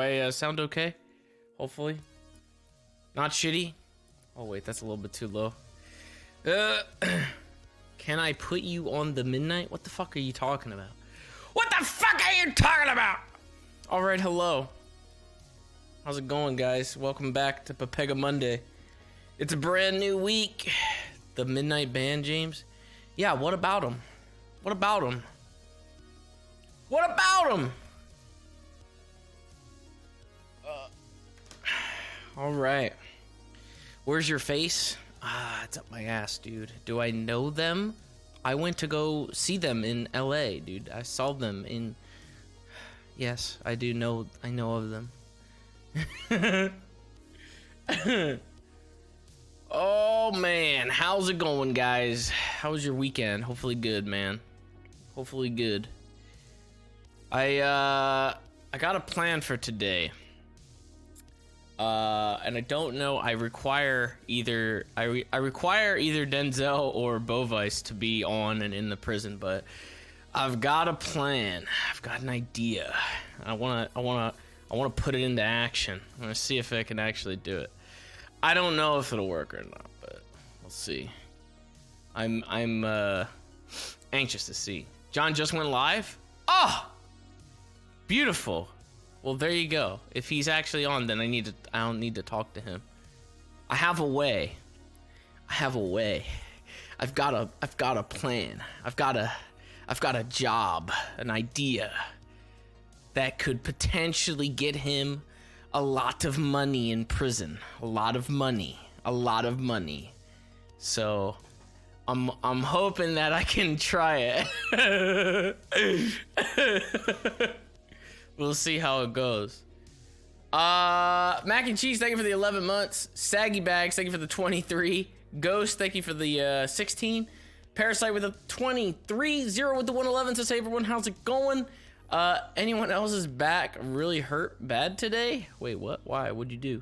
I sound okay? Hopefully. Not shitty? Oh wait, that's a little bit too low. Can I put you on the midnight? What the fuck are you talking about? What the fuck are you talking about? Alright, hello. How's it going, guys? Welcome back to Pepega Monday. It's a brand new week. The Midnight Band, James? Yeah, what about him? What about him? What about him? Alright. Where's your face? Ah, it's up my ass, dude. Do I know them? I went to go see them in LA, dude. I saw them in... Yes, I do know. I know of them. Oh, man. How's it going, guys? How was your weekend? Hopefully good, man. Hopefully good. I got a plan for today. And I don't know. I require either Denzel or Bovice to be on and in the prison, but I've got a plan. I've got an idea. I wanna put it into action. I'm gonna see if I can actually do it. I don't know if it'll work or not, but we'll see. I'm anxious to see. John just went live. Oh, beautiful. Well, there you go. If he's actually on, then I don't need to talk to him. I have a way. I've got a plan. I've got a job, an idea that could potentially get him a lot of money in prison. A lot of money. So I'm hoping that I can try it. We'll see how it goes. Mac and Cheese, thank you for the 11 months. Saggy Bags, thank you for the 23. Ghost, thank you for the 16. Parasite with a 23. Zero with the 111 says, hey everyone, how's it going? Anyone else's back really hurt bad today? Wait, what? Why? What'd you do?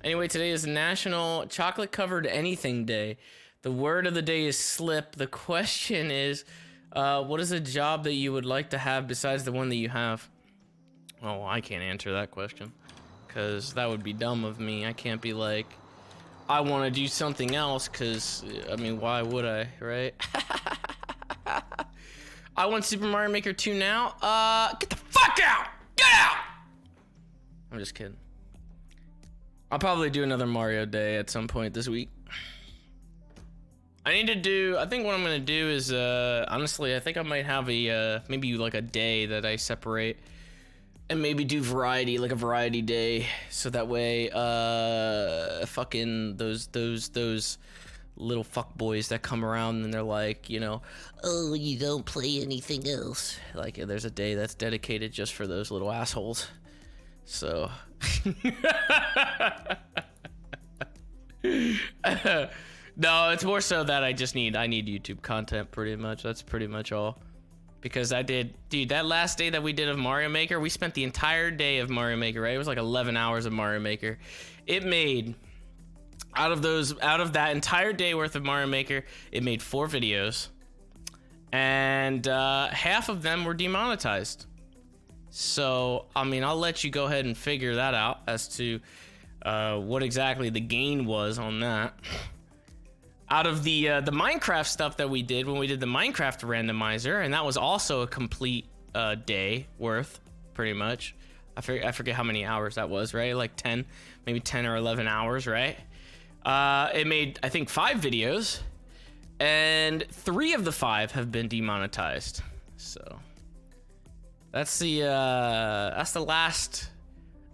Anyway, today is National Chocolate Covered Anything Day. The word of the day is slip. The question is, what is a job that you would like to have besides the one that you have? Oh, I can't answer that question, because that would be dumb of me. I can't be like, I want to do something else, because, I mean, why would I, right? I want Super Mario Maker 2 now. Get the fuck out! Get out! I'm just kidding. I'll probably do another Mario Day at some point this week. I think what I'm going to do is, honestly, I think I might have maybe like a day that I separate. And maybe do variety, like a variety day, so that way, fucking those little fuck boys that come around and they're like, you know, oh, you don't play anything else. Like, there's a day that's dedicated just for those little assholes. So, no, it's more so that I need YouTube content pretty much. That's pretty much all. Because dude, that last day that we did of Mario Maker, we spent the entire day of Mario Maker, right? It was like 11 hours of Mario Maker. It made, out of that entire day worth of Mario Maker, it made 4 videos. And half of them were demonetized. So, I mean, I'll let you go ahead and figure that out as to what exactly the gain was on that. Out of the Minecraft stuff that we did when we did the Minecraft randomizer, and that was also a complete day worth, pretty much. I forget how many hours that was, right? Like 10, maybe 10 or 11 hours, right? It made, I think, 5 videos, and 3 of the 5 have been demonetized. So that's the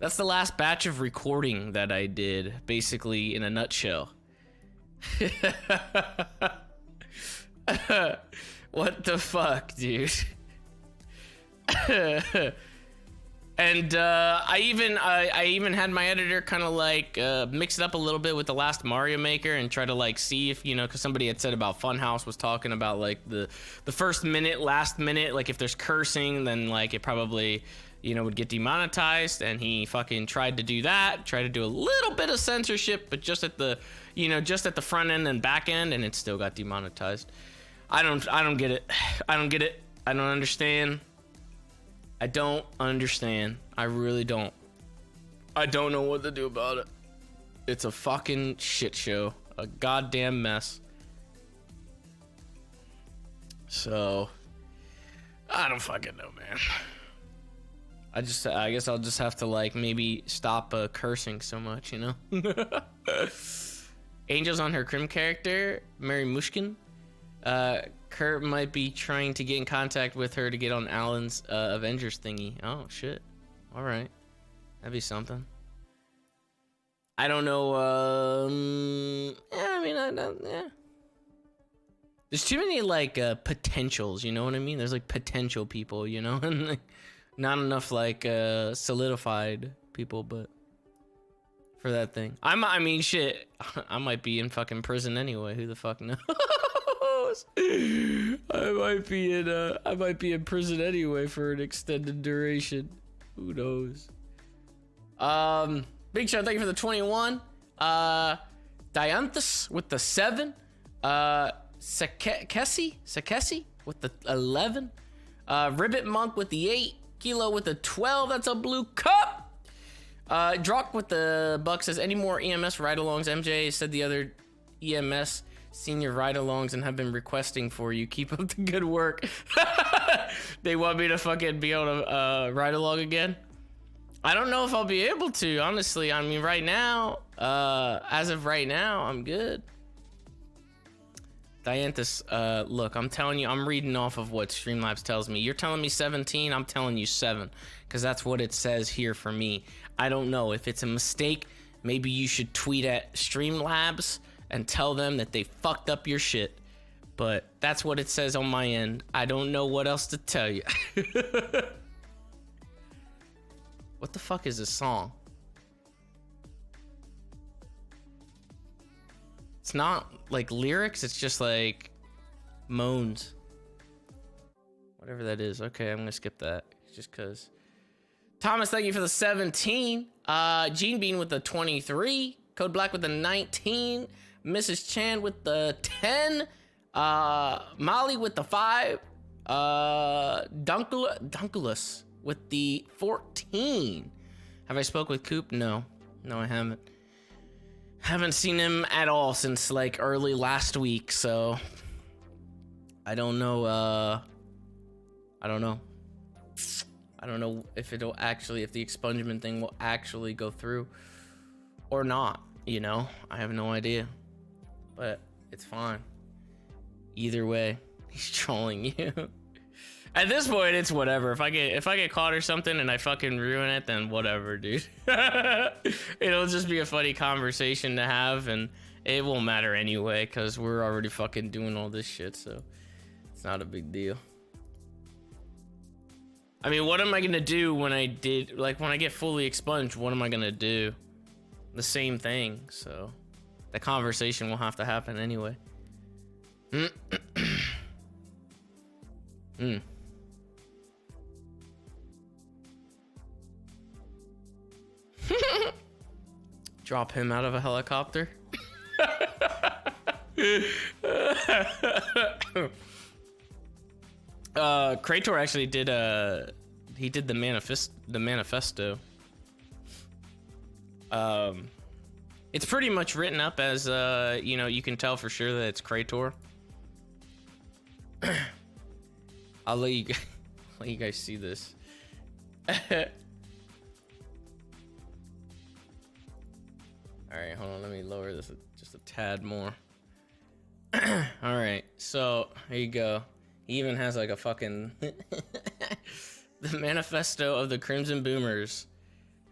last batch of recording that I did, basically, in a nutshell. What the fuck, dude? And I even had my editor kind of like mix it up a little bit with the last Mario Maker and try to like see if, you know, because somebody had said about Funhouse was talking about like the first minute, last minute, like if there's cursing, then like it probably, you know, would get demonetized, and he fucking tried to do that, tried to do a little bit of censorship, but just at the, you know, just at the front end and back end, and it still got demonetized. I don't get it. I don't get it. I don't understand. I don't understand. I really don't. I don't know what to do about it. It's a fucking shit show. A goddamn mess. So, I don't fucking know, man. I guess I'll just have to, like, maybe stop cursing so much, you know? Angel's on her Crim character, Mary Mushkin. Kurt might be trying to get in contact with her to get on Alan's Avengers thingy. Oh, shit. All right. That'd be something. I don't know. Yeah, I mean, I don't, yeah. There's too many, like, potentials, you know what I mean? There's, like, potential people, you know? And, like, not enough, like, solidified people, but for that thing. I mean, shit. I might be in fucking prison anyway. Who the fuck knows? I might be in prison anyway for an extended duration. Who knows? Big show, thank you for the 21. Dianthus with the 7. Sakesi with the 11. Ribbit Monk with the 8. Kilo with the 12. That's a blue cup. Drock with the buck says, any more EMS ride-alongs? MJ said the other EMS senior ride-alongs and have been requesting for you. Keep up the good work. They want me to fucking be able to ride along again. I don't know if I'll be able to, honestly. I mean, right now, as of right now, I'm good. Dianthus, look, I'm telling you, I'm reading off of what Streamlabs tells me. You're telling me 17, I'm telling you 7, because that's what it says here for me. I don't know if it's a mistake. Maybe you should tweet at Streamlabs and tell them that they fucked up your shit. But that's what it says on my end. I don't know what else to tell you. What the fuck is this song? It's not like lyrics, it's just like moans. Whatever that is. Okay, I'm gonna skip that just cause. Thomas, thank you for the 17. Gene Bean with the 23. Code Black with the 19. Mrs. Chan with the 10. Molly with the 5. Dunculus with the 14. Have I spoke with Coop? No, I haven't. Haven't seen him at all since like early last week, so I don't know. I don't know if it'll actually, if the expungement thing will actually go through or not. You know, I have no idea, but it's fine. Either way, he's trolling you. At this point, it's whatever. If I get caught or something and I fucking ruin it, then whatever, dude. It'll just be a funny conversation to have, and it won't matter anyway, because we're already fucking doing all this shit, so it's not a big deal. I mean, what am I gonna do when I get fully expunged? What am I gonna do? The same thing, so the conversation will have to happen anyway. Drop him out of a helicopter. Krator actually did the manifesto. It's pretty much written up as you know, you can tell for sure that it's Krator. I'll let you guys see this. All right, hold on. Let me lower this just a tad more. All right, so here you go. He even has like a fucking the manifesto of the Crimson Boomers.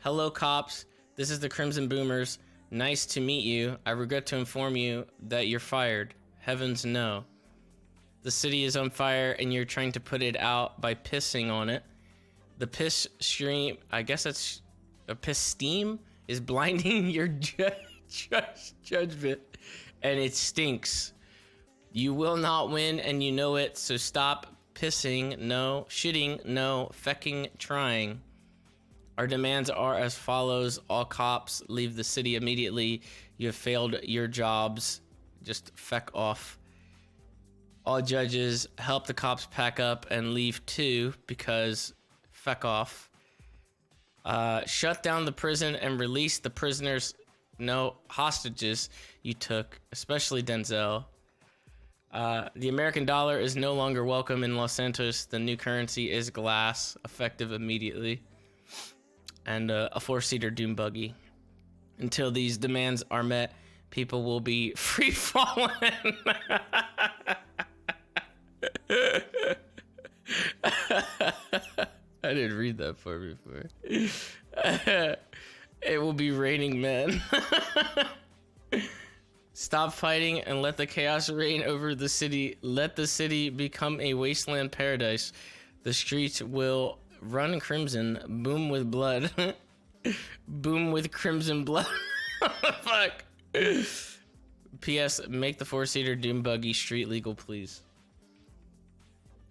Hello, cops. This is the Crimson Boomers. Nice to meet you. I regret to inform you that you're fired. Heavens no. The city is on fire and you're trying to put it out by pissing on it. The piss stream, I guess that's a piss steam, is blinding your judgment, and it stinks. You will not win and you know it, so stop pissing, no, shitting, no, fecking, trying. Our demands are as follows. All cops leave the city immediately. You have failed your jobs. Just feck off. All judges, help the cops pack up and leave too, because feck off. Shut down the prison and release the prisoners, no hostages you took, especially Denzel. The American dollar is no longer welcome in Los Santos. The new currency is glass, effective immediately. And a 4-seater doom buggy. Until these demands are met, people will be free falling. I didn't read that part before. It will be raining men. Stop fighting and let the chaos reign over the city. Let the city become a wasteland paradise. The streets will run crimson, boom with blood. Boom with crimson blood. Fuck. P.S. Make the 4-seater doom buggy street legal, please.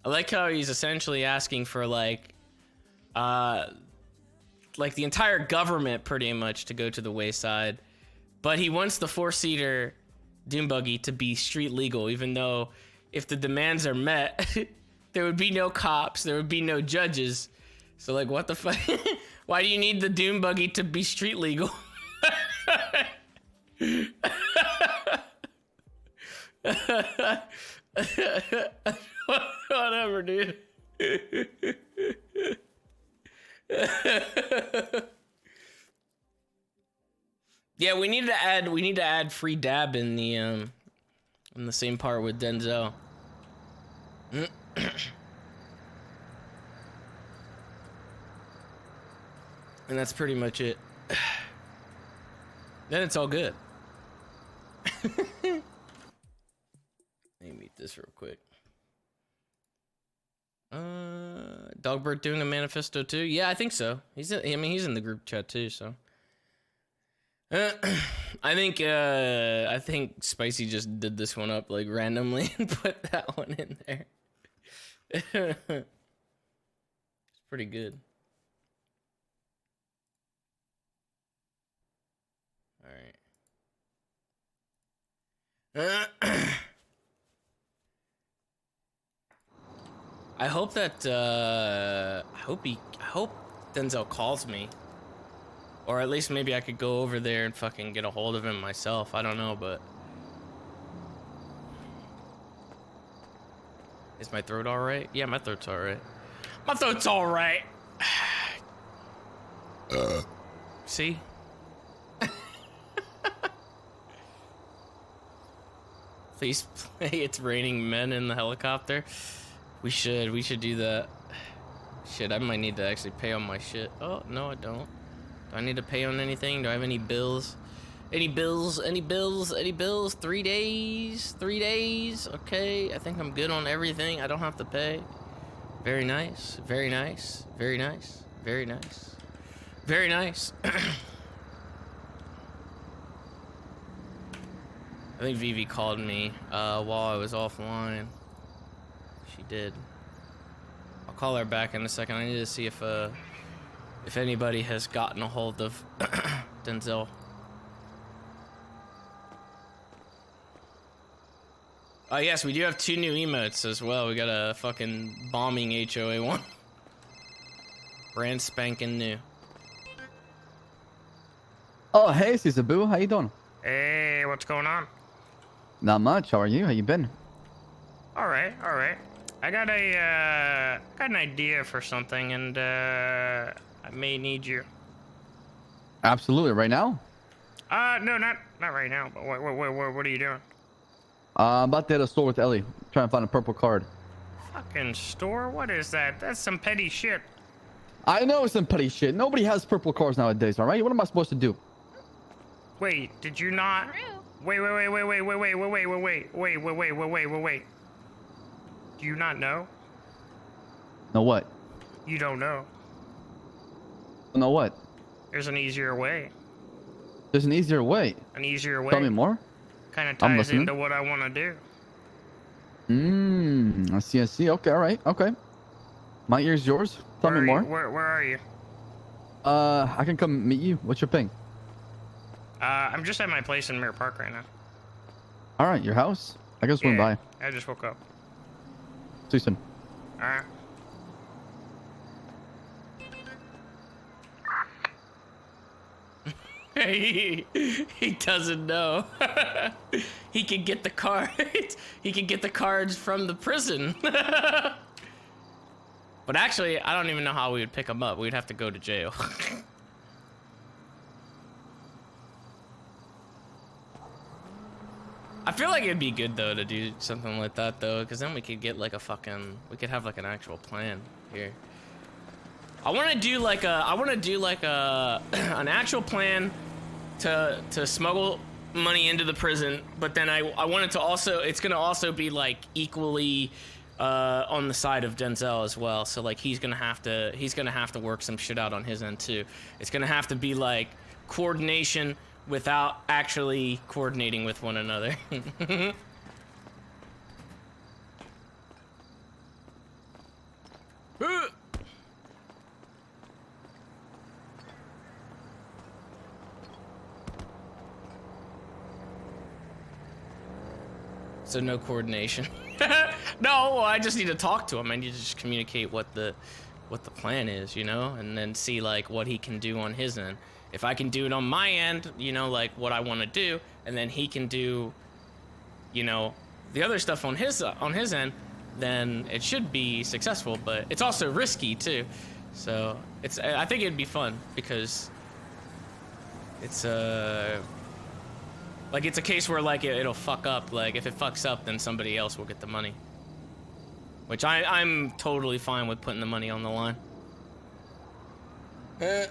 I like how he's essentially asking for like the entire government pretty much to go to the wayside, but he wants the 4-seater doom buggy to be street legal, even though if the demands are met, there would be no cops, there would be no judges. So like, what the fuck? Why do you need the doom buggy to be street legal? Whatever, dude. Yeah, we need to add free dab in the same part with Denzel. And that's pretty much it. Then it's all good. Let me meet this real quick. Dogbert doing a manifesto too? Yeah, I think so. He's in the group chat too, so. I think Spicy just did this one up like randomly and put that one in there. It's pretty good. All right. I hope that I hope Denzel calls me, or at least maybe I could go over there and fucking get a hold of him myself. I don't know, but is my throat all right? Yeah, my throat's all right. My throat's all right. See? Please play It's Raining Men in the Helicopter. We should do that. Shit, I might need to actually pay on my shit. Oh, no, I don't. Do I need to pay on anything? Do I have any bills? Any bills? 3 days? 3 days? Okay, I think I'm good on everything. I don't have to pay. Very nice. Very nice. Very nice. Very nice. Very nice. I think Vivi called me while I was offline. She did. I'll call her back in a second. I need to see if anybody has gotten a hold of Denzel. Oh yes, we do have 2 new emotes as well. We got a fucking bombing HOA one. Brand spanking new. Oh, hey, Caesar Boo, how you doing? Hey, what's going on? Not much. How are you? How you been? All right. I got an idea for something, and I may need you. Absolutely. Right now? No, not right now. But what are you doing? I'm about to hit a store with Ellie, trying to find a purple card. Fucking store? What is that? That's some petty shit. I know it's some petty shit. Nobody has purple cards nowadays, all right? What am I supposed to do? Wait, did you not? Wait. Do you not know? Know what? You don't know. Know what? There's an easier way. There's an easier way. An easier way. Tell me more. Kind of I'm ties listening. into what I want to do. I see. Okay, all right. Okay. My ear's yours. Tell me more. Where are you? I can come meet you. What's your ping? I'm just at my place in Mirror Park right now. All right, your house? I can swing by. I just woke up. See you soon. Alright. he doesn't know. He can get the cards. He can get the cards from the prison. But actually, I don't even know how we would pick them up. We'd have to go to jail. I feel like it'd be good though to do something like that though, because then we could get like we could have like an actual plan here. I want to do like an actual plan to smuggle money into the prison, but then I want it to also, it's gonna also be like equally on the side of Denzel as well. So like he's gonna have to work some shit out on his end too. It's gonna have to be like coordination without actually coordinating with one another. So no coordination. No, I just need to talk to him. I need to just communicate what the plan is, you know, and then see like what he can do on his end. If I can do it on my end, you know, like what I want to do, and then he can do, you know, the other stuff on his end, then it should be successful. But it's also risky too, so I think it'd be fun because it's like it's a case where like it'll fuck up. Like if it fucks up, then somebody else will get the money, which I'm totally fine with putting the money on the line. I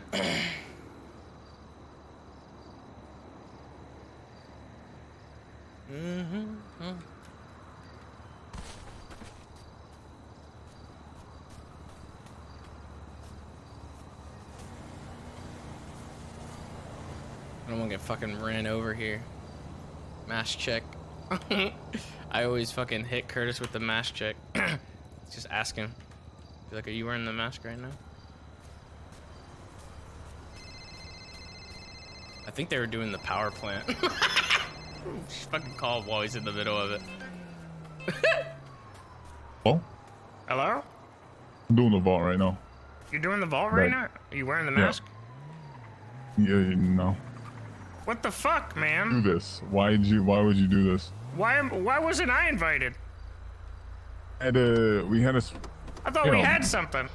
don't want to get fucking ran over here. Mask check. I always fucking hit Curtis with the mask check. Just ask him. Be like, are you wearing the mask right now? I think they were doing the power plant. Just fucking call him while he's in the middle of it. Oh? Hello? I'm doing the vault right now. You're doing the vault right now? Are you wearing the mask? Yeah, no. What the fuck, man? Do this. Why would you do this? Why wasn't I invited? We had a. I thought we had something.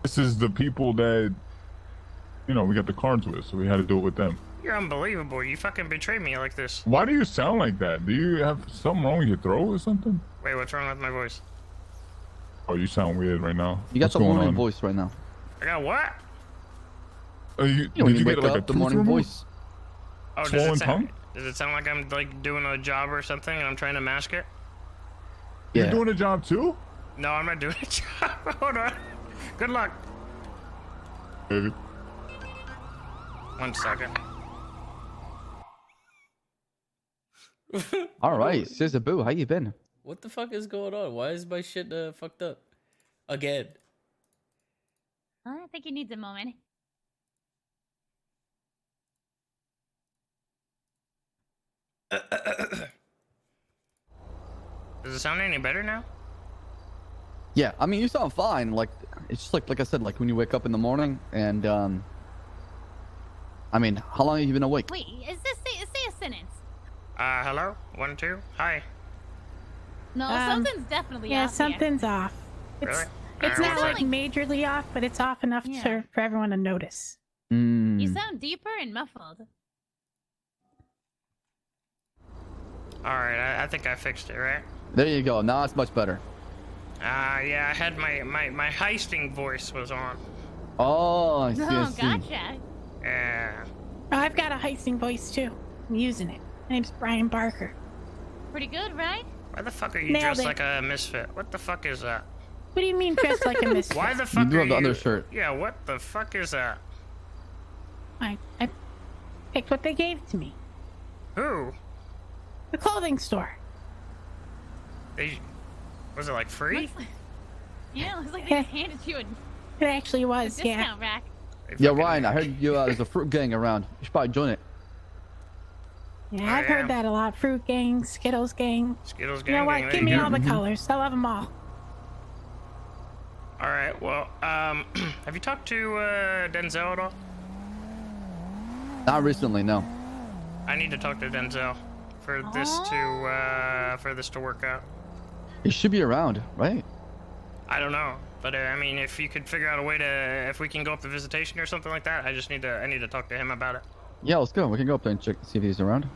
This is the people that, you know, we got the cards with, so we had to do it with them. You're unbelievable. You fucking betrayed me like this. Why do you sound like that? Do you have something wrong with your throat or something? Wait, what's wrong with my voice? Oh, you sound weird right now. You got What's the going morning on? voice right now. I got what? You know, when you get wake like up, the morning voice. Oh, Swollen tongue? Does it sound like I'm like doing a job or something and I'm trying to mask it? Yeah. You're doing a job too? No, I'm not doing a job. Hold on. Good luck. Baby. 1 second. All right, Scissor Boo, how you been? What the fuck is going on? Why is my shit fucked up? Again. I think he needs a moment. Does it sound any better now? Yeah, I mean, you sound fine. Like, it's just like I said, like when you wake up in the morning and, I mean, how long have you been awake? Wait, say a sentence. Hello? 1, 2, hi. No, something's definitely Yeah, off something's off. Really? It's not Alright, like majorly off, but it's off enough Yeah. for everyone to notice. here. Mm. You sound deeper and muffled. Alright, I think I fixed it, right? There you go. Now it's much better. Yeah, I had my heisting voice was on. Oh, I see. I Oh, see. gotcha. Yeah. Oh, I've got a heisting voice too. I'm using it. My name's Brian Barker. Pretty good, right? Why the fuck are you Nailed dressed it. like a misfit? What the fuck is that? What do you mean dressed like a misfit? Why the fuck do are have the you... undershirt. Yeah, what the fuck is that? I picked what they gave to me. Who? The clothing store. They... Was it like free? Looks like- Yeah, it's like they Yeah. just handed you a It actually was, discount yeah. rack. They Yeah, fucking- Ryan, I heard you. There's a fruit gang around. You should probably join it. Yeah, Oh, I've yeah. heard that a lot. Fruit gang, Skittles gang. Skittles You gang. know what? gang, Give me there you all go. the colors. I love them all. All right. Well, have you talked to Denzel at all? Not recently, no. I need to talk to Denzel for this to work out. He should be around, right? I don't know, but I mean, if you could figure out a way to, if we can go up the visitation or something like that, I need to talk to him about it. Yeah, let's go. We can go up there and check, see if he's around.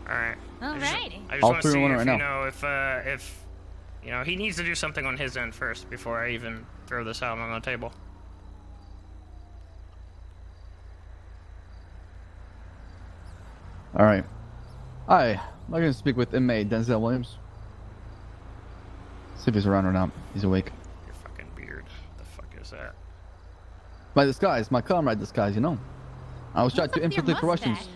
All right. Alrighty. I just All want to three see in one if right you now. know if you know he needs to do something on his end first before I even throw this out on the table. All right. Hi. I'm going to speak with inmate Denzel Williams. See if he's around or not. He's awake. Your fucking beard. What the fuck is that? My disguise, my comrade disguise, you know. I was trying What's to up with your infiltrate the Russians. mustache?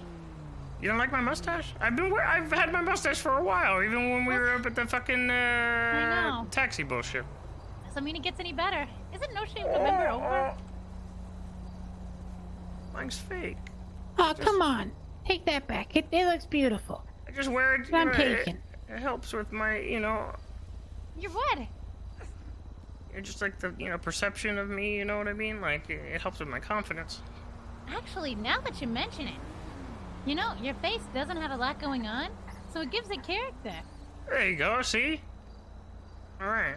You don't like my mustache? I've had my mustache for a while, even when we were up at the fucking know. taxi bullshit. Doesn't mean it gets any better. Isn't No Shave November over? Mine's fake. Oh, come on. Take that back. It looks beautiful. I just wear it. I'm it, taken. it helps with my, You're what? you're just like the, perception of me. You know what I mean? Like it helps with my confidence. Actually, now that you mention it, your face doesn't have a lot going on, so it gives it character. There you go. See? All right.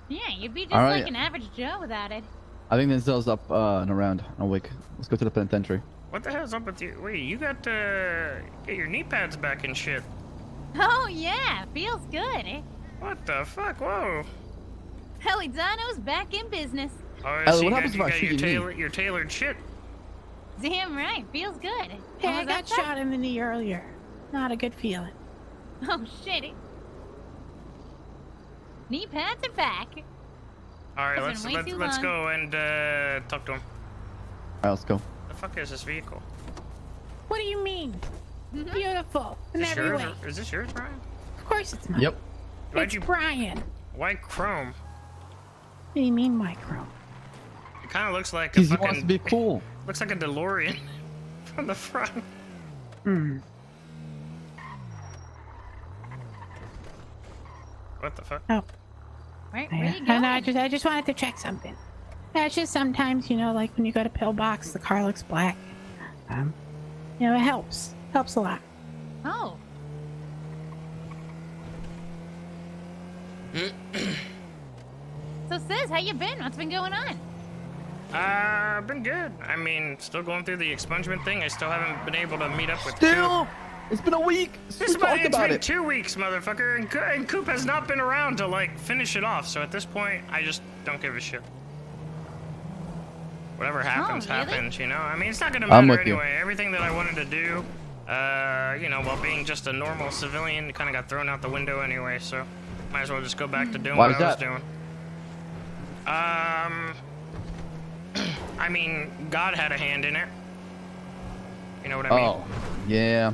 Yeah, you'd be just All right. like an average Joe without it. I think Denzel's up and around. Awake. Let's go to the penitentiary. What the hell's up with you? Wait, you got get your knee pads back and shit. Oh yeah, feels good, eh? What the fuck? Whoa. Elidano's back in business. Oh, Ellie, so what you happens got, if I you got shoot your, you? your tailored shit. Damn right, feels good. Hey, What I was got that, sir? shot in the knee earlier. Not a good feeling. Oh shit. Knee pads are back. All right, It's been way too let's long. go and talk to him. All right, let's go. The fuck is this vehicle? What do you mean? Beautiful. In Is this every yours? way. Is this yours, Brian? Of course it's mine. Yep. Why'd It's you? Brian. Why chrome? What do you mean, micro? It kind of looks like a Because he fucking. wants to be cool. Looks like a DeLorean from the front. Hmm. What the fuck? Oh, Where yeah. you going? No, I just wanted to check something. That's just sometimes, like when you go to Pillbox, the car looks black. It helps. Helps a lot. Oh. So sis, how you been? What's been going on? Been good. I mean, still going through the expungement thing. I still haven't been able to meet up with Still, it's been a week. This We talked it's about been it. 2 weeks, motherfucker, and Coop has not been around to like finish it off. So at this point, I just don't give a shit. Whatever happens, really? happens. I mean, it's not gonna I'm matter with you. anyway. Everything that I wanted to do, while being just a normal civilian, kind of got thrown out the window anyway. So might as well just go back to doing Why what is I was that? doing. I mean, God had a hand in it. You know what I mean? Oh, yeah.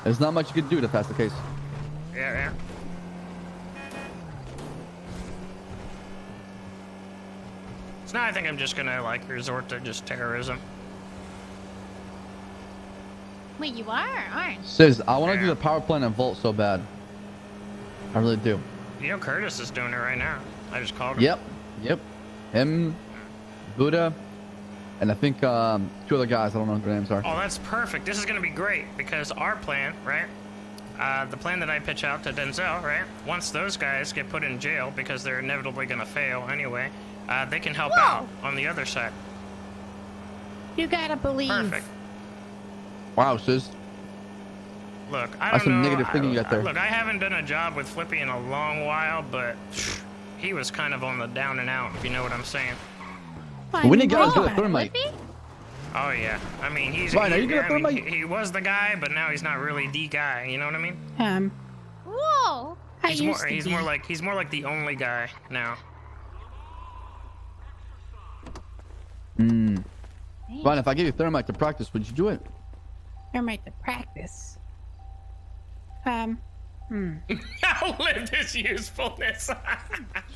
There's not much you could do to pass the case. Yeah. So now I think I'm just gonna like resort to just terrorism. Wait, you are, aren't you? Sis, I want to Yeah. do the power plant and Vault so bad. I really do. Curtis is doing it right now. I just called him. Yep. Him, Buddha, and I think 2 other guys. I don't know what their names are. Oh, that's perfect. This is gonna be great because our plan, right? The plan that I pitch out to Denzel, right? Once those guys get put in jail because they're inevitably gonna fail anyway, they can help Whoa. out on the other side. You gotta believe. Perfect. Wow, sis. Look, I That's don't some know. negative thinking you got there. Look, I haven't done a job with Flippy in a long while, but he was kind of on the down and out, if you know what I'm saying. We didn't get know us good about at it. thermite. Flippy? Oh yeah, I mean he's. Ryan, are you gonna I throw mean, my- he was the guy, but now he's not really the guy. You know what I mean? Whoa. I He's used more. to He's be. more like the only guy now. Ryan, if I gave you thermite to practice, would you do it? Thermite to practice. Outlive his usefulness.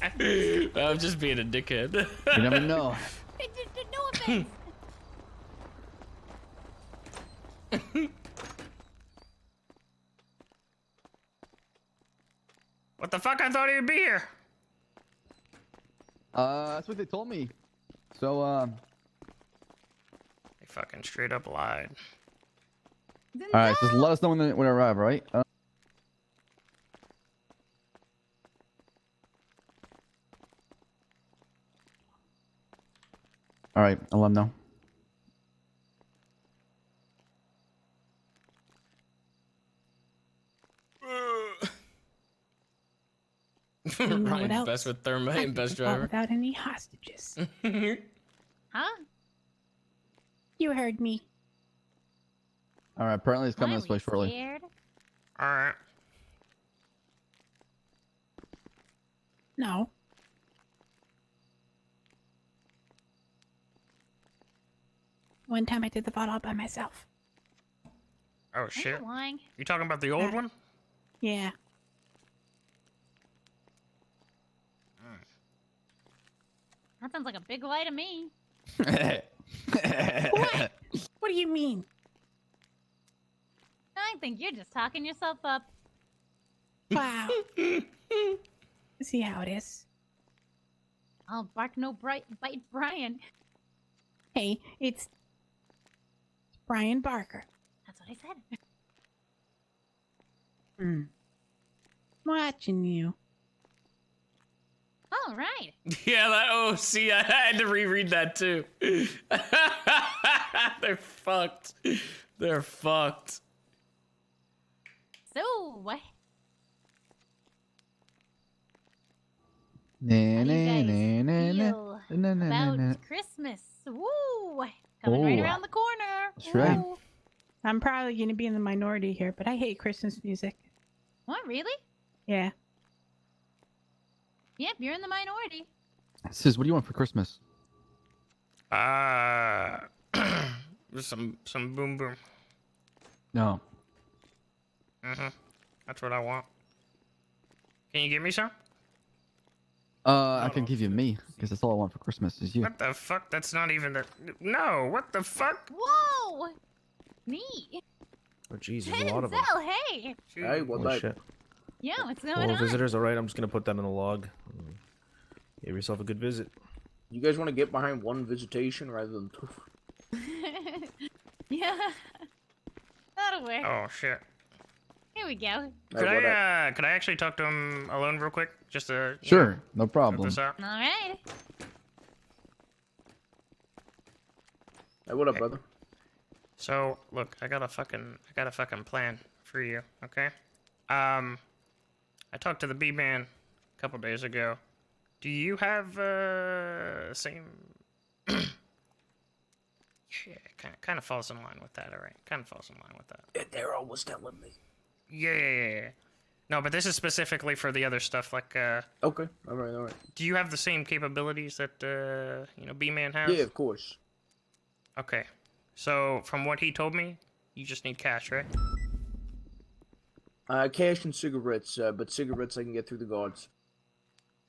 I'm just being a dickhead. You never know. No offense. What the fuck? I thought he'd be here. That's what they told me. So, They fucking straight up lied. All right, just let us know when we arrive, all right? All right, I'll let them know. You know what Ryan's else? best with I thermite can and best go out driver. without any hostages. Huh? You heard me. All right, apparently it's coming Why, this were way you shortly. scared? All right. No. One time I did the vault all by myself. Oh Are shit. you lying? You talking about the old one? Yeah. That sounds like a big lie to me. What? What do you mean? I think you're just talking yourself up. Wow. See how it is. I'll bark no bite Brian. Hey, it's Brian Barker. That's what I said. Hmm. Watching you. All right. Yeah, that. Oh, see, I had to reread that too. They're fucked. They're fucked. So, what? Na, How do na, you guys na, na, na. feel Na, na, na, about na. Christmas? Woo! Coming right Ooh. around the corner. That's right. Ooh. I'm probably going to be in the minority here, but I hate Christmas music. What, really? Yeah. Yep, you're in the minority. Sis, what do you want for Christmas? Some boom boom. No. That's what I want. Can you give me some? I can give you me, because that's all I want for Christmas is you. What the fuck? That's not even the. No, what the fuck? Whoa! Neat. Oh, jeez, there's a lot of them. Denzel, hey! Hey, what Holy up? shit. Yo, what's going Well, on? visitors, all right. I'm just gonna put that in the log. Give yourself a good visit. You guys want to get behind one visitation rather than two? Yeah. That'll work. Oh shit. Here we go. Hey, Could what up? could I actually talk to him alone real quick? Just to you Sure, no know, problem. help this out. All right. Hey, what up, Okay. brother? So look, I got a fucking plan for you. Okay. I talked to the B-man a couple days ago. Do you have same? Yeah, kind of falls in line with that. All right, kind of falls in line with that. Yeah, Daryl was telling me. Yeah. No, but this is specifically for the other stuff. Like, Okay, all right. do you have the same capabilities that B-man has? Yeah, of course. Okay. So from what he told me, you just need cash, right? Cash and cigarettes, but cigarettes I can get through the guards.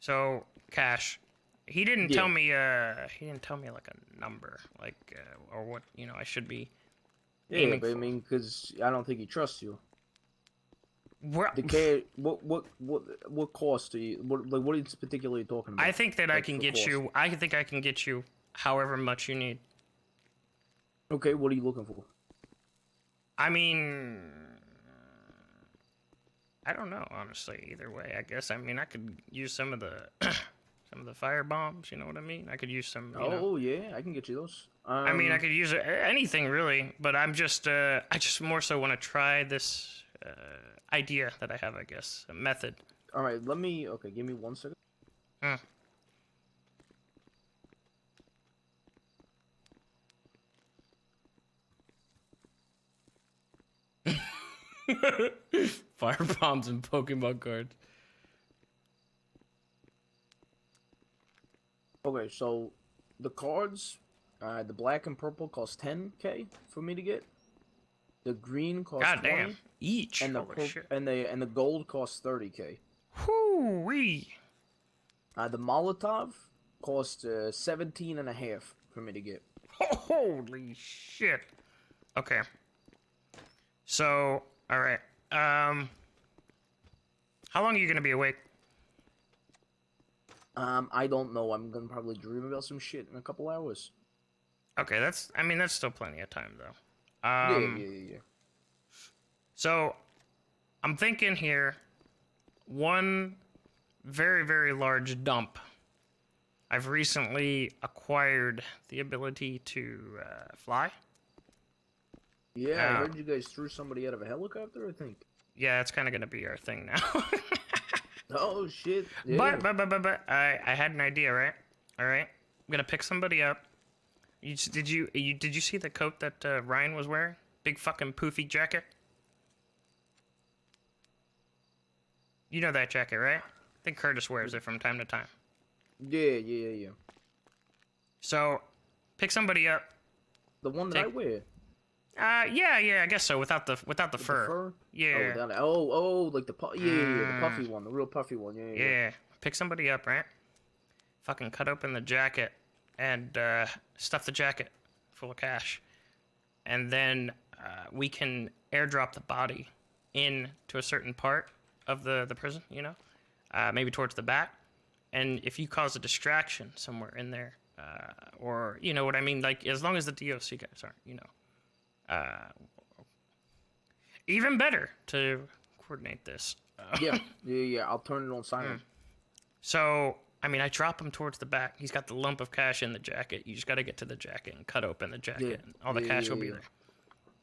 So cash. He didn't Yeah. tell me. He didn't tell me like a number, like or what I should be. Yeah, Aiming but I for. mean, because I don't think he trusts you. Where, The cash, what cost are you? What are you particularly talking about? I think that I Like, can for get cost? you. I think I can get you however much you need. Okay, what are you looking for? I mean, I don't know, honestly. Either way, I guess. I mean, I could use some of the some of the fire bombs. You know what I mean? I could use some. You know, Oh yeah, I can get you those. I mean, I could use anything really, but I just more so want to try this idea that I have. I guess a method. All right, okay, give me 1 second. Fire bombs and Pokemon cards. Okay, so the cards, the black and purple cost 10K for me to get. The green costs God 20, damn. Each. and the Holy pur- shit. and the gold costs 30K. Whoo-wee. The Molotov cost 17 and a half for me to get. Holy shit. Okay. So, all right. How long are you gonna be awake? I don't know. I'm gonna probably dream about some shit in a couple hours. Okay, that's still plenty of time though. Yeah. So, I'm thinking here, one very, very large dump. I've recently acquired the ability to fly. Yeah, I Ah. heard you guys threw somebody out of a helicopter, I think. Yeah, it's kind of gonna be our thing now. Oh, shit. Yeah. But, I had an idea, right? All right, I'm gonna pick somebody up. Did you see the coat that Ryan was wearing? Big fucking poofy jacket. You know that jacket, right? I think Curtis wears it from time to time. Yeah. So, pick somebody up. The one that I Take- wear. Yeah, I guess so. Without the With fur. the Yeah. Like the the puffy one, the real puffy one. Yeah. Yeah. Pick somebody up, right? Fucking cut open the jacket and stuff the jacket full of cash, and then we can airdrop the body in to a certain part of the prison. You know, maybe towards the back. And if you cause a distraction somewhere in there, or you know what I mean, like as long as the DOC guys aren't, you know, even better to coordinate this. Yeah. I'll turn it on silent. So, I mean, I drop him towards the back. He's got the lump of cash in the jacket. You just got to get to the jacket and cut open the jacket. Yeah. And all the cash will be there.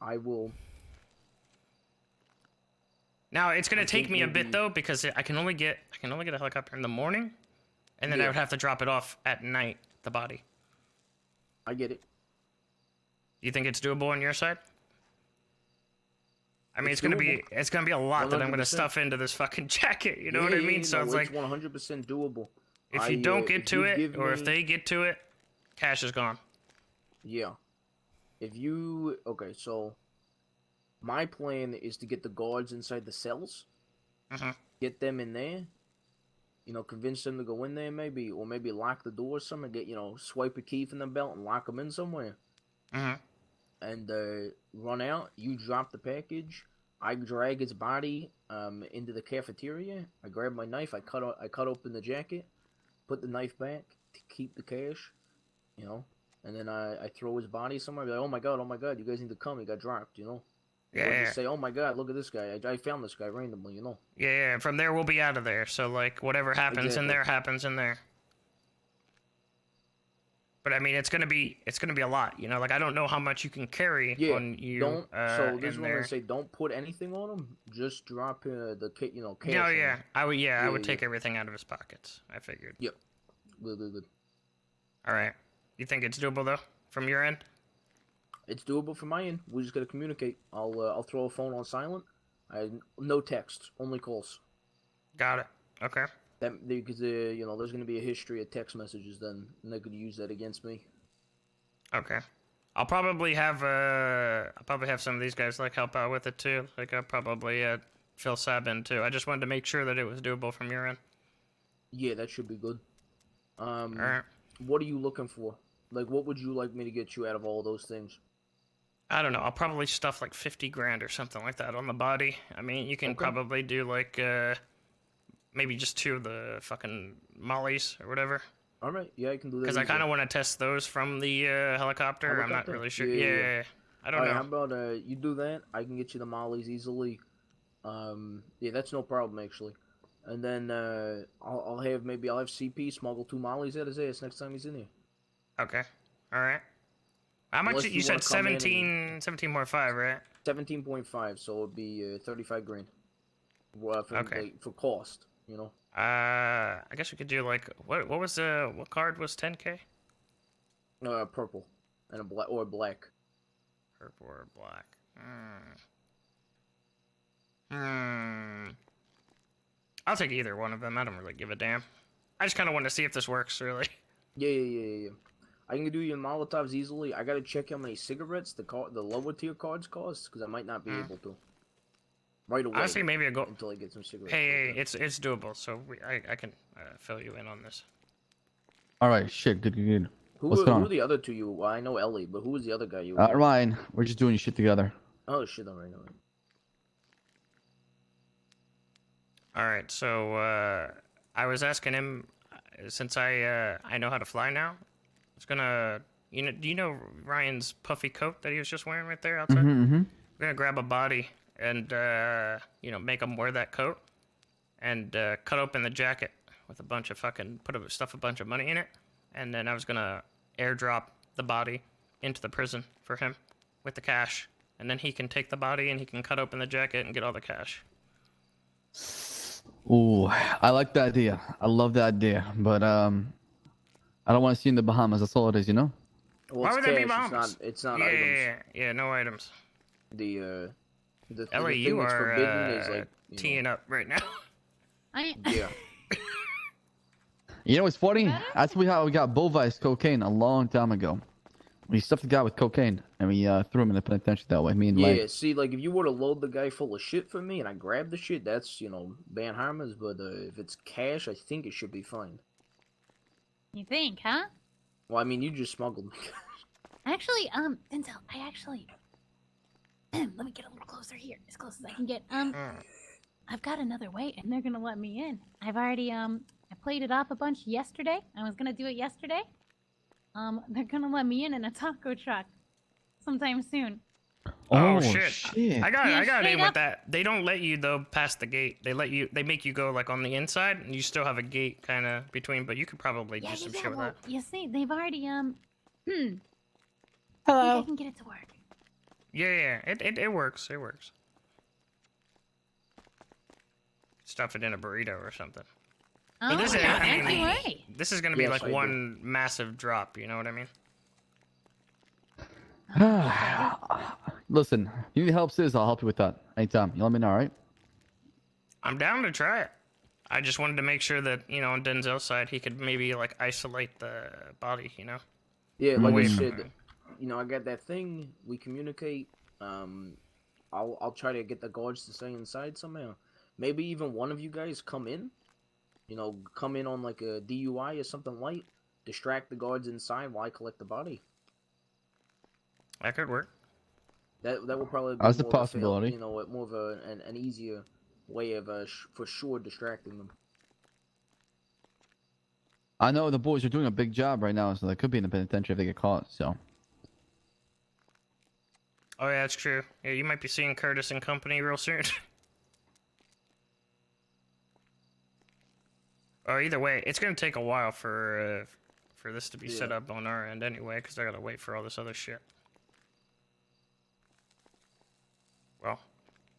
I will. Now, it's going I to take think me a bit maybe- though because I can only get a helicopter in the morning, and then I Yeah. would have to drop it off at night. The body. I get it. You think it's doable on your side? I mean, It's it's gonna be a lot that I'm gonna 100%. stuff into this fucking jacket. You know what I mean? So it's like 100% doable. if you don't get if to you it, give or if me- they get to it, cash is gone. Yeah. Okay, so my plan is to get the guards inside the cells, Mhm. get them in there, convince them to go in there maybe, or maybe lock the door or something, swipe a key from the belt and lock them in somewhere, Mhm. and run out. You drop the package. I drag its body into the cafeteria. I grab my knife. I cut open the jacket, put the knife back to keep the cash, and then I throw his body somewhere. Be like, oh my god, you guys need to come. He got dropped, Or Yeah. just say, oh my god, look at this guy. I found this guy randomly, Yeah, and from there we'll be out of there. So like whatever happens in Exactly. there happens in there. But I mean, it's gonna be a lot. Like I don't know how much you can carry Yeah. on you. Don't. So this is in what I'm there. gonna say. Don't put anything on him. Just drop the cash. No, on yeah, him. I would. Yeah, I Yeah, would take yeah. everything out of his pockets. I figured. Yep. Good. All right. You think it's doable though, from your end? It's doable from my end. We just gotta communicate. I'll throw a phone on silent. No text, only calls. Got it. Okay. That because there's gonna be a history of text messages. Then and they could use that against me. Okay. I'll probably have some of these guys like help out with it too. Like I'll probably fill Sab in too. I just wanted to make sure that it was doable from your end. Yeah, that should be good. All right. What are you looking for? Like, what would you like me to get you out of all those things? I don't know. I'll probably stuff like 50 grand or something like that on the body. I mean, you can Okay. probably do like maybe just 2 of the fucking mollies or whatever. All right, yeah, I can do that. Because I kind of easily. want to test those from the helicopter. I'm not Helicopter? really sure. Yeah, yeah, Yeah, I don't All right, know. how about you do that? I can get you the mollies easily. Yeah, that's no problem actually. And then I'll have CP smuggle 2 mollies out his ass next time he's in here. Okay. All right. How much? Unless You you said wanna come in 17 more 5, right? 17.5, so it'd be 35 grand. Okay. For cost, I guess we could do like what was what card was 10K? Purple and a black. Purple or black? I'll take either one of them. I don't really give a damn. I just kind of want to see if this works, really. Yeah. I can do your Molotovs easily. I gotta check how many cigarettes the lower tier cards cost, because I might not be able to. Right away. Honestly, maybe I go. until I get some cigarettes. Hey, it's doable. So I can fill you in on this. All right, shit, good. Who What's were, going who on? were the other 2 you? Well, I know Ellie, but who was the other guy you? Ryan, we're just doing shit together. Oh shit! All right. All right. So I was asking him since I know how to fly now. I was gonna do you know Ryan's puffy coat that he was just wearing right there outside? Mm-hmm. We're gonna grab a body and you know, make him wear that coat, and cut open the jacket with a bunch of stuff a bunch of money in it, and then I was gonna airdrop the body into the prison for him with the cash, and then he can take the body and he can cut open the jacket and get all the cash. Ooh, I like the idea. I love the idea, but I don't want to see you in the Bahamas. That's all it is, you know. Well, Why it's would there be cash, bombs? It's not Yeah, items. yeah, no items. The Ellie, thing you that's are forbidden is like teeing up right now. Yeah. You know what's funny? Better? That's how we got Bovice cocaine a long time ago. We stuffed the guy with cocaine and we threw him in the penitentiary that way. Me and Yeah, Lang. see, like, if you were to load the guy full of shit for me and I grabbed the shit, that's, Van Harmer's, but if it's cash, I think it should be fine. You think, huh? Well, I mean, you just smuggled me. Actually, Denzel, let me get a little closer here, as close as I can get. I've got another way, and they're gonna let me in. I've already, I played it off a bunch yesterday. I was gonna do it yesterday. They're gonna let me in a taco truck sometime soon. Oh, shit. I got Yeah, in straight with up. that. They don't let you though past the gate. They make you go like on the inside, and you still have a gate kind of between. But you could probably do some shit with well, that. you see, they've already, I think I Hello. can get it to work. Yeah, it works. It works. Stuff it in a burrito or something. Oh, this is- yeah, I fancy mean- way. This is gonna be Yes, like I do. one massive drop. You know what I mean? Listen, if you need help, sis, I'll help you with that anytime. You let me know, all right? I'm down to try it. I just wanted to make sure that on Denzel's side he could maybe like isolate the body. Yeah, like I Away from said, her. I got that thing. We communicate. I'll try to get the guards to stay inside somehow. Maybe even one of you guys come in. Come in on like a DUI or something light. Distract the guards inside while I collect the body. That could work. That will probably be That's a more of possibility. more of an easier way of for sure distracting them. I know the boys are doing a big job right now, so they could be in the penitentiary if they get caught. So Oh yeah, that's true. Yeah, you might be seeing Curtis and company real soon. Or either way, it's gonna take a while for this to be set Yeah. up on our end anyway, because I gotta wait for all this other shit. Well,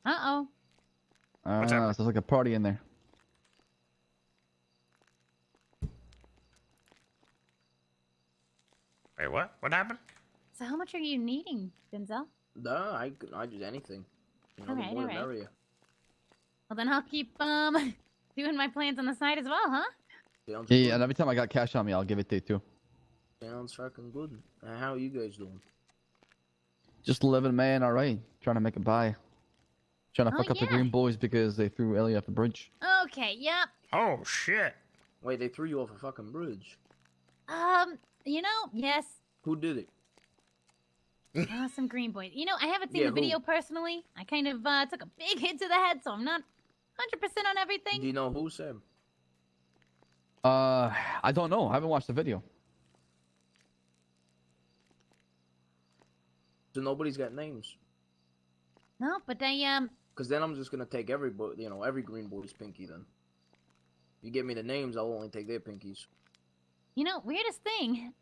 Uh-oh. What's happening? sounds like a party in there. wait, what? What happened? So how much are you needing, Denzel? Nah, I just anything. The Alright, more the alright. merrier. Well, then I'll keep, doing my plans on the side as well, huh? Sounds Yeah, good. and every time I got cash on me, I'll give it to you too. Sounds fucking good. How are you guys doing? Just living, man. All right, trying to make a buy. Trying to Oh, fuck up the yeah. Green Boys because they threw Ellie off the bridge. Okay, yep. Oh shit! Wait, they threw you off a fucking bridge. Yes. Who did it? Some green boys. I haven't seen Yeah, the video personally. I kind of took a big hit to the head, so I'm not 100% on everything. Do you know who, Sam? I don't know. I haven't watched the video. So nobody's got names. No, but Cause then I'm just gonna take every Green Boy's pinky then. You give me the names, I'll only take their pinkies. weirdest thing.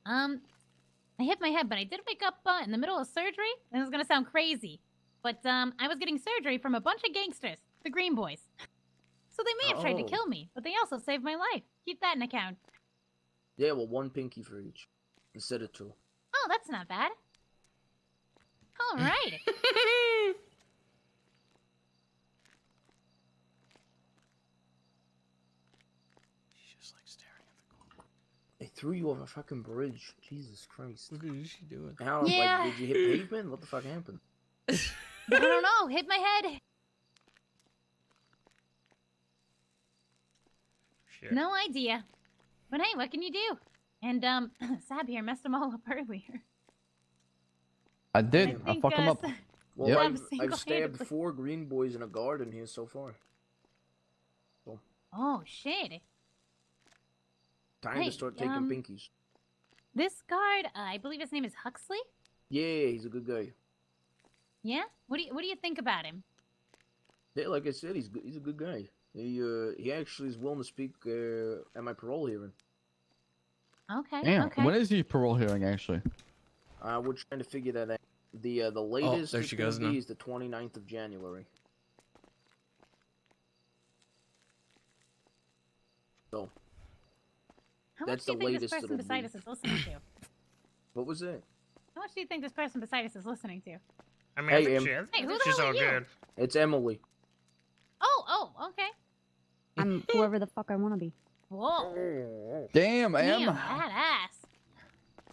I hit my head, but I did wake up in the middle of surgery. And this is gonna sound crazy, but I was getting surgery from a bunch of gangsters, the Green Boys. So they may have tried to Oh. kill me, but they also saved my life. Keep that in account. Yeah, well, one pinky for each instead of two. Oh, that's not bad. All right. She's just like staring at the corner. They threw you off a fucking bridge. Jesus Christ. What is she doing? How? Yeah. Like, did you hit pavement? What the fuck happened? I don't know. Hit my head. Shit. No idea. But hey, what can you do? And Sab here messed them all up earlier. I did. I think, fuck them up. Well, Yep. I've stabbed Single-handedly. 4 Green Boys in a guard in here so far. Oh shit. Time Hey, to start taking pinkies. This guard, I believe his name is Huxley. Yeah, he's a good guy. Yeah. What do you think about him? Yeah, like I said, he's good. He's a good guy. He actually is willing to speak at my parole hearing. Okay. Damn. Okay. When is your parole hearing actually? We're trying to figure that out. The latest there it's she gonna goes be now. is the 29th of January. So How that's much do the you think this latest person it'll beside be. us is listening to? what was that? How much do you think this person beside us is listening to? I mean, Hey, I think, Em. she, I Hey, think who the she's hell are all you? good. It's Emily. Oh, okay. I'm whoever the fuck I want to be. Whoa. Damn, Damn, Em. badass.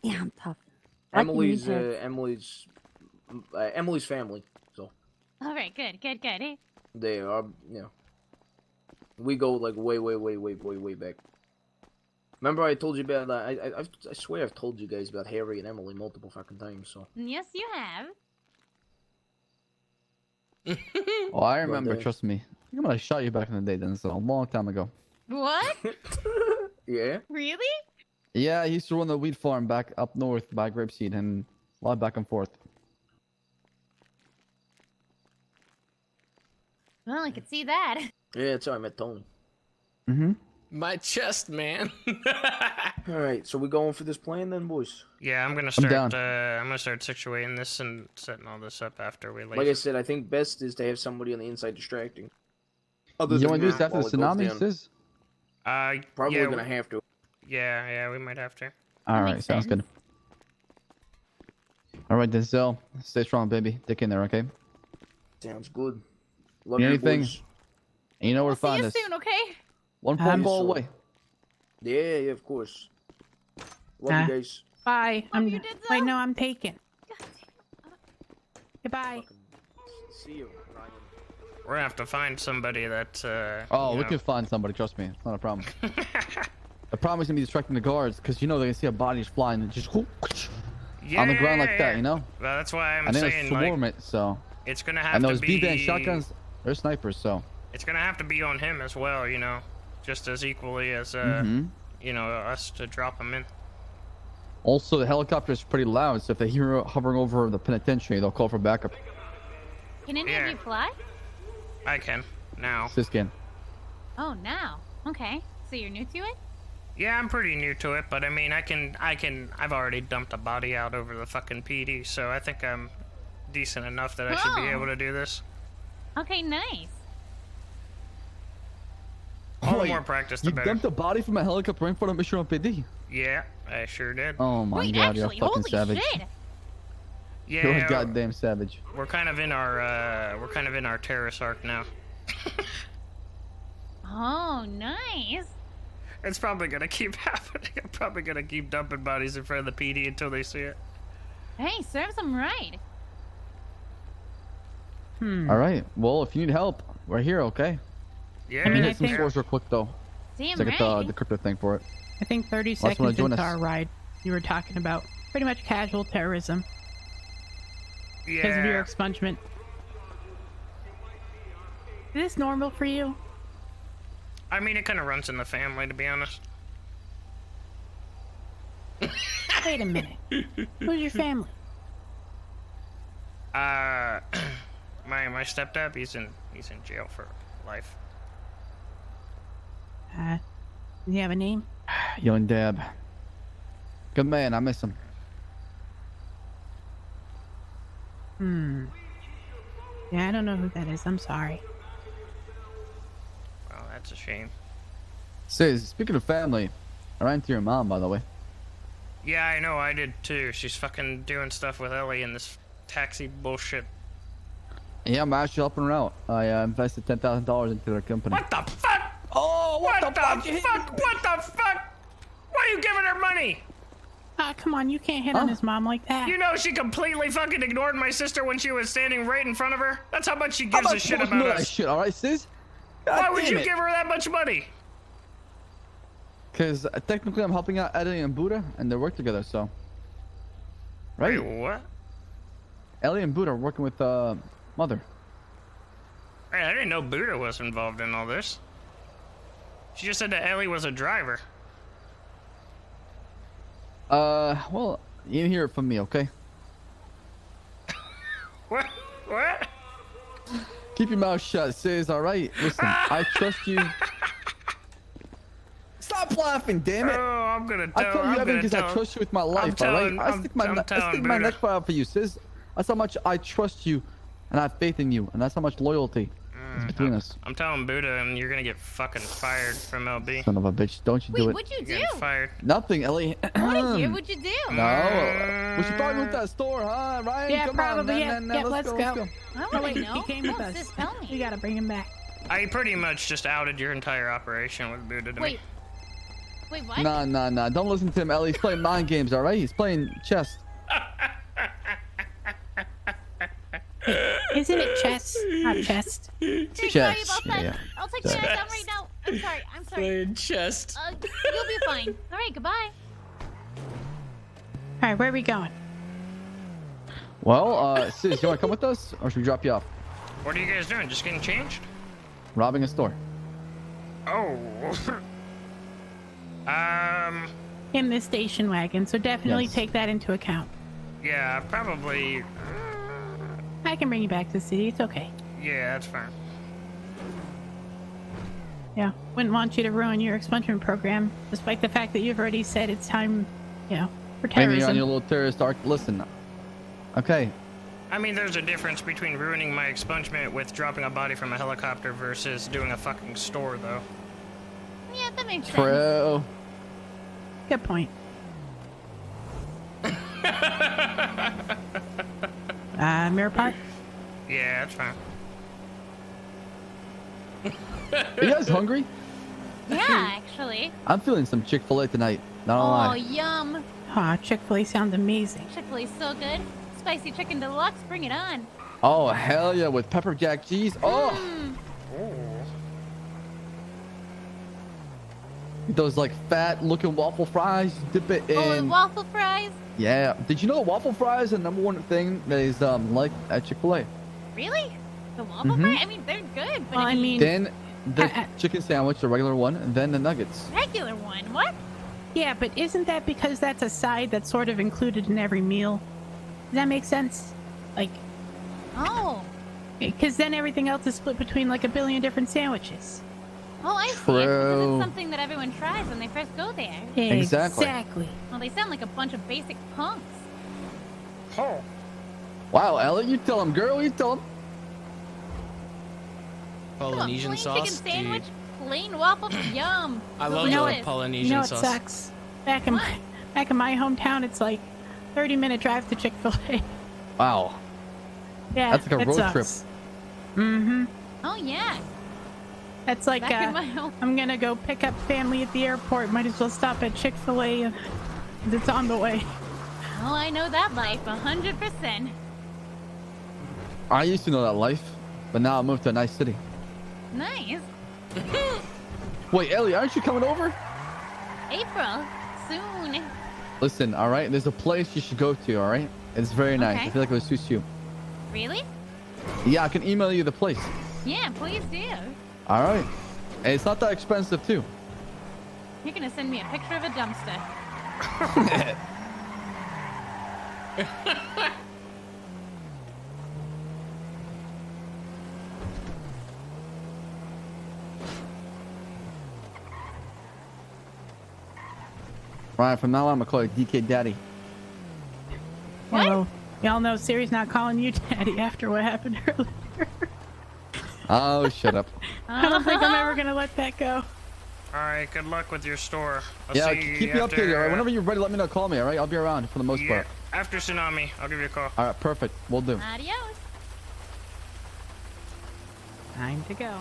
Yeah, I'm tough. I like the Emily's meatheads. Emily's family. So All right, good. Eh? they are, you know, we go like way back. Remember I told you about I swear I've told you guys about Harry and Emily multiple fucking times. So Yes, you have. Oh, I remember. day. Trust me. I'm gonna shot you back in the day. Then, so a long time ago. What? yeah. Really? Yeah, I used to run the wheat farm back up north by Grapeseed and a lot back and forth. Well, I could see that. Yeah, that's how I met Tony. Mm-hmm. My chest, man. All right, so we going for this plan then, boys? Yeah, I'm gonna down. start. I'm gonna start situating this and setting all this up after we leave. Like I said, I think best is to have somebody on the inside distracting. Other You than want to do that, this after the while it goes tsunami, down. sis? Probably yeah, gonna have to. Yeah, we might have to. All right, makes sounds good. All right, Denzel, stay strong, baby. Dick in there, okay? And Sounds good. Love Need you, anything? boys. you know where We'll to see find you us. soon, okay? One phone call so- away. Yeah, of course. Love Ah. you guys. Bye. Love I'm. you, Denzel. Wait, no, I'm taken. God damn. Goodbye. Fucking see you, Ryan. We're gonna have to find somebody that. Oh, you we know- can find somebody. Trust me, it's not a problem. The problem is gonna be distracting the guards because you know they can see a body just flying and just on the ground like that, you know. Well, that's why I'm And then saying swarm like it. So, it's gonna have and to those be. B-band shotguns, they're snipers. So, It's gonna have to be on him as well, you know, just as equally as Mhm. you know, us to drop him in. also the helicopter is pretty loud. So if they hear it hovering over the penitentiary, they'll call for backup. Can any Yeah. of you fly? I can now. Siskin. Oh, now. Okay. So you're new to it? Yeah, I'm pretty new to it, but I mean, I've already dumped a body out over the fucking PD, so I think I'm decent enough that I should be Oh. able to do this. Okay, nice. All the Wait, more practice, the You better. dumped a body from a helicopter in front of Mission PD. Yeah, I sure did. Oh my Wait, god, actually, you're a fucking holy savage. shit. Yeah, You're a goddamn savage. we're kind of in our terrorist arc now. Oh, nice. It's probably gonna keep happening. I'm probably gonna keep dumping bodies in front of the PD until they see it. Hey, serves them right. All right. Well, if you need help, we're here. Okay. Yeah, I mean, I Hit some think- scores real quick though. Damn So I get right. the crypto thing for it. I think 30 Last one to seconds join into us. our ride, you were talking about pretty much casual terrorism because of your yeah. expungement. Is this normal for you? I mean, it kind of runs in the family, to be honest. Wait a minute. Who's your family? My stepdad, he's in jail for life. Does he have a name? Young Dab. Good man. I miss him. Yeah, I don't know who that is. I'm sorry. Well, that's a shame. Sis, speaking of family, I ran into your mom, by the way. Yeah, I know, I did too. She's fucking doing stuff with Ellie in this taxi bullshit. Yeah, I'm actually helping her out. I invested $10,000 into their company. What the fuck? Oh, What the fuck? What the fuck? Why are you giving her money? Ah, come on, you can't hit on his mom like that. You know she completely fucking ignored my sister when she was standing right in front of her? That's how much she gives a shit about that us. shit, all right, sis? Why would you give her that much money? Because technically I'm helping out Ellie and Buddha, and they work together, so. Right? Wait, what? Ellie and Buddha are working with Mother. Hey, I didn't know Buddha was involved in all this. She just said that Ellie was a driver. Well, you hear it from me, okay? What? What? Keep your mouth shut, Sis. All right. Listen, I trust you. Stop laughing, damn it. Oh, I'm gonna I tell. tell you I'm everything gonna because I tell. trust you with my life, all right? I stick my telling neck out for you, Sis. That's how much I trust you, and I have faith in you, and that's how much loyalty is between us. I'm telling Buddha, and you're gonna get fucking fired from LB. Son of a bitch, don't you do Wait, it. what'd you You're do? getting fired. Nothing, Ellie. What did you? What'd you do? No. We should probably move that store, huh? Ryan, Yeah, come probably, on. yeah. Yeah, let's go. I No, want wait, to know. he came with No, us. sis, tell We me. gotta bring him back. I pretty much just outed your entire operation with Buddha to Wait. me. Wait, what? Nah. Don't listen to him, Ellie. He's playing mind games, all right? He's playing chess. Isn't it chest? Not chest. Sorry Chess. about that. Yeah. I'll take my eyes down right now. I'm sorry. I'm sorry. Playing chest. You'll be fine. All right, goodbye. All right, where are we going? Well, Sis, you want to come with us, or should we drop you off? What are you guys doing? Just getting changed? Robbing a store. Oh. In the station wagon, so definitely Yes. take that into account. Yeah, probably. I can bring you back to the city. It's okay. Yeah, that's fine. Yeah, wouldn't want you to ruin your expungement program, despite the fact that you've already said it's time, for Maybe terrorism. on your little terrorist arc. Listen. Okay. I mean, there's a difference between ruining my expungement with dropping a body from a helicopter versus doing a fucking store, though. Yeah, that makes sense. True. Good point. Mirror Park? Yeah, that's fine. Are you guys hungry? Yeah, actually. I'm feeling some Chick-fil-A tonight. Not gonna Oh, lie. yum. Aw, Chick-fil-A sounds amazing. Chick-fil-A's so good. Spicy chicken deluxe, bring it on. Oh, hell yeah, with pepper jack cheese. Oh, those like fat looking waffle fries. Dip it in. Oh, and waffle fries. Yeah. Did you know waffle fries are the #1 thing that is like at Chick-fil-A? Really? The waffle Mhm. fries? I mean, they're good, but Well, I mean, Then the I- chicken sandwich, the regular one, and then the nuggets. regular one. What? yeah, but isn't that because that's a side that's sort of included in every meal? Does that make sense? Like, Oh. because then everything else is split between like a billion different sandwiches. Oh, I see. Because True. it's something that everyone tries when they first go there. Exactly. Exactly. Well, they sound like a bunch of basic punks. Oh. Wow, Ellie, you tell him, girl, you tell him. Come on, Polynesian plain sauce, chicken sandwich, dude. plain waffle, yum. I love You know the what- Polynesian You know what sauce. sucks? Back in my hometown, it's like 30-minute drive to Chick-fil-A. Wow. Yeah, That's like a it road sucks. trip. Mm-hmm. Oh, yeah. That's like Back in my home. I'm gonna go pick up family at the airport. Might as well stop at Chick-fil-A, and it's on the way. Oh, I know that life 100%. I used to know that life, but now I moved to a nice city. Nice. Wait, Ellie, aren't you coming over? April, soon. Listen, all right, there's a place you should go to, all right? It's very nice. Okay. I feel like it would suit you. Really? Yeah, I can email you the place. Yeah, please do. All right. And it's not that expensive, too. You're gonna send me a picture of a dumpster. Right, from now on, I'm going to call you DK Daddy. What? Well, y'all know Siri's not calling you daddy after what happened earlier. Oh, shut up. I don't think I'm ever gonna let that go. Alright, good luck with your store. I'll Yeah, see keep me after, updated, all right? Whenever you're ready, let me know. Call me, all right? I'll be around for the most Yeah, part. after Tsunami, I'll give you a call. All right, perfect. We'll do. Adios. Time to go.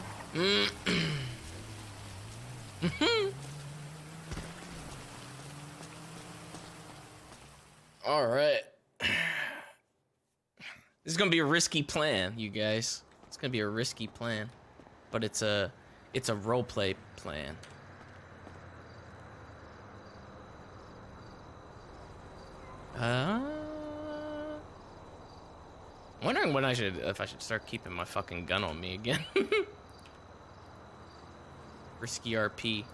All right. This is gonna be a risky plan, you guys. It's gonna be a risky plan, but it's a roleplay plan. I'm wondering when if I should start keeping my fucking gun on me again. Risky RP.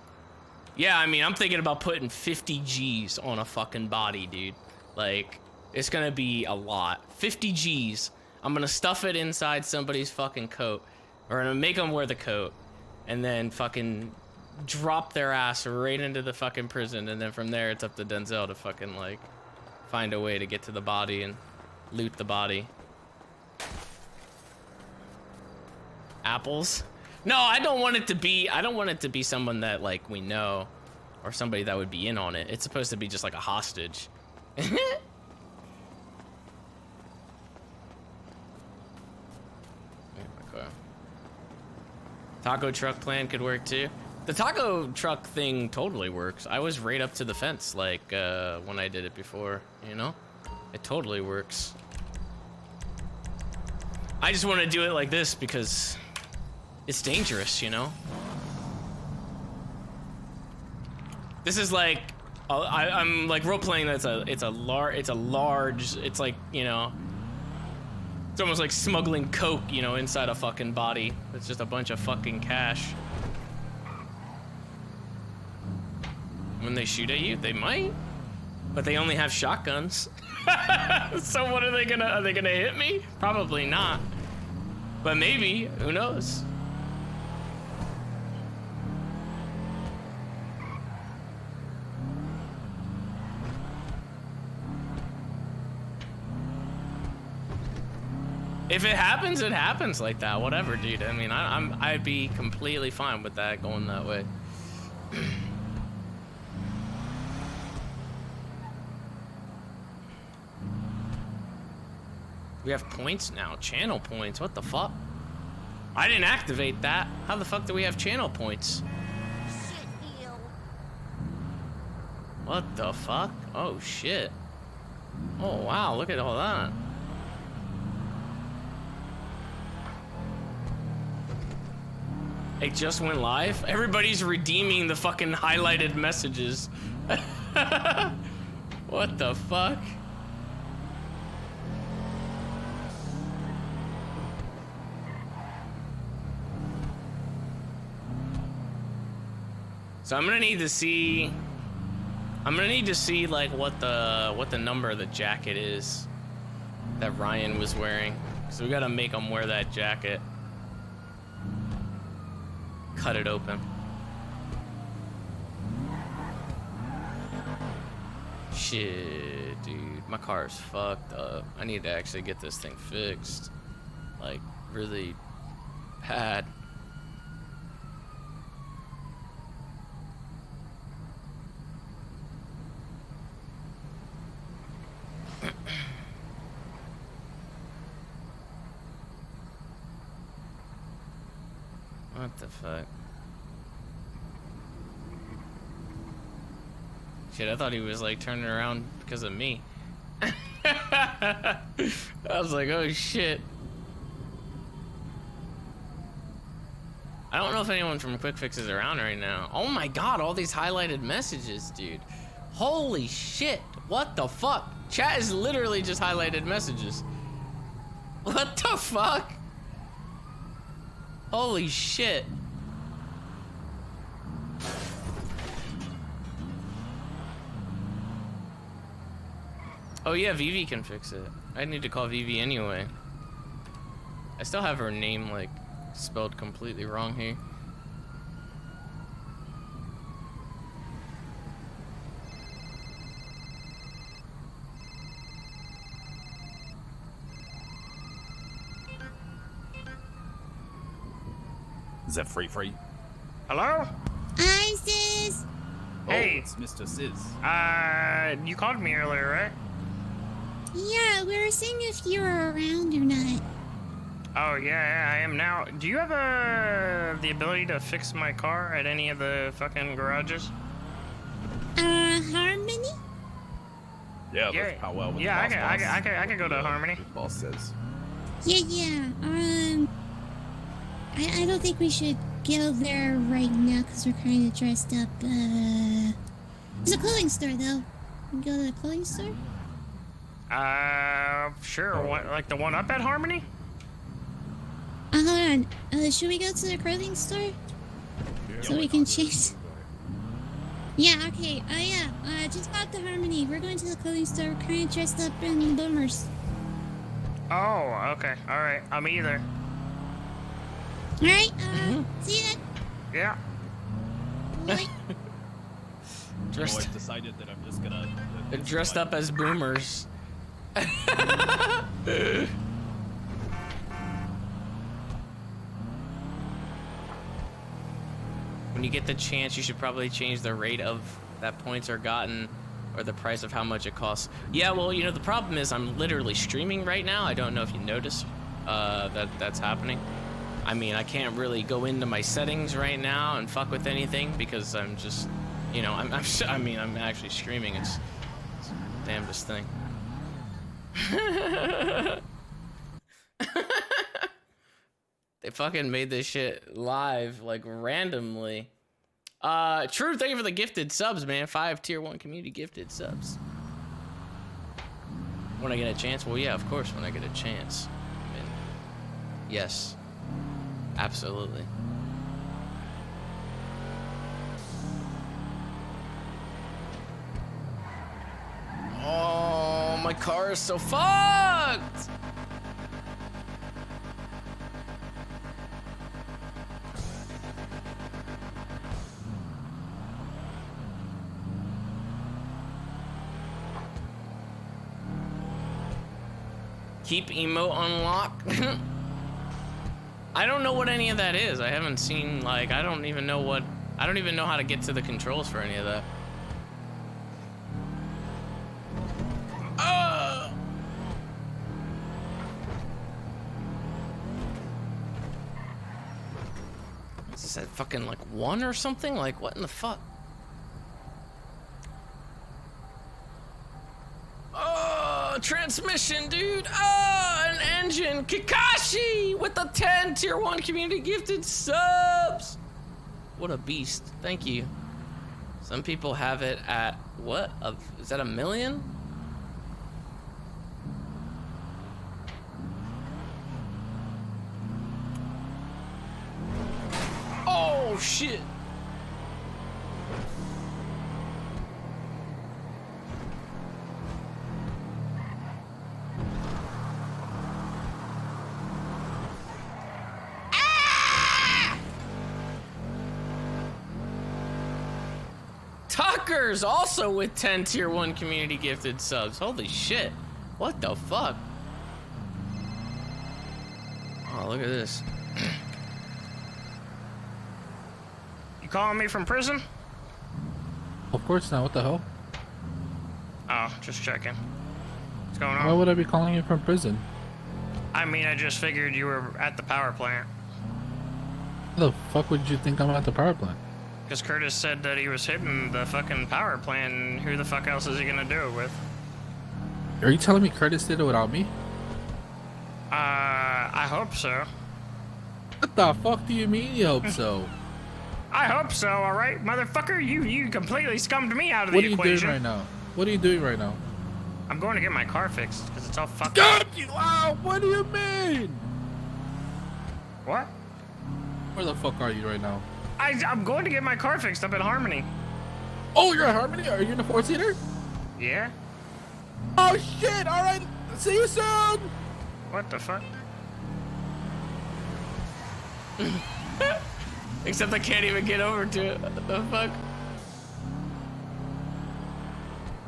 Yeah, I mean, I'm thinking about putting 50 G's on a fucking body, dude. Like, it's gonna be a lot. 50 G's. I'm gonna stuff it inside somebody's fucking coat, or I'm gonna make them wear the coat, and then fucking drop their ass right into the fucking prison, and then from there it's up to Denzel to fucking like find a way to get to the body and loot the body. Apples? No, I don't want it to be. I don't want it to be someone that like we know, or somebody that would be in on it. It's supposed to be just like a hostage. Okay. Taco truck plan could work too. The taco truck thing totally works. I was right up to the fence like when I did it before, you know? It totally works. I just want to do it like this because it's dangerous, you know? This is like, I'm like role-playing that it's like, you know, it's almost like smuggling coke, you know, inside a fucking body. It's just a bunch of fucking cash. When they shoot at you, they might, but they only have shotguns. So what are they gonna hit me? Probably not, but maybe, who knows? If it happens like that, whatever, dude. I mean, I'd be completely fine with that going that way. We have points now, channel points. What the fuck? I didn't activate that. How the fuck do we have channel points? What the fuck? Oh shit. Oh wow, look at all that. It just went live? Everybody's redeeming the fucking highlighted messages. What the fuck? So I'm gonna need to see like what the number of the jacket is that Ryan was wearing. So we gotta make him wear that jacket. Cut it open. Shit, dude, my car's fucked up. I need to actually get this thing fixed, like really bad. What the fuck? Shit, I thought he was like turning around because of me. I was like, oh shit. I don't know if anyone from Quick Fix is around right now. Oh my god, all these highlighted messages, dude. Holy shit, what the fuck? Chat is literally just highlighted messages. What the fuck? Holy shit. Oh yeah, Vivi can fix it. I need to call Vivi anyway. I still have her name like spelled completely wrong here. Is that free? Hello? Hi, sis. Hey. Oh, it's Mr. Sis. You called me earlier, right? Yeah, we were seeing if you were around or not. Oh yeah, I am now. Do you have the ability to fix my car at any of the fucking garages? Harmony? Yeah, that's how well. Yeah, I can go to Harmony. The boss says. Yeah. I don't think we should go there right now because we're kind of dressed up. There's a clothing store though. We can go to the clothing store. Sure. What, like the one up at Harmony? Hold on. Should we go to the clothing store? So we can change. Yeah, okay. Just pop to Harmony. We're going to the clothing store. We're kind of dressed up in boomers. Oh, okay. All right. I'm either. All right. See you then. Yeah. Bye. Dressed, decided that I'm just gonna. dressed up as boomers. When you get the chance, you should probably change the rate of that points are gotten or the price of how much it costs. Yeah, well, you know, the problem is I'm literally streaming right now. I don't know if you noticed that's happening. I mean, I can't really go into my settings right now and fuck with anything because I'm just, you know, I'm actually streaming. It's the damnedest thing. They fucking made this shit live, like, randomly. True, thank you for the gifted subs, man. 5 tier 1 community gifted subs. When I get a chance? Well, yeah, of course, when I get a chance. I mean, yes. Absolutely. Oh, my car is so fucked! Keep emote unlocked. I don't know what any of that is. I haven't seen, like, I don't even know how to get to the controls for any of that. Is that fucking like 1 or something? Like, what in the fuck? Oh, transmission, dude. Oh, an engine. Kakashi with the 10 tier 1 community gifted subs. What a beast. Thank you. Some people have it at what? Is that 1 million? Oh, shit. Tucker's also with 10 tier 1 community gifted subs. Holy shit. What the fuck? Oh, look at this. You calling me from prison? Of course not. What the hell? Oh, just checking. What's going on? Why would I be calling you from prison? I mean, I just figured you were at the power plant. How the fuck would you think I'm at the power plant? Because Curtis said that he was hitting the fucking power plant, and who the fuck else is he gonna do it with? Are you telling me Curtis did it without me? I hope so. What the fuck do you mean you hope so? I hope so, alright? Motherfucker, you completely scummed me out of What the are you equation. doing right now? What are you doing right now? I'm going to get my car fixed, because it's all fucked God, up. wow, what do you mean? What? Where the fuck are you right now? I'm going to get my car fixed up at Harmony. Oh, you're at Harmony? Are you in a 4-seater? Yeah? Oh shit, alright, see you soon! What the fuck? Except I can't even get over to it. What the fuck?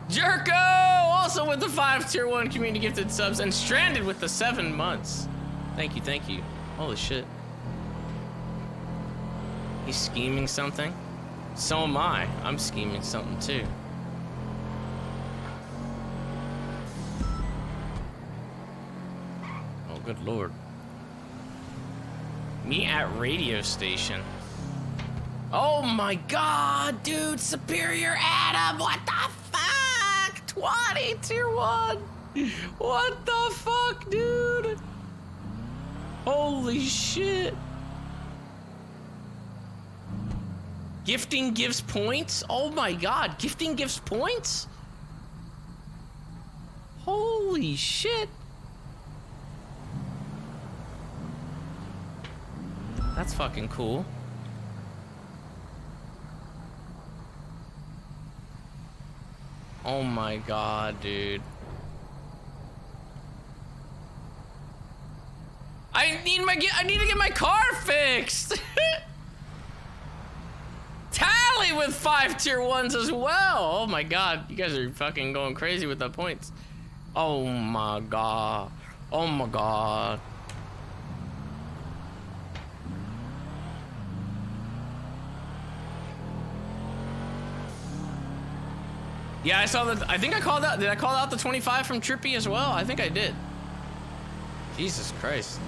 Jerko! Also with the 5 tier 1 community gifted subs and Stranded with the 7 months. Thank you, thank you. Holy shit. He's scheming something. So am I. I'm scheming something too. Oh, good lord. Me at radio station. Oh my god, dude. Superior Adam. What the fuck? 20 tier 1. What the fuck, dude? Holy shit. Gifting gives points? Oh my god, gifting gives points? Holy shit. That's fucking cool. Oh my god, dude. I need to get my car fixed. Tally with 5 tier 1s as well. Oh my god, you guys are fucking going crazy with the points. Oh my god. Oh my god. Yeah, I saw that. I think I called out. Did I call out the 25 from Trippy as well? I think I did. Jesus Christ.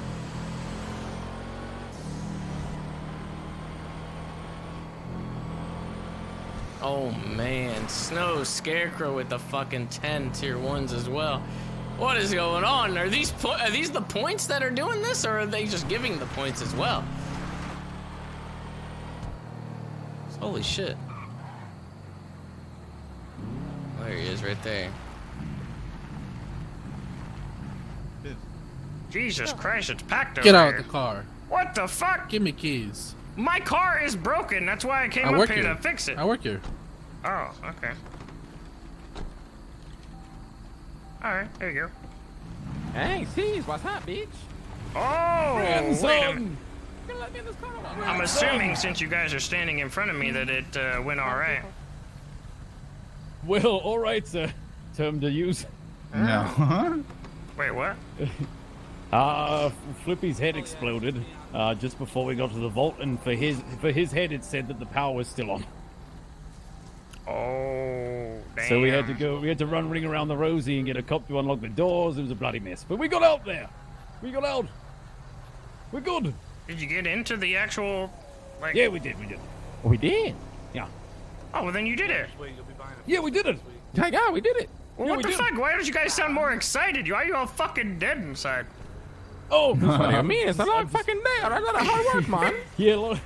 Oh man, Snow Scarecrow with the fucking 10 tier 1s as well. What is going on? Are these the points that are doing this, or are they just giving the points as well? Holy shit. There he is, right there. Jesus Christ, it's packed over Get out here. of the car. What the fuck? Give me keys. My car is broken. That's why I came I up work here here. to fix it. I work here. Oh, okay. Alright, there you go. Hey, C's, what's up, bitch? Oh, wait a minute. Let me in this car. I'm assuming since you guys are standing in front of me that it went alright. Well, alright, sir. Term to use. No. Wait, what? Flippy's head exploded just before we got to the vault, and for his head it said that the power was still on. Oh, damn. So we had to run ring around the Rosie and get a cop to unlock the doors. It was a bloody mess. But we got out there. We got out. We're good. Did you get into the actual, like... Yeah, we did. We did? Yeah. Oh, well then you did it. Yeah, we did it. Yeah, we did it. Well, Yeah, what we the did. fuck? Why don't you guys sound more excited? Why are you all fucking dead inside? Oh, What do you mean? It's a long fucking day. That's a lot of hard work, man. yeah, look.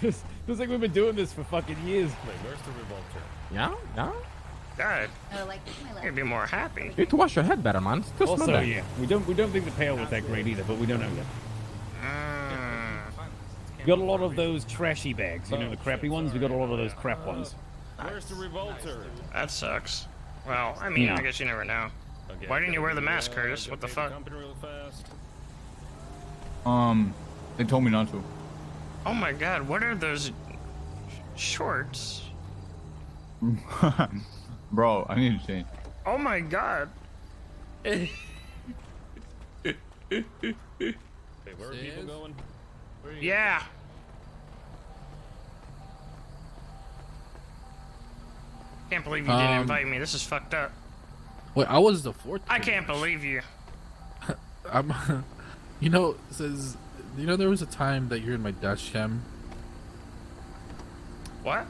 Feels like we've been doing this for fucking years. Where's the revolter? Yeah? God, you'd be more happy. You need to wash your head better, man. It's too Also, smell yeah, we don't think the pair was that great either, but we don't know yet. We got a lot of those trashy bags, you know, the crappy ones. We got a lot of those crap ones. Where's the revolter? That sucks. Well, I mean, Yeah. I guess you never know. Why didn't you wear the mask, Curtis? What the fuck? They told me not to. Oh my god, what are those shorts? Bro, I need to change. Oh my god. Hey, where are people going? Yeah. Can't believe you didn't invite me. This is fucked up. Wait, I was the fourth. I can't believe you. I'm. You know, there was a time that you're in my dash cam. What?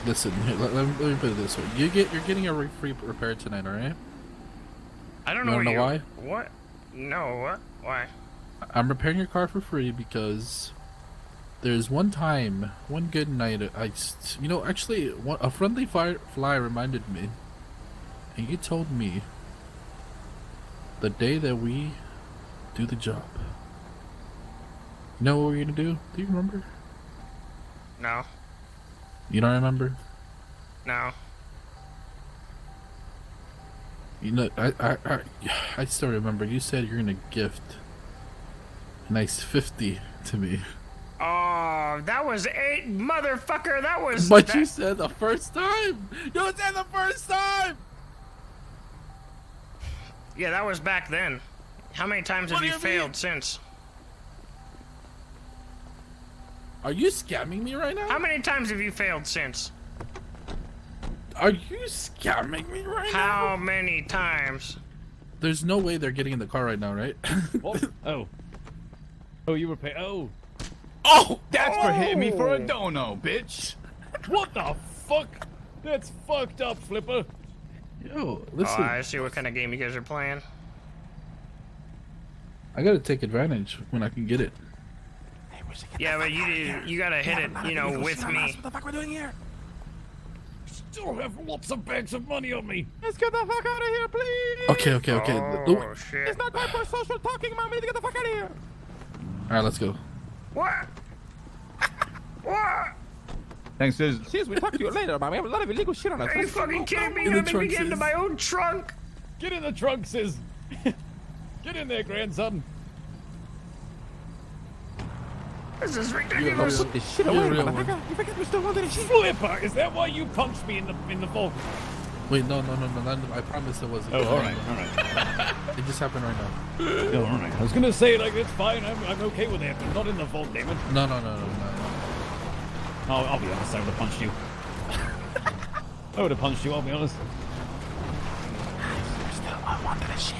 Listen, here, let me put it this way: you're getting a free repair tonight, all right? I don't You know wanna know why? What? No, what? Why? I'm repairing your car for free because there's one good night, actually, a friendly fly reminded me, and you told me the day that we do the job. You know what we're gonna do? Do you remember? No. You don't remember? No. You know, I still remember. You said you're gonna gift a nice 50 to me. Oh, that was motherfucker. That was. But you said the first time. You said the first time. Yeah, that was back then. How many times have you failed since? Are you scamming me right now? How many times have you failed since? Are you scamming me right now? How many times? There's no way they're getting in the car right now, right? What? Oh, you were paying. Oh, That's for hitting me for a dono, bitch. what the fuck? That's fucked up, Flipper. Yo, Oh, listen. I see what kind of game you guys are playing. I gotta take advantage when I can get it. Yeah, but you gotta hit it, with me. What the fuck we're doing here? Still have lots of bags of money on me. Let's get the fuck out of here, please. Okay. Oh, shit. It's not time for social talking, man. We need to get the fuck out of here. Alright, let's go. What? What? Thanks, Sis. Cheers, we'll talk to you later, man. We have a lot of illegal shit on us. Are you Let's go. fucking kidding me? In You the made me trunk, get into sis. my own trunk. Get in the trunk, Sis. Get Get in there, grandson. This is ridiculous. Put this shit away, motherfucker. You forget we still wanted to shit. Flipper, is that why you punched me in the vault? Wait, no. I promise it wasn't. Oh, all right. It just happened right now. Oh, all right. I was gonna say, like, it's fine. I'm okay with that, but not in the vault, Damon. No. I'll be honest. I would have punched you. I would have punched you. I'll be honest. I wanted to shit.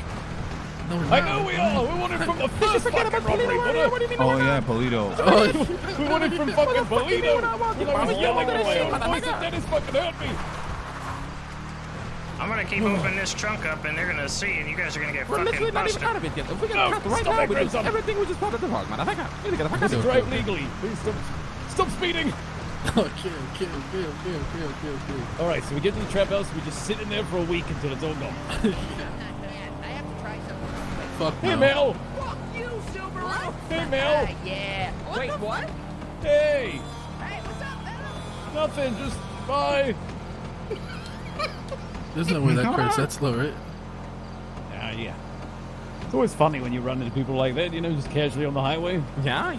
No, I know we are. We won it from the first fucking robbery. What do you mean? Oh yeah, Polito. We won it from fucking Polito. And I was yelling at my own voice, and Dennis fucking hurt me. I'm gonna keep opening this trunk up, and they're gonna see, and you guys are gonna get We're fucking literally not even busted. out of it yet. If we get trapped right stop now, it, we lose grandson. everything. We just part of the vlog, motherfucker. We need to get the fuck out of Just here. drive legally. Please stop speeding. Kill. All right, so we get to the trap house. We just sit in there for a week until it's all gone. Fuck Hey, no. Mel. Fuck you, Silver. Hey, Mel. Yeah. Wait, what? Hey. Hey, what's up, Mel? Nothing. Just bye. There's no way that crazy. That's slow, right? Yeah. It's always funny when you run into people like that, you know, just casually on the highway. Yeah.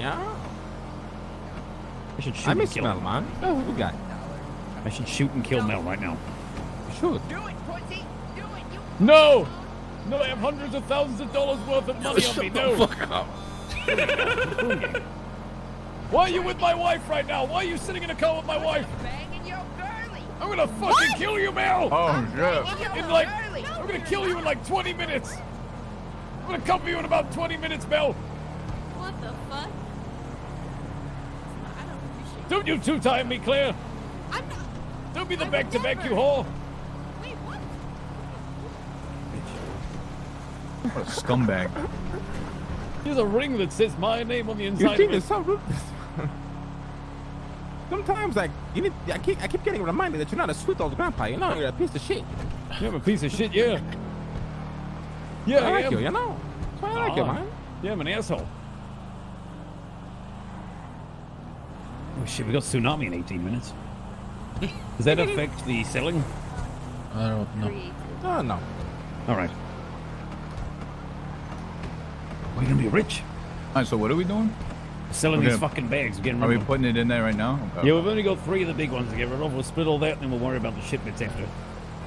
I should shoot I and miss kill Mel, him. man. Oh, who we got? I should shoot and kill Mel right now. You should. Do it, pussy. Do it, you. No! No, I have hundreds of thousands of dollars worth of money on me. No. Fuck up. Why are you with my wife right now? Why are you sitting in a car with my wife? Banging your girly. I'm gonna fucking kill you, Mel! Oh shit. Banging your In like, girly. I'm gonna kill you in like 20 minutes. I'm gonna come for you in about 20 minutes, Mel. What the fuck? Don't you two-time me, Claire. I'm not. Don't be the back-to-back, you whore. Wait, what? What a scumbag. There's a ring that says my name on the You inside think of it's it. so ruthless? Sometimes, like, you need. I keep getting reminded that you're not a sweet old grandpa. You know, you're a piece of shit. You're a piece of shit, yeah. Yeah, I like am. you. You know. That's why I like you, man. Yeah, I'm an asshole. Oh shit, we got tsunami in 18 minutes. Does that affect the selling? I don't know. Oh no. All right. We're gonna be rich. Alright, so what are we doing? Selling Okay. these fucking bags. We're getting Are rid we of them. putting it in there right now? Okay. Yeah, we've only got 3 of the big ones to get rid of. We'll split all that, and then we'll worry about the shipments after.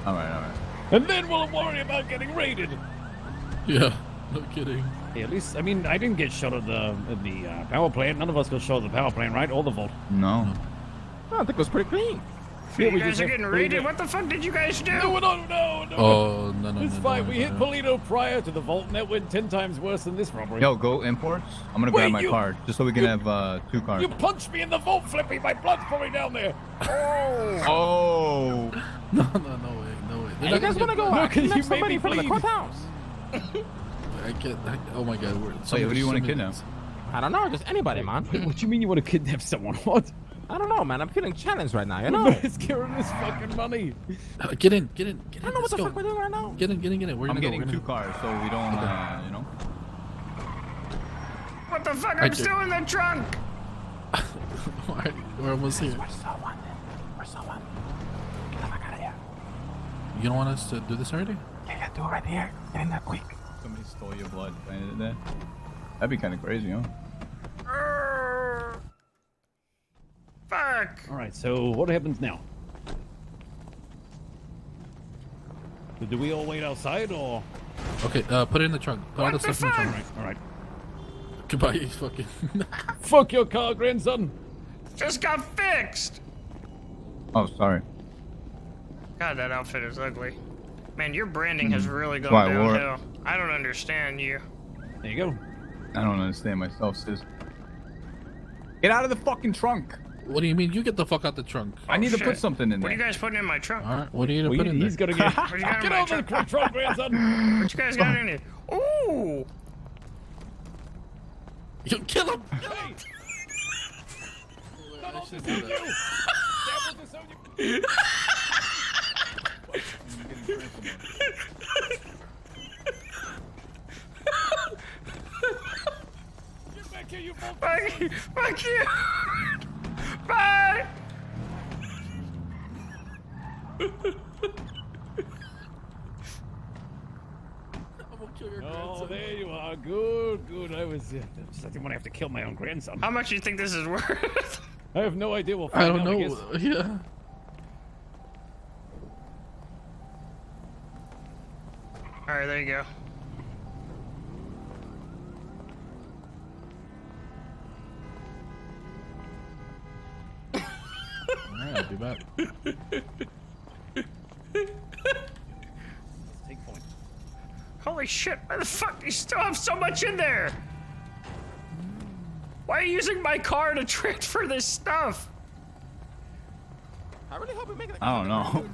Alright. And then we'll worry about getting raided. Yeah, no kidding. Yeah, at least, I mean, I didn't get shot at the power plant. None of us got shot at the power plant, right? Or the vault. No. I think it was pretty clean. Yeah, You we guys just are have getting to raided? read it. What the fuck did you guys do? No. Oh, no. It's fine. We hit Polito prior to the vault, and that went 10 times worse than this robbery. Yo, go imports. I'm gonna grab Wait, my you- card just so we can have 2 cars. You punched me in the vault, Flippy. My blood's pouring down there. Oh. No way. Hey, you guys want to go No, can kidnap you somebody make me from the bleed? courthouse? Oh my god. Wait, who do you want to kidnap? I don't know, just anybody, man. What do you mean you want to kidnap someone? What? I don't know, man. I'm feeling challenged right now, you know? Let's get rid of this fucking money. Get in. I don't know what the fuck we're doing right now. Get in. We're I'm gonna getting go. 2 cars so we don't, you know. What the fuck? I I'm do. still in the trunk. Alright, we're almost here. We're so wanted. Get the fuck out of here. You don't want us to do this already? Yeah, do it right here. Get in there quick. Somebody stole your blood. Planted it there. That'd be kind of crazy, huh? Fuck. All right, so what happens now? Do we all wait outside, or? Okay, put it in the trunk. Put all the stuff in the trunk. All right. Goodbye, you fucking. Fuck your car, grandson. Just got fixed. Oh, sorry. God, that outfit is ugly. Man, your branding has really gone Why, I wore it. downhill. I don't understand you. There you go. I don't understand myself, sis. Get out of the fucking trunk. What do you mean? You get the fuck out the trunk. I need to shit. put something in What there. are you guys putting in my trunk? All right, what are you gonna put in He's there? gonna get. What you got in Get my out of the trunk? trunk, grandson. What you guys got in here? Ooh. You kill him. Hey. That was disown you. That will disown you. Get back here, you motherfucker. Fuck you. Bye. I'm gonna kill your Oh, grandson. there you are. Good, good. I didn't want to have to kill my own grandson. How much do you think this is worth? I have no idea. We'll I find don't out, know. guess. Yeah. All right, there you go. Alright, I'll be back. Take point. Holy shit! Why the fuck do you still have so much in there? Why are you using my car to transfer this stuff? I really hope we make it. I don't know.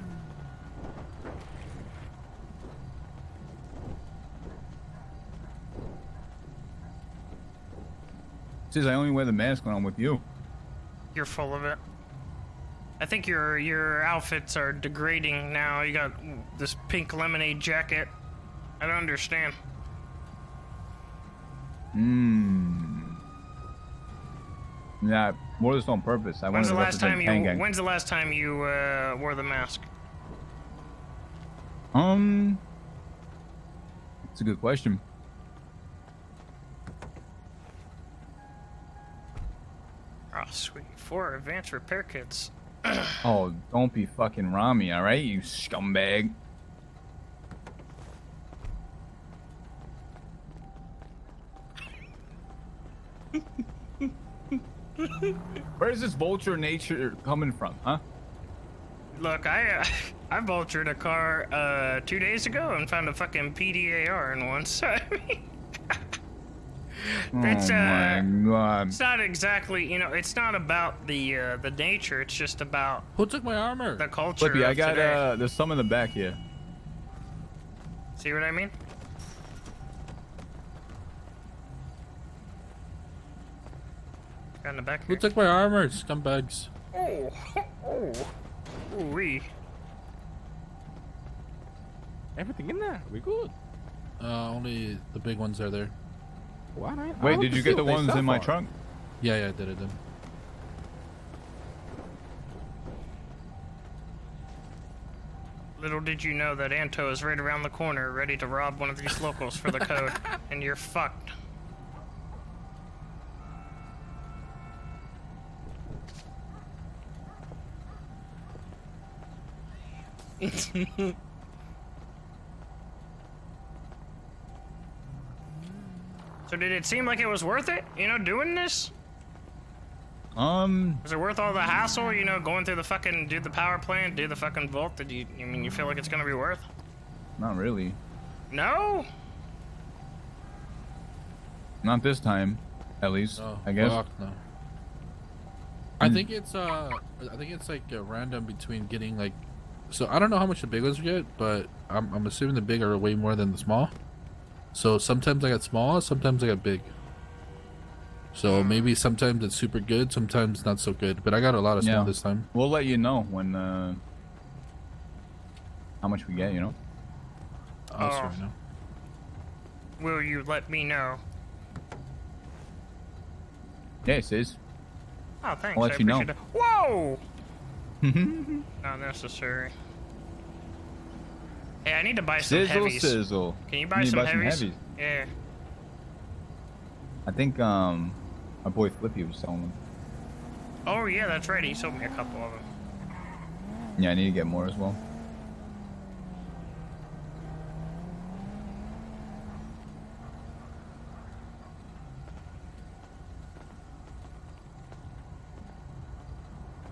Says I only wear the mask when I'm with you. You're full of it. I think your outfits are degrading now. You got this pink lemonade jacket. I don't understand. Yeah, I wore this on purpose. I When's wanted the to last time represent you Gang. When's the last time you wore the mask? It's a good question. Oh, sweet. 4 advanced repair kits. Oh, don't be fucking Rami, all right, you scumbag. Where's this vulture nature coming from, huh? Look, I vultured a car 2 days ago and found a fucking PDAR in one. So I mean, it's oh my god. it's not exactly, you know, it's not about the nature. It's just about Who took my armor? the culture. Flippy, I of got today. there's some in the back here. See what I mean? Got in the back Who here. took my armor? Scumbags. Oh, ooh-wee. Everything in there. We good. Only the big ones are there. Why not? Wait, did you get the ones in my trunk? Yeah, I did. Little did you know that Anto is right around the corner, ready to rob one of these locals for the code, and you're fucked. So did it seem like it was worth it, you know, doing this? Was it worth all the hassle, you know, going through the fucking, do the power plant, do the fucking vault? Did you mean, you feel like it's gonna be worth? Not really. No? Not this time, at least. Oh, I guess. fuck no. I think it's like random between getting like, so I don't know how much the big ones get, but I'm assuming the big are way more than the small. So sometimes I got small, sometimes I got big. So maybe sometimes it's super good, sometimes not so good. But I got a lot of small this time. We'll let you know when how much we get, you know. Oh, sorry, no. Will you let me know? Yeah, it says. Oh, thanks. I'll let I you know. appreciate it. Whoa! Not necessary. Hey, I need to buy some Sizzle, heavies. sizzle. Can you You buy need to some buy some heavies? heavies. Yeah. I think my boy Flippy was selling them. Oh yeah, that's right. He sold me a couple of them. Yeah, I need to get more as well.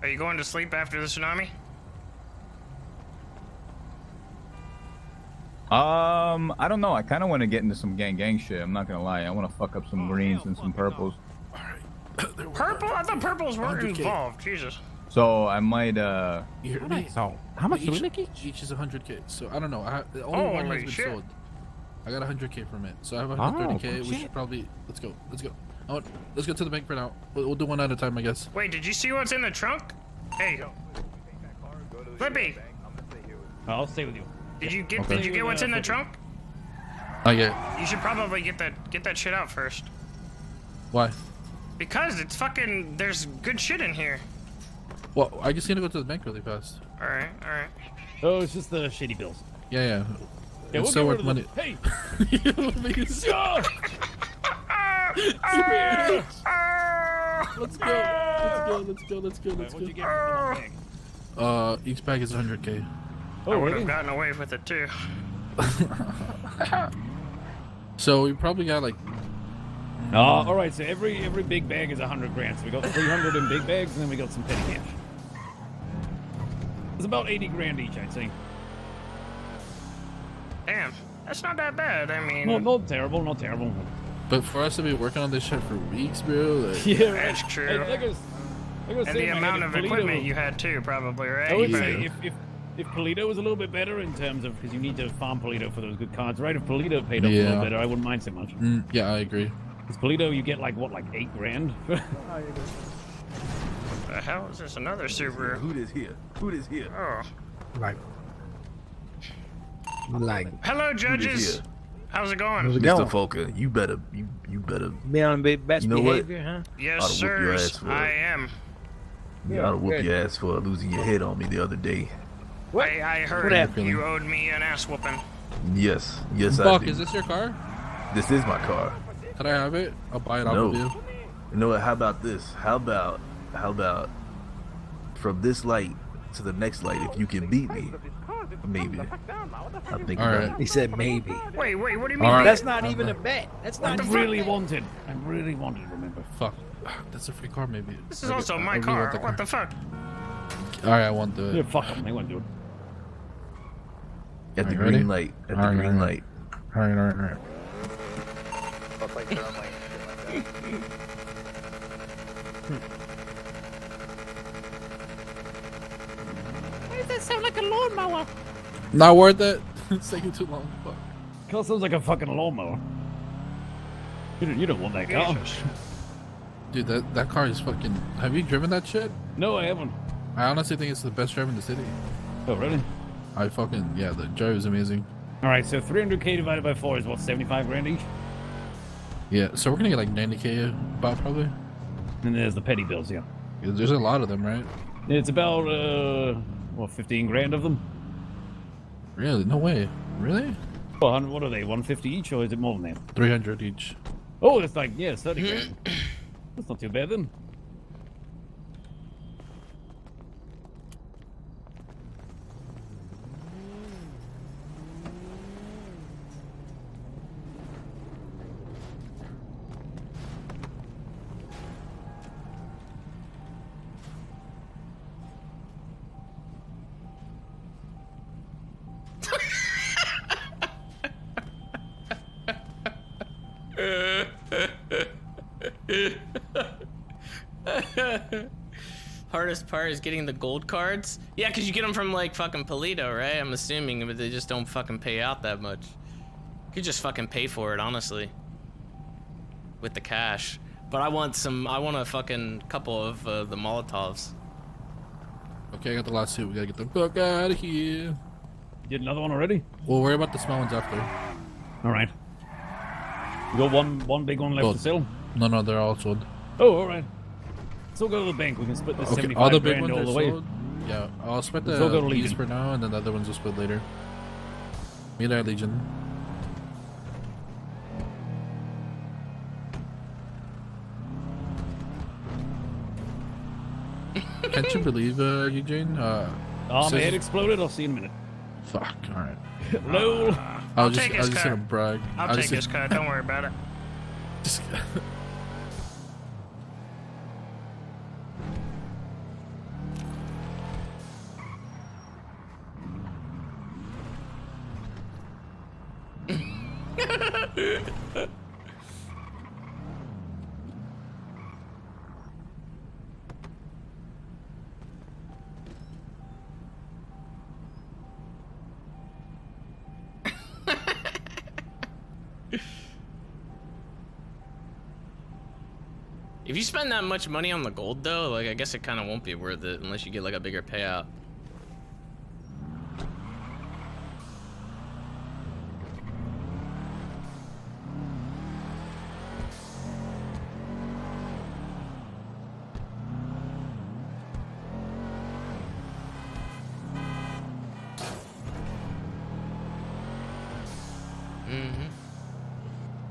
Are you going to sleep after the tsunami? I don't know. I kind of want to get into some gang shit. I'm not gonna lie. I want to fuck up some greens and some purples. Purple? I thought purples weren't 100K. involved. Jesus. So I might You hear me? So, how much do we each, make each? Each is 100K. So I don't know. Only one Holy has been shit. sold. I got 100K from it. So I have Oh, 130K. good We shit. should probably let's go. Let's go to the bank for now. We'll do one at a time, I guess. Wait, did you see what's in the trunk? Hey, Flippy. I'll stay with you. Did you get? Okay. Did you get what's in the trunk? Not yet. You should probably get that shit out first. Why? Because it's fucking. There's good shit in here. Well, I just need to go to the bank really fast. All right, all right. Oh, it's just the shitty bills. Yeah. Yeah, It's we'll so get worth rid money. of the- Hey! Let's go. Let's go. What'd you get for the one bag? Each bag is 100K. I would have gotten away with it too. So we probably got like. All right. So every big bag is 100 grand. So we got 300 in big bags, and then we got some petty cash. It's about 80 grand each, I'd say. Damn, that's not that bad. I mean, No, not terrible. Not terrible. But for us to be working on this shit for weeks, bro. Like, Yeah, that's true. Like I was and saying, the man, amount if of Polito- equipment you had too, probably, right? I would You say better- if Polito was a little bit better in terms of because you need to farm Polito for those good cards, right? If Polito paid up a Yeah. little better, I wouldn't mind so much. yeah, I agree. Because Polito, you get like 8 grand. The hell is this? Another Subaru? Who is here? Who is here? Oh. Like, Hello, judges. here? How's it going? How's it Mr. going? Folker, you better be on best You know what? behavior, huh? Yes, I'll whoop your sir. ass for I it. am. You ought to whoop your ass for losing your head on me the other day. I heard happened? you owed me an ass whooping. Yes, yes, I Buck, did. is this your car? This is my car. Can I have it? I'll buy it off No. of you. You know what? How about this? How about from this light to the next light? If you can beat me, maybe. I think All about right. it. He said maybe. Wait, what do you All mean? right. That's not even a bet. That's not. I really wanted. Remember. Fuck. That's a free car, maybe. This is Okay, also I my really car. want the What the fuck? All right, I won't do Yeah, it. fuck them. They won't do it. At the Alright, ready? green light. At the Alright, green alright. light. All right. Why does that sound like a lawnmower? Not worth it. It's taking too long. Fuck. Car sounds like a fucking lawnmower. You don't want that car. Jesus. Dude, that car is fucking. Have you driven that shit? No, I haven't. I honestly think it's the best drive in the city. Oh, really? I fucking the drive is amazing. All right, so 300K divided by 4 is what, 75 grand each? Yeah, so we're gonna get like 90K about probably. And there's the petty bills, yeah. There's a lot of them, right? It's about 15 grand of them. Really? No way. Really? Well, what are they? 150 each, or is it more than that? 300 each. Oh, it's like it's 30 grand. That's not too bad then. Hardest part is getting the gold cards. Yeah, because you get them from like fucking Polito, right? I'm assuming, but they just don't fucking pay out that much. You could just fucking pay for it, honestly, with the cash. But I want a fucking couple of the Molotovs. Okay, I got the last two. We gotta get the fuck out of here. You did another one already? We'll worry about the small ones after. All right. You got one big one left Gold. to sell? No, they're all sold. Oh, all right. Let's all go to the bank. We can split this Okay, 75 all the big grand ones all are the way. sold. Yeah, I'll split the Let's all go to these Legion. for now, and then the other ones will split later. Meet at Legion. Can't you believe, Eugene? Oh, my says- head exploded. I'll see you in a minute. Fuck. All right. Lol. I'll just, take I his was just gonna cut. brag. I'll take his cut. Don't worry about it. Just, If you spend that much money on the gold though, like I guess it kind of won't be worth it unless you get like a bigger payout.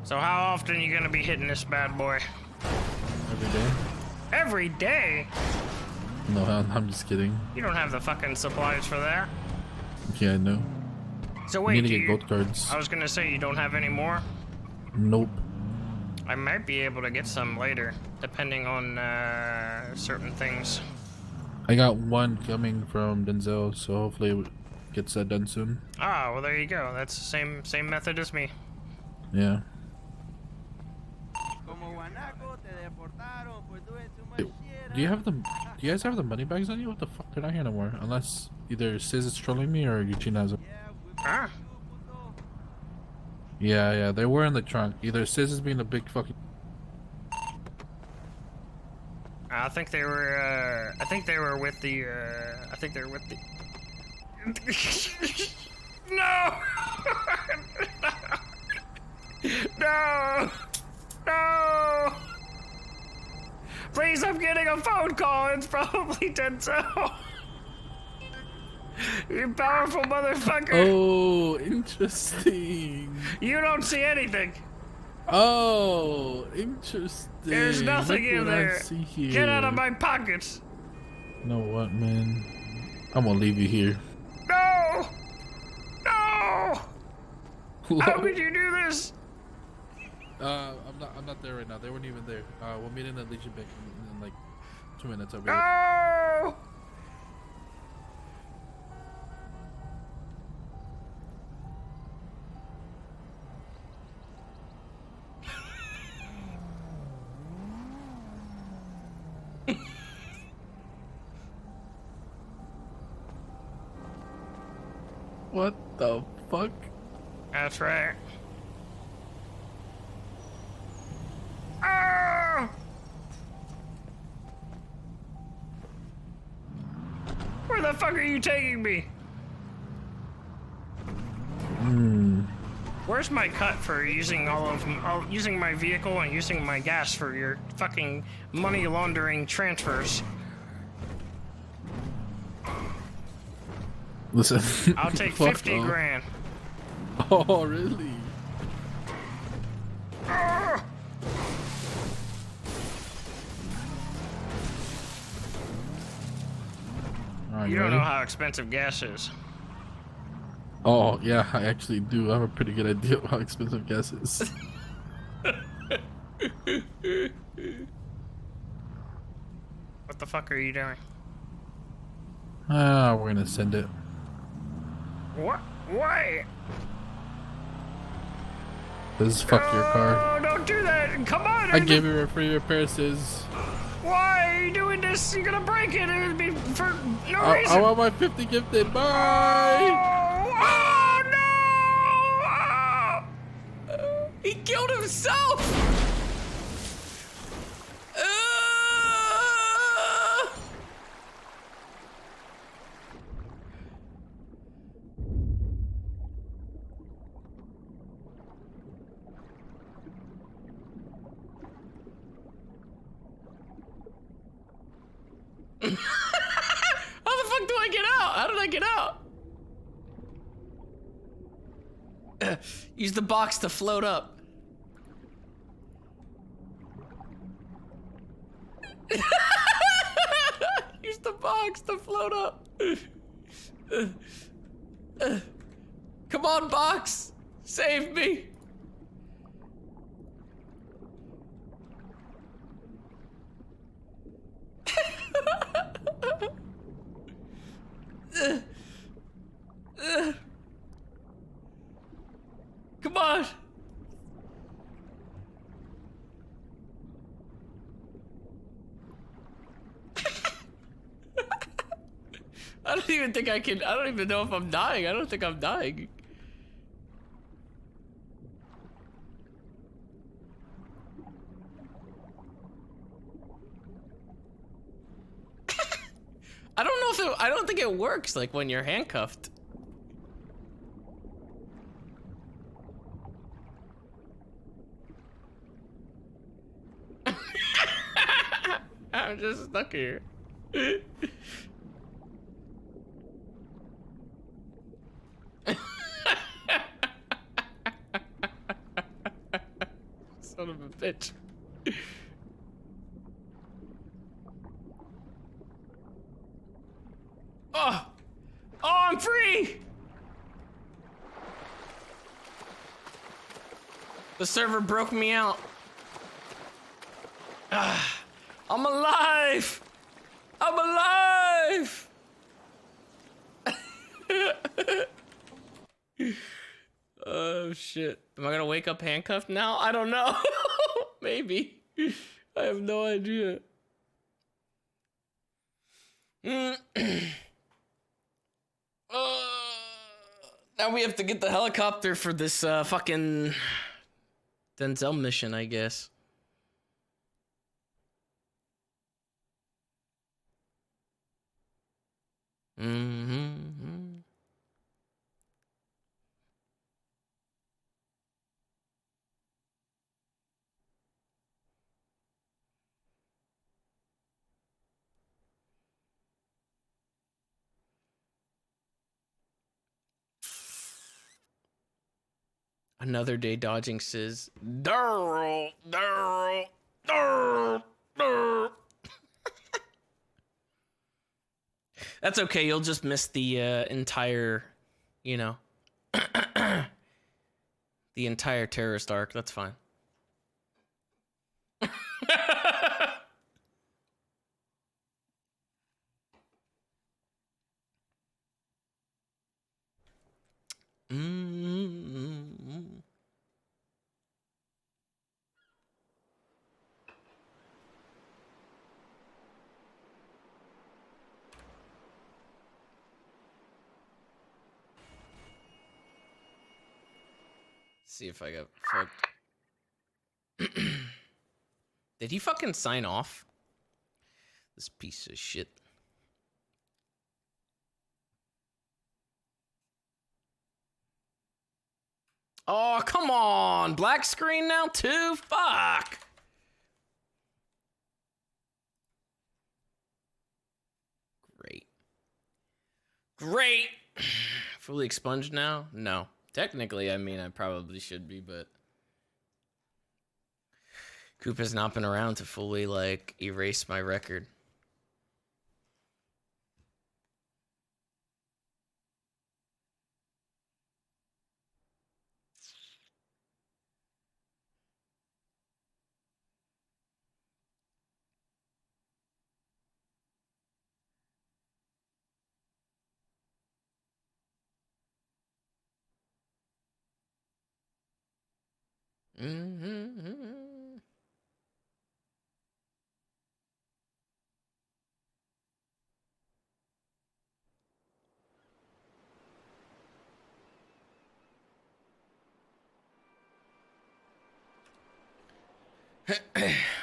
So how often are you gonna be hitting this bad boy? Every day. Every day? No, I'm just kidding. You don't have the fucking supplies for that. Yeah, I know. So I wait, need to do get you, gold cards. I was gonna say you don't have any more? Nope. I might be able to get some later, depending on certain things. I got one coming from Denzel, so hopefully it gets that done soon. Ah, well there you go. That's the same method as me. Yeah. Do you have the? Do you guys have the money bags on you? What the fuck? They're not here no more. Unless either Sis is trolling me or Eugene has them. Ah. Yeah, they were in the trunk. Either Sis is being a big fucking. I think they were. I think they were with the. I think they were with the. No! No! No! Please, I'm getting a phone call. It's probably Denzel. You powerful motherfucker. Oh, interesting. You don't see anything. Oh, interesting. There's nothing Look in what I there. see here. Get out of my pockets. You know what, man? I'm gonna leave you here. No! No! How could you do this? I'm not there right now. They weren't even there. We'll meet in the Legion Bank in like 2 minutes. I'll be there. No! What the fuck? That's right. Ah! Where the fuck are you taking me? Where's my cut for using using my vehicle and using my gas for your fucking money laundering transfers? Listen. I'll take fuck 50 off. grand. Oh, really? Ah! Alright, You don't ready? know how expensive gas is. Oh, yeah, I actually do. I have a pretty good idea of how expensive gas is. What the fuck are you doing? We're gonna send it. What? Why? This is fuck your car. Oh, don't do that! Come on! I gave you a free repair, Sis. Why are you doing this? You're gonna break it. It would be for no I reason. want my 50 gifted. Bye! Oh no! He killed himself! How the fuck do I get out? How did I get out? Use the box to float up. Use the box to float up. Come on, box. Save me. Come on. I don't even think I can. I don't even know if I'm dying. I don't think I'm dying. I don't know if I don't think it works like when you're handcuffed. I'm just stuck here. Son of a bitch. Oh! Oh, I'm free! The server broke me out. Ah, I'm alive! I'm alive! Oh shit. Am I gonna wake up handcuffed now? I don't know. Maybe. I have no idea. Now we have to get the helicopter for this fucking Denzel mission, I guess. Mm-hmm. Another day dodging Sizz. Durr, durr, durr, durr. That's okay. You'll just miss the entire, you know, the entire terrorist arc. That's fine. See if I got fucked. Did he fucking sign off? This piece of shit. Oh, come on. Black screen now too? Fuck. Great. Great. Fully expunged now? No. Technically, I mean, I probably should be, but Coop has not been around to fully, like, erase my record. Mm-hmm.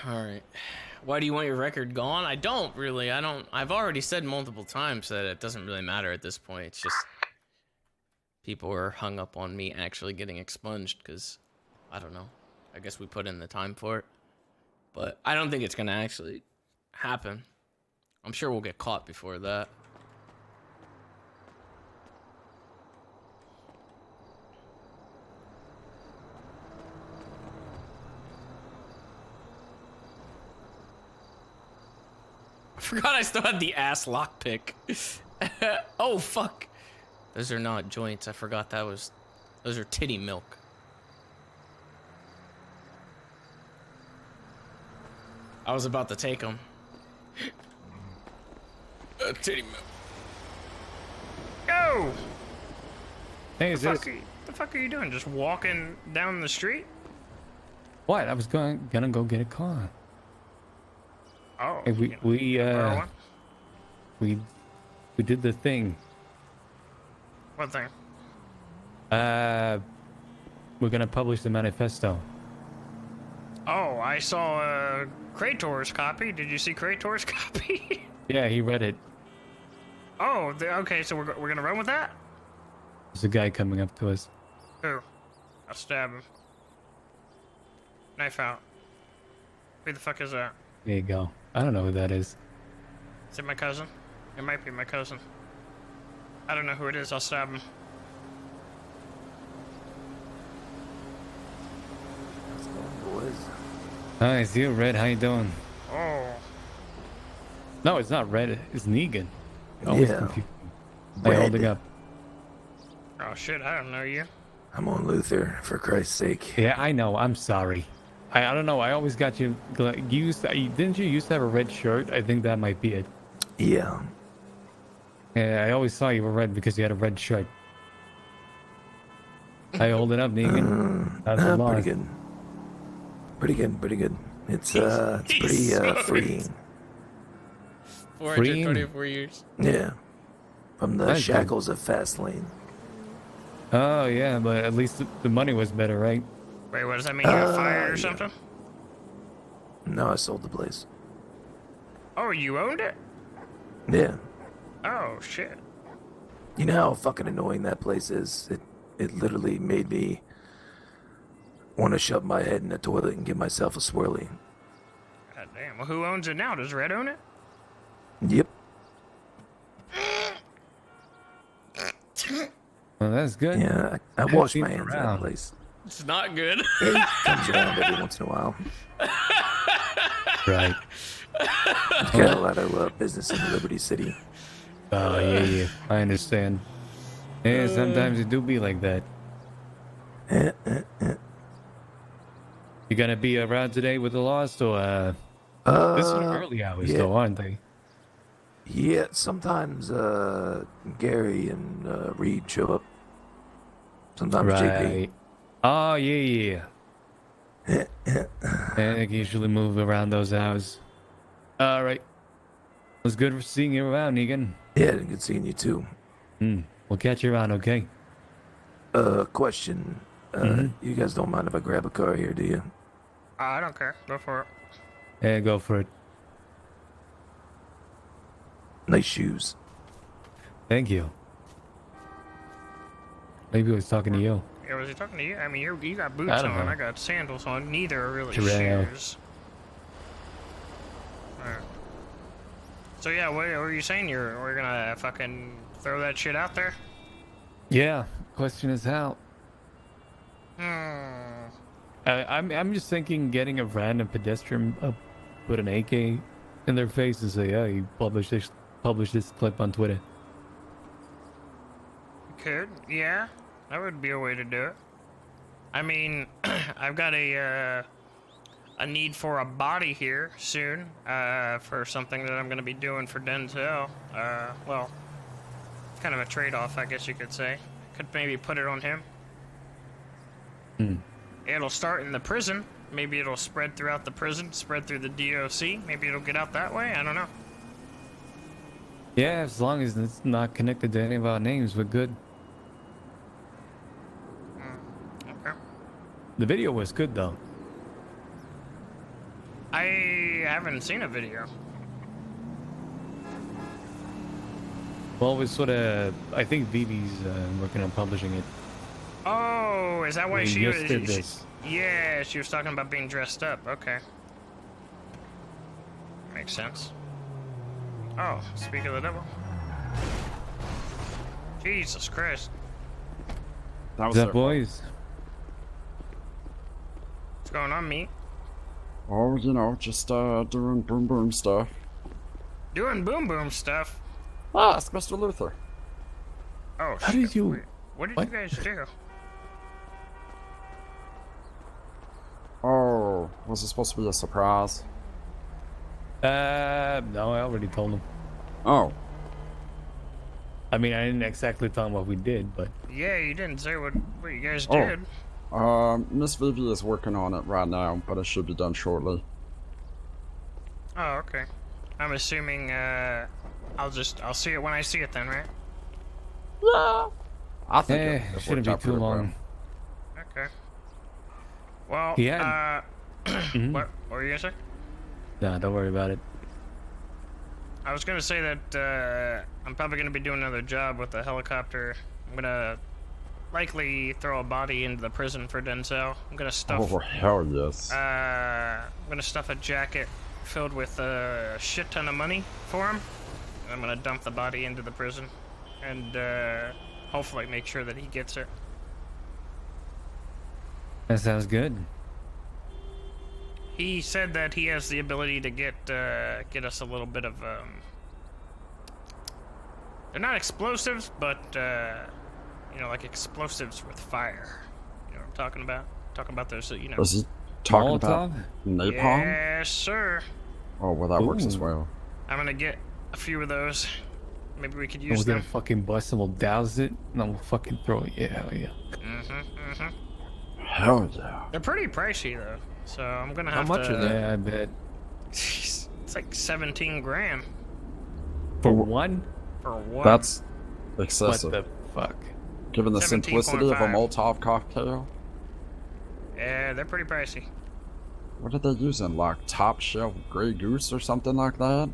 All right. Why do you want your record gone? I don't really. I've already said multiple times that it doesn't really matter at this point. It's just people are hung up on me actually getting expunged because I don't know. I guess we put in the time for it. But I don't think it's going to actually happen. I'm sure we'll get caught before that. I forgot I still had the ass lockpick. Oh, fuck. Those are not joints. I forgot that was... Those are titty milk. I was about to take them. Titty milk. Go! Hey, The fuck are you doing? Just walking down the street? What? I was gonna go get a car. Oh. Hey, we did the thing. What thing? We're gonna publish the manifesto. Oh, I saw Krator's copy. Did you see Krator's copy? Yeah, he read it. Oh, okay, so we're gonna run with that? There's a guy coming up to us. Who? I'll stab him. Knife out. Who the fuck is that? There you go. I don't know who that is. Is it my cousin? It might be my cousin. I don't know who it is. I'll stab him. Let's go, boys. boys. Hi, it's you, Red. How you doing? Oh. No, it's not Red. It's Negan. Yeah. Hey, holding up. Oh shit, I don't know you. I'm on Luther, for Christ's sake. Yeah, I know. I'm sorry. I don't know. I always got you. Didn't you used to have a red shirt? I think that might be it. Yeah. Yeah, I always saw you were red because you had a red shirt. How you holding up, Negan? How's the boss? Pretty good. Pretty good. It's pretty freeing. 424 years. Yeah. From the That's good. shackles of Fastlane. Oh yeah, but at least the money was better, right? Wait, what does that mean? You got fired or something? No, I sold the place. Oh, you owned it? Yeah. Oh shit. You know how fucking annoying that place is? It literally made me want to shove my head in the toilet and give myself a swirly. God damn. Well, who owns it now? Does Red own it? Yep. Well, that's good. Yeah, I wash my hands in that place. It's not good. It comes around every once in a while. Right. Got a lot of business in Liberty City. Oh yeah. I understand. Yeah, sometimes it do be like that. You gonna be around today with the Lost, or this is early hours yeah. though, aren't they? Yeah, sometimes Gary and Reed show up. Sometimes JP. Oh yeah. And they can usually move around those hours. All right. It was good seeing you around, Negan. Yeah, good seeing you too. We'll catch you around, okay? Question. Mm-hmm. You guys don't mind if I grab a car here, do you? I don't care. Go for it. Yeah, go for it. Nice shoes. Thank you. Maybe he was talking to you. Yeah, was he talking to you? I mean, you got boots I on. don't know. I got sandals on. Neither are really True. shoes. Alright. So yeah, what were you saying? We're gonna fucking throw that shit out there? Yeah. Question is how. Hmm. I'm just thinking getting a random pedestrian put an AK in their face and say, "Yeah, you publish this clip on Twitter." Could, yeah, that would be a way to do it. I mean, I've got a need for a body here soon, for something that I'm gonna be doing for Denzel. Well, kind of a trade-off, I guess you could say. Could maybe put it on him. It'll start in the prison. Maybe it'll spread throughout the prison, spread through the DOC. Maybe it'll get out that way. I don't know. Yeah, as long as it's not connected to any of our names, we're good. Okay. The video was good though. I haven't seen a video. Well, it was sort of. I think Vivi's working on publishing it. Oh, is that why We she just was? did this. Yeah, she was talking about being dressed up. Okay. Makes sense. Oh, speak of the devil. Jesus Christ. What's up, boys? What's going on, meat? Oh, you know, just doing boom boom stuff. Doing boom boom stuff. Ah, it's Mr. Luther. Oh, How shit. did you? Wait, what did you guys do? Oh, was it supposed to be a surprise? No, I already told him. Oh. I mean, I didn't exactly tell him what we did, but Yeah, you didn't say what you guys Oh. did. Miss Vivi is working on it right now, but it should be done shortly. Oh, okay. I'm assuming I'll see it when I see it then, right? Yeah. I think Eh, it shouldn't worked be out too pretty well. long. Okay. Well, Yeah. what were you gonna say? Nah, don't worry about it. I was gonna say that I'm probably gonna be doing another job with the helicopter. I'm gonna likely throw a body into the prison for Denzel. I'm gonna stuff. Oh, hell yes. I'm gonna stuff a jacket filled with a shit ton of money for him. I'm gonna dump the body into the prison, and hopefully make sure that he gets it. That sounds good. He said that he has the ability to get us a little bit of they're not explosives, but you know, like explosives with fire. You know what I'm talking about? Talking about those, you know. Was he talking about napalm? Yes, sir. Oh, well, that works as well. I'm gonna get a few of those. Maybe we could And use we're them. gonna fucking bust and we'll douse it, and then we'll fucking throw it. Yeah, hell yeah. Hell yeah. They're pretty pricey though, so I'm gonna How have much to. are they? Yeah, I bet. It's like 17 grand For one? for one. That's excessive. What the fuck? Given the simplicity of a 17.5. Molotov cocktail. Yeah, they're pretty pricey. What are they using? Like top shelf Grey Goose or something like that?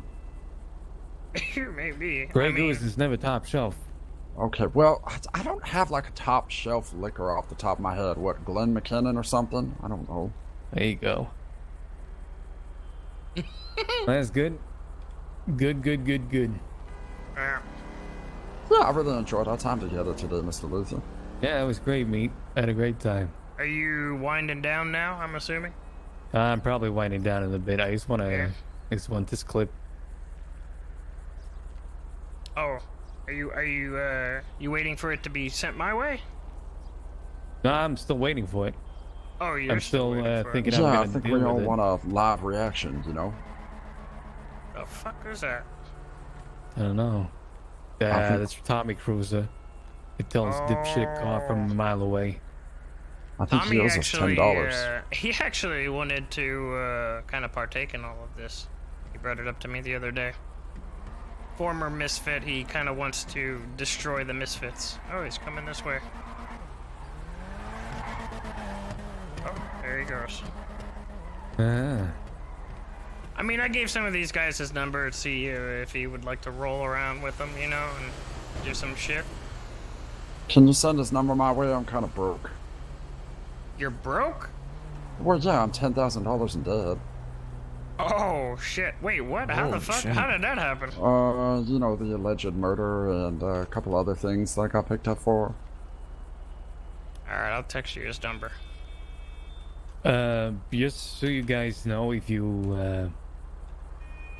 Maybe. Grey Goose is never top shelf. Okay, well, I don't have like a top shelf liquor off the top of my head. What, Glenn McKinnon or something? I don't know. There you go. That's good. Good. Yeah, I really enjoyed our time together today, Mr. Luther. Yeah, it was great, meat. I had a great time. Are you winding down now? I'm assuming. I'm probably winding down in a bit. I just want this clip. Oh, are you waiting for it to be sent my way? No, I'm still waiting for it. Oh, you're I'm still thinking I'm Yeah, I gonna think deal we all with it. want a live reaction, you know? The fuck is that? I don't know. That's Tommy Cruiser. It tells dipshit car from a mile away. I think he Tommy owes us actually, $10. he actually wanted to kind of partake in all of this. He brought it up to me the other day. Former misfit, he kind of wants to destroy the misfits. Oh, he's coming this way. Oh, there he goes. I mean, I gave some of these guys his number to see if he would like to roll around with them, you know, and do some shit. Can you send his number my way? I'm kind of broke. You're broke? Well, yeah, I'm $10,000 in debt. Oh, shit. Wait, what? How the Holy fuck? shit. How did that happen? You know, the alleged murder and a couple other things that I got picked up for. Alright, I'll text you his number. Just so you guys know, if you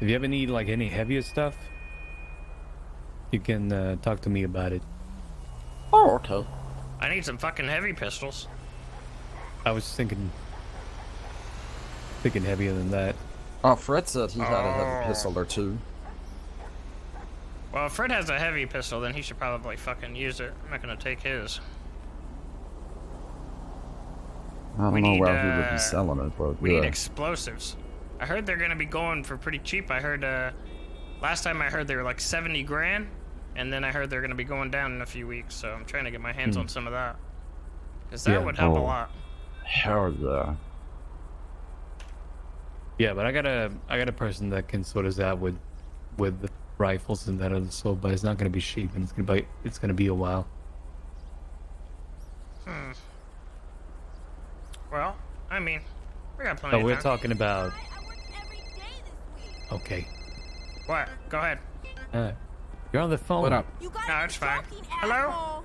ever need like any heavier stuff, you can talk to me about it. Oh, okay. I need some fucking heavy pistols. I was thinking heavier than that. Oh, Fred said he had a heavy pistol or two. Well, if Fred has a heavy pistol, then he should probably fucking use it. I'm not gonna take his. I don't know where he would be selling it, but We yeah. need explosives. I heard they're gonna be going for pretty cheap. I heard, last time I heard they were like 70 grand, and then I heard they're gonna be going down in a few weeks, so I'm trying to get my hands on some of that. Because that would help a lot. Hell yeah. Yeah, but I got a person that can sort us out with the rifles and that other sort, but it's not gonna be cheap, and it's gonna be a while. Well, I mean, we got plenty So of we're time. talking about. Okay. What? Go ahead. You're on the phone. What up? No, it's fine. Hello?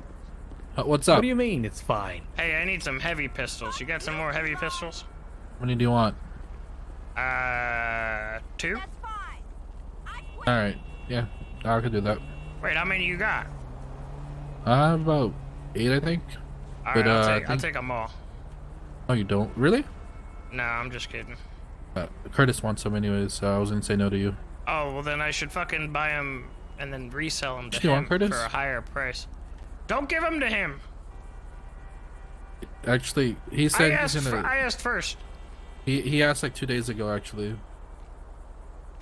What's up? What do you mean it's fine? Hey, I need some heavy pistols. You got some more heavy pistols? How many do you want? 2? All right. Yeah, I could do that. Wait, how many you got? About 8, I think. Alright, I I'll think- take them all. Oh, you don't really? No, I'm just kidding. Curtis wants some anyways, so I was gonna say no to you. Oh, well then I should fucking buy them and then resell them to You him want Curtis? for a higher price. Don't give them to him! Actually, he said he's gonna. I asked first. He asked like 2 days ago, actually.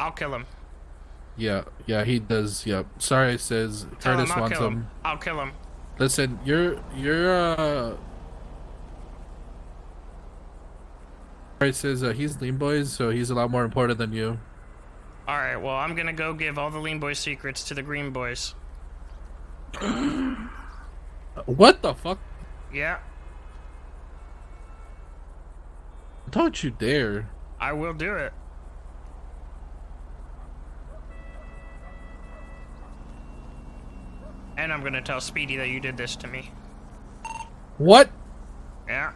I'll kill him. Yeah, he does. Yeah. Sorry, says Tell Curtis him I'll wants kill him. them. I'll kill him. Listen, Curtis says he's Lean Boys, so he's a lot more important than you. Alright, well, I'm gonna go give all the Lean Boys secrets to the Green Boys. What the fuck? Yeah, Don't you dare. I will do it. And I'm gonna tell Speedy that you did this to me. What? Yeah.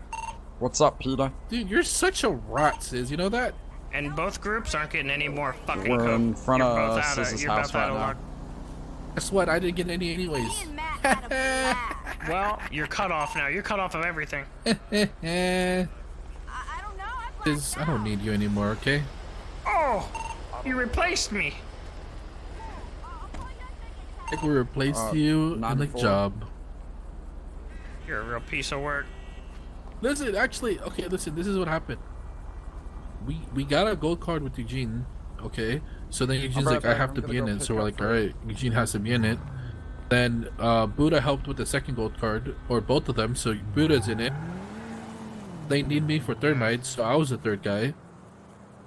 What's up, Peter? Dude, you're such a rat, Sis. You know that? And both groups aren't getting any more fucking We're coke. in front You're of both out Sis's you're house both out right of now. luck. Guess what? I didn't get any anyways. Well, you're cut off now. You're cut off of everything. Sis, I don't need you anymore, okay? Oh, you replaced me. I think we replaced you in the 94. job. You're a real piece of work. Listen, actually, okay, listen, this is what happened. We got a gold card with Eugene, okay? So then Eugene's right like, I back. have I'm to gonna be in go it. pick So we're up like, Fred. alright, Eugene has to be in it. Then Buddha helped with the second gold card, or both of them, so Buddha's in it. They need me for third night, so I was the third guy.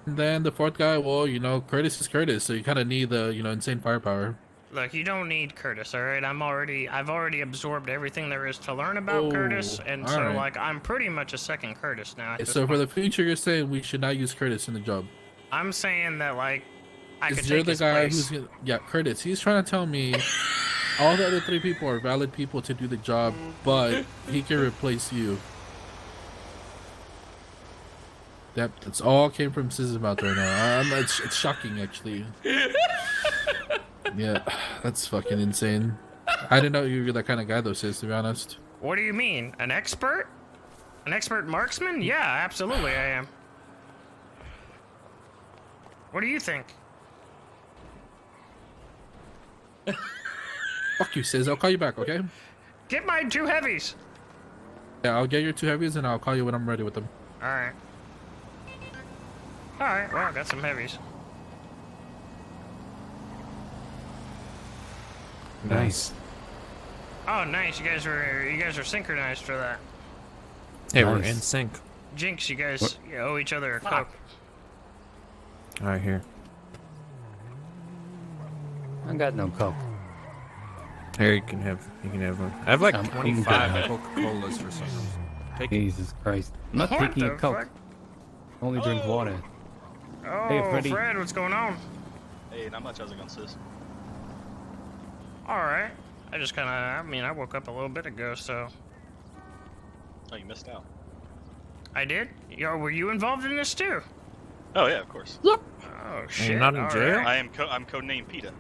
And then the fourth guy, well, you know, Curtis is Curtis, so you kind of need the, you know, insane firepower. Look, you don't need Curtis, all right? I've already absorbed everything there is to learn about Oh, Curtis, and so alright. like I'm pretty much a second Curtis now. At this So for point. the future, you're saying we should not use Curtis in the job. I'm saying that like I could Is you're take the his guy place. who's yeah, Curtis. He's trying to tell me all the other 3 people are valid people to do the job, but he can replace you. That's all came from Siz's mouth right now. It's shocking, actually. Yeah, that's fucking insane. I didn't know you were that kind of guy, though, Sis, to be honest. What do you mean? An expert? An expert marksman? Yeah, absolutely I am. What do you think? Fuck you, Sis. I'll call you back, okay? Get my 2 heavies. Yeah, I'll get your 2 heavies and I'll call you when I'm ready with them. Alright. Alright, well, I got some heavies. Nice. Oh, nice. You guys are synchronized for that. Hey, we're in sync. Jinx, you guys owe each other a coke. All right, here. I got no coke. Here, you can have one. I have like I'm 25 good. Coca-Colas for some reason. Take it. Jesus Christ. I'm not What taking the a coke. fuck? Only drink water. Oh, Hey, Freddy. Fred, what's going on? Hey, not much. How's it going, sis? Alright. I woke up a little bit ago, so. Oh, you missed out. I did? Yo, were you involved in this too? Oh yeah, of course. Oh, shit. You're not in all jail? right. I'm codenamed Peter.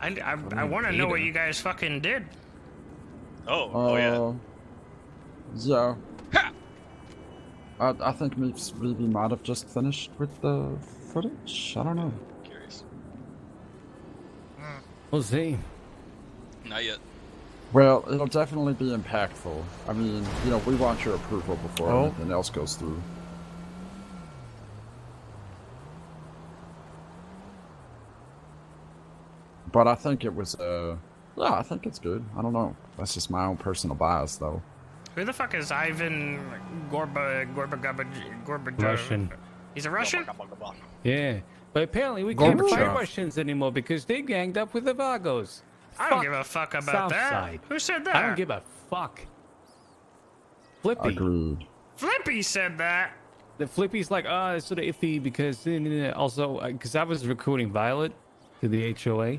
I want to know what you guys fucking did. Oh yeah. Yeah. I think we might have just finished with the footage. I don't know. Curious. We'll see. Not yet. Well, it'll definitely be impactful. I mean, you know, we want your approval before Oh. anything else goes through. But I think it was, yeah, I think it's good. I don't know. That's just my own personal bias, though. Who the fuck is Ivan Gorbachev? Russian. He's a Russian? Yeah. But apparently we can't fight Gorbachev. Russians anymore because they ganged up with the Vagos. I don't give a fuck about that. Southside. Who said that? I don't give a fuck. Flippy. Agreed. Flippy said that. The Flippy's like, it's sort of iffy because also, because I was recruiting Violet to the HOA.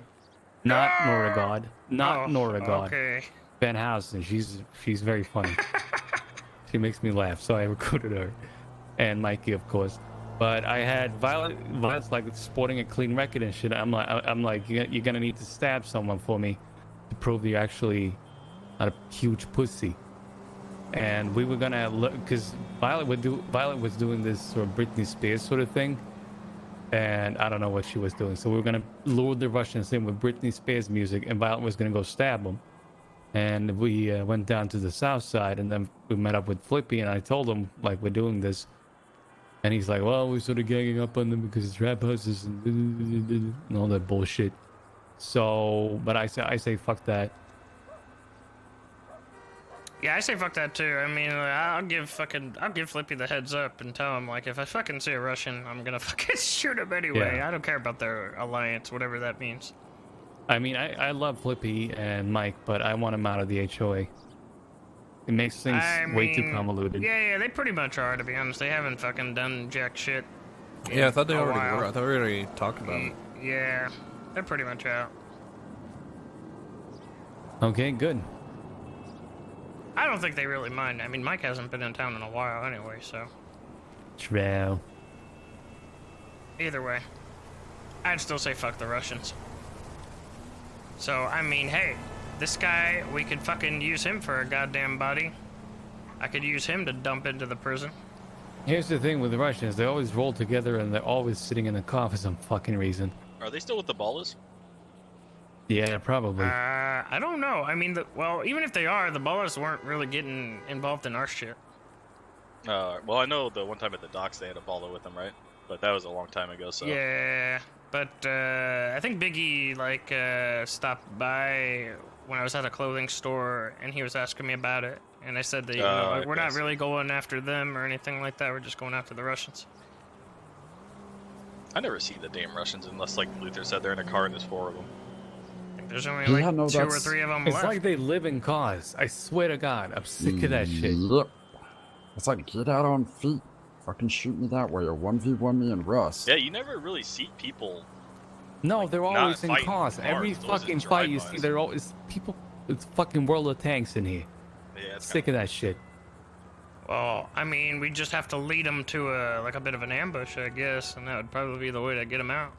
Not Nora God. Not Nora God. Okay. Van Housen. She's very funny. She makes me laugh, so I recruited her. And Mikey, of course. But I had Violet's like sporting a clean record and shit. I'm like, you're gonna need to stab someone for me to prove you're actually not a huge pussy. And we were gonna look because Violet was doing this sort of Britney Spears sort of thing, and I don't know what she was doing. So we were gonna lure the Russians in with Britney Spears music, and Violet was gonna go stab them. And we went down to the south side, and then we met up with Flippy, and I told him like we're doing this. And he's like, well, we're sort of ganging up on them because it's rap houses and all that bullshit. So, but I say fuck that. Yeah, I say fuck that too. I mean, I'll give Flippy the heads up and tell him like if I fucking see a Russian, I'm gonna fucking shoot him anyway. Yeah. I don't care about their alliance, whatever that means. I mean, I love Flippy and Mike, but I want him out of the HOA. It makes things way too convoluted. Yeah, they pretty much are, to be honest. They haven't fucking done jack shit. Yeah, I thought they in a already while. were. I thought we already talked about it. Yeah, they're pretty much out. Okay, good. I don't think they really mind. I mean, Mike hasn't been in town in a while anyway, so. True. Either way, I'd still say fuck the Russians. So, I mean, hey, this guy, we could fucking use him for a goddamn body. I could use him to dump into the prison. Here's the thing with the Russians. They always roll together and they're always sitting in a car for some fucking reason. Are they still with the ballers? Yeah, probably. I don't know. I mean, well, even if they are, the ballers weren't really getting involved in our shit. Well, I know the one time at the docks they had a baller with them, right? But that was a long time ago, so. Yeah, but I think Biggie, like, stopped by when I was at a clothing store, and he was asking me about it. And I said that, you know, we're not really going after them or anything like that. We're just going after the Russians. I never see the damn Russians unless, like Luther said, they're in a car and there's 4 of them. There's only like 2 or 3 of them It's left. like they live in cars. I swear to God, I'm sick of that shit. Yep. It's like, get out on feet. Fucking shoot me that way, or 1v1 me and Russ. Yeah, you never really see people. No, they're always in fighting cars. Every cars, those fucking are fight you see, drive-bys. they're always people. It's fucking World of Tanks in here. Yeah, it's Sick of that shit. Well, I mean, we just have to lead them to a bit of an ambush, I guess, and that would probably be the way to get them out.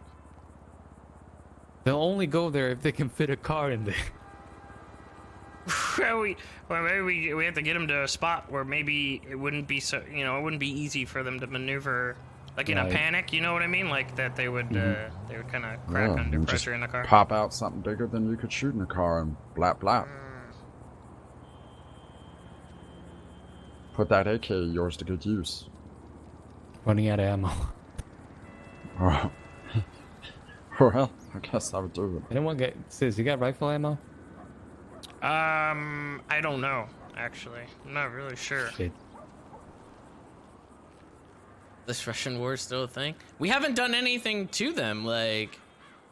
They'll only go there if they can fit a car in there. Maybe we have to get them to a spot where maybe it wouldn't be so, you know, it wouldn't be easy for them to maneuver, like in a Right. panic. You know what I mean? Like that they would kind of crack Yeah, under and just pressure in the car. Pop out something bigger than you could shoot in a car and blap blap. Put that AK of yours to good use. Running out of ammo. Oh. Well, I guess I would do it. Anyone get? Sis, you got rifle ammo? I don't know, actually. I'm not really sure. Shit. This Russian war is still a thing. We haven't done anything to them, like,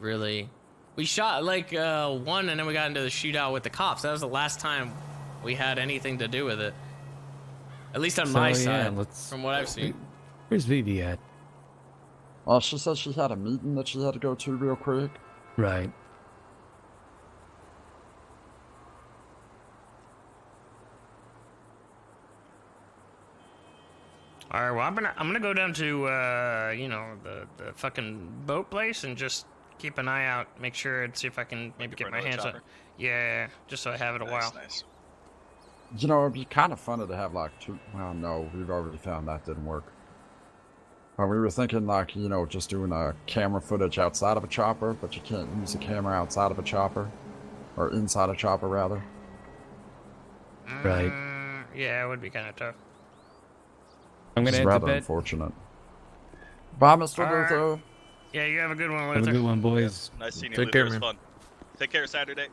really. We shot like one, and then we got into the shootout with the cops. That was the last time we had anything to do with it. At least on my side, from what I've seen. Where's Vivi at? Well, she said she had a meeting that she had to go to real quick. Right. All right, well, I'm gonna go down to you know, the fucking boat place and just keep an eye out, make sure and see if I can maybe get my another hands on. chopper? Yeah, just so I have it a while. Nice. You know, it'd be kind of funny to have like 2. Well, no, we've already found that didn't work. But we were thinking like, you know, just doing a camera footage outside of a chopper, but you can't use a camera outside of a chopper. Or inside a chopper, rather. Right. Yeah, it would be kind of tough. I'm It's gonna head to rather bed. unfortunate. Bye, Mr. All right. Luther. Yeah, you have a good one, Luther. Have a good one, boys. Nice seeing you, Take Luther. care, It was man. fun. Take care, Saturday.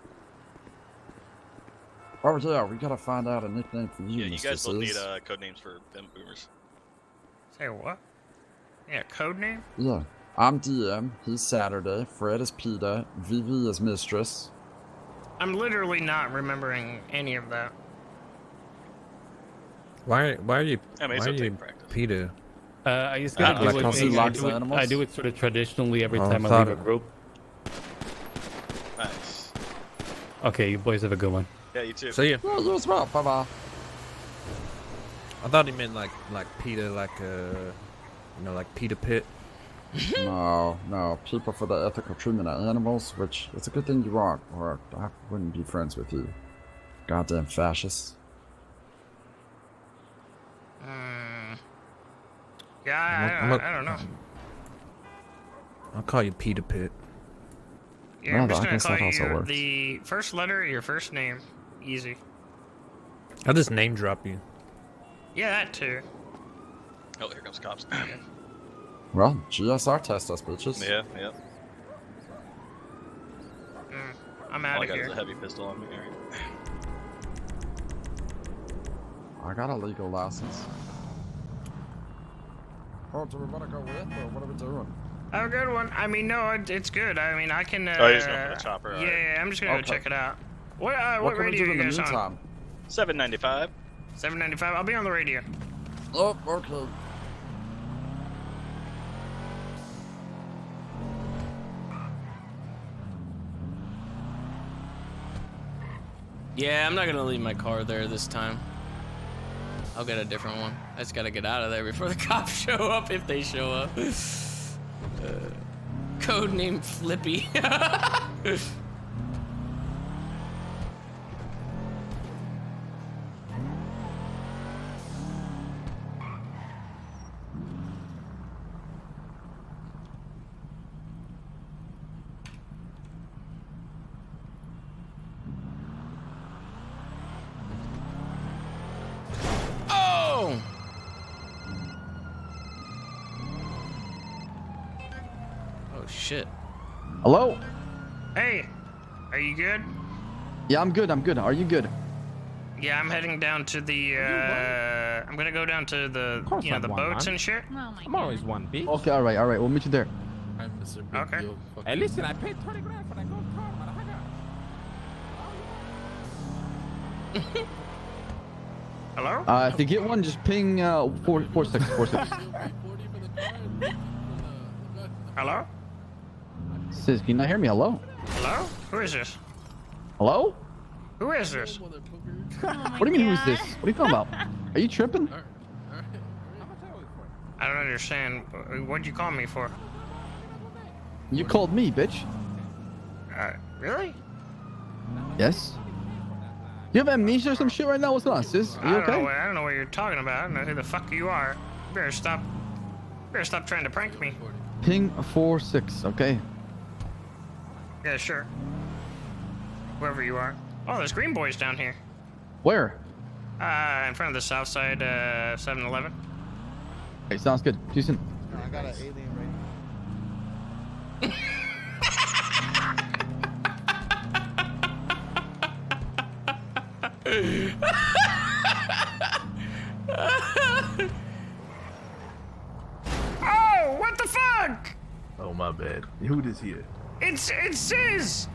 Oh yeah, we gotta find out a nickname for you, Yeah, you Mr. guys both need Sis. code names for them boomers. Say what? Yeah, code name? Yeah. I'm DM, he's Saturday, Fred is Peter, Vivi is Mistress. I'm literally not remembering any of that. Why are you? I mean, why it's are a you big practice. Peter? I just gotta do like it. how he likes I animals? do it sort of traditionally every Oh, time I thought leave a it- group. Nice. Okay, you boys have a good one. Yeah, you too. See ya. Yeah, you as well, bye-bye. I thought he meant like Peter, like you know, like Peter Pitt. No, people for the ethical treatment of animals, which it's a good thing you aren't, or I wouldn't be friends with you. Goddamn fascists. Yeah, I don't know. I'll call you Peter Pitt. Yeah, I'm No, just I gonna guess call that you also works. the first letter of your first name. Easy. I'll just name drop you. Yeah, that too. Oh, here comes cops. Well, GSR test us, bitches. Yeah, yeah. I'm All out I of got is here. a heavy pistol on me. All right. I got a legal license. Oh, do we want to go with, or what are we doing? Have a good one. I mean, no, it's good. I mean, I can. Oh, you're just going for the chopper, Yeah, alright. I'm just gonna Okay. go check it out. What What can we radio do are in you the guys on? meantime? 795. 795. I'll be on the radio. Oh, okay. Yeah, I'm not gonna leave my car there this time. I'll get a different one. I just gotta get out of there before the cops show up, if they show up. Code name Flippy. Oh! Oh shit. Hello? Hey, are you good? Yeah, I'm good. I'm good. Are you good? Yeah, I'm heading down to the. I'm gonna go down to the, course the I'm one, boats man. and shit. Oh my I'm always one, bitch. Okay, all right. We'll meet you there. I'm Mr. Big Okay. Deal. Fuck Hey, you. listen, I paid 20 grand for that gold car, motherfucker. Hello? If you get one, just ping 446. Hello? Sis, can you not hear me? Hello? Hello? Who is this? Hello? Who is this? What do you mean, who's this? What are you talking about? Are you tripping? I don't understand. What'd you call me for? You called me, bitch. Really? Yes? You have amnesia or some shit right now? What's going on, sis? Are you okay? I don't know what you're talking about. I don't know who the fuck you are. You better stop trying to prank me. Ping 46, okay? Yeah, sure. Whoever you are. Oh, there's green boys down here. Where? In front of the south side 7-Eleven. Okay, sounds good. See you soon. I got an alien Oh, what the fuck? Oh, my bad. Who this here? It's Sis.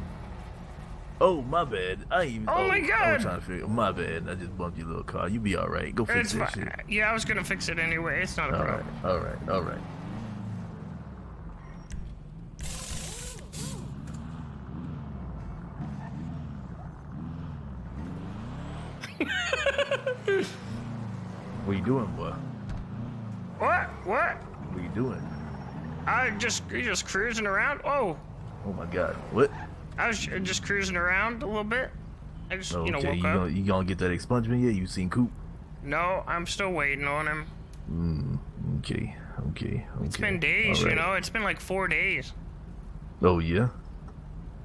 Oh, my bad. I ain't even. Oh my I God. was trying to figure. My bad. I just bumped your little car. You be all right. Go fix It's that fine. shit. Yeah, I was gonna fix it anyway. It's not a All problem. right. All right. All right. What you doing, boy? What? What you doing? You just cruising around. Oh, Oh my God. What? I was just cruising around a little bit. I just Okay, woke you up. gonna get that expungement yet? You seen Coop? No, I'm still waiting on him. Okay. It's been days, All right. you know. It's been like 4 days. Oh yeah.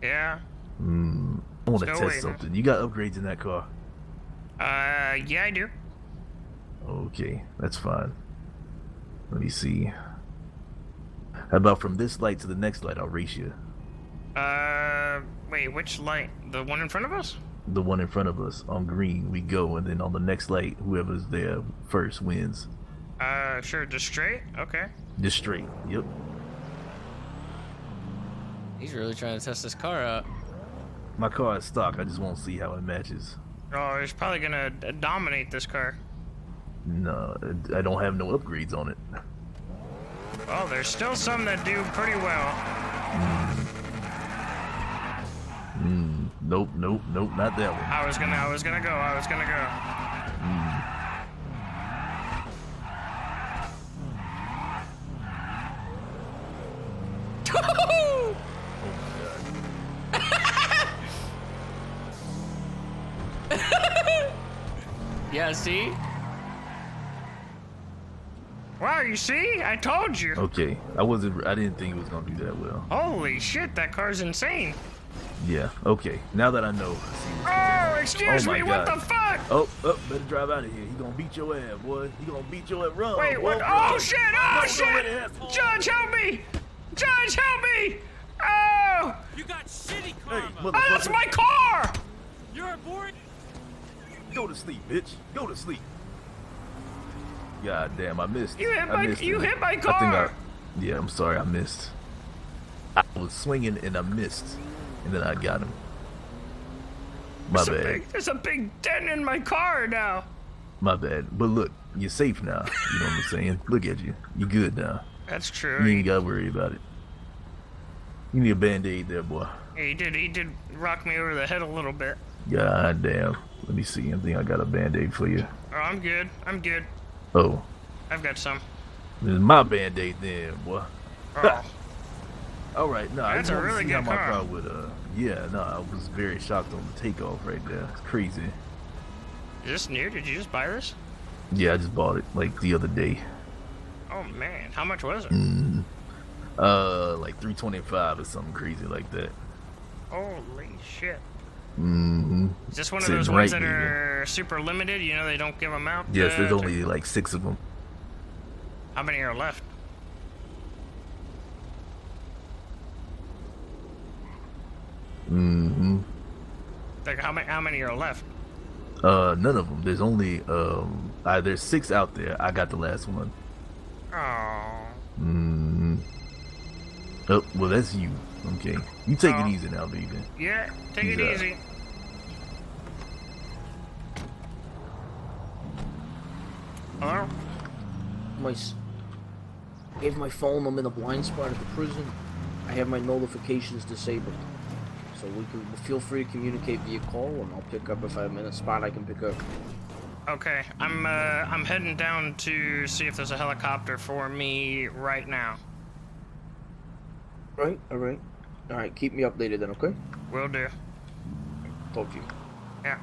Yeah. I want to Still test waiting. something. You got upgrades in that car? Yeah, I do. Okay, that's fine. Let me see. How about from this light to the next light? I'll race you. Wait, which light? The one in front of us? The one in front of us on green, we go, and then on the next light, whoever's there first wins. Sure, just straight? Okay. Just straight. Yep. He's really trying to test this car out. My car is stock. I just want to see how it matches. Oh, he's probably gonna dominate this car. No, I don't have no upgrades on it. Oh, there's still some that do pretty well. Nope, not that one. I was gonna go. Yeah, see? Wow, you see? I told you. Okay, I didn't think it was gonna do that well. Holy shit, that car's insane. Yeah. Okay. Now that I know. Oh, excuse Oh my me, what God. the fuck? Oh, better drive out of here. He gonna beat your ass, boy. He gonna beat your ass. Run. Wait, what? Run, Oh run. shit, Run, oh go shit! right ahead. Judge, help me! Judge, help me! Oh! You got shitty Hey, karma. Oh, that's motherfucker. my car! You're aboard. Go to sleep, bitch. Go to sleep. God damn, I missed. You hit I my- missed you it. hit my I think car. yeah, I'm sorry, I missed. I was swinging and I missed, and then I got him. My bad. There's a big dent in my car now. My bad. But look, you're safe now. You know what I'm saying? Look at you. You good now. That's You true. ain't gotta worry about it. You need a band-aid there, boy. He did rock me over the head a little bit. God damn. Let me see. I think I got a band-aid for you. Oh, I'm good. I'm good. Oh, I've got some. this is my band-aid then, boy. Oh. All right, no, I That's just a wanted to really see how good my car. car would. Yeah, no, I was very shocked on the takeoff right there. It's crazy. Is this new? Did you just buy this? Yeah, I just bought it like the other day. Oh man, how much was it? Like 325 or something crazy like that. Holy shit. Mm-hmm. Is this one of Sitting those ones right that near are super limited? You know they don't give them out? Yes, there's to- only like 6 of them. How many are left? Mm-hmm. Like how many are left? None of them. There's only there's 6 out there. I got the last one. Oh. Mm-hmm. Oh, well, that's you. Okay, you take Oh. it easy now, baby. Yeah, take it Yeah. easy. Hello? I have my phone. I'm in a blind spot at the prison. I have my notifications disabled. So we can feel free to communicate via call, and I'll pick up if I'm in a spot I can pick up. Okay, I'm heading down to see if there's a helicopter for me right now. Right, alright. Alright, keep me updated then, okay? Will do. Talk to you. Yeah.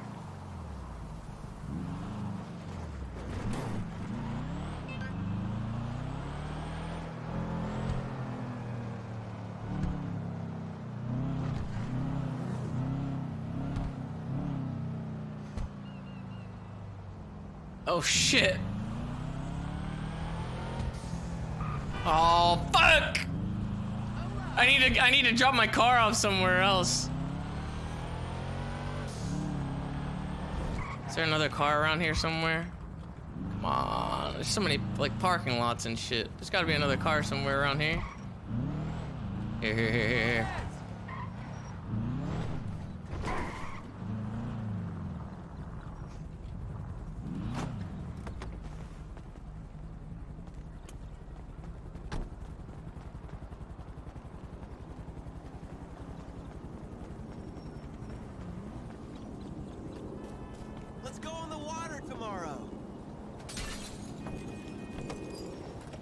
Oh shit. Oh fuck! I need to drop my car off somewhere else. Is there another car around here somewhere? Come on, there's so many like parking lots and shit. There's gotta be another car somewhere around here. Here. Let's go on the water tomorrow.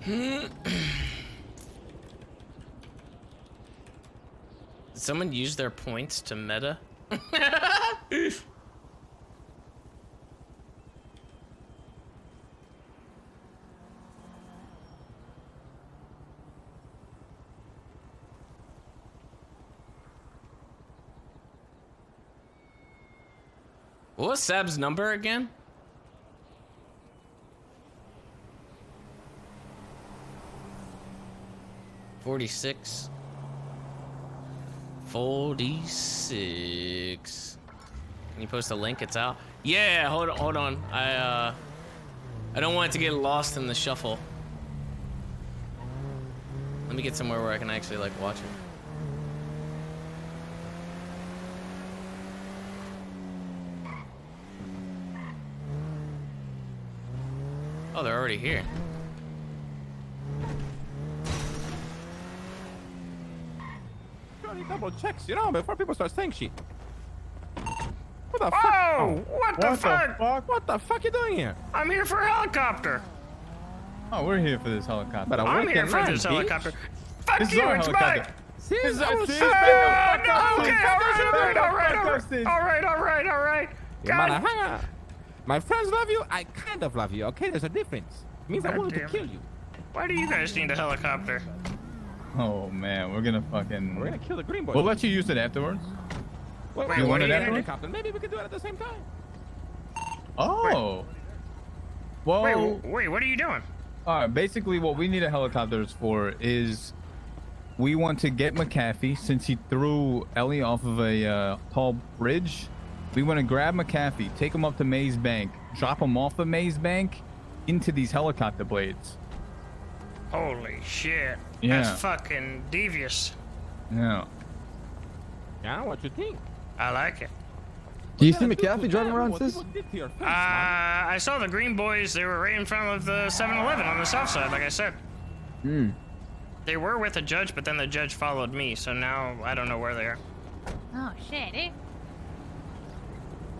Did someone use their points to meta? What was Sab's number again? $46. 46. Can you post a link? It's out. Yeah, hold on. I don't want it to get lost in the shuffle. Let me get somewhere where I can actually like watch it. Oh, they're already here. Johnny double checks, you know, before people start saying shit. What the fuck? Whoa! What the fuck? What the fuck you doing here? I'm here for a helicopter. Oh, we're here for this helicopter. But I'm here for this helicopter. Fuck This is you, our it's helicopter. mine. This is our Okay, all right. God. My friends love you. I kind of love you. Okay, there's a difference. It means I God wanted to damn kill it. you. Why do you guys need a helicopter? Oh man, we're gonna fucking. We're gonna kill the green boy. We'll let you use it afterwards. Wait, You want what it are you afterwards? helicopter? Maybe we could do it at the same time. Oh. Well. Wait, what are you doing? All right. Basically, what we need a helicopters for is we want to get McAfee since he threw Ellie off of a tall bridge. We want to grab McAfee, take him up to Maze Bank, drop him off of Maze Bank into these helicopter blades. Holy shit. Yeah. That's fucking devious. Yeah. Yeah, what you think? I like it. Do you see McAfee driving around, sis? I saw the Green Boys. They were right in front of the 7-Eleven on the south side, like I said. Hmm. They were with a judge, but then the judge followed me, so now I don't know where they are. Oh shit, eh?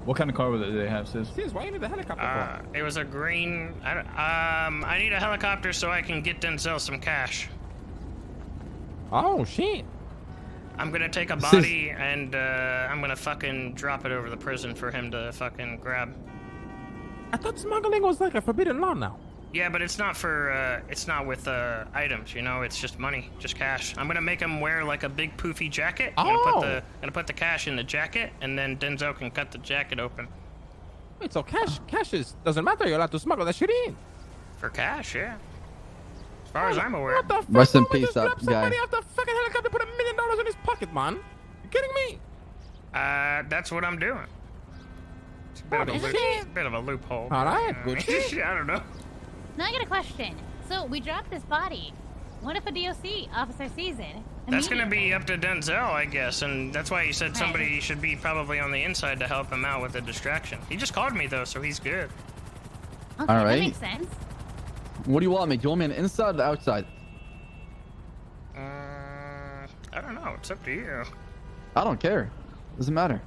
What kind of car did they have, sis? Sis, why you need the helicopter for? It was a green. I need a helicopter so I can get Denzel some cash. Oh shit. I'm gonna take a body and I'm gonna fucking drop it over the prison for him to fucking grab. I thought smuggling was like a forbidden law now. Yeah, but it's not for, it's not with items, you know, it's just money, just cash. I'm gonna make him wear like a big poofy jacket. Oh. Gonna put the cash in the jacket, and then Denzel can cut the jacket open. Wait, so cash doesn't matter, you're allowed to smuggle that shit in. For cash, yeah. As far as I'm aware. What the fuck? Rest in Why would peace, you up, grab somebody guy. off the fucking helicopter, put $1 million in his pocket, man? You kidding me? That's what I'm doing. It's a bit, it's a bit of a loophole. All right, good I don't know. Now I got a question. So we dropped this body. What if a DOC officer sees it? That's gonna be up to Denzel, I guess, and that's why he said somebody should be probably on the inside to help him out with the distraction. He just called me though, so he's good. Okay, All that right. makes sense. What do you want me? Do you want me on the inside or the outside? I don't know. It's up to you. I don't care. Doesn't matter.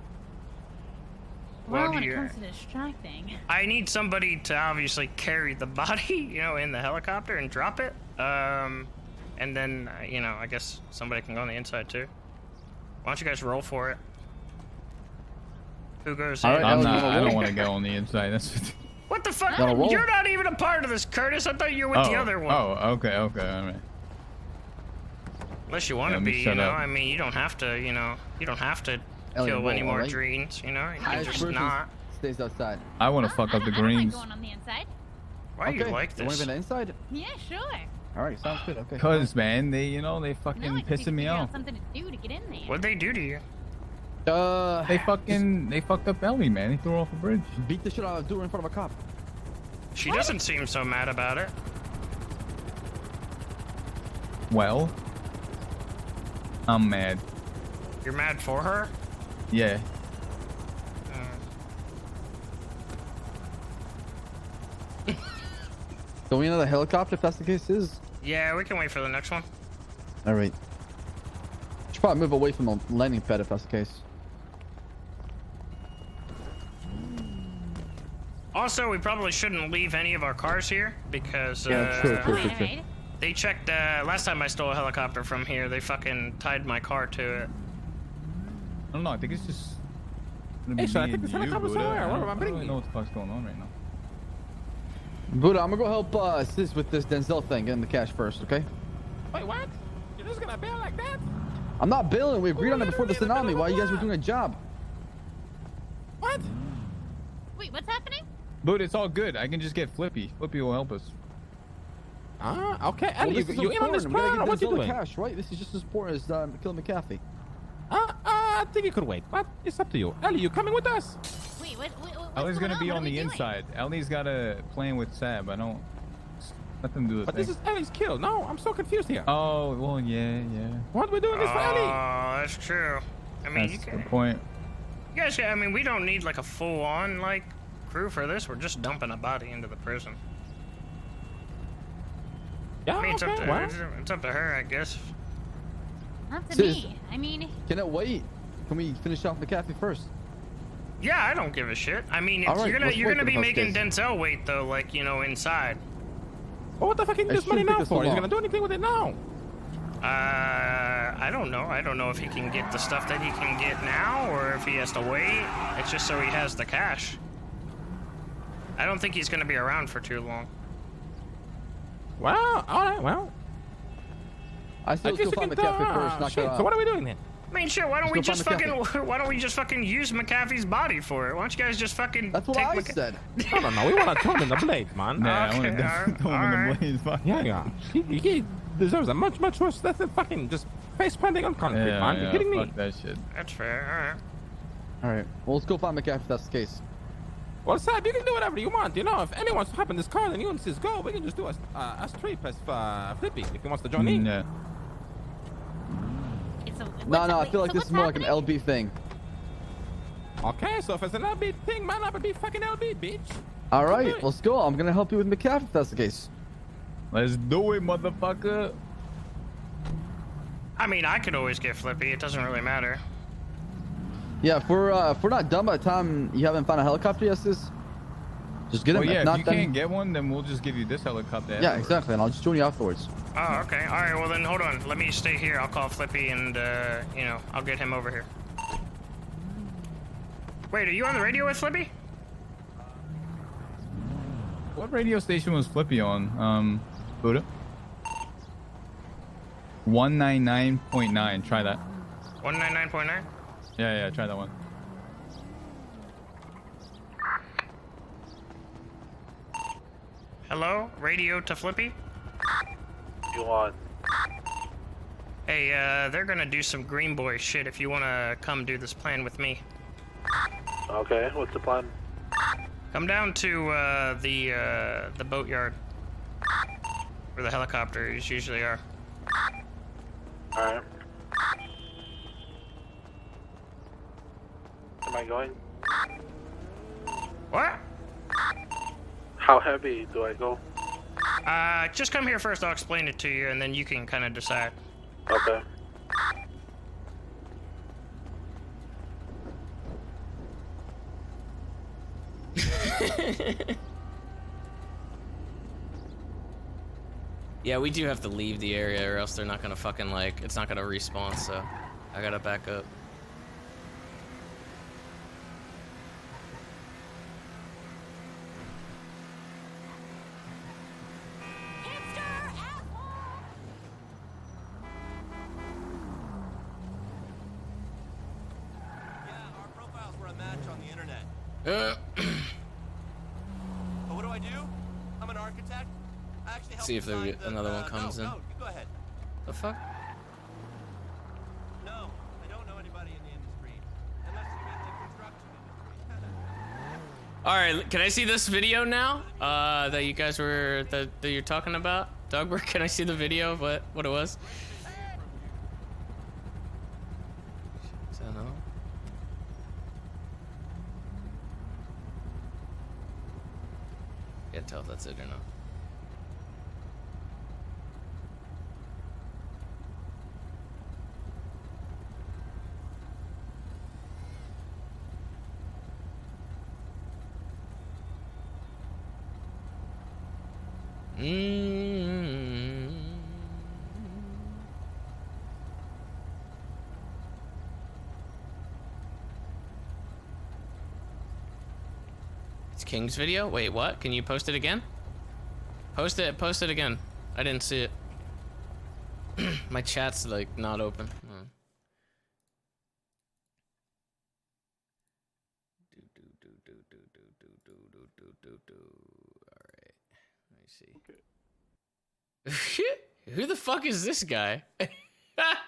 Well, do when you- it comes to distracting. I need somebody to obviously carry the body, you know, in the helicopter and drop it. And then, you know, I guess somebody can go on the inside too. Why don't you guys roll for it? Who goes in? I don't want to go on the inside. That's. What the fuck? Gotta roll. You're not even a part of this, Curtis. I thought you were with the other one. Oh, okay, all right. Unless you want to Let me be, you shut know. up. I mean, you don't have to, you know. You don't have to Elliot, kill any roll, more alright? dreams, you know. You can Highest just person not. stays outside. I want to fuck up the I don't mind greens. going on the inside. Why do you like You want this? to be on the inside? Yeah, sure. All right, sounds good. Okay. Cause man, they fucking No, I just need to pissing me figure out off. something to do to get in there. What'd they do to you? They fucked up Ellie, man. He threw her off a bridge. Beat the shit out of her in front of a cop. She doesn't seem so mad about it. Well, I'm mad. You're mad for her? Yeah. Do we another helicopter if that's the case? Is Yeah, we can wait for the next one. all right. Should probably move away from the landing pad if that's the case. Also, we probably shouldn't leave any of our cars here because Yeah, true. they checked. Last time I stole a helicopter from here, they fucking tied my car to it. I don't know. I think it's just. gonna Hey, be so I me think and this helicopter's Buddha. somewhere. I What don't- am I I don't bringing? really know what the fuck's going on right now. Buddha, I'm gonna go help Sis with this Denzel thing, getting the cash first, okay? Wait, what? You're just gonna bail like that? I'm not bailing. We agreed on it before the tsunami while you guys were doing a job. What? Wait, what's happening? But it's all good. I can just get Flippy. Flippy will help us. Okay. Well, Ellie, this is you in on this important. We gotta plan or get what you Denzel the doing? cash, right? This is just as important as killing McAfee. I think it could wait, but it's up to you. Ellie, you coming with us? Wait, what's Ellie's going gonna be What on are we the doing? inside. Ellie's got a plan with Sab. I don't. Nothing to do with But thing. this is Ellie's kill. No, I'm so confused here. Oh well, yeah. What we doing this for Ellie? Oh, that's true. I mean, That's you the can, point. you guys. I mean, we don't need like a full-on like crew for this. We're just dumping a body into the prison. Yeah, I mean, it's, up okay, to, well. it's up to her, I guess. Up to Sis. me. I mean, Can it wait? Can we finish off McAfee first? Yeah, I don't give a shit. I mean, All it's, right, you're let's gonna wait for be the first making case. Denzel wait though, like you know, inside. Well, what the fuck are you It this money shouldn't take now us so for? He's long. gonna do anything with it now? I don't know. I don't know if he can get the stuff that he can get now, or if he has to wait. It's just so he has the cash. I don't think he's gonna be around for too long. Well, all right, well. I still guess go we find can, McAfee first. Knock shit, it out. so what are we doing then? I mean, shit. Why don't Let's we go just find fucking? Why don't we just fucking use McAfee's body for it? Why don't you guys just fucking? That's what take I McA- said. I don't know. We want to throw him in the blade, man. Nah, I want Okay, to alright, throw him in alright. the blaze. Fuck. Yeah. He deserves a much worse death than fucking just face planting on concrete, Yeah, man. You yeah, kidding me? fuck that shit. That's fair. All right. Well, let's go find McAfee if that's the case. Well, Sab, you can do whatever you want. You know, if anyone's hopping this car, then you insist go. We can just do a street as Flippy if he wants to join in. Yeah. it's a, No, I feel like so this what's is more like an happening? LB thing. Okay, so if it's an LB thing, man, I would be fucking LB, bitch. All Come right, do it. let's go. I'm gonna help you with McAfee if that's the case. Let's do it, motherfucker. I mean, I could always get Flippy. It doesn't really matter. Yeah, if we're not done by the time you haven't found a helicopter yet, sis, just get him. Well, yeah, If if not, you then... can't get one, then we'll just give you this helicopter. Yeah, afterwards. exactly, and I'll just join you afterwards. Oh, okay. All right. Well, then hold on. Let me stay here. I'll call Flippy, and you know, I'll get him over here. Wait, are you on the radio with Flippy? What radio station was Flippy on? Buddha? 199.9. Try that. 199.9. Yeah, try that one. Hello, radio to Flippy. You want? Hey, they're gonna do some Green Boy shit. If you wanna come do this plan with me, Okay, what's the plan? come down to the boatyard where the helicopters usually are. Alright. Am I going? What? How heavy do I go? Just come here first. I'll explain it to you, and then you can kind of decide. Okay. Yeah, we do have to leave the area, or else they're not gonna fucking like. It's not gonna respawn. So I gotta back up. Our profiles were a match on the internet. Uh, But what do I do? I'm an architect. I actually help See if design the, another one comes in. No, you go ahead. The fuck? No, I don't know anybody in the industry. Unless you're in the construction industry. All right, can I see this video now? That you guys were that you're talking about, Dogbert. Can I see the video of what it was? I don't know. Can't tell if that's it or not. It's King's video? Wait, what? Can you post it again? Post it again. I didn't see it. My chat's like not open. Oh. Alright. Let me see. Who the fuck is this guy?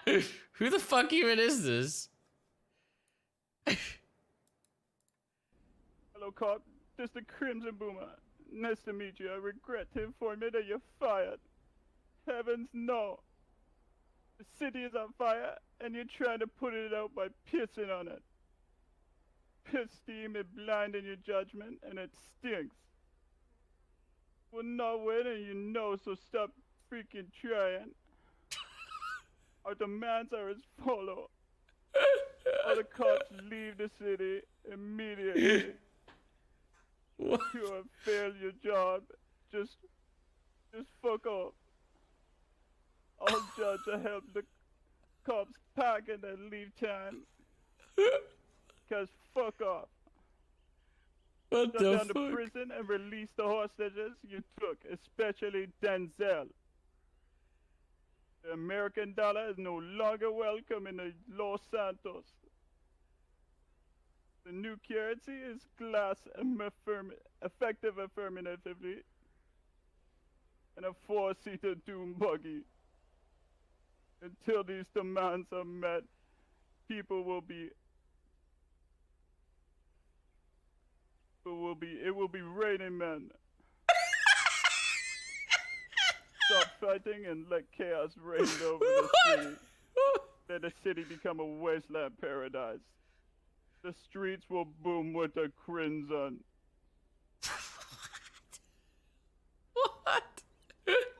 Who the fuck even is this? Hello, Cop. This is the Crimson Boomer. Nice to meet you. I regret to inform you that you're fired. Heavens, no. The city is on fire, and you're trying to put it out by pissing on it. Piss steam is blinding your judgment, and it stinks. We're not winning, you know, so stop freaking trying. Our demands are as follow. All the cops leave the city immediately. You have failed your job. Just fuck off. I'll judge to help the cops pack and then leave town. Cause fuck off. What Shut the down the fuck? prison and release the hostages you took, especially Denzel. The American dollar is no longer welcome in the Los Santos. The new currency is glass and effective affirmatively and a four-seater doom buggy. Until these demands are met, it will be raining men. Stop fighting and let chaos reign over the city. Let the city become a wasteland paradise. The streets will boom with the crimson. What?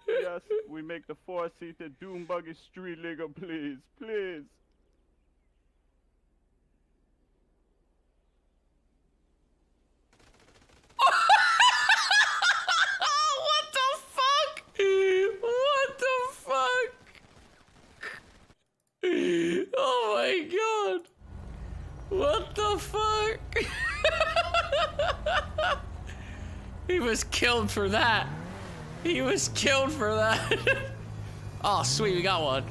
Yes, we make the four-seater doom buggy street legal, please. Please. What the fuck? He was killed for that. He was killed for that. Oh, sweet, we got one.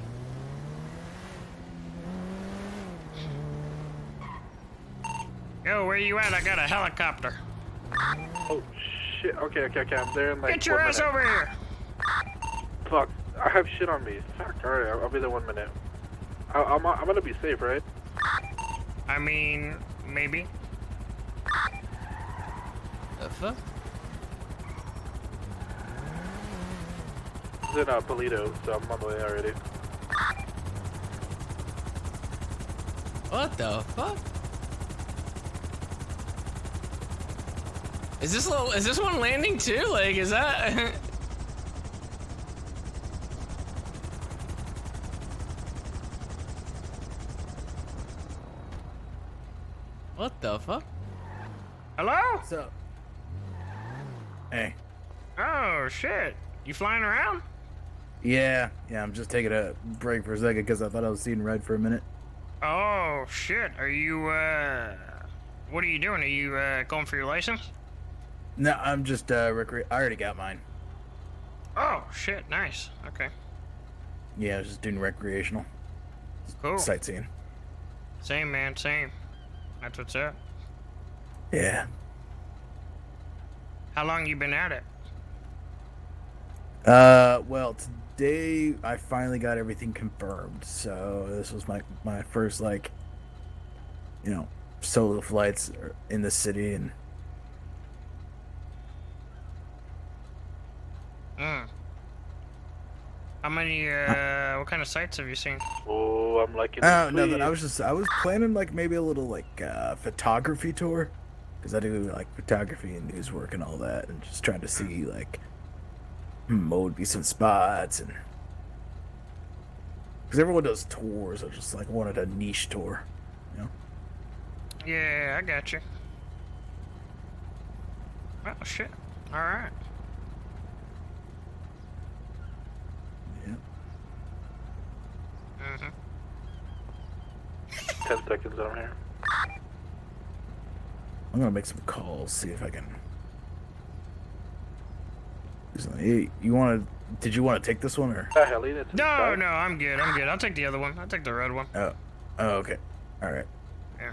Yo, where you at? I got a helicopter. Oh shit. Okay. I'm there in like. Get your 1 ass minute. over here. Fuck. I have shit on me. Fuck. All right. I'll be there 1 minute. I'm gonna be safe, right? I mean, maybe. The fuck? It's in Polito, so I'm on the way already. What the fuck? Is this one landing too? Like, is that? What the fuck? Hello? What's up? Hey. Oh shit! You flying around? Yeah, I'm just taking a break for a second because I thought I was seeing red for a minute. Oh shit! Are you what are you doing? Are you going for your license? No, I'm just I already got mine. Oh shit! Nice. Okay. Yeah, I was just doing recreational. Cool. Sightseeing. Same man. Same. That's what's up. Yeah. How long you been at it? Well, today I finally got everything confirmed. So this was my first, like, solo flights in the city, and How many? What kind of sights have you seen? Oh, I'm liking. nothing. I was planning like maybe a little like photography tour, because I do like photography and news work and all that, and just trying to see like what would be some spots, and because everyone does tours, I just like wanted a niche tour, Yeah, I got you. Oh shit! All right. Mm-hmm. 10 seconds on here. I'm gonna make some calls, see if I can. Hey, did you want to take this one or? No, I'm good. I'll take the other one. I'll take the red one. Oh, okay. All right. Yeah.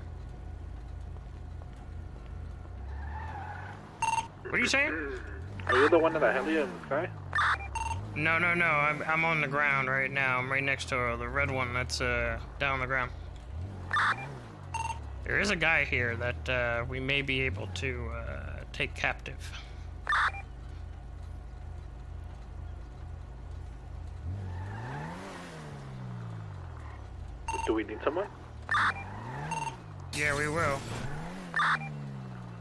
What are you saying? Are you the one in the heli in the sky? No. I'm on the ground right now. I'm right next to the red one that's down on the ground. There is a guy here that we may be able to take captive. Do we need someone? Yeah, we will.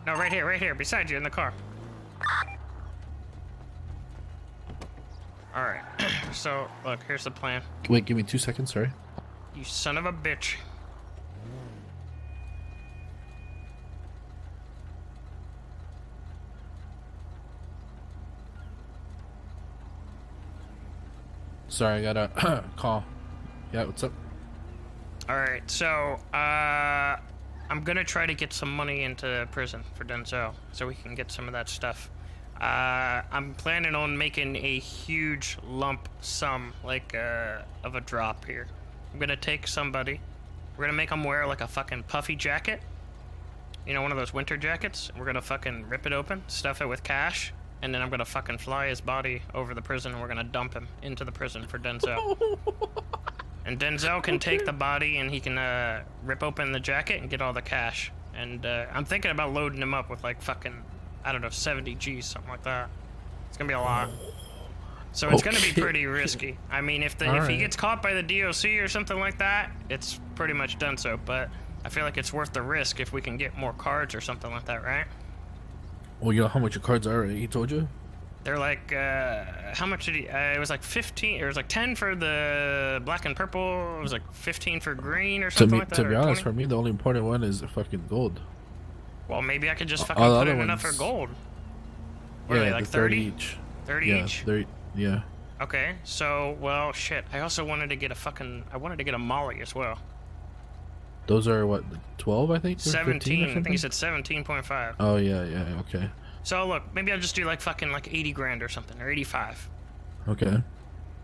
No, right here, beside you in the car. Alright, so, look, here's the plan. Wait, give me 2 seconds, sorry. You son of a bitch. Sorry, I got a call. Yeah, what's up? Alright, so, I'm gonna try to get some money into prison for Denzel, so we can get some of that stuff. I'm planning on making a huge lump sum, like, of a drop here. I'm gonna take somebody, we're gonna make them wear, like, a fucking puffy jacket. You know, one of those winter jackets? We're gonna fucking rip it open, stuff it with cash, and then I'm gonna fucking fly his body over the prison, and we're gonna dump him into the prison for Denzel. And Denzel can take the body, and he can, rip open the jacket and get all the cash. And, I'm thinking about loading him up with, like, fucking, I don't know, 70 G's, something like that. It's gonna be a lot. So it's gonna be pretty risky. I mean, if he gets caught by the DOC or something like that, it's pretty much done so. But I feel like it's worth the risk if we can get more cards or something like that, right? Well, you know how much your cards are, he told you? They're like, how much did he, it was like 15, it was like 10 for the black and purple, it was like 15 for green or something like that. To be honest, 20? for me, the only important one is the fucking gold. Well, maybe I could just fucking All the put in other enough for ones- gold. What are Yeah, they, like the 30 30? each. 30 Yeah, each? 30, yeah. Those are what, 12, I think? Or 15 or 17. I think he something? said 17.5. Oh, yeah, okay. So look, maybe I'll just do like fucking like 80 grand or something, or 85. Okay.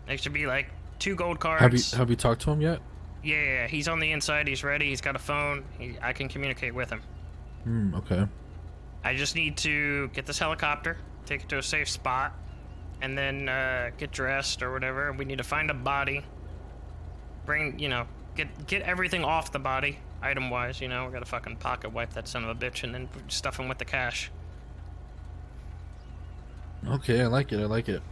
It should be like 2 gold cards. Have you talked to him yet? Yeah, he's on the inside. He's ready. He's got a phone. I can communicate with him. Okay. I just need to get this helicopter, take it to a safe spot, and then get dressed or whatever. We need to find a body. Bring, you know, get everything off the body, item-wise. You know, we gotta fucking pocket wipe that son of a bitch and then stuff him with the cash. Okay, I like it.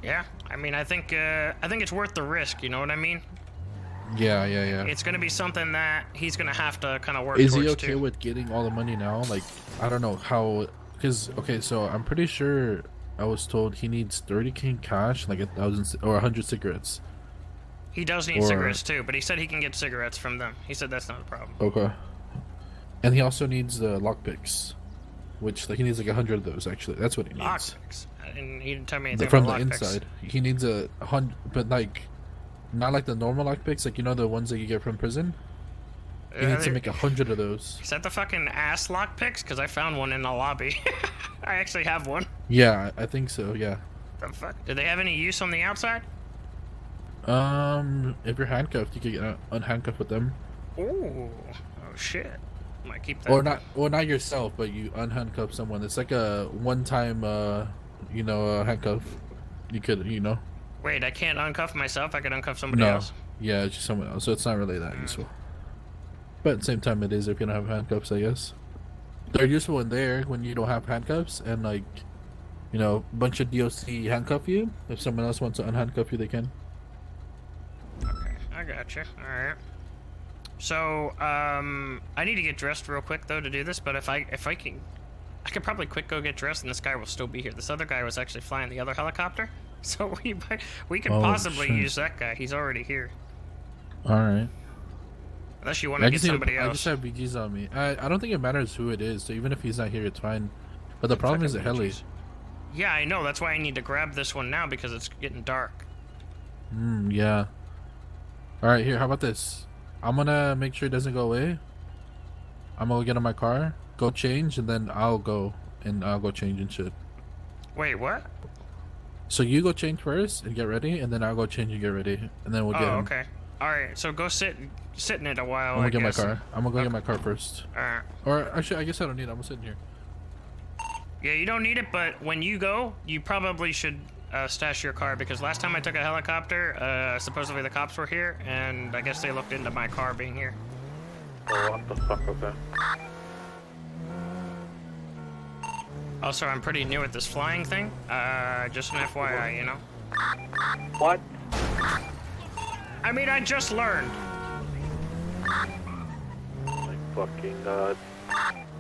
Yeah, I mean, I think it's worth the risk. You know what I mean? Yeah. It's gonna be something that he's gonna have to kind of work Is towards he okay too. with getting all the money now? Like, I don't know how, because, okay, so I'm pretty sure I was told he needs 30K cash, like 1,000 or 100 cigarettes. He does need Or- cigarettes too, but he said he can get cigarettes from them. He said that's not a problem. Okay. And he also needs the lockpicks, which, like, he needs like 100 of those, actually. That's what he needs. Lockpicks. And he didn't tell me anything From about the lockpicks. inside. He needs 100, but like, not like the normal lockpicks, like, you know, the ones that you get from prison? He needs to make 100 of those. Is that the fucking ass lockpicks? Because I found one in the lobby. I actually have one. Yeah, I think so, yeah. The fuck? Do they have any use on the outside? If you're handcuffed, you can get unhandcuffed with them. Ooh. Oh shit. Might keep that. Or not yourself, but you unhandcuff someone. It's like a one-time, handcuff. You could, Wait, I can't uncuff myself. I could uncuff somebody No. else. Yeah, it's just someone else. So it's not really that useful. But at the same time, it is if you don't have handcuffs, I guess. They're useful in there when you don't have handcuffs, and like, a bunch of DOC handcuff you. If someone else wants to unhandcuff you, they can. Okay, I gotcha. All right. So, I need to get dressed real quick though to do this. But if I can, I could probably quick go get dressed, and this guy will still be here. This other guy was actually flying the other helicopter, so we could Oh, possibly shit. use that guy. He's already here. All right. Unless you want to get somebody I else. just have BGs on me. I don't think it matters who it is. So even if he's not here, it's fine. But the problem is the heli. Yeah, I know. That's why I need to grab this one now because it's getting dark. Yeah. All right, here. How about this? I'm gonna make sure it doesn't go away. I'm gonna get in my car, go change, and then I'll go change and shit. Wait, what? So you go change first and get ready, and then I'll go change and get ready, and then we'll get him. Okay. All right. So go sit in it a while. I'm gonna I get guess. my car. I'm gonna go get my car first. All right. Or actually, I guess I don't need it. I'm gonna sit in here. Yeah, you don't need it, but when you go, you probably should stash your car because last time I took a helicopter, supposedly the cops were here, and I guess they looked into my car being here. Oh, what the fuck was that? Also, I'm pretty new at this flying thing. Just an FYI, you know. What? I mean, I just learned. My fucking god.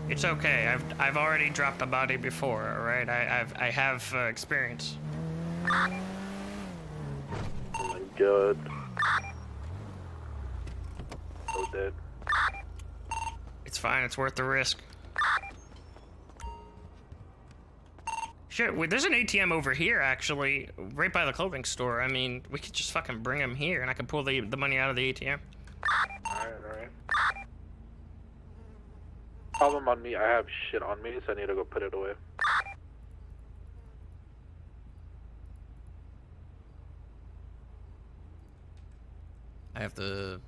It's okay. I've already dropped a body before. All right. I have experience. Oh my god. So dead. It's fine. It's worth the risk. Shit, wait, there's an ATM over here, actually, right by the clothing store. I mean, we could just fucking bring him here, and I can pull the money out of the ATM. Alright. Problem on me, I have shit on me, so I need to go put it away. I have to.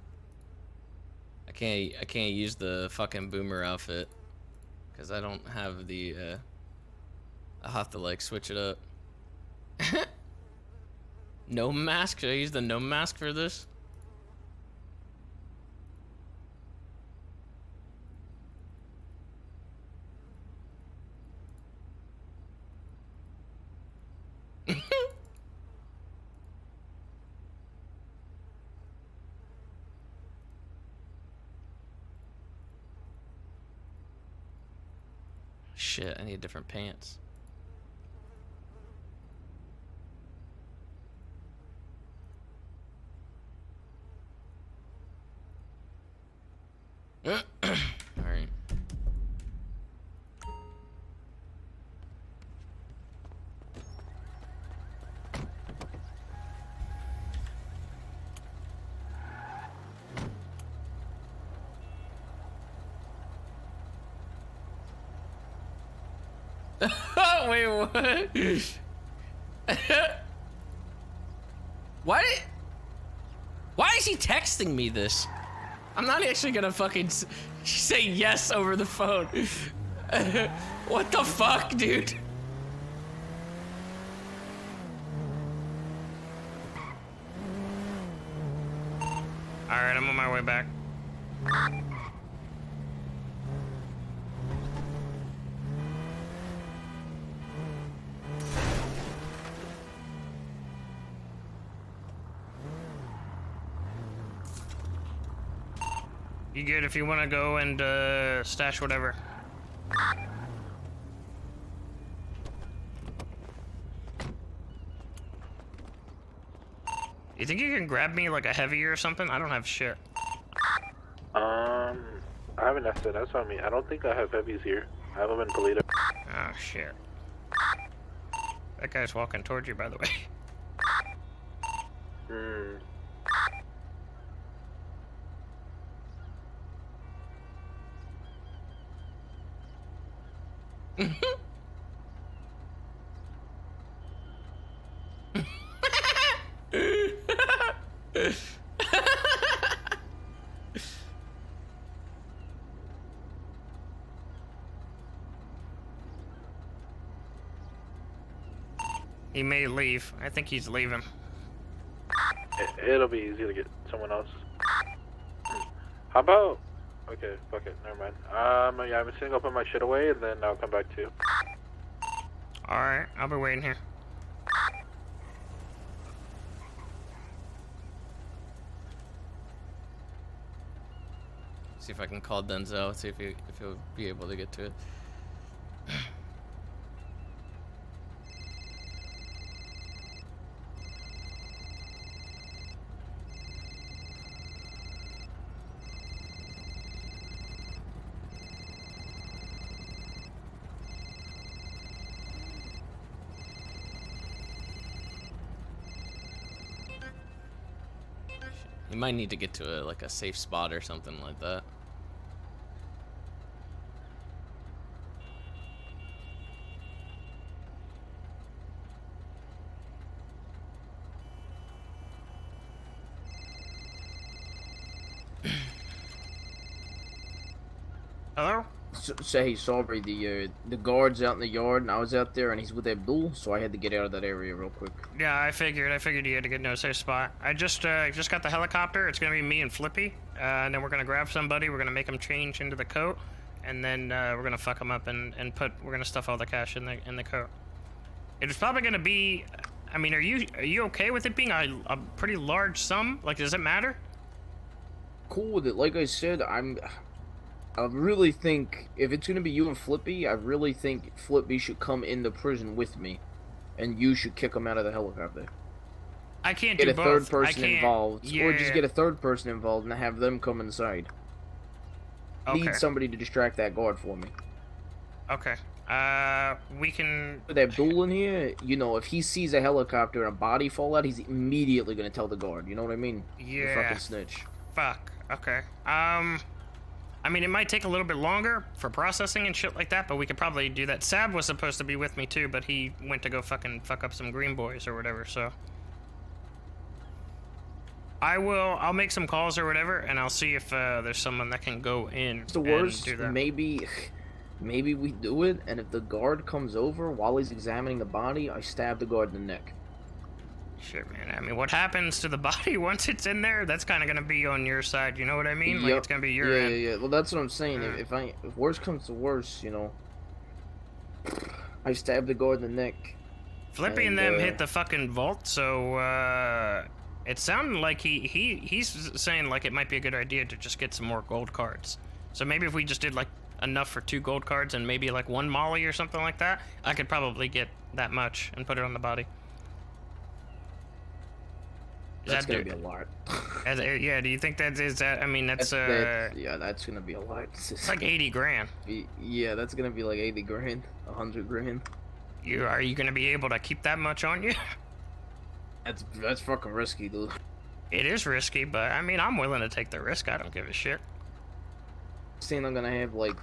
I can't use the fucking boomer outfit because I don't have the. I'll have to like switch it up. No mask? Should I use the no mask for this? Shit, I need different pants. Alright. Wait, what? Why is he texting me this? I'm not actually gonna fucking say yes over the phone. What the fuck, dude? Alright, I'm on my way back. You good if you want to go and stash whatever? You think you can grab me like a heavy or something? I don't have shit. I haven't asked that's on me. I don't think I have heavies here. I have them in Polito. Oh shit. That guy's walking towards you, by the way. Hmm. He may leave. I think he's leaving. It'll be easy to get someone else. How about? Okay, fuck it. Never mind. Yeah, I'm just gonna go put my shit away and then I'll come back to you. Alright, I'll be waiting here. See if I can call Denzel. See if he'll be able to get to it. You might need to get to like a safe spot or something like that. Hello? Hey, sorry, the guard's out in the yard, and I was out there, and he's with Abdul, so I had to get out of that area real quick. Yeah, I figured you had to get to a safe spot. I just got the helicopter. It's gonna be me and Flippy, and then we're gonna grab somebody. We're gonna make him change into the coat, and then we're gonna fuck him up and we're gonna stuff all the cash in the coat. It's probably gonna be. I mean, are you okay with it being a pretty large sum? Like, does it matter? Cool with it. Like I said, I really think if it's gonna be you and Flippy, I really think Flippy should come into prison with me, and you should kick him out of the helicopter. I can't get do a both. third person involved, Yeah. or just get a third person involved and have them come inside. Okay. Need somebody to distract that guard for me. Okay. We can. With Abdul in here, you know, if he sees a helicopter and a body fall out, he's immediately gonna tell the guard. You know what I mean? You Yeah. fucking snitch. Fuck. Okay. I mean, it might take a little bit longer for processing and shit like that, but we could probably do that. Sab was supposed to be with me too, but he went to go fucking fuck up some green boys or whatever, so. I'll make some calls or whatever, and I'll see if there's someone that can go in It's the and worst. do that. Maybe we do it, and if the guard comes over while he's examining the body, I stab the guard in the neck. Shit, man. I mean, what happens to the body once it's in there? That's kind of gonna be on your side. You know what I mean? Like, Yep. it's gonna be your end. Yeah. Well, that's what I'm saying. If worse comes to worse, you know, I stab the guard in the neck. Flippy and them hit the fucking vault, so it sounded like he's saying like it might be a good idea to just get some more gold cards. So maybe if we just did like enough for 2 gold cards and maybe like 1 molly or something like that, I could probably get that much and put it on the body. That's gonna be a lot. Yeah, do you think that is that? I mean, that's yeah, that's gonna be a lot. It's like 80 grand. Yeah, that's gonna be like 80 grand, 100 grand. Are you gonna be able to keep that much on you? That's fucking risky, dude. It is risky, but I mean, I'm willing to take the risk. I don't give a shit. Saying I'm gonna have like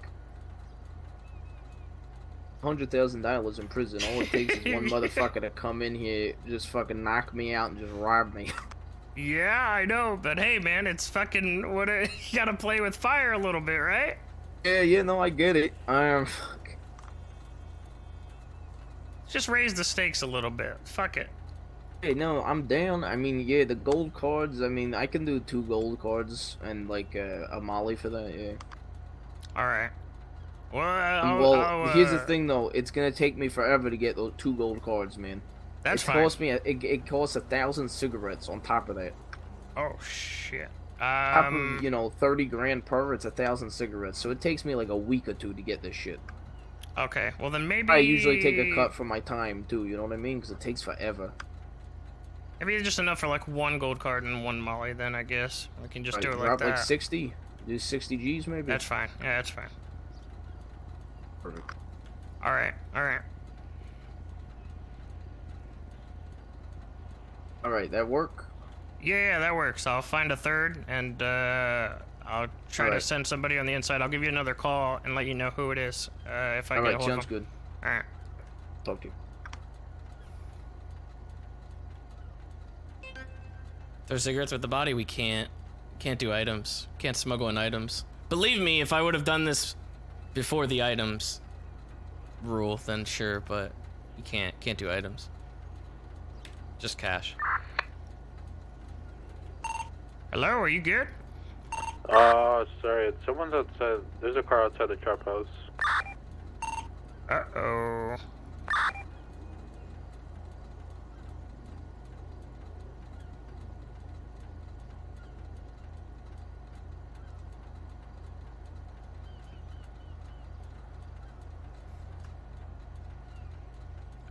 $100,000 in prison. All it takes is one motherfucker to come in here, just fucking knock me out and just rob me. Yeah, I know, but hey, man, it's fucking you gotta play with fire a little bit, right? Yeah, no, I get it. Just raise the stakes a little bit. Fuck it. Hey, no, I'm down. I mean, yeah, the gold cards. I mean, I can do 2 gold cards and like a molly for that. Yeah. All right. Well, here's the thing though. It's gonna take me forever to get those 2 gold cards, man. That's fine. It costs 1,000 cigarettes on top of that. Oh shit. Top of, you know, 30 grand per. It's 1,000 cigarettes. So it takes me like a week or 2 to get this shit. Okay. Well then maybe. I usually take a cut for my time too. You know what I mean? Because it takes forever. Maybe it's just enough for like 1 gold card and 1 molly. Then I guess we can just do it like drop that. like 60. Do 60 G's maybe. That's fine. Yeah, that's fine. Perfect. All right. All right. All right, that work? Yeah, that works. I'll find a third, and I'll try to Alright. send somebody on the inside. I'll give you another call and let you know who it is if I get a Alright, hold sounds of them. good. All right. Talk to you. There's cigarettes with the body. We can't do items. Can't smuggle in items. Believe me, if I would have done this before the items rule, then sure, but you can't do items. Just cash. Hello, are you good? Sorry, someone's outside. There's a car outside the trap house. Uh-oh.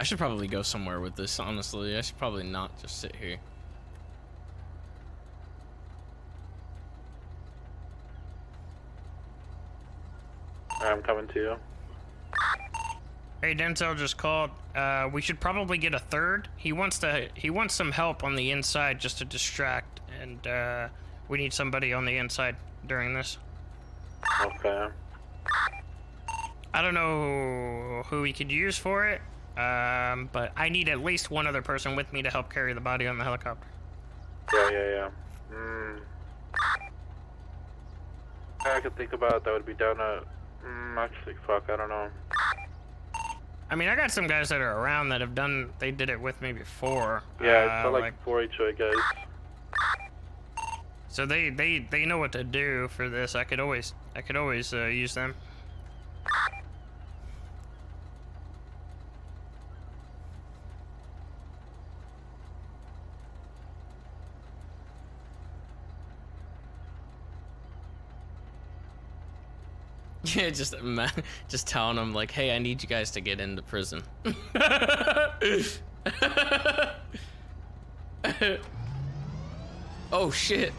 I should probably go somewhere with this, honestly. I should probably not just sit here. I'm coming to you. Hey, Denzel just called. We should probably get a third. He wants some help on the inside just to distract, and we need somebody on the inside during this. Okay. I don't know who we could use for it, but I need at least one other person with me to help carry the body on the helicopter. Yeah. I could think about that would be down at. Actually, fuck, I don't know. I mean, I got some guys that are around that they did it with me before. Yeah, it's like 4 HOA guys. So they know what to do for this. I could always use them. Yeah, just telling them like, hey, I need you guys to get into prison. Oh shit.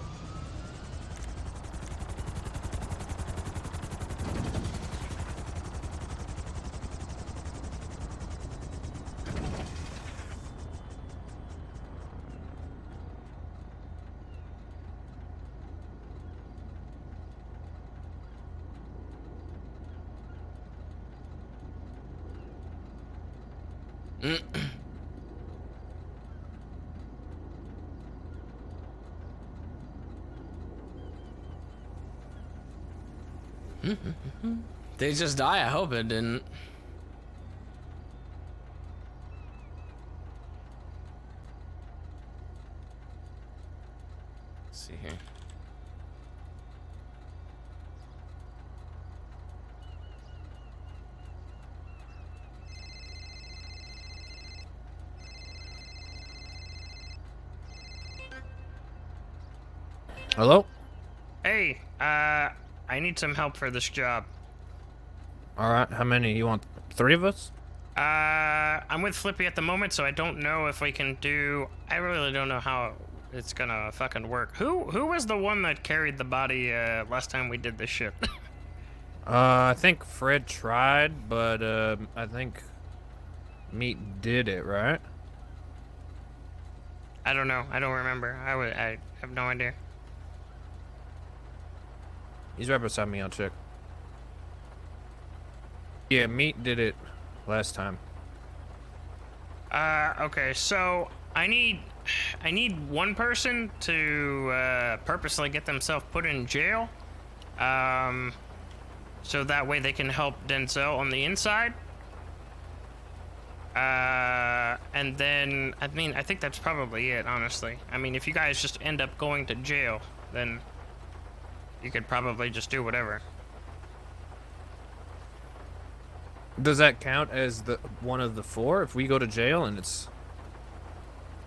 They just die. I hope it didn't. Let's see here. Hello? Hey, I need some help for this job. Alright, how many? You want 3 of us? I'm with Flippy at the moment, so I don't know if we can do. I really don't know how it's gonna fucking work. Who was the one that carried the body last time we did this shit? I think Fred tried, but I think Meat did it, right? I don't know. I don't remember. I have no idea. He's right beside me. I'll check. Yeah, Meat did it last time. Okay, so I need one person to purposely get themselves put in jail, so that way they can help Denzel on the inside. And then I think that's probably it, honestly. I mean, if you guys just end up going to jail, then you could probably just do whatever. Does that count as the one of the 4 if we go to jail and it's...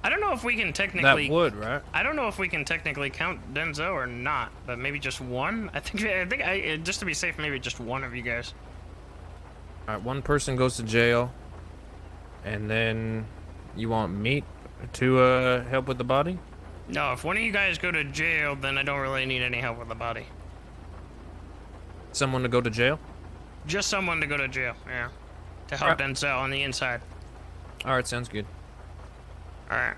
I don't know if we can technically... That would, right? I don't know if we can technically count Denzel or not, but maybe just one? I think just to be safe, maybe just one of you guys. Alright, one person goes to jail, and then you want Meat to help with the body? No, if one of you guys go to jail, then I don't really need any help with the body. Someone to go to jail? Just someone to go to jail, yeah. To help Denzel on the inside. Alright, sounds good. Alright.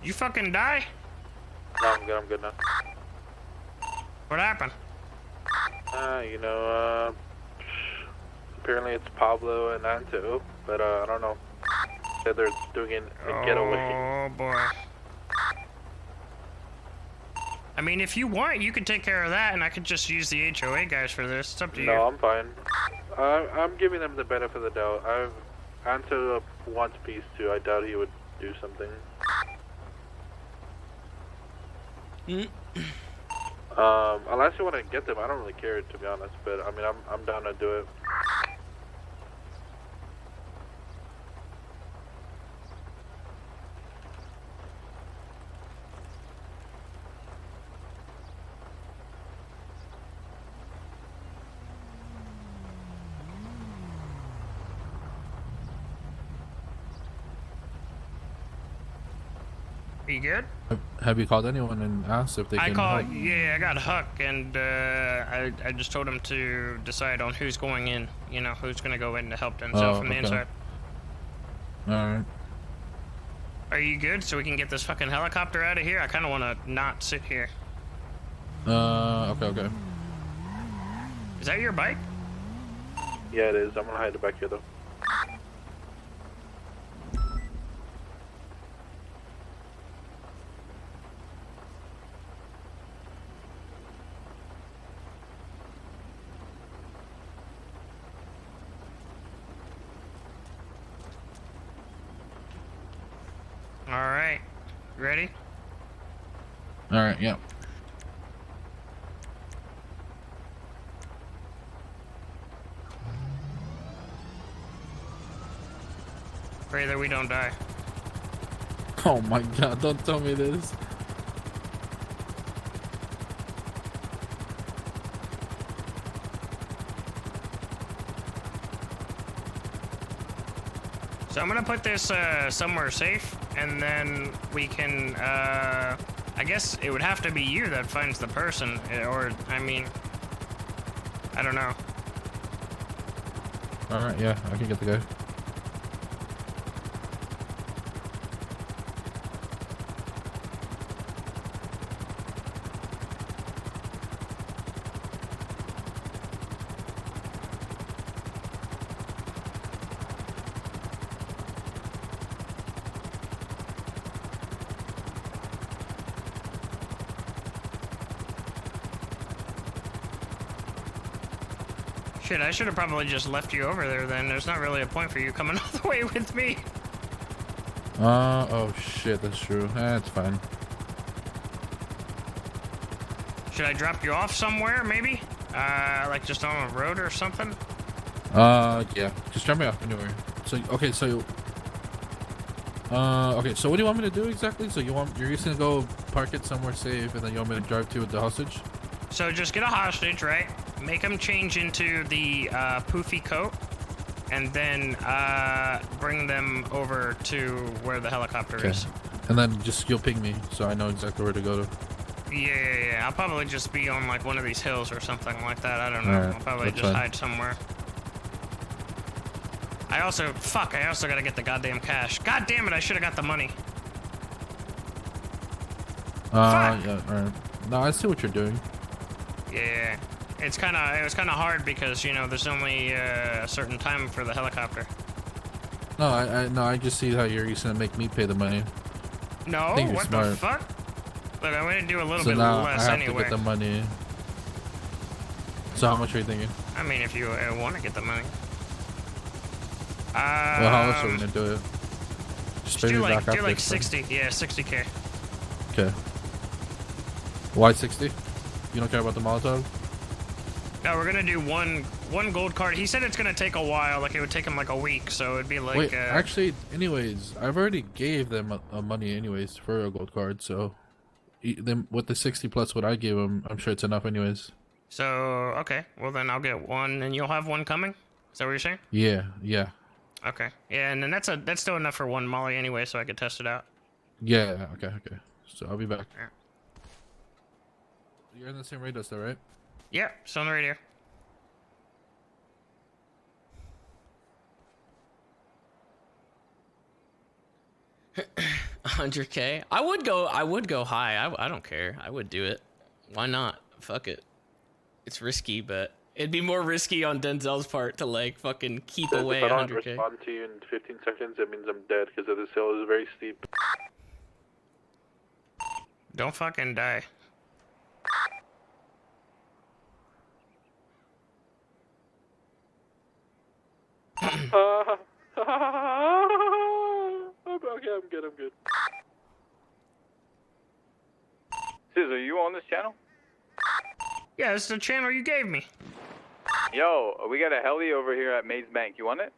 You fucking die? No, I'm good now. What happened? Apparently it's Pablo and Anto, but I don't know. Said they're doing a getaway. Oh boy. I mean, if you want, you could take care of that, and I could just use the HOA guys for this. It's up to you. No, I'm fine. I'm giving them the benefit of the doubt. Anto wants peace too. I doubt he would do something. Unless you want to get them, I don't really care, to be honest. But I mean, I'm down to do it. Are you good? Have you called anyone and asked if they can help? Yeah, I got Huck, and I just told him to decide on who's going in. You know, who's gonna go in to help Denzel from the inside. Alright. Are you good? So we can get this fucking helicopter out of here? I kind of want to not sit here. Okay. Is that your bike? Yeah, it is. I'm gonna hide it back here though. Alright. Ready? Alright, yeah. Pray that we don't die. Oh my god, don't tell me this. So I'm gonna put this somewhere safe, and then we can, I guess it would have to be you that finds the person, or, I mean, I don't know. Alright, yeah, I can get the guy. Shit, I should have probably just left you over there then. There's not really a point for you coming all the way with me. Oh shit, that's true. That's fine. Should I drop you off somewhere, maybe? Like just on a road or something? Yeah. Just drop me off anywhere. So, okay, so what do you want me to do exactly? So you're just gonna go park it somewhere safe, and then you want me to drive to with the hostage? So just get a hostage, right? Make them change into the poofy coat, and then bring them over to where the helicopter is. And then you'll ping me, so I know exactly where to go to. Yeah. I'll probably just be on like one of these hills or something like that. I don't know. Alright, I'll probably that's just fine. hide somewhere. I also gotta get the goddamn cash. God damn it, I should have got the money. Yeah, alright. No, I see what you're doing. Yeah, it was kind of hard because you know there's only a certain time for the helicopter. No, I just see how you're just gonna make me pay the money. No, I think you're what smart. the fuck? Look, I'm gonna do a little So bit now less I have anyway. to get the money. So how much are you thinking? I mean, if you want to get the money. Well, how else are we gonna do it? Just pay do me like back do after like it's done. 60, yeah, 60K. Okay. Why 60? You don't care about the Molotov? No, we're gonna do one gold card. He said it's gonna take a while, like it would take him like a week, so it'd be like. Wait, actually, anyways, I've already gave them money anyways for a gold card, so them with the 60 plus what I gave them, I'm sure it's enough anyways. So okay, well then I'll get one, and you'll have one coming. Is that what you're saying? Yeah, yeah, Okay, yeah, and then that's still enough for one Molly anyway, so I could test it out. yeah. Okay. So I'll be back. You're in the same radio still, right? Yeah, still on the radio. $100K. I would go high. I don't care. I would do it. Why not? Fuck it. It's risky, but it'd be more risky on Denzel's part to like fucking keep away If I don't 100K. respond to you in 15 seconds, that means I'm dead because this hill is very steep. Don't fucking die. Okay, I'm good. Sis, are you on this channel? Yeah, it's the channel you gave me. Yo, we got a heli over here at Maze Bank. You want it?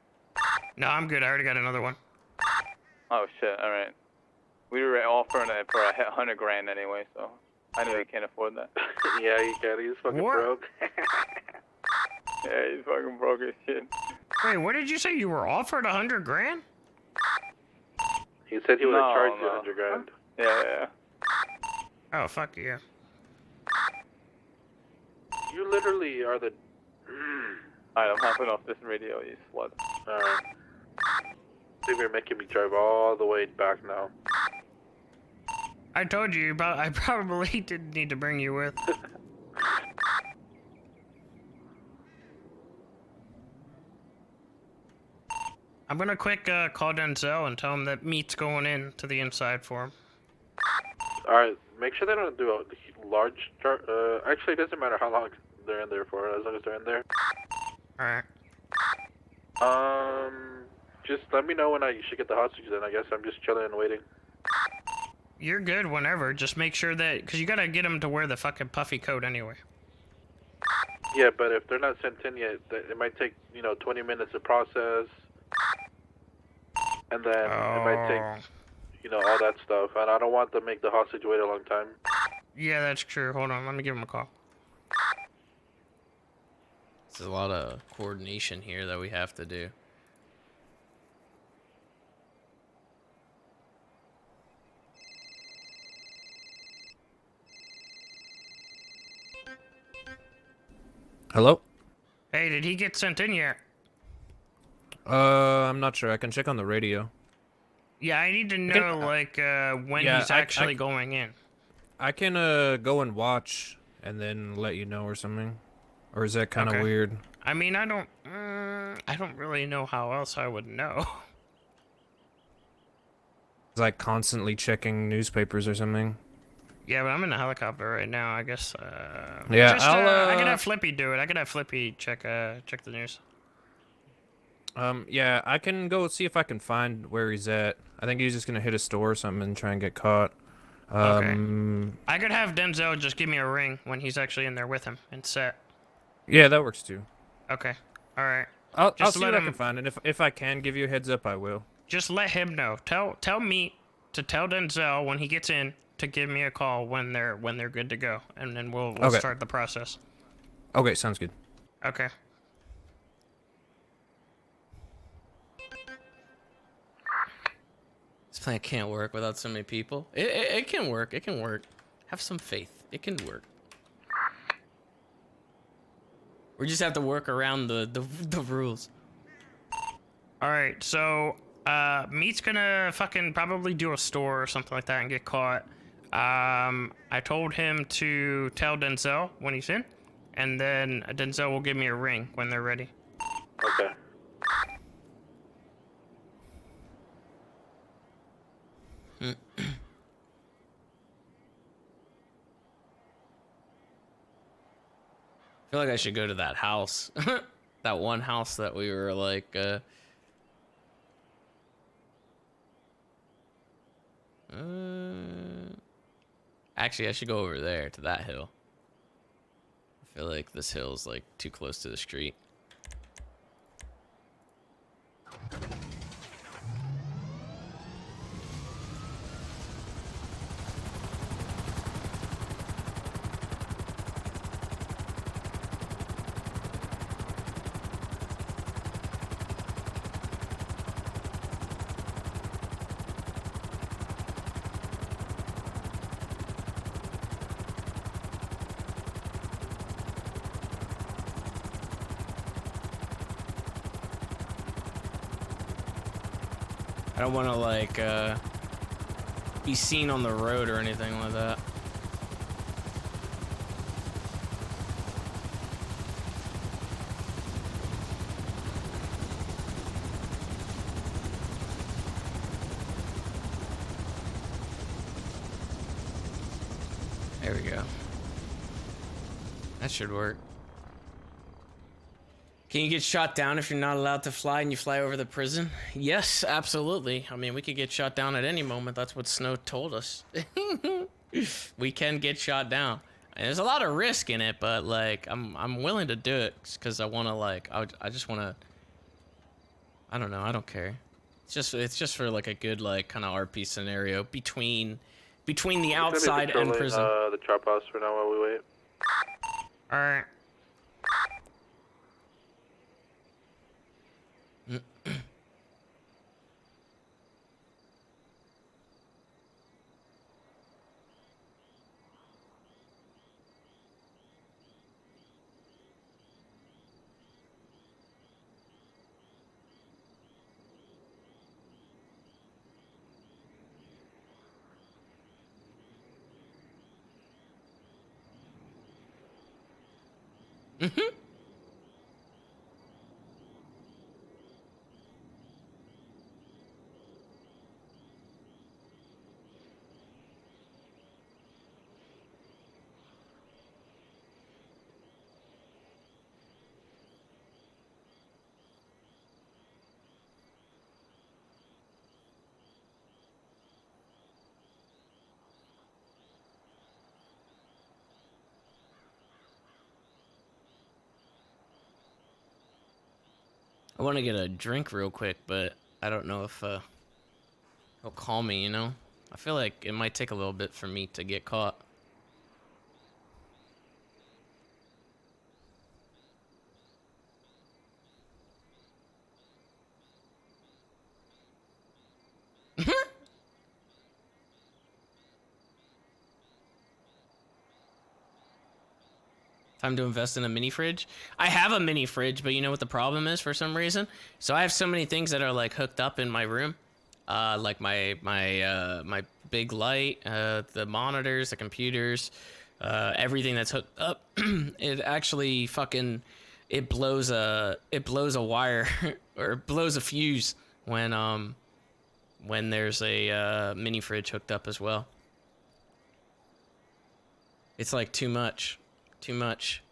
No, I'm good. I already got another one. Oh shit! All right. We were offering it for $100 grand anyway, so I know you can't afford that. Yeah, you can. He's fucking broke. Yeah, he's fucking broke as shit. Wait, what did you say? You were offered 100 grand? He said he would No, charge you no. 100 grand. Yeah. Oh, fuck yeah. You literally are the. Alright, I'm hopping off this radio, you slut. Alright. See if you're making me drive all the way back now. I told you, but I probably didn't need to bring you with. I'm gonna quick call Denzel and tell him that meat's going in to the inside for him. Alright, make sure they don't do a large chart. Actually, it doesn't matter how long they're in there for, as long as they're in there. Alright. Just let me know when I should get the hostage then. I guess I'm just chilling and waiting. You're good whenever. Just make sure that, because you gotta get him to wear the fucking puffy coat anyway. Yeah, but if they're not sent in yet, it might take, 20 minutes to process. And then it might take, all that stuff. And I don't want to make the hostage wait a long time. Yeah, that's true. Hold on, let me give him a call. There's a lot of coordination here that we have to do. Hello? Hey, did he get sent in yet? I'm not sure. I can check on the radio. Yeah, I need to know, when Yeah, he's actually going in. I can go and watch and then let you know or something. Or is that kind of Okay. weird? I mean, I don't really know how else I would know. It's like constantly checking newspapers or something. Yeah, but I'm in a helicopter right now. I guess. Yeah, just, I'll, I could have Flippy do it. I could have Flippy check the news. Yeah, I can go see if I can find where he's at. I think he's just gonna hit a store or something and try and get caught. Okay. I could have Denzel just give me a ring when he's actually in there with him and set. Yeah, that works too. Okay. All right. I'll Just see let what I him- can find, and if I can give you a heads up, I will. Just let him know. Tell me to tell Denzel when he gets in to give me a call when they're good to go, and then we'll Okay. start the process. Okay, sounds good. Okay. This plan can't work without so many people. It can work. It can work. Have some faith. It can work. We just have to work around the rules. All right. So, Meat's gonna fucking probably do a store or something like that and get caught. I told him to tell Denzel when he's in, and then Denzel will give me a ring when they're ready. Okay. I feel like I should go to that house. That one house that we were like, actually, I should go over there to that hill. I feel like this hill's like too close to the street. I don't want to like be seen on the road or anything like that. There we go. That should work. Can you get shot down if you're not allowed to fly and you fly over the prison? Yes, absolutely. I mean, we could get shot down at any moment. That's what Snow told us. We can get shot down. And there's a lot of risk in it, but like, I'm willing to do it because I want to like, I just want to. I don't know. I don't care. It's just for like a good like kind of RP scenario between the outside and prison. The trap house for now while we wait. All right. Mm-hmm. I want to get a drink real quick, but I don't know if he'll call me, you know? I feel like it might take a little bit for me to get caught. Time to invest in a mini fridge. I have a mini fridge, but you know what the problem is for some reason? So I have so many things that are like hooked up in my room. Like my big light, the monitors, the computers, everything that's hooked up. It actually fucking it blows a wire or it blows a fuse when there's a mini fridge hooked up as well. It's like too much. Too much.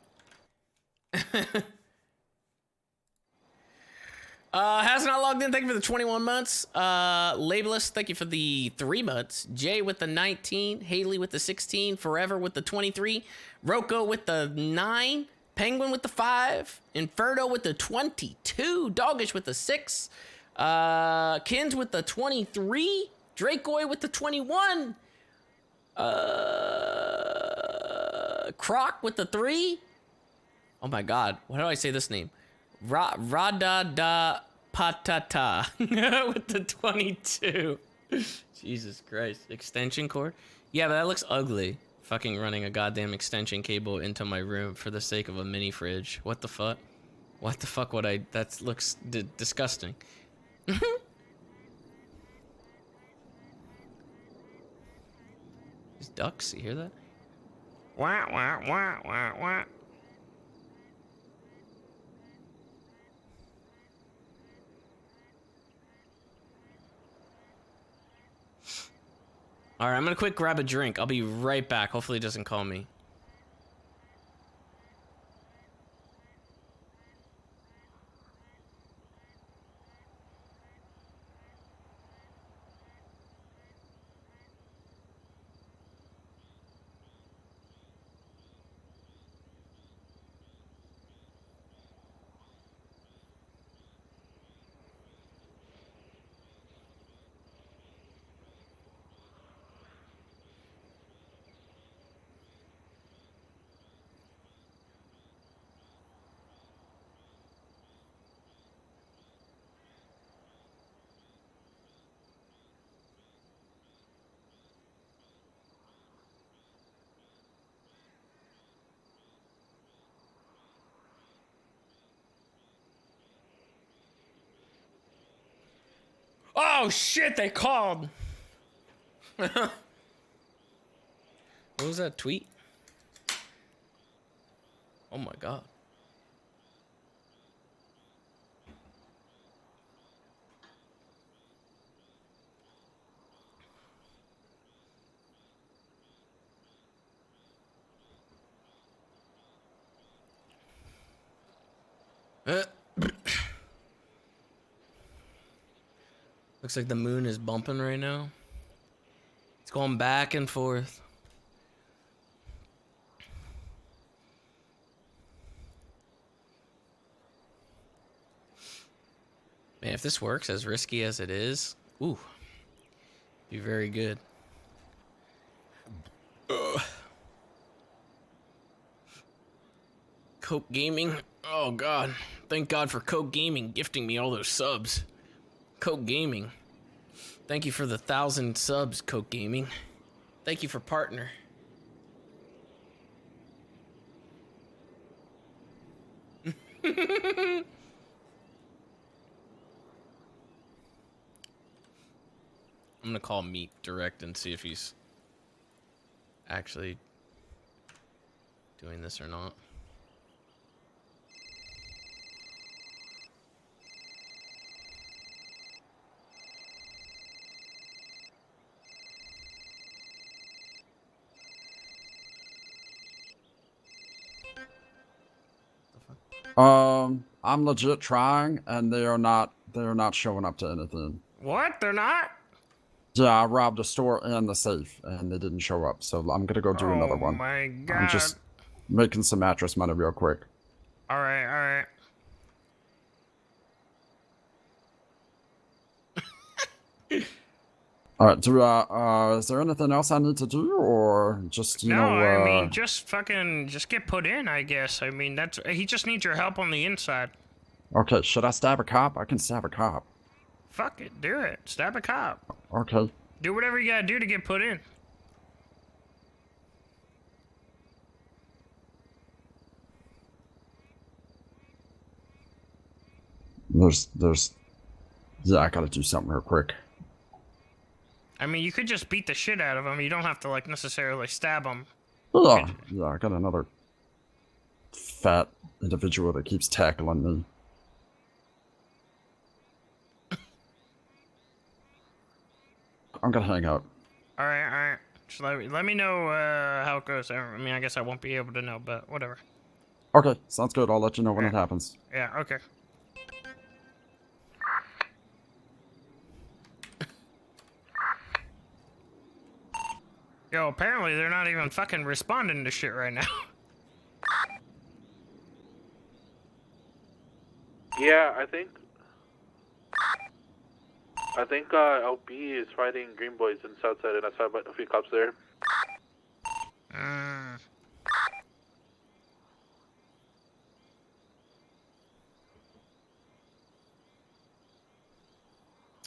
Has not logged in. Thank you for the 21 months. Labelist, thank you for the 3 months. Jay with the 19. Haley with the 16. Forever with the 23. Rocco with the 9. Penguin with the 5. Inferno with the 22. Doggish with the 6. Kins with the 23. Dracoy with the 21. Croc with the 3. Oh my god, why do I say this name? Radada Patata with the 22. Jesus Christ. Extension cord? Yeah, but that looks ugly. Fucking running a goddamn extension cable into my room for the sake of a mini fridge. What the fuck? What the fuck would I... That looks disgusting. Just ducks. You hear that? Wah, wah, wah, wah, wah. All right, I'm gonna quick grab a drink. I'll be right back. Hopefully it doesn't call me. Oh shit, they called. What was that tweet? Oh my god. Looks like the moon is bumping right now. It's going back and forth. Man, if this works as risky as it is, ooh, be very good. Ugh. Coke Gaming. Oh god. Thank God for Coke Gaming gifting me all those subs. Coke Gaming. Thank you for the 1,000 subs, Coke Gaming. Thank you for partner. I'm gonna call Meat direct and see if he's actually doing this or not. I'm legit trying, and they are not showing up to anything. What? They're not? Yeah, I robbed a store and the safe, and they didn't show up. So I'm gonna go do another one. Oh my god. I'm just making some mattress money real quick. All right, all right. All right. Is there anything else I need to do, or just you know? I mean, just get put in, I guess. I mean, he just needs your help on the inside. Okay, should I stab a cop? I can stab a cop. Fuck it, do it. Stab a cop. Okay. Do whatever you gotta do to get put in. Yeah, I gotta do something real quick. I mean, you could just beat the shit out of him. You don't have to, like, necessarily stab him. Yeah, I got another fat individual that keeps tackling me. I'm gonna hang up. All right. Just let me know how it goes. I mean, I guess I won't be able to know, but whatever. Okay, sounds good. I'll let you know when it happens. Yeah, okay. Yo, apparently they're not even fucking responding to shit right now. Yeah, I think LB is fighting Green Boys in Southside, and I saw a few cops there.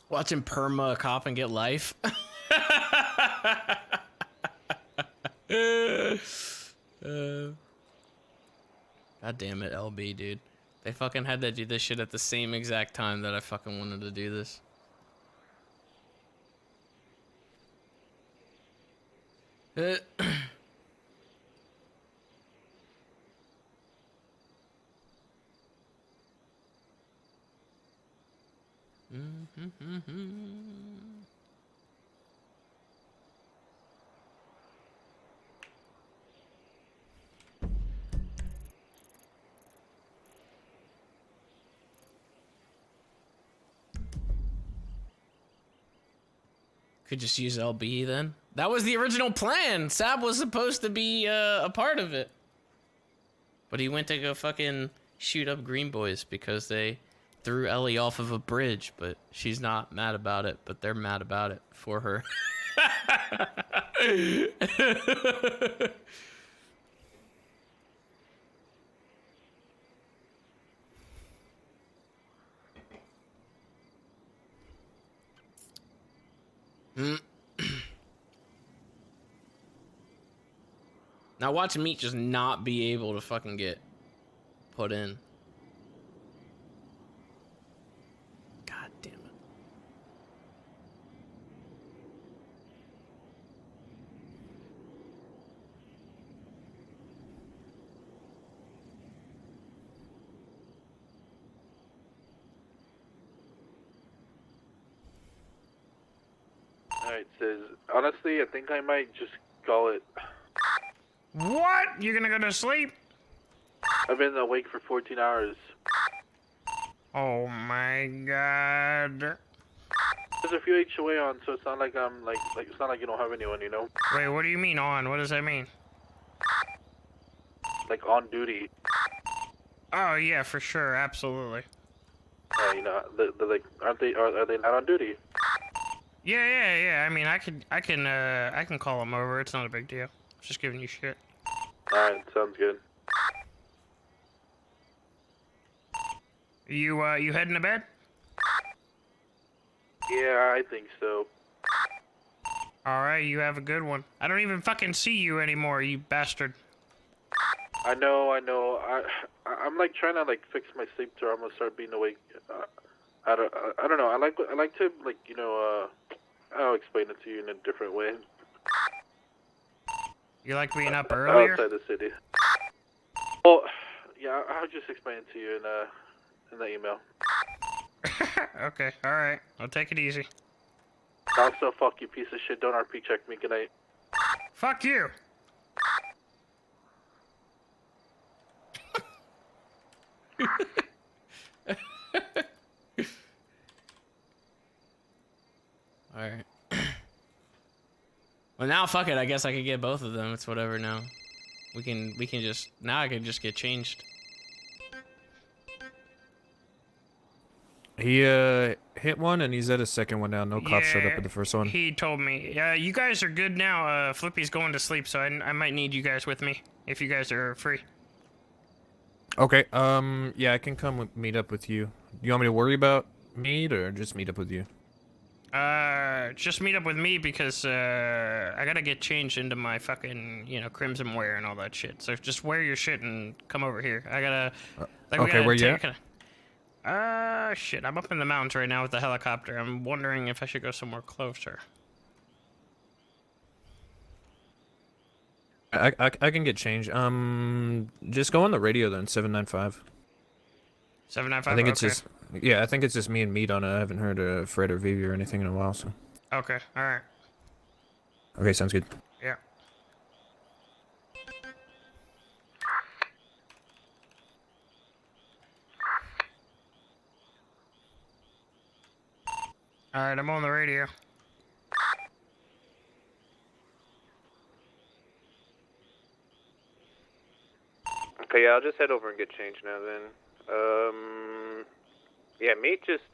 Watching perma a cop and get life. God damn it, LB, dude. They fucking had to do this shit at the same exact time that I fucking wanted to do this. Could just use LB then. That was the original plan. Sab was supposed to be a part of it. But he went to go fucking shoot up Green Boys because they threw Ellie off of a bridge, but she's not mad about it, but they're mad about it for her. Now watch Meat just not be able to fucking get put in. God damn it. Alright, says, honestly, I think I might just call it. What? You're gonna go to sleep? I've been awake for 14 hours. Oh my god. There's a few HOA on, so it's not like I'm like it's not like you don't have anyone, you know? Wait, what do you mean on? What does that mean? Like on duty. Oh yeah, for sure, absolutely. You know, the like, are they not on duty? Yeah. I mean, I can call them over. It's not a big deal. Just giving you shit. Alright, sounds good. You heading to bed? Yeah, I think so. Alright, you have a good one. I don't even fucking see you anymore, you bastard. I know. I'm like trying to like fix my sleep to where I'm gonna start being awake. I don't know. I like to like, you know, I'll explain it to you in a different way. You like being up earlier? Outside the city. Well, yeah, I'll just explain it to you in the email. Okay, alright. I'll take it easy. Also, fuck you, piece of shit. Don't RP check me. Good night. Fuck you! Alright. Well, now fuck it. I guess I could get both of them. It's whatever now. We can just, now I can just get changed. He hit one and he's at his second one now. No cops showed up at the first one. He told me. You guys are good now. Flippy's going to sleep, so I might need you guys with me if you guys are free. Okay. Yeah, I can come meet up with you. You want me to worry about meet or just meet up with you? Just meet up with me because I gotta get changed into my fucking, you know, crimson wear and all that shit. So just wear your shit and come over here. I gotta. Okay, where you at? Shit. I'm up in the mountains right now with the helicopter. I'm wondering if I should go somewhere closer. I can get changed. Just go on the radio then. 795. 795. I think okay. it's just. Yeah, I think it's just me and Meat on it. I haven't heard Fred or Vivi or anything in a while, so. Okay. All right. Okay, sounds good. Yeah. All right, I'm on the radio. Okay, yeah, I'll just head over and get changed now then. Yeah, Meat just,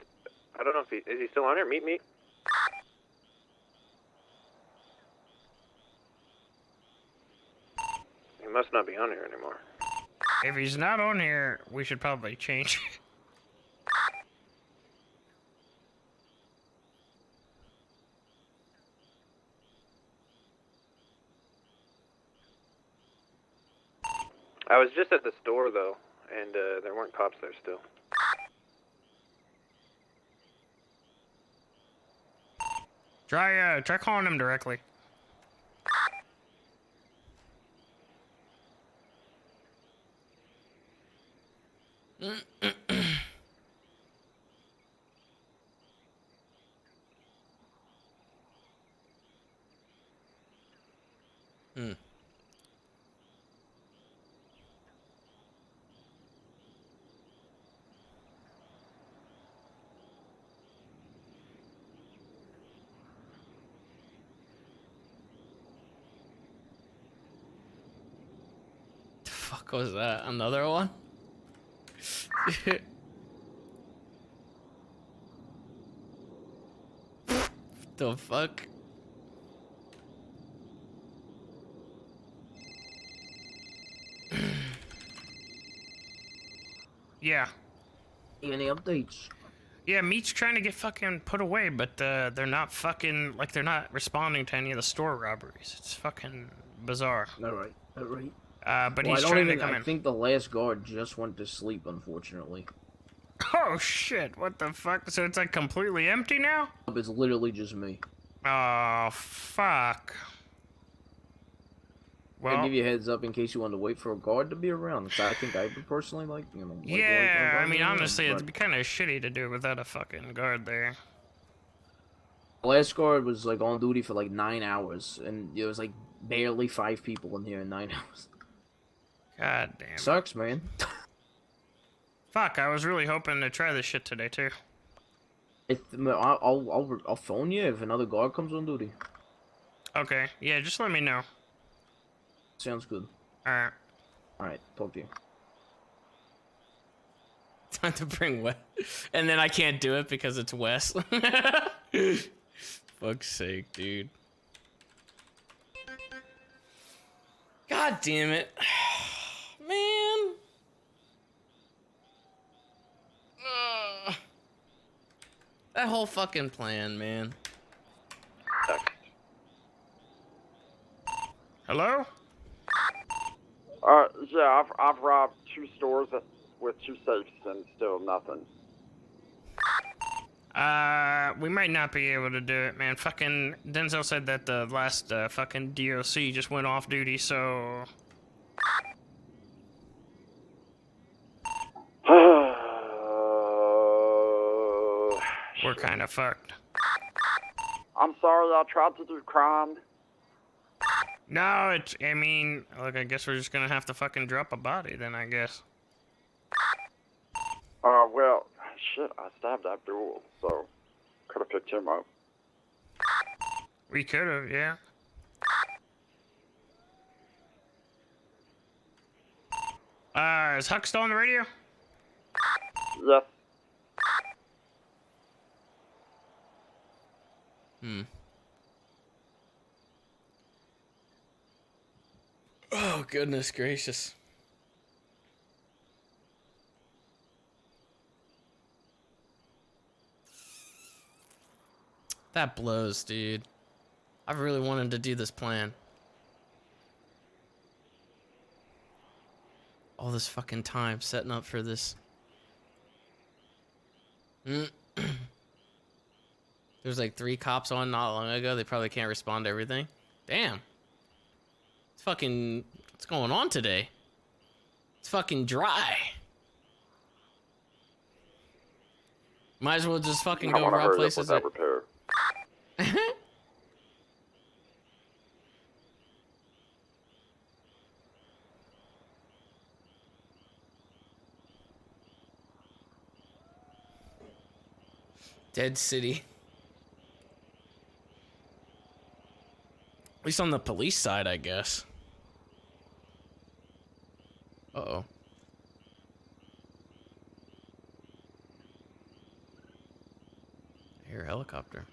I don't know if is he still on here? Meat? He must not be on here anymore. If he's not on here, we should probably change. I was just at the store though, and there weren't cops there still. Try calling him directly. fuck was that? Another one? The fuck? Yeah. Any updates? Yeah, Meat's trying to get fucking put away, but they're not fucking, like, they're not responding to any of the store robberies. It's fucking bizarre. Alright, alright. But Well, he's I don't trying even, to come I in. think the last guard just went to sleep, unfortunately. Oh shit, what the fuck? So it's like completely empty now? It's literally just me. Oh, fuck. I'll Well, give you a heads up in case you want to wait for a guard to be around. 'Cause I think I would personally like, you know. Like waiting for a yeah, guard I to mean, be around, honestly, it'd but be kind of shitty to do it without a fucking guard there. the last guard was like on duty for like 9 hours, and there was like barely 5 people in here in 9 hours. God damn. Sucks, man. Fuck, I was really hoping to try this shit today, too. I'll phone you if another guard comes on duty. Okay, yeah, just let me know. Sounds good. Alright. Alright, talk to you. Time to bring Wes. And then I can't do it because it's Wes. Fuck's sake, dude. God damn it. Man. Ugh. That whole fucking plan, man. Hello? Yeah, I've robbed 2 stores with 2 safes and still nothing. We might not be able to do it, man. Fucking Denzel said that the last fucking DOC just went off duty, so we're kind of fucked. I'm sorry, I tried to do crime. No, it's, I mean, look, I guess we're just gonna have to fucking drop a body then, I guess. Well, shit, I stabbed Abdul, so could have picked him up. We could have, yeah. Is Huck still on the radio? Yes. Oh, goodness gracious. That blows, dude. I really wanted to do this plan. All this fucking time setting up for this. There's like 3 cops on not long ago. They probably can't respond to everything. Damn. It's fucking... What's going on today? It's fucking dry. Might as well just fucking go rob places that... repair. Dead City. At least on the police side, I guess. Uh-oh. I hear a helicopter.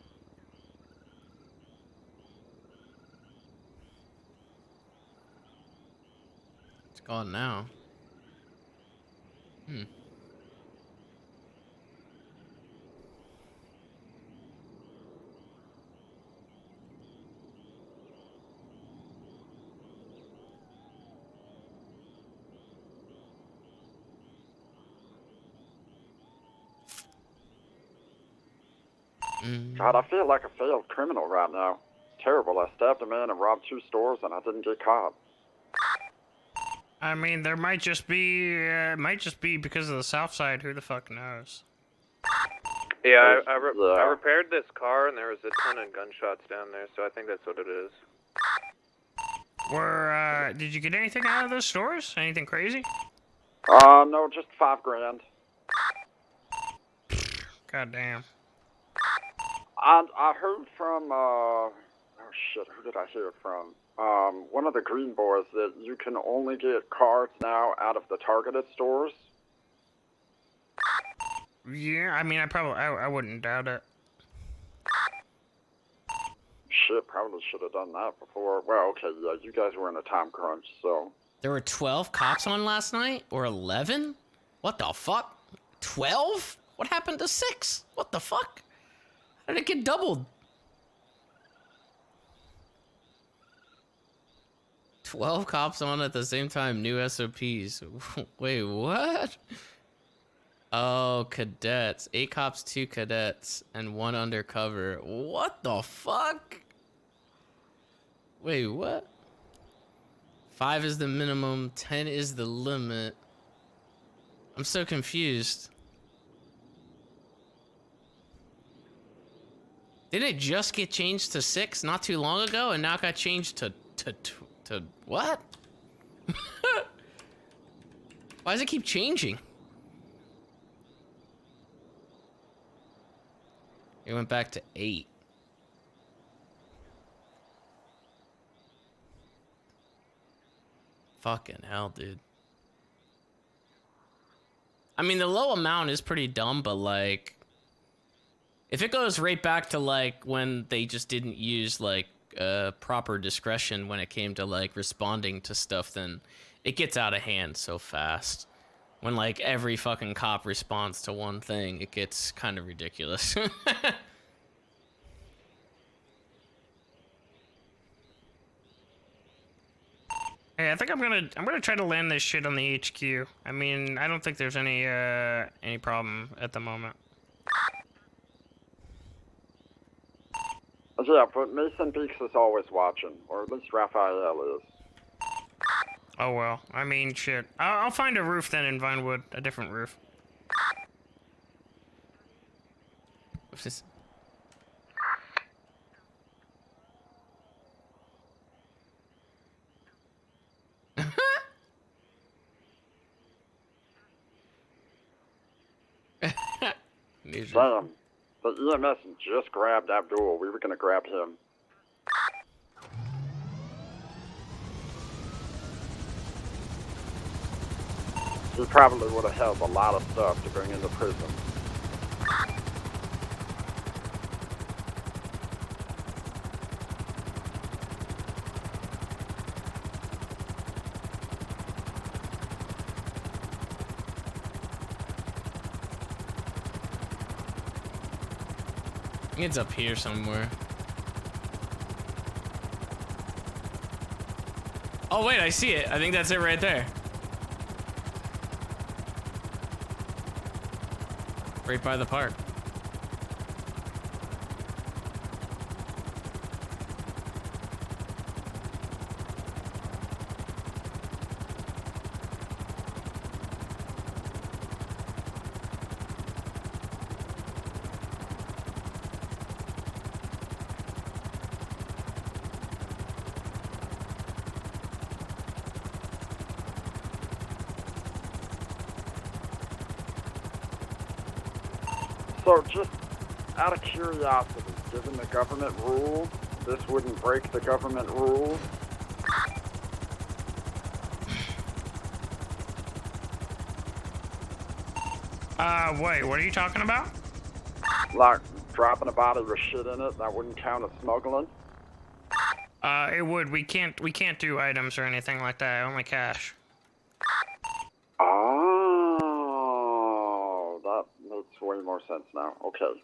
It's gone now. God, I feel like a failed criminal right now. Terrible. I stabbed a man and robbed 2 stores and I didn't get caught. I mean, there might just be, because of the south side. Who the fuck knows? Yeah, I repaired this car and there was a ton of gunshots down there, so I think that's what it is. Did you get anything out of those stores? Anything crazy? No, just $5,000. God damn. And I heard from, oh shit, who did I hear from? one of the green boys that you can only get cards now out of the targeted stores. Yeah, I mean, I wouldn't doubt it. Shit, probably should have done that before. Well, okay, yeah, you guys were in a time crunch, so. There were 12 cops on last night? Or 11? What the fuck? 12? What happened to 6? What the fuck? How did it get doubled? 12 cops on at the same time, new SOPs. Wait, what? Oh, cadets. 8 cops, 2 cadets, and 1 undercover. What the fuck? Wait, what? 5 is the minimum, 10 is the limit. I'm so confused. Didn't it just get changed to 6 not too long ago, and now it got changed to what? Why does it keep changing? It went back to 8. Fucking hell, dude. I mean, the low amount is pretty dumb, but like, if it goes right back to like when they just didn't use like proper discretion when it came to like responding to stuff, then it gets out of hand so fast. When like every fucking cop responds to one thing, it gets kind of ridiculous. Hey, I think I'm gonna try to land this shit on the HQ. I mean, I don't think there's any problem at the moment. Yeah, but Mason Beeks is always watching, or at least Raphael is. Oh well, I mean, shit. I'll find a roof then in Vinewood, a different roof. What's this? Damn, the EMS just grabbed Abdul. We were gonna grab him. He probably would have held a lot of stuff to bring into prison. I think it's up here somewhere. Oh wait, I see it. I think that's it right there. Right by the park. So just out of curiosity, given the government rules, this wouldn't break the government rules? Wait, what are you talking about? Like dropping a body with shit in it, that wouldn't count as smuggling? It would. We can't do items or anything like that, only cash. Oh, that makes way more sense now. Okay.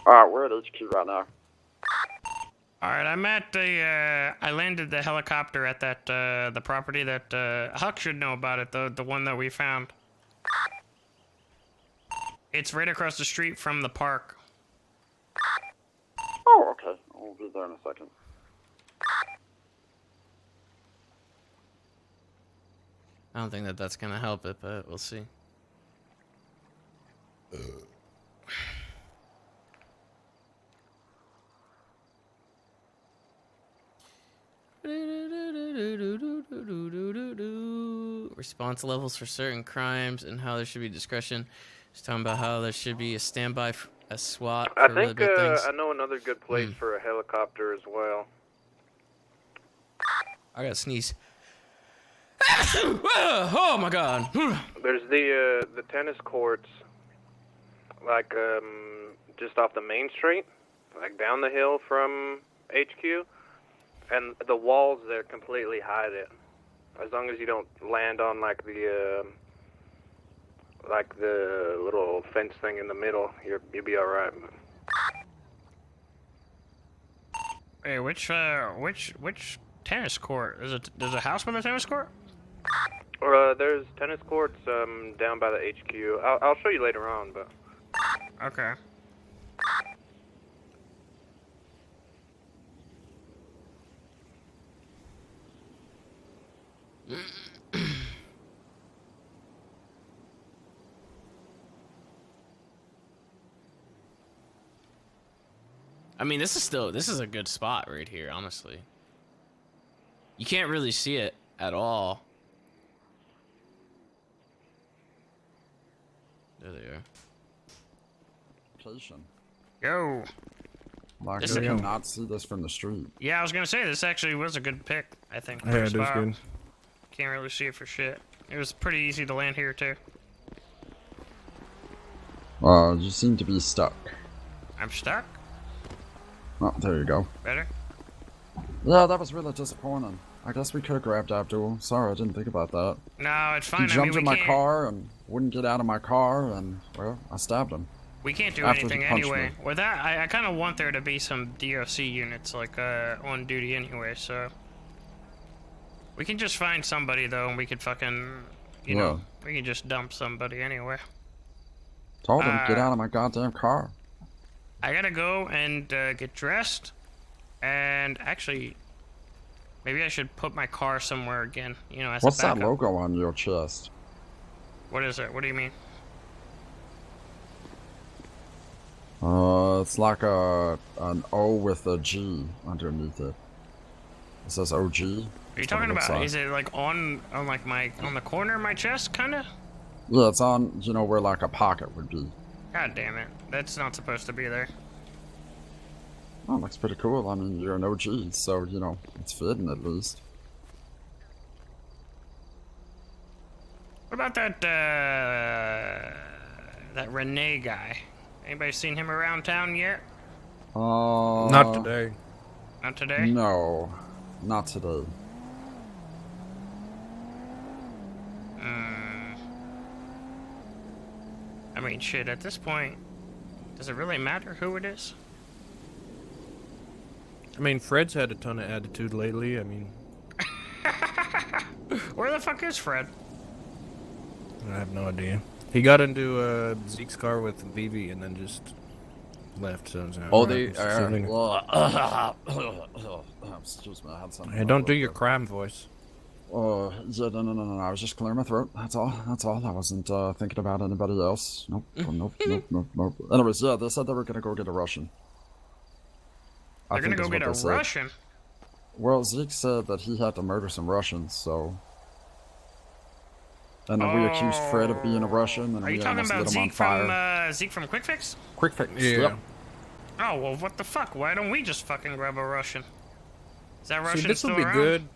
Alright, we're at HQ right now. Alright, I'm at the, I landed the helicopter at that, the property that, Huck should know about it, the one that we found. It's right across the street from the park. Oh, okay. I'll be there in a second. I don't think that that's gonna help it, but we'll see. Response levels for certain crimes and how there should be discretion. He's talking about how there should be a standby, a SWAT I for think really big things. I know another good place for a helicopter as well. I gotta sneeze. Oh my god. There's the tennis courts, like just off the main street, like down the hill from HQ, and the walls there completely hide it. As long as you don't land on like the little fence thing in the middle, you'll be all right. Hey, which tennis court? There's a house with a tennis court? There's tennis courts down by the HQ. I'll show you later on, but. Okay. I mean, this is a good spot right here, honestly. You can't really see it at all. There they are. Location. Yo. Like, This you is- cannot see this from the street. Yeah, I was gonna say this actually was a good pick. I think. Yeah, for a it is spot. good. Can't really see it for shit. It was pretty easy to land here too. You seem to be stuck. I'm stuck. Oh, there you go. Better. Yeah, that was really disappointing. I guess we could have grabbed Abdul. Sorry, I didn't think about that. No, it's fine. He I mean, jumped we in my can't. car and wouldn't get out of my car, and, well, I stabbed him. We can't do After he anything punched anyway. me. With that, I kind of want there to be some DOC units like on duty anyway. So we can just find somebody though, and we could fucking, you know, we can just dump somebody anyway. Told him, get out of my goddamn car. I gotta go and get dressed, and actually, maybe I should put my car somewhere again. You know, as What's a that backup. logo on your chest? What is it? What do you mean? It's like an O with a G underneath it. It says OG. Are you talking about? Is it like on like my on the corner of my chest, kinda? Yeah, it's on, you know, where like a pocket would be. God damn it! That's not supposed to be there. Oh, looks pretty cool. I mean, you're an OG, so, you know, it's fitting at least. What about that that Renee guy? Anybody seen him around town yet? Not today. Not today? No, not today. I mean, shit, at this point, does it really matter who it is? I mean, Fred's had a ton of attitude lately. I mean, Where the fuck is Fred? I have no idea. He got into Zeke's car with Vivi and then just left. So Oh, they it's are. sitting- Excuse me, I had something. Hey, don't do your crime voice. Yeah, no. I was just clearing my throat. That's all. I wasn't thinking about anybody else. Nope. Nope. Anyways, yeah, they said they were gonna go get a Russian. They're gonna go get a Russian? Well, Zeke said that he had to murder some Russians, so. And then we accused Fred of being a Russian, and Are we you talking almost lit about him on Zeke fire. from Zeke from Quick Fix? Quick Fix. Yeah. Yep. Oh well, what the fuck? Why don't we just fucking grab a Russian? Is that Russian See, this still would be around? good.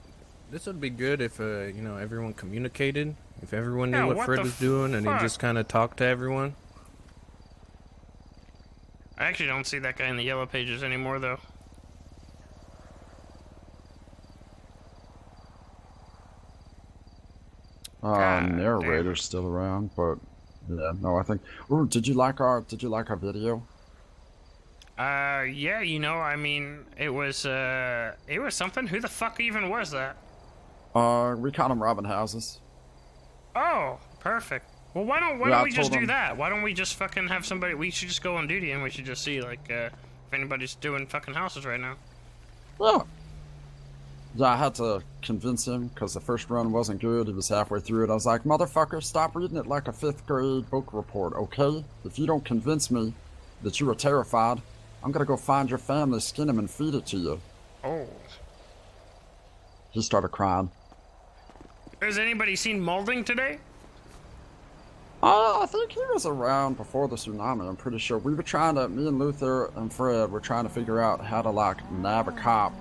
This would be good if you know, everyone communicated. If everyone knew Yeah, what what Fred the was doing, and he fuck? just kind of talked to everyone. I actually don't see that guy in the yellow pages anymore, though. Narrator's still around, but yeah, no, I think. Ooh, did you like our video? Yeah, you know, I mean, it was something. Who the fuck even was that? We caught him robbing houses. Oh, perfect. Well, why don't Yeah, I we just told do him- that? Why don't we just fucking have somebody? We should just go on duty and we should just see like if anybody's doing fucking houses right now. Yeah. Yeah, I had to convince him because the first run wasn't good. He was halfway through it. I was like, motherfucker, stop reading it like a 5th grade book report, okay? If you don't convince me that you are terrified, I'm gonna go find your family, skin him, and feed it to you. Oh. He started crying. Has anybody seen Molding today? I think he was around before the tsunami. I'm pretty sure. Me and Luther and Fred were trying to figure out how to like nab a cop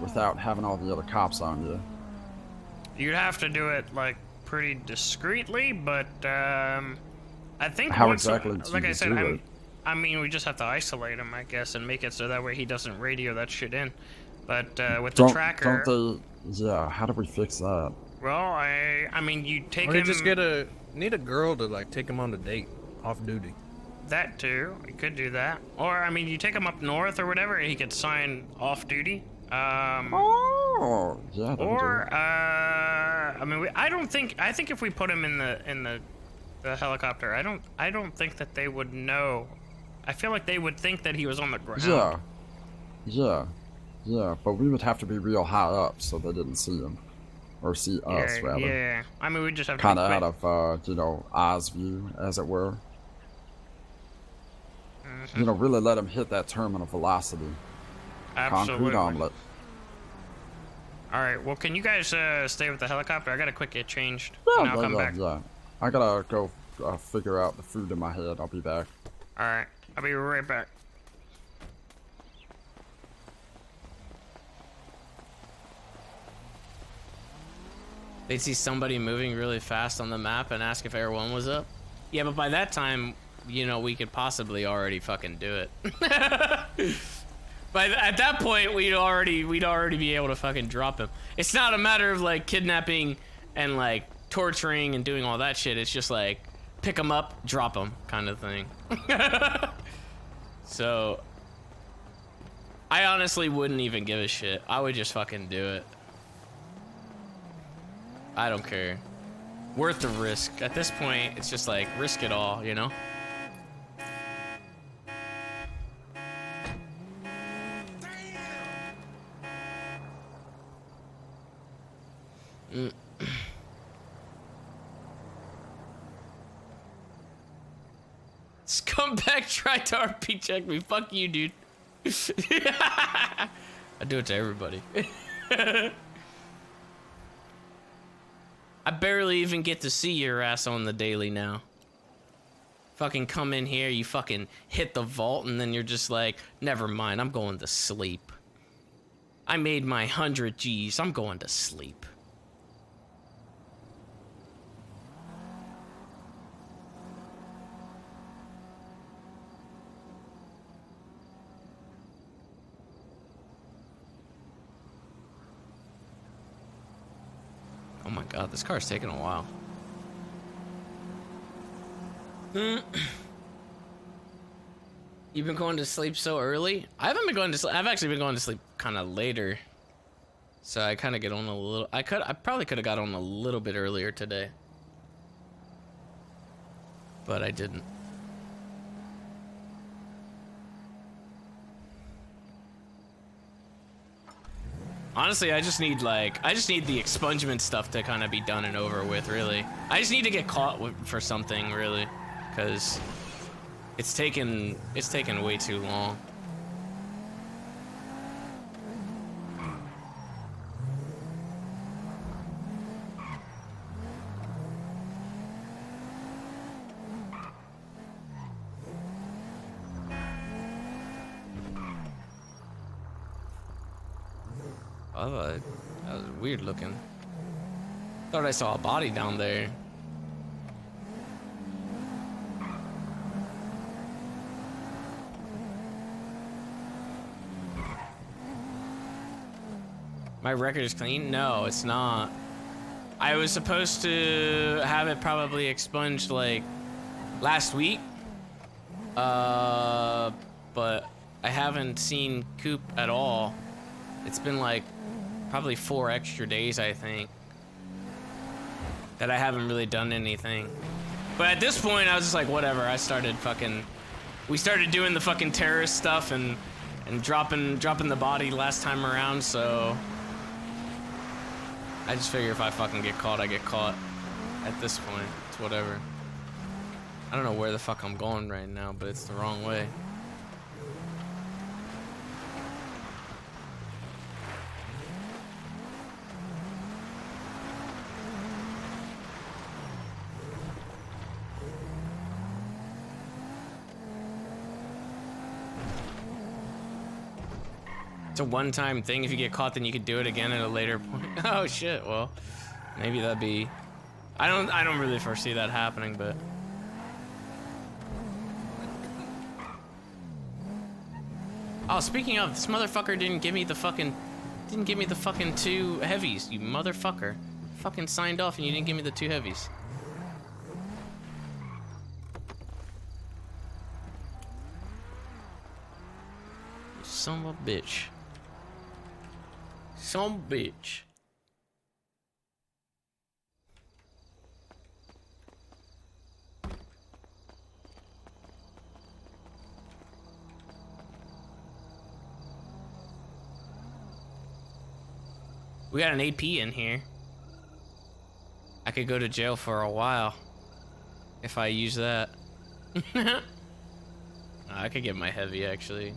without having all the other cops on you. You'd have to do it like pretty discreetly, but I think How once, exactly do like you I said, do it? I mean, we just have to isolate him, I guess, and make it so that way he doesn't radio that shit in. But with the tracker, Yeah, how do we fix that? well, I mean, you take Or him. you just need a girl to like take him on a date, off duty. That too, you could do that. Or I mean, you take him up north or whatever, and he could sign off duty. Oh, yeah. Or I mean, I think if we put him in the helicopter, I don't think that they would know. I feel like they would think that he was on the ground. Yeah, but we would have to be real high up so they didn't see him. Or see us, rather. Yeah, I mean, we just have to Kind be of quick. out of, eyes view, as it were. Mhm. Really let him hit that terminal velocity. Absolutely. Concrete omelet. All right. Well, can you guys stay with the helicopter? I gotta quick get changed, Yeah, and I'll come back. yeah. I gotta go figure out the food in my head. I'll be back. All right. I'll be right back. They'd see somebody moving really fast on the map and ask if Air 1 was up. Yeah, but by that time, we could possibly already fucking do it. At that point, we'd already be able to fucking drop him. It's not a matter of like kidnapping and like torturing and doing all that shit. It's just like pick him up, drop him kind of thing. So I honestly wouldn't even give a shit. I would just fucking do it. I don't care. Worth the risk. At this point, it's just like risk it all, you know? Scumbag tried to RP check me. Fuck you, dude. I do it to everybody. I barely even get to see your ass on the daily now. Fucking come in here, you fucking hit the vault, and then you're just like, never mind, I'm going to sleep. I made my 100 G's, I'm going to sleep. Oh my god, this car's taking a while. You've been going to sleep so early? I haven't been going to sleep. I've actually been going to sleep kind of later. So I kind of get on a little. I probably could have got on a little bit earlier today. But I didn't. Honestly, I just need the expungement stuff to kind of be done and over with, really. I just need to get caught for something, really, because it's taken way too long. Oh, that was weird looking. Thought I saw a body down there. My record is clean? No, it's not. I was supposed to have it probably expunged like last week. But I haven't seen Coop at all. It's been like probably 4 extra days, I think, that I haven't really done anything. But at this point, I was just like, whatever. We started doing the fucking terrorist stuff and dropping the body last time around, so I just figure if I fucking get caught, I get caught. At this point, it's whatever. I don't know where the fuck I'm going right now, but it's the wrong way. It's a one-time thing. If you get caught, then you could do it again at a later point. Oh shit. Well, maybe that'd be. I don't really foresee that happening, but. Oh, speaking of, this motherfucker didn't give me the fucking 2 heavies, you motherfucker. Fucking signed off and you didn't give me the 2 heavies. You son of a bitch. Son of a bitch. We got an AP in here. I could go to jail for a while if I use that. I could get my heavy actually.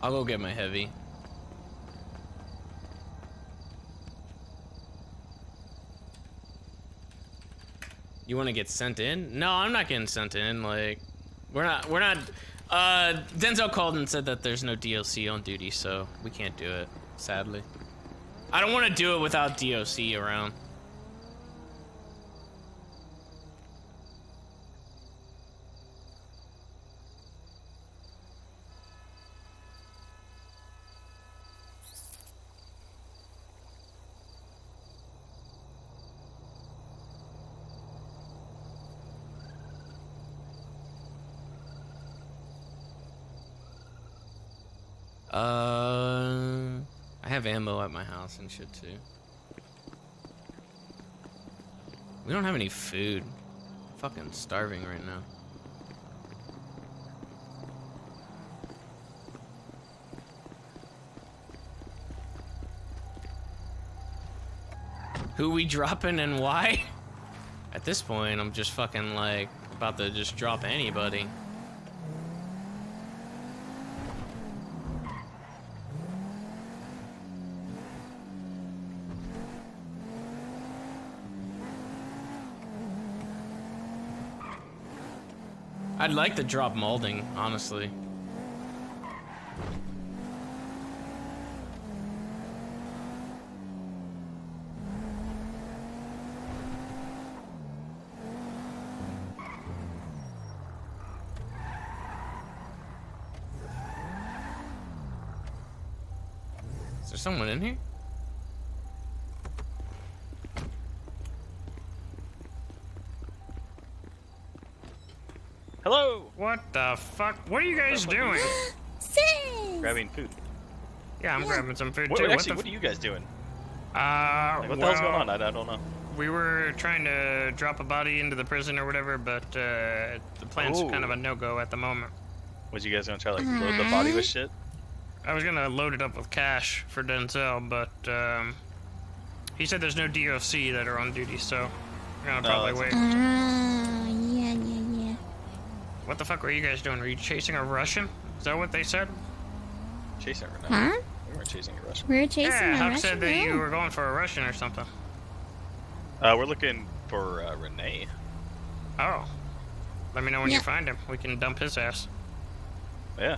I'll go get my heavy. You want to get sent in? No, I'm not getting sent in. Like, we're not. Denzel called and said that there's no DOC on duty, so we can't do it, sadly. I don't want to do it without DOC around. I have ammo at my house and shit too. We don't have any food. I'm fucking starving right now. Who we dropping and why? At this point, I'm just fucking like about to just drop anybody. I'd like to drop molding, honestly. Is there someone in here? Hello! What the fuck? What are you guys doing? Grabbing food. Yeah, I'm grabbing some food What, too. actually, what are you guys doing? Like, what the hell's going on? I don't know. We were trying to drop a body into the prison or whatever, but the plan's kind of a no-go at the moment. Was you guys gonna try like load the body with shit? I was gonna load it up with cash for Denzel, but he said there's no DOC that are on duty, so we're gonna probably wait. Yeah. What the fuck were you guys doing? Were you chasing a Russian? Is that what they said? Chasing a Huh? We weren't chasing a Russian. We're chasing Yeah, a Huck Russian. said that you were going for a Russian or something. We're looking for Renee. Oh. Let me know when you find him. We can dump his ass. Yeah.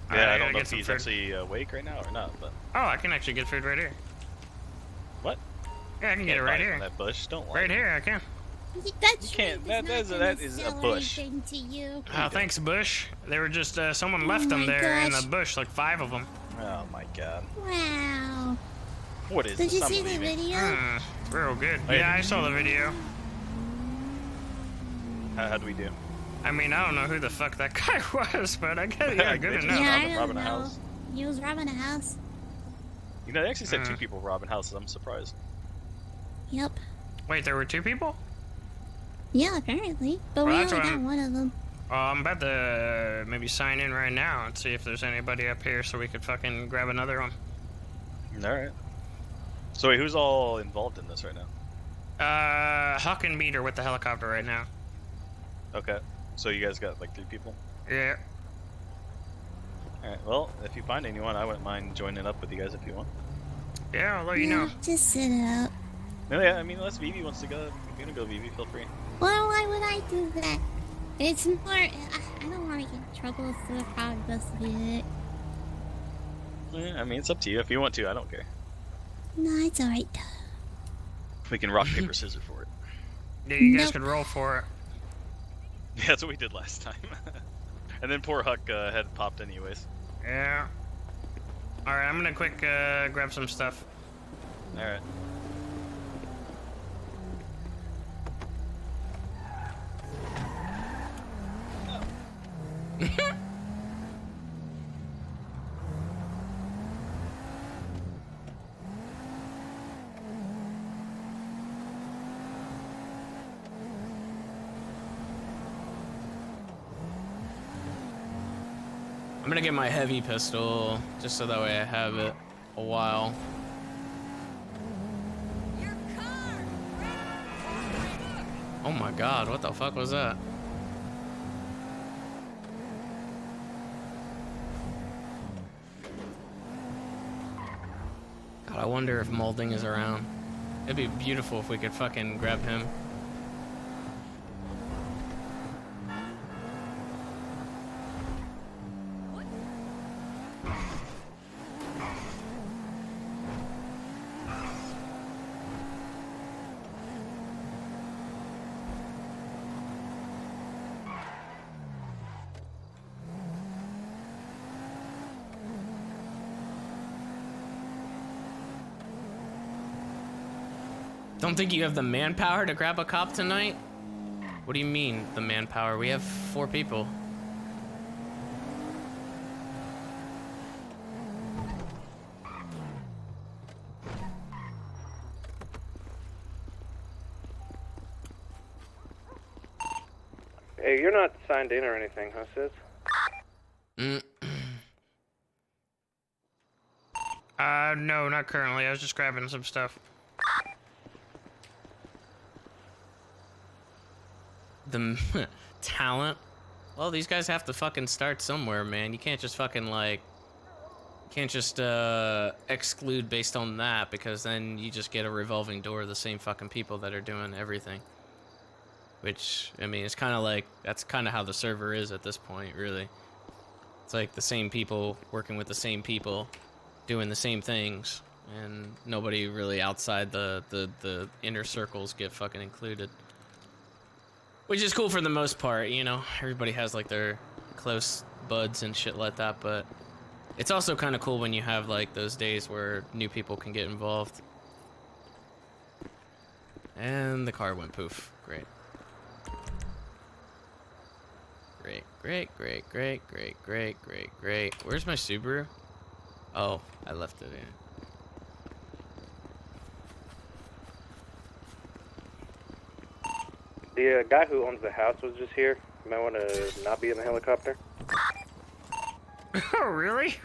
Alright, Yeah, I I gotta don't know get if some he's food. actually awake right now or not, but. Oh, I can actually get food right here. What? Yeah, I can get it Can't right find here. in that bush. Don't lie. Right here, I can. That's can't. That is a bush. To you. Oh, thanks, Bush. They were just, someone left Oh them my there in gosh. the bush, like 5 of them. Oh my god. Wow. What is Did this? you I'm see the leaving. video? Real good. Hey. Yeah, I saw the video. How'd we do? I mean, I don't know who the fuck that guy was, but I guess, yeah, good They just enough. Yeah, I don't robbing a know. house. He was robbing a house. You know, they actually said 2 people robbing houses. I'm surprised. Yep. Wait, there were 2 people? Yeah, apparently. But Well, we that's only what got I'm- one of them. I'm about to maybe sign in right now and see if there's anybody up here so we could fucking grab another one. Alright. So wait, who's all involved in this right now? Huck and Meat are with the helicopter right now. Okay. So you guys got like 3 people? Yeah. Alright, well, if you find anyone, I wouldn't mind joining up with you guys if you want. Yeah, I'll let you know. Just sit it out. No, yeah, I mean, unless Vivi wants to go, if you're gonna go, Vivi, feel free. Well, why would I do that? It's more. I don't want to get in trouble, so I'll probably just do it. I mean, it's up to you. If you want to, I don't care. No, it's alright. We can rock, paper, scissors for it. Yeah, you guys could roll for it. Yeah, that's what we did last time. And then poor Huck had popped anyways. Yeah. Alright, I'm gonna quick grab some stuff. Alright. I'm gonna get my heavy pistol, just so that way I have it a while. Oh my god, what the fuck was that? God, I wonder if Molding is around. It'd be beautiful if we could fucking grab him. Don't think you have the manpower to grab a cop tonight? What do you mean, the manpower? We have 4 people. Hey, you're not signed in or anything, huh, sis? No, not currently. I was just grabbing some stuff. The talent? Well, these guys have to fucking start somewhere, man. You can't just fucking, like... Can't just, exclude based on that, because then you just get a revolving door of the same fucking people that are doing everything. Which, I mean, it's kind of like... That's kind of how the server is at this point, really. It's like the same people working with the same people, doing the same things, and nobody really outside the inner circles get fucking included. Which is cool for the most part, you know? Everybody has, like, their close buds and shit like that, but it's also kind of cool when you have, like, those days where new people can get involved. And the car went poof. Great. Great, great, great, great, great, great, great, great. Where's my Subaru? Oh, I left it in. The guy who owns the house was just here. You might want to not be in the helicopter. Oh, really?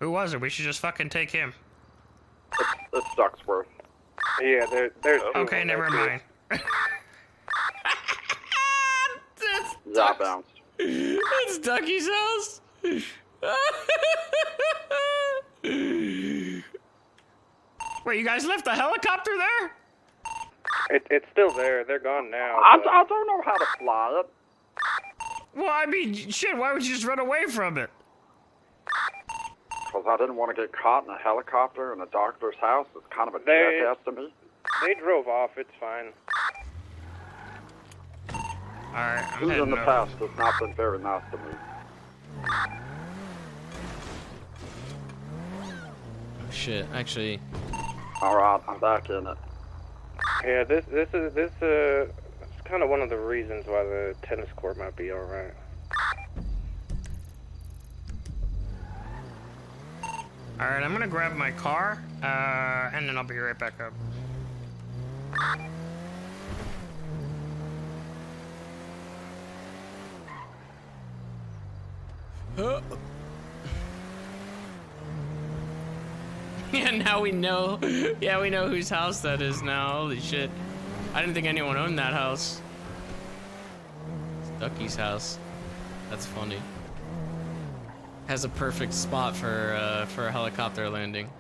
Who was it? We should just fucking take him. It's Ducksworth. Yeah, there's. Okay, never mind. Yeah, bounced. It's Ducky's house. Wait, you guys left the helicopter there? It's still there. They're gone now. I don't know how to fly it. Well, I mean, shit, why would you just run away from it? Because I didn't want to get caught in a helicopter in a doctor's house. It's kind of a jackass to me. They drove off. It's fine. Alright, I'm Who's in heading the up. past has not been very nice to me. Shit, actually. Alright, I'm back in it. Yeah, this is it's kind of one of the reasons why the tennis court might be all right. All right, I'm gonna grab my car, and then I'll be right back up. Yeah, now we know. Yeah, we know whose house that is now. Holy shit. I didn't think anyone owned that house. It's Ducky's house. That's funny. Has a perfect spot for a helicopter landing.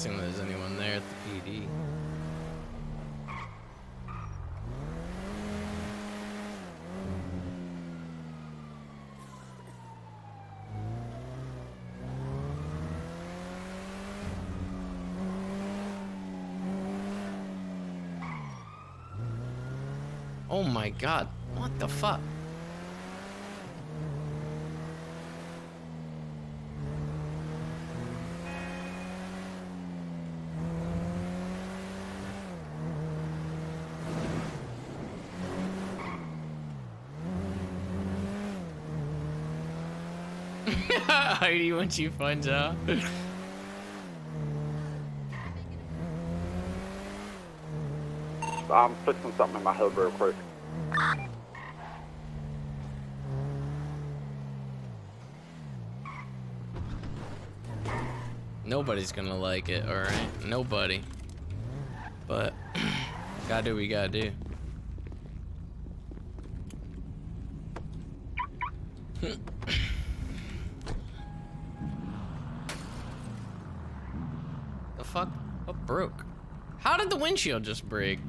assume there's anyone there at the PD. Oh my god, what the fuck? Heidi, once you find out. I'm fixing something in my head real quick. Nobody's gonna like it, alright? Nobody. But, gotta do what we gotta do. The fuck? What broke? How did the windshield just break?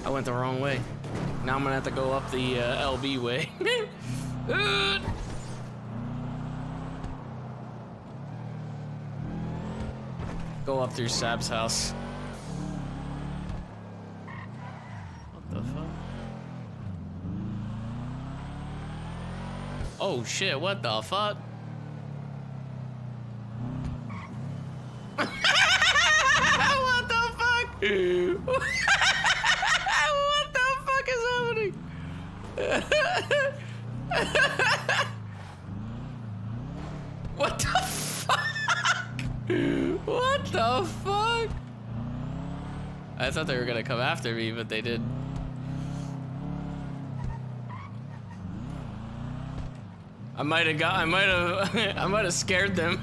I went the wrong way. Now I'm gonna have to go up the LB way. Go up through Sab's house. What the fuck? Oh shit, what the fuck? What the fuck? What the fuck is happening? What the fuck? What the fuck? I thought they were gonna come after me, but they did. I might have scared them.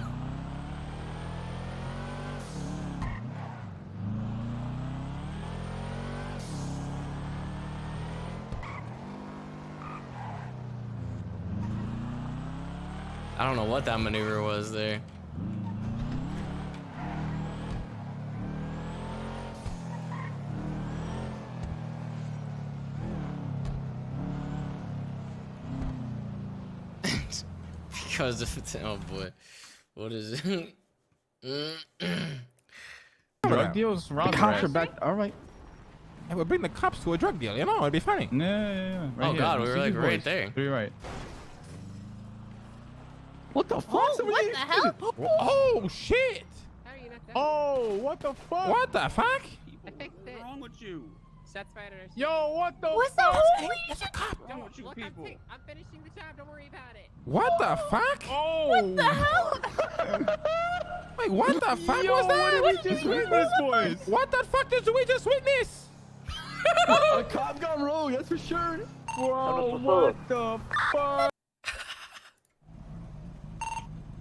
I don't know what that maneuver was there. Because of it's, oh boy, what is it? Drug deals, The cops are back. All right. Hey, we'll bring the cops to a drug deal. You know, it'd be funny. Yeah. Right Oh here. god, we were See like these right boys. there. To your right. What the fuck? Oh, what the hell? Oh shit! Oh, what the fuck? What the fuck? What's wrong with you? Shots fired at us. Yo, what the What's the fuck? holy shit? Don't want you people. I'm finishing the job. Don't worry about it. What the fuck? Oh. What the hell? Wait, what the fuck Yo, was that? what did we just witness, boys? What the fuck did we just witness? A cop gone rogue, that's for sure. Bro, what the fuck?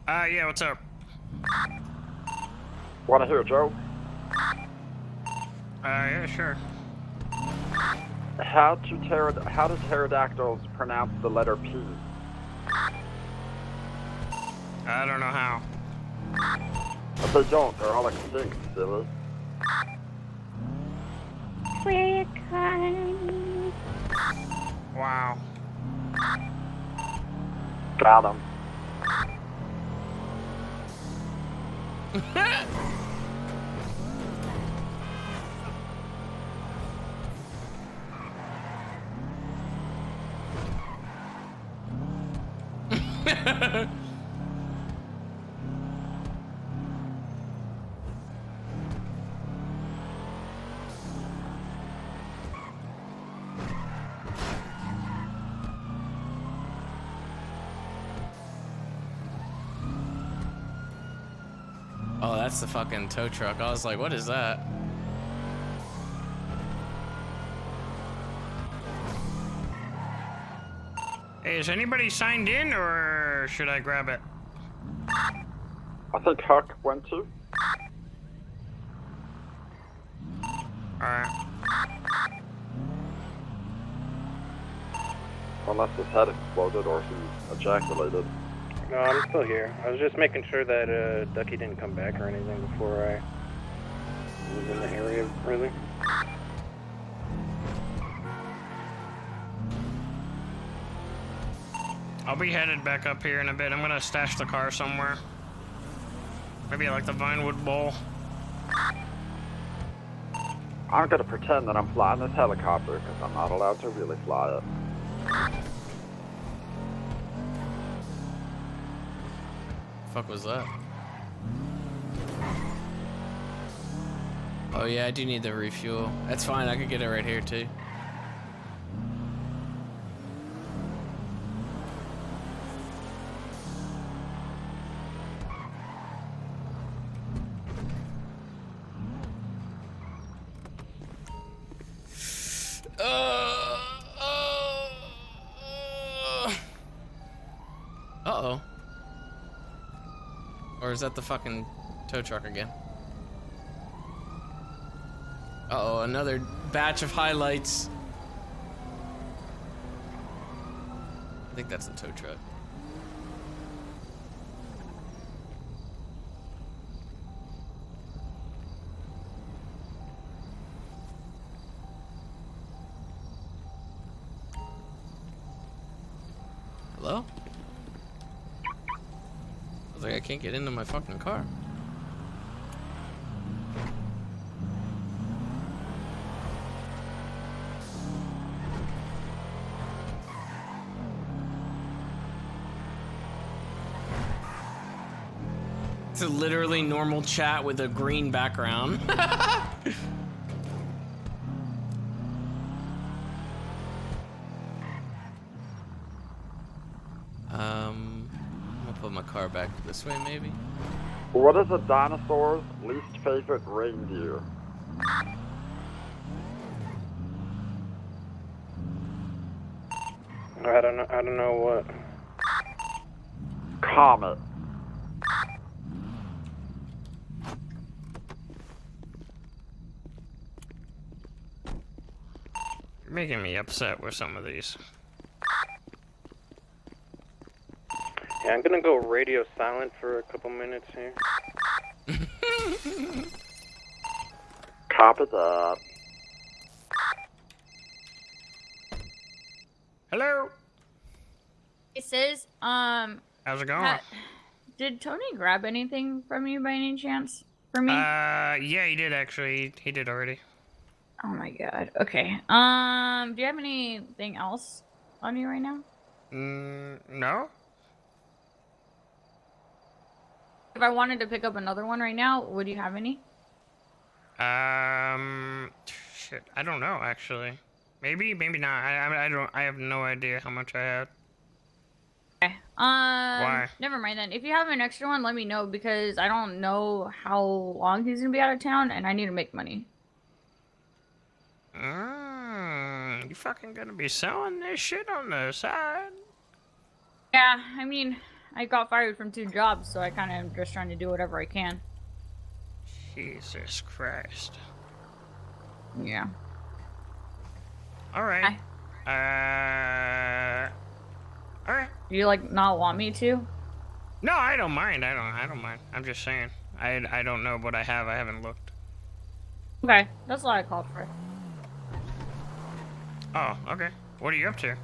Yeah, what's up? Wanna hear a joke? Yeah, sure. How do pterodactyls pronounce the letter P? I don't know how. If they don't, they're all extinct, silly. We're kind. Wow. Got him. Oh, that's the fucking tow truck. I was like, what is that? Hey, is anybody signed in, or should I grab it? I think Huck went to. Alright. Unless his head exploded or he ejaculated. No, I'm still here. I was just making sure that Ducky didn't come back or anything before I was in the area, really. I'll be headed back up here in a bit. I'm gonna stash the car somewhere. Maybe like the Vinewood Bowl. I'm gonna pretend that I'm flying this helicopter because I'm not allowed to really fly it. Fuck was that? Oh yeah, I do need the refuel. That's fine, I could get it right here too. Uh-oh. Or is that the fucking tow truck again? Uh-oh, another batch of highlights. I think that's the tow truck. Hello? I was like, I can't get into my fucking car. It's a literally normal chat with a green background. I'm gonna put my car back this way, maybe. What is a dinosaur's least favorite reindeer? I don't know what. Comet. You're making me upset with some of these. Yeah, I'm gonna go radio silent for a couple minutes here. Copy that. Hello? It says, How's it going? did Tony grab anything from you by any chance? For me? Yeah, he did actually. He did already. Oh my god. Okay. Do you have anything else on you right now? No? If I wanted to pick up another one right now, would you have any? Shit, I don't know actually. Maybe, maybe not. I have no idea how much I had. Okay. Why? Never mind then. If you have an extra one, let me know because I don't know how long he's gonna be out of town, and I need to make money. You fucking gonna be selling this shit on the side? Yeah, I mean, I got fired from 2 jobs, so I kind of am just trying to do whatever I can. Jesus Christ. Yeah. All right. All right. Do you like not want me to? No, I don't mind. I don't mind. I'm just saying. I don't know what I have. I haven't looked. Okay, that's all I called for. Oh, okay. What are you up to?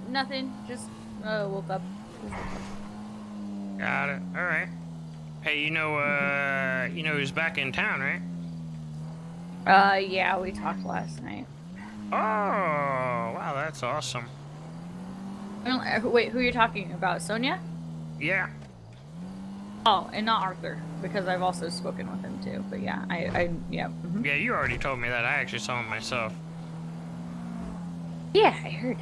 Nothing. Just woke up. Got it. All right. Hey, you know who's back in town, right? Yeah, we talked last night. Oh, wow, that's awesome. Wait, who are you talking about? Sonia? Yeah. Oh, and not Arthur, because I've also spoken with him too. But yeah, yeah. Mm-hmm. Yeah, you already told me that. I actually saw him myself. Yeah, I heard.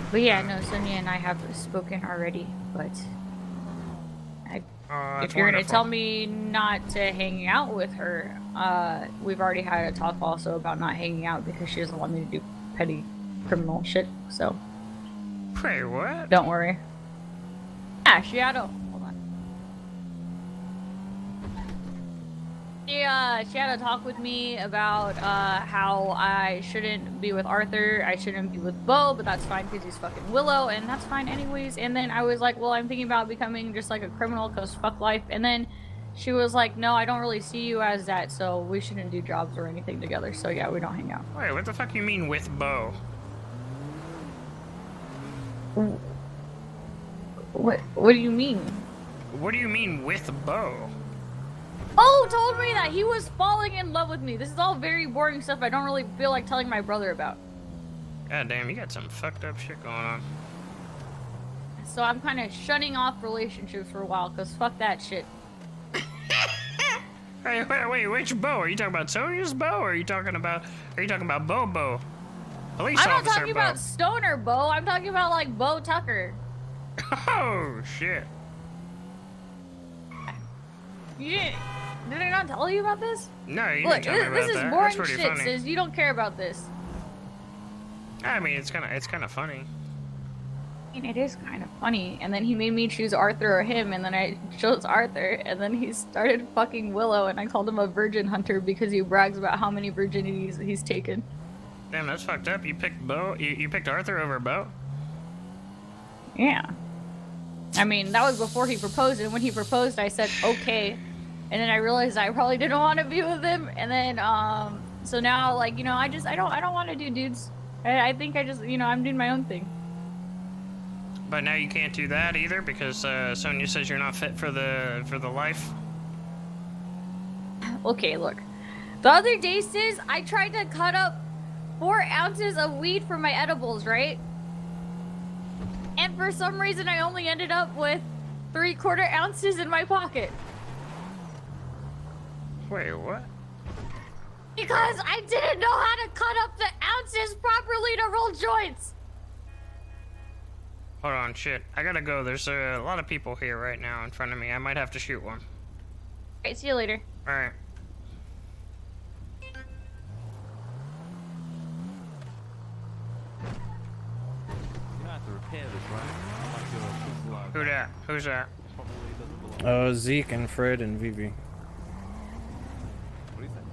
But yeah, no, Sonia and I have spoken already, but if you're gonna tell me not to hang out with her, we've already had a talk also about not hanging out because she doesn't want me to do petty criminal shit, so. Wait, what? Don't worry. Yeah, Shadow. Hold on. She had a talk with me about how I shouldn't be with Arthur, I shouldn't be with Bo, but that's fine because he's fucking Willow, and that's fine anyways. And then I was like, well, I'm thinking about becoming just like a criminal because fuck life. And then she was like, no, I don't really see you as that, so we shouldn't do jobs or anything together. So yeah, we don't hang out. Wait, what the fuck you mean with Bo? What do you mean? What do you mean with Bo? Oh, told me that he was falling in love with me. This is all very boring stuff I don't really feel like telling my brother about. God damn, you got some fucked up shit going on. So I'm kind of shutting off relationships for a while, because fuck that shit. Wait, which Bo? Are you talking about Sonya's Bo, or are you talking about Bobo? Police I'm not officer talking Bo. about Stoner Bo, I'm talking about like Bo Tucker. Oh, shit. Did I not tell you about this? No, you Look, didn't tell me about this is that. boring That's shit, pretty funny. sis. You don't care about this. I mean, it's kind of funny. I mean, it is kind of funny. And then he made me choose Arthur or him, and then I chose Arthur, and then he started fucking Willow, and I called him a virgin hunter because he brags about how many virginities he's taken. Damn, that's fucked up. You picked Bo. You picked Arthur over Bo. Yeah. I mean, that was before he proposed, and when he proposed, I said, okay. And then I realized I probably didn't want to be with him, and then, so now, like, you know, I don't want to do dudes. I think I just, you know, I'm doing my own thing. But now you can't do that either because Sonya says you're not fit for the life. Okay, look. The other day, sis, I tried to cut up 4 ounces of weed for my edibles, right? And for some reason, I only ended up with 3/4 ounces in my pocket. Wait, what? Because I didn't know how to cut up the ounces properly to roll joints. Hold on, shit. I gotta go. There's a lot of people here right now in front of me. I might have to shoot one. Alright, see you later. Alright. You have to repair this, right? Who that? Who's that? Zeke and Fred and Vivi. What do you think?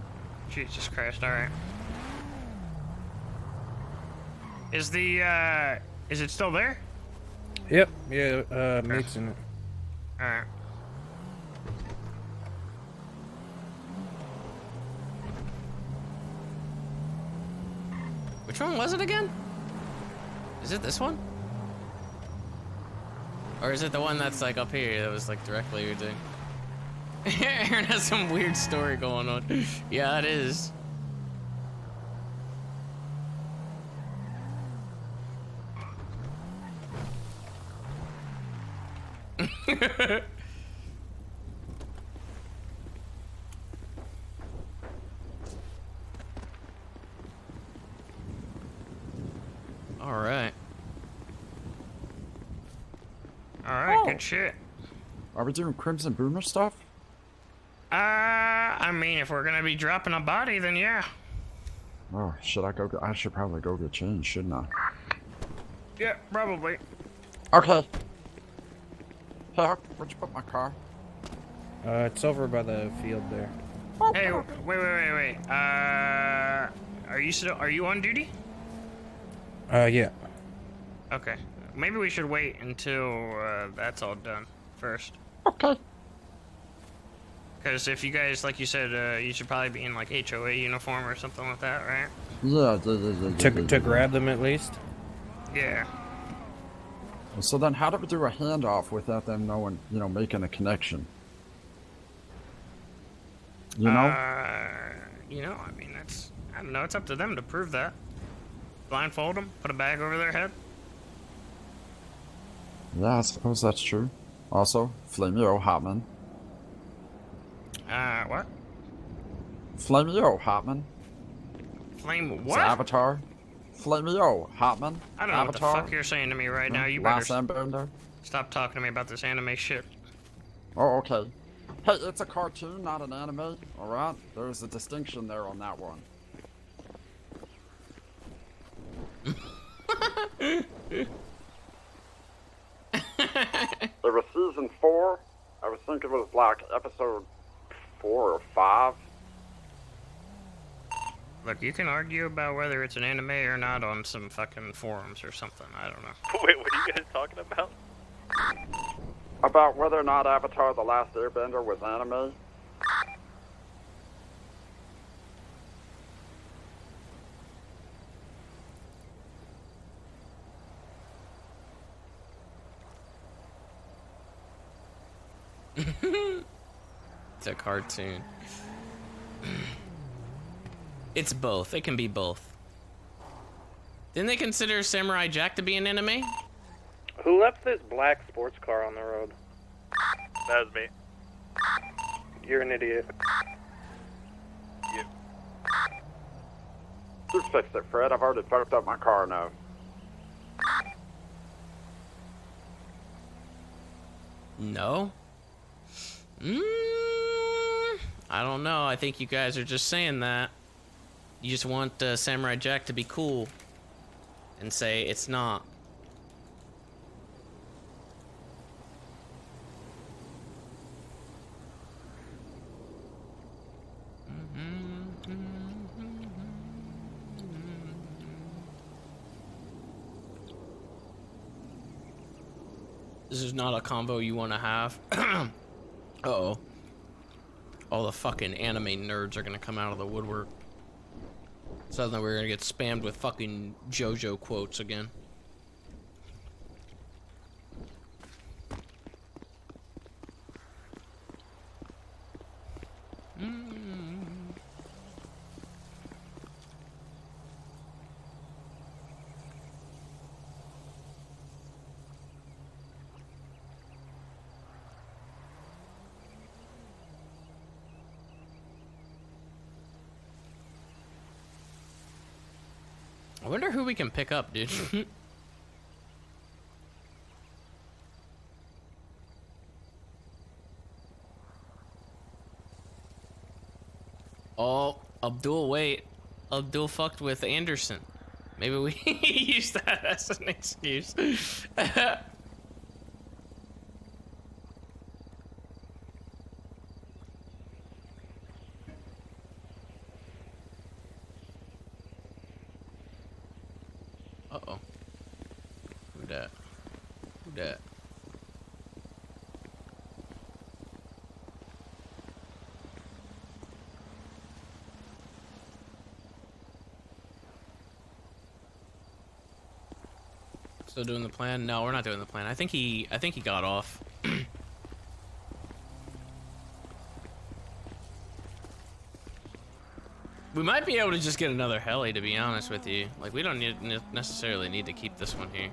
Jesus Christ, alright. Is it still there? Yep, yeah, mate's in it. Alright. Which one was it again? Is it this one? Or is it the one that's like up here that was like directly your thing? Aaron has some weird story going on. Yeah, it is. Alright. Alright, good shit. Are we doing Crimson Boomer stuff? I mean, if we're gonna be dropping a body, then yeah. Oh, should I go? I should probably go get changed, shouldn't I? Yeah, probably. Okay. Hey, where'd you put my car? It's over by the field there. Hey, wait. Are you on duty? Yeah. Okay. Maybe we should wait until that's all done first. Okay. Because if you guys, like you said, you should probably be in like HOA uniform or something like that, right? Yeah. To grab them at least? Yeah. So then how do we do a handoff without them knowing, you know, making a connection? You know? I mean, I don't know, it's up to them to prove that. Blindfold them, put a bag over their head. Yeah, I suppose that's true. Also, Flamio Hotman. What? Flamio Hotman. Flame It's what? Avatar. Flamio Hotman. I don't know what the fuck you're saying to me right now. You Last better Airbender. stop talking to me about this anime shit. Oh, okay. Hey, it's a cartoon, not an anime. Alright? There's a distinction there on that one. It was season 4. I was thinking it was like episode 4 or 5. Look, you can argue about whether it's an anime or not on some fucking forums or something. I don't know. Wait, what are you guys talking about? About whether or not Avatar The Last Airbender was anime. It's a cartoon. It's both. It can be both. Didn't they consider Samurai Jack to be an anime? Who left this black sports car on the road? That was me. You're an idiot. You fixed it, Fred. I've already fucked up my car now. No? I don't know. I think you guys are just saying that. You just want Samurai Jack to be cool and say it's not. This is not a convo you want to have. Uh-oh. All the fucking anime nerds are gonna come out of the woodwork. Suddenly we're gonna get spammed with fucking JoJo quotes again. I wonder who we can pick up, dude. Oh, Abdul, wait. Abdul fucked with Anderson. Maybe we use that as an excuse. Uh-oh. Who dat? Who dat? Still doing the plan? No, we're not doing the plan. I think he got off. We might be able to just get another heli, to be honest with you. Like, we don't necessarily need to keep this one here.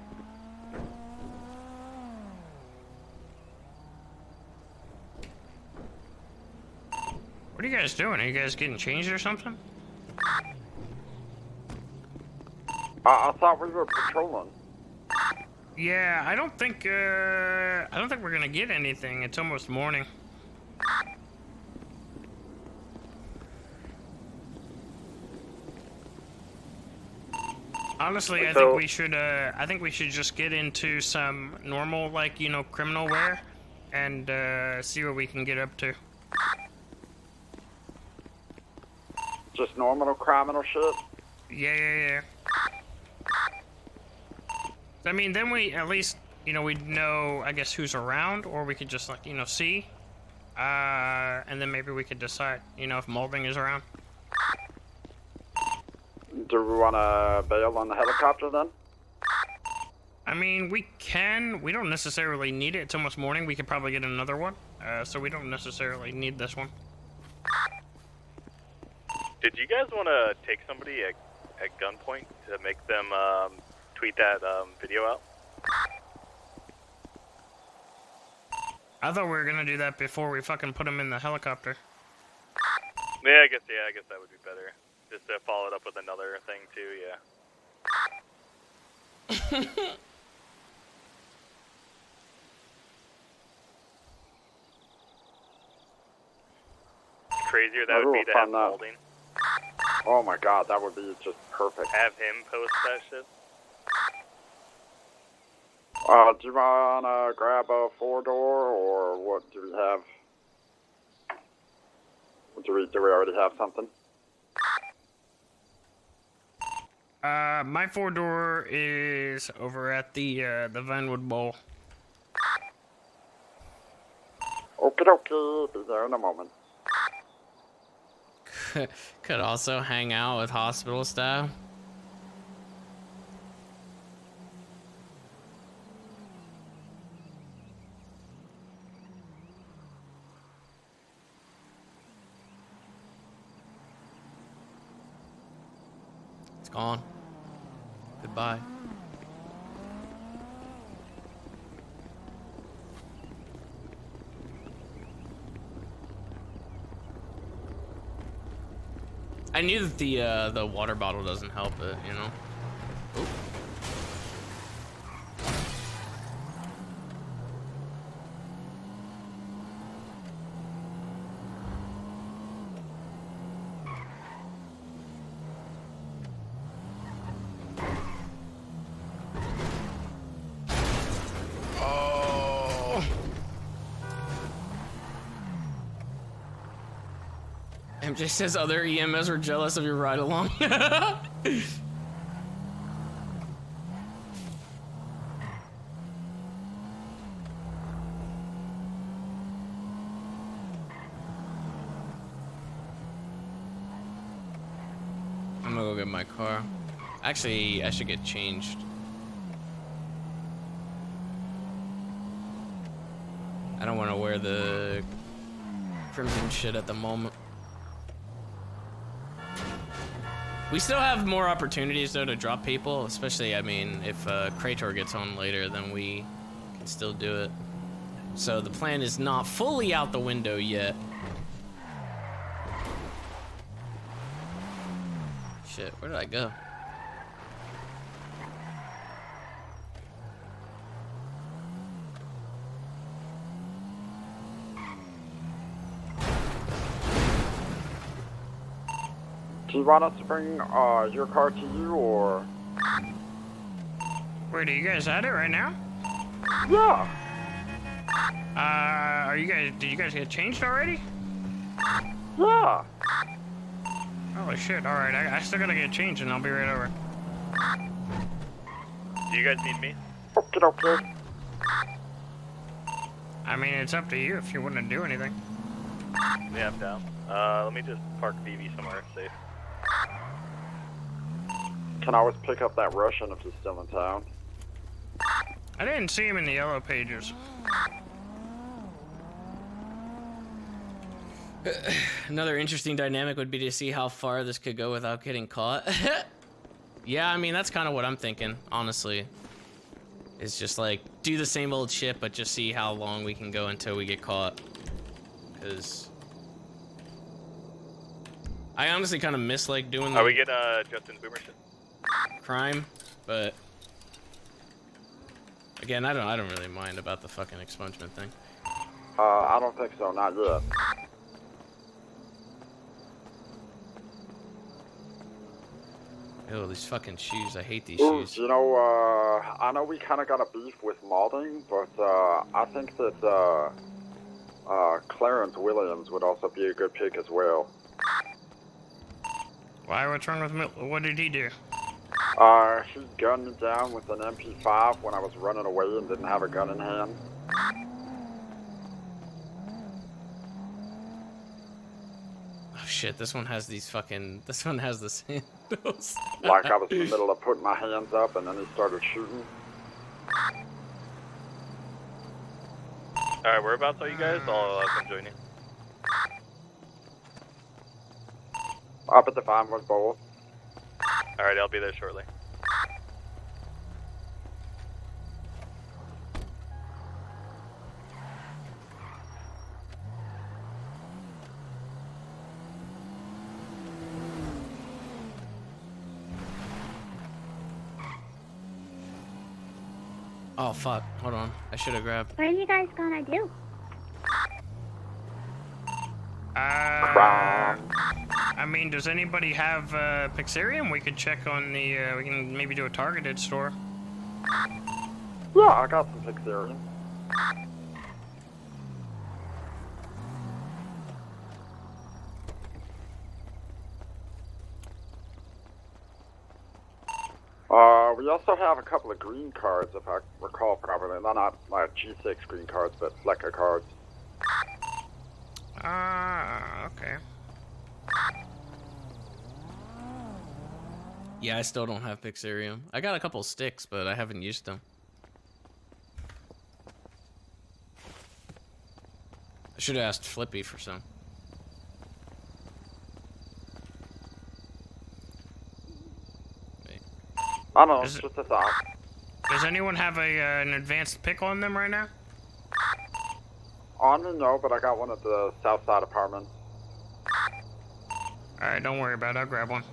What are you guys doing? Are you guys getting changed or something? I thought we were patrolling. Yeah, I don't think we're gonna get anything. It's almost morning. Honestly, I think we should just get into some normal, like, you know, criminal wear and see what we can get up to. Just normal criminal shit? Yeah. I mean, then we at least, you know, we'd know, I guess, who's around, or we could just, like, you know, see. And then maybe we could decide, you know, if Molding is around. Do we want to bail on the helicopter then? I mean, we can. We don't necessarily need it. It's almost morning. We could probably get another one. So we don't necessarily need this one. Did you guys want to take somebody at gunpoint to make them tweet that video out? I thought we were gonna do that before we fucking put him in the helicopter. Yeah, I guess that would be better. Just to follow it up with another thing too, yeah. Crazier that would be to have Molding. Oh my god, that would be just perfect. Have him post that shit. Do you wanna grab a 4-door, or what do we have? Do we already have something? My 4-door is over at the Vanwood Bowl. Okie dokie, be there in a moment. Could also hang out with hospital staff. It's gone. Goodbye. I knew that the water bottle doesn't help it, you know. Oop. Oh. MJ says other EMS were jealous of your ride along. I'm gonna go get my car. Actually, I should get changed. I don't want to wear the crimson shit at the moment. We still have more opportunities though to drop people, especially, I mean, if Krator gets on later, then we can still do it. So the plan is not fully out the window yet. Shit, where did I go? Do you want us to bring your car to you, or? Wait, are you guys at it right now? Yeah. Did you guys get changed already? Yeah. Holy shit, alright, I still gotta get changed and I'll be right over. Do you guys need me? Okay, okay. I mean, it's up to you if you want to do anything. Yeah, I'm down. Let me just park BB somewhere safe. Can always pick up that Russian if he's still in town. I didn't see him in the yellow pages. Another interesting dynamic would be to see how far this could go without getting caught. Yeah, I mean, that's kind of what I'm thinking, honestly. It's just like, do the same old shit, but just see how long we can go until we get caught. Because I honestly kind of miss, like, doing Are we getting Justin Boomer shit? Crime, but again, I don't really mind about the fucking expungement thing. I don't think so, not yet. Ew, these fucking shoes. I hate these Ooh, shoes. you know, I know we kind of got a beef with modding, but I think that Clarence Williams would also be a good pick as well. Why? What's wrong with Mil? What did he do? He gunned me down with an MP5 when I was running away and didn't have a gun in hand. Oh shit, this one has these fucking... This one has the sandals. Like I was in the middle of putting my hands up and then he started shooting. Alright, whereabouts are you guys? I'll come join you. Up at the Vinewood Bowl. Alright, I'll be there shortly. Oh fuck, hold on. I should have grabbed. What are you guys gonna do? I mean, does anybody have Pixarium? We could check on the, we can maybe do a targeted store. Yeah, I got some Pixarium. We also have a couple of green cards, if I recall properly. They're not like G6 green cards, but Flecker cards. Okay. Yeah, I still don't have Pixarium. I got a couple sticks, but I haven't used them. I should have asked Flippy for some. I don't know, it's just a thought. Does anyone have an advanced pick on them right now? On me, no, but I got one at the south side apartment. Alright, don't worry about it. I'll grab one.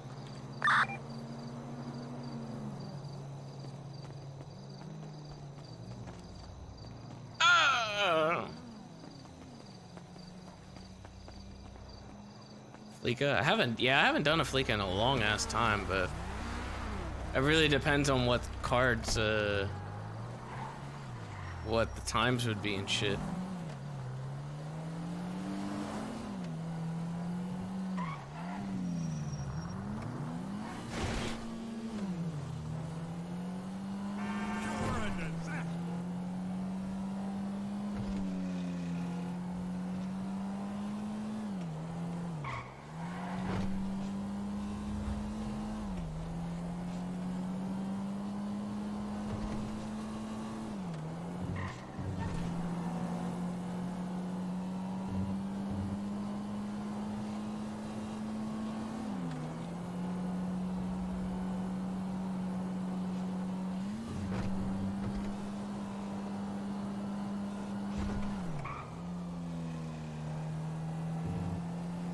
Fleeka? I haven't done a Fleeka in a long ass time, but it really depends on what cards, what the times would be and shit.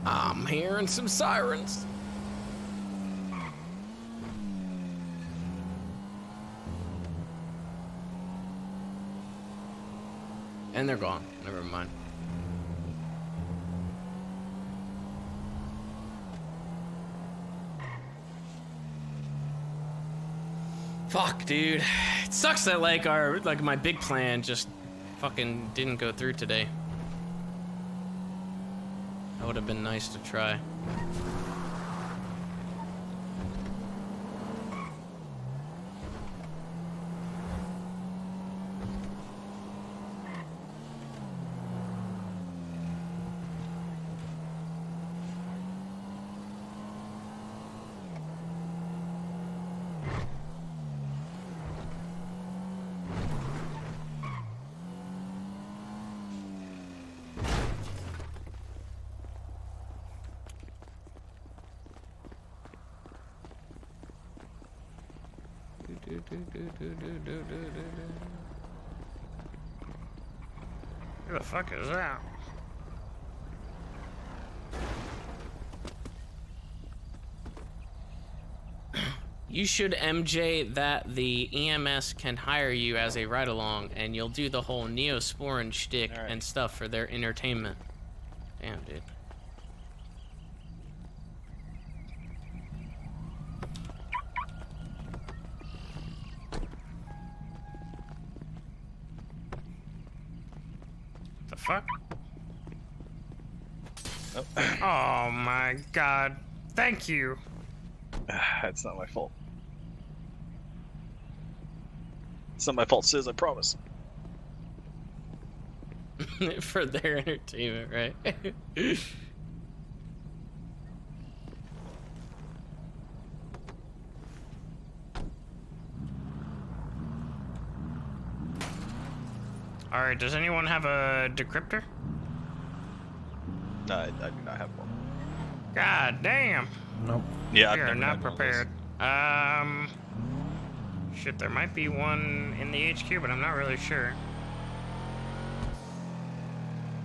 I'm hearing some sirens. And they're gone. Never mind. Fuck, dude. It sucks that like my big plan just fucking didn't go through today. That would have been nice to try. Who the fuck is that? You should MJ that the EMS can hire you as a ride-along, and you'll do the whole Neosporin shtick and stuff for their entertainment. Damn, dude. The fuck? Oh my god. Thank you. It's not my fault. It's not my fault, Sis, I promise. For their entertainment, right? Alright, does anyone have a decryptor? No, I do not have one. God damn. Nope. Yeah, I've we are never not had one of those. prepared. Shit, there might be one in the HQ, but I'm not really sure.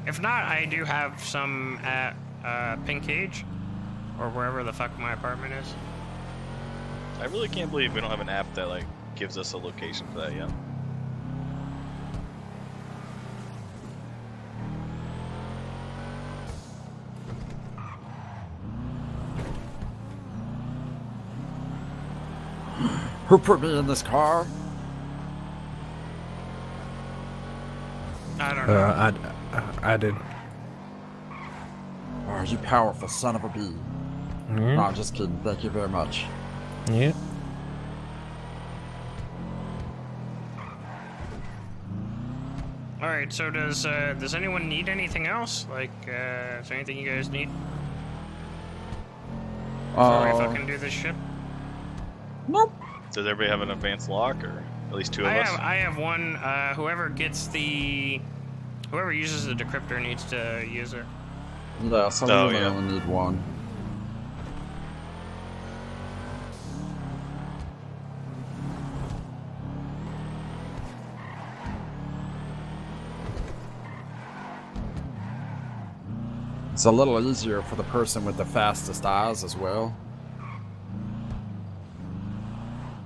If not, I do have some at Pink Cage, or wherever the fuck my apartment is. I really can't believe we don't have an app that like gives us a location for that yet. Who put me in this car? I did. Oh, you powerful son of a bee. Yeah. No, I'm just kidding. Thank you very much. Yeah. All right. So does anyone need anything else? Like, is there anything you guys need? Before I fucking do this shit. Nope. Does everybody have an advanced lock, or at least two of us? I have one. Whoever uses the decryptor needs to use it. Yeah, some of them only need one. It's a little easier for the person with the fastest eyes as well.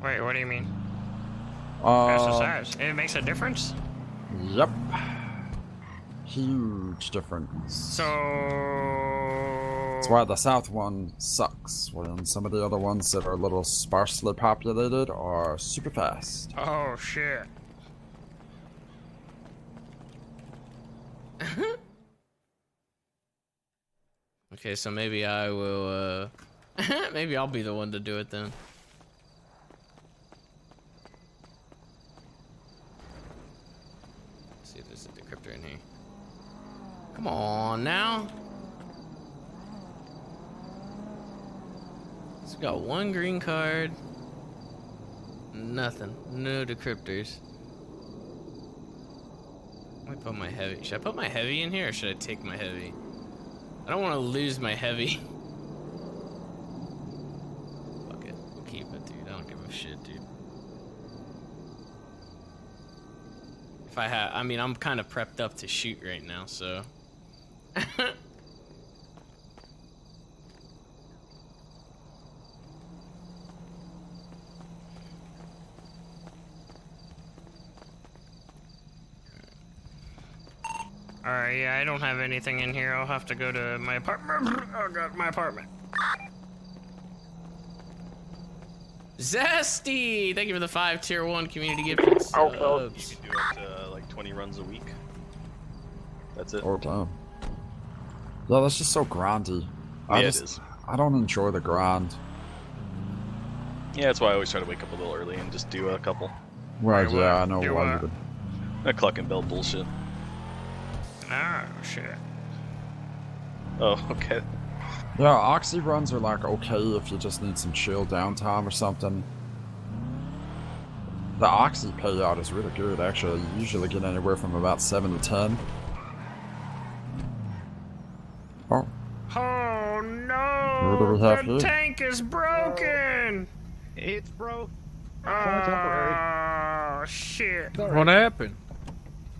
Wait, what do you mean? Fastest eyes. It makes a difference? Yep. Huge difference. So... That's why the south one sucks, when some of the other ones that are a little sparsely populated are super fast. Oh, shit. Okay, so maybe I will, maybe I'll be the one to do it then. Let's see if there's a decryptor in here. Come on now. So we got one green card. Nothing. No decryptors. Let me put my heavy. Should I put my heavy in here or should I take my heavy? I don't want to lose my heavy. Fuck it. We'll keep it, dude. I don't give a shit, dude. If I had, I mean, I'm kind of prepped up to shoot right now, so. Alright, yeah, I don't have anything in here. I'll have to go to my apartment. Oh god, my apartment. Zesty! Thank you for the 5 tier 1 community gifted subs. You can do up to like 20 runs a week. That's it. Oh, damn. Yeah, that's just so grindy. Yeah, it is. I don't enjoy the grind. Yeah, that's why I always try to wake up a little early and just do a couple. Right, yeah, I know Do why what? you would. That cluck and bell bullshit. Oh, shit. Oh, okay. Yeah, Oxy runs are like okay if you just need some chill downtime or something. The Oxy payout is really good, actually. You usually get anywhere from about 7 to 10. Oh. Oh no! What do we have the here? tank is broken! It's broke. Oh, shit. What happened?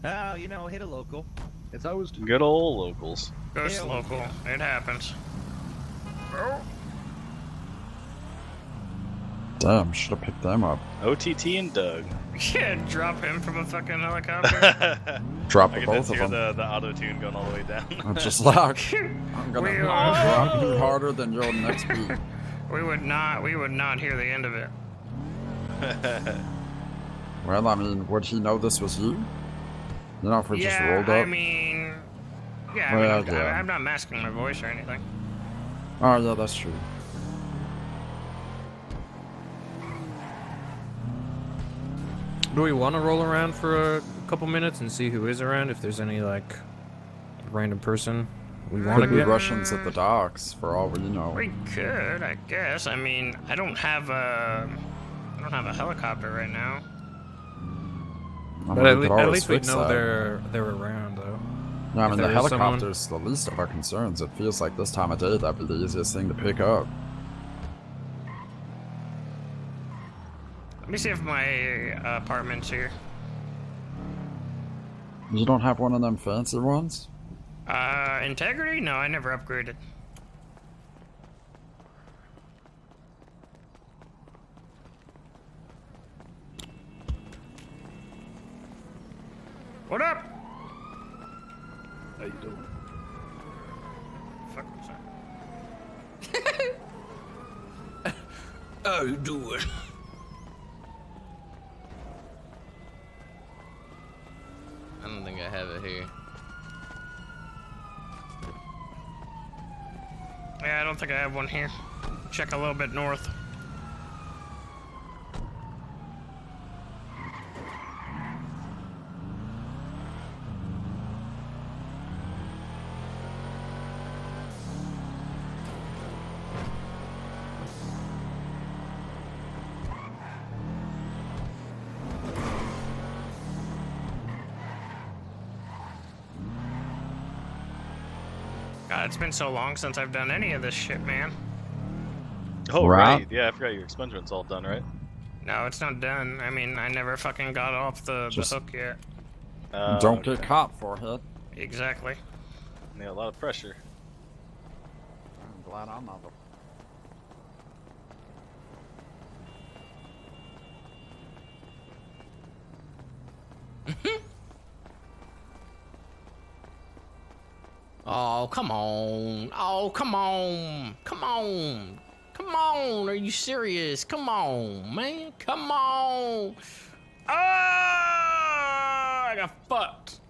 Oh, you know, hit a local. It's always Good old locals. Ghost Hell, local. yeah. It happens. Oh. Damn, should have picked them up. OTT and Doug. Yeah, drop him from a fucking helicopter. Drop I the can both just of hear them. the auto tune going all the way down. I'm just like, I'm gonna We drop you harder than your next beat. we would not hear the end of it. Well, I mean, would he know this was you? You know, if we just Yeah, rolled up? I mean, yeah, Well, I mean, yeah. I'm not masking my voice or anything. Oh, yeah, that's true. Do we want to roll around for a couple minutes and see who is around? If there's any like random person we want to Could be get? Russians at the docks, for all we know. We could, I guess. I mean, I don't have a helicopter right now. I mean, But we at, could at always least we fix know that. they're around though. No, I If mean, the there is someone- helicopter's the least of our concerns. It feels like this time of day that'd be the easiest thing to pick up. Let me see if my apartment's here. You don't have one of them fancy ones? Integrity? No, I never upgraded. What up? How you doing? Fuck was that? How you doing? I don't think I have it here. Yeah, I don't think I have one here. Check a little bit north. God, it's been so long since I've done any of this shit, man. Oh, Right. right. Yeah, I forgot your expungement's all done, right? No, it's not done. I mean, I never fucking got off the Just- hook yet. Don't get caught, forehead. Exactly. Yeah, a lot of pressure. I'm glad I'm not the... Oh, come on. Oh, come on. Come on. Come on. Are you serious? Come on, man. Come on. Oh, I got fucked.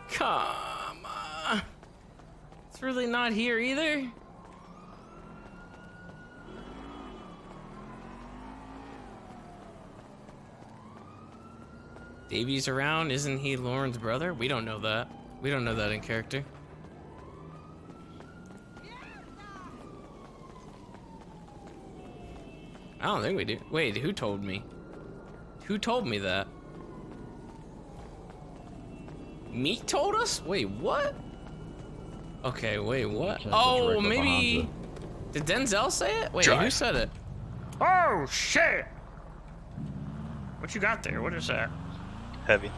Come on. It's really not here either. Davy's around? Isn't he Lauren's brother? We don't know that. We don't know that in character. I don't think we do. Wait, who told me? Who told me that? Meek told us? Wait, what? Okay, wait, what? Oh, maybe... Did Denzel say it? Wait, who Drive. said it? Oh, shit! What you got there? What is that? Heavy.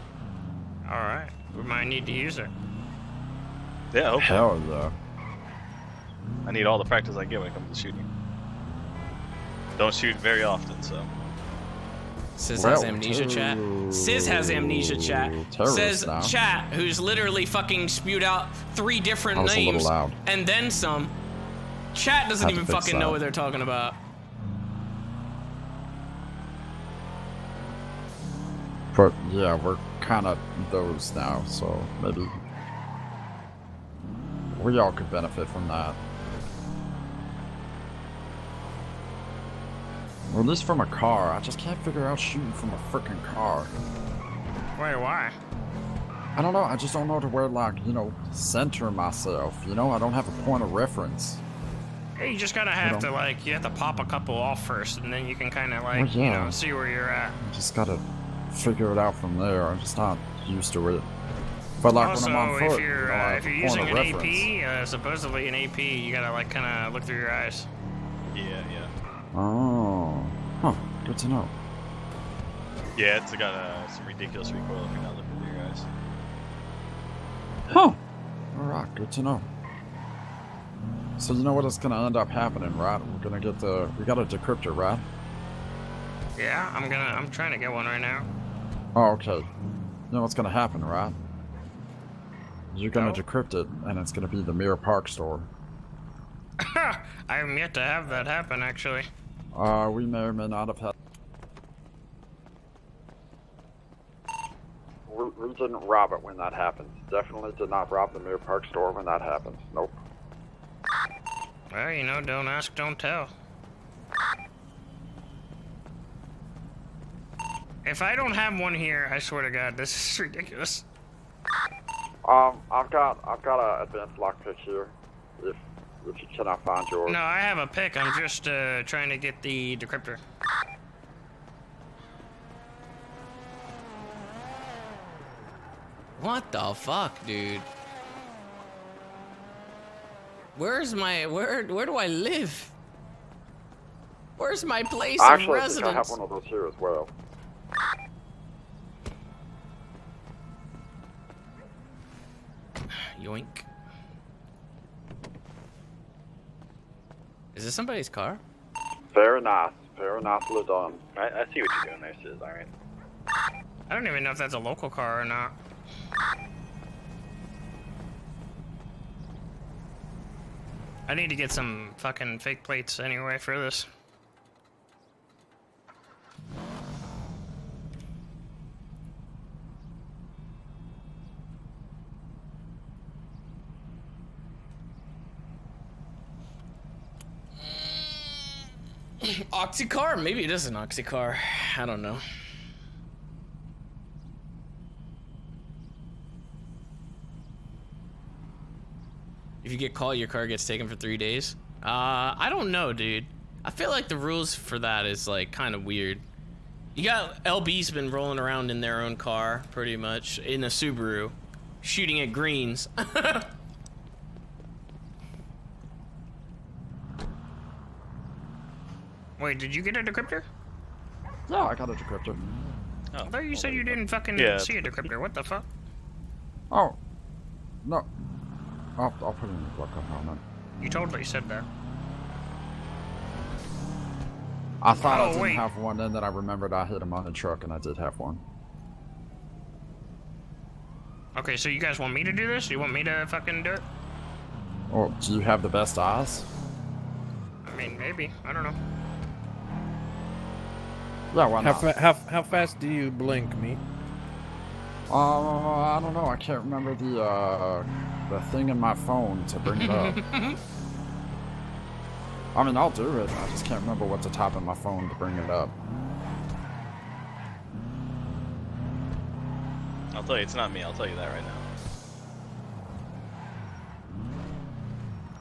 Alright. We might need to use it. Yeah, hopefully. Hell yeah. I need all the practice I get when it comes to shooting. Don't shoot very often, so. Sis has amnesia, chat. Sis has amnesia, chat. Says now. chat, who's literally fucking spewed out 3 different I was a little names loud. and then some. Chat doesn't Had to even fix fucking know that. what they're talking about. But yeah, we're kind of those now, so maybe we all could benefit from that. Or at least from a car. I just can't figure out shooting from a freaking car. Wait, why? I don't know. I just don't know to where, like, you know, center myself. You know, I don't have a point of reference. Hey, you just gotta have to, like, you have to pop a couple off first, and then you can kind of, like, Well, yeah. you know, see where you're at. I just gotta figure it out from there. I'm just not used to it. But like Also, when I'm on foot, if you're, you know, I if you're have a using point an of reference. AP, supposedly an AP, you gotta, like, kind of look through your eyes. Yeah, yeah. Oh, huh. Good to know. Yeah, it's got some ridiculous recoil if you're not looking through your eyes. Huh. All right. Good to know. So you know what is gonna end up happening, right? We're gonna get we got a decryptor, right? Yeah, I'm trying to get one right now. Oh, okay. You know what's gonna happen, right? You're gonna decrypt it, and it's gonna be the Mirror Park store. I have yet to have that happen, actually. We may or may not have had. We didn't rob it when that happened. Definitely did not rob the Mirror Park store when that happened. Nope. Well, you know, don't ask, don't tell. If I don't have one here, I swear to God, this is ridiculous. I've got a advanced lockpick here. If you cannot find yours. No, I have a pick. I'm just trying to get the decryptor. What the fuck, dude? Where's my where do I live? Where's my place of Actually, I think residence? I have one of those here as well. Yoink. Is this somebody's car? Very nice. Very nicely done. I see what you're doing there, Sis. Alright. I don't even know if that's a local car or not. I need to get some fucking fake plates anyway for this. Oxycar? Maybe it is an Oxycar. I don't know. If you get caught, your car gets taken for 3 days. I don't know, dude. I feel like the rules for that is like kind of weird. You got LB's been rolling around in their own car, pretty much, in a Subaru, shooting at greens. Wait, did you get a decryptor? Yeah, I got a decryptor. I thought you said you didn't fucking Yeah. see a decryptor. What the fuck? Oh, no. I'll put it in the book a moment. You totally said that. I thought I Oh, didn't wait. have one, and then I remembered I hit him on the truck, and I did have one. Okay, so you guys want me to do this? You want me to fucking do it? Oh, do you have the best eyes? I mean, maybe. I don't know. Yeah, why not? How fast do you blink, me? I don't know. I can't remember the thing in my phone to bring it up. I mean, I'll do it. I just can't remember what's the top of my phone to bring it up. I'll tell you, it's not me. I'll tell you that right now.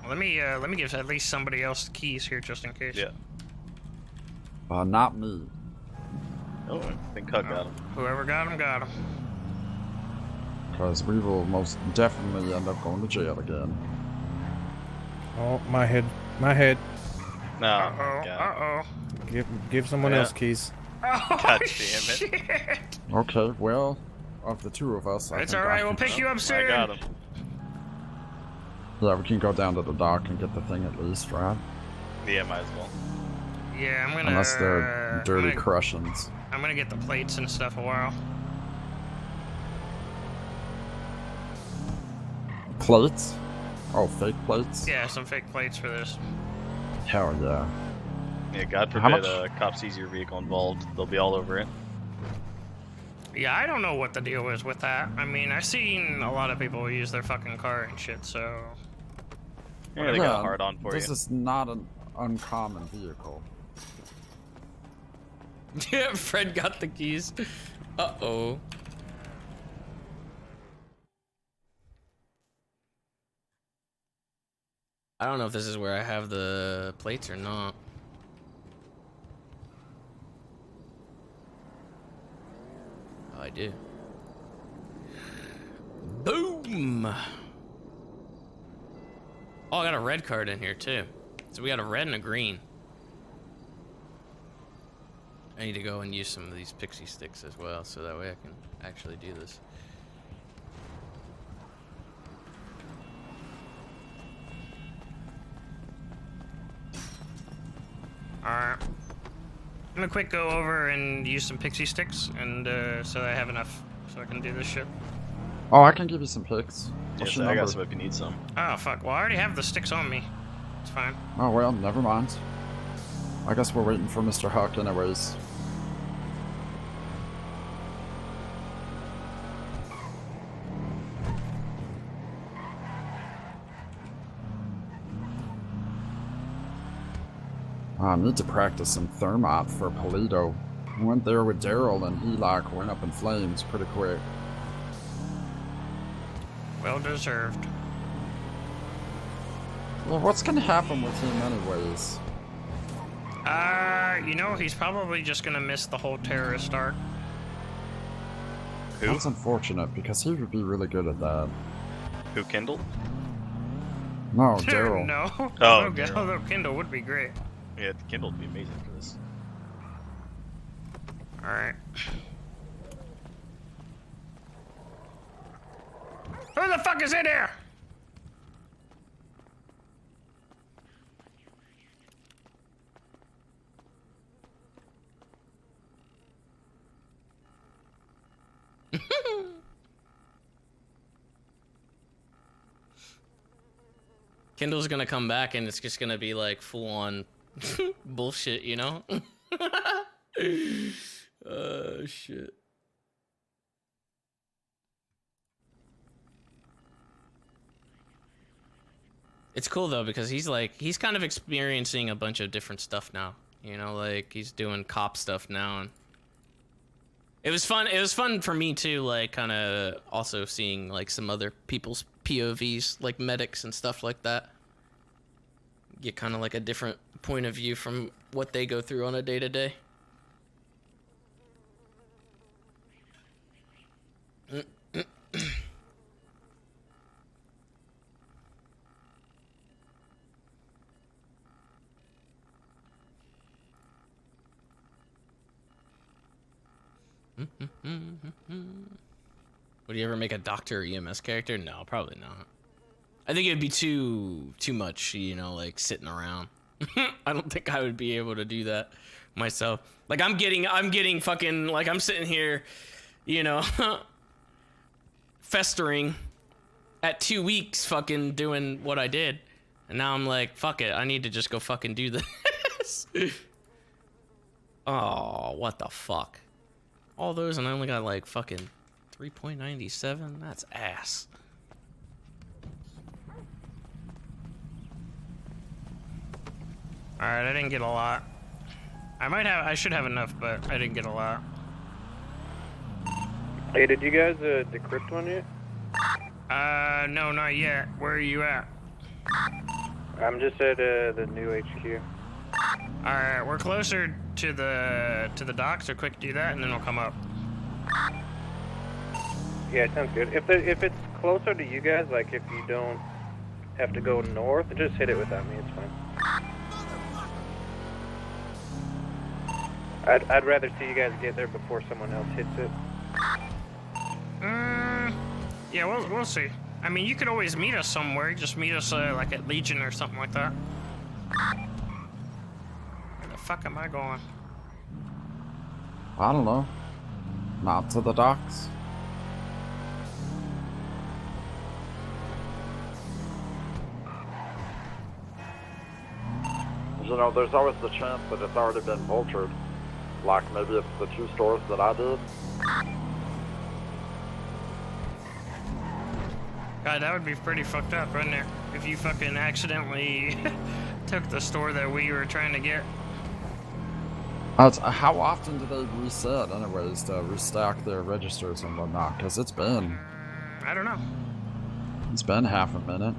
Let me give at least somebody else the keys here, just in case. Yeah. Not me. Oh, I think Cut got him. Whoever got him, got him. Because we will most definitely end up going to jail again. Oh, my head. My head. No. Uh-oh. Give someone else keys. Oh, God damn it. shit. Okay, well, of the two of us, I It's think alright, I we'll can- pick you up soon. I got him. Yeah, we can go down to the dock and get the thing at least, right? Yeah, might as well. Yeah, I'm gonna... Unless they're dirty I'm gonna- Crussians. I'm gonna get the plates and stuff a while. Plates? Oh, fake plates? Yeah, some fake plates for this. Hell yeah. Yeah, God How forbid much- cops sees your vehicle involved. They'll be all over it. Yeah, I don't know what the deal is with that. I mean, I've seen a lot of people use their fucking car and shit, so... Yeah, they got a hard on for this you. is not an uncommon vehicle. Yeah, Fred got the keys. Uh-oh. I don't know if this is where I have the plates or not. Oh, I do. Boom! Oh, I got a red card in here too. So we got a red and a green. I need to go and use some of these pixie sticks as well, so that way I can actually do this. Alright. I'm gonna quick go over and use some pixie sticks, and so I have enough so I can do this shit. Oh, I can give you some pics. Yes, What's your I got number? some if you need some. Oh, fuck. Well, I already have the sticks on me. It's fine. Oh, well, never mind. I guess we're waiting for Mr. Huck anyways. I need to practice some Thermop for Polito. I went there with Daryl and he like went up in flames pretty quick. Well deserved. Well, what's gonna happen with him anyways? You know, he's probably just gonna miss the whole terrorist arc. Who? That's unfortunate because he would be really good at that. Who, Kindle? No, Daryl. No. Oh, Daryl. Although Kindle would be great. Yeah, Kindle would be amazing for this. Alright. Who the fuck is in here? Kindle's gonna come back and it's just gonna be like full on bullshit, you know? Shit. It's cool though because he's kind of experiencing a bunch of different stuff now. You know, like he's doing cop stuff now, and it was fun. It was fun for me too, like kind of also seeing like some other people's POVs, like medics and stuff like that. Get kind of like a different point of view from what they go through on a day-to-day. Would you ever make a doctor or EMS character? No, probably not. I think it'd be too much, you know, like sitting around. I don't think I would be able to do that myself. Like I'm getting fucking, like I'm sitting here, you know, festering at 2 weeks fucking doing what I did. And now I'm like, fuck it, I need to just go fucking do this. Oh, what the fuck? All those and I only got like fucking 3.97? That's ass. Alright, I didn't get a lot. I should have enough, but I didn't get a lot. Hey, did you guys decrypt one yet? No, not yet. Where are you at? I'm just at the new HQ. Alright, we're closer to the dock, so quick do that and then we'll come up. Yeah, sounds good. If it's closer to you guys, like if you don't have to go north, just hit it without me, it's fine. I'd rather see you guys get there before someone else hits it. Yeah, we'll see. I mean, you could always meet us somewhere. Just meet us like at Legion or something like that. Where the fuck am I going? I don't know. Not to the docks. You know, there's always the chance that it's already been vultured. Like maybe it's the 2 stores that I did. God, that would be pretty fucked up, wouldn't it? If you fucking accidentally took the store that we were trying to get. How often do they reset, anyways, to restack their registers and whatnot? Because it's been... I don't know. It's been half a minute.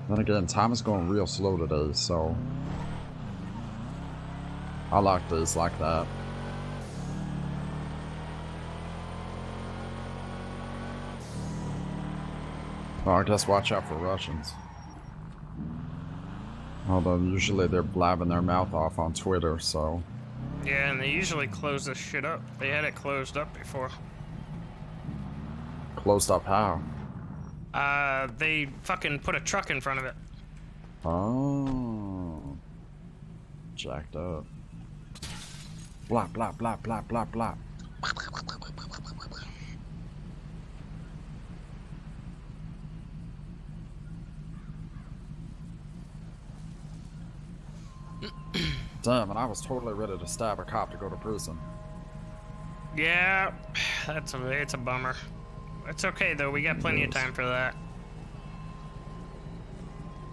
Then again, time is going real slow today, so... I like days like that. Well, I guess watch out for Russians. Although usually they're blabbing their mouth off on Twitter, so... Yeah, and they usually close this shit up. They had it closed up before. Closed up how? They fucking put a truck in front of it. Oh. Jacked up. Blop, blop, blop, blop, blop, blop. Damn, and I was totally ready to stab a cop to go to prison. Yeah, it's a bummer. It's okay though, we got plenty of time for that.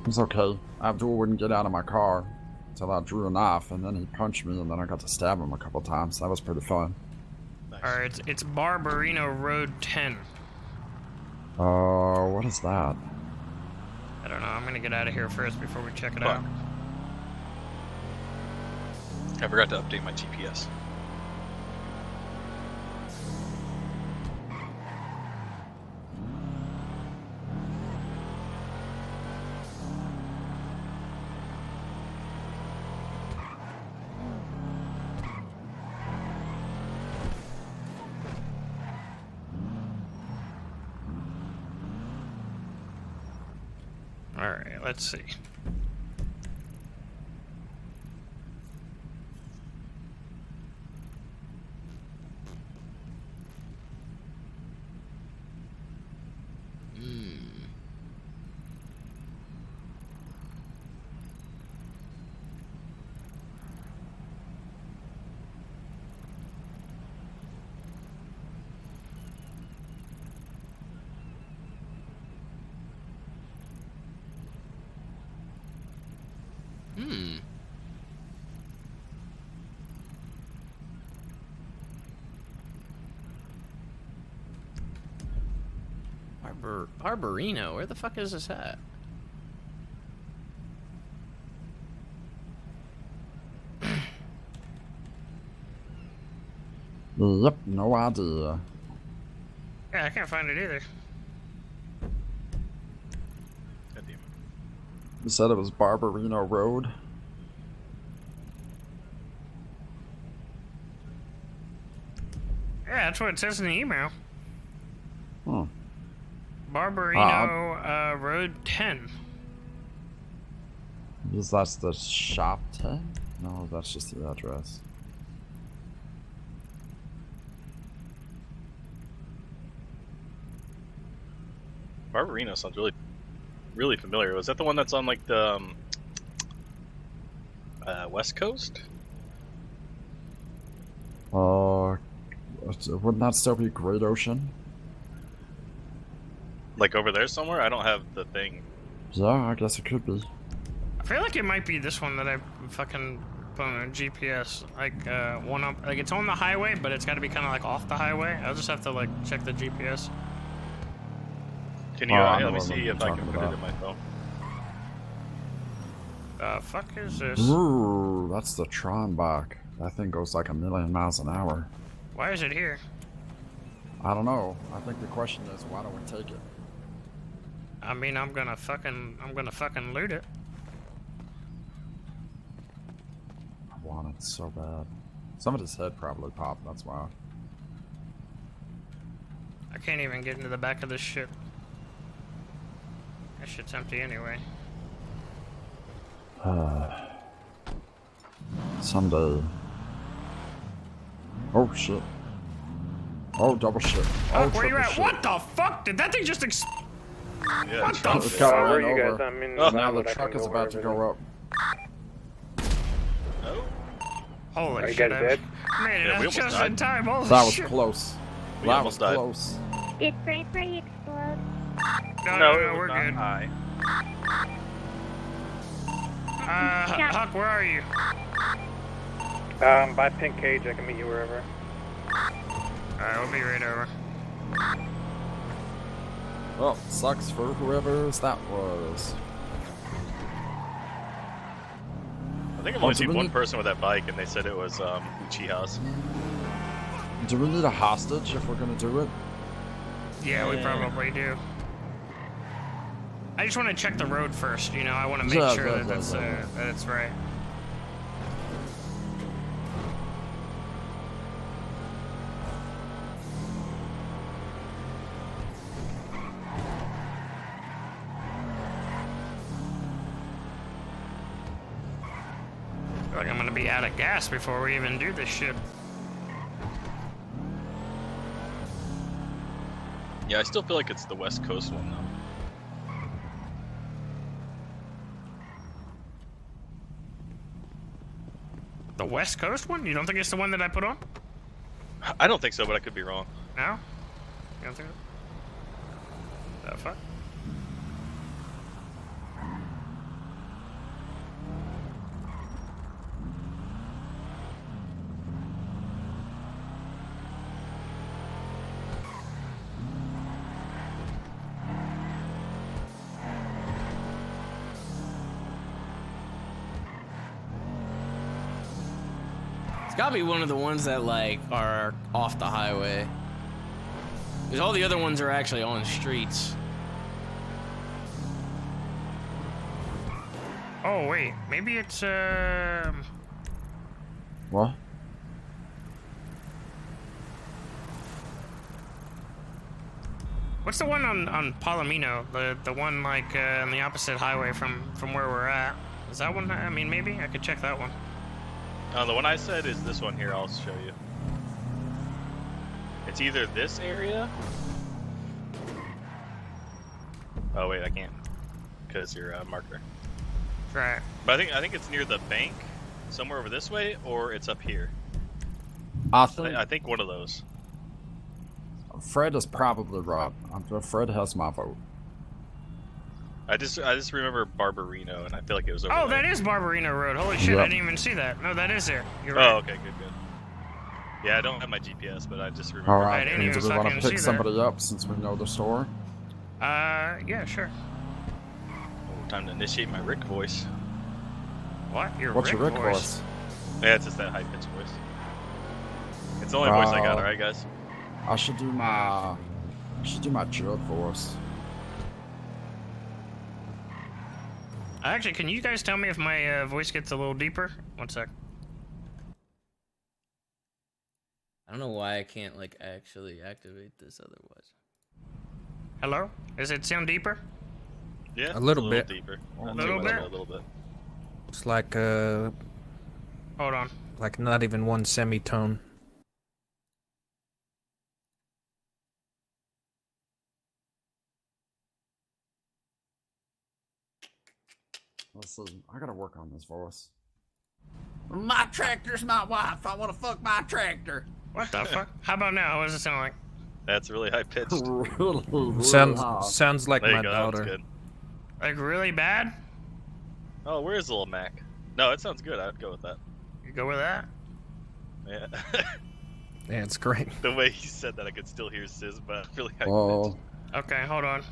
It's okay. Abdul wouldn't get out of my car until I drew a knife, and then he punched me, and then I got to stab him a couple times. That was pretty fun. Alright, it's Barbarino Road 10. What is that? I don't know, I'm gonna get out of here first before we check it out. I forgot to update my GPS. Alright, let's see. Barbarino. Where the fuck is this at? Yep, no idea. Yeah, I can't find it either. You said it was Barbarino Road. Yeah, that's what it says in the email. Hmm. Barbarino Road 10. Is that the shop 10? No, that's just the address. Barbarino sounds really familiar. Was that the one that's on like the West Coast? Wouldn't that still be Great Ocean? Like over there somewhere? I don't have the thing. Yeah, I guess it could be. I feel like it might be this one that I fucking put on a GPS. Like, one up. Like, it's on the highway, but it's gotta be kind of like off the highway. I'll just have to, like, check the GPS. Can you, let me see if I can put it in my phone. Fuck is this? Ooh, that's the Tronbach. That thing goes like 1,000,000 miles an hour. Why is it here? I don't know. I think the question is, why don't we take it? I mean, I'm gonna fucking loot it. I want it so bad. Some of his head probably popped, that's why. I can't even get into the back of this shit. That shit's empty anyway. Someday. Oh shit. Oh, double shit. Oh, Oh, where you triple at? shit. What the fuck? Did that thing just Yeah, what the It fuck? got Where ran are you over. guys? I'm in Now Nevada, the I truck can is go about to wherever go up. Holy Are you shit. guys I dead? made it Yeah, we out almost just died. in time. Holy That was shit. close. We That almost was died. close. Did Fray Fray explode? No, it was we're not good. high. Huck, where are you? By Pink Cage, I can meet you wherever. Alright, we'll be right over. Well, sucks for whoever's that was. I think I've only seen one person with that bike, and they said it was Uchiha's. Do we need a hostage if we're gonna do it? Yeah, we probably do. I just want to check the road first, you know. I want to make Yeah, sure yeah, that that's yeah. that it's right. I feel like I'm gonna be out of gas before we even do this shit. Yeah, I still feel like it's the West Coast one though. The West Coast one? You don't think it's the one that I put on? I don't think so, but I could be wrong. No? You don't think so? The fuck? It's gotta be one of the ones that like are off the highway. Because all the other ones are actually on streets. Oh wait, maybe it's What? what's the one on Palomino? The one like on the opposite highway from where we're at. Is that one? I mean, maybe I could check that one. The one I said is this one here. I'll show you. It's either this area. Oh wait, I can't because you're a marker. Right. But I think it's near the bank, somewhere over this way, or it's up here. I think I think one of those. Fred is probably right. Fred has my vote. I just remember Barbarino, and I feel like it was over Oh, there. that is Barbarino Road. Holy shit, I Yep. didn't even see that. No, that is there. You're right. Oh, okay, good. Yeah, I don't have my GPS, but I just remember. Alright, didn't do even we want to fucking see pick that. somebody up since we know the store? Yeah, sure. Oh, time to initiate my Rick voice. What? What's your Rick voice? Yeah, it's just that high-pitched voice. It's the only voice I got, alright, guys? I should do my Judd voice. Actually, can you guys tell me if my voice gets a little deeper? One sec. I don't know why I can't like actually activate this otherwise. Hello? Does it sound deeper? Yeah, A little bit. deeper. A Not little too much, bit? but a little bit. It's like Hold on. like not even one semitone. Listen, I gotta work on this voice. My tractor's my wife. I want to fuck my tractor. What the fuck? How about now? What does it sound like? That's really high-pitched. Sounds like There you my go, that was daughter. good. Like really bad? Oh, where's little Mac? No, it sounds good. I'd go with that. You go with that? Yeah. Yeah, it's great. The way he said that, I could still hear Sizz, but really high-pitched. Oh, Okay, hold on.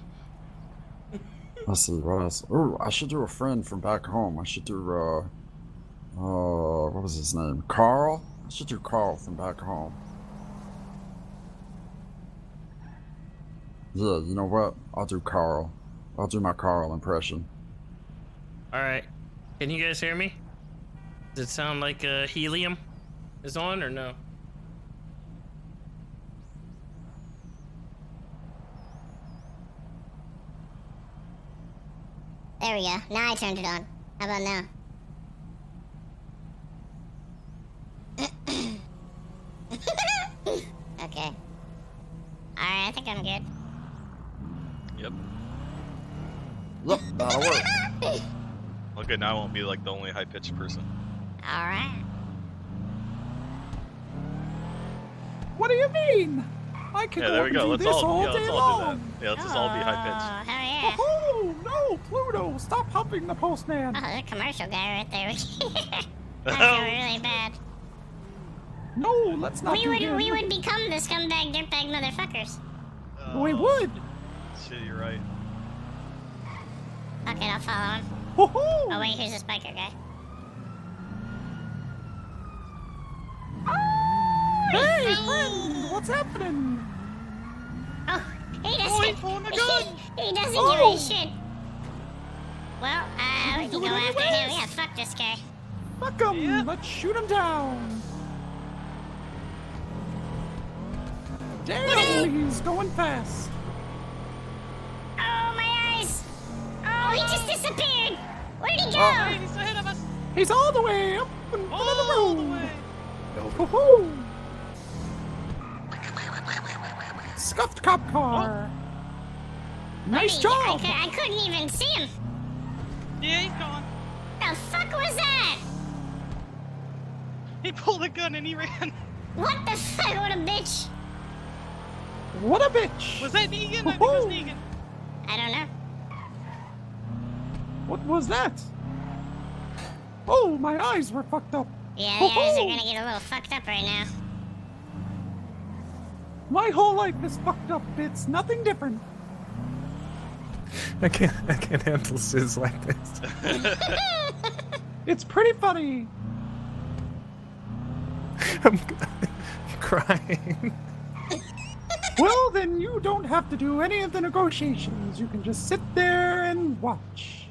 let's see, what else? Oh, I should do a friend from back home. I should do, what was his name? Carl? I should do Carl from back home. Yeah, you know what? I'll do Carl. I'll do my Carl impression. Alright. Can you guys hear me? Does it sound like helium is on or no? There we go. Now I turned it on. How about now? Okay. Alright, I think I'm good. Yep. Yep, that'll work. Okay, now I won't be like the only high-pitched person. Alright. What do you mean? I could Yeah, go there we and go. do Let's this all, day let's all do long. that. Yeah, let's just all be high-pitched. Hell yeah. Oh, no, Pluto, stop humping the postman. Oh, the commercial guy right there. I feel really bad. No, let's not We do would him. become the scumbag dirtbag motherfuckers. We would. Shit, you're right. Okay, I'll follow him. Woohoo! Oh wait, here's this biker guy. Hey, friend, what's happening? Oh, he doesn't. He doesn't Oh. give a shit. Well, we can go after him. Yeah, fuck this guy. Fuck him. Let's shoot him down. Damn, he's going fast. Oh, my eyes. Oh, he just disappeared. Where'd he go? Oh. He's ahead of us. He's all the way up in front of the road. Woohoo! Scuffed cop car. Nice job. I couldn't even see him. Yeah, he's gone. The fuck was that? He pulled a gun and he ran. What the fuck? What a bitch. What a bitch. Was that Negan? I think it was Negan. I don't know. What was that? Oh, my eyes were fucked up. Yeah, the eyes are gonna get a little fucked up right now. My whole life is fucked up. It's nothing different. I can't handle Sizz like this. It's pretty funny. I'm crying. Well, then you don't have to do any of the negotiations. You can just sit there and watch.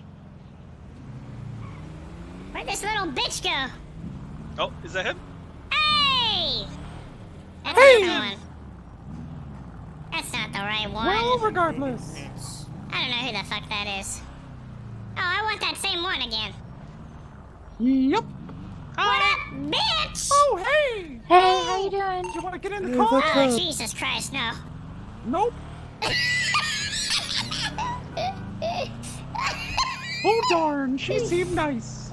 Where'd this little bitch go? Oh, is that him? Hey! That's Hey! not the one. That's not the right one. Well, regardless. I don't know who the fuck that is. Oh, I want that same one again. Yep. What up, bitch? Oh, hey! Hey, how you doing? Do you want to get in the Hey, car? what's up? Oh, Jesus Christ, no. Nope. Oh, darn. She seemed nice.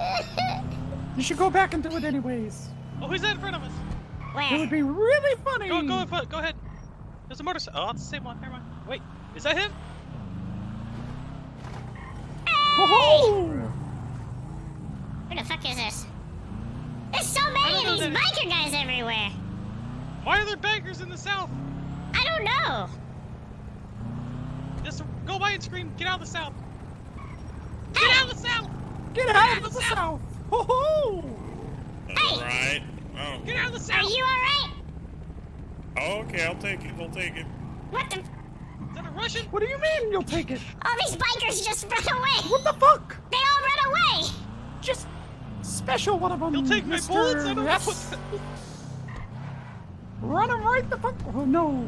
You should go back and do it anyways. Oh, who's that in front of us? Where? It would be really funny. Go ahead. There's a motorcycle. Oh, it's the same one. Never mind. Wait, is that him? Oh! Who the fuck is this? There's so many of these biker guys everywhere. Why are there bankers in the south? I don't know. Just go by and scream, get out of the south. Get out of the south. Get out of the south. Ho ho. Alright. Oh. Get out of the south. Are you alright? Oh, okay, I'll take it. I'll take it. What the? Is that a Russian? What do you mean you'll take it? All these bikers just run away. What the fuck? They all run away. Just special one of them. You'll take my Mr. bullets? I don't know Yes. what Run them right the fuck. Oh no.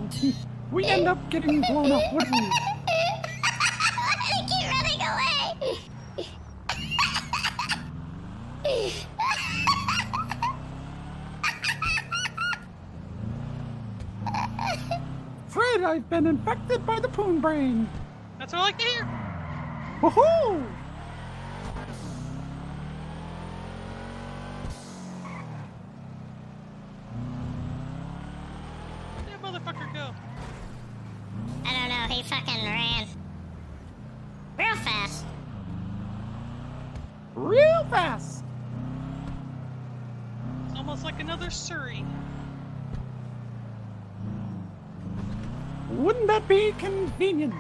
We end up getting blown up, wouldn't we? They keep running away. Fred, I've been infected by the poon brain. That's what I like to hear. Woohoo! Where'd that motherfucker go? I don't know. He fucking ran real fast. Real fast. It's almost like another Surrey. Wouldn't that be convenient?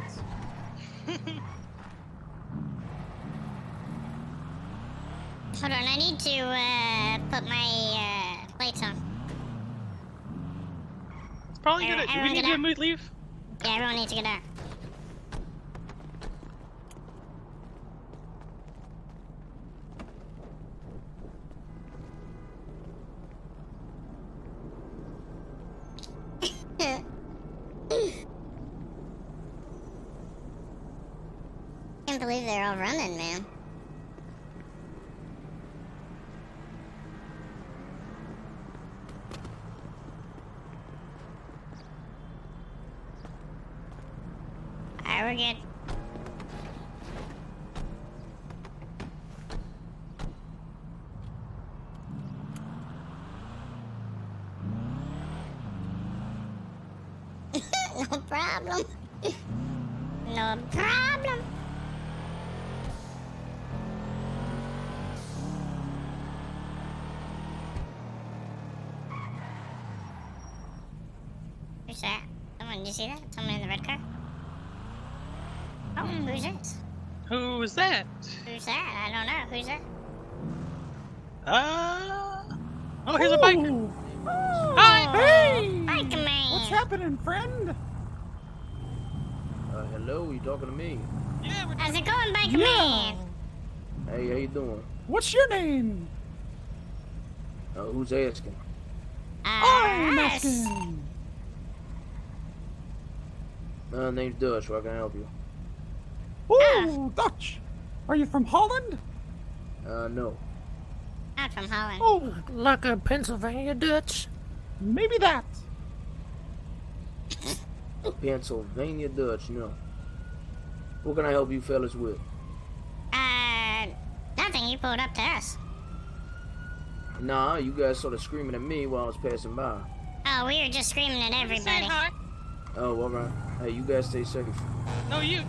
Hold on, I need to put my plates on. It's probably good. Do we Everyone need get to out. leave? Yeah, everyone needs to get out. Can't believe they're all running, man. Alright, we're good. No problem. No problem. Who's that? Someone, did you see that? Someone in the red car? Oh, who's this? Who's that? Who's that? I don't know. Who's that? Oh, here's a biker. Hi! Hey! Biker man! What's happening, friend? Hello, you talking to me? Yeah, how's it going, biker man? Hey, how you doing? What's your name? Who's asking? I'm us. asking. Name's Dutch. How can I help you? Ooh, Dutch. Are you from Holland? No. Not from Holland. Oh, Like a Pennsylvania Dutch? maybe that. Pennsylvania Dutch, no. What can I help you fellas with? Nothing. You pulled up to us. Nah, you guys sort of screaming at me while I was passing by. Oh, we were just screaming at everybody. Oh, alright. Hey, you guys stay safe. No, you.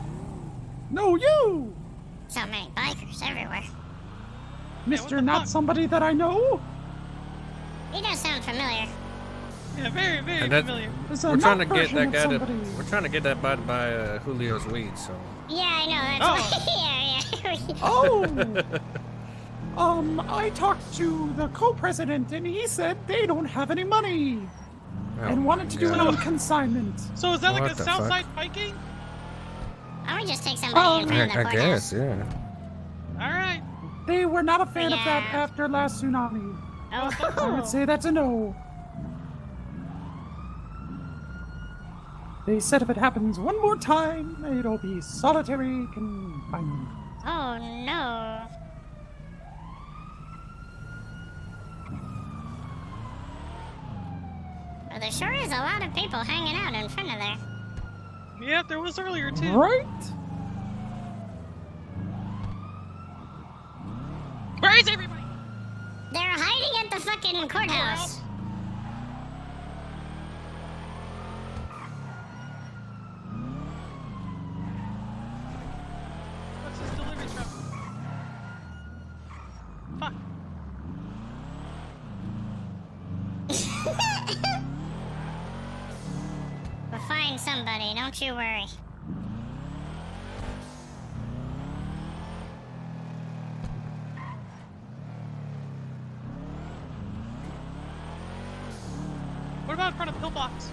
No, you. So many bikers everywhere. Mr. Not somebody that I know. He does sound familiar. Yeah, very, very And that- familiar. It's a We're trying not to get version that of guy to. somebody. We're trying to get that guy to buy Julio's weed. So. Yeah, I know. That's why. Yeah. Oh. I talked to the co-president and he said they don't have any money and wanted to do it on consignment. So is that like What a the Southside Viking? Why don't we just take somebody in front of the I courthouse? guess, yeah. All right. They were not a fan of that after last tsunami. Oh. I would say that's a no. They said if it happens one more time, it'll be solitary confinement. Oh no. Well, there sure is a lot of people hanging out in front of there. Yeah, there was earlier too. Right? Where is everybody? They're hiding at the fucking courthouse. What's this delivery truck? Fuck. We'll find somebody, don't you worry. pillbox.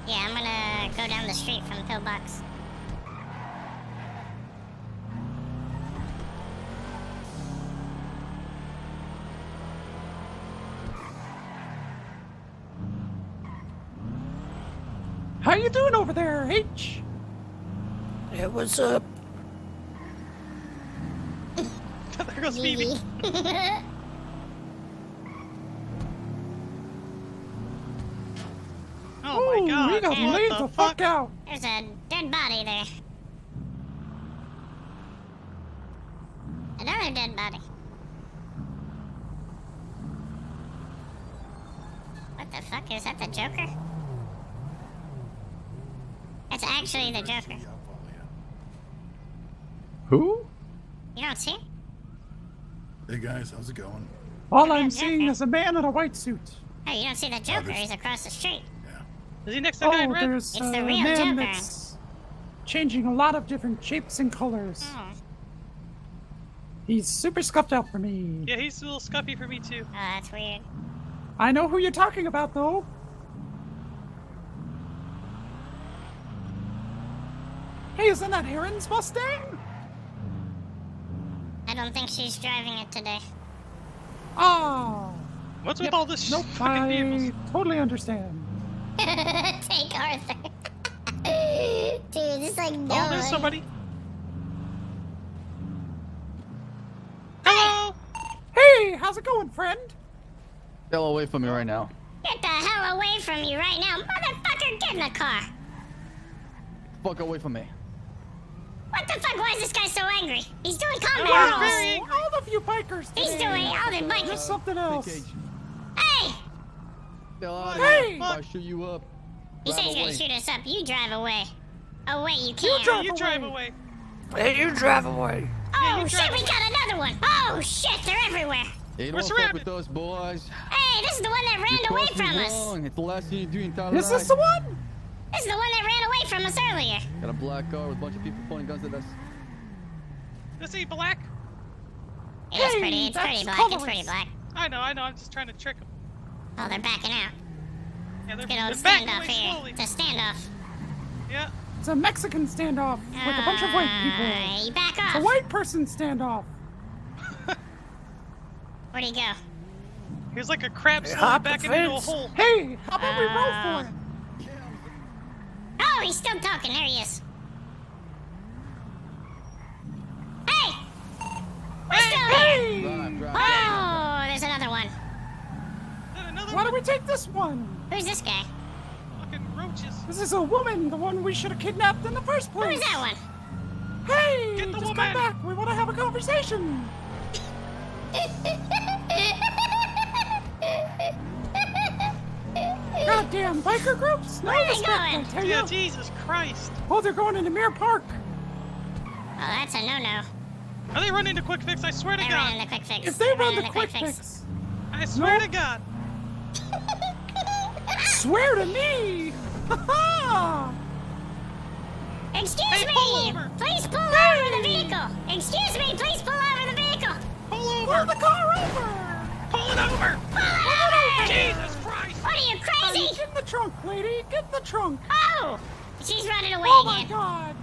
Yeah, I'm gonna go down the street from Pillbox. How you doing over there, H? Yeah, what's up? There goes Phoebe. Oh my god. We got what laid the the fuck out. There's a dead body there. Another dead body. What the fuck? Is that the Joker? That's actually the Joker. Who? You don't see? Hey guys, how's it going? All I'm seeing is a man in a white suit. Oh, you don't see the Joker? He's across the street. Is he next to the guy in red? There's It's the a real man Joker. that's changing a lot of different shapes and colors. Oh, He's super scuffed out for me. Yeah, he's a little scuffy for me too. that's weird. I know who you're talking about, though. Hey, isn't that Aaron's Mustang? I don't think she's driving it today. Oh. What's with all this Nope, fucking vehicles? I totally understand. Take Arthur. Dude, it's like no. Oh, there's somebody. Hello. Hey, how's it going, friend? Hell away from me right now. Get the hell away from me right now, motherfucker! Get in the car. Fuck away from me. What the fuck? Why is this guy so angry? He's doing combat Oh, rolls. all of you bikers He's today. doing all the bikers. There's something else. Hey! Hell out of Hey! here. If I shoot you up. He said drive he's gonna away. shoot us up. You drive away. Oh wait, you can't. You drive away. Hey, you drive away. Oh shit, we got another one. Oh shit, they're everywhere. Hey, you We're don't fuck surrounded. with us, boys. Hey, this is the one that You ran away crossed me from us. wrong. It's the last thing you do in your entire Is life. this the one? This is the one that ran away from us earlier. Got a black car with a bunch of people pointing guns at us. Is he black? It's Hey, pretty. It's that's pretty black. colorless. It's pretty black. I know. I'm just trying to trick him. Oh, they're backing out. Yeah, they're, Good old they're backing standoff away here. slowly. It's a standoff. Yeah. It's a Mexican standoff with a bunch of white people. You back It's off. a white person standoff. Where'd he go? He's like a crab slowly hop the backing into a fence. hole. Hey, how about we roll for it? Oh, he's still talking. There he is. Hey! We're still here. Drive, drive. Oh, there's another one. Another Why one. don't we take this one? Who's this guy? Fucking roaches. This is a woman, the one we should have kidnapped in the first place. Who's that one? Hey, Get the just woman. come back. We want to have a conversation. Goddamn biker groups. No Where are they respect, I going? tell Yeah, you. Jesus Christ. Oh, they're going into Mirror Park. Oh, that's a no-no. Are they running to Quick Fix? I swear to They God. ran in the quick fix. If they run ran in the quick fix, I swear No. to God. swear to me. Ha Excuse Hey, me! pull over. Please pull over the vehicle! Excuse me, please pull over the vehicle! Pull Pull over. the car over. Pull it over. Pull it over! Jesus Christ. What are you, crazy? Get in the trunk, lady. Get in the trunk. Oh! She's running away Oh my again. God.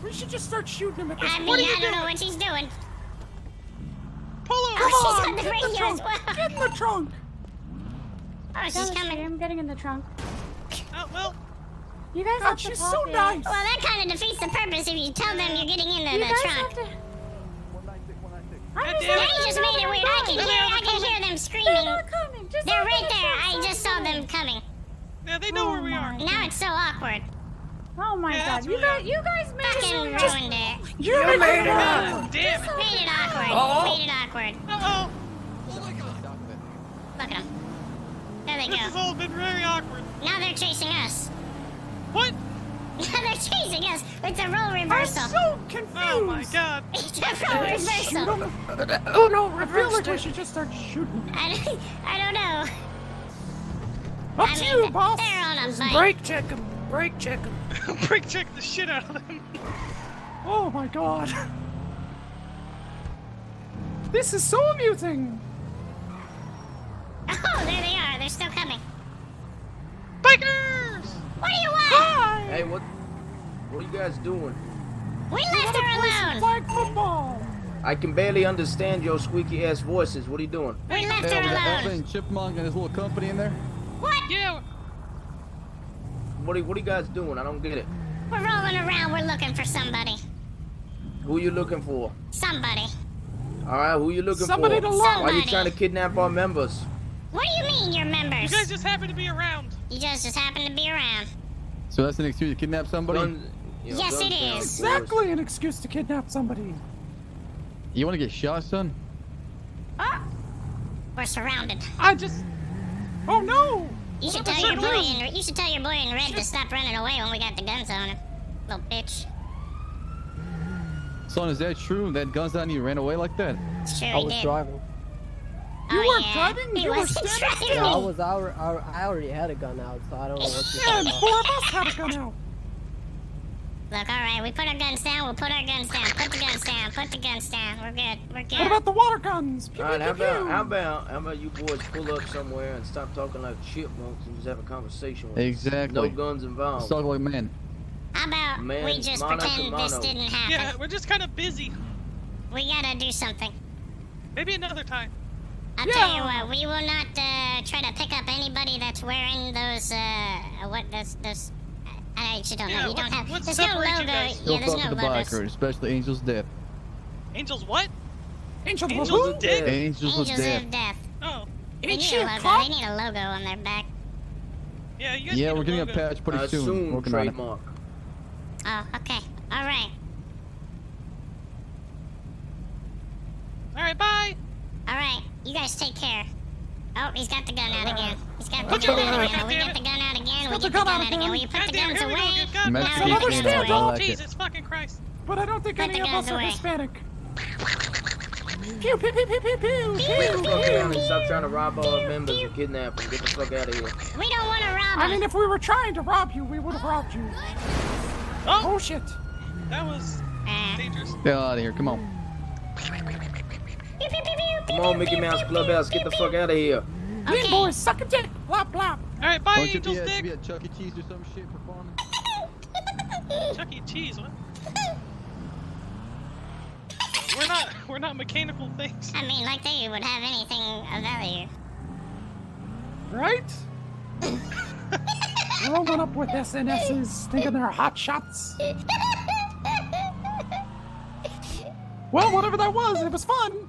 We should just start shooting him at this I point. mean, I don't know what she's doing. Pull over. Come she's on, on the get in radio the as trunk. well. Get in the trunk. Oh, she's coming. I'm getting in the trunk. Oh, well. You guys God, have to she's talk so it. nice. Well, that kind of defeats the purpose if you tell them you're getting into You the guys trunk. have to. God I'm damn They it. just made it weird. I can hear them screaming. They're not coming. Just They're let right them there. say I just saw something. them coming. Yeah, they know where we are. Now it's so awkward. Oh my Yeah, God! that's You really guys, you guys made it. Fucking so ruined it. You made it. God damn it. Made it awkward. Made it awkward. Uh-oh. Look at them. There they This has go. all been very awkward. Now they're chasing us. What? Now they're chasing us. It's a role I'm reversal. so confused. Oh my God. It's a role Shoot reversal. him. Oh no, I feel like reversed we it. should just start shooting him. I don't know. Up I to mean, you, boss. they're on a bike. Brake check him. Brake check him. Brake check the shit out of them. Oh my God. This is so amusing. Oh, there they are. They're still coming. Bikers! What do you want? Hey, what are you guys doing? We left her alone. Flag football. I can barely understand your squeaky ass voices. What are you doing? We left Hey, her we got alone. Alvin, Chipmunk, and his little company in there. What? Yeah. What are you guys doing? I don't get it. We're rolling around. We're looking for somebody. Who you looking for? Somebody. All right, who you looking Somebody for? to love. Why you Somebody. trying to kidnap our members? What do you mean, your members? You guys just happen to be around. You just happen to be around. So that's an excuse to kidnap somebody? Yes, it is. Exactly an excuse to kidnap somebody. You want to get shot, son? We're surrounded. Oh no! You should tell your boy in red to stop running away when we got the guns on him. Little bitch. Son, is that true? That guns on you ran away like that? Sure I he was did. driving. You Oh, weren't yeah. driving? He You were wasn't standing driving. Yeah, I already had a gun out, so I don't know what you're Yeah, and talking 4 about. of us had a gun out. Look, alright, we put our guns down, we'll put our guns down. Put the guns down, put the guns down. We're good, we're good. What about the water guns? Pew, All right, pew, pew, how about you boys pull up somewhere and stop talking like chipmunks and just have a conversation with us? Exactly. No guns involved. Let's talk like men. How about Man, we just mano to pretend this mano. didn't happen? Yeah, we're just kind of busy. We gotta do something. Maybe another time. I'll tell you what, we will not try to pick up anybody that's wearing those, I actually don't know. Yeah, You don't have, what's there's no separate you logo. guys? Yeah, Don't there's talk no to the logos. bikers, especially Angel's Death. Angels what? Angels Angels who? of Death? Angels of Death. of Death. Oh. They need she a a logo. cop? They need a logo on their back. Yeah, you guys Yeah, need we're a getting a logo. patch pretty soon. Working on it. trademark. Oh, okay. All right. All right, bye. All right. You guys take care. Oh, he's got the gun out again. He's got the Put gun your out gun again. out, We damn got it. the gun out again. We Got get the the gun gun out out again. again. Will you put the Goddamn, guns here we go. away? Good God. Now Mexican we got the cans, guns I away. like it. Jesus fucking Christ. But I don't think Put any the of us guns are away. Hispanic. Pew, pew, pew, pew, pew, pew, pew, Fuck pew. down and stop trying to rob our members and kidnap them. Get the fuck out of here. We don't want to rob I him. mean, if we were trying to rob you, we would have robbed you. Oh, Oh, shit. that was dangerous. Get out of here. Come on. Come on, Mickey Mouse Clubhouse. Get the fuck out of here. Mean boys, suck a dick. Blop, blop. All right, bye, Don't you Angels be Dick. at Chuck E. Cheese or some shit performing? Chuck E. Cheese, what? We're not mechanical things. I mean, like they would have anything of value. Right? Rolling up with SNSs, thinking they're hot shots. Well, whatever that was, it was fun.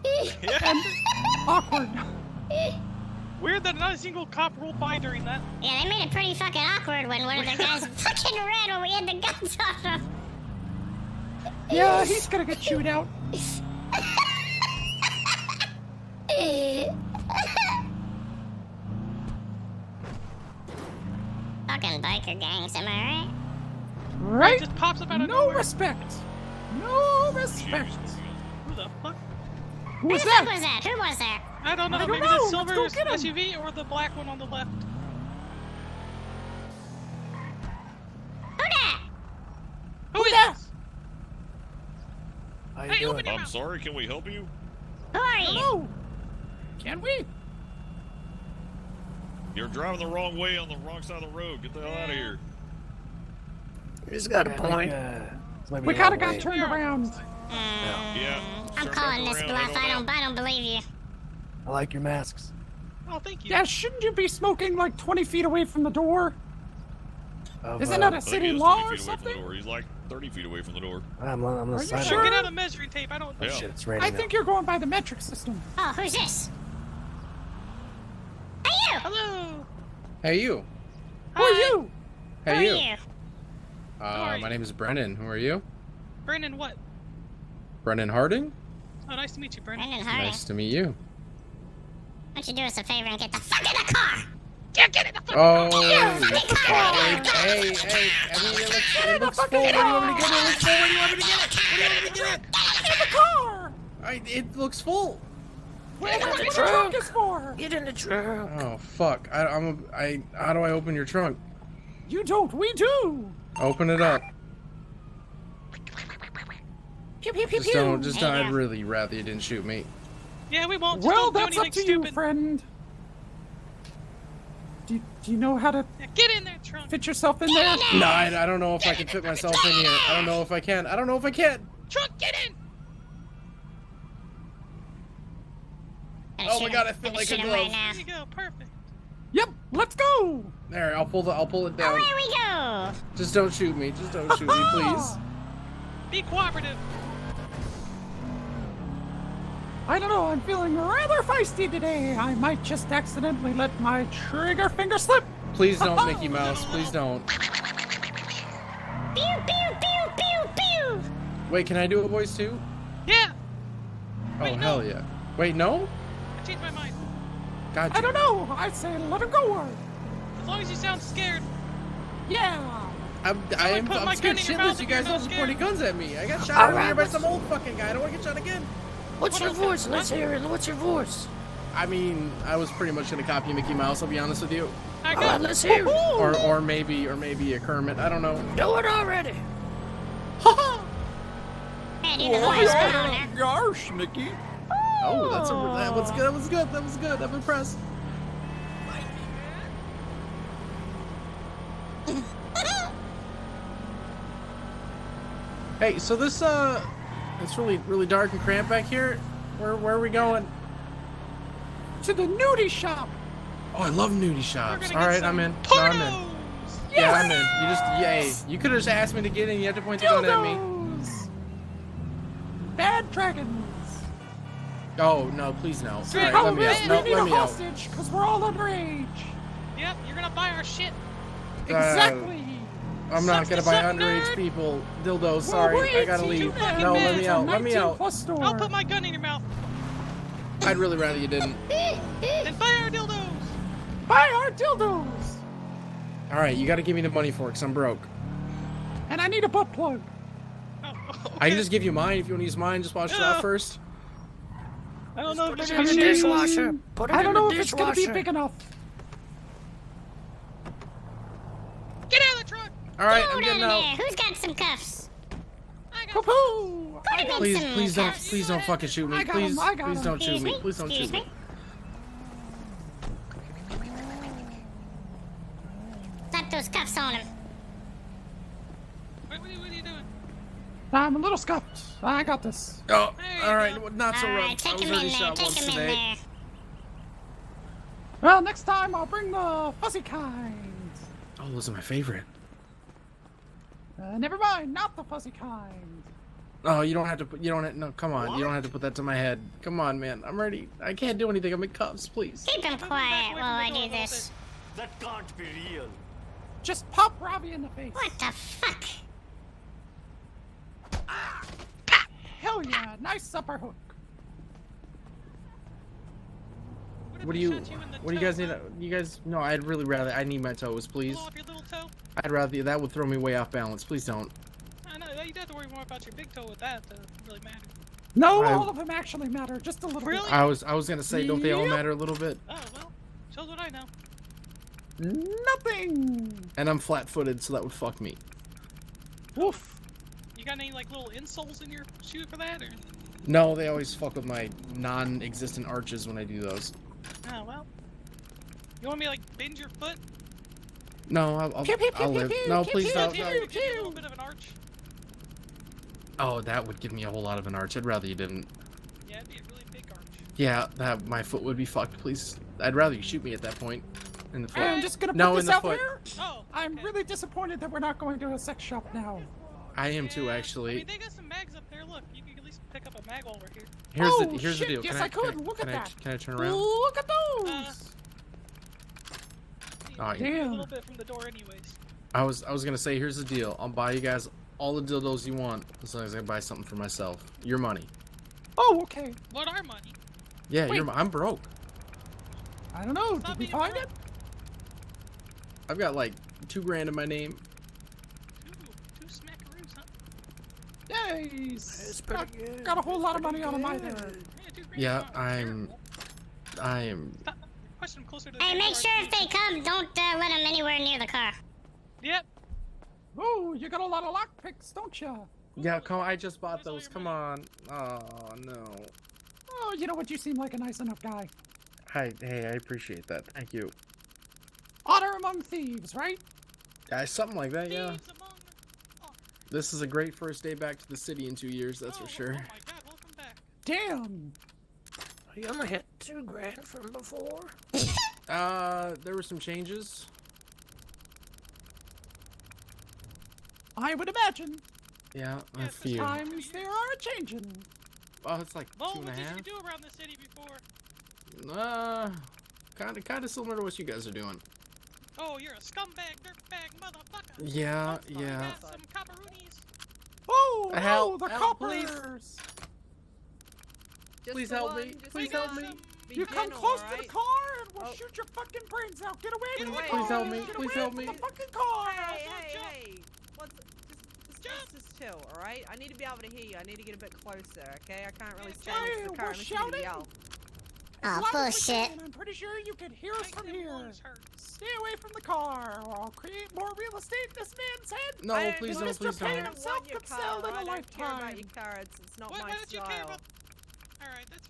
And awkward. Weird that not a single cop rolled by during that. Yeah, they made it pretty fucking awkward when one of their guys fucking ran when we had the guns on him. Yeah, he's gonna get chewed out. Fucking biker gangs, am I right? Right? Just pops up out of No nowhere. respect. No respect. Who the fuck? Who was Who the fuck that? was that? Who was that? I don't know. I don't Maybe know. the Let's silver go get him. SUV or the black one on the left. Who that? Who is this? How you Hey, doing? open your I'm mouth. sorry, can we help you? Who are you? Hello. Can we? You're driving the wrong way on the wrong side of the road. Get the hell out of here. You just got a point. We kind of got turned around. Yeah. I'm turn calling back this around, bluff. I don't I don't believe you. I like your masks. Oh, thank you. Yeah, shouldn't you be smoking like 20 feet away from the door? Of, Isn't that a I think city he is law 20 or feet away from the something? door. He's like 30 feet away from the door. I'm on the Are you side. sure? Get out a measuring tape. I don't. Oh Yeah. shit, it's raining I now. think you're going by the metric system. Oh, who's this? Hey, you! Hello. Hey, you. Who are you? Who are Hey, you. you? are My you? name is Brennan. Who are you? Brendan, what? Brennan Harding? Oh, nice to meet you, Brendan. Brendan Harding. Nice to meet you. Why don't you do us a favor and get the fuck in the car? Yeah, get in the fucking Oh, Hey, hey, I mean, it looks full. What do you want me to get? It looks full. What do you want me to get? What do you want me to get? Get in the car! It looks full. Well, that's what the trunk is for. Get in the truck. Oh fuck! How do I open your trunk? You don't, we do. Open it up. Pew, pew, pew, Just don't. pew. Just There don't. you I'd go. really rather you didn't shoot me. Yeah, we won't. Just Well, don't do that's up anything to you, stupid. friend. Do you know how to Yeah, get in there, trunk. fit yourself in there? No, I don't know if I can fit myself in here. I don't know if I can. I don't know if I can. Trunk, get in. Oh my god, I feel like a glove. There you go. Perfect. Yep, let's go. There, I'll pull it down. Away we go. Just don't shoot me. Just don't shoot me, please. Be cooperative. I don't know, I'm feeling rather feisty today. I might just accidentally let my trigger finger slip. Please don't, Mickey Mouse. Please don't. Pew, pew, pew, pew, pew. Wait, can I do a voice too? Yeah. Oh, Wait, hell no. yeah. Wait, no? I changed my mind. Gotcha. I don't know. I say let him go. As long as you sound scared. Yeah. I'm put my scared gun in your shitless. mouth You if you're guys not all just scared. pointing guns at me. I got shot All earlier right, by some old fucking guy. I don't want to get shot again. What's your voice? Let's hear it. What's your voice? I mean, I was pretty much gonna copy Mickey Mouse. I'll be honest with you. I got let's hear it. Or maybe a Kermit. I don't know. Do it already. Man, do the voice down there. Gosh, Mickey. Oh, that was good. That was good. That was good. I'm impressed. Hey, so this it's really dark and cramped back here. Where are we going? To the nudie shop. Oh, I love nudie shops. gonna All get right, some I'm in. No, I'm in. Yeah, I'm in. You just yay. You could have just asked me to get in. You have to point the gun at me. Dildos. Bad dragons. Oh no, please no. All See, right, how let me out. we No, need let a me out. hostage because we're all underage. Yep, you're gonna buy our shit. Exactly. I'm not gonna buy Suck, underage nerd. people. Dildos. Well, Sorry, wait I gotta till you leave. get No, let into me out. Let me 19 out. plus store. I'll put my gun in your mouth. I'd really rather you didn't. Then buy our dildos. Buy our dildos. All right, you got to give me the money for it, cause I'm broke. And I need a butt plug. I can just give you mine if you want to use mine. Just wash it off Yeah. first. I don't know if Put it's it in the gonna be- dishwasher. Put it I in don't the know if it's gonna be dishwasher. big enough. Get out of the truck. All right, Go I'm down getting out. there. Who's got some cuffs? Poo-poo. Put him in Please, some cuffs. please don't fucking shoot me. I got Please, him, I got please him. don't shoot Excuse me. me? Please don't Excuse shoot me? me. Slap those cuffs on him. What are you doing? I'm a little scuffed. I got this. Oh, all right, not so All right, rough. take I was him already in there. shot Take once him in today. there. Well, next time I'll bring the fuzzy kind. Oh, those are my favorite. Never mind, not the fuzzy kind. Oh, you don't have to put. You don't. No, come on. You don't have to put that to my head. Come on, man. I'm ready. I can't do anything. I'm in cuffs. Please. Keep him quiet while I do this. That can't be real. Just pop Robbie in the face. What the fuck? Hell yeah, nice upper hook. What do you? What do you guys need? You guys? No, I'd really rather. I need my toes, please. Blow up your little toe. I'd rather. That would throw me way off balance. Please don't. I know. You don't have to worry more about your big toe with that. That doesn't really matter. No, I- all of them actually matter, just a little Really? I was gonna say, don't they all Yep. matter a little bit? Oh well. Shows what I know. bit. Nothing. And I'm flat-footed, so that would fuck me. Woof. You got any like little insoles in your shoe for that, or? No, they always fuck with my non-existent arches when I do those. Oh well. You want me to like bend your foot? No, I'll live. No, please don't. Give you a little bit of an arch. Oh, that would give me a whole lot of an arch. I'd rather you didn't. Yeah, it'd be a really big arch. Yeah, that my foot would be fucked. Please, I'd rather you shoot me at that point. In the foot. I'm just gonna put No, in this the out foot. there. Oh, I'm really disappointed that we're not going to a sex shop now. I am too, I actually. mean, they got some mags up there. Look, you can at least pick up a mag while we're here. Here's the shit, deal. Yes, Can I could. Look can at I, that. Can I turn around? Look at those. Oh, A Damn. little bit from the door, anyways. I was gonna say, here's the deal. I'll buy you guys all the dildos you want as long as I buy something for myself. Your money. Oh, okay. What are money? Yeah, Wait. I'm broke. I don't know. Stop Did we being find broke. it? I've got like $2,000 in my name. Two smackaroos, huh? Yes. Got a whole lot of money on him either. Yeah, I am. Push them closer to the Hey, door. make sure if they come, don't let them anywhere near the car. Yep. Oh, you got a lot of lockpicks, don't ya? Yeah, come. I just bought those. Come on. Oh no. Oh, you know what? You seem like a nice enough guy. Hey, I appreciate that. Thank you. Honor among thieves, right? Something like that, yeah. This is a great first day back to the city in 2 years, that's for sure. Damn. You only hit $2,000 from before. There were some changes. I would imagine. Yeah, a few. Times there are changing. Oh, it's like Well, 2.5. what did you do around the city before? Kind of similar to what you guys are doing. Oh, you're a scumbag, dirtbag, motherfucker. Yeah. Got some copperoonies. Oh, no, Help, the help, coppers. Please help me. Please help me. You come close to the car and we'll shoot your fucking brains out. Get away from the car. Please help me. Get Please away help from me. the fucking car. Hey. Just chill, alright? I need to be able to hear you. I need to get a bit closer, okay? I can't really stand next to the car unless you need to yell. Oh, bullshit. I'm pretty sure you can hear us from here. Stay away from the car, or I'll create more real estate in this man's head. No, please don't, Mr. please Payne don't. himself could sell in a I don't care lifetime. about your car. It's not my Why don't you care style. about... Alright, that's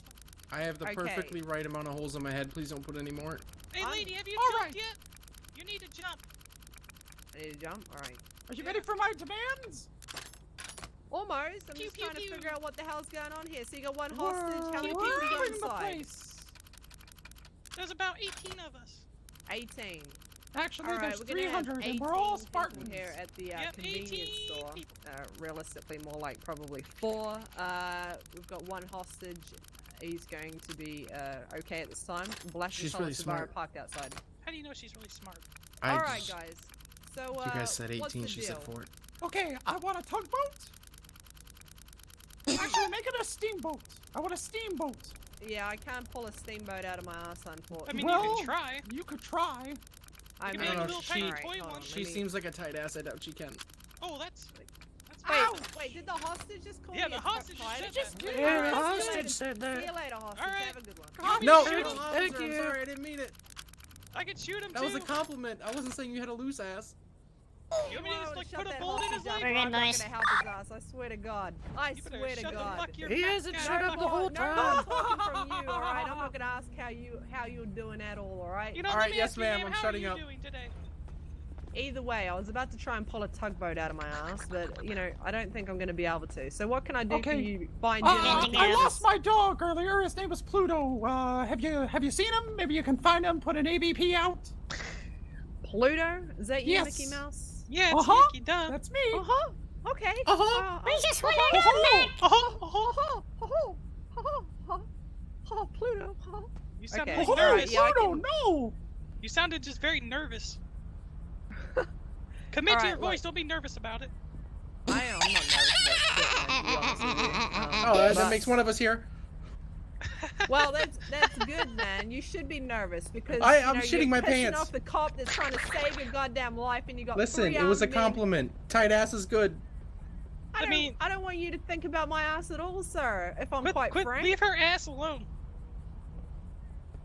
fine. I have the Okay. perfectly right amount of holes in my head. Please don't put any more. Hey, lady, have you All jumped yet? You need to jump. I need to jump? Alright. Are you ready for my demands? Almost. I'm just trying to figure out what the hell's going on here. So you got one hostage. How many people We're you got leaving the inside? place. There's about 18 of us. 18. Actually, All right, there's we're gonna have 300, and we're all 18 people Spartans. here at the Yep, convenience 18 store. people. Realistically, more like probably 4. We've got one hostage. He's going to be okay at this time. Bless She's his really Subaru smart. parked outside. How do you know she's really smart? All right, guys. So You guys said what's 18, the she deal? said 4. Okay, I want a tugboat. Actually, make it a steamboat. I want a steamboat. Yeah, I can't pull a steamboat out of my ass, unfortunately. I mean, Well, you can try. You could try. I You mean, can make a know, little she- tiny Alright, toy hold one. on, She let me- seems like a tight ass. I doubt she can. Oh, that's... Wait, did the hostage just call Yeah, me the a hostage tight? said Just that. Yeah, the Alright, hostage good. said See that. you later, hostage. Alright. Have a good one. No, shoot. officer, Thank I'm you. sorry, I didn't mean it. I can shoot him That too. was a compliment. I wasn't saying you had a loose ass. You want me to just like Shut put a that bullet in his hostage up. leg? We're good, I'm not boys. gonna help his ass. I swear to God. I You better swear to shut the God. fuck your He fat hasn't guy shut up. up the whole No, I'm time. talking from you, alright? I'm not gonna ask how you're doing at all, alright? You know, Alright, let me yes, ask you, ma'am, ma'am, I'm how shutting are up. you doing today? Either way, I was about to try and pull a tugboat out of my ass, but you know, I don't think I'm gonna be able to. So what can I do for Okay. you? Find I lost my dog earlier. His name was Pluto. Have you seen him? Maybe you can find him. Put an ABP out. Pluto? Is that you, Yes. Mickey Mouse? Yeah, it's Uh-huh. Mickey Duh. That's me. Okay. Uh-huh. We just want to come back. Pluto. You sounded Okay. like Alright, nervous. yeah, I Pluto, can- no. You sounded just very nervous. Commit to Alright, your voice. look. Don't be nervous about it. I am. I'm not nervous about shit, man, to be honest with you. Oh, that but- makes one of us here. Well, that's good, man. You should be nervous because I'm you know, shitting you're my pissing pants. off the cop that's trying to save your goddamn life, and you got Listen, 3 it was a armed men. compliment. Tight ass is good. I don't want you to think about my ass at all, sir. If I'm quite Quit, frank. leave her ass alone.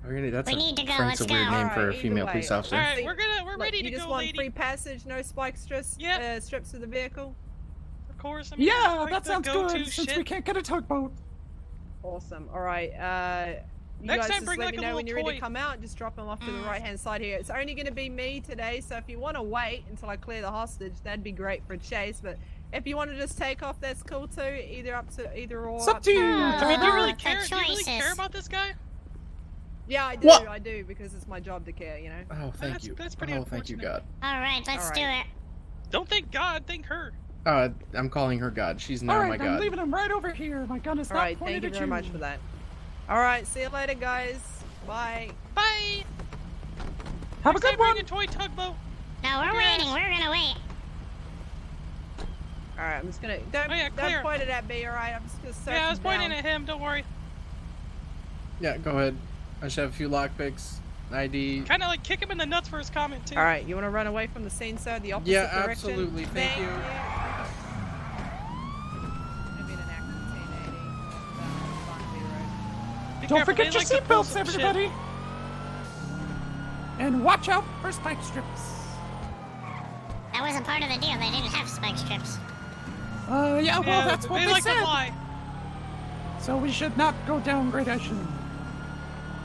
That's We a, need to go, Frank's let's a weird go. name for a Alright, female either police way. officer. Alright, we're Look, ready to you just go, want lady. free passage, no spike strips, strips to the vehicle. Of course. I mean, Yeah, like that the sounds go-to good. Since shit. we can't get a tugboat. Awesome. All right. You Next guys time, just bring let like me a know when little you're ready toy. to come out. Just drop them off to the right hand side here. It's only going to be me today, so if you want to wait until I clear the hostage, that'd be great for Chase. But if you want to just take off, that's cool too. Either or. It's up to you. I mean, do you really The care? Do you really choices. care about this guy? Yeah, I do. What? I do because it's my job to care. You know. Oh, thank you. That's pretty oh, thank you, God. All right, let's do it. Don't thank God, thank her. I'm calling her God. She's now All my right, I'm God. leaving him right over here. My gun is All not right. pointed Thank you at very much for that. All right. See you later, guys. Bye. Bye. Have a Next time, good one. bring a toy tugboat. No, we're Yes. waiting. We're gonna wait. All right. I'm just gonna don't clear. point it at me. All right. I'm just gonna search Yeah, I was him pointing down. at him. Don't worry. Yeah, go ahead. I should have a few lockpicks, ID. Kind of like kick him in the nuts for his comment too. All right. You want to run away from the scene, sir? The opposite Yeah, direction. absolutely. Thank you. Don't forget your they like to pull seatbelts, some shit. everybody. And watch out for spike strips. That wasn't part of the deal. They didn't have spike strips. Yeah, well, that's what they they like said. to lie. so we should not go down gradation.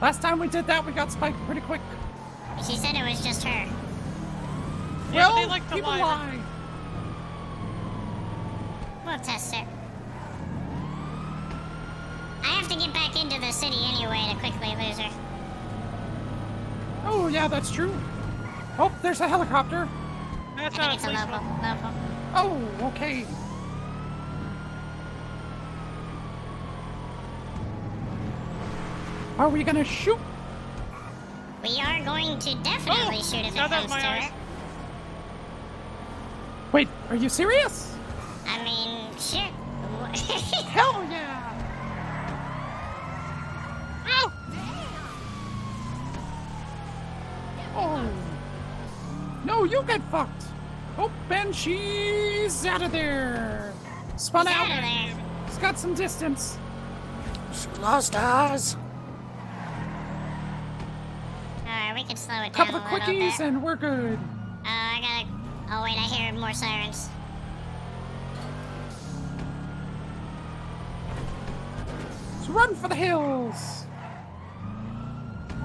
Last time we did that, we got spiked pretty quick. She said it was just her. Yeah, Well, but they like to people lie. lie. We'll test her. I have to get back into the city anyway to quickly lose her. Oh, yeah, that's true. Oh, there's a helicopter. That's I think it's a local. Oh, okay. Are we gonna shoot? We are going to definitely shoot if it comes to her. Wait, are you serious? I mean, shit. Hell yeah! Ow! Oh! No, you get fucked! Oh, and she's out of there! Spun She's out! out of there. It's got some distance. She lost ours. Alright, we can slow it down Couple a of little quickies bit. and we're good. I gotta... Oh, wait, I hear more sirens. So run for the hills!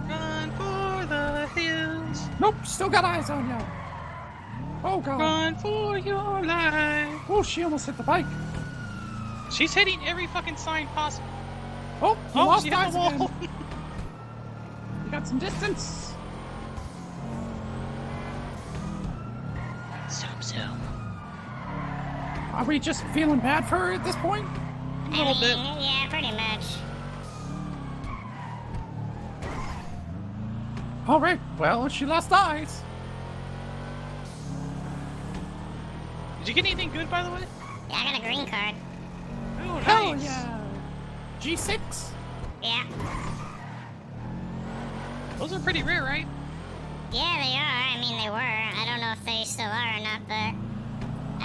Run for the hills. Nope, still got eyes on you. Oh god. Run for your life. Oh, she almost hit the bike. She's hitting every fucking sign possible. Oh, you lost she hit eyes the wall. again. You got some distance. Zoom. Are we just feeling bad for her at this point? I mean, yeah, pretty much. Alright, well, she lost eyes. Did you get anything good, by the way? Yeah, I got a green card. Oh, Hell nice. yeah. G6? Yeah. Those are pretty rare, right? Yeah, they are. I mean, they were. I don't know if they still are or not, but...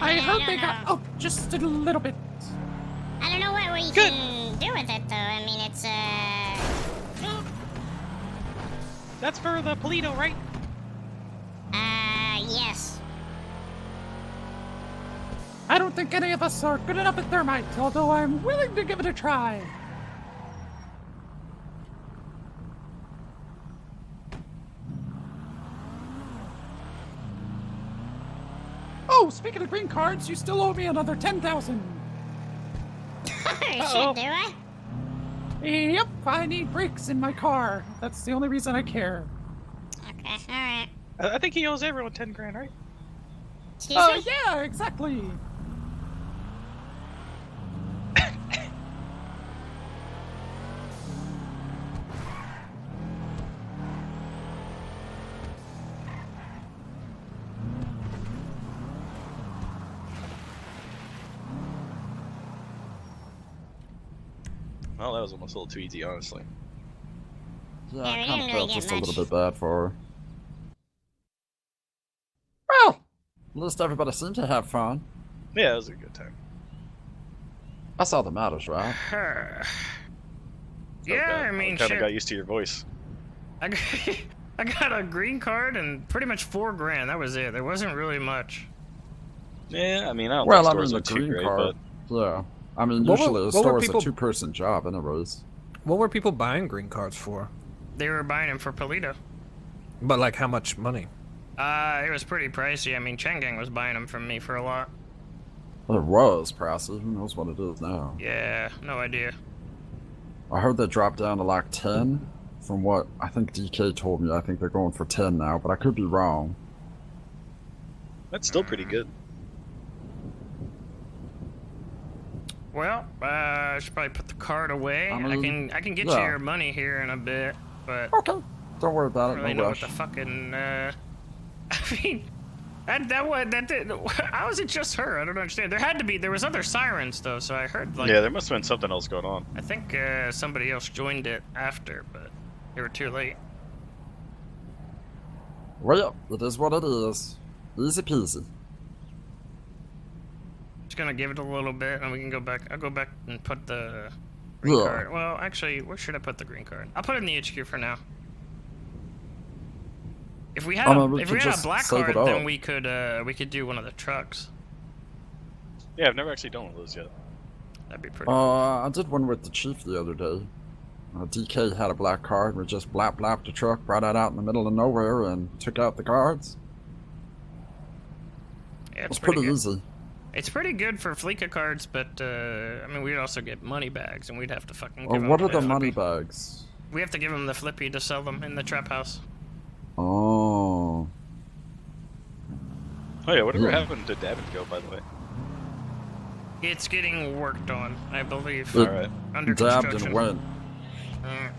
I heard don't they know. got up just a little bit. I don't know what we can do with it, though. I mean, it's, That's for the Polito, right? yes. I don't think any of us are good enough at thermite, although I'm willing to give it a try. Oh, speaking of green cards, you still owe me another 10,000. Shit, do I? Yep, I need brakes in my car. That's the only reason I care. Okay, alright. I think he owes everyone 10 grand, right? Excuse Oh, me? yeah, exactly. Well, that was almost a little too easy, honestly. Yeah, Yeah, I we kind didn't of really felt just get a little much. bit bad for her. Well, at least everybody seemed to have fun. Yeah, it was a good time. That's all that matters, right? Yeah, I mean, kind of shit. got used to your voice. I got a green card and pretty much $4 grand. That was it. There wasn't really much. Yeah, I mean, I don't Well, think I mean, stores the are too green great, card. Yeah. I mean, What were- usually a what were store is people- a two-person job, anyways. What were people buying green cards for? They were buying them for Polito. But like how much money? It was pretty pricey. I mean, Chengang was buying them from me for a lot. Well, it was pricey. Who knows what it is now? Yeah, no idea. I heard they dropped down to like 10. From what I think DK told me, I think they're going for 10 now, but I could be wrong. That's still pretty good. Well, I should probably put the card away. I I mean, can get you yeah. your money here in a bit, but Okay. Don't worry about I it. don't really No know rush. what the fucking. I mean, that did. How is it just her? I don't understand. There was other sirens though, so I heard like. Yeah, there must have been something else going on. I think somebody else joined it after, but they were too late. Well, it is what it is. Easy peasy. Just gonna give it a little bit, and we can go back. I'll go back and put the green Yeah. card. Well, actually, where should I put the green card? I'll put it in the HQ for now. If we had I mean, we if could we had a just black save card, it then up. we could do one of the trucks. Yeah, I've never actually done one of those yet. That'd be pretty. I did one with the chief the other day. DK had a black card. We just blapped the truck, brought it out in the middle of nowhere, and took out the cards. Yeah, It was pretty good. easy. It's pretty good for Fleeca cards, but I mean, we'd also get money bags, and we'd have to fucking. Give What them are the Flippy. money bags? We have to give them the Flippy to sell them in the trap house. Oh. Oh yeah, whatever happened to Davico, by the way? It's getting worked on, I believe. It Alright. Under dabbed construction. and went. Mm.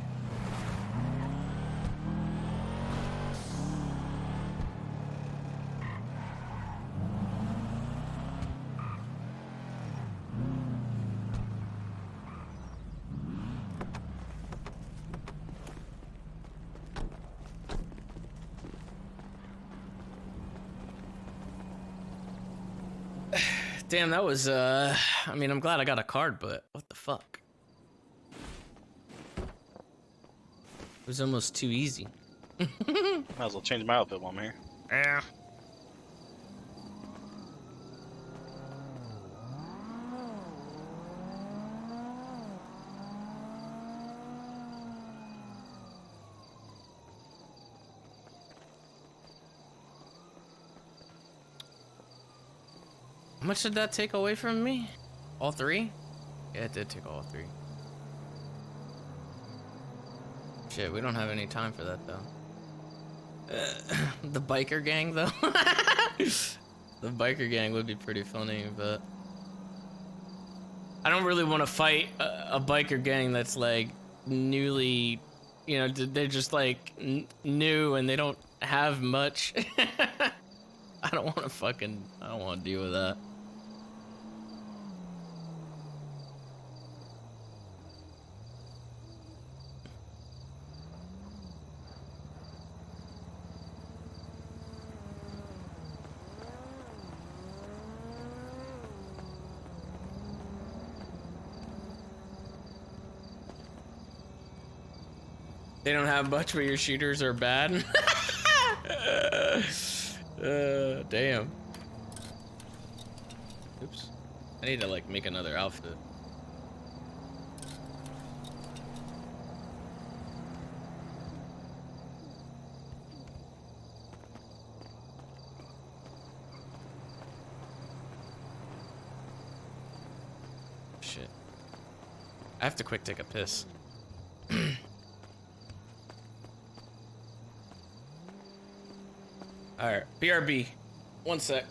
Damn, that was, I mean, I'm glad I got a card, but what the fuck? It was almost too easy. Might as well change my outfit while I'm here. Yeah. How much did that take away from me? All three? Yeah, it did take all three. Shit, we don't have any time for that, though. The biker gang, though? The biker gang would be pretty funny, but... I don't really want to fight a biker gang that's, like, newly... You know, they're just, like, new and they don't have much. I don't want to deal with that. They don't have much, but your shooters are bad. Damn. Oops. I need to like make another outfit. Shit. I have to quick take a piss. Alright, BRB. One sec.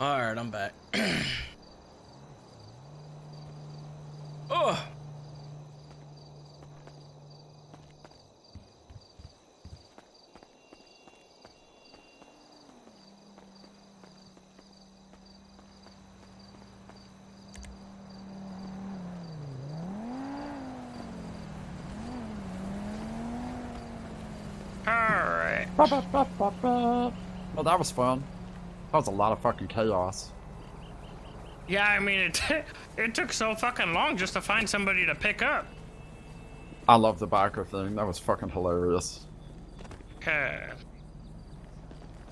All right, I'm back. Oh. Alright. Well, that was fun. That was a lot of fucking chaos. Yeah, I mean, it took so fucking long just to find somebody to pick up. I love the biker thing. That was fucking hilarious. Yeah,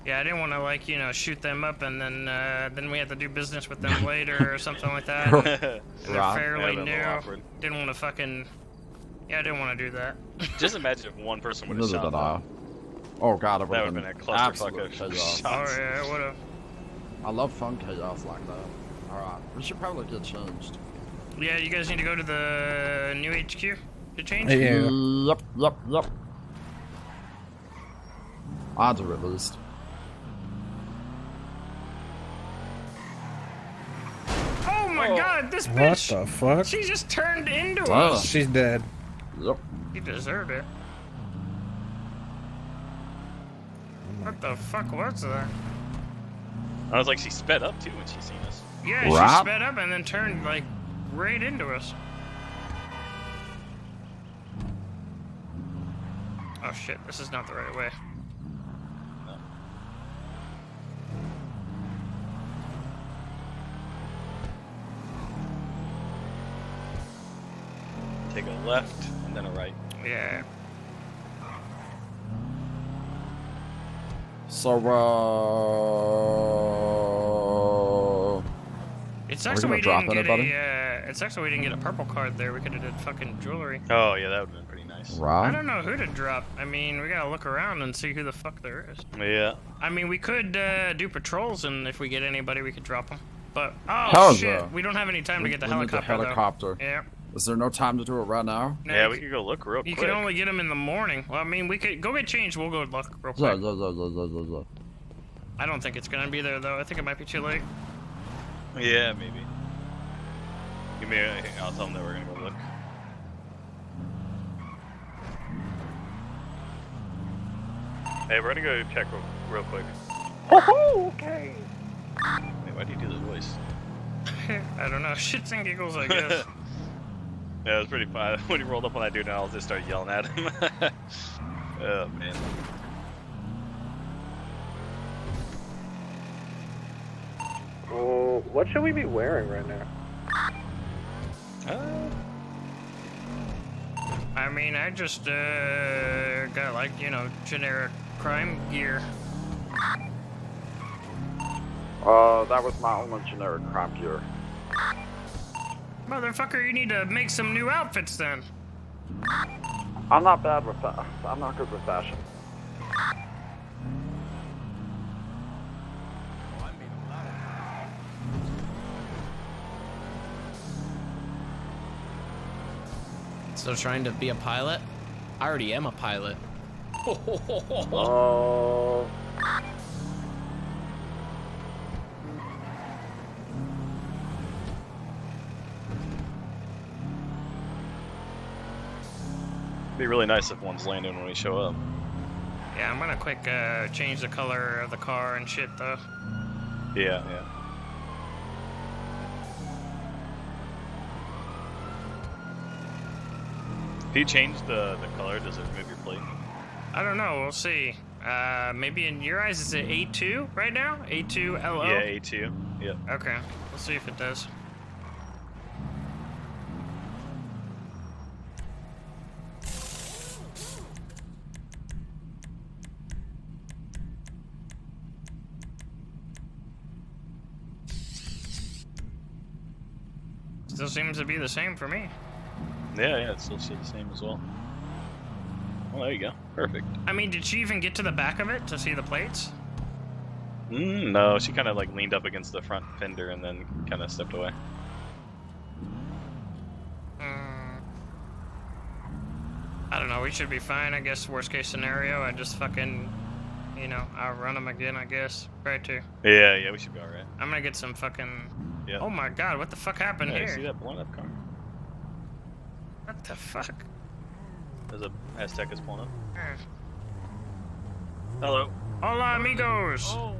I didn't want to, like, you know, shoot them up and then we had to do business with them later or something like that. And they're fairly new. Didn't want to fucking... Yeah, I didn't want to do that. Just imagine if one person would have Neither shot did I. Oh god, it would have been a clusterfuck absolute of chaos. shots. Oh yeah, it would have. I love fun chaos like that. Alright, we should probably get changed. Yeah, you guys need to go to the new HQ to change? Yep. I'll do at least. Oh my god, this bitch! What the fuck? She just turned into Oh. us! She's dead. Yep. You deserved it. What the fuck was that? I was like, she sped up too when she seen us. Yeah, she sped up and then turned, like, right into us. Oh shit, this is not the right way. No. Take a left and then a right. Yeah. So, It sucks that we didn't get it sucks that we didn't get a purple card there. We could have did fucking jewelry. Oh yeah, that would have been pretty nice. I don't know who to drop. I mean, we gotta look around and see who the fuck there is. Yeah. I mean, we could do patrols, and if we get anybody, we could drop them. But Hell shit, yeah. we don't have any time to get the We need helicopter. the helicopter. Though. Yeah. Is there no time to do it right now? Yeah, we could go look real You quick. can only get them in the morning. Well, I mean, we could go get changed. We'll go look real Yeah, quick. I don't think it's gonna be there though. I think it might be too late. Yeah, maybe. Give me I'll tell them that we're gonna go look. Hey, we're gonna go check real quick. Okay. Wait, why do you do this voice? I don't know. Shits and giggles, I guess. Yeah, it was pretty fun. When he rolled up on that dude, I'll just start yelling at him. Oh, man. Well, what should we be wearing right now? I mean, I just got like, you know, generic crime gear. That was my only generic crime gear. Motherfucker, you need to make some new outfits then. I'm not bad with that. I'm not good with fashion. Still trying to be a pilot? I already am a pilot. Oh. It'd be really nice if one's landing when we show up. Yeah, I'm gonna quick change the color of the car and shit though. Yeah, yeah. If you change the color, does it remove your plate? I don't know, we'll see. Maybe in your eyes, is it A2 right now? A2LO? Yeah, A2. Yep. Okay, we'll see if it does. Still seems to be the same for me. Yeah, yeah, it's still the same as well. Well, there you go. Perfect. I mean, did she even get to the back of it to see the plates? No, she kind of like leaned up against the front fender and then kind of stepped away. I don't know, we should be fine, I guess. Worst case scenario, I just fucking you know, outrun them again, I guess. Try to. Yeah, we should be alright. I'm gonna get some fucking... Yeah. Oh my god, what the fuck happened Yeah, here? see that blown up car? What the fuck? There's a Aztec is pulling up. Hmm. Hello. Hola, amigos! Oh,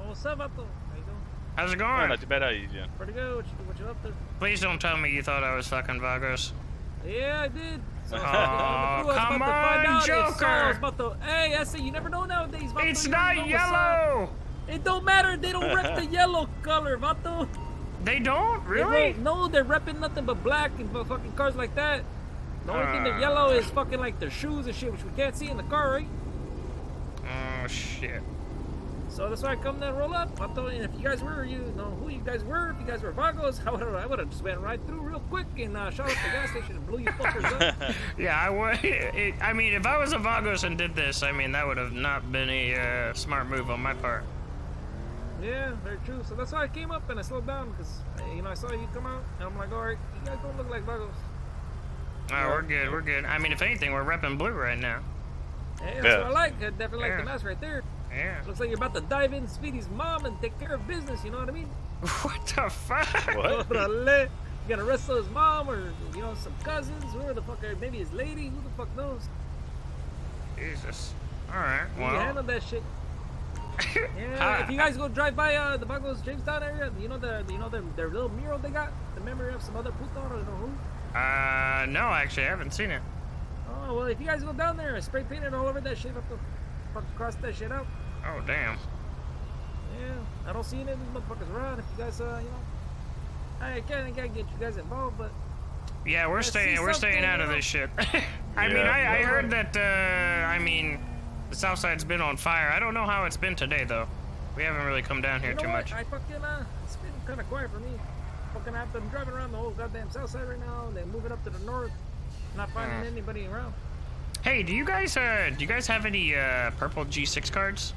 what's up, Vato? How you doing? How's it Oh, going? not too bad, how you doing? Pretty good. What you up to? Please don't tell me you thought I was fucking Vagos. Yeah, I did. So, Oh, I was come about to find on, out if so, I Joker! was about to, hey, I say you never know nowadays, Vato. It's You not never know what's up. yellow! It don't matter. They don't rep the yellow color, Vato. They don't? They Really? don't. No, they're repping nothing but black and fucking cars like that. The only thing that yellow is fucking like their shoes and shit, which we can't see in the car, right? Oh, shit. So that's why I come there, roll up. Vato, and if you guys were, you know who you guys were. If you guys were Vagos, I would have just went right through real quick and shot up the gas station and blew you fuckers up. Yeah, I would. I mean, if I was a Vagos and did this, I mean, that would have not been a smart move on my part. Yeah, very true. So that's why I came up and I slowed down because, you know, I saw you come out and I'm like, all right, you guys don't look like Vagos. Oh, we're good, we're good. I mean, if anything, we're repping blue right now. Hey, that's what I like. I definitely like the mask right there. Yeah. Looks like you're about to dive in Speedy's mom and take care of business, you know what I mean? What the fuck? What? Orale. You gonna wrestle his mom or, you know, some cousins, whoever the fuck, maybe his lady, who the fuck knows? Jesus. Alright, You well. handle that shit. Yeah, if you guys go drive by the Vagos Jamestown area, you know their little mural they got, the memory of some other puto, I don't know who. No, actually, I haven't seen it. Oh well, if you guys go down there and spray paint it all over that shit, have to fucking cross that shit out. Oh, damn. Yeah, I don't see any of these motherfuckers around. If you guys, you know, I can't get you guys involved, but Yeah, we're staying out of this shit. I mean, I heard that, I mean, the south side's been on fire. I don't know how it's been today, though. We haven't really come down here you know too what? much. I fucking, it's been kind of quiet for me. Fucking, I've been driving around the whole goddamn south side right now, and then moving up to the north, not finding anybody around. Hey, do you guys have any purple G6 cards?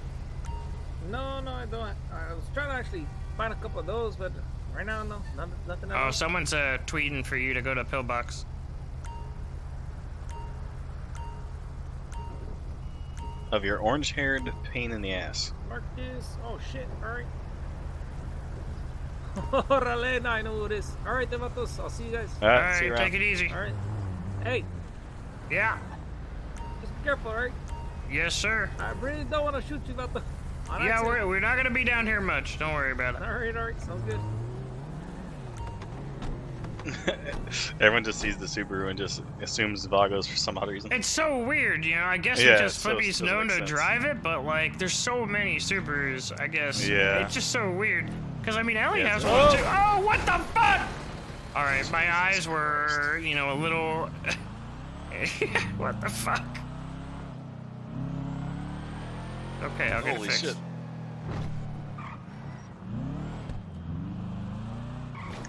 No, I don't. I was trying to actually find a couple of those, but right now, no, nothing Oh, else. someone's tweeting for you to go to Pillbox. Of your orange-haired pain in the ass. Marcus, oh shit, alright. Orale, now I know who it is. Alright, then, vatos, I'll see you guys. Alright, see you take around. it easy. Alright. Hey, Yeah. just be careful, alright? Yes, sir. I really don't want to shoot you, vato. Yeah, we're not gonna be down here much. Don't worry about it. Alright, sounds good. Everyone just sees the Subaru and just assumes Vagos for some odd reason. It's so weird, you know. I guess Yeah, it's just so- Flippy's doesn't known make to sense. drive it, but like, there's so many Subarus. I guess. Yeah. It's just so weird. Cause I mean, Ellie Yeah, has so- one too. Oh, what the fuck! All right, my eyes were, you know, a little. What the fuck? Okay, I'll get Holy it fixed. shit.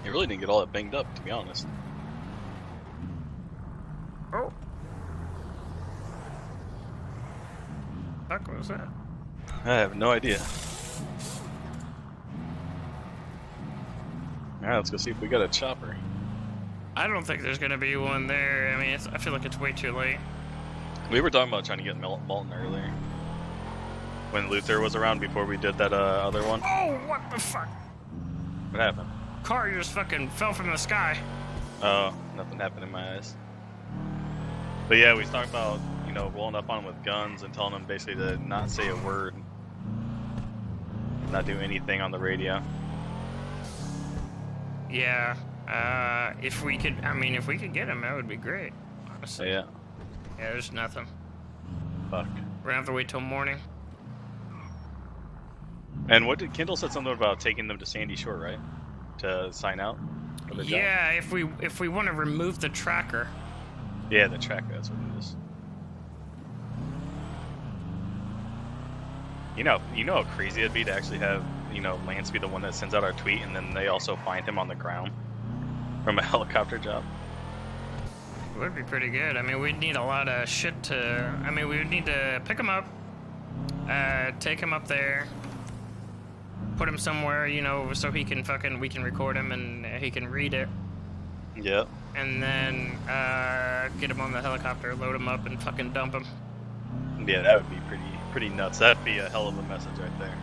You really didn't get all that banged up, to be honest. Oh. Fuck, what was that? I have no idea. Alright, let's go see if we got a chopper. I don't think there's gonna be one there. I mean, I feel like it's way too late. We were talking about trying to get Molten earlier. When Luther was around before we did that other one. Oh, what the fuck? What happened? Car just fucking fell from the sky. Oh, nothing happened in my eyes. But yeah, we was talking about, you know, rolling up on him with guns and telling him basically to not say a word. Not do anything on the radio. Yeah. If we could, I mean, if we could get him, that would be great. Honestly. Yeah. Yeah, there's nothing. Fuck. We're gonna have to wait till morning. And what did Kendall said something about taking them to Sandy Shore, right? To sign out for the job? Yeah, if we want to remove the tracker. Yeah, the tracker, that's what it is. You know how crazy it'd be to actually have, you know, Lance be the one that sends out our tweet and then they also find him on the ground from a helicopter job. It would be pretty good. I mean, we'd need a lot of shit to. I mean, we would need to pick him up, take him up there, put him somewhere, you know, so we can record him and he can read it. Yep. And then get him on the helicopter, load him up, and fucking dump him. Yeah, that would be pretty nuts. That'd be a hell of a message right there.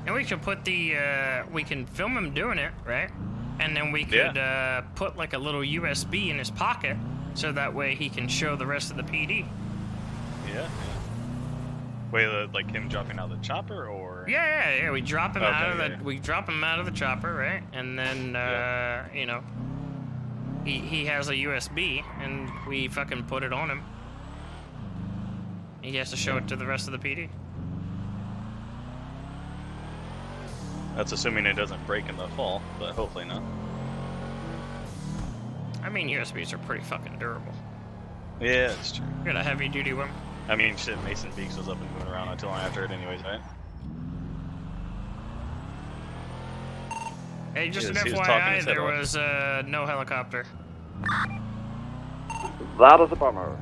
And we could put we can film him doing it, right? And then we could put like a little USB in his pocket, so that way he can show the rest of the PD. Yeah. Wait, like him dropping out of the chopper, or? Yeah. We drop him we drop him out of the chopper, right? And then you know, he has a USB, and we fucking put it on him. He has to show it to the rest of the PD. That's assuming it doesn't break in the fall, but hopefully not. I mean, USBs are pretty fucking durable. Yeah, that's true. You got a heavy duty one. I mean, shit, Mason Beaks was up and moving around until after it anyways, right? Hey, just an He was talking FYI, his head there off. was no helicopter. That is a bummer.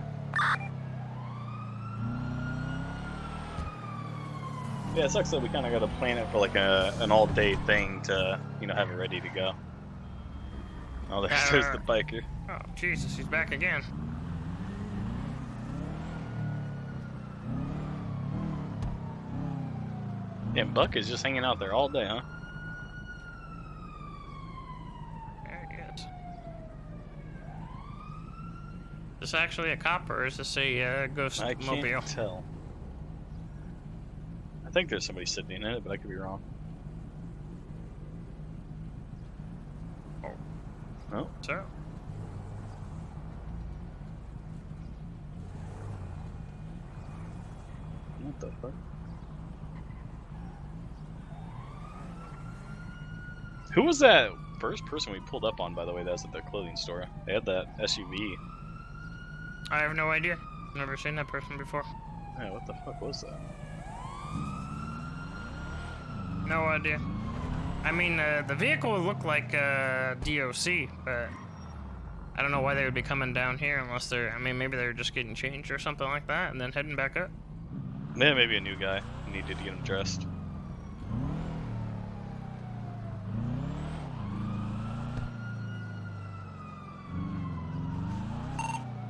Yeah, it sucks that we kind of got to plan it for like an all-day thing to, you know, have it ready to go. Oh, there's the biker. Oh, Jesus, he's back again. Yeah, Buck is just hanging out there all day, huh? There he is. Is this actually a cop, or is this a ghost I mobile? can't tell. I think there's somebody sitting in it, but I could be wrong. Oh. So. What the fuck? Who was that first person we pulled up on, by the way, that was at their clothing store? They had that SUV. I have no idea. Never seen that person before. Yeah, what the fuck was that? No idea. I mean, the vehicle looked like DOC, but I don't know why they would be coming down here unless they're, I mean, maybe they're just getting changed or something like that and then heading back up. Yeah, maybe a new guy. Needed to get him dressed.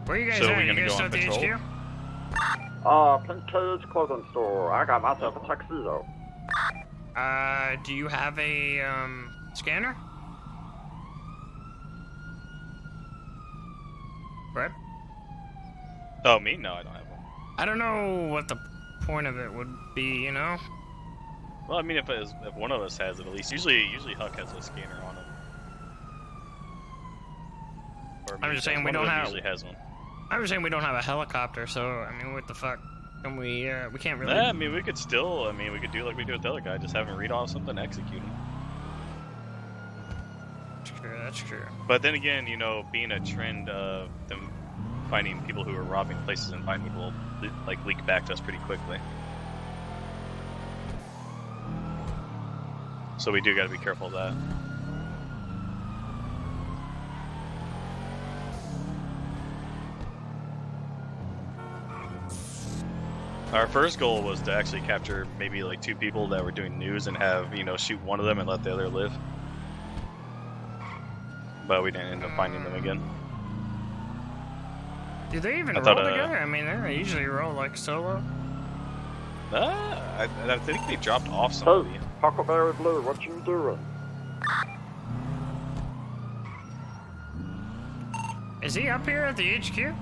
Where you guys So at? we You gonna guys go still on at the patrol? HQ? Pink Cage Clothing Store. I got myself a tuxedo. Do you have a, scanner? Brett? Oh, me? No, I don't have one. I don't know what the point of it would be, you know? Well, I mean, if one of us has it, at least. Usually Huck has a scanner on him. Or I'm just saying we one of don't them have. usually has one. I'm just saying we don't have a helicopter, so I mean, what the fuck? Can we can't really. Yeah, I mean, we could still. I mean, we could do like we do with the other guy. Just have him read off something, execute him. That's true. That's true. But then again, you know, being a trend of them finding people who are robbing places and finding people like leak back to us pretty quickly. So we do got to be careful of that. Our first goal was to actually capture maybe like 2 people that were doing news and have, you know, shoot one of them and let the other live. But we didn't end up finding them again. Do they even I roll thought, together? I mean, they usually roll like solo. I think they dropped off somebody. Hey, Huckleberry Blue, what you doing? Is he up here at the HQ?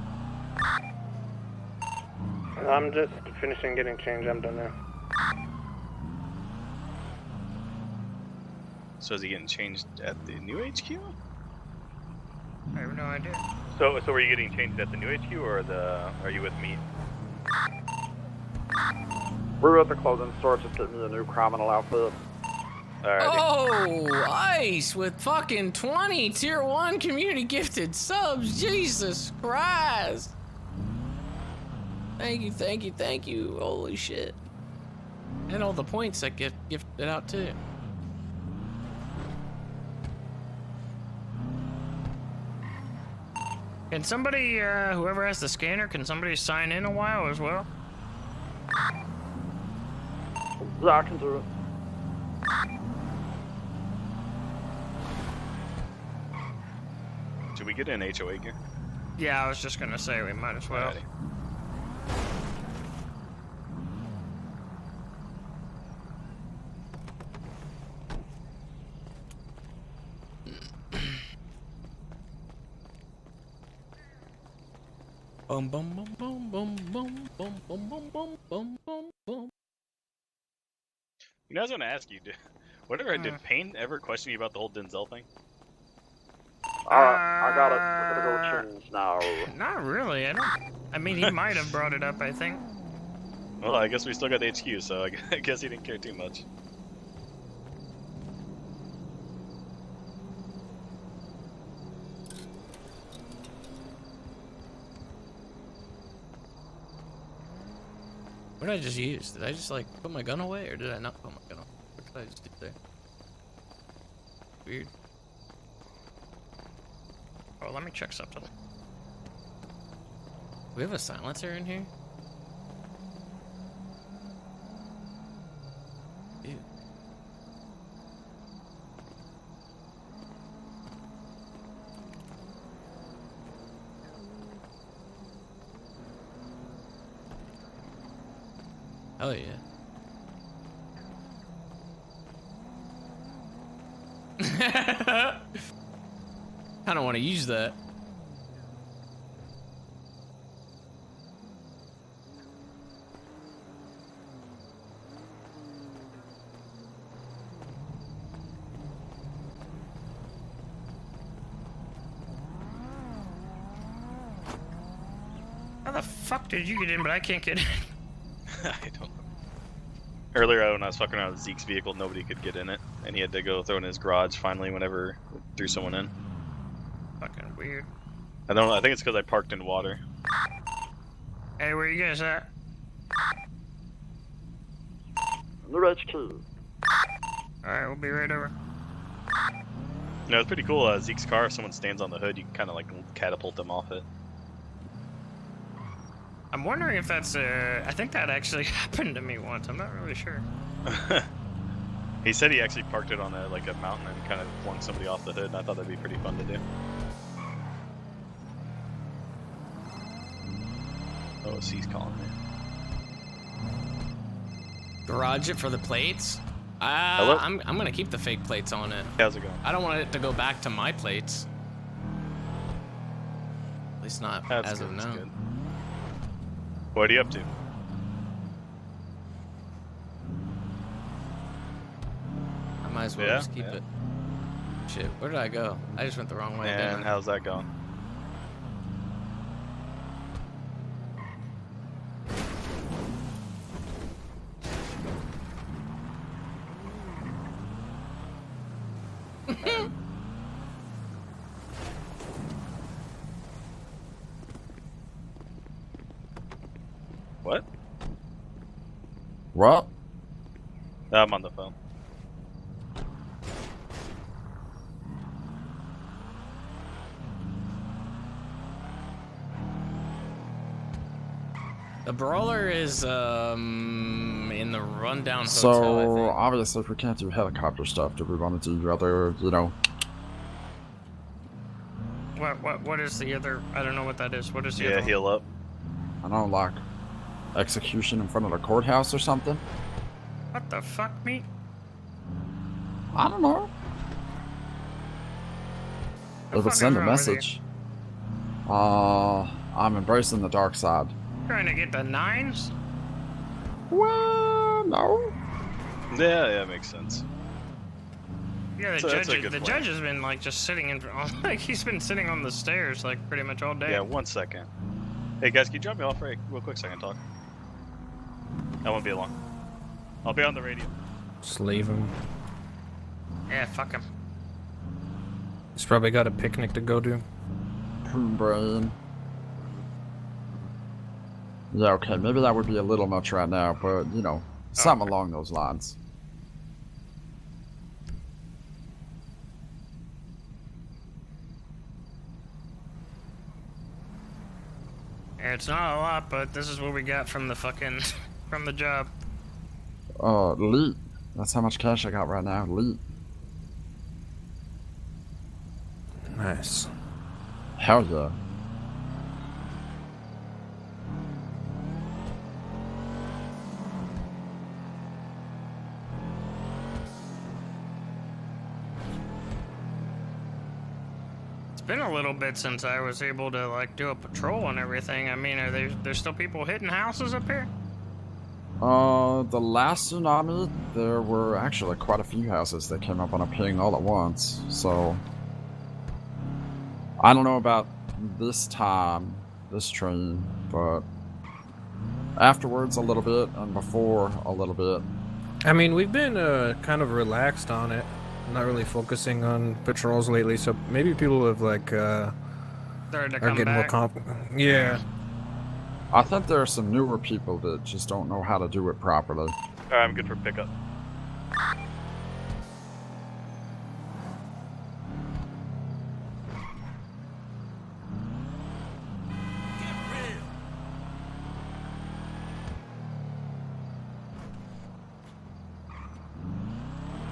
I'm just finishing getting changed. I'm done now. So is he getting changed at the new HQ? I have no idea. So were you getting changed at the new HQ or are you with me? We're at the clothing store to get me a new criminal outfit. Oh, Ice with fucking 20 tier 1 community gifted subs. Jesus Christ. Thank you, thank you, thank you. Holy shit. And all the points that get gifted out too. Can somebody, whoever has the scanner, can somebody sign in a while as well? Yeah, I can do it. Should we get an HOA gear? Yeah, I was just gonna say we might as well. Boom, boom, boom, boom, boom, boom, boom, boom, boom, boom, boom, boom, boom. You know, I was gonna ask you, whatever, did Payne ever question you about the whole Denzel thing? I got it. We're gonna go change now. Not really. I mean, he might have brought it up. I think. Well, I guess we still got the HQ, so I guess he didn't care too much. What did I just use? Did I just like put my gun away, or did I not put my gun away? What did I just do there? Weird. Oh, let me check something. We have a silencer in here? Ew. Oh yeah. I don't want to use that. How the fuck did you get in, but I can't get in? I don't know. Earlier when I was fucking around with Zeke's vehicle, nobody could get in it, and he had to go throw it in his garage finally whenever we threw someone in. Fucking weird. I don't know, I think it's because I parked in water. Hey, where you guys at? New HQ. Alright, we'll be right over. You know, it's pretty cool. Zeke's car, if someone stands on the hood, you can kind of like catapult them off it. I'm wondering if that's I think that actually happened to me once. I'm not really sure. He said he actually parked it on a mountain and kind of flung somebody off the hood, and I thought that'd be pretty fun to do. Oh, C's calling me. Garage it for the plates? Hello? I'm gonna keep the fake plates on it. How's it going? I don't want it to go back to my plates. At least not as of now. Good. What are you up to? I might as well just keep it. Shit, where did I go? I just went the wrong way. And how's that going? What? What? I'm on the phone. The brawler is in the rundown hotel. So obviously, if we can't do helicopter stuff, do we want to do other, you know? What is the other? I don't know what that is. What is the other? Yeah, heal up. I don't know, like execution in front of the courthouse or something. What the fuck, me? I don't know. It would send a message. I'm embracing the dark side. Trying to get the nines? Well, no. Yeah, makes sense. Yeah, the So that's a judge. good The plan. judge has been like just sitting in, like he's been sitting on the stairs like pretty much all day. Yeah, 1 second. Hey guys, can you drop me off real quick so I can talk? I won't be long. I'll be on the radio. Just leave him. Yeah, fuck him. He's probably got a picnic to go to. Brain. Yeah, okay, maybe that would be a little much right now, but, you know, something along those lines. Yeah, it's not a lot, but this is what we got from the fucking from the job. Elite. That's how much cash I got right now. Elite. Nice. Hell yeah. been a little bit since I was able to like do a patrol and everything. I mean, are there still people hitting houses up here? The last tsunami, there were actually quite a few houses that came up on a ping all at once, so... I don't know about this time, this train, but... afterwards a little bit, and before a little bit. I mean, we've been kind of relaxed on it, not really focusing on patrols lately, so maybe people have, like, Started to are come getting back. more Yeah. I think there are some newer people that just don't know how to do it properly. Alright, I'm good for pickup.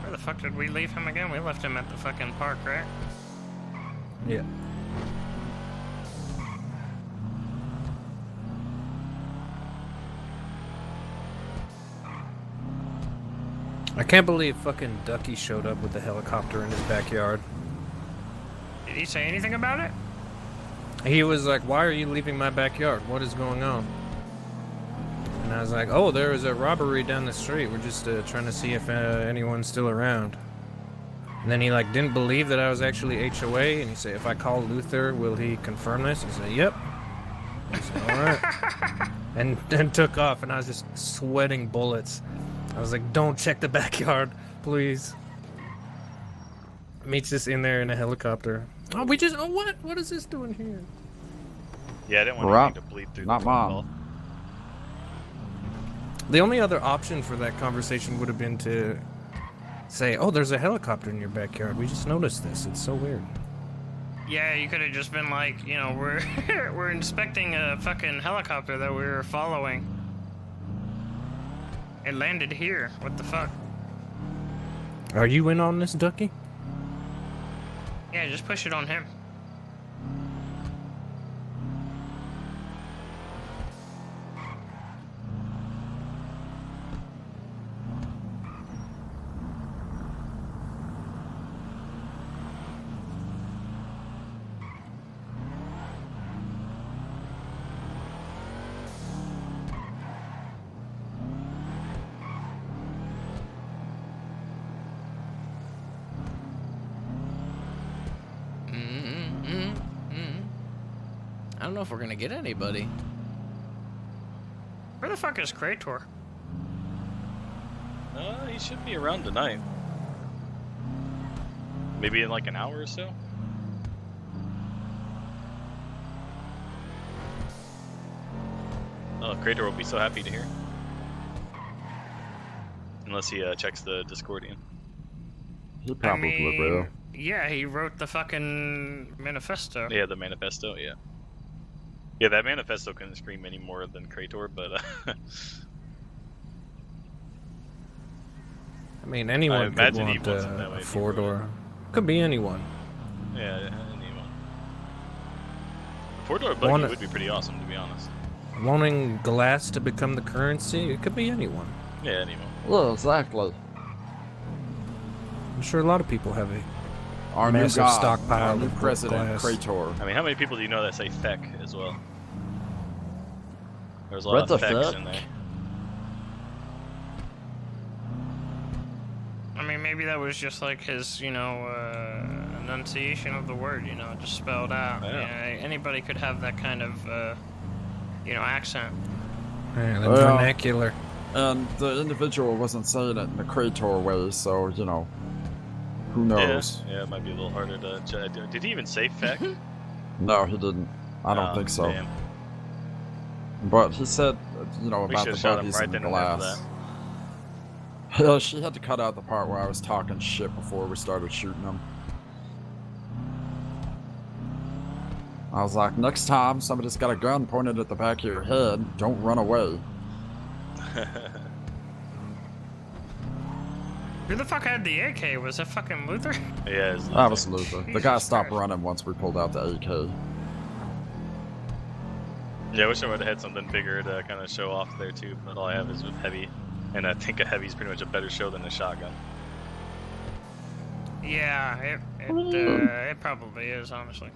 Where the fuck did we leave him again? We left him at the fucking park, right? Yeah. I can't believe fucking Ducky showed up with the helicopter in his backyard. Did he say anything about it? He was like, "Why are you leaving my backyard? What is going on?" And I was like, "Oh, there is a robbery down the street. We're just trying to see if anyone's still around." And then he like didn't believe that I was actually HOA, and he said, "If I call Luther, will he confirm this?" I said, "Yep." I said, "All right," and then took off, and I was just sweating bullets. I was like, "Don't check the backyard, please." Meets us in there in a helicopter. Oh, we just. Oh, what? What is this doing here? Yeah, I didn't want Right. anything to bleed through Not the phone mom. call. The only other option for that conversation would have been to say, "Oh, there's a helicopter in your backyard. We just noticed this. It's so weird." Yeah, you could have just been like, you know, we're we're inspecting a fucking helicopter that we were following. It landed here. What the fuck? Are you in on this, Ducky? Yeah, just push it on him. I don't know if we're gonna get anybody. Where the fuck is Krator? He should be around tonight. Maybe in like an hour or so. Oh, Krator will be so happy to hear. Unless he checks the Discordian. He probably will. Yeah, he wrote the fucking manifesto. Yeah, the manifesto, yeah. Yeah, that manifesto couldn't scream any more than Krator, but I mean, anyone I could imagine he want wants it that a way, four-door. Could be anyone. yeah, anyone. A four-door buggy Wanna- would be pretty awesome, to be honest. Wanting glass to become the currency, it could be anyone. Yeah, anyone. Well, exactly. I'm sure a lot of people have a Our new massive god, stockpile our new of president, glass. Krator. I mean, how many people do you know that say feck as well? There's a What lot of the fecks fuck? in there. I mean, maybe that was just like his, you know, enunciation of the word, you know, just spelled out. Yeah. Yeah, anybody could have that kind of, you know, accent. Yeah, the Well, vernacular. And the individual wasn't saying it in the Krator way, so, you know, who knows? Yeah, it might be a little harder to check. Did he even say feck? No, he didn't. I don't Oh, think so. damn. But he said, you know, We about should've the shot him buggies right and the then and after glass. Yeah, she had to cut out the part where I was talking shit before we started shooting them. I was like, next time somebody's got a gun pointed at the back of your head, don't run away. Who the fuck had the AK? Was that fucking Luther? Yeah, it's That was Luther. The guy Jesus stopped Christ. running once we pulled out the AK. Yeah, I wish I would have had something bigger to kind of show off there too, but all I have is with heavy, and I think a heavy's pretty much a better show than a shotgun. Yeah, it probably is, honestly.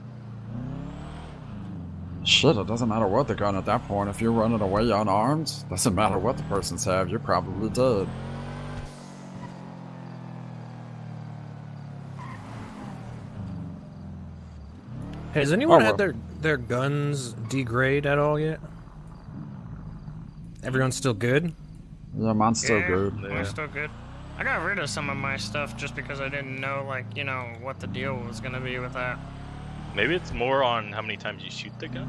Shit, it doesn't matter what the gun at that point. If you're running away unarmed, doesn't matter what the person's have, you're probably dead. Has anyone Oh, had well. their guns degrade at all yet? Everyone's still good? Yeah, mine's still Yeah, good. Mine's still good. I got rid of some of my stuff just because I didn't know, like, you know, what the deal was gonna be with that. Maybe it's more on how many times you shoot the gun.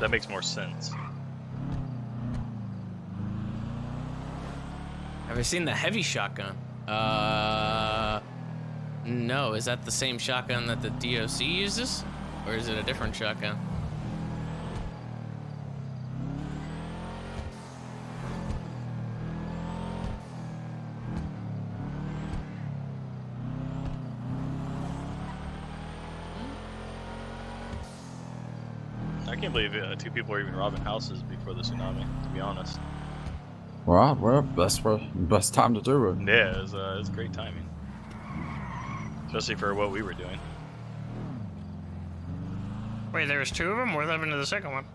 That makes more sense. Have you seen the heavy shotgun? No. Is that the same shotgun that the DOC uses? Or is it a different shotgun? I can't believe 2 people were even robbing houses before the tsunami, to be honest. Well, best time to do it. Yeah, it was great timing. Especially for what we were doing. Wait, there was 2 of them? What happened to the second one?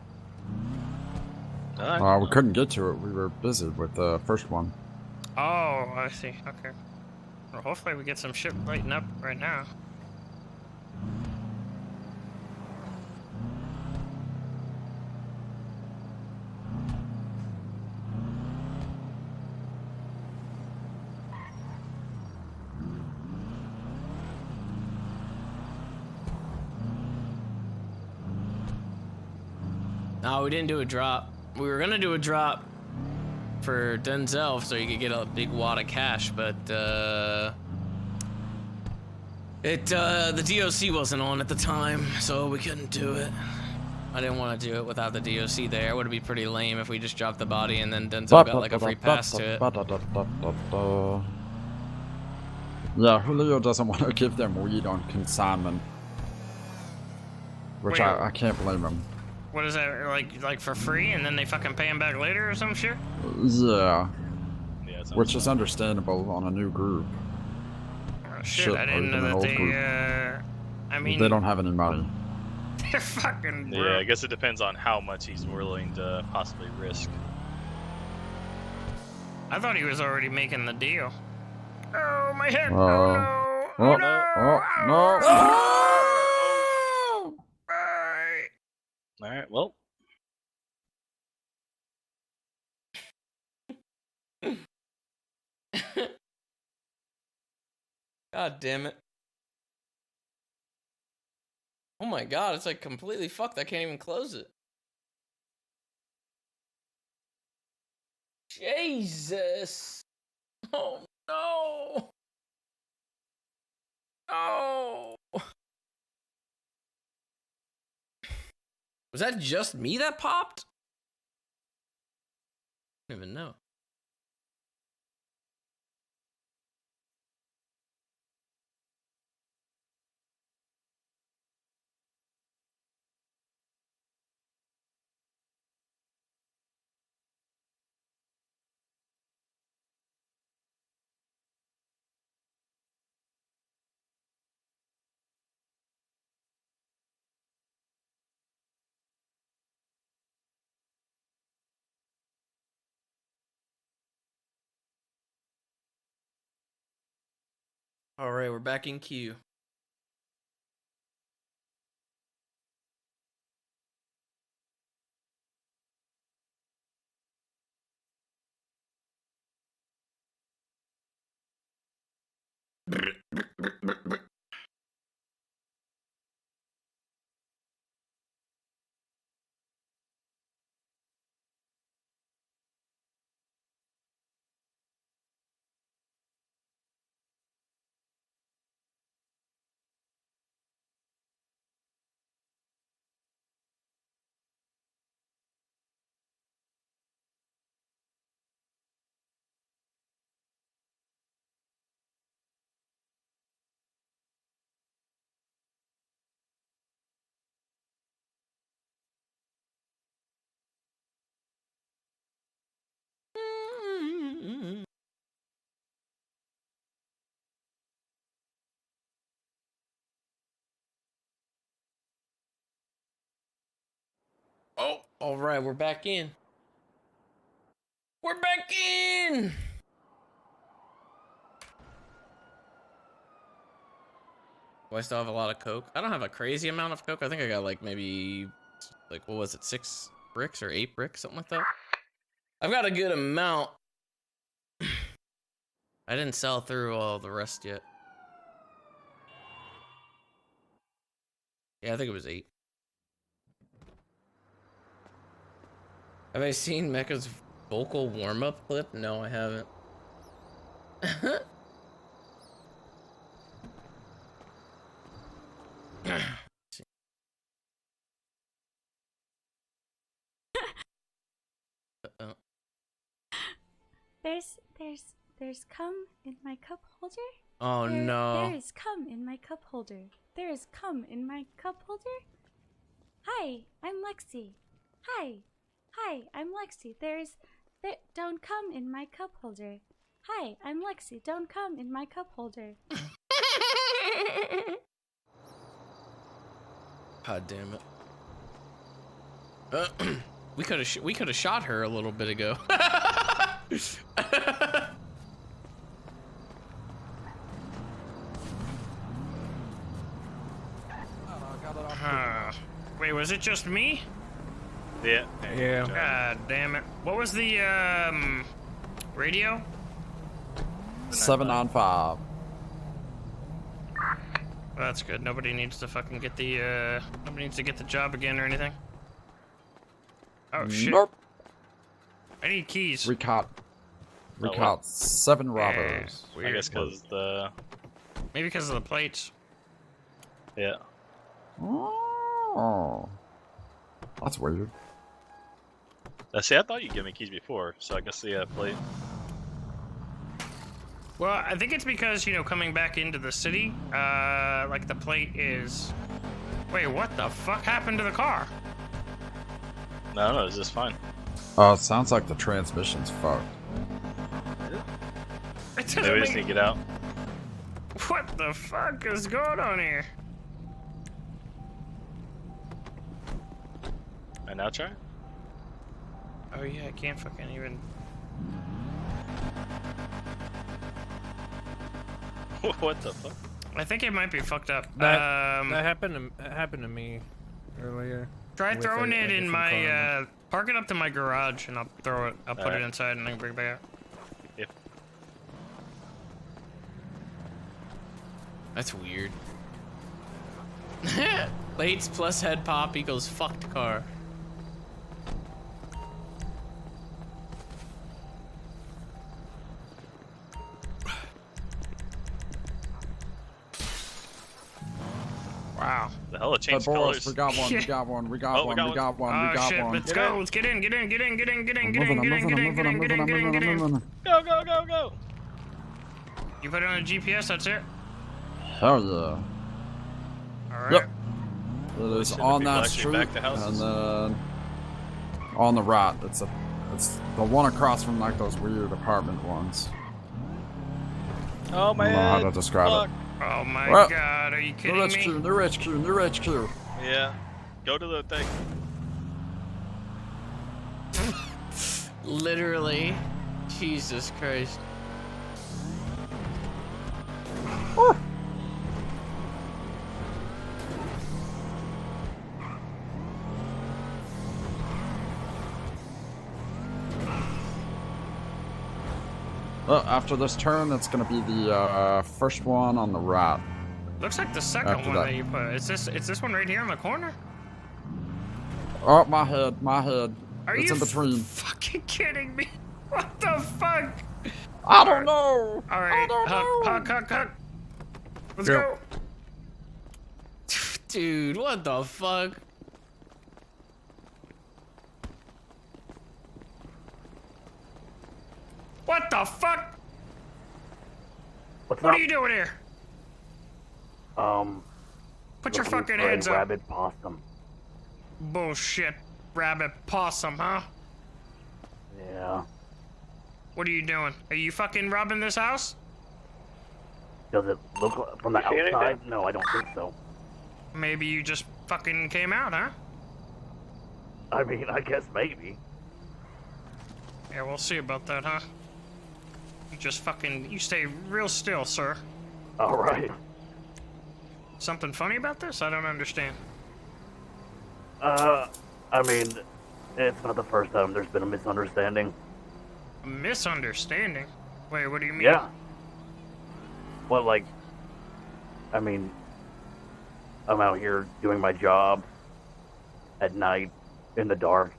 We couldn't get to it. We were busy with the first one. Oh, I see. Okay. Well, hopefully we get some shit lighting up right now. No, we didn't do a drop. We were gonna do a drop for Denzel so you could get a big wad of cash, but the DOC wasn't on at the time, so we couldn't do it. I didn't want to do it without the DOC there. It would be pretty lame if we just dropped the body and then Denzel got like a free pass to it. Yeah, Julio doesn't want to give them weed on consignment. Which Wait. I can't blame him. What is that, like for free and then they fucking pay him back later or some shit? Yeah. Yeah, which is understandable on a new group. Oh, shit, I didn't know that they, I mean... They don't have any money. They're fucking broke. Yeah, I guess it depends on how much he's willing to possibly risk. I thought he was already making the deal. Oh, my head! Oh no! Alright, well. God damn it. Oh my god, it's like completely fucked. I can't even close it. Jesus. Oh no. No. Was that just me that popped? I don't even know. All right, we're back in queue. All right, we're back in. We're back in. Do I still have a lot of coke? I don't have a crazy amount of coke. I think I got like maybe, like, what was it, 6 bricks or 8 bricks, something like that. I've got a good amount. I didn't sell through all the rest yet. Yeah, I think it was 8. Have I seen Mecha's vocal warm-up clip? No, I haven't. Uh-oh. There's cum in my cup holder. Oh no. There is cum in my cup holder. There is cum in my cup holder. Hi, I'm Lexi. Hi, I'm Lexi. Don't come in my cup holder. Hi, I'm Lexi. Don't come in my cup holder. God damn it. We could have shot her a little bit ago. Wait, was it just me? Yeah. Yeah. God damn it. What was the radio? 7 on 5. Well, that's good. Nobody needs to fucking get the nobody needs to get the job again or anything. Oh shit. Nope. I need keys. We caught 7 robbers. I guess because the... Maybe because of the plates. Yeah. Oh. That's weird. See, I thought you'd give me keys before, so I guess the plate. Well, I think it's because, you know, coming back into the city, like the plate is... Wait, what the fuck happened to the car? No, it's just fine. Oh, it sounds like the transmission's fucked. Maybe we just need to get out. What the fuck is going on here? And now try? Oh yeah, I can't fucking even... What the fuck? I think it might be fucked up. That happened to me earlier. Try with throwing it in different my, car. park it up to my garage and I'll throw it, I'll put it Alright. inside and then bring it back out. Yep. That's weird. Plates plus head pop equals fucked car. Wow. The hell it changed Boris, colors. we got one, we got one, we got Oh, one, we got we got one, Oh we got shit, one. let's go, let's get in, get in, get in, get in, get in, get in, I'm get in, moving, get in, I'm get in, moving, get in, I'm get in, moving, get in, I'm get in. moving. Go, go, go, go! You put it on a GPS, that's it? Hell yeah. Alright. Yep. It is Send the on people that actually street, back to houses. and then on the right. It's the one across from like those weird apartment ones. Oh I my don't know how head! to describe Fuck. it. Oh my Well, god, are you kidding New me? HQ, new HQ, new HQ. Yeah. Go to the thing. Literally. Jesus Christ. Well, after this turn, it's gonna be the first one on the right. Looks like the second After one that. that you put. Is this one right here in the corner? Oh, my head, my head. Are It's you in between. fucking kidding me? What the fuck? I don't know. Alright, huck. Let's go. Dude, what the fuck? What the fuck? What's What up? are you doing here? Put your looking fucking for a hands up. rabid possum. Bullshit, rabbit possum, huh? Yeah. What are you doing? Are you fucking robbing this house? Does it look from the You see outside? anything? No, I don't think so. Maybe you just fucking came out, huh? I mean, I guess maybe. Yeah, we'll see about that, huh? You just fucking, you stay real still, sir. All right. Something funny about this? I don't understand. I mean, it's not the first time there's been a misunderstanding. A misunderstanding? Wait, what do you mean? Yeah. Well, like, I mean, I'm out here doing my job at night in the dark.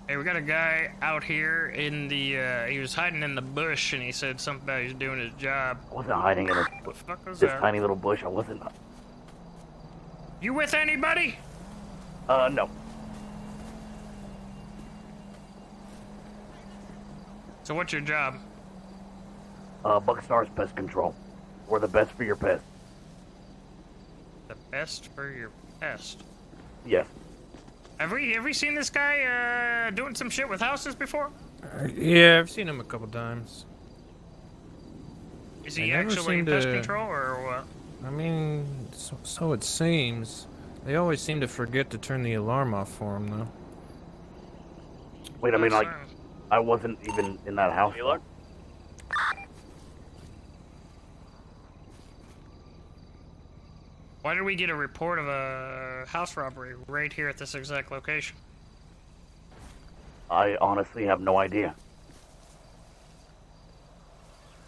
Hey, we got a guy out here in the, he was hiding in the bush and he said something about he's doing his job. I wasn't hiding in What the fuck was this that? tiny little bush. I wasn't. You with anybody? No. So what's your job? Buckstar's Pest Control. We're the best for your pest. The best for your pest. Yes. Have we seen this guy doing some shit with houses before? Yeah, I've seen him a couple times. Is They he never actually seem in pest to- control or what? I mean, so it seems. They always seem to forget to turn the alarm off for him, though. Wait, I mean, like, I wasn't even in that house. look? Why did we get a report of a house robbery right here at this exact location? I honestly have no idea.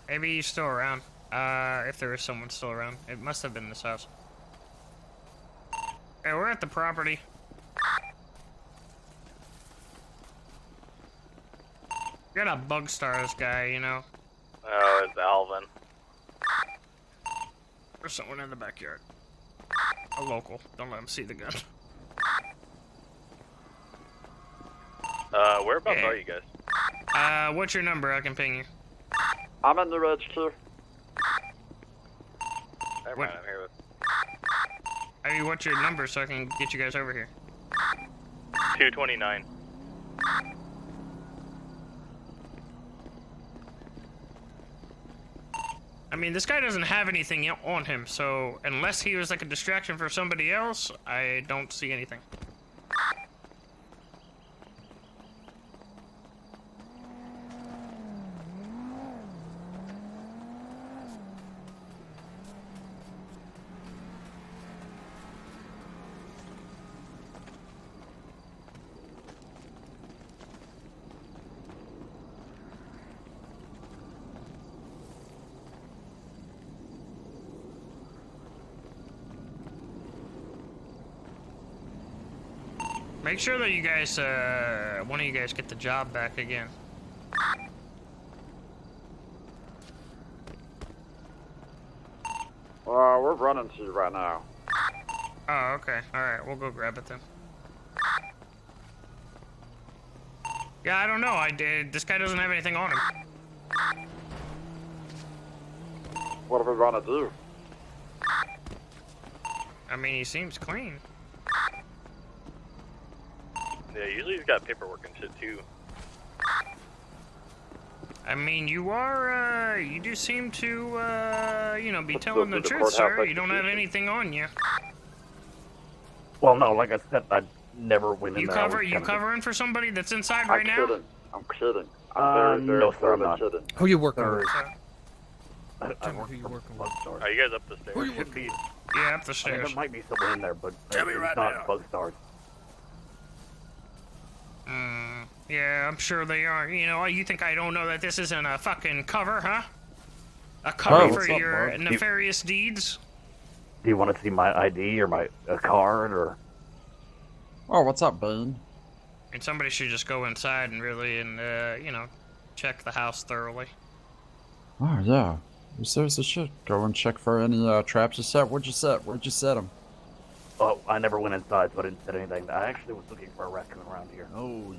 Maybe he's still around. If there is someone still around. It must have been this house. Hey, we're at the property. We got a bug stars guy, you know. Oh, it's Alvin. There's someone in the backyard. A local. Don't let him see the gun. Whereabouts Hey. are you guys? What's your number? I can ping you. I'm in the HQ. Never mind, I'm here with I mean, what's your number so I can get you guys over here? 229. I mean, this guy doesn't have anything on him, so unless he was like a distraction for somebody else, I don't see anything. Make sure that you guys, one of you guys get the job back again. We're running to you right now. Oh, okay. Alright, we'll go grab it then. Yeah, I don't know. This guy doesn't have anything on him. What are we gonna do? I mean, he seems clean. Yeah, usually he's got paperwork and shit too. I mean, you do seem to, you know, be Let's telling go the to the truth, sir. courthouse You don't have execution. anything on you. Well, no, like I said, I never went in You there. I was you kinda- covering for somebody that's inside I'm right now? kidding. I'm kidding. I'm very, no, very sir, I'm sorely not. kidding. Who you working Sir, with? I Tell me work who you for working Bug with. Stars. Are you guys up the stairs? There should be. Yeah, up the I mean, stairs. there might be someone in there, but Tell me it's right not now. Bug Stars. Yeah, I'm sure they are. You know, you think I don't know that this isn't a fucking cover, huh? A cover Oh, for what's up, your bud? nefarious deeds? Do you want to see my ID or my card or? Oh, what's up, Bane? And somebody should just go inside and really, you know, check the house thoroughly. Oh, yeah. You seriously should. Go and check for any traps you set. Where'd you set? Where'd you set them? Oh, I never went inside, so I didn't set anything. I actually was looking for a raccoon around here. Oh,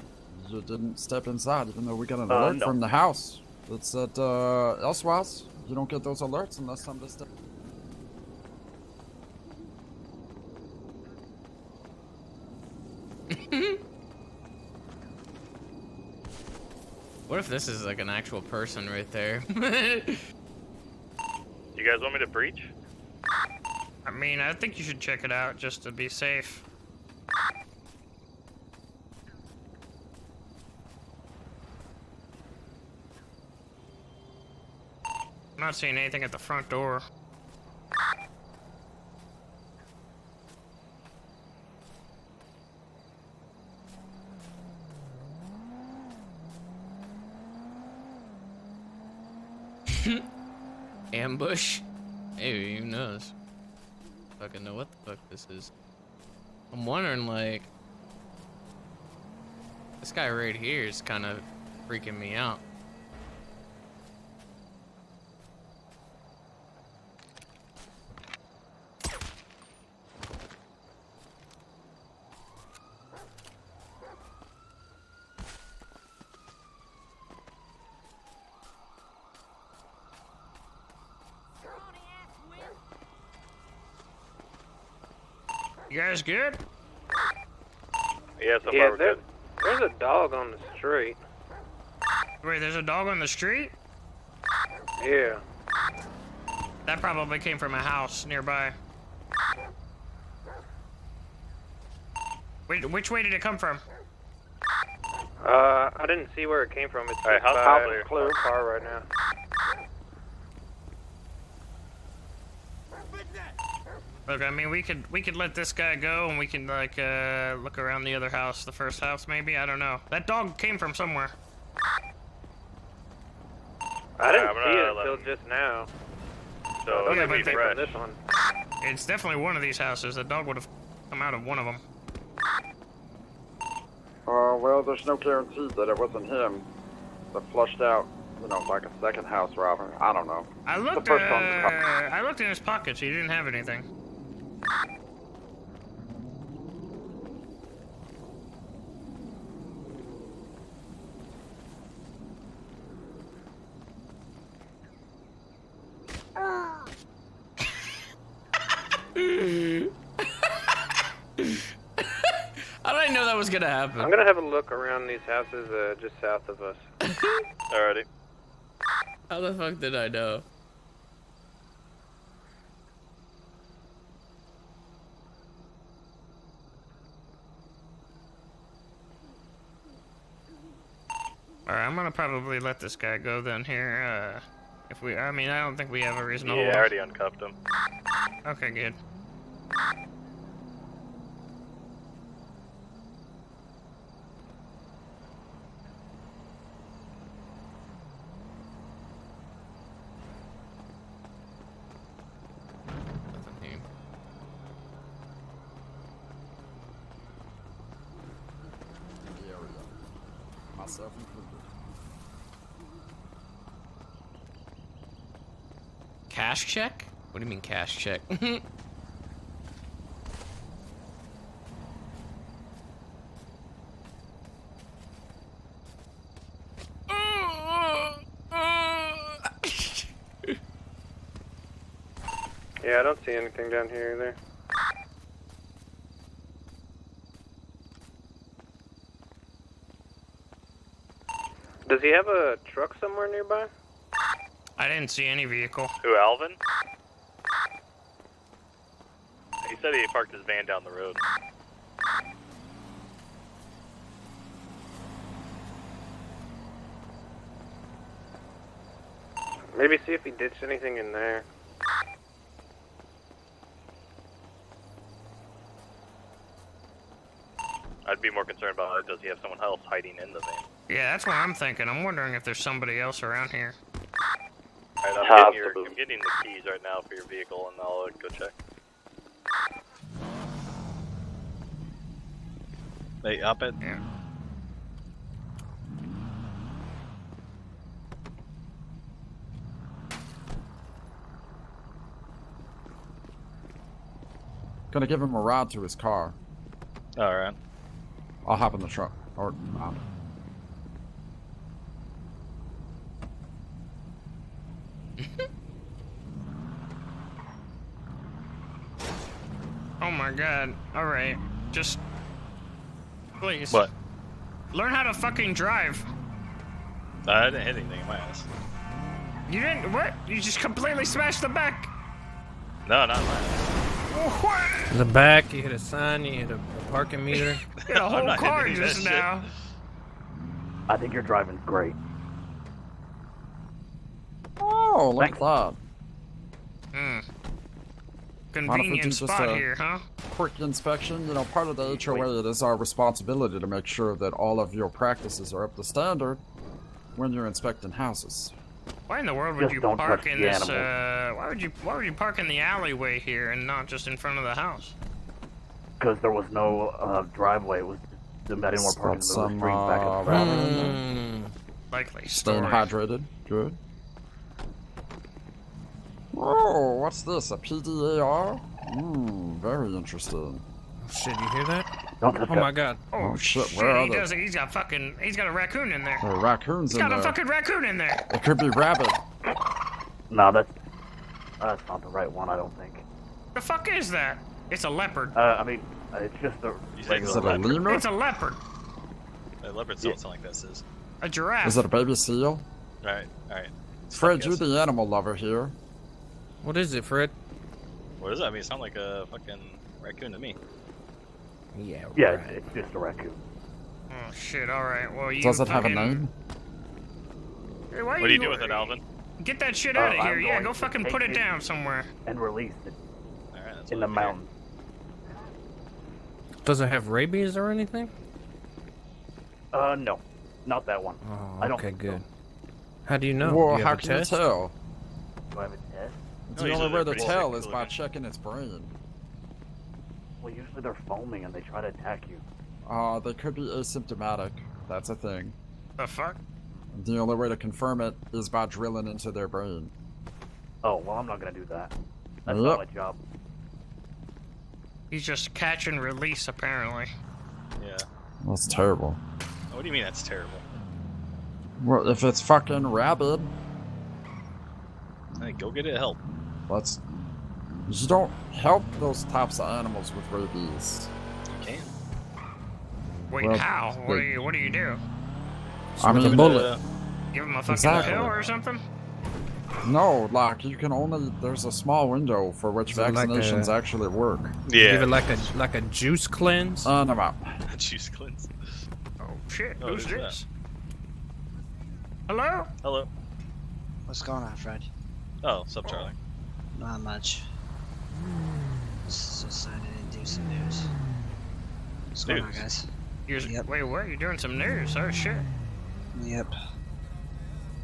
you didn't step inside, even though we got an Uh, alert no. from the house. It's at Elsewise. You don't get those alerts unless somebody steps. What if this is like an actual person right there? You guys want me to breach? I mean, I think you should check it out just to be safe. I'm not seeing anything at the front door. Ambush? Hey, who knows? Fucking know what the fuck this is. I'm wondering, like, this guy right here is kind of freaking me out. You guys good? Yeah, so Yeah, far we're good. there's a dog on the street. Wait, there's a dog on the street? Yeah. That probably came from a house nearby. Wait, which way did it come from? I didn't see where it came from. It's Alright, just how's by Pablo? a clear car right now. Look, I mean, we could let this guy go, and we can like look around the other house, the first house, maybe. I don't know. That dog came from somewhere. I didn't I'm see gonna it let until him- just now. So Don't yeah, it'll but be they- fresh. This one. It's definitely one of these houses. The dog would have come out of one of them. Well, there's no guarantee that it wasn't him that flushed out, you know, like a second house robber. I don't know. I looked. The first one's I looked in his pockets. He didn't have anything. How did I know that was gonna happen? I'm gonna have a look around these houses just south of us. Alrighty. How the fuck did I know? Alright, I'm gonna probably let this guy go then here. If we, I mean, I don't think we have a reason to Yeah, hold I him. already uncuffed him. Okay, good. Nothing here. Myself included. Cash check? What do you mean cash check? Yeah, I don't see anything down here either. Does he have a truck somewhere nearby? I didn't see any vehicle. Who, Alvin? He said he parked his van down the road. Maybe see if he ditched anything in there. I'd be more concerned about does he have someone else hiding in the van. Yeah, that's what I'm thinking. I'm wondering if there's somebody else around here. Alright, I'm getting the keys right now for your vehicle, and I'll go check. Hey, up it. Yeah. Gonna give him a ride to his car. Alright. I'll hop in the truck. Or not. Oh my god. Alright. Just. Please. What? Learn how to fucking drive. I didn't hit anything in my ass. You didn't. What? You just completely smashed the back. No, not in my ass. What? The back, you hit a sign, you hit a parking meter. Hit a I'm whole not car hitting that just shit. now. I think your driving's great. Oh, Oh, look at that. Hmm. Mind if we do Convenient just spot a here, huh? quick inspection? You know, part of the HOA, it is our responsibility to make sure that all of your practices are up to standard when you're inspecting houses. Why in the world would Just you don't park touch in the this? animals. Why would you park in the alleyway here and not just in front of the house? Because there was no driveway. It was I didn't want to park in the middle of the street back up the Mm. Likely Staying story. hydrated. Good. Oh, what's this? A PDAR? Very interesting. Shit, you hear that? Don't touch Oh my god. Oh shit, where are he they? does. He's got a raccoon in there. There are raccoons He's in got a there. fucking raccoon in there. It could be rabbit. No, that's not the right one, I don't think. The fuck is that? It's a leopard. I mean, it's just a Is it a lemur? It's a leopard. Leopards don't sound like that, sis. A giraffe. Is it a baby seal? Alright, alright. Fred, you're the animal lover here. What is it, Fred? What is that? I mean, it sounds like a fucking raccoon to me. Yeah, it's just a raccoon. Oh shit! All right. Well, you. Does it have a fucking- name? Hey, What do you do with it, Alvin? Get that shit out of I'm here! Yeah, going go to fucking take put it it down somewhere. And release it Alright, that's in what the I figured. mountains. Does it have rabies or anything? No, not that one. Oh, I don't okay, think good. How do you know? Well, Do you how have a can test? you tell? Do I have a test? The usually only way they're to pretty tell sick is by looking. checking its brain. Well, usually they're foaming and they try to attack you. They could be asymptomatic. That's a thing. The fuck? The only way to confirm it is by drilling into their brain. Oh, well, I'm not gonna do that. That's Yep. not my job. He's just catch and release, apparently. Yeah. That's terrible. What do you mean that's terrible? Well, if it's fucking rabid, Hey, go get it help. let's. You don't help those types of animals with rabies. You can. Wait, Well, how? What do you do? I mean, Give him a fucking Exactly. pill or something? no, like you can only. There's a small window for which Is it like vaccinations a- actually work. Yeah. Give it like a juice cleanse. No. Juice cleanse. Oh shit! Oh, Who's who's that? this? Hello? Hello. What's going on, Fred? Oh, sup, Charlie? Not much. Just signing in, do some news. What's going on, News? guys? Wait, what? You're doing some news? Oh shit! Yep.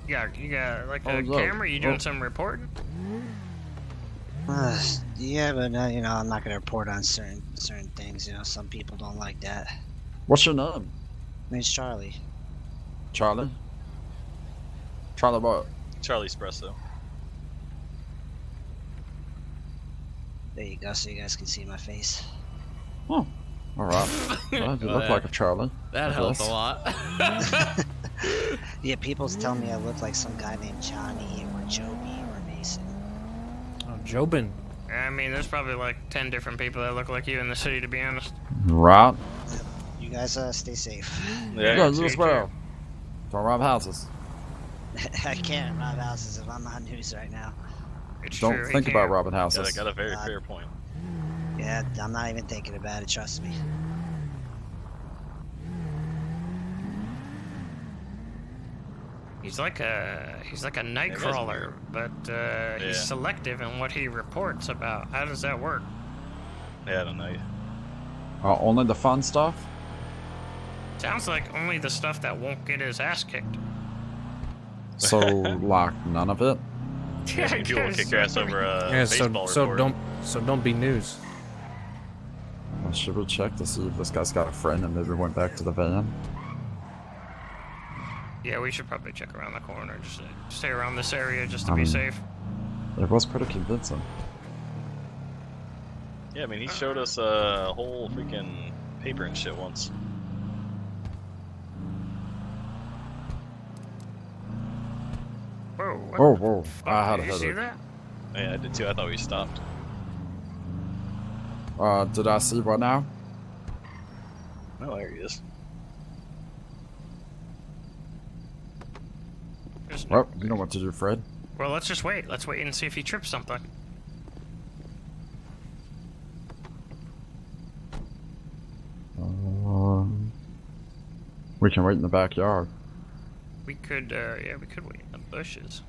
You got like Oh, a look. camera? You doing Oh. some reporting? Yeah, but you know, I'm not gonna report on certain things. You know, some people don't like that. What's your name? My name's Charlie. Charlie. Charlie what? Charlie Espresso. There you go, so you guys can see my face. Oh, all right. Well, you look like a Charlie. That I helped a guess. lot. Yeah, people's telling me I look like some guy named Johnny or Joby or Mason. Oh, Jobin. I mean, there's probably like 10 different people that look like you in the city, to be honest. Right. You guys stay safe. Yeah, you as well. Don't rob houses. I can't rob houses if I'm on news right now. Don't think about robbing Yeah, houses. they got a very fair point. Yeah, I'm not even thinking about it, trust me. He's like a nightcrawler, but he's selective in what he reports about. How does that work? Yeah, I don't know. Only the fun stuff? Sounds like only the stuff that won't get his ass kicked. So, like, none of it? Yeah, people will kick your ass over a Yeah, baseball so report. don't be news. Well, should we check to see if this guy's got a friend and maybe went back to the van? Yeah, we should probably check around the corner. Just stay around this area just to I be mean, safe. It was pretty convincing. Yeah, I mean, he showed us a whole freaking paper and shit once. Whoa! What Whoa, the whoa. fuck? I had a Did you see headache. that? Yeah, I did too. I thought we stopped. Did I see one now? Oh, there he is. Well, you know what to do, Fred. Well, let's just wait. Let's wait and see if he trips something. We can wait in the backyard. We could, yeah, we could wait in the bushes.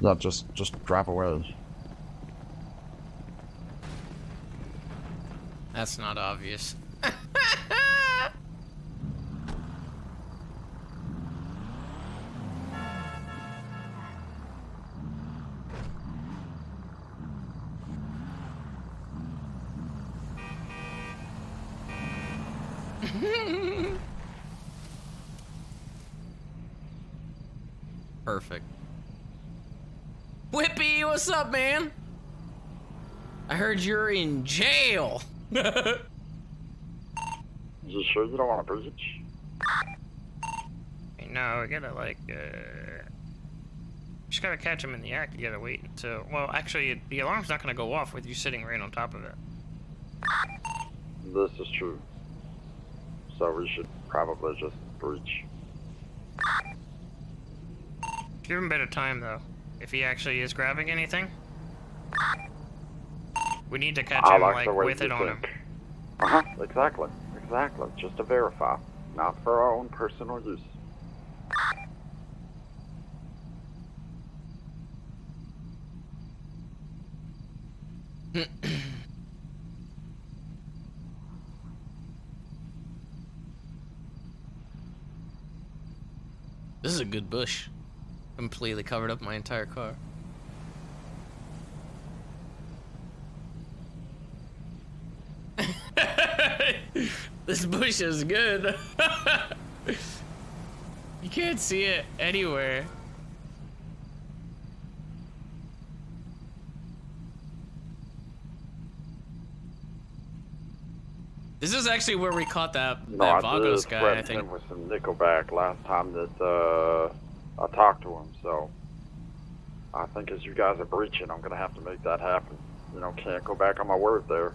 Yeah, just drive away. That's not obvious. Perfect. Whippy, what's up, man? I heard you're in jail. You sure you don't want to breach? No, we gotta like, just gotta catch him in the act. You gotta wait until. Well, actually, the alarm's not gonna go off with you sitting right on top of it. This is true. So we should probably just breach. Give him a bit of time, though. If he actually is grabbing anything, we need to catch him like with it on him. Exactly. Just to verify, not for our own personal use. This is a good bush. Completely covered up my entire car. This bush is good. You can't see it anywhere. This is actually where we caught that Vagos guy, I think. Him with some Nickelback last time that I talked to him, so I think as you guys are breaching, I'm gonna have to make that happen. You know, can't go back on my word there.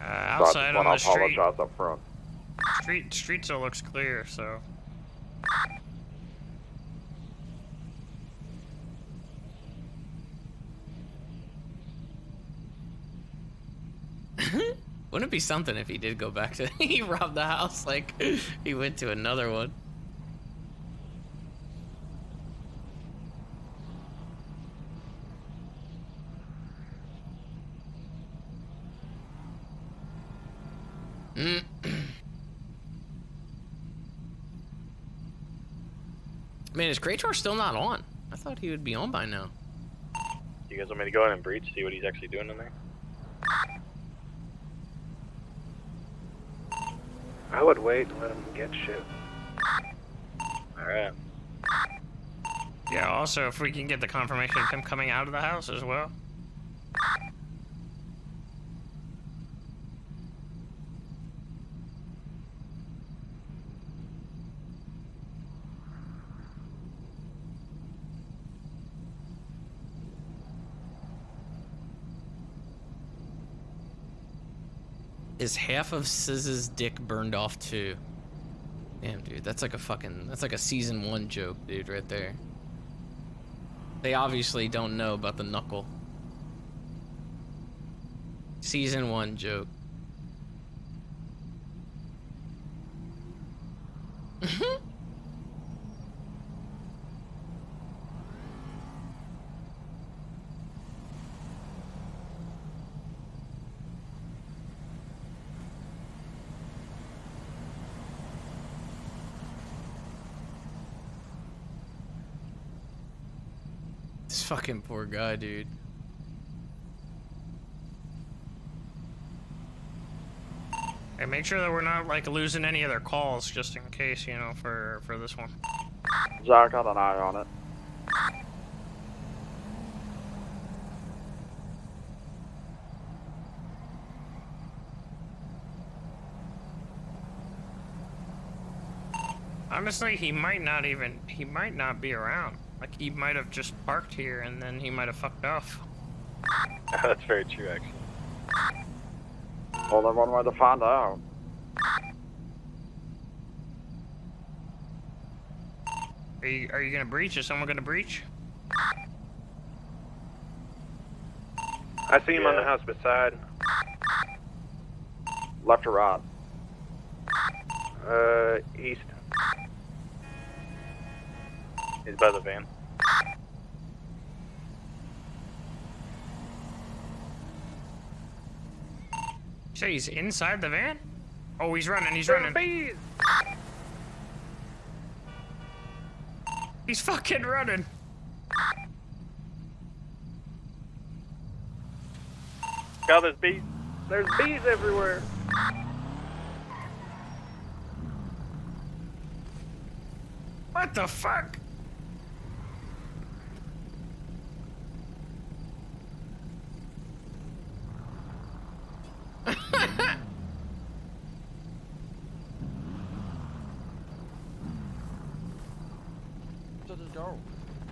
Outside on the street. I apologize up front. Street still looks clear, so. Wouldn't it be something if he did go back to he robbed the house like he went to another one? Man, is Krator still not on? I thought he would be on by now. You guys want me to go in and breach, see what he's actually doing in there? I would wait and let him get shit. Alright. Yeah, also, if we can get the confirmation of him coming out of the house as well. Is half of Siz's dick burned off too? Damn, dude, that's like a season 1 joke, dude, right there. They obviously don't know about the knuckle. Season 1 joke. This fucking poor guy, dude. Hey, make sure that we're not like losing any other calls, just in case, you know, for this one. Jack, got an eye on it. Honestly, he might not be around. Like, he might have just parked here and then he might have fucked off. That's very true, actually. Only one way to find out. Are you gonna breach? Is someone gonna breach? I see him on the house beside. Left or right? East. He's by the van. Say he's inside the van? Oh, he's running, he's running. Bees! He's fucking running. God, there's bees. There's bees everywhere. What the fuck?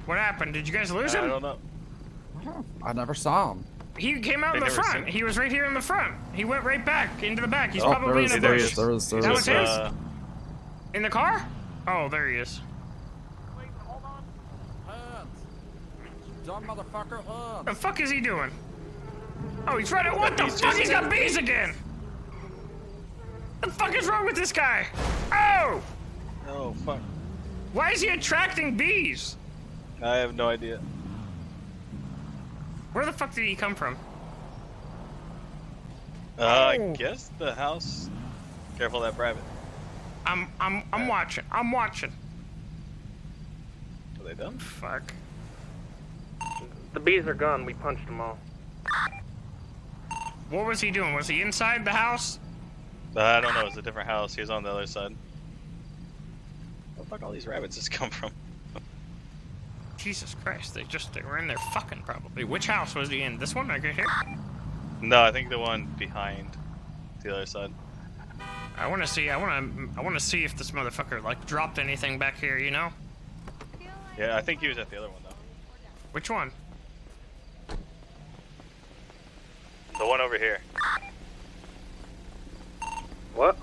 What happened? Did you guys lose him? I don't know. I never saw him. He came out in the front. He was right here in the front. He went right back into the back. He's Oh, probably in a there he bush. is, there he is, there he That is. was his? In the car? Oh, there he is. Dumb motherfucker. What the fuck is he doing? Oh, he's running. What the fuck? He's got bees again. What the fuck is wrong with this guy? Oh! Oh, fuck. Why is he attracting bees? I have no idea. Where the fuck did he come from? I guess the house. Careful of that private. I'm watching. I'm watching. Are they done? Fuck. The bees are gone. We punched them all. What was he doing? Was he inside the house? I don't know. It's a different house. He was on the other side. Where the fuck all these rabbits just come from? Jesus Christ, they were in there fucking probably. Which house was he in? This one right here? No, I think the one behind the other side. I want to see if this motherfucker like dropped anything back here, you know? Yeah, I think he was at the other one though. Which one? The one over here. What?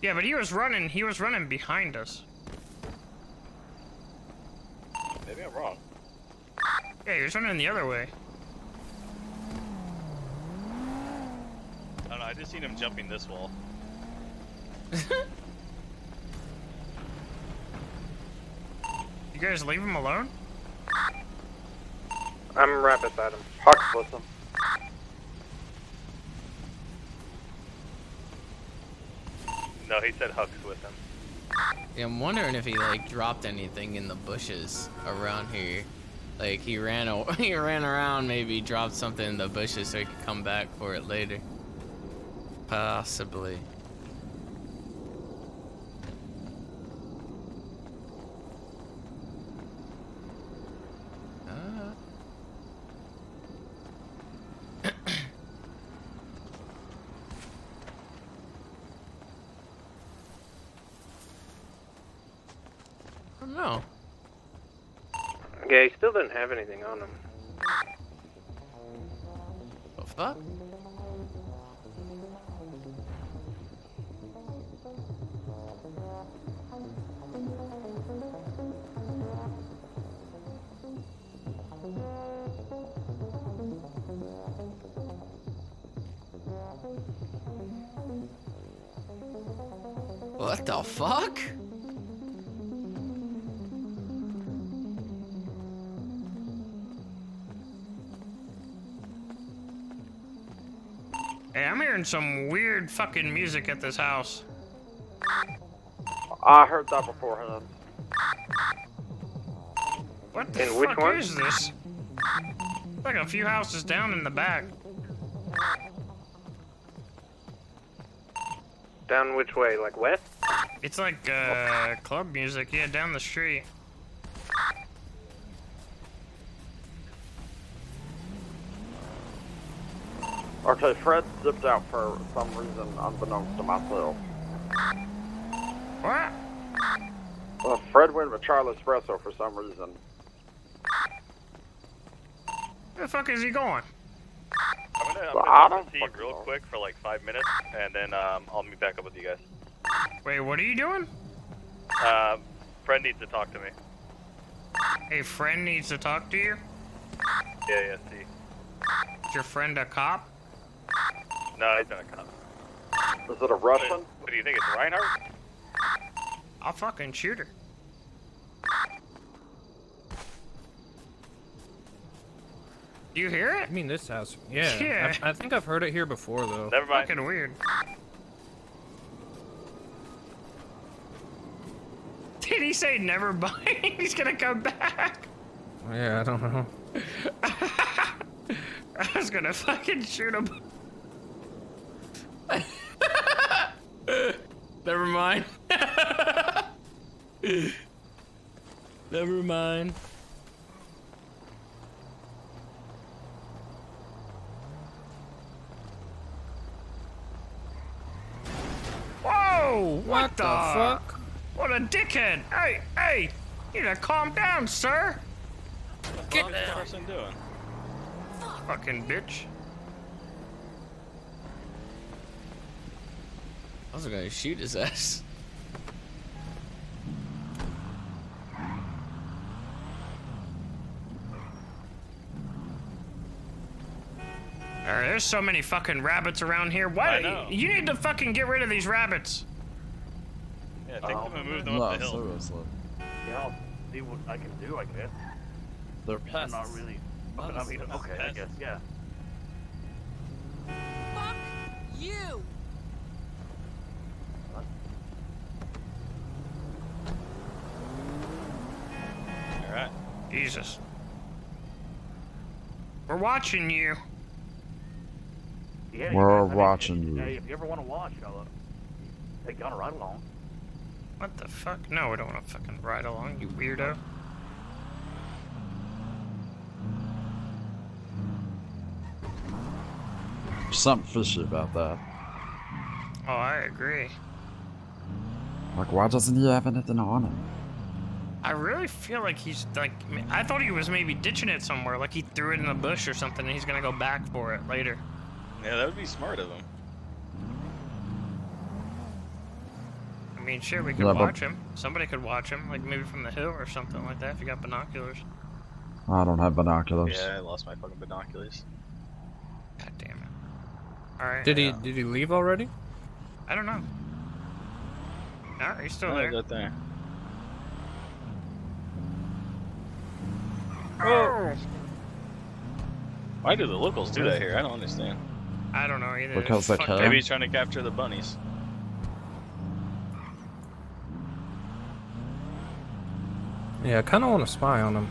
Yeah, but he was running behind us. Maybe I'm wrong. Yeah, he was running the other way. I don't know, I just seen him jumping this wall. You guys leave him alone? I'm right beside him. Huck's with him. No, he said Huck's with him. Yeah, I'm wondering if he like dropped anything in the bushes around here. Like he ran around, maybe dropped something in the bushes so he could come back for it later. Possibly. I don't know. Yeah, he still didn't have anything on him. The fuck? What the fuck? Hey, I'm hearing some weird fucking music at this house. I heard that beforehand. What the which fuck one? is this? Like a few houses down in the back. Down which way? Like west? It's like club music, yeah, down the street. Okay, Fred zipped out for some reason unbeknownst to myself. What? Fred went with Charlie Espresso for some reason. Where the fuck is he going? I'm I gonna don't see real quick for like 5 minutes, and then I'll meet back up with you guys. Wait, what are you doing? Fred needs to talk to me. A friend needs to talk to you? Yeah, see. Is your friend a cop? No, he's not a cop. Is it a Russian? What do you think, it's Reinhardt? I'll fucking shoot her. Do you hear it? I mean, this house. Yeah. Yeah. I think I've heard it here before, though. Never mind. Fucking weird. Did he say never mind? He's gonna come back. Yeah, I don't know. I was gonna fucking shoot him. Never mind. Never mind. Whoa! What the fuck? What a dickhead! Hey, hey! You need to calm down, sir. Get what is the person doing? Fucking bitch. I was gonna shoot his ass. There's so many fucking rabbits around here. Why? I know. You need to fucking get rid of these rabbits. Yeah, take them and move them up the hill. Seriously. Yeah, I'll see what I can do, I guess. They're I'm pests. not really. I mean, okay, I guess, yeah. Fuck you! Alright. Jesus. We're watching you. Yeah, We're guys, watching you. Hey, if you ever want to watch, I'll take you on a ride along. What the fuck? No, we don't want to fucking ride along, you weirdo. There's something fishy about that. Oh, I agree. Like, why doesn't he have anything on him? I really feel like he's like, I thought he was maybe ditching it somewhere, like he threw it in a bush or something and he's gonna go back for it later. Yeah, that would be smart of him. I mean, sure, we could Yeah, but- watch him. Somebody could watch him, like maybe from the hill or something like that if you got binoculars. I don't have binoculars. Yeah, I lost my fucking binoculars. God damn it. Alright. Did he leave already? I don't know. No, he's still Oh, there. right there. Oh! Why do the locals do that here? I don't understand. I don't know either. Because they Fuck can. Maybe he's trying to capture the bunnies. Yeah, I kind of want to spy on him.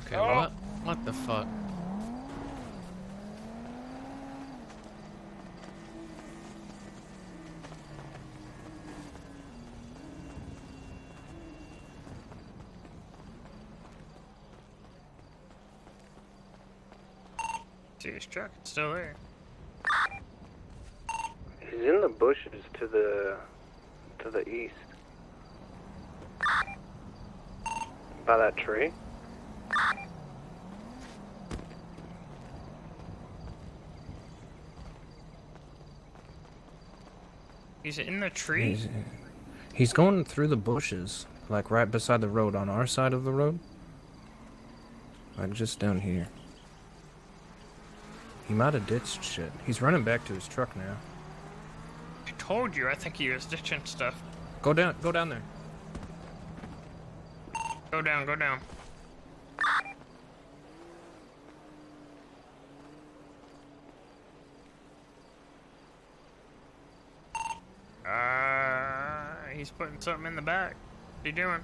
Okay, what? What the fuck? See his truck, it's still there. He's in the bushes to the east. By that tree. He's in the tree? He's going through the bushes, like right beside the road on our side of the road. Like just down here. He might have ditched shit. He's running back to his truck now. I told you, I think he was ditching stuff. Go down there. Go down, go down. He's putting something in the back. What are you doing?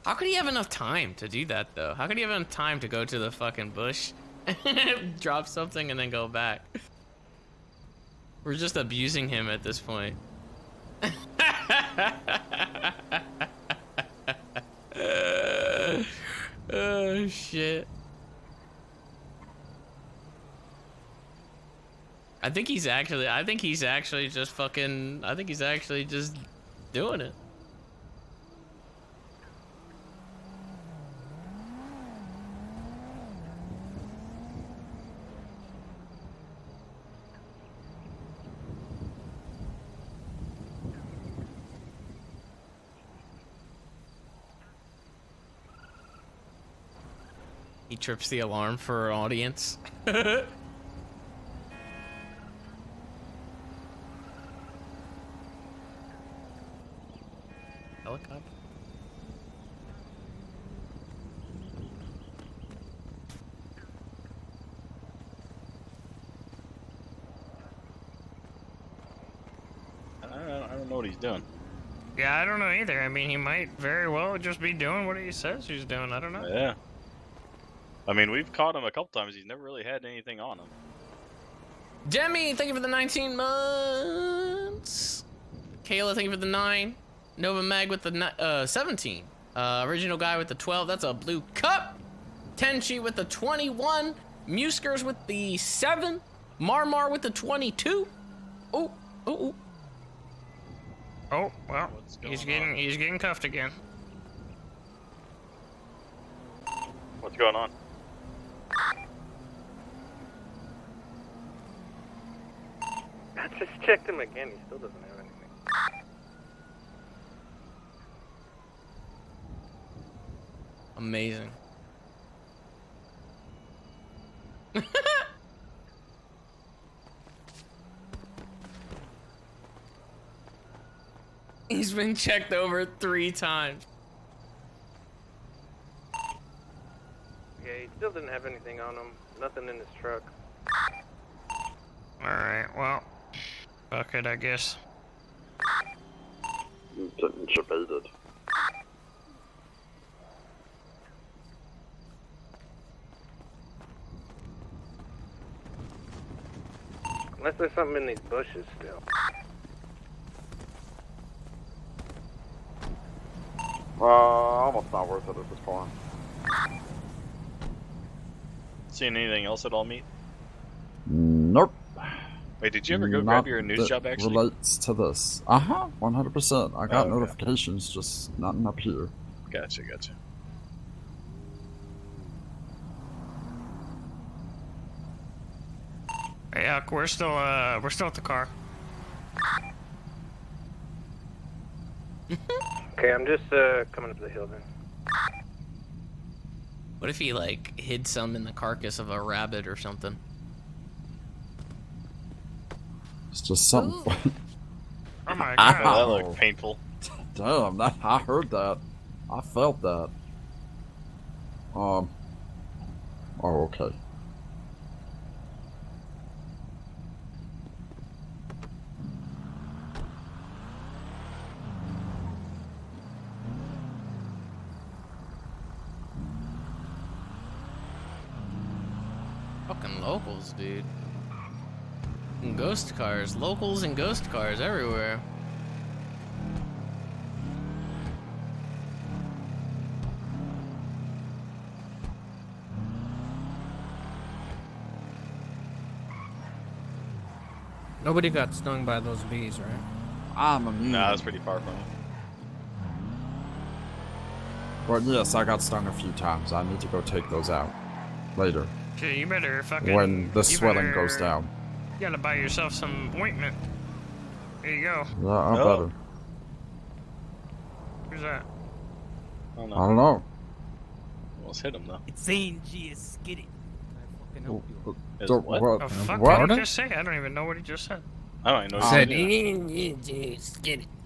How could he have enough time to do that, though? How could he have enough time to go to the fucking bush, drop something, and then go back? We're just abusing him at this point. Oh, shit. I think he's actually just fucking, I think he's actually just doing it. He trips the alarm for our audience. Helicopter. I don't know what he's doing. Yeah, I don't know either. I mean, he might very well just be doing what he says he's doing. I don't know. Yeah. I mean, we've caught him a couple times. He's never really had anything on him. Jemmy, thank you for the 19 months. Kayla, thank you for the 9. Nova Mag with the 17. Original Guy with the 12. That's a blue cup. Tenchi with the 21. Muskers with the 7. Marmar with the 22. Oh, oh, oh. Oh, well, he's getting cuffed again. What's going on? I just checked him again. He still doesn't have anything. Amazing. He's been checked over 3 times. Yeah, he still didn't have anything on him. Nothing in his truck. Alright, well, fuck it, I guess. Intubated. Unless there's something in these bushes still. Almost not worth it at this point. Seeing anything else at all, meet? Nope. Wait, did you ever go grab your news job actually? Relates to this. 100%. I got Oh, okay. notifications, just nothing up here. Gotcha. Yeah, we're still at the car. Okay, I'm just coming up the hill then. What if he like hid some in the carcass of a rabbit or something? It's just something. Oh my god. That looked painful. Damn, I heard that. I felt that. Oh, okay. Fucking locals, dude. And ghost cars. Locals and ghost cars everywhere. Nobody got stung by those bees, right? I'm immune. Nah, that's pretty far from him. But yes, I got stung a few times. I need to go take those out later. Okay, you better fucking... When the you swelling better- goes down. You gotta buy yourself some ointment. There you go. Yeah, I Oh. better. Who's that? I don't I don't know. Almost hit him though. It's Angie is skitty. Is Don't- what? what? Oh, fuck What? did he just say? I don't even know what he just said. I don't even know. Said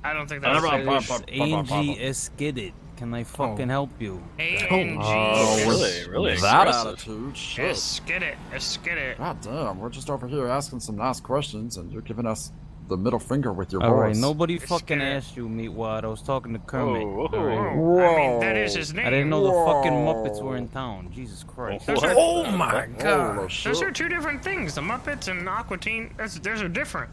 I don't think I that's never- Angie is skitted. Can I fucking help you? A-N-G. really that aggressive. attitude? Shit. Let's get it. God damn, we're just over here asking some nice questions, and you're giving us the middle finger with your All right, voice. nobody It's fucking skitted. asked you, Meatwad. I was talking to Kermit. Whoa, all right? Whoa. I mean, that is his name. I didn't know the fucking Whoa. Muppets were in town. Jesus Christ. Those are, Oh my Holy god. shit. those are two different things. The Muppets and Aqua Teen, those are different.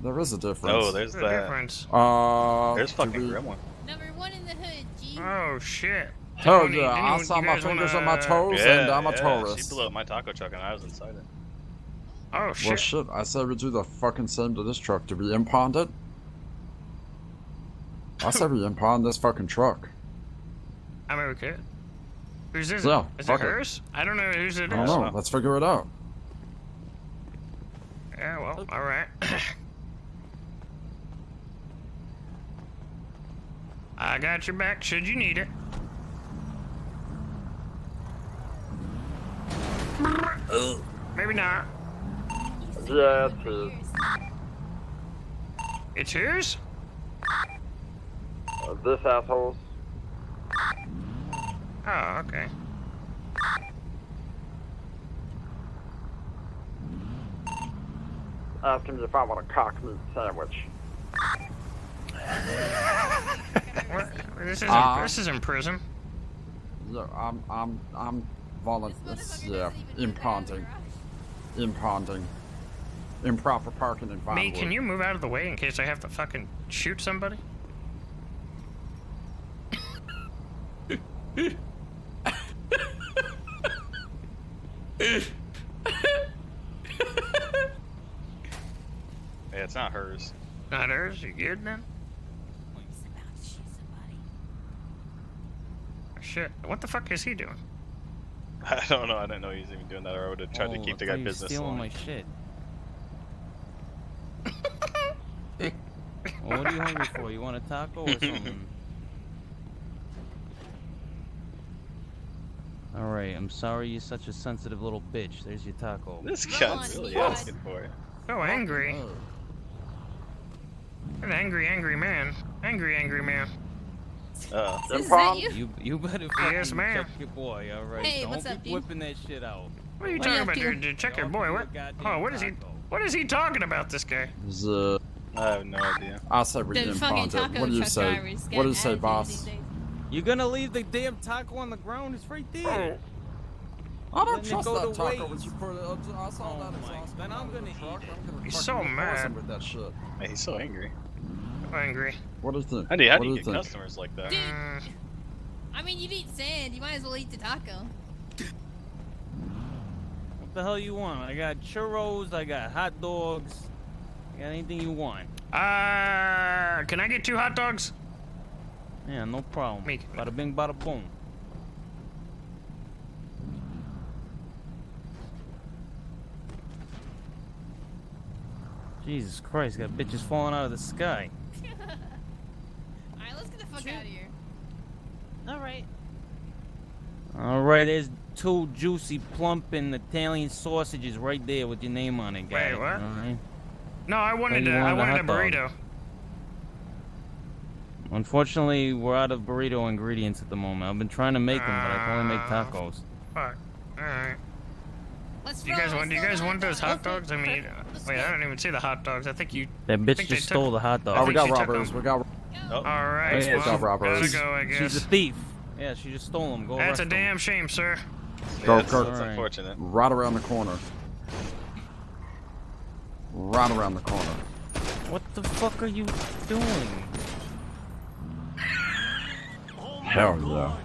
There is a difference. Oh, there's There's a that. difference. There's do fucking we- Gremlin. Number one in the hood, G. Oh shit. Told Tony, ya, didn't I you- saw you my guys fingers wanna- on my toes, Yeah, and I'm a yeah, tourist. She blew up my taco truck and I was inside it. Oh Well, shit. shit, I say we do the fucking same to this truck. Do we impound it? I say we impound this fucking truck. I mean, we could. Whose is Yeah, it? Is it fuck it. hers? I don't know whose it I is. don't know. Let's figure it out. Yeah, well, alright. I got your back should you need it. Maybe not. Yeah, it's his. It's yours? This asshole's. Oh, okay. Asked him if I want a cock meat sandwich. What? This isn't prison. Yeah, I'm volunteering. Yeah, impounding. Improper parking in Vinewood. Me, can you move out of the way in case I have to fucking shoot somebody? Yeah, it's not hers. Not hers? You good then? Shit. What the fuck is he doing? I don't know. I didn't know he was even doing that, or I would have tried to keep the guy business stealing alone. my shit. Well, what are you hungry for? You want a taco or something? Alright, I'm sorry you're such a sensitive little bitch. There's your taco. This guy's really asking for it. So angry. An angry man. Angry man. Is that You better fucking Yes, ma'am. check your boy, alright? Hey, Don't what's be up, dude? whipping that shit out. What are you talking about, dude? Check your boy. What? Oh, what is he? What is he talking about? This guy? I have no idea. I say we The fucking impound it. taco What do you truck say? drivers What do you got say, attitude boss? these days. You're gonna leave the damn taco on the ground? It's right there. I don't Letting it trust go that to taco. waste. When you put it, I saw that exhaust. Then I'm gonna eat it. He's so mad. With that shit. Hey, he's so angry. Angry. What do you think? How do you What do you get think? customers like that? I mean, you'd eat sand. You might as well eat the taco. What the hell you want? I got churros, I got hot dogs. I got anything you want. Can I get 2 hot dogs? Yeah, no problem. Bada bing, bada boom. Jesus Christ, got bitches falling out of the sky. Alright, let's get the fuck out of here. Alright. Alright, there's 2 juicy, plump, and Italian sausages right there with your name on it, guys. Wait, what? Alright. No, I wanted you a wanted a hot dog. burrito. Unfortunately, we're out of burrito ingredients at the moment. I've been trying to make them, but I can only make tacos. Fuck. Alright. Let's Do you guys want those hot dogs? I mean, wait, I don't even see the hot dogs. I think you. That bitch think they just stole the hot dog. Oh, we got robbers. We got. All right, We got robbers. gotta go, I guess. She's a thief. Yeah, she just stole them. Go That's arrest a 'em. damn shame, sir. Go, Yeah, go. that's unfortunate. Right around the corner. Right around the corner. What the fuck are you doing? Hell yeah.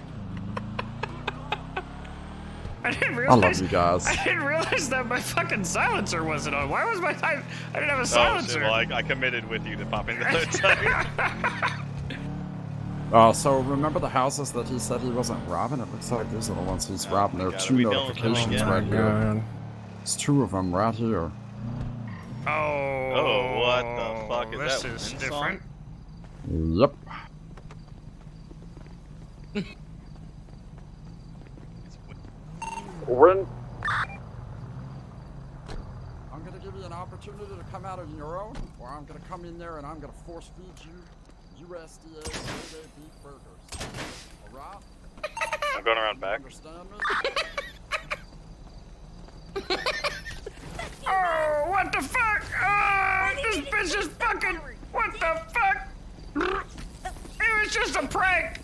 I didn't I realize. love you guys. I didn't realize that my fucking silencer wasn't on. Why was my? I didn't have a Oh, silencer. shit. Well, I committed with you to popping the other time. So remember the houses that he said he wasn't robbing? It looks like these are the ones he's robbing. There are 2 notifications right here. There's 2 of them right here. Oh, what the fuck is this that? is Wind different. Yep. When I'm gonna give you an opportunity to come out on your own, or I'm gonna come in there and I'm gonna force feed you USDA Day beef burgers. Alright? I'm going around back. Understand me? Oh, what the fuck? Oh, this bitch is fucking. What the fuck? It was just a prank.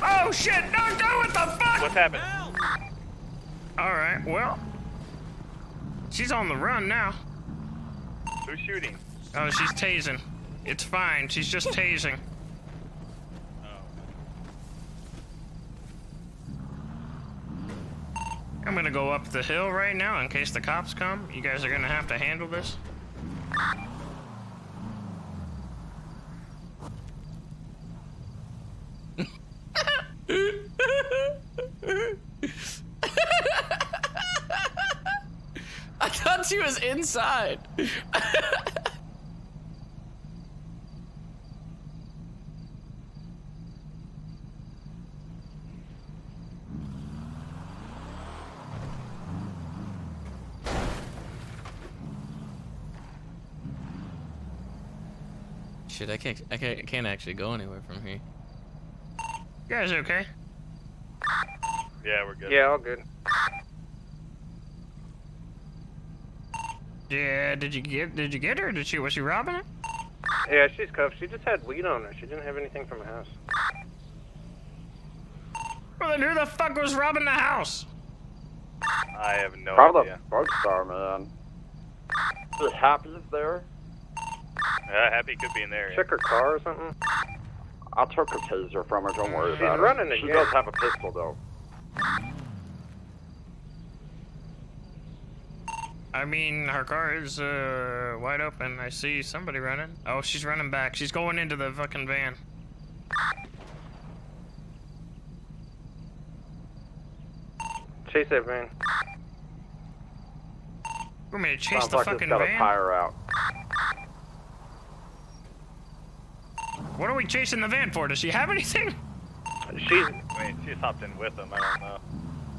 Oh shit! No, what the fuck? What happened? All right, well, she's on the run now. Who's shooting? Oh, she's tasing. It's fine. She's just tasing. I'm gonna go up the hill right now in case the cops come. You guys are gonna have to handle this. I thought she was inside. Shit, I can't actually go anywhere from here. You guys okay? Yeah, we're good. Yeah, all good. Yeah, did you get her? Was she robbing her? Yeah, she's cuffed. She just had weed on her. She didn't have anything from the house. Well, then who the fuck was robbing the house? I have no Probably idea. the drug star, man. Is Happy's there? Happy could be in there. Check her car or something. I took a taser from her, don't worry She's about it. running She again. does have a pistol, though. I mean, her car is wide open. I see somebody running. Oh, she's running back. She's going into the fucking van. Chase that van. We're gonna chase Sounds the like fucking it's got a van. tire out. What are we chasing the van for? Does she have anything? I mean, she hopped in with him. I don't know.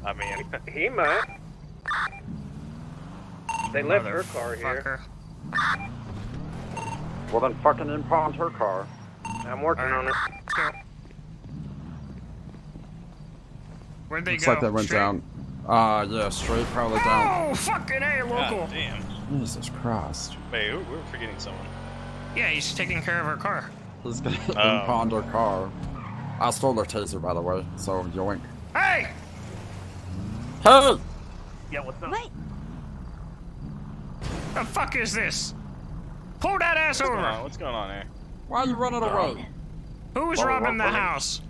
I mean, He might. They left her car here. Motherfucker. Well, then fucking impound her car. I'm working on it. Let's go. Where'd they Looks go? like they went Straight? down. Yeah, straight probably down. Oh, fucking A, local. God damn. Jesus Christ. Wait, we're forgetting someone. Yeah, he's taking care of her car. He's gonna impound her car. I stole her taser, by the way, so yoink. Hey! Hey! Yeah, what's up? What? The fuck is this? Pull that ass over. What's going on here? Why are you running away? Who's Well, robbing the running. house?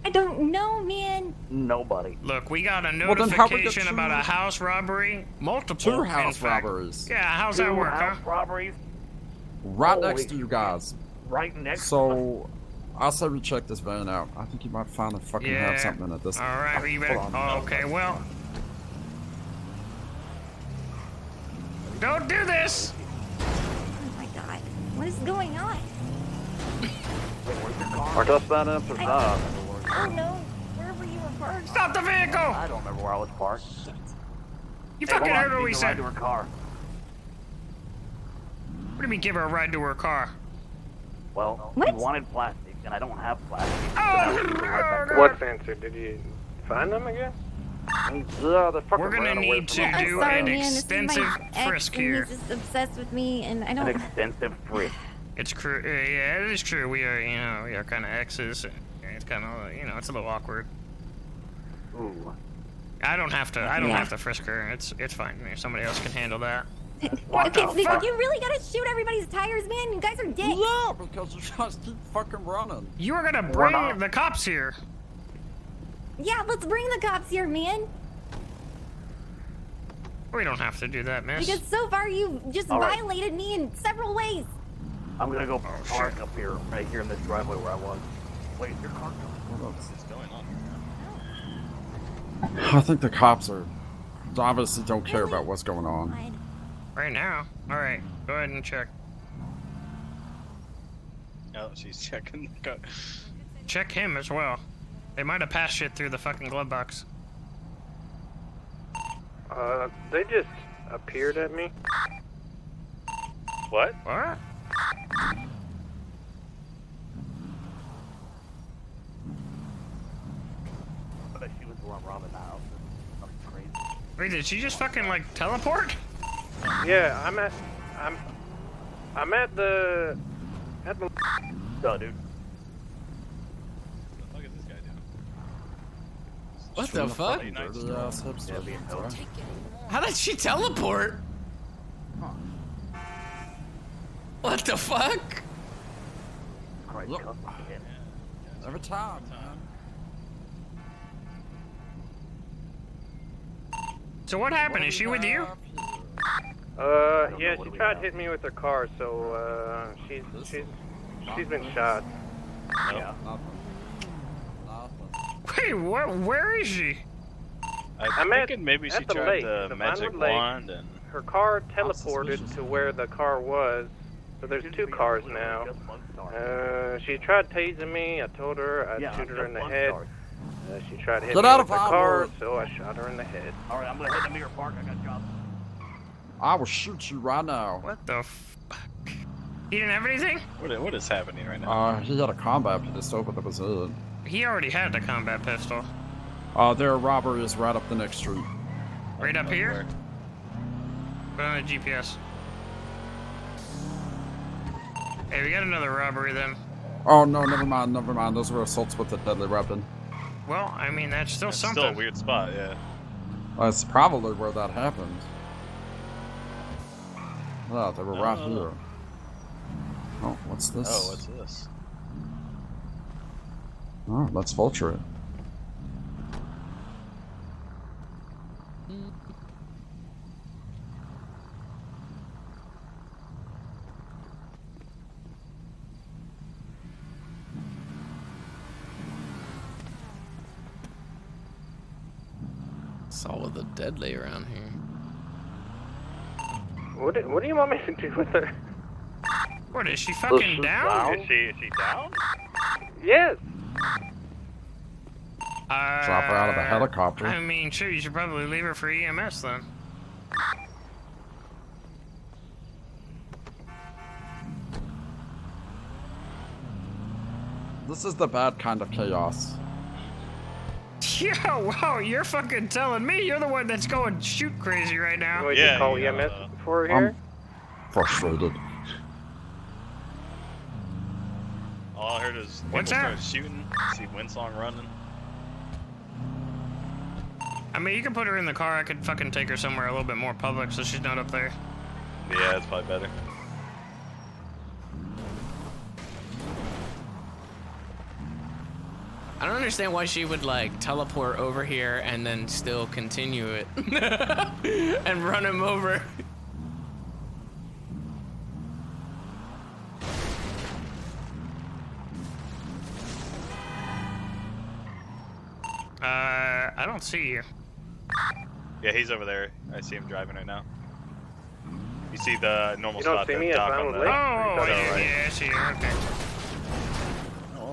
I don't know, man. Nobody. Look, we got a Well, then how we get notification about a house robbery. Multiple. Two in house fact. robberies. Yeah, how's that work, huh? House robberies Right Holy next to you guys. right next to us. So, I say we check this van out. I think you might finally fucking Yeah. have something in it this All right, well, you better. Hold on. Oh, okay, well. Don't do this. Oh my god. What is going on? I guess that answers that. Oh no. Wherever you were parked. Stop the vehicle. I don't remember where I was parked. You Hey, fucking hold on, heard what need we to said. ride to her car. What do you mean, give her a ride to her car? Well, What? you wanted plastic, and I don't have plastic. Oh, so now we can ride back. What sensor? Did you find them again? Yeah, they fucking We're gonna ran away need from to us. I'm do sorry, an man. This is extensive my ex, frisk and here. he's just obsessed with me, and I An don't. extensive frisk. It's true. Yeah, it is true. We are kind of exes. And it's kind of, it's a little awkward. Ooh. I don't have to frisk her. It's fine. Somebody else can handle that. What Okay, the so fuck? you really gotta shoot everybody's tires, man. You guys are dicks. Yeah, because you guys keep fucking running. You are gonna We're bring not. the cops here. Yeah, let's bring the cops here, man. We don't have to do that, miss. Because so far you've just All right. violated me in several ways. I'm gonna go Oh, park up here, right here in this driveway where I was. Wait, your car going? What's going on? I think the cops are obviously don't care about what's going on. Fine. Right now. All right. Go ahead and check. Oh, she's checking the car. Check him as well. They might have passed shit through the fucking glove box. They just appeared at me. What? What? I bet she was the one robbing the house. Something crazy. Wait, did she just fucking like teleport? Yeah, I'm at the Duh, dude. What the fuck is this guy doing? What the fuck? Dirty ass hipster. How did she teleport? What the fuck? Christ, Look. cuss again. Every time, man. So what happened? Is she with you? yeah, she tried hitting me with her car, so she's been shot. Yeah. Wait, where is she? I'm I'm thinking maybe she at the tried lake, the the magic Vinewood Lake. wand and. Her car teleported to where the car was, so there's two cars now. She tried tasing me. I told her I'd shoot her in the head. She tried to hit Get me out with of the our car, road. so I shot her in the head. All right, I'm gonna head to Mirror Park. I got jobs. I will shoot you right now. What the fuck? He didn't have anything? What is happening right now? He had a combat pistol, but that was it. He already had the combat pistol. There are robberies right up the next street. Right up here? Put on the GPS. Hey, we got another robbery then. Oh, no, never mind. Those were assaults with a deadly weapon. Well, I mean, that's still It's something. still a weird spot, yeah. That's probably where that happened. Yeah, they were right here. Oh, what's this? Oh, what's this? Oh, let's vulture it. It's all with the deadly around here. What do you want me to do with her? What, is she fucking down? Is she down? Yes. Drop her out of a helicopter. I mean, sure, you should probably leave her for EMS then. This is the bad kind of chaos. Yeah, wow, you're fucking telling me. You're the one that's going shoot crazy right now. Wait, you call EMS for here? I'm frustrated. All I heard is people What's that? start shooting. See Winsong running. I mean, you can put her in the car. I could fucking take her somewhere a little bit more public so she's not up there. Yeah, that's probably better. I don't understand why she would like teleport over here and then still continue it and run him over. I don't see you. Yeah, he's over there. I see him driving right now. You see the normal You don't spot see that me at dock on Violent the Lake? Oh, right. yeah, I see you. Okay.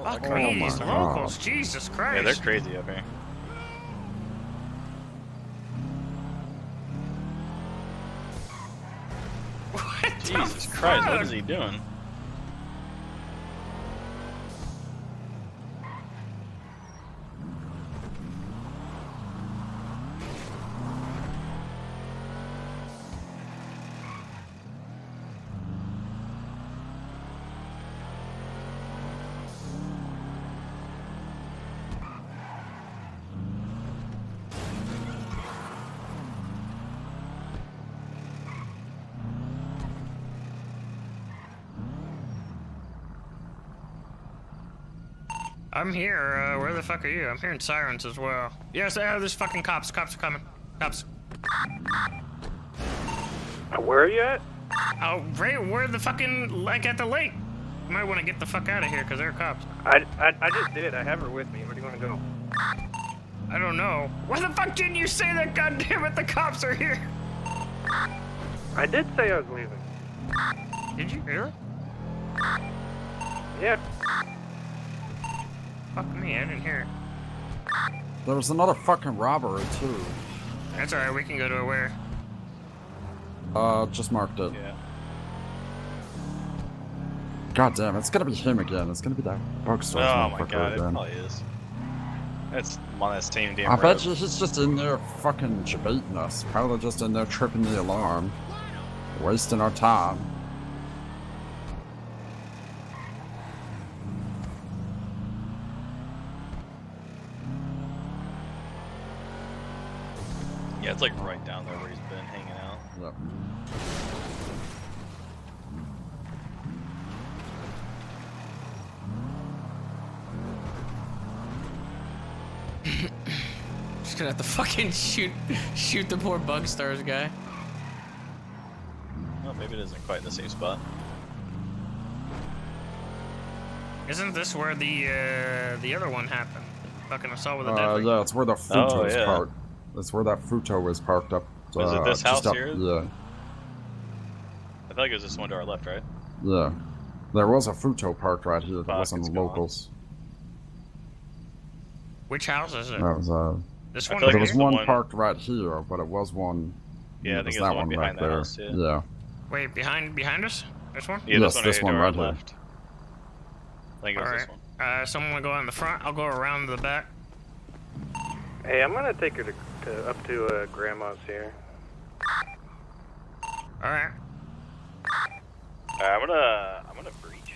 Fuck me, these locals. Jesus Christ. Yeah, they're crazy up here. Jesus Christ, what is he doing? I'm here. Where the fuck are you? I'm hearing sirens as well. Yes, there's fucking cops. Cops are coming. Cops. Where are you at? Oh, right where the fucking, like at the lake. You might want to get the fuck out of here because there are cops. I just did. I have her with me. Where do you want to go? I don't know. Why the fuck didn't you say that? God damn it, the cops are here. I did say I was leaving. Did you really? Yeah. Fuck me, I didn't hear. There was another fucking robbery too. That's alright, we can go to a where? Just marked it. Yeah. God damn, it's gonna be him again. It's gonna be that bookstore. Oh my god, it probably is. It's one that's team damn I bet you he's just in there fucking debating us. Probably just in there tripping the alarm. Wasting our time. Yeah, it's like right down there where he's been hanging out. Yep. Just gonna have to fucking shoot the poor Bugstars guy. Well, maybe it isn't quite in the same spot. Isn't this where the other one happened? Fucking assault with a deadly. Yeah, it's where the Futo Oh, is yeah. parked. That's where that Futo is parked up. Is it this just house up, here? Yeah. I feel like it was this one to our left, right? Yeah. There was a Futo parked right here that Fuck, wasn't it's locals. Which house is it? That was This I one feel like there right was here? one one- parked right here, but it was one. Yeah, I it think was it's that the one one behind right the there. house, yeah. Yeah. Wait, behind us? This one? Yeah, Yes, this one this one to our right here. left. I think it was this one. Someone go in the front. I'll go around the back. Hey, I'm gonna take her to up to Grandma's here. All right. I'm gonna breach.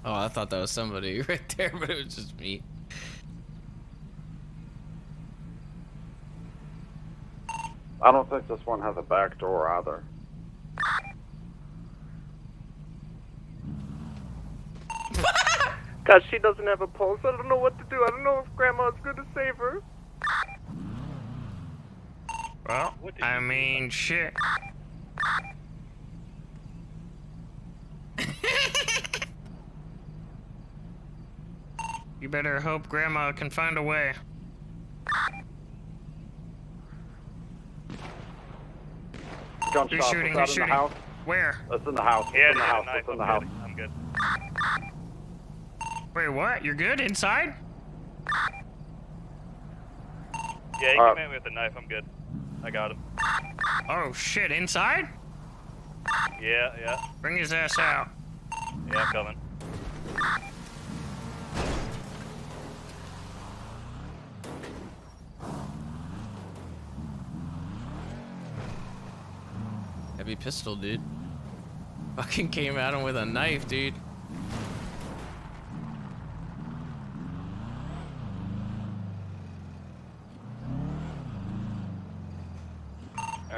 Oh, I thought that was somebody right there, but it was just me. I don't think this one has a back door either. Cause she doesn't have a pulse. I don't know what to do. I don't know if Grandma's gonna save her. Well, I mean, shit. You better hope Grandma can find a way. Gunshot. Who's shooting? Who's shooting? Where? It's in the house. Yeah, It's in the house. knife. It's in the house. I'm good. Wait, what? You're good? Inside? Yeah, you can hit me with the knife. I'm good. I got him. Oh, shit. Inside? Yeah. Bring his ass out. Yeah, I'm coming. Heavy pistol, dude. Fucking came at him with a knife, dude.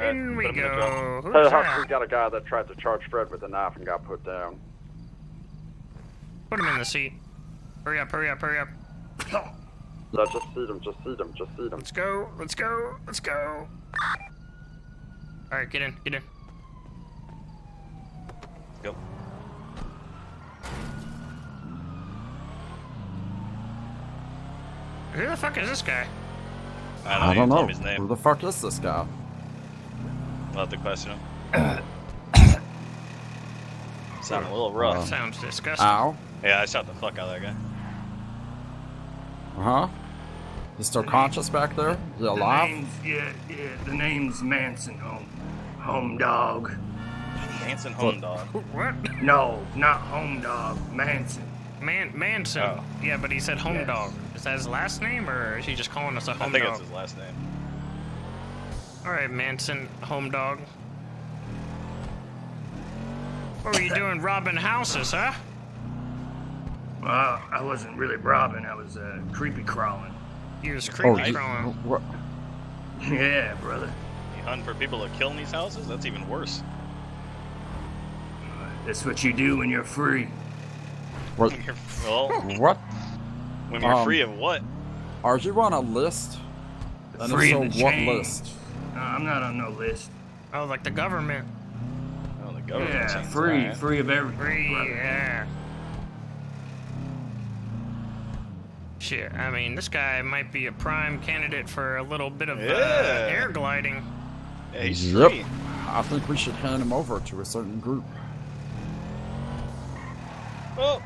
In we go. Who's Hey, that? we got a guy that tried to charge Fred with a knife and got put down. Put him in the seat. Hurry up, hurry up, hurry up. Yeah, just seat him, just seat him, just seat him. Let's go, let's go, let's go. Alright, get in, get in. Go. Who the fuck is this guy? I don't know. His name. Who the fuck is this guy? We'll have to question him. Sound a little rough. Sounds disgusting. Ow. Yeah, I shot the fuck out of that guy. Uh-huh. He's still conscious back there? You alive? Yeah, the name's Manson, home dog. Manson Home Dog. What? No, not home dog, Manson. Manson. Oh. Yeah, but he said home Yes. dog. Is that his last name, or is he just calling us a I home think dog? it's his last name. Alright, Manson, home dog. What were you doing robbing houses, huh? Well, I wasn't really robbing, I was creepy crawling. You was creepy you- crawling. what? Yeah, brother. You hunting for people to kill in these houses? That's even worse. That's what you do when you're free. What? Well, What? when you're free of what? Are you on a list? And Free if of so, the what chains. list? No, I'm not on no list. Oh, like the government. Oh, the government. Yeah, chains, free, alright. free of everything. Free, brother. yeah. Shit, I mean, this guy might be a prime candidate for a little bit of Yeah. air gliding. Yeah, he's Yep. free. I think we should hand him over to a certain group. Oh.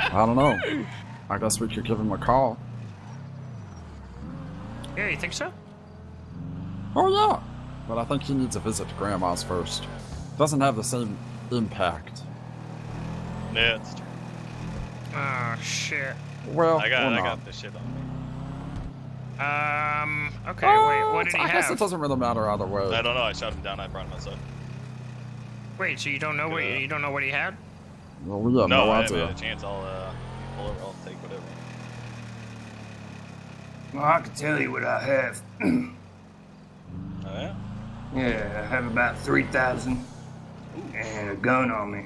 I don't know. I guess we could give him a call. Yeah, you think so? Oh yeah, but I think he needs a visit to Grandma's first. Doesn't have the same impact. Yeah, it's true. Oh, shit. Well, I or got not. this shit on me. Okay, wait, what did he I guess it have? doesn't really matter either way. I don't know. I shot him down. I brought him outside. Wait, so you don't know what you don't know what he had? Well, we have No, no I haven't idea. had a chance. I'll pull over. I'll take whatever. Well, I can tell you what I have. Oh yeah. Yeah, I have about 3,000 and a gun on me.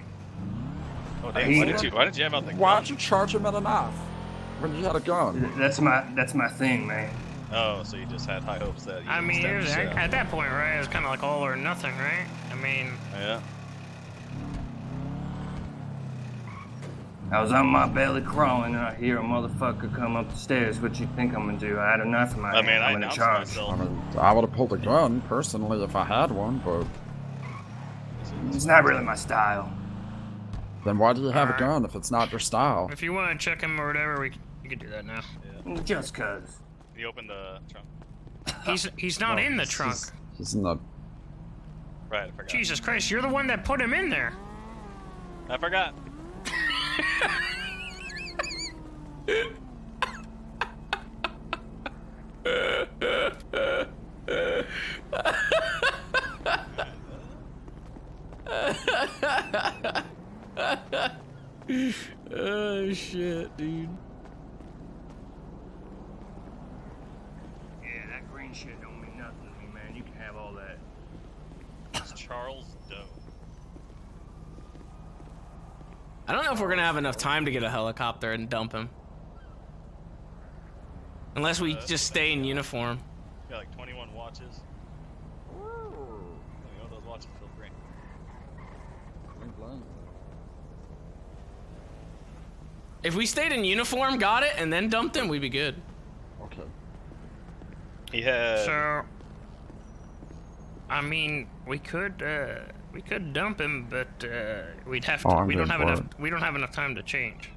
Oh damn! Why did you have out the Why gun? did you charge him at a knife when you had a gun? That's my thing, man. Oh, so you just had high hopes that you I mean, stabbed it was, the shit out. at that point, right? It was kind of like all or nothing, right? I mean, Yeah. I was on my belly crawling and I hear a motherfucker come up the stairs. What you think I'm gonna do? I had a knife in my hand. I'm gonna charge. I mean, I would have pulled a gun, personally, if I had one, but... It's not really my style. Then why do you have a gun if it's not your style? If you want to check him or whatever, you can do that now. Just cause. He opened the trunk. He's not in the trunk. He's in the... Right, I forgot. Jesus Christ, you're the one that put him in there. I forgot. Oh shit, dude. Yeah, that green shit don't mean nothing to me, man. You can have all that. It's Charles Doe. I don't know if we're gonna have enough time to get a helicopter and dump him. Unless we just stay in uniform. Got like 21 watches. Those watches feel great. If we stayed in uniform, got it, and then dumped him, we'd be good. Okay. He had... So, I mean, we could dump him, but we'd have to. We don't have enough. We don't have enough time to change.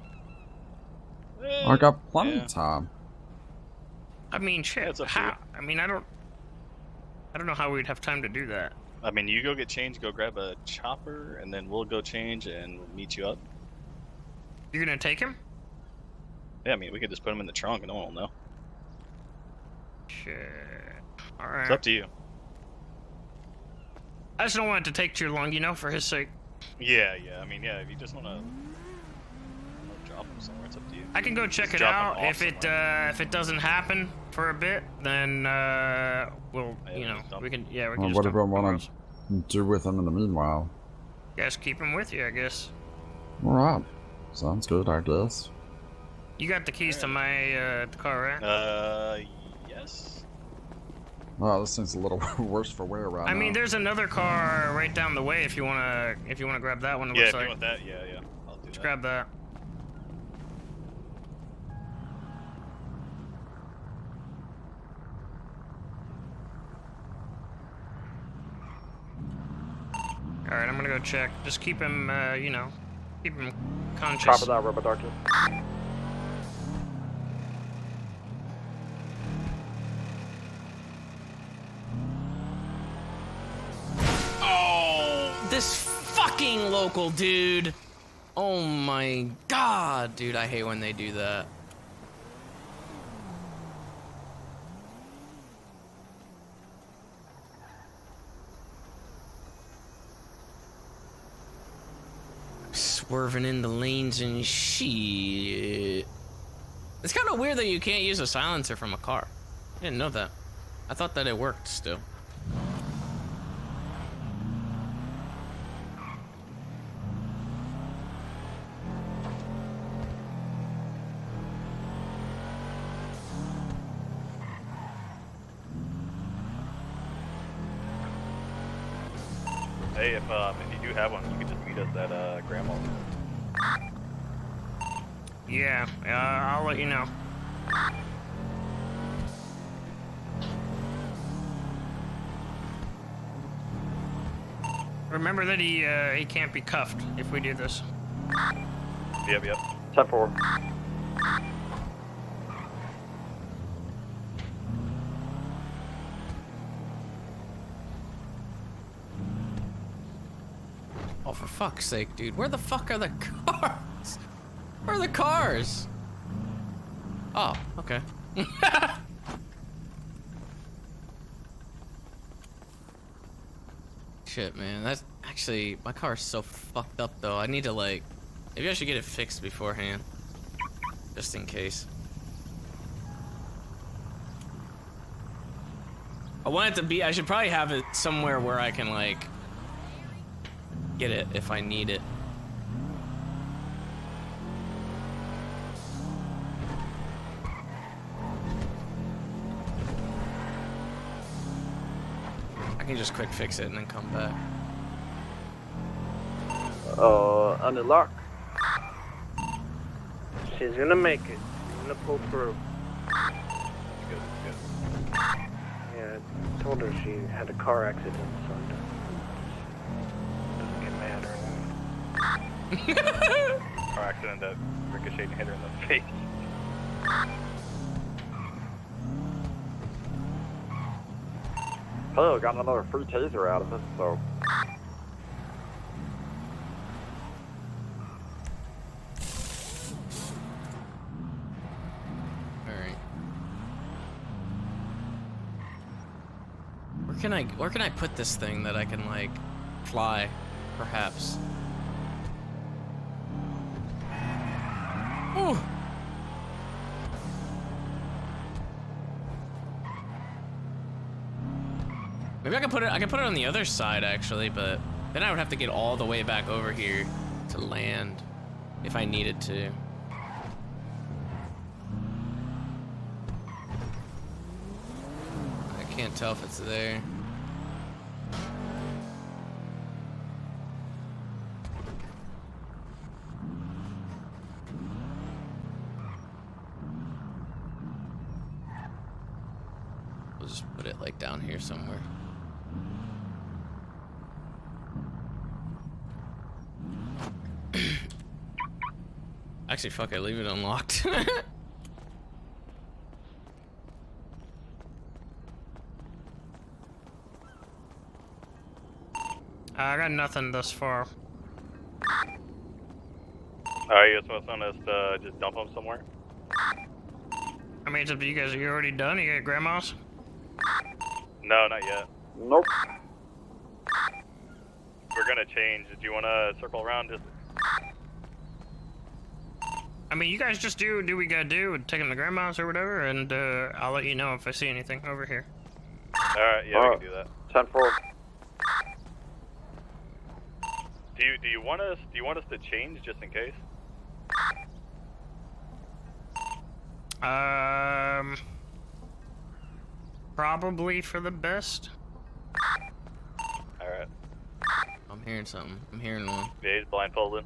I got plenty of time. I mean, shit. How? I mean, I don't know how we'd have time to do that. I mean, you go get changed, go grab a chopper, and then we'll go change and we'll meet you up. You're gonna take him? Yeah, I mean, we could just put him in the trunk and no one will know. Shit. Alright. It's up to you. I just don't want it to take too long, you know, for his sake. Yeah. I mean, yeah, if you just want to drop him somewhere, it's up to you. I can go check Just it drop him out. off If it doesn't happen for a bit, then we'll, you know, we can Well, just what dump do we him want off. to do with him in the meanwhile? Guys, keep him with you, I guess. Alright. Sounds good, I guess. You got the keys to my car, right? Yes. Well, this thing's a little worse for wear right now. I mean, there's another car right down the way if you wanna grab that one. It Yeah, looks if like. you want that, yeah. I'll do Let's that. grab that. All right, I'm gonna go check. Just keep him, you know, keep him conscious. Copy that, Robert Darky. Oh, this fucking local dude. Oh my god, dude, I hate when they do that. Swerving in the lanes and shit. It's kind of weird that you can't use a silencer from a car. I didn't know that. I thought that it worked still. Hey, if you do have one, you can just meet us at Grandma's. Yeah, I'll let you know. Remember that he can't be cuffed if we do this. Yep. 10-4. Oh, for fuck's sake, dude. Where the fuck are the cars? Where are the cars? Oh, okay. Shit, man. That's actually... My car's so fucked up, though. I need to, like... Maybe I should get it fixed beforehand. Just in case. I want it to be... I should probably have it somewhere where I can, like... get it if I need it. I can just quick fix it and then come back. Under lock. She's gonna make it. She's gonna pull through. Yeah, I told her she had a car accident, so doesn't get mad or anything. Car accident that ricocheted and hit her in the face. Hello, got another free taser out of it, so. Alright. Where can I put this thing that I can like fly, perhaps? Ooh. Maybe I can put it on the other side actually, but then I would have to get all the way back over here to land if I needed to. I can't tell if it's there. We'll just put it like down here somewhere. Actually, fuck it, leave it unlocked. I got nothing thus far. Alright, you guys want us to just dump them somewhere? I mean, it's up to you guys. Are you already done? You got grandma's? No, not yet. Nope. We're gonna change. Do you want to circle around? Just. I mean, you guys just do what we gotta do, take them to grandma's or whatever, and I'll let you know if I see anything over here. Alright, yeah, we can do that. 10-4. Do you want us to change just in case? Probably for the best. Alright. I'm hearing something. I'm hearing one. Yeah, he's blindfolded.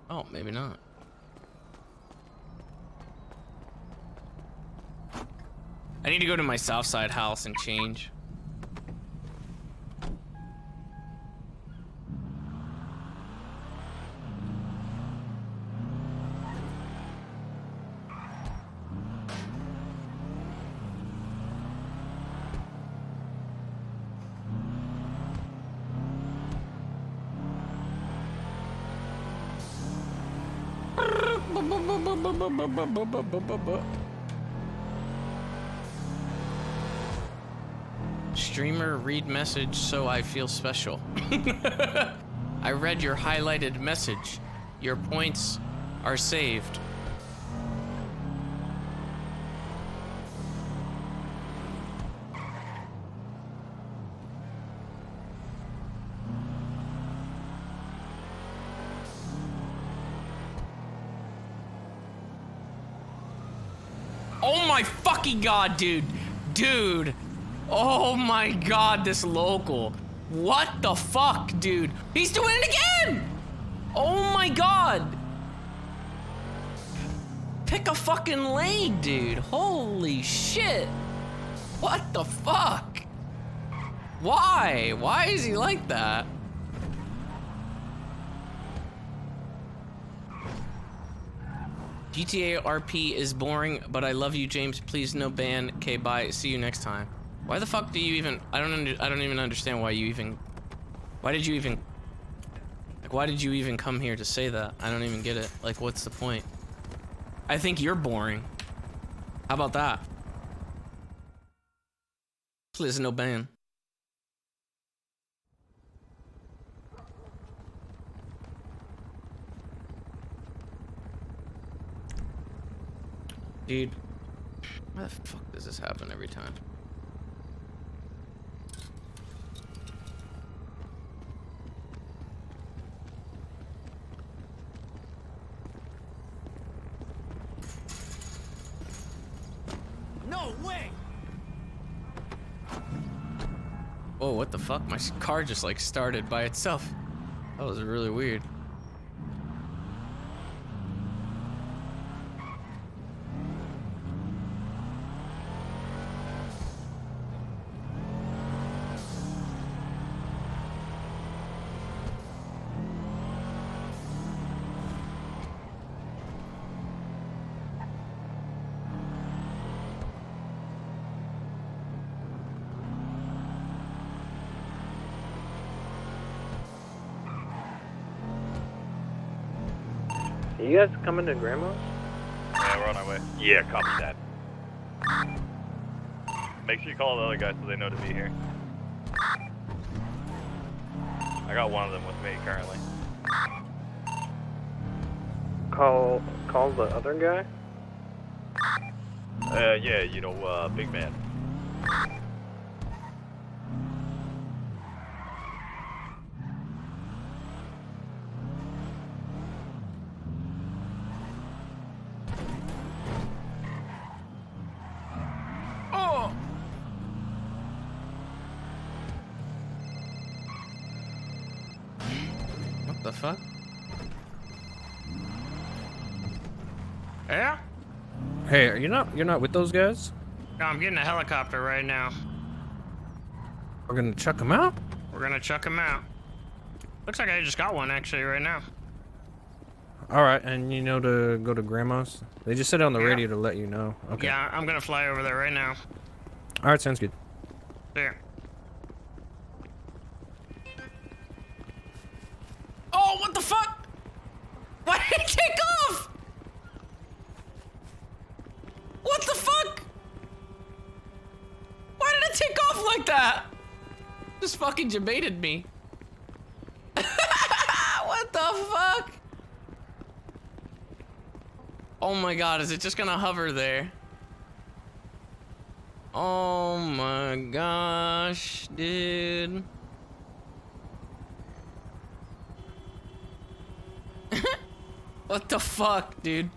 Oh, maybe not. I need to go to my south side house and change. Streamer, read message so I feel special. I read your highlighted message. Your points are saved. Oh my fucking god, dude. Dude. Oh my god, this local. What the fuck, dude? He's doing it again! Oh my god. Pick a fucking lane, dude. Holy shit. What the fuck? Why? Why is he like that? GTA RP is boring, but I love you, James. Please no ban. Okay, bye. See you next time. Why the fuck do you even? I don't even understand why you even. Why did you even? Like, why did you even come here to say that? I don't even get it. Like, what's the point? I think you're boring. How about that? Please no ban. Dude, why the fuck does this happen every time? Oh, what the fuck? My car just like started by itself. That was really weird. You guys coming to Grandma's? Yeah, we're on our way. Yeah, copy that. Make sure you call the other guys so they know to be here. I got one of them with me currently. Call the other guy? Yeah, you know, big man. Oh! What the fuck? Yeah? Hey, you're not with those guys? No, I'm getting a helicopter right now. We're gonna chuck them out? We're gonna chuck him out. Looks like I just got one actually right now. Alright, and you know to go to Grandma's? They just said on the radio to let you know. Okay. Yeah, I'm gonna fly over there right now. Alright, sounds good. There. Oh, what the fuck? Why did it take off? What the fuck? Why did it take off like that? Just fucking debated me. What the fuck? Oh my god, is it just gonna hover there? Oh my gosh, dude. What the fuck, dude?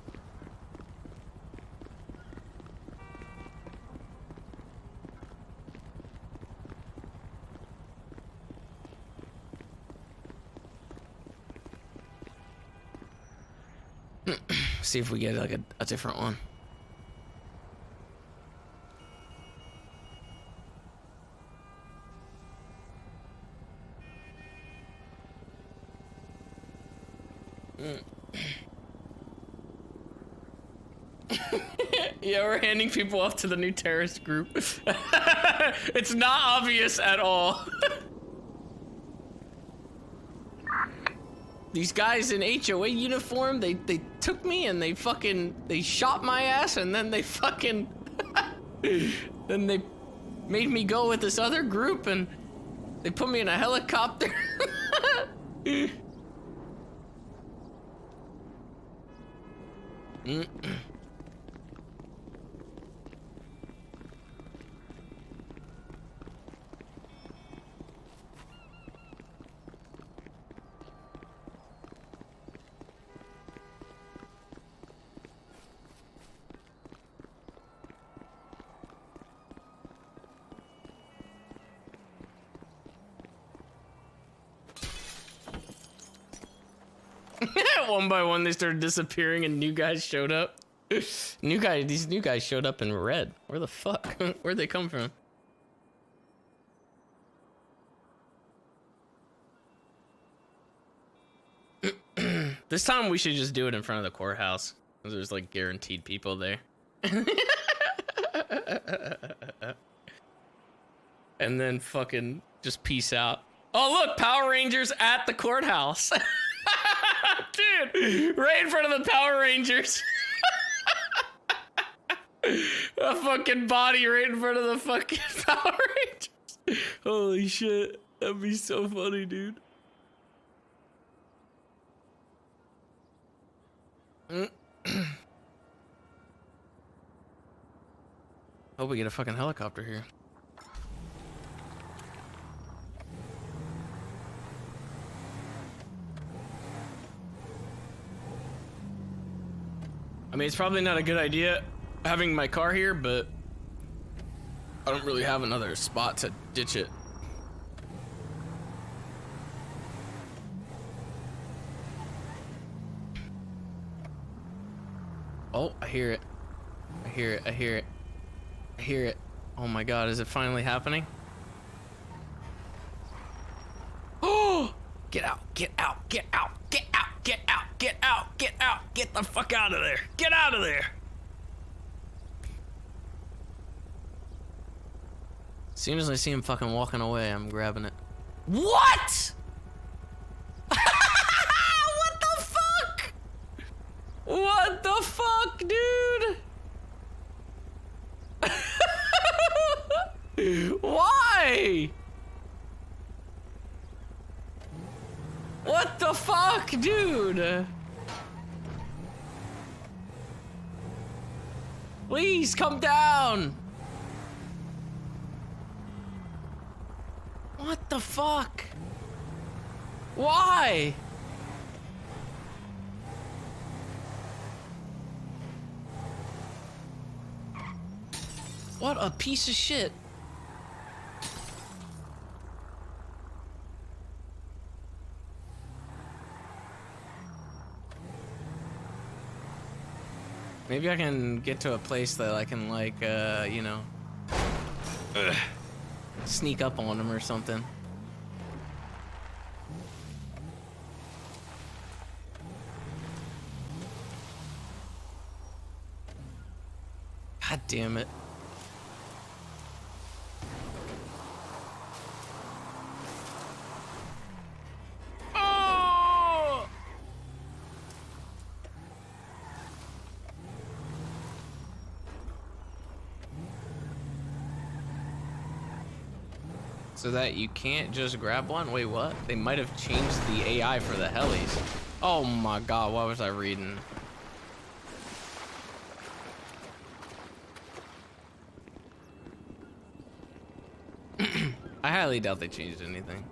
See if we get like a different one. Yeah, we're handing people off to the new terrorist group. It's not obvious at all. These guys in HOA uniform, they took me and they shot my ass, and then they fucking then they made me go with this other group, and they put me in a helicopter. One by one, they started disappearing, and new guys showed up. These new guys showed up in red. Where the fuck? Where'd they come from? This time we should just do it in front of the courthouse. There's like guaranteed people there. And then fucking just peace out. Oh look, Power Rangers at the courthouse. Dude, right in front of the Power Rangers. A fucking body right in front of the fucking Power Rangers. Holy shit, that'd be so funny, dude. Hope we get a fucking helicopter here. I mean, it's probably not a good idea having my car here, but I don't really have another spot to ditch it. Oh, I hear it. I hear it. I hear it. I hear it. Oh my god, is it finally happening? Oh! Get out, get out, get out, get out, get out, get out, get out, get the fuck out of there. Get out of there. As soon as I see him fucking walking away, I'm grabbing it. What? What the fuck? What the fuck, dude? Why? What the fuck, dude? Please come down. What the fuck? Why? What a piece of shit. Maybe I can get to a place that I can, like, you know, sneak up on him or something. God damn it. Oh! So that you can't just grab one? Wait, what? They might have changed the AI for the helis. Oh my god, what was I reading? I highly doubt they changed anything.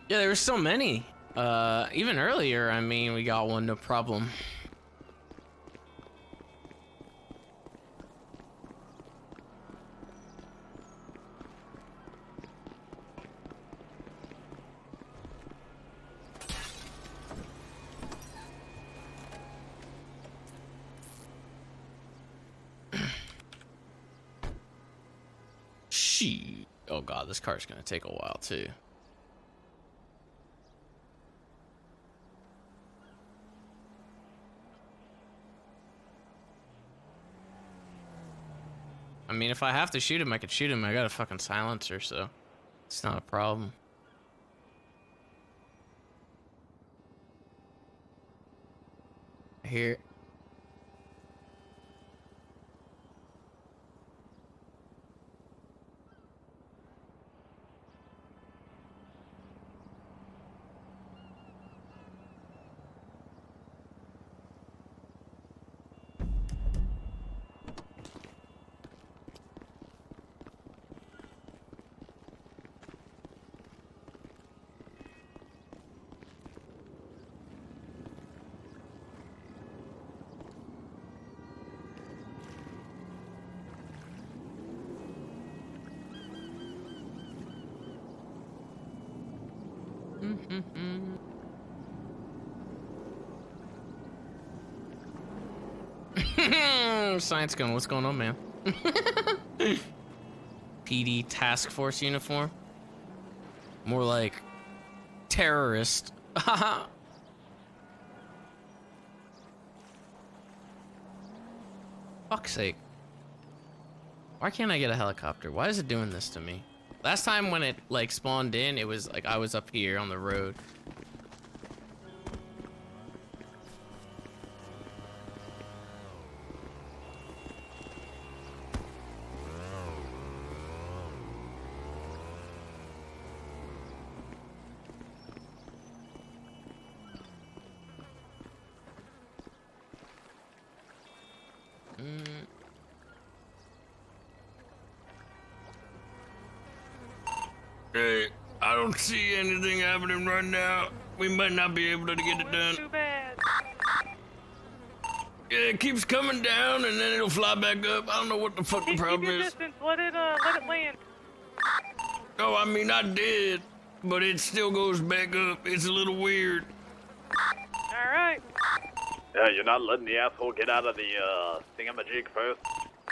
Yeah, there were so many. Even earlier, I mean, we got one, no problem. Shit. Oh god, this car's gonna take a while too. I mean, if I have to shoot him, I could shoot him. I got a fucking silencer, so it's not a problem. Here. Science gun, what's going on, man? PD task force uniform? More like terrorist. Fuck's sake. Why can't I get a helicopter? Why is it doing this to me? Last time when it like spawned in, it was like I was up here on the road. Hey, I don't see anything happening right now. We might not be able to get it done. Too bad. Yeah, it keeps coming down and then it'll fly back up. I don't know what the fucking problem Keep your is. distance. Let it land. No, I mean, I did, but it still goes back up. It's a little weird. All right. Yeah, you're not letting the asshole get out of the thingamajig first?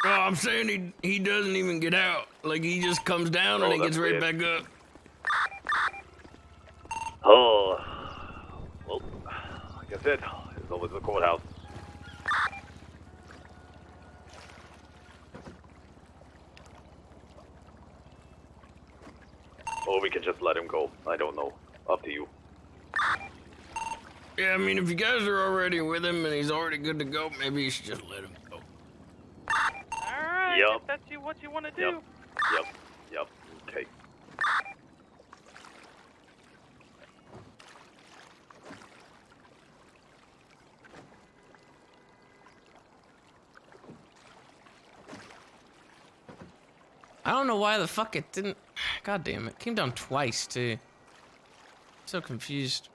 No, I'm saying he doesn't even get out. Like, he just comes down and it that's gets right weird. back up. Oh, well, like I said, it's always the courthouse. Or we could just let him go. I don't know. Up to you. Yeah, I mean, if you guys are already with him and he's already good to go, maybe you should just let him go. All right. Yup. If that's what you want to do. Yep. Okay. I don't know why the fuck it didn't. God damn it. Came down twice, too. So confused.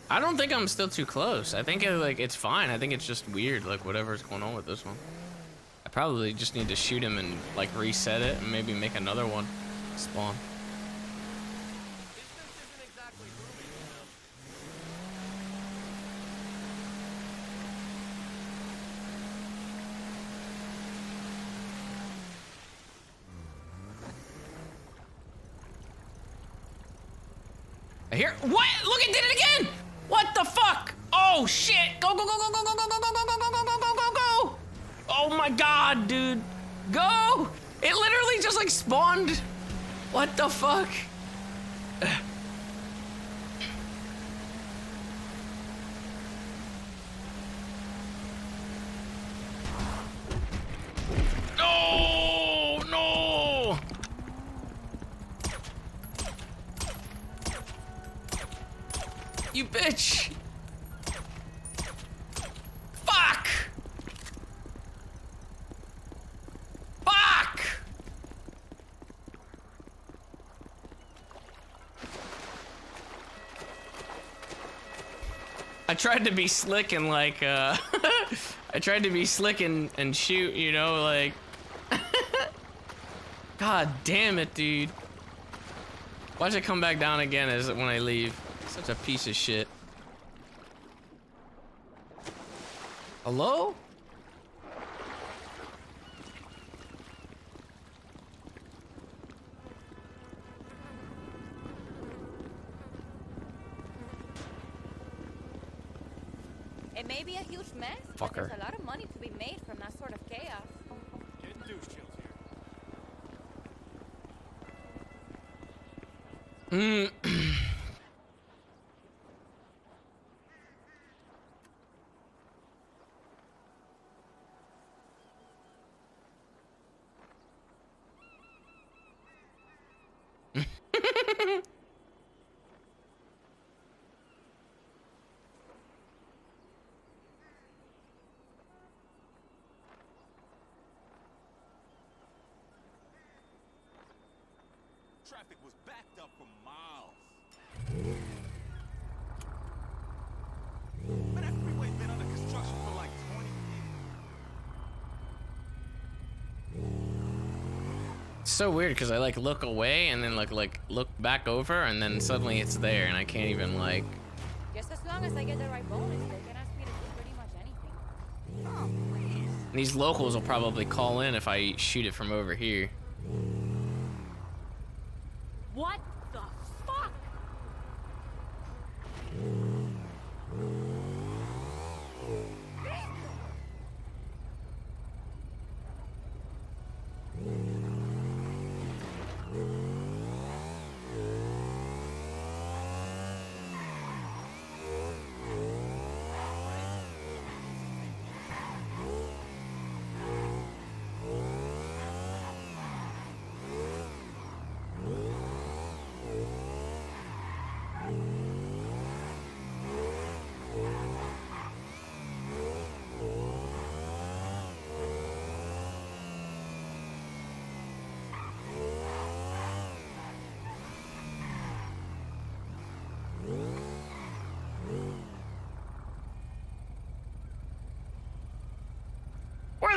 I don't think I'm still too close. I think it's fine. I think it's just weird, like whatever's going on with this one. I probably just need to shoot him and like reset it and maybe make another one spawn. I hear what? Look, it did it again! What the fuck? Oh shit! Go go go go go go go go go go go go go go go go! Oh my god, dude! Go! It literally just like spawned. What the fuck? No! No! You bitch! Fuck! Fuck! I tried to be slick and like, I tried to be slick and shoot, you know, like. God damn it, dude. Watch it come back down again as when I leave. Such a piece of shit. Hello? It may be a huge mess, but Fucker. there's a lot of money to be made from that sort of chaos. Getting douche chills here. Traffic was backed up for miles. Man, that freeway's been under construction for like 20 years. It's so weird because I like look away and then like look back over and then suddenly it's there and I can't even like. Just as long as I get the right bonus, they can ask me to do pretty much anything. Oh, please. These locals will probably call in if I shoot it from over here. What the fuck?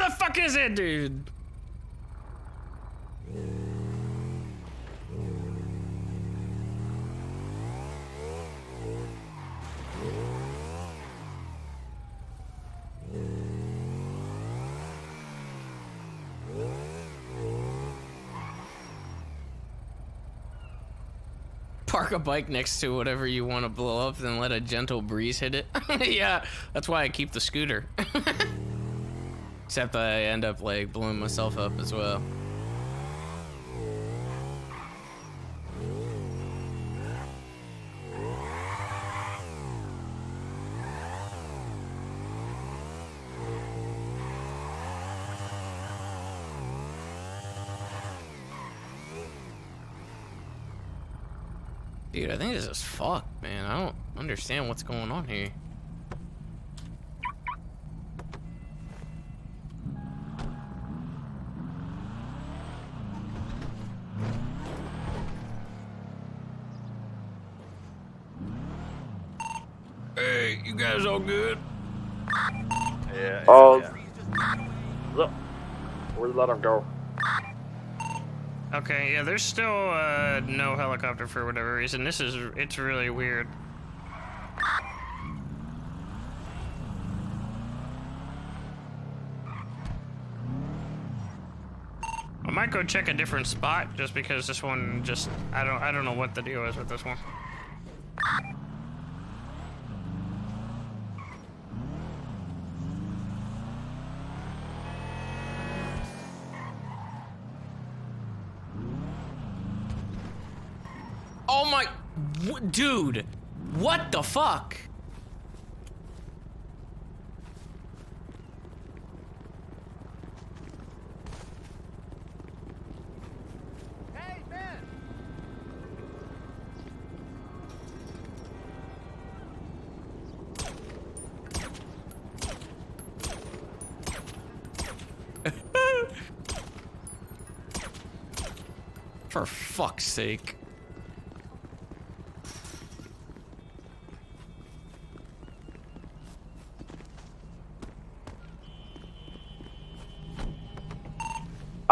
the fuck is it, dude? Park a bike next to whatever you want to blow up, then let a gentle breeze hit it. Yeah, that's why I keep the scooter. Except I end up like blowing myself up as well. Dude, I think this is fucked, man. I don't understand what's going on here. Hey, you guys all good? Yeah. Oh. Look. We let him go. Okay, yeah, there's still no helicopter for whatever reason. It's really weird. I might go check a different spot just because this one just I don't know what the deal is with this one. Oh my, dude, what the fuck? Hey, man! For fuck's sake.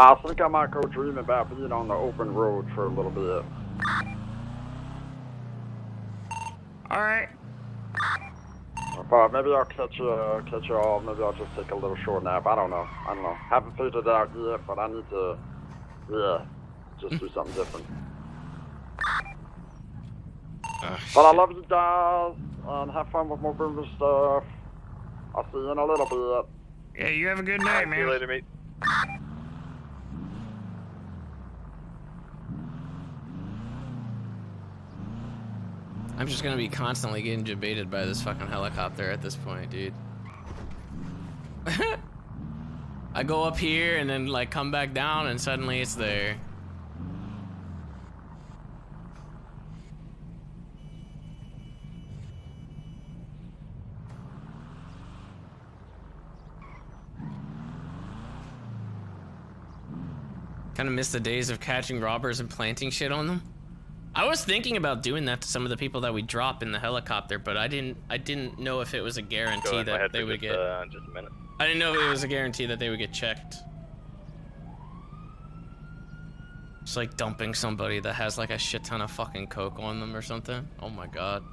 I think I might go dream about being on the open road for a little bit. Alright. But maybe I'll catch you all. Maybe I'll just take a little short nap. I don't know. Haven't figured it out yet, but I need to, yeah, just do something different. But I love you guys, and have fun with more boomer stuff. I'll see you in a little bit. Yeah, you have a good night, man. See you later, mate. I'm just gonna be constantly getting debated by this fucking helicopter at this point, dude. I go up here and then like come back down and suddenly it's there. Kind of miss the days of catching robbers and planting shit on them. I was thinking about doing that to some of the people that we drop in the helicopter, but I didn't know if it was a guarantee that they would get. Just a minute. I didn't know if it was a guarantee that they would get checked. It's like dumping somebody that has like a shit ton of fucking coke on them or something. Oh my god.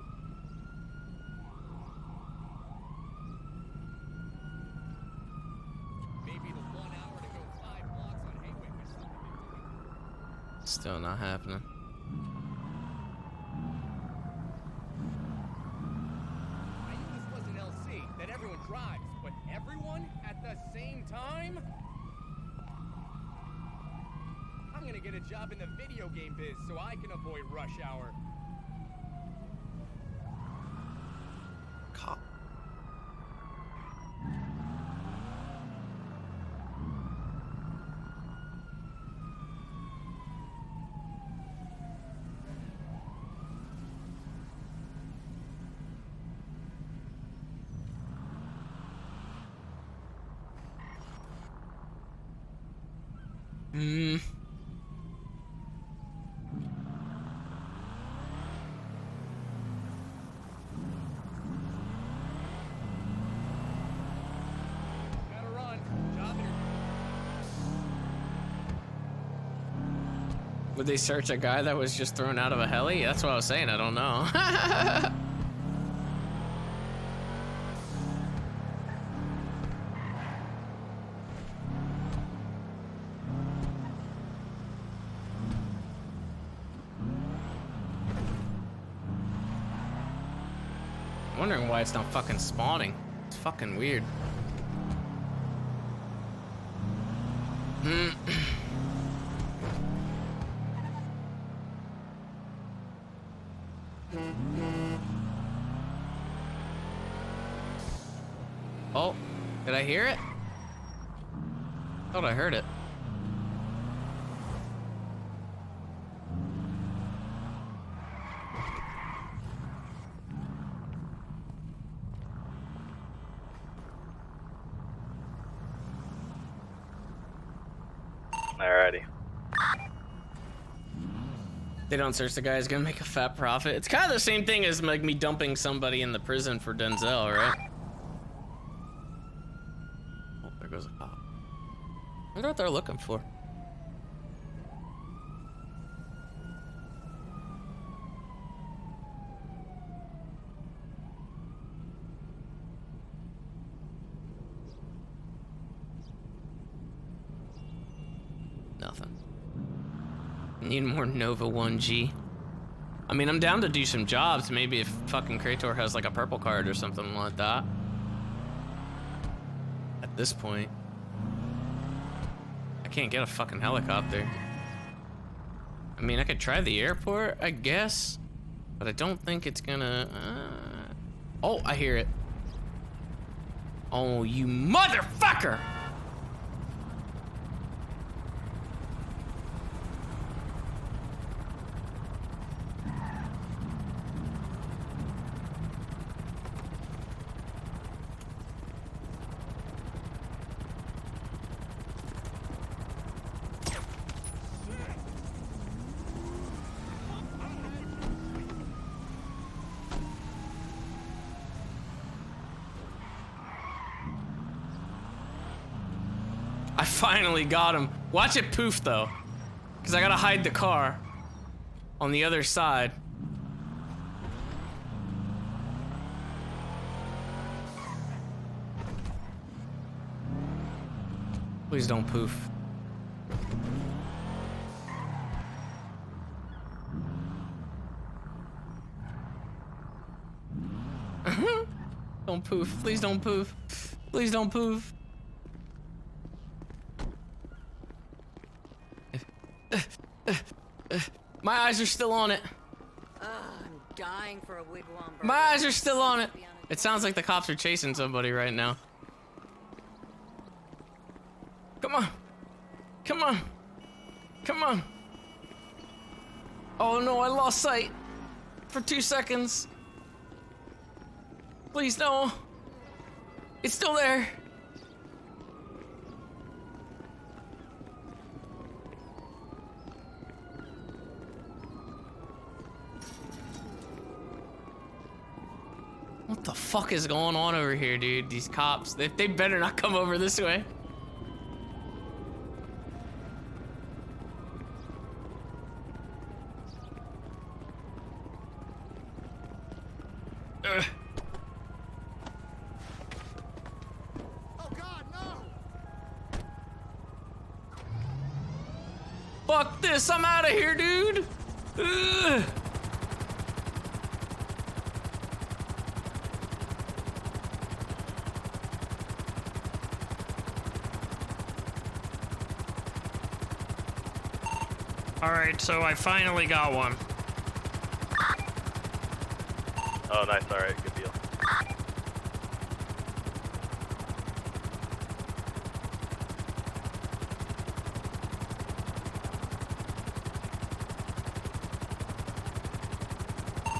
Still not happening. I knew this was an LC, that everyone drives, but everyone at the same time? I'm gonna get a job in the video game biz so I can avoid rush hour. Cop. Gotta run. Job interview Would they search a guy that was just thrown out of a heli? That's what I was saying. I don't know. I'm wondering why it's not fucking spawning. It's fucking weird. Oh, did I hear it? Thought I heard it. Alrighty. They don't search the guy who's gonna make a fat profit. It's kind of the same thing as like me dumping somebody in the prison for Denzel, right? Oh, there goes a cop. I wonder what they're looking for. Nothing. Need more Nova 1G. I mean, I'm down to do some jobs. Maybe if fucking Krator has like a purple card or something like that. At this point. I can't get a fucking helicopter. I mean, I could try the airport, I guess. But I don't think it's gonna... Oh, I hear it. Oh, you motherfucker! I finally got him. Watch it poof though, because I gotta hide the car on the other side. Please don't poof. Don't poof. Please don't poof. Please don't poof. My eyes are still on it. I'm dying for a wigwam burger. My eyes are still on it. It sounds like the cops are chasing somebody right now. Come on. Come on. Come on. Oh no, I lost sight for 2 seconds. Please no. It's still there. What the fuck is going on over here, dude? These cops, they better not come over this way. Oh God, no! Fuck this, I'm out of here, dude! Ugh. Alright, so I finally got one. Oh, nice. Alright, good deal.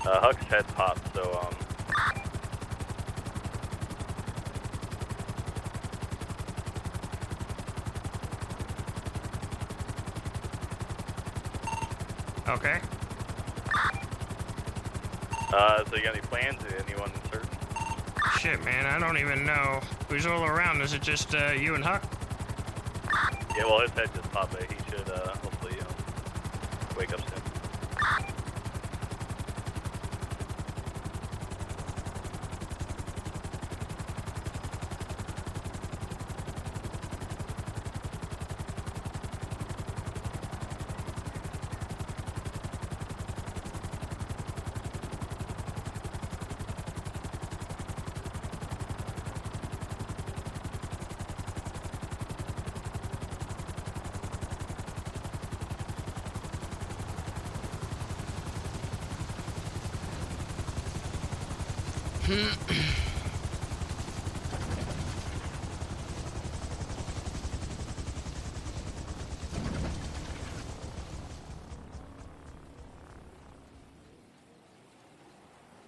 Huck's head popped, so, Okay. So you got any plans? Anyone certain? Shit, man, I don't even know. Who's all around? Is it just, you and Huck? Yeah, well, his head just popped, but he should, hopefully, wake up soon.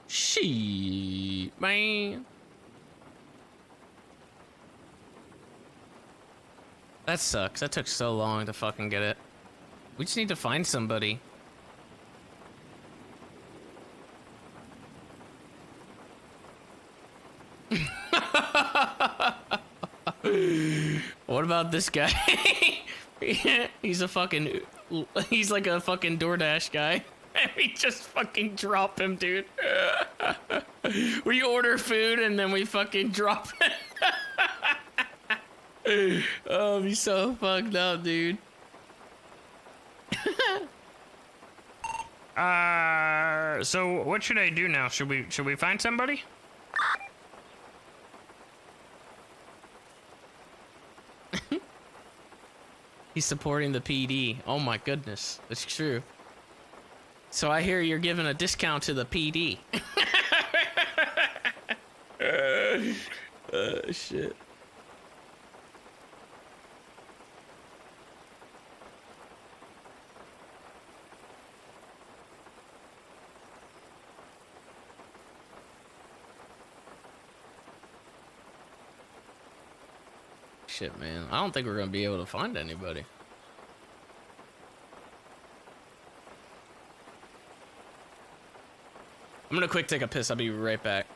She man. That sucks. That took so long to fucking get it. We just need to find somebody. What about this guy? He's a fucking... He's like a fucking DoorDash guy. And we just fucking drop him, dude. We order food and then we fucking drop it. Oh, be so fucked up, dude. So what should I do now? Should we find somebody? He's supporting the PD. Oh my goodness, that's true. So I hear you're giving a discount to the PD. Shit. Shit, man. I don't think we're gonna be able to find anybody. I'm gonna quick take a piss. I'll be right back.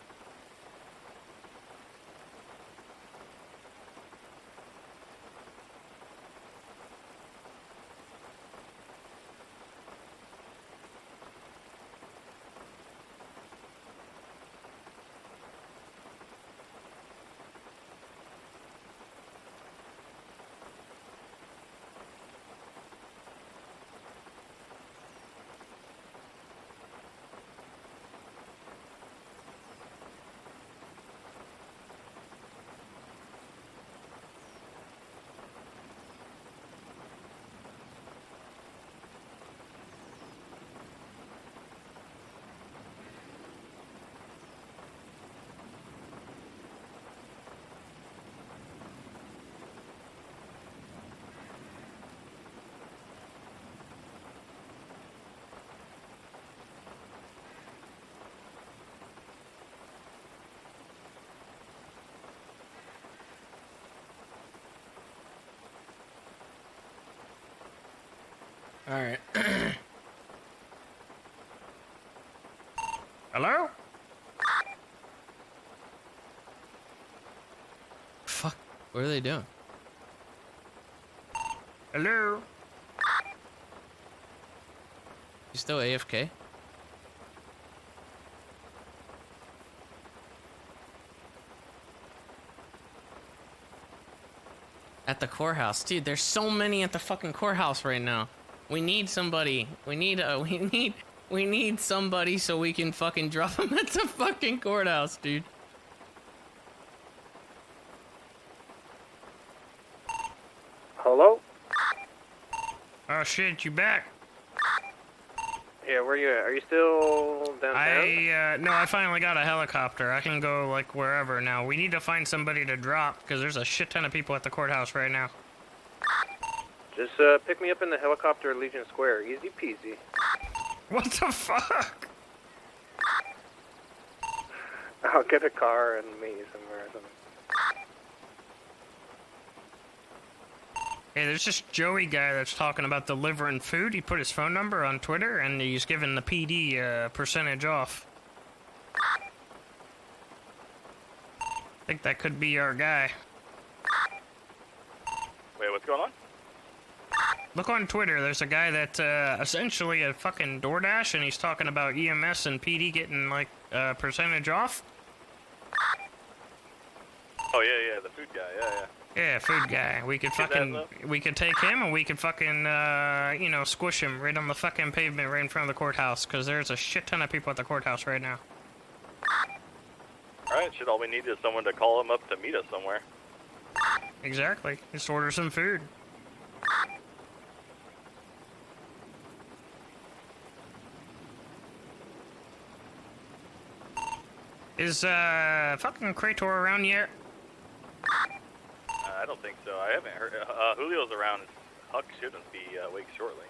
All right. Hello? Fuck. What are they doing? Hello? You still AFK? At the courthouse. Dude, there's so many at the fucking courthouse right now. We need somebody. We need somebody so we can fucking drop them at the fucking courthouse, dude. Hello? Oh shit, you back? Yeah, where you at? Are you still downtown? No, I finally got a helicopter. I can go, like, wherever now. We need to find somebody to drop, because there's a shit ton of people at the courthouse right now. Just pick me up in the helicopter at Legion Square. Easy peasy. What the fuck? I'll get a car and meet you somewhere or something. Hey, there's this Joey guy that's talking about delivering food. He put his phone number on Twitter, and he's giving the PD percentage off. I think that could be our guy. Wait, what's going on? Look on Twitter. There's a guy that essentially a fucking DoorDash, and he's talking about EMS and PD getting like percentage off. Oh yeah, the food guy. Yeah. Yeah, food guy. We could take him, and we could fucking squish him right on the fucking pavement right in front of the courthouse. Cause there's a shit ton of people at the courthouse right now. All right, shit. All we need is someone to call him up to meet us somewhere. Exactly. Just order some food. Is fucking Krator around yet? I don't think so. I haven't heard. Julio's around. Huck shouldn't be awake shortly.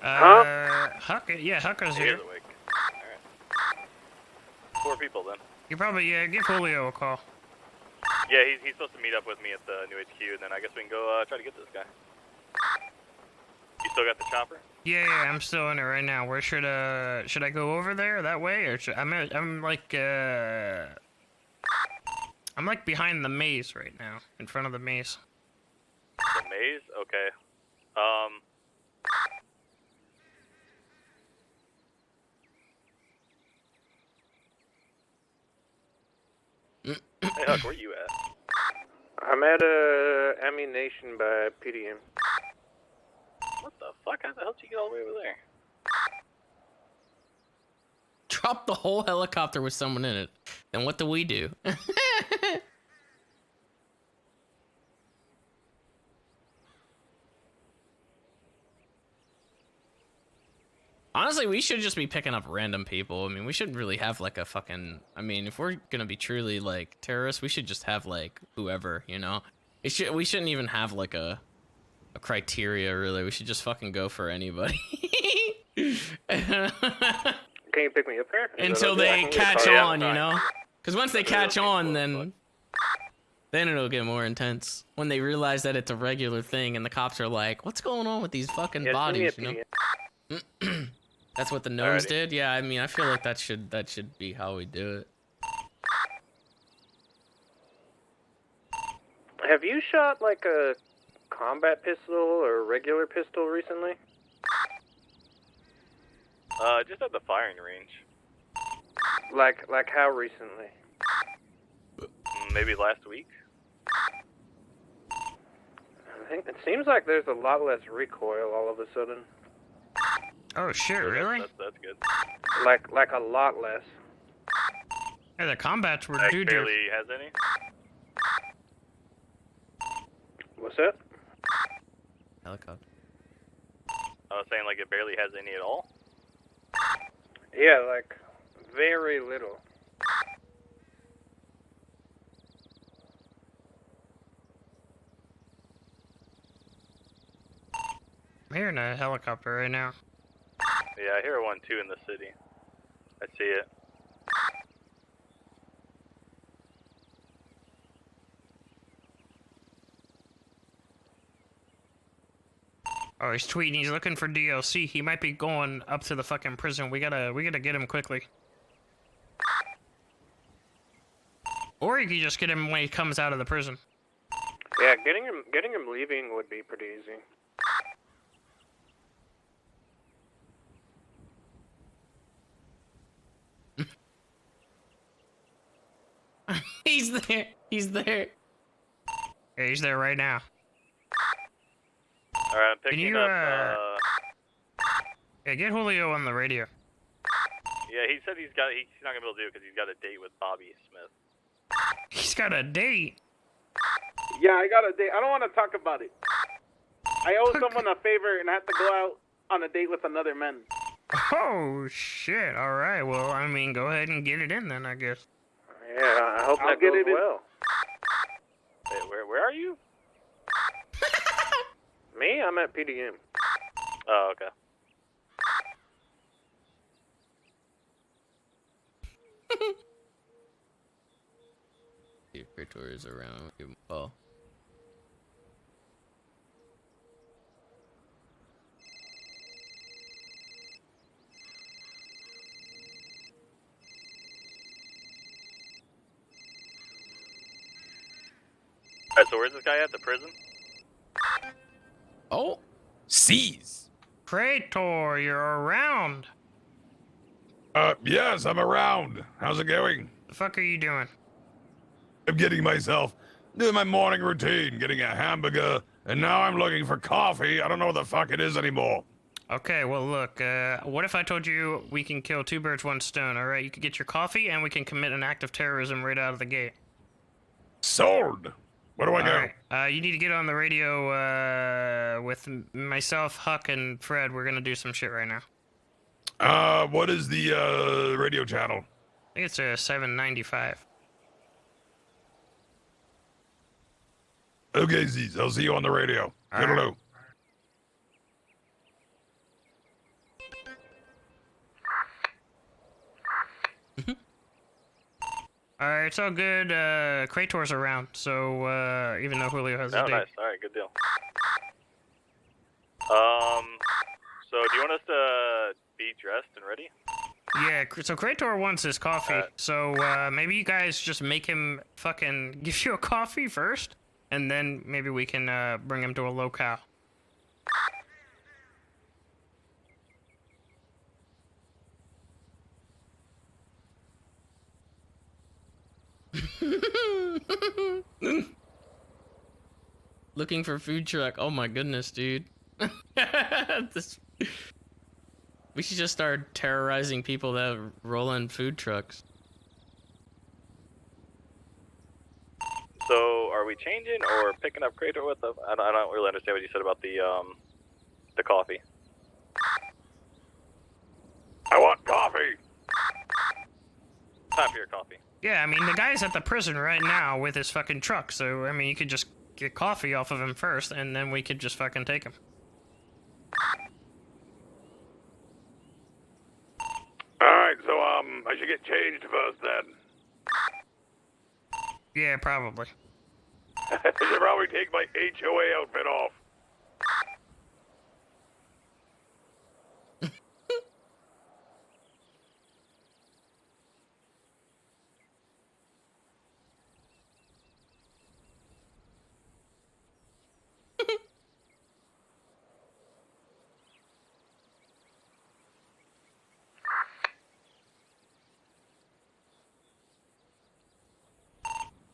Huck? Yeah, Hucker's He here. is awake. Alright. 4 people then. You probably give Julio a call. Yeah, he's supposed to meet up with me at the new HQ, and then I guess we can go try to get this guy. You still got the chopper? Yeah, I'm still in it right now. Where should I go over there that way, or I'm like behind the maze right now, in front of the maze. The maze? Okay. Hey Huck, where you at? I'm at Ammunition by PDM. What the fuck? How the hell did you get all the way over there? Drop the whole helicopter with someone in it. Then what do we do? Honestly, we should just be picking up random people. I mean, we shouldn't really have like a fucking... I mean, if we're gonna be truly like terrorists, we should just have like whoever, you know? We shouldn't even have like a criteria, really. We should just fucking go for anybody. Can you pick me up here? Until they catch on, you know? Because once they catch on, then it'll get more intense. When they realize that it's a regular thing and the cops are like, what's going on with these fucking bodies, you know? That's what the gnomes did? Yeah, I mean, I feel like that should be how we do it. Have you shot like a combat pistol or a regular pistol recently? Just at the firing range. Like how recently? Maybe last week. I think it seems like there's a lot less recoil all of a sudden. Oh shit, really? That's good. Like a lot less. Yeah, the combats were Like barely has any? What's that? Helicopter. I was saying like it barely has any at all. Yeah, like very little. I'm hearing a helicopter right now. Yeah, I hear one too in the city. I see it. Oh, he's tweeting. He's looking for DLC. He might be going up to the fucking prison. We gotta get him quickly. Or you could just get him when he comes out of the prison. Yeah, getting him leaving would be pretty easy. He's there. He's there. Yeah, he's there right now. Alright, I'm picking up, Yeah, get Julio on the radio. Yeah, he said he's not gonna be able to do it because he's got a date with Bobby Smith. He's got a date? Yeah, I got a date. I don't want to talk about it. I owe someone a favor and I have to go out on a date with another man. Oh, shit. Alright, well, I mean, go ahead and get it in then, I guess. Yeah, I hope I'll that get goes it in. well. Wait, where are you? Me? I'm at PDM. Oh, okay. If Krator is around, give him a call. Alright, so where's this guy at? The prison? Oh. Seize. Krator, you're around. Yes, I'm around. How's it going? The fuck are you doing? I'm getting myself, doing my morning routine, getting a hamburger, and now I'm looking for coffee. I don't know what the fuck it is anymore. Okay, well look, what if I told you we can kill two birds, one stone, alright? You could get your coffee, and we can commit an act of terrorism right out of the gate. Sold. Where do I go? Alright, you need to get on the radio, with myself, Huck, and Fred. We're gonna do some shit right now. What is the, radio channel? I think it's a 795. Okay, Z's, I'll see you on the radio. Hello. Alright, it's all good. Krator's around, so, even though Julio has a date. Nice. Alright, good deal. So do you want us to be dressed and ready? Yeah, so Krator wants his coffee, so, maybe you guys just make him fucking give you a coffee first, and then maybe we can, bring him to a locale. Looking for food truck. Oh my goodness, dude. We should just start terrorizing people that roll in food trucks. So are we changing or picking up Krator with the? I don't really understand what you said about the coffee. I want coffee. Time for your coffee. Yeah, I mean, the guy's at the prison right now with his fucking truck, so, I mean, you could just get coffee off of him first, and then we could just fucking take him. Alright, so, I should get changed first then. Yeah, probably. I should probably take my HOA outfit off.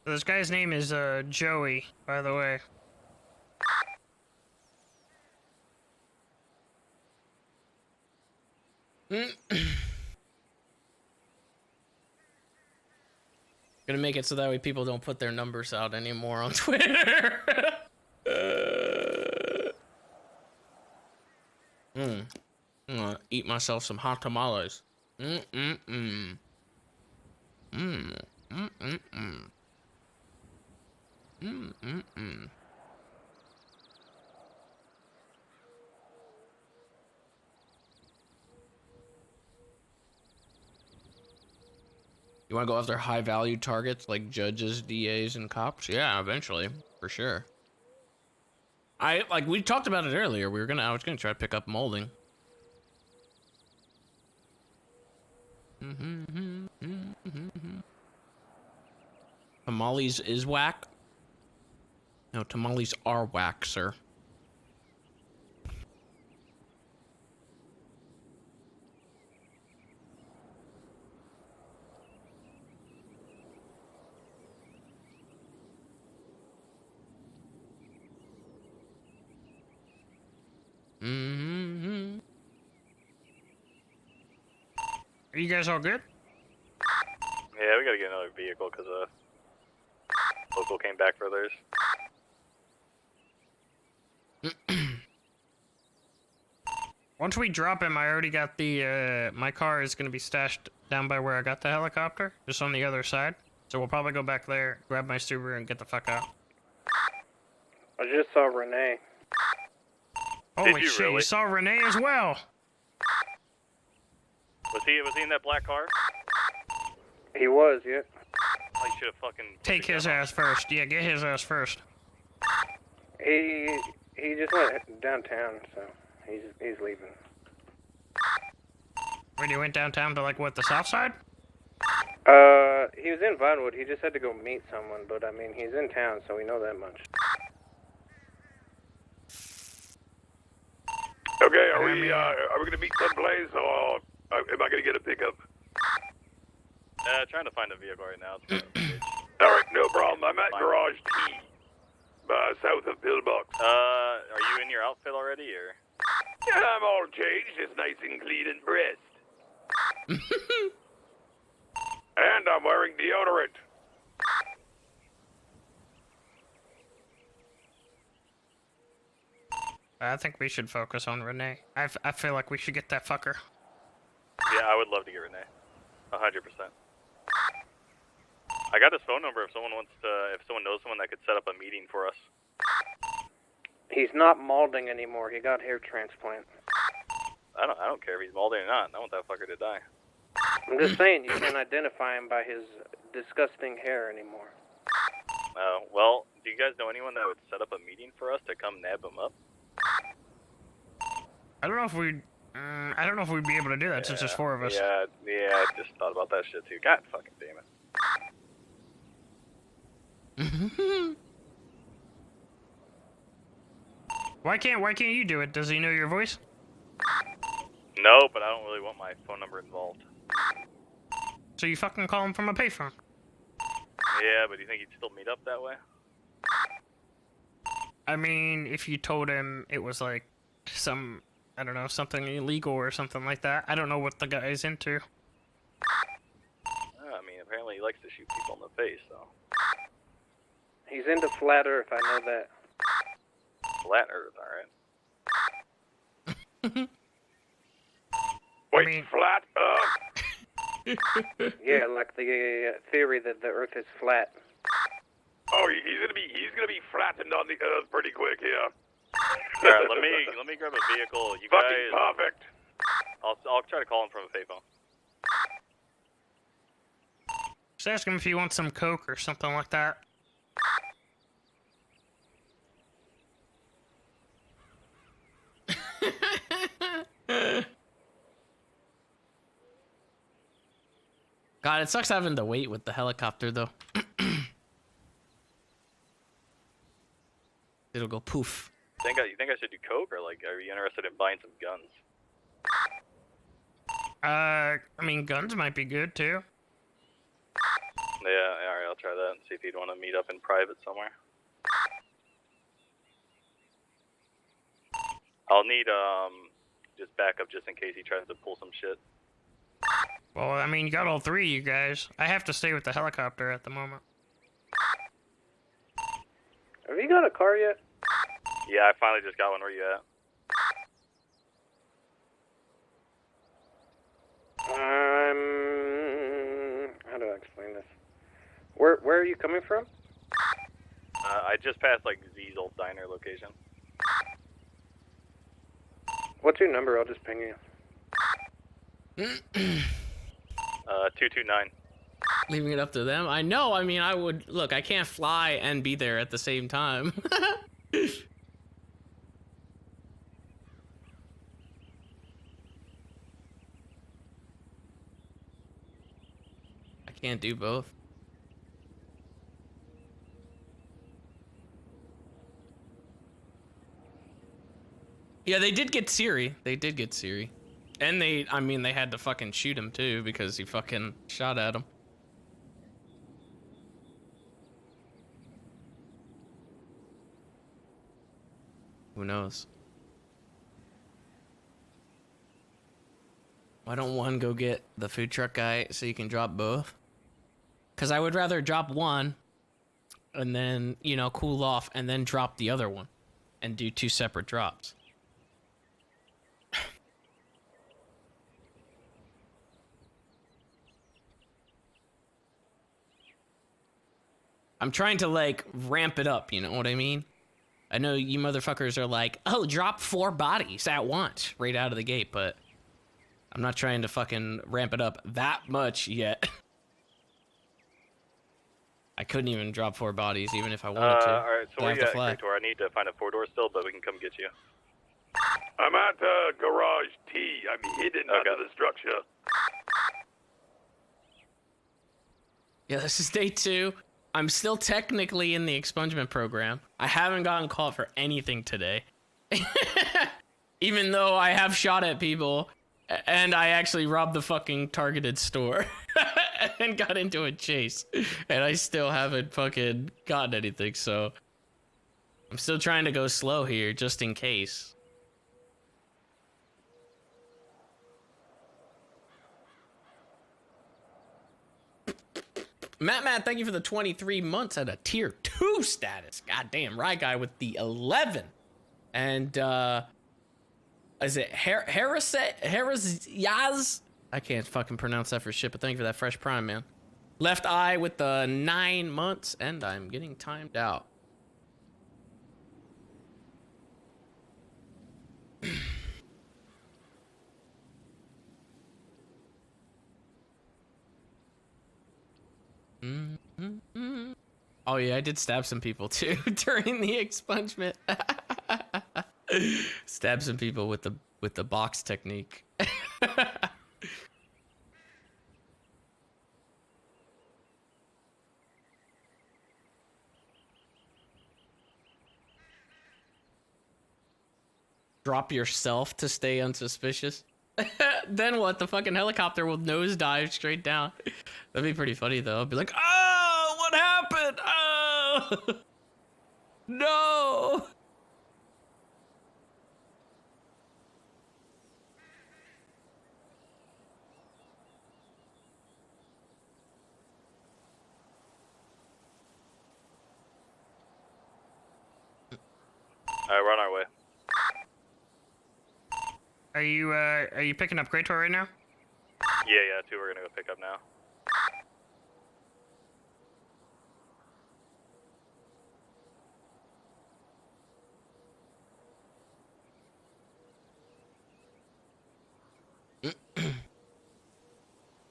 This guy's name is, Joey, by the way. Gonna make it so that way people don't put their numbers out anymore on Twitter. I'm gonna eat myself some hot tamales. You want to go after high value targets like judges, DAs, and cops? Yeah, eventually, for sure. We talked about it earlier. I was gonna try to pick up molding. Tamales is whack. No, tamales are whack, sir. Are you guys all good? Yeah, we gotta get another vehicle because local came back for theirs. Once we drop him, I already got the, my car is gonna be stashed down by where I got the helicopter, just on the other side. So we'll probably go back there, grab my Subaru, and get the fuck out. I just saw Renee. Holy shit, really? You saw Renee as well? Was he in that black car? He was, yeah. Oh, you should have fucking... Take his ass first. Yeah, get his ass first. He just went downtown, so he's leaving. When you went downtown to, like, what, the south side? He was in Vinewood. He just had to go meet someone, but, I mean, he's in town, so we know that much. Okay, are we gonna meet someplace, or am I gonna get a pickup? Trying to find a vehicle right now. All right, no problem. I'm at Garage T, south of Pillbox. Are you in your outfit already, or? Yeah, I'm all changed. It's nice and clean and pressed. And I'm wearing deodorant. I think we should focus on Renee. I feel like we should get that fucker. Yeah, I would love to get Renee. 100%. I got his phone number if someone wants to, if someone knows someone that could set up a meeting for us. He's not malding anymore. He got hair transplant. I don't care if he's balding or not. I want that fucker to die. I'm just saying, you can't identify him by his disgusting hair anymore. Well, do you guys know anyone that would set up a meeting for us to come nab him up? I don't know if we'd be able to do that since there's 4 of us. Yeah, I just thought about that shit too. God fucking damn it. Why can't you do it? Does he know your voice? No, but I don't really want my phone number involved. So you fucking call him from a payphone. Yeah, but do you think he'd still meet up that way? I mean, if you told him it was like some, I don't know, something illegal or something like that. I don't know what the guy's into. I mean, apparently he likes to shoot people in the face, so. He's into flat Earth, I know that. Flat Earth, alright. Wait, flat Earth? Yeah, like the theory that the Earth is flat. Oh, he's gonna be flattened on the Earth pretty quick here. Alright, let me grab a vehicle. You Fucking guys. perfect. I'll try to call him from a payphone. Just ask him if he wants some coke or something like that. God, it sucks having to wait with the helicopter, though. It'll go poof. You think I should do coke, or like, are you interested in buying some guns? I mean, guns might be good too. Yeah, alright, I'll try that and see if he'd want to meet up in private somewhere. I'll need just backup just in case he tries to pull some shit. Well, I mean, you got all 3 of you guys. I have to stay with the helicopter at the moment. Have you got a car yet? Yeah, I finally just got one. Where you at? How do I explain this? Where are you coming from? I just passed like Z's old diner location. What's your number? I'll just ping you. 229. Leaving it up to them? I know, I mean, I would... Look, I can't fly and be there at the same time. I can't do both. Yeah, they did get Siri. They did get Siri. And I mean, they had to fucking shoot him too because he fucking shot at him. Who knows? Why don't one go get the food truck guy so you can drop both? Because I would rather drop one and then, you know, cool off and then drop the other one and do 2 separate drops. I'm trying to, like, ramp it up, you know what I mean? I know you motherfuckers are like, oh, drop 4 bodies at once right out of the gate, but I'm not trying to fucking ramp it up that much yet. I couldn't even drop 4 bodies even if I wanted to. Alright, so where you at, Victor? I need to find a 4-door still, but we can come get you. I'm at Garage T. I'm hidden under the structure. Yeah, this is day 2. I'm still technically in the expungement program. I haven't gotten caught for anything today. Even though I have shot at people, and I actually robbed the fucking Targeted store and got into a chase, and I still haven't fucking gotten anything, so I'm still trying to go slow here, just in case. Matt, thank you for the 23 months at a tier 2 status. Goddamn, right guy with the 11. And, is it Yaz? I can't fucking pronounce that for shit, but thank you for that fresh prime, man. Left Eye with the 9 months, and I'm getting timed out. Oh yeah, I did stab some people too during the expungement. Stab some people with the box technique. Drop yourself to stay unsuspicious. Then what? The fucking helicopter will nosedive straight down. That'd be pretty funny though. I'd be like, oh, what happened? Oh, no. Alright, we're on our way. Are you picking up Krator right now? Yeah, 2 we're gonna go pick up now.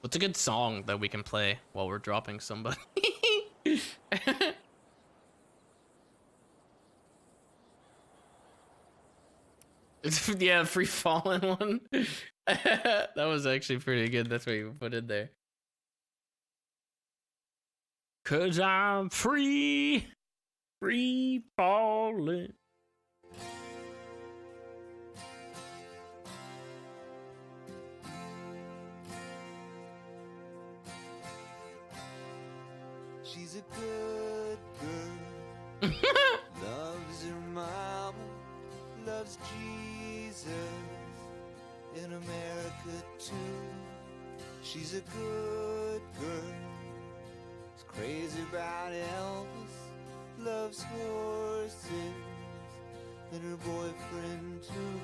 What's a good song that we can play while we're dropping somebody? Yeah, free falling one. That was actually pretty good. That's what you put in there. 'Cause I'm free falling. She's a good girl. Loves her mama, loves Jesus. In America too. She's a good girl. Is crazy about Elvis. Loves horses. And her boyfriend too.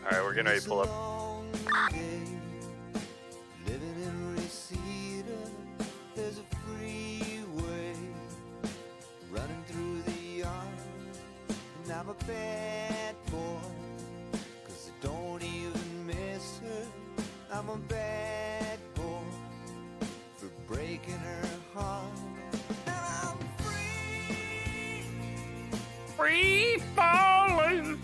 Alright, we're getting ready to pull up. Living in Reseda, there's a freeway running through the yard, and I'm a bad boy, 'cause I don't even miss her. I'm a bad boy for breaking her heart. And I'm Free falling.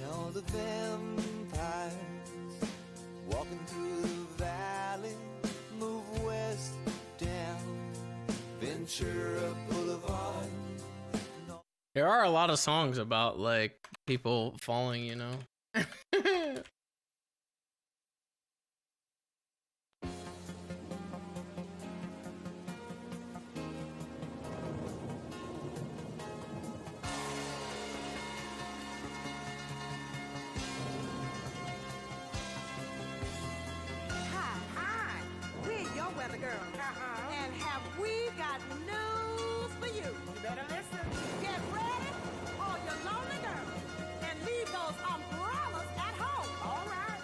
Now the vampires walking through the valley move west down Ventura Boulevard. There are a lot of songs about like people falling, you know. Hi, we're your weather girl. And have we got news for you? You better listen. Get ready, all your lonely girls, and leave those umbrellas at home. All right.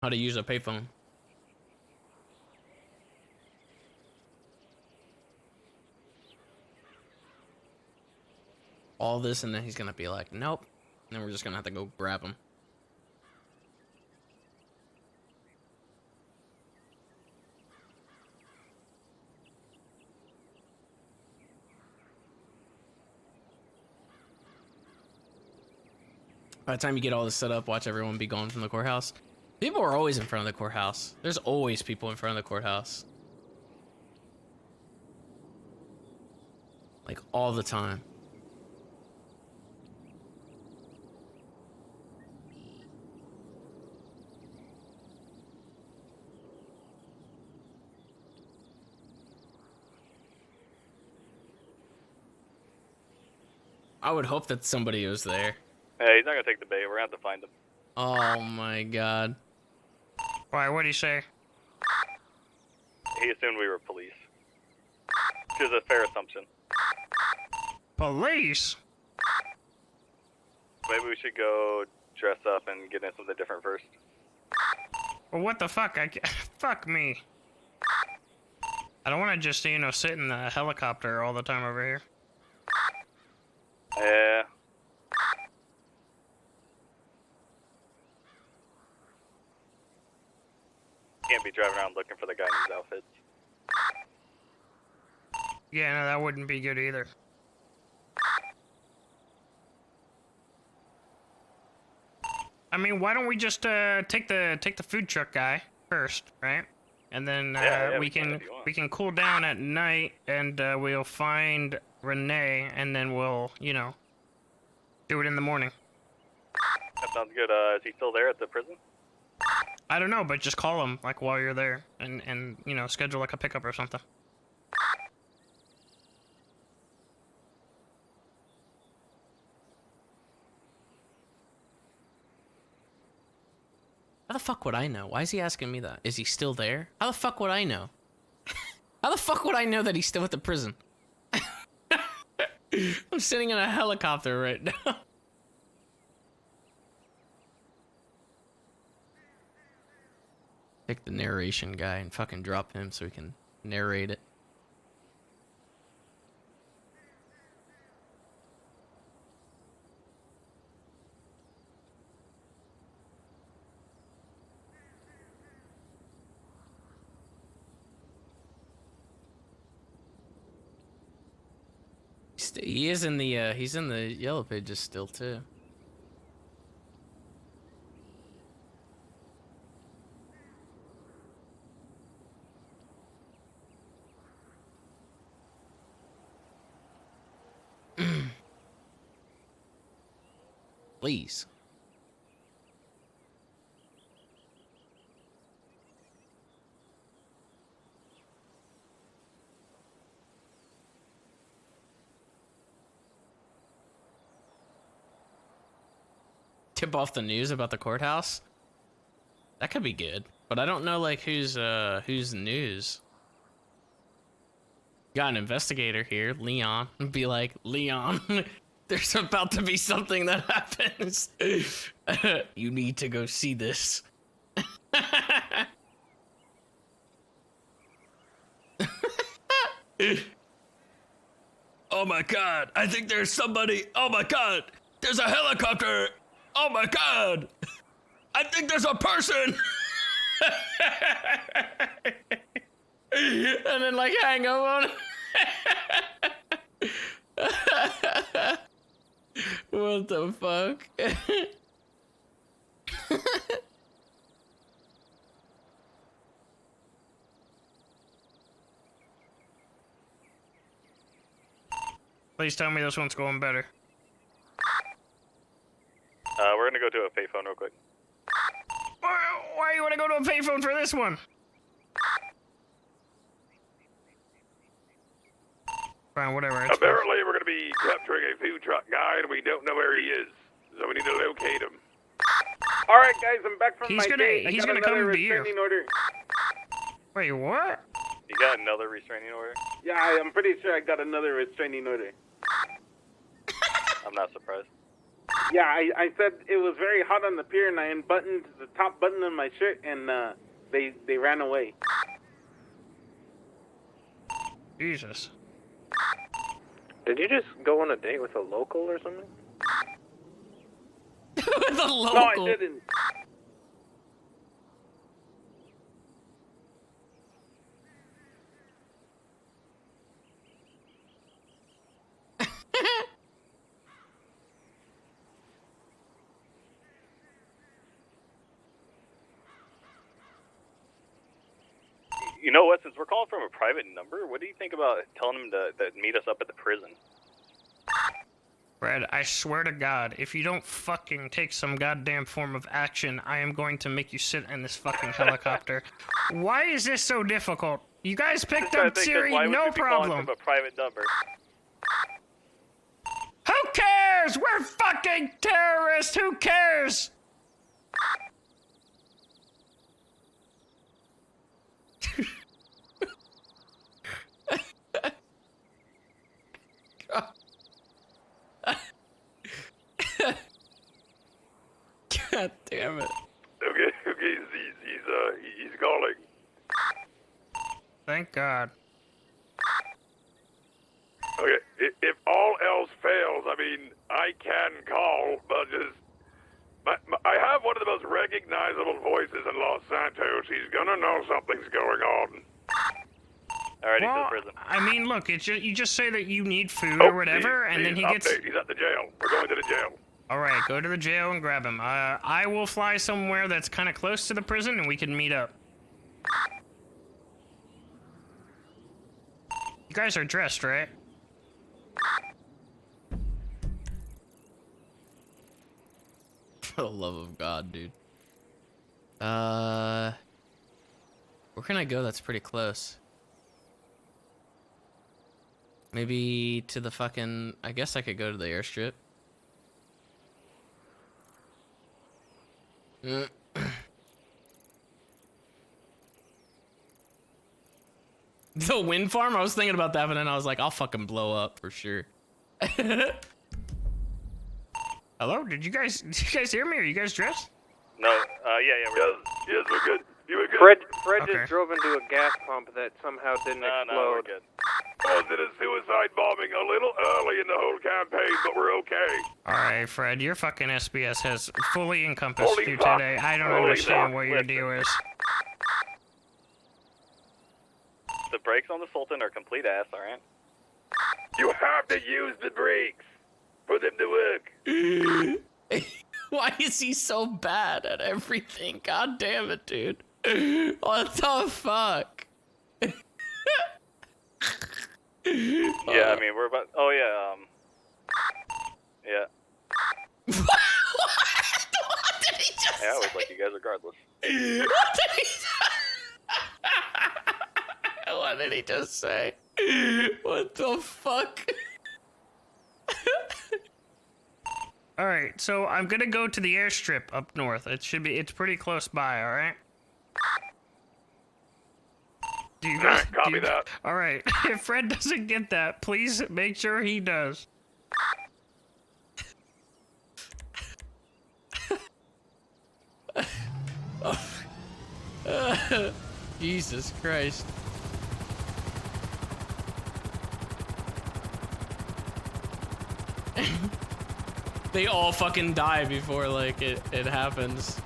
how to use a payphone. All this, and then he's gonna be like, nope. And then we're just gonna have to go grab him. By the time you get all this set up, watch everyone be gone from the courthouse. People are always in front of the courthouse. There's always people in front of the courthouse. Like, all the time. I would hope that somebody was there. Hey, he's not gonna take the bait. We're gonna have to find him. Oh my god. Why, what'd he say? He assumed we were police. Which is a fair assumption. Police? Maybe we should go dress up and get in something different first. Well, what the fuck? Fuck me. I don't want to just, you know, sit in the helicopter all the time over here. Yeah. Can't be driving around looking for the guy in his outfits. Yeah, no, that wouldn't be good either. I mean, why don't we just take the food truck guy first, right? And then we can cool down at night, and we'll find Renee, and then we'll, you know, do it in the morning. That sounds good. Is he still there at the prison? I don't know, but just call him like while you're there, and you know, schedule like a pickup or something. How the fuck would I know? Why is he asking me that? Is he still there? How the fuck would I know? How the fuck would I know that he's still at the prison? I'm sitting in a helicopter right now. Pick the narration guy and fucking drop him so we can narrate it. He is in the he's in the yellow pages still too. Please. Tip off the news about the courthouse? That could be good, but I don't know like who's news. Got an investigator here, Leon. Be like, Leon, there's about to be something that happens. You need to go see this. Oh my god, I think there's somebody. Oh my god, there's a helicopter. Oh my god, I think there's a person. And then like hang up on it. What the fuck? Please tell me this one's going better. We're gonna go to a payphone real quick. Why you wanna go to a payphone for this one? Fine, whatever. Apparently, we're gonna be capturing a food truck guy, and we don't know where he is, so we need to locate him. All right, guys, I'm back from He's my gonna- date. he's I got gonna come another to you. restraining order. Wait, what? You got another restraining order? Yeah, I'm pretty sure I got another restraining order. I'm not surprised. Yeah, I said it was very hot on the pier, and I unbuttoned the top button of my shirt, and they ran away. Jesus. Did you just go on a date with a local or something? With a local? No, I didn't. You know what? Since we're calling from a private number, what do you think about telling them to meet us up at the prison? Fred, I swear to God, if you don't fucking take some goddamn form of action, I am going to make you sit in this fucking helicopter. Why is this so difficult? You guys picked up Siri, no problem. From a private number. Who cares? We're fucking terrorists. Who cares? God damn it. Okay, he's calling. Thank God. Okay, if all else fails, I mean, I can call, but just... I have one of the most recognizable voices in Los Santos. He's gonna know something's going on. Alrighty, Well, to the prison. I mean, look, it's just, you just say that you need food or whatever, and then he gets... He's at the jail. We're going to the jail. Alright, go to the jail and grab him. I will fly somewhere that's kind of close to the prison, and we can meet up. You guys are dressed, right? For the love of God, dude. Where can I go that's pretty close? Maybe to the fucking... I guess I could go to the airstrip. The wind farm? I was thinking about that, but then I was like, I'll fucking blow up for sure. Hello? Did you guys hear me? Are you guys dressed? No, yeah, we're Yes, we're good. You were good? Fred Okay. just drove into a gas pump that somehow didn't No, explode. we're good. Was it a suicide bombing a little early in the whole campaign, but we're okay. Alright, Fred, your fucking SBS has fully encompassed Holy you fuck. today. I don't Holy understand fuck. what your deal is. The brakes on the Sultan are complete ass, alright? You have to use the brakes for them to work. Why is he so bad at everything? God damn it, dude. What the fuck? Yeah, I mean, we're about... Oh, yeah, Yeah. What did he just Yeah, I was like, you guys regardless. What did he just say? What the fuck? Alright, so I'm gonna go to the airstrip up north. It's pretty close by, alright? Do you guys... Copy that. Alright, if Fred doesn't get that, please make sure he does. Jesus Christ. They all fucking die before, like, it happens.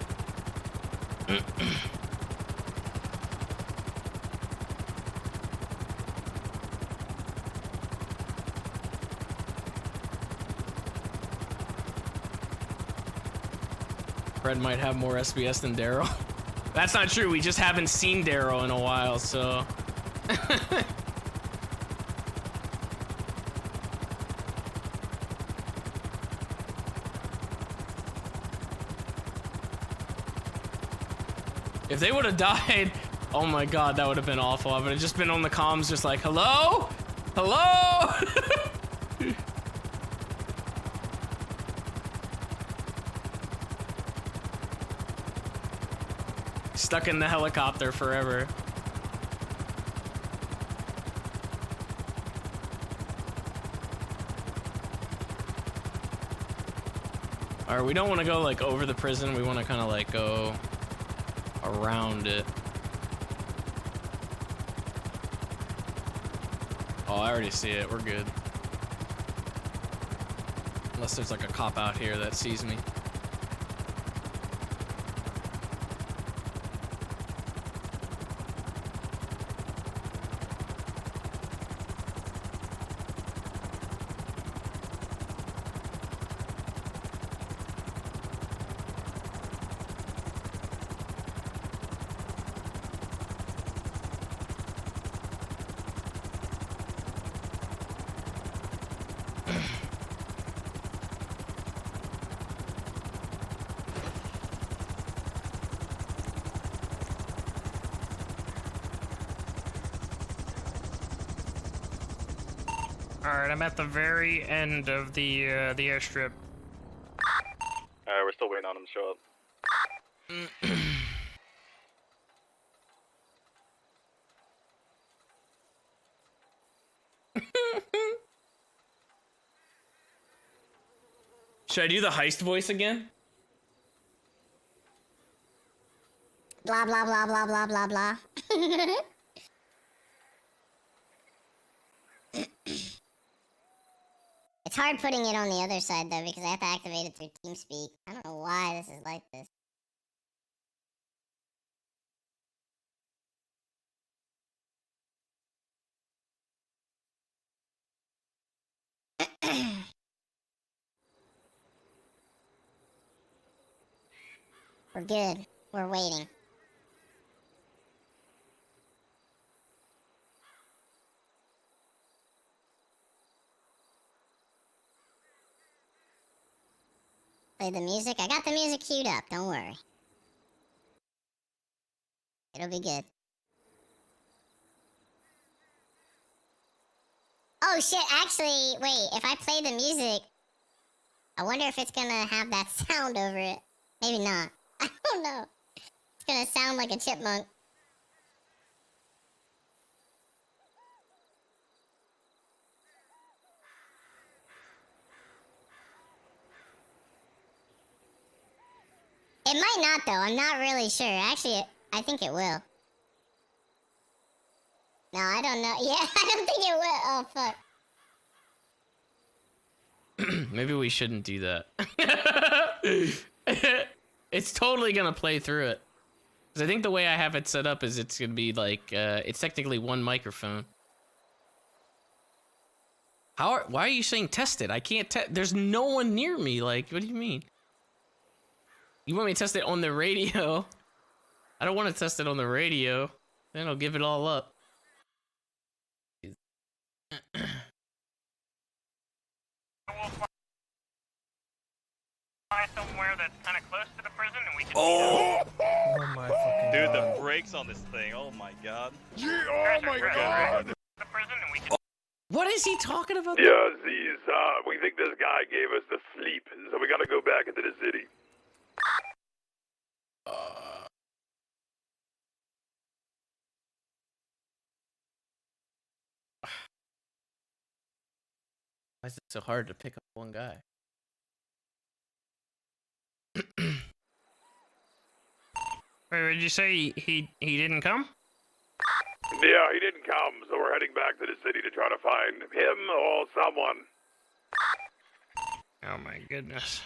Fred might have more SBS than Daryl. That's not true. We just haven't seen Daryl in a while, so... If they would have died, oh my god, that would have been awful. I would have just been on the comms just like, hello? Hello? Stuck in the helicopter forever. All right, we don't want to go like over the prison. We want to kind of like go around it. Oh, I already see it. We're good. Unless there's like a cop out here that sees me. Alright, I'm at the very end of the airstrip. Alright, we're still waiting on him to show up. Should I do the heist voice again? Blah, blah, blah, blah, blah, blah, blah. It's hard putting it on the other side, though, because I have to activate it through TeamSpeak. I don't know why this is like this. We're good. We're waiting. Play the music. I got the music queued up. Don't worry. It'll be good. Oh shit, actually, wait, if I play the music, I wonder if it's gonna have that sound over it. Maybe not. I don't know. It's gonna sound like a chipmunk. It might not, though. I'm not really sure. Actually, I think it will. No, I don't know. Yeah, I don't think it will. Oh, fuck. Maybe we shouldn't do that. It's totally gonna play through it. Because I think the way I have it set up is it's gonna be like, it's technically one microphone. Why are you saying test it? I can't there's no one near me. Like, what do you mean? You want me to test it on the radio? I don't want to test it on the radio. Then I'll give it all up. Find somewhere that's kind of close to the prison and we can Oh! Oh my fucking Dude, god. the brakes on this thing. Oh my god. Yeah, oh my god! the prison and we can What is he talking about? Yeah, Z's, we think this guy gave us the sleep, so we gotta go back into the city. Why is it so hard to pick up one guy? Wait, did you say he didn't come? Yeah, he didn't come, so we're heading back to the city to try to find him or someone. Oh my goodness.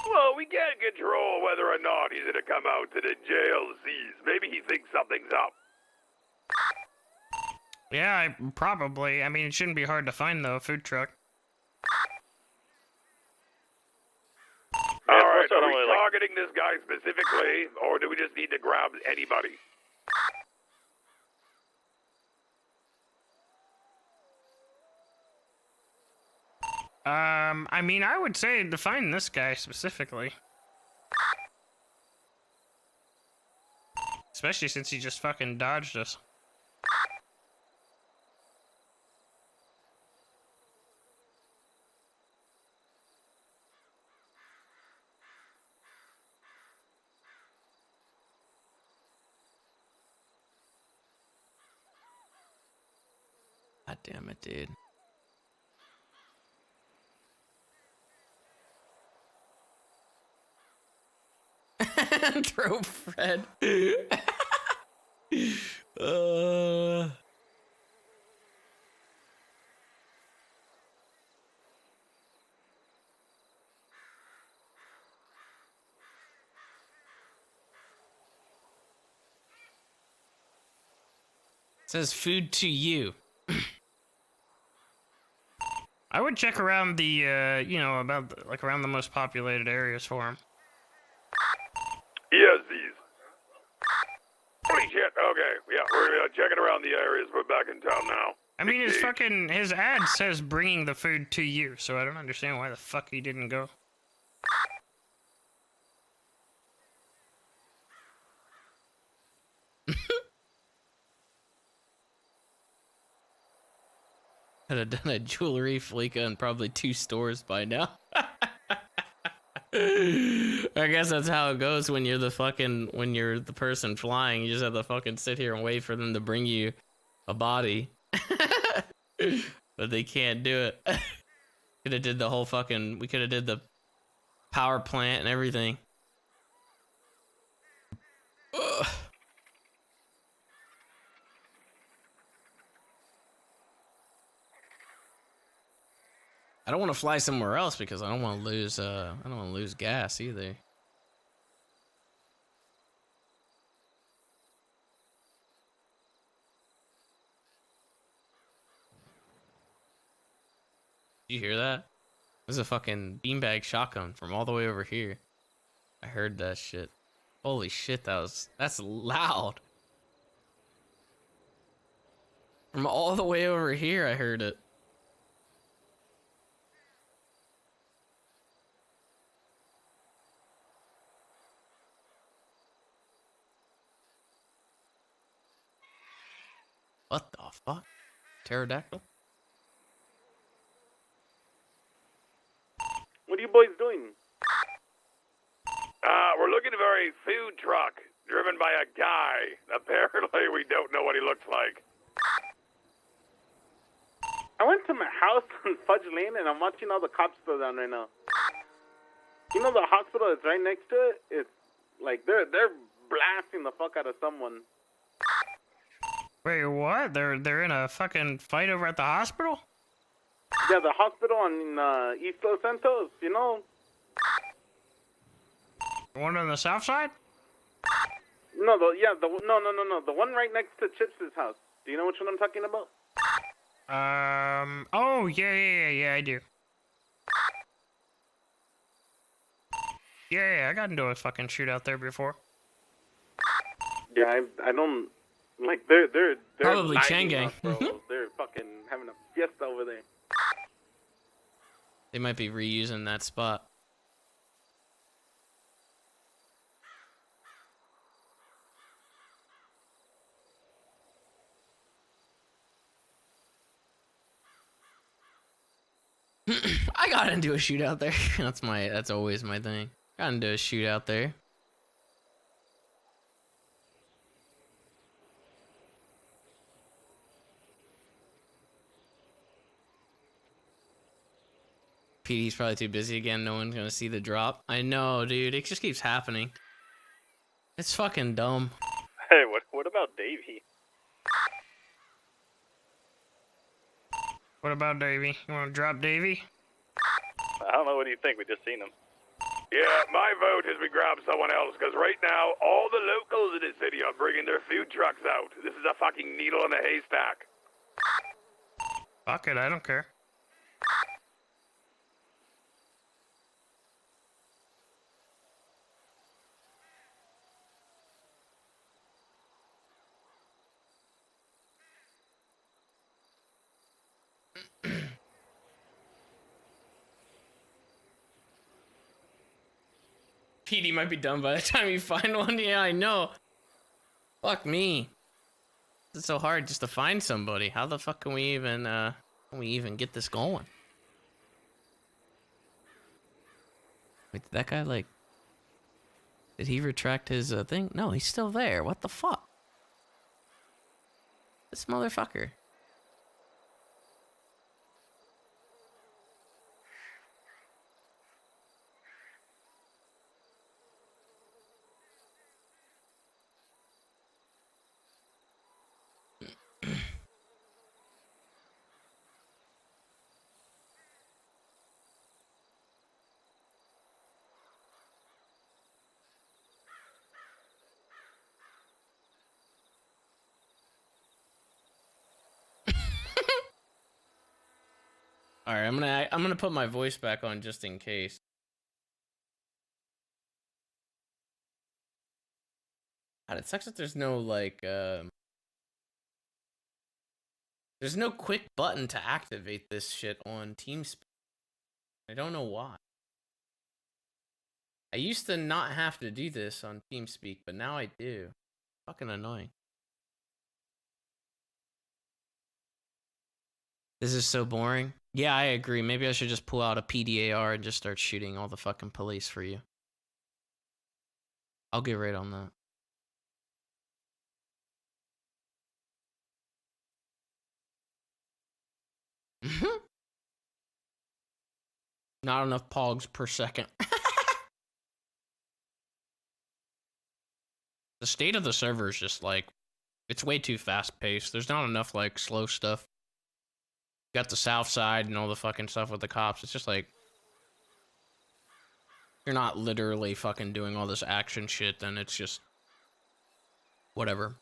Well, we can't control whether or not he's gonna come out to the jail, Z's. Maybe he thinks something's up. Yeah, probably. I mean, it shouldn't be hard to find the food truck. Alright, are we targeting this guy specifically, or do we just need to grab anybody? I mean, I would say to find this guy specifically. Especially since he just fucking dodged us. God damn it, dude. Throw Fred. Says food to you. I would check around the, you know, like around the most populated areas for him. Yes, these. Holy shit, okay. Yeah, we're checking around the areas. We're back in town now. I mean, his ad says bringing the food to you, so I don't understand why the fuck he didn't go. Could have done a jewelry Fleeka in probably 2 stores by now. I guess that's how it goes when you're the person flying. You just have to fucking sit here and wait for them to bring you a body. But they can't do it. Could have did the whole fucking, we could have did the power plant and everything. Ugh. I don't want to fly somewhere else because I don't want to lose gas either. Did you hear that? There's a fucking beanbag shotgun from all the way over here. I heard that shit. Holy shit, that's loud. From all the way over here, I heard it. What the fuck? Pterodactyl? What are you boys doing? We're looking for a food truck driven by a guy. Apparently, we don't know what he looks like. I went to my house on Fudge Lane and I'm watching all the cops go down right now. You know the hospital that's right next to it? It's like they're blasting the fuck out of someone. Wait, what? They're in a fucking fight over at the hospital? Yeah, the hospital on East Los Santos, you know? The one on the south side? No, no. The one right next to Chips' house. Do you know which one I'm talking about? Oh, yeah, I do. Yeah, I got into a fucking shootout there before. Yeah, I don't... Like, they're probably lighting Chain Gang. up, bro. They're fucking having a fiesta over there. They might be reusing that spot. I got into a shootout there. That's always my thing. Got into a shootout there. PD's probably too busy again. No one's gonna see the drop. I know, dude. It just keeps happening. It's fucking dumb. Hey, what about Davey? What about Davey? You want to drop Davey? I don't know. What do you think? We just seen him. Yeah, my vote is we grab someone else, because right now, all the locals in the city are bringing their food trucks out. This is a fucking needle in a haystack. Fuck it, I don't care. PD might be done by the time you find one. Yeah, I know. Fuck me. It's so hard just to find somebody. How the fuck can we even get this going? Wait, did that guy like... Did he retract his thing? No, he's still there. What the fuck? This motherfucker. All right, I'm gonna put my voice back on just in case. God, it sucks that there's no like there's no quick button to activate this shit on TeamSpeak. I don't know why. I used to not have to do this on TeamSpeak, but now I do. Fucking annoying. This is so boring. Yeah, I agree. Maybe I should just pull out a PDAR and just start shooting all the fucking police for you. I'll get right on that. Not enough pogs per second. The state of the server is just like, it's way too fast paced. There's not enough like slow stuff. Got the south side and all the fucking stuff with the cops. It's just like, you're not literally fucking doing all this action shit, then it's just whatever.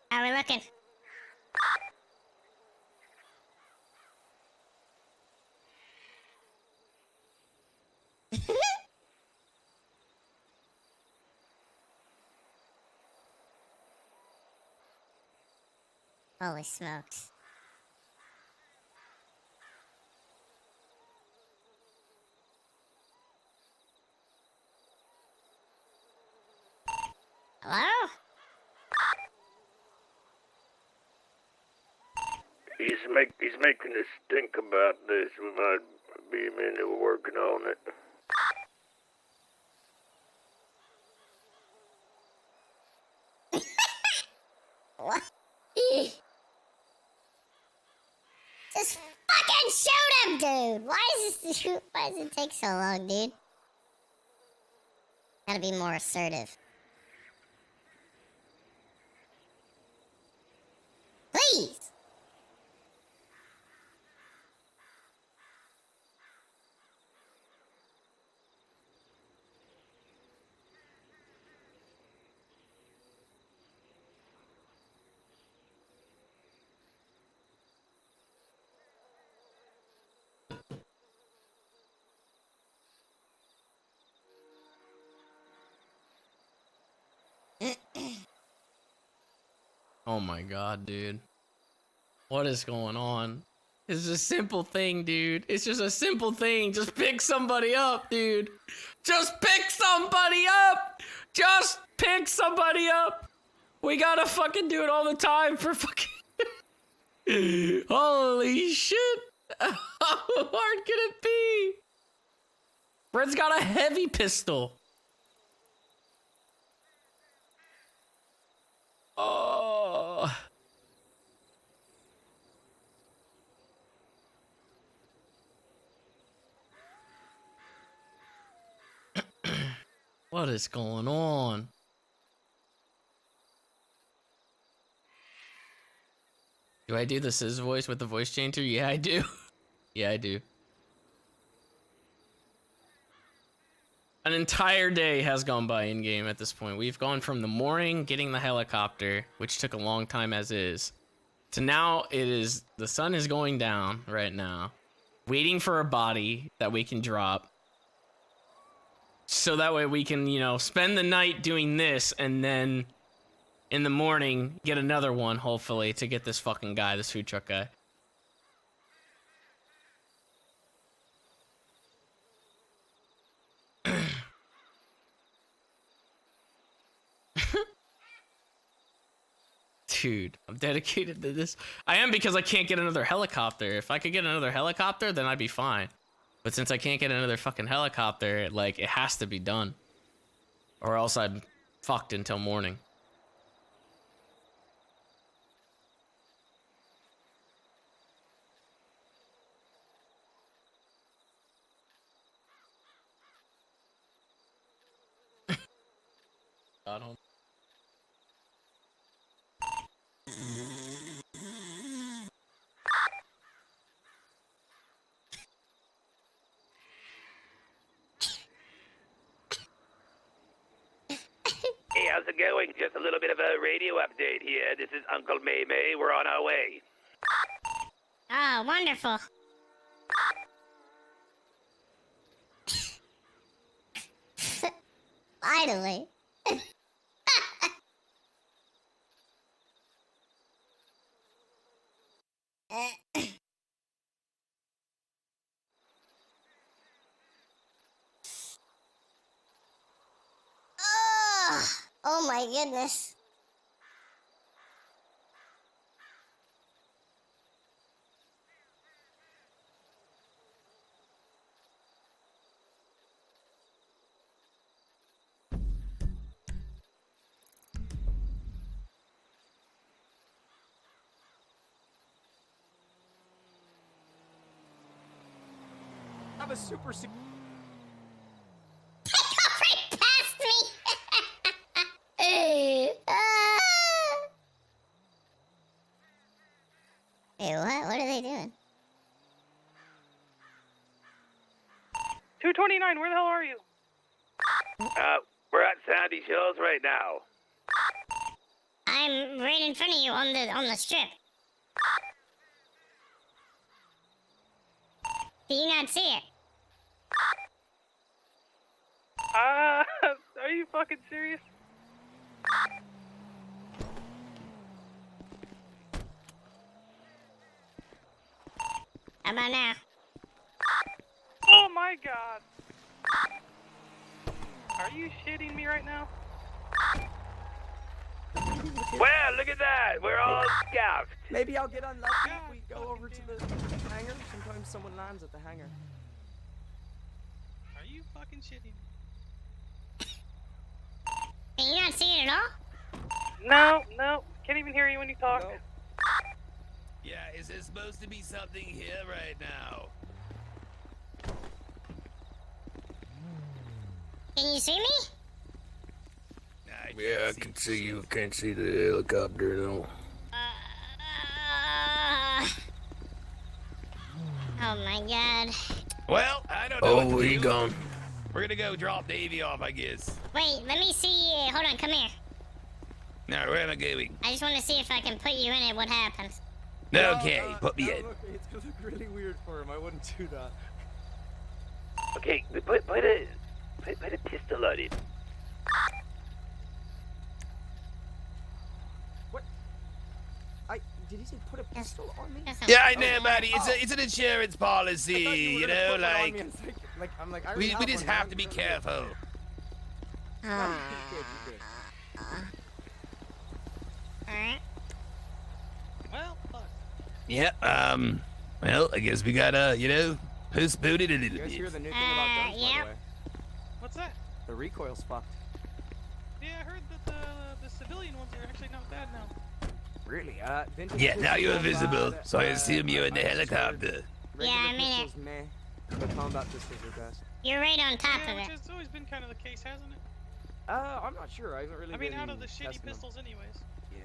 How are we looking? Holy smokes. Hello? He's making us think about this. We might be in there working on it. What? Just fucking shoot him, dude! Why does it take so long, dude? Gotta be more assertive. Please! Oh my god, dude. What is going on? It's a simple thing, dude. It's just a simple thing. Just pick somebody up, dude. Just pick somebody up! Just pick somebody up! We gotta fucking do it all the time for fucking... Holy shit! How hard can it be? Fred's got a heavy pistol. Oh. What is going on? Do I do the Sizz voice with the voice changer? Yeah, I do. Yeah, I do. An entire day has gone by in game at this point. We've gone from the morning getting the helicopter, which took a long time as is, to now the sun is going down right now, waiting for a body that we can drop. So that way we can, you know, spend the night doing this and then in the morning get another one, hopefully, to get this fucking guy, this food truck guy. Dude, I'm dedicated to this. I am, because I can't get another helicopter. If I could get another helicopter, then I'd be fine. But since I can't get another fucking helicopter, like, it has to be done. Or else I'm fucked until morning. Got home. Hey, how's it going? Just a little bit of a radio update here. This is Uncle May May. We're on our way. Oh, wonderful. Finally. Oh my goodness. I'm a super. Right past me. Hey, what? What are they doing? 229, where the hell are you? We're at Sandy Shores right now. I'm right in front of you on the strip. Do you not see it? Are you fucking serious? How about now? Oh my god. Are you shitting me right now? Well, look at that. We're all scout. Maybe I'll get unlucky if we go over to the hangar. Sometimes someone lands at the hangar. Are you fucking shitting me? Can you not see it at all? No. Can't even hear you when you talk. No. Yeah, is there supposed to be something here right now? Can you see me? Yeah, I can see you. Can't see the helicopter though. Oh my god. Well, I don't know. Oh, he gone. We're gonna go drop Davey off, I guess. Wait, let me see. Hold on, come here. Now, where am I going? I just want to see if I can put you in it. What happens? Okay, put me in. Look, it's gonna look really weird for him. I wouldn't do that. Okay, put a pistol on it. Did he say put a pistol on me? Yeah, I know, buddy. It's an insurance policy, you know, like we just have to be careful. Alright. Well, fuck. Yeah, well, I guess we gotta, post boot it a little You guys hear bit. the new thing about guns, by yep. the way? What's that? The recoil's fucked. Yeah, I heard that the civilian ones are actually not bad now. Really? Vintage Yeah, now you're pistols, visible, so I assume you're in the helicopter. Yeah, I'm in it. pistols, meh. The combat pistols are best. You're right on top Yeah, of which it. has always been kind of the case, hasn't it? I'm not sure. I haven't really I mean, been out of the shitty testing them. pistols anyways. Yeah.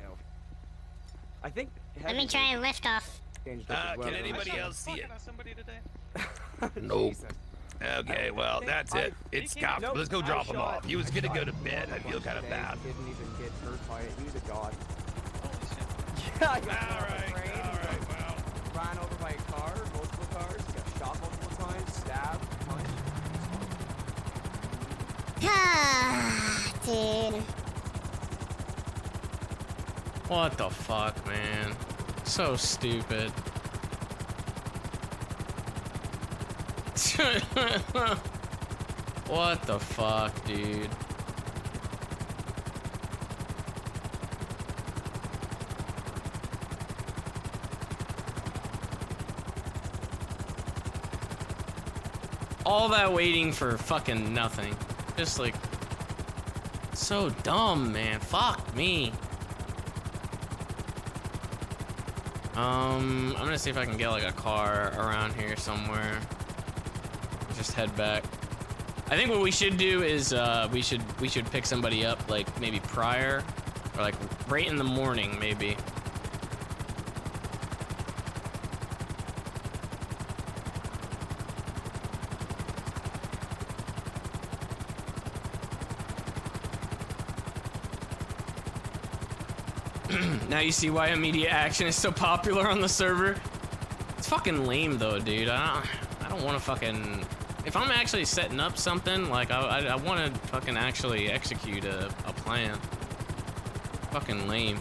I think. Let me try and lift off. Changed up as well, Can though. anybody else see it? Fucking at somebody today. Nope. Jesus. Okay, well, that's it. It's cops. Nope, Let's go I drop him shot- off. He was gonna go to bed. I a feel bunch kind of today. bad. He didn't even get hurt by it. He was a god. Holy shit. Yeah, he got Alright, well. ran over by a car, multiple cars. He got shot multiple times, stabbed, punched. Dude. What the fuck, man? So stupid. What the fuck, dude? All that waiting for fucking nothing. Just like, so dumb, man. Fuck me. I'm gonna see if I can get like a car around here somewhere. Just head back. I think what we should do is we should pick somebody up like maybe prior or like right in the morning maybe. Now you see why immediate action is so popular on the server. It's fucking lame though, dude. I don't want to fucking. If I'm actually setting up something, like I want to fucking actually execute a plan. Fucking lame.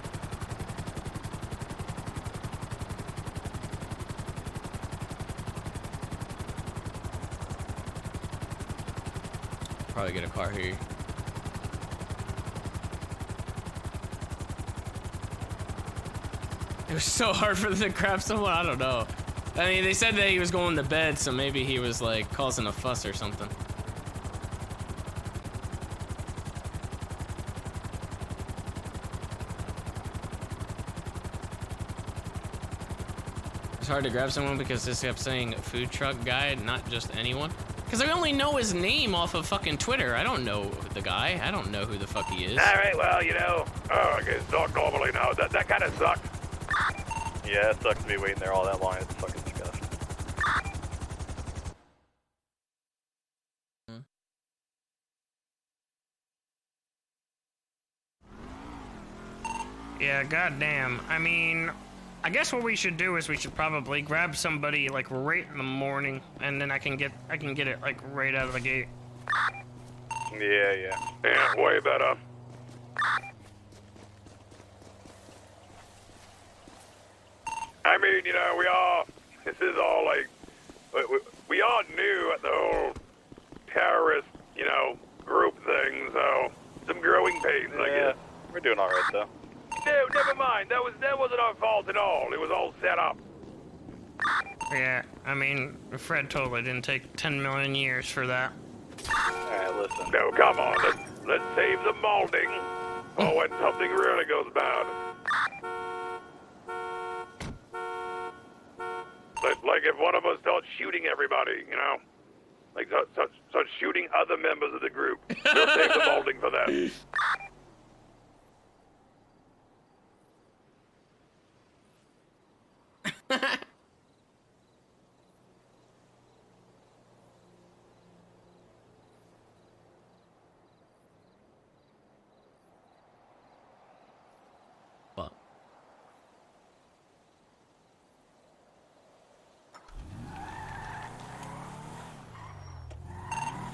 Probably get a car here. It was so hard for them to grab someone, I don't know. I mean, they said that he was going to bed, so maybe he was like causing a fuss or something. It's hard to grab someone because this kept saying food truck guy, not just anyone. Because I only know his name off of fucking Twitter. I don't know the guy. I don't know who the fuck he is. Alright, well, you know, I guess not normally now. That kind of sucks. Yeah, it sucks to be waiting there all that long. It's fucking disgusting. Yeah, goddamn. I mean, I guess what we should do is we should probably grab somebody like right in the morning, and then I can get it like right out of the gate. Yeah. Yeah, way better. I mean, you know, this is all like, we are new at the whole terrorist, you know, group thing, so some growing pains, I guess. We're doing all right, though. No, never mind. That wasn't our fault at all. It was all set up. Yeah, I mean, Fred totally didn't take 10 million years for that. Alright, listen. No, come on. Let's save the molding. Oh, when something really goes bad. Like if one of us starts shooting everybody, you know? Like start shooting other members of the group. We'll save the molding for them. What?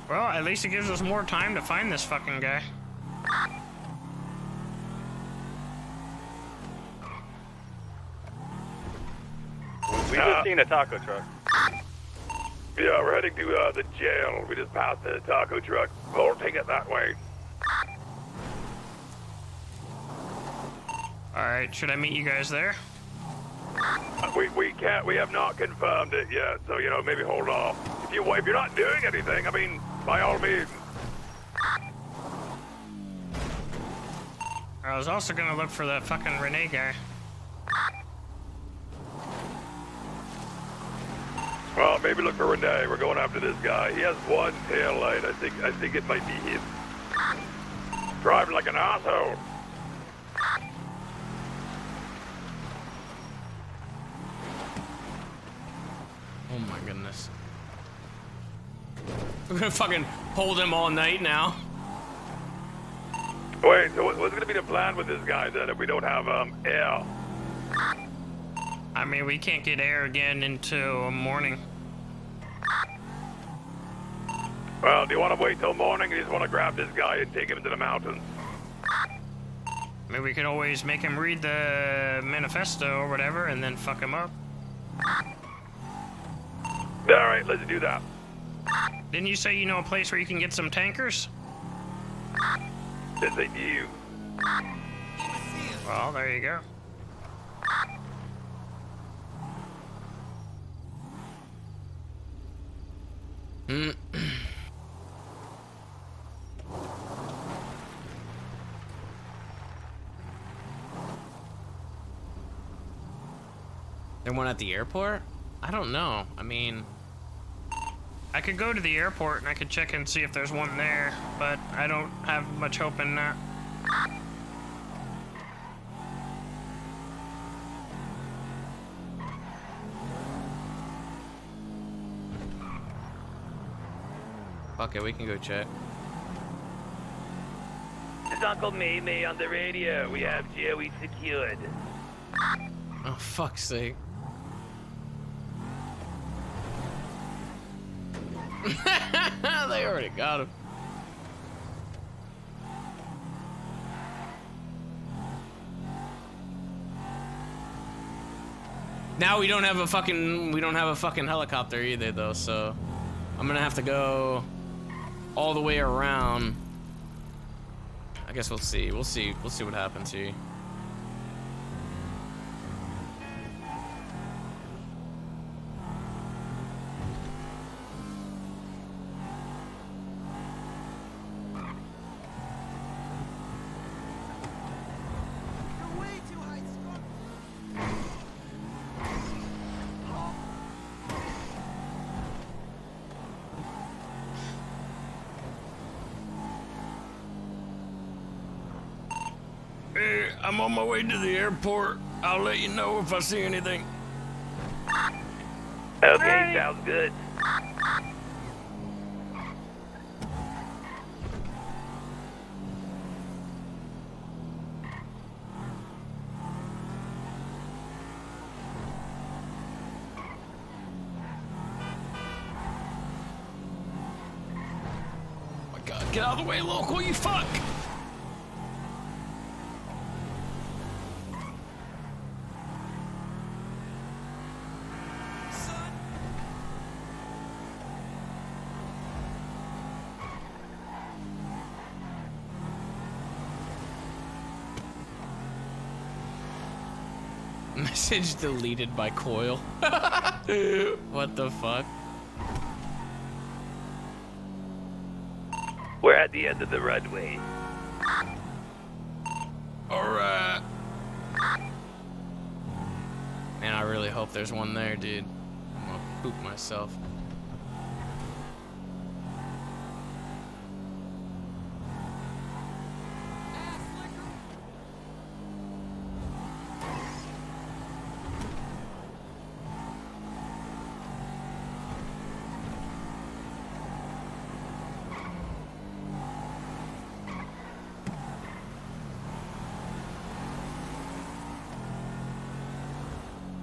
Well, at least it gives us more time to find this fucking guy. We just seen a taco truck. Yeah, we're heading to the jail. We just passed the taco truck. We'll take it that way. Alright, should I meet you guys there? We can't. We have not confirmed it yet. So you know, maybe hold off. If you're not doing anything, I mean, by all means. I was also gonna look for that fucking Renee guy. Well, maybe look for Renee. We're going after this guy. He has one tail light. I think it might be him. Driving like an asshole. Oh my goodness. We're gonna fucking hold him all night now. Wait, so what's gonna be the plan with this guy then if we don't have air? I mean, we can't get air again until morning. Well, do you want to wait till morning or you just want to grab this guy and take him into the mountains? I mean, we could always make him read the manifesto or whatever and then fuck him up. Alright, let's do that. Didn't you say you know a place where you can get some tankers? Yes, I do. Well, there you go. There one at the airport? I don't know. I mean, I could go to the airport and I could check and see if there's one there, but I don't have much hope in that. Fuck it, we can go check. This is Uncle May on the radio. We have Joey secured. Oh, fuck's sake. They already got him. Now we don't have a fucking helicopter either though, so I'm gonna have to go all the way around. I guess we'll see. We'll see what happens here. Hey, I'm on my way to the airport. I'll let you know if I see anything. Okay, sounds good. Oh my God, get out of the way, local, you fuck! Message deleted by Coil. What the fuck? We're at the end of the runway. Alright. Man, I really hope there's one there, dude. I'm gonna poop myself.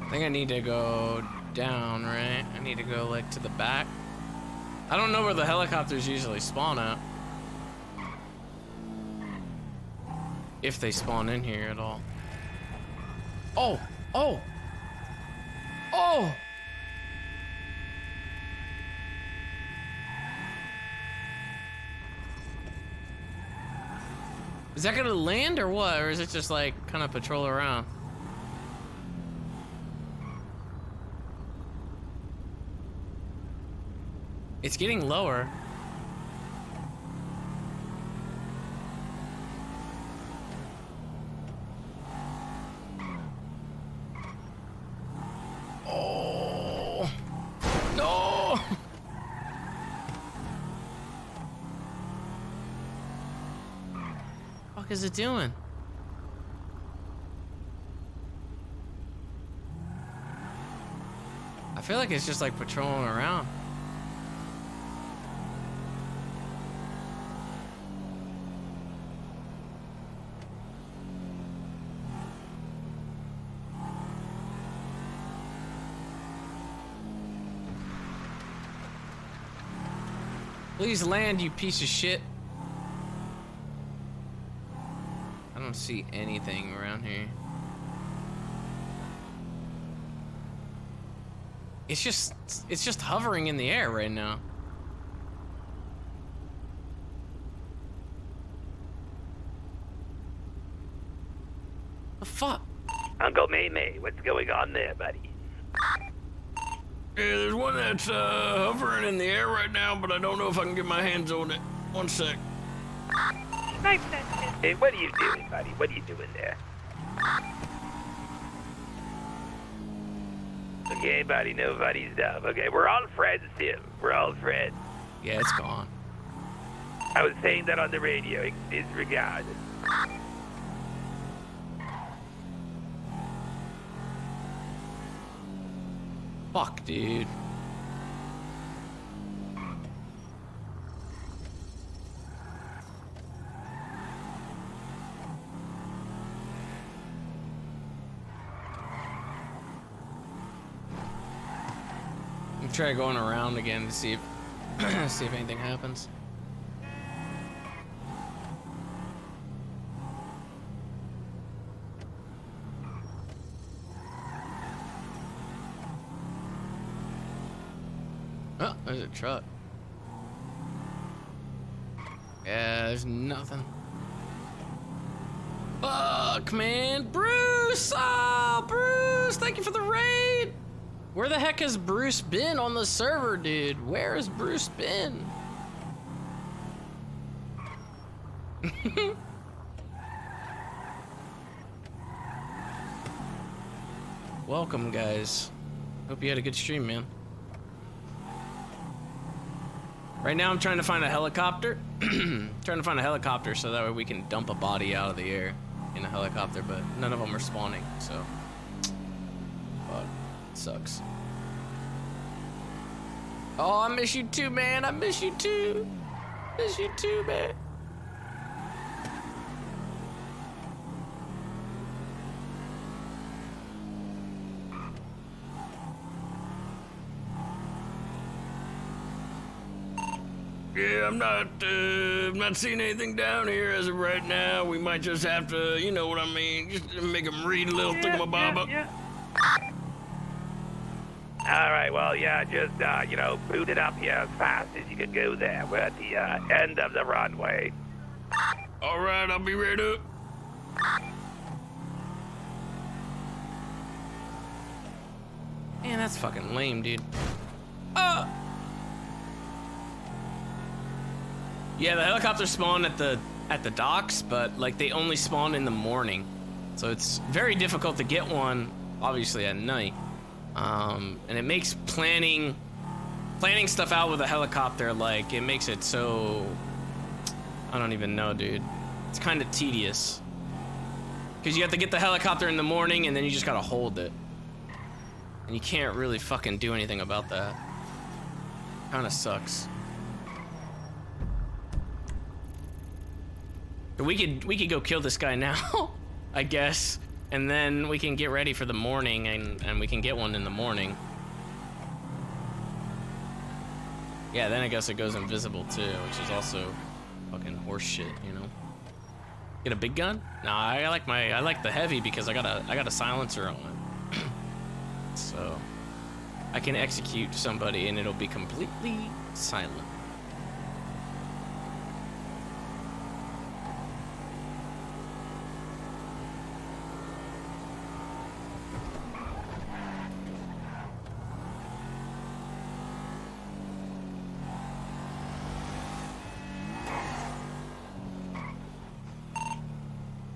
I think I need to go down, right? I need to go like to the back. I don't know where the helicopters usually spawn at. If they spawn in here at all. Oh! Oh! Oh! Is that gonna land or what? Or is it just like kind of patrol around? It's getting lower. Oh no! What the fuck is it doing? I feel like it's just like patrolling around. Please land, you piece of shit. I don't see anything around here. It's just hovering in the air right now. The fuck? Uncle May, what's going on there, buddy? Yeah, there's one that's hovering in the air right now, but I don't know if I can get my hands on it. One sec. Nice. Hey, what are you doing, buddy? What are you doing there? Okay, buddy, no funny stuff. Okay, we're all friends, Tim. We're all friends. Yeah, it's gone. I was saying that on the radio. Disregard. Fuck, dude. Try going around again to see if see if anything happens. Oh, there's a truck. Yeah, there's nothing. Fuck, man. Bruce! Oh, Bruce! Thank you for the raid! Where the heck has Bruce been on the server, dude? Where has Bruce been? Welcome, guys. Hope you had a good stream, man. Right now, I'm trying to find a helicopter. Trying to find a helicopter so that way we can dump a body out of the air in a helicopter, but none of them are spawning, so. Fuck. Sucks. Oh, I miss you too, man. I miss you too. Miss you too, man. Yeah, I'm not seeing anything down here as of right now. We might just have to, you know what I mean, just make them read a little thingamabob. Yeah. All right, well, yeah, just, you know, boot it up here as fast as you can go there. We're at the end of the runway. All right, I'll be right up. Man, that's fucking lame, dude. Yeah, the helicopters spawn at the docks, but like they only spawn in the morning, so it's very difficult to get one, obviously at night. And it makes planning stuff out with a helicopter, like it makes it so, I don't even know, dude. It's kind of tedious because you have to get the helicopter in the morning and then you just gotta hold it, and you can't really fucking do anything about that. Kind of sucks. We could go kill this guy now, I guess, and then we can get ready for the morning, and we can get one in the morning. Yeah, then I guess it goes invisible too, which is also fucking horse shit, you know. Get a big gun? Nah, I like the heavy because I got a silencer on it, so I can execute somebody and it'll be completely silent.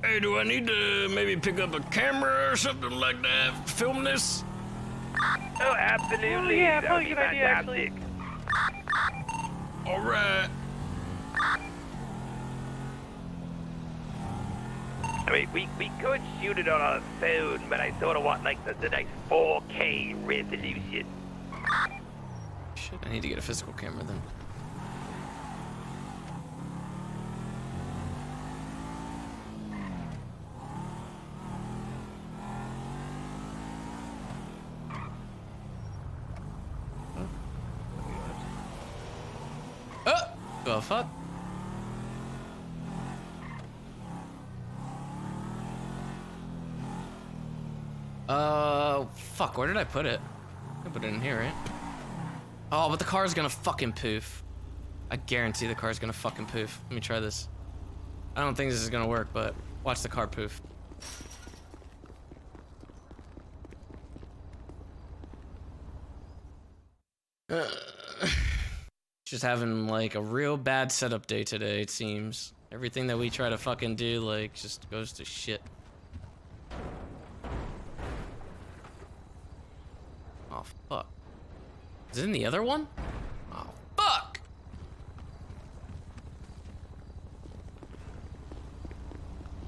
Hey, do I need to maybe pick up a camera or something like that? Film this? Oh, absolutely. Oh, yeah, That would probably be a good idea, fantastic. All right. I mean, we could shoot it on our phone, but I sort of want like the nice 4K resolution. Shit, I need to get a physical camera then. Oh, fuck. Fuck, where did I put it? I put it in here, right? Oh, but the car's gonna fucking poof. I guarantee the car's gonna fucking poof. Let me try this. I don't think this is gonna work, but watch the car poof. Just having like a real bad setup day today, it seems. Everything that we try to fucking do, like, just goes to shit. Oh, fuck. Is it in the other one? Oh, fuck!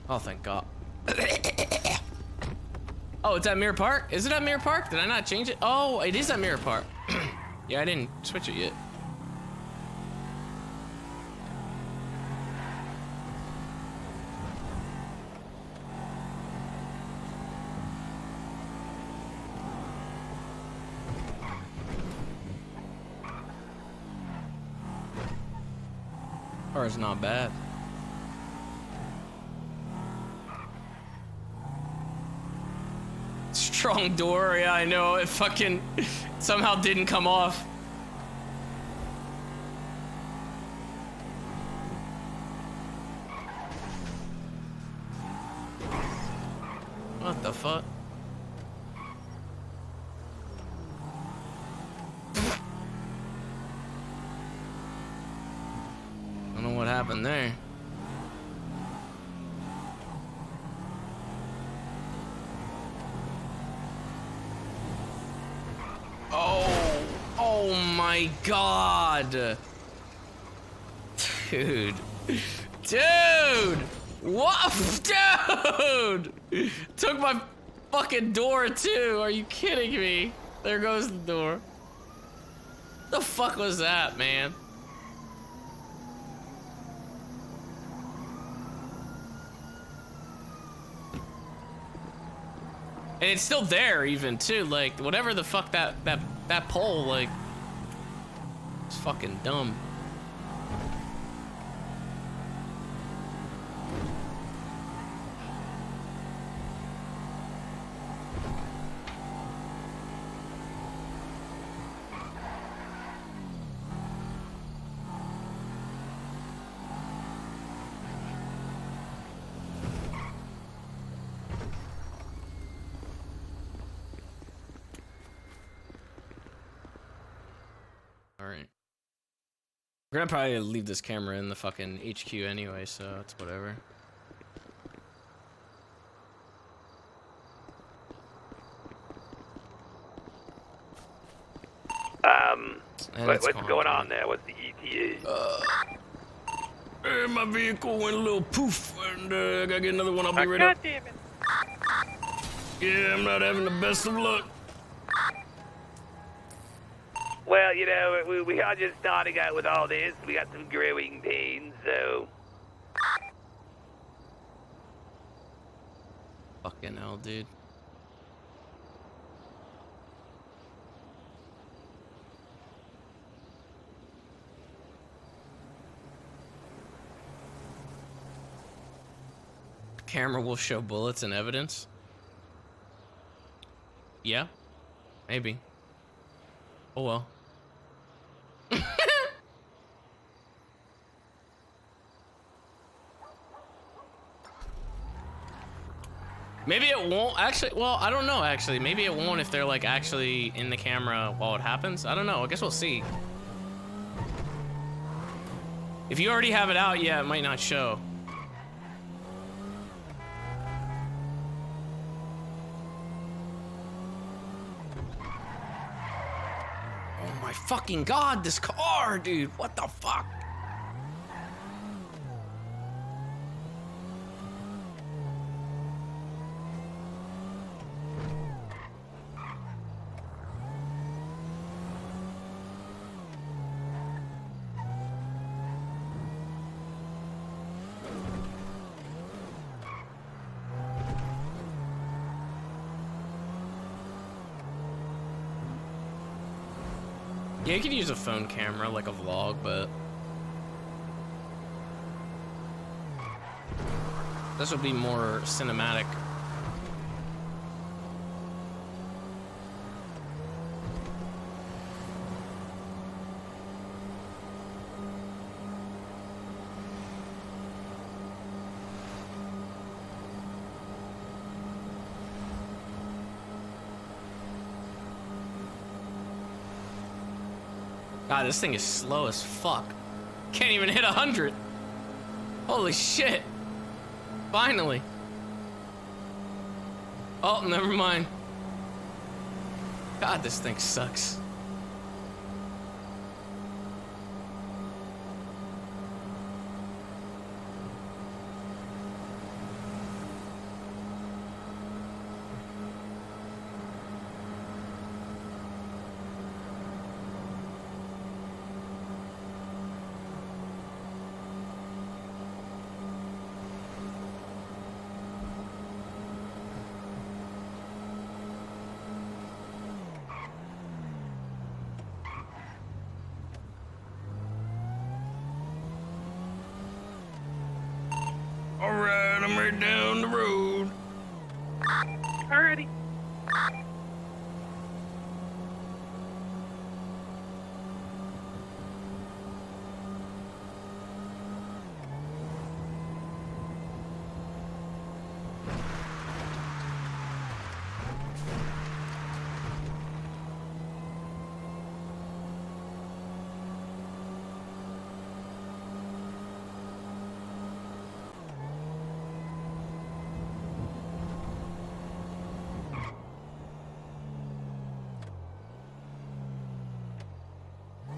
Oh, thank God. Oh, it's at Mirror Park? Is it at Mirror Park? Did I not change it? Oh, it is at Mirror Park. Yeah, I didn't switch it yet. Or it's not bad. Strong door, yeah, I know. It fucking somehow didn't come off. What the fuck? I don't know what happened there. Oh my God. Dude. Dude! What? Dude! Took my fucking door too. Are you kidding me? There goes the door. The fuck was that, man? And it's still there even too, like whatever the fuck that pole, like, it's fucking dumb. Alright. We're gonna probably leave this camera in the fucking HQ anyway, so it's whatever. What's going on there? What's the ETA? My vehicle went a little poof, and I gotta get another one. I'll be right God up. damn it. Yeah, I'm not having the best of luck. Well, you know, we are just starting out with all this. We got some growing pains, so... Fucking hell, dude. Camera will show bullets and evidence. Yeah, maybe. Oh well. Maybe it won't actually. Well, I don't know actually. Maybe it won't if they're like actually in the camera while it happens. I don't know. I guess we'll see. If you already have it out, yeah, it might not show. Oh my fucking God, this car, dude. What the fuck? Yeah, you could use a phone camera, like a vlog, but this would be more cinematic. God, this thing is slow as fuck. Can't even hit 100. Holy shit. Finally. Oh, never mind. God, this thing sucks. Alright, I'm right down the road. Alrighty.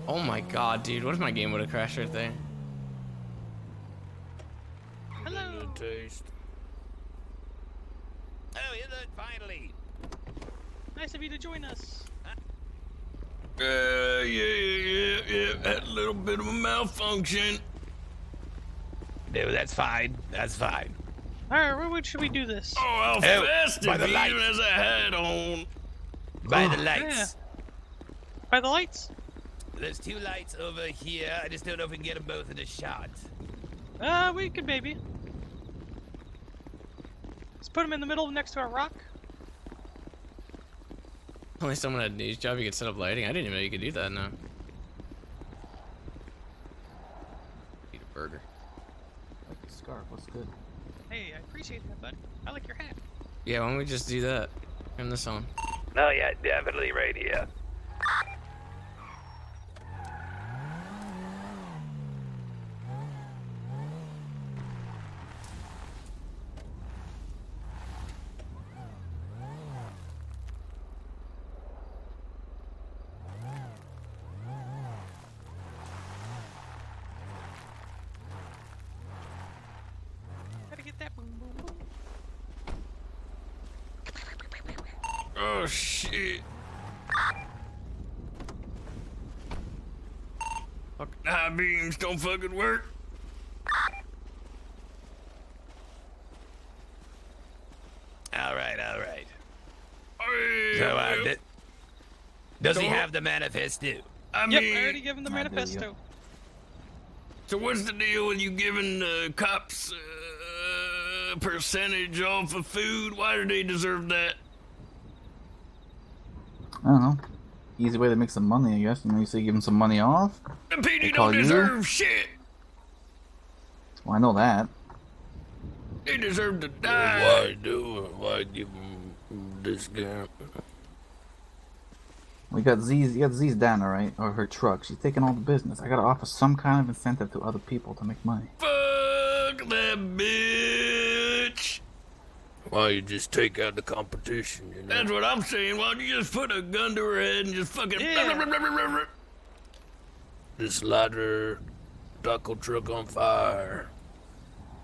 Oh my god, dude. What if my game would have crashed right there? Hello. Taste. Oh, hello, finally. Nice of you to join us. Yeah. Had a little bit of a malfunction. No, that's fine. That's fine. Alright, where should we do this? Oh, how fast by the it lights. even as I had on. By the lights. Yeah. By the lights? There's 2 lights over here. I just don't know if we can get them both in a shot. We could maybe. Let's put them in the middle next to a rock. Only someone had a news job, you could set up lighting. I didn't even know you could do that now. Eat a burger. Like the scarf, what's good? Hey, I appreciate that, bud. I like your hat. Yeah, why don't we just do that? Turn this on. No, yeah, definitely right here. Gotta get that boom boom boom. Oh shit. Fucking high beams don't fucking work. All right. Hey, So, does he So- have the manifesto? I Yep, mean, I already gave him the manifesto. so what's the deal with you giving cops percentage off of food? Why do they deserve that? I don't know. Easy way to make some money, I guess. You know, you say give them some money off. The They PD call don't you? deserve shit. Well, I know that. They deserve to die. Why give him discount? We got Z's. You got Z's down, alright, or her truck. She's taking all the business. I gotta offer some kind of incentive to other people to make money. Fuck that bitch. Why you just take out the competition, you know? That's what I'm saying. Why don't you just put a gun to her head and just fucking... Yeah. Just light her taco truck on fire.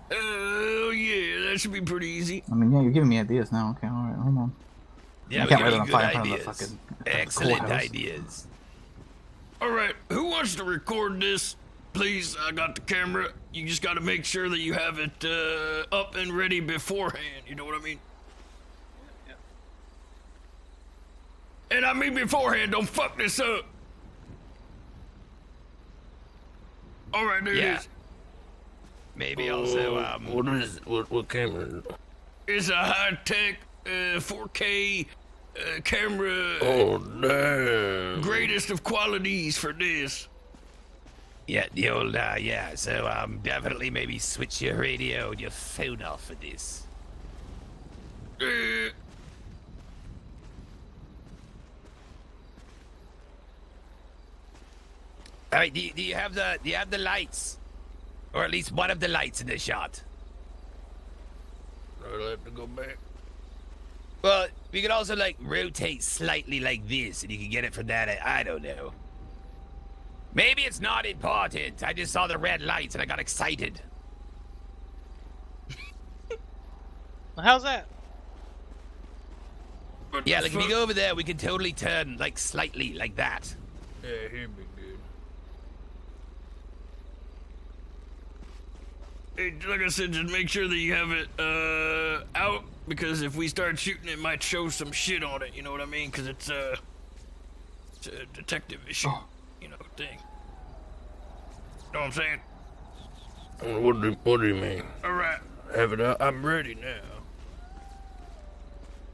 Oh, yeah, that should be pretty easy. I mean, yeah, you're giving me ideas now. Okay, alright, hold on. Yeah, I can't we're light giving on you fire in good front of the ideas. fucking Excellent courthouse. ideas. All right, who wants to record this? Please, I got the camera. You just got to make sure that you have it up and ready beforehand. You know what I mean? And I mean beforehand. Don't fuck this up. All right, there it is. Maybe also, what camera? It's a high-tech 4K camera. Oh, damn. Greatest of qualities for this. Yeah, the old, yeah, so, definitely maybe switch your radio and your phone off for this. Alright, do you have the lights? Or at least one of the lights in the shot? I'll have to go back. Well, we could also, like, rotate slightly like this, and you can get it from that. I don't know. Maybe it's not important. I just saw the red lights, and I got excited. How's that? Yeah, like, if you go over there, we can totally turn, like, slightly like that. Yeah, he'd be good. Hey, like I said, just make sure that you have it out, because if we start shooting, it might show some shit on it. You know what I mean? Because it's a detective issue, you know, thing. Know what I'm saying? What do you mean? All right. Have it out? I'm ready now.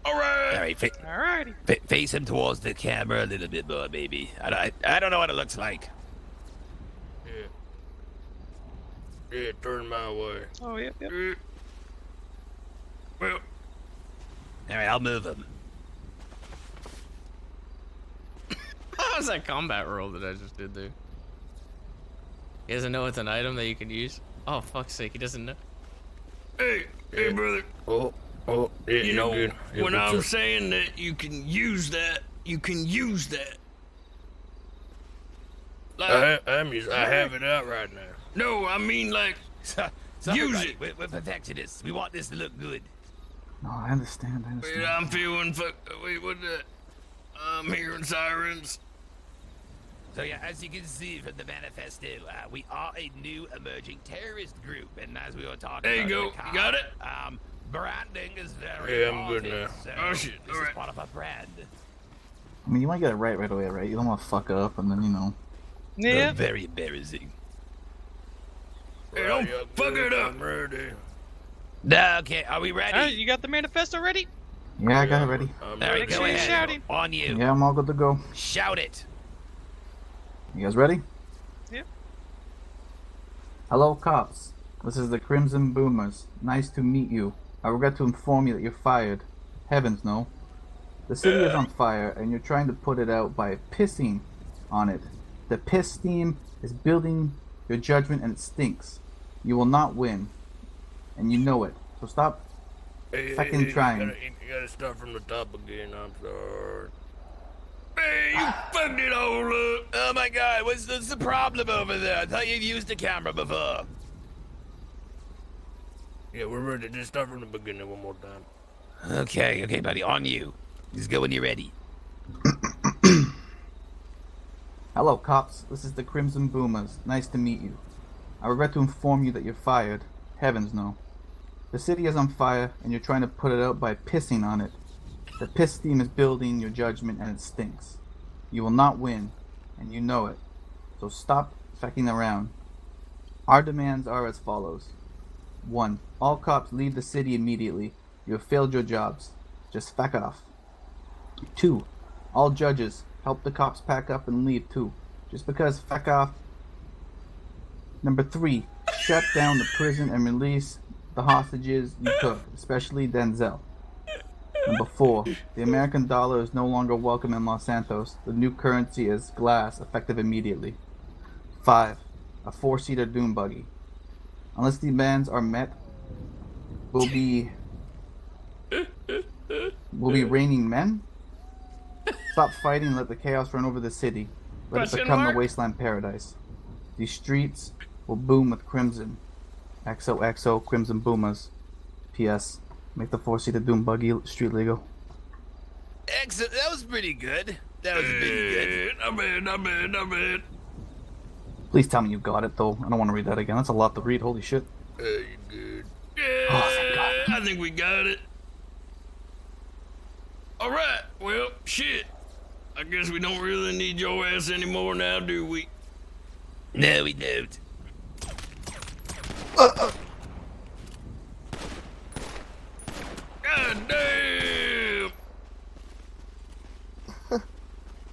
All right. All right, Alrighty. face him towards the camera a little bit more, baby. I don't know what it looks like. Yeah, turn my way. Oh, yep. Well. All right, I'll move him. How was that combat roll that I just did there? He doesn't know it's an item that you can use? Oh, fuck's sake, he doesn't know. Hey, brother. Oh, yeah, you know, good. Yeah, when what's I'm up? saying that you can use that, you can use that. I have it out right now. No, I mean like, use it. We're perfectionists. We want this to look good. No, I understand. Wait, I'm feeling wait, what the? I'm hearing sirens. So yeah, as you can see from the manifesto, we are a new emerging terrorist group, and as we were talking There you about, go. in the car, You got it? Branding is very Yeah, I'm good important, now. so Oh, shit, This alright. is part of our brand. I mean, you want to get it right away, right? You don't want to fuck up and then, you know. Yeah. Very embarrassing. Hey, don't fuck it up. I'm ready. No, okay, are we ready? Alright, you got the manifesto ready? Yeah, I got it ready. All right, Make go sure you're ahead. shouting. On you. Yeah, I'm all good to go. Shout it. You guys ready? Yep. Hello, cops. This is the Crimson Boomers. Nice to meet you. I regret to inform you that you're fired. Heavens, no. The city is on fire, and you're trying to put it out by pissing on it. The piss steam is building your judgment, and it stinks. You will not win, and you know it. So stop fucking trying. You gotta start from the top again. I'm sorry. Hey, you fucked it all up. Oh my God, what's the problem over there? I thought you've used the camera before. Yeah, we're ready. Just start from the beginning one more time. Okay, buddy, on you. Just go when you're ready. Hello, cops. This is the Crimson Boomers. Nice to meet you. I regret to inform you that you're fired. Heavens, no. The city is on fire, and you're trying to put it out by pissing on it. The piss steam is building your judgment, and it stinks. You will not win, and you know it. So stop fucking around. Our demands are as follows. 1. All cops leave the city immediately. You have failed your jobs. Just fuck off. 2. All judges, help the cops pack up and leave too. Just because, fuck off. Number 3. Shut down the prison and release the hostages you took, especially Denzel. Number 4. The American dollar is no longer welcome in Los Santos. The new currency is glass, effective immediately. 5. A 4-seater dune buggy. Unless the demands are met, we'll be raining men. Stop fighting and let the chaos run over the city. Let Question it become mark? the wasteland paradise. These streets will boom with crimson. XOXO Crimson Boomers. P.S. Make the 4-seater dune buggy street legal. Excellent. That was pretty good. That was pretty good. Not bad. Please tell me you got it, though. I don't want to read that again. That's a lot to read. Holy shit. You good? Oh, thank God. I think we got it. Alright, well, shit. I guess we don't really need your ass anymore now, do we? No, we don't. God damn!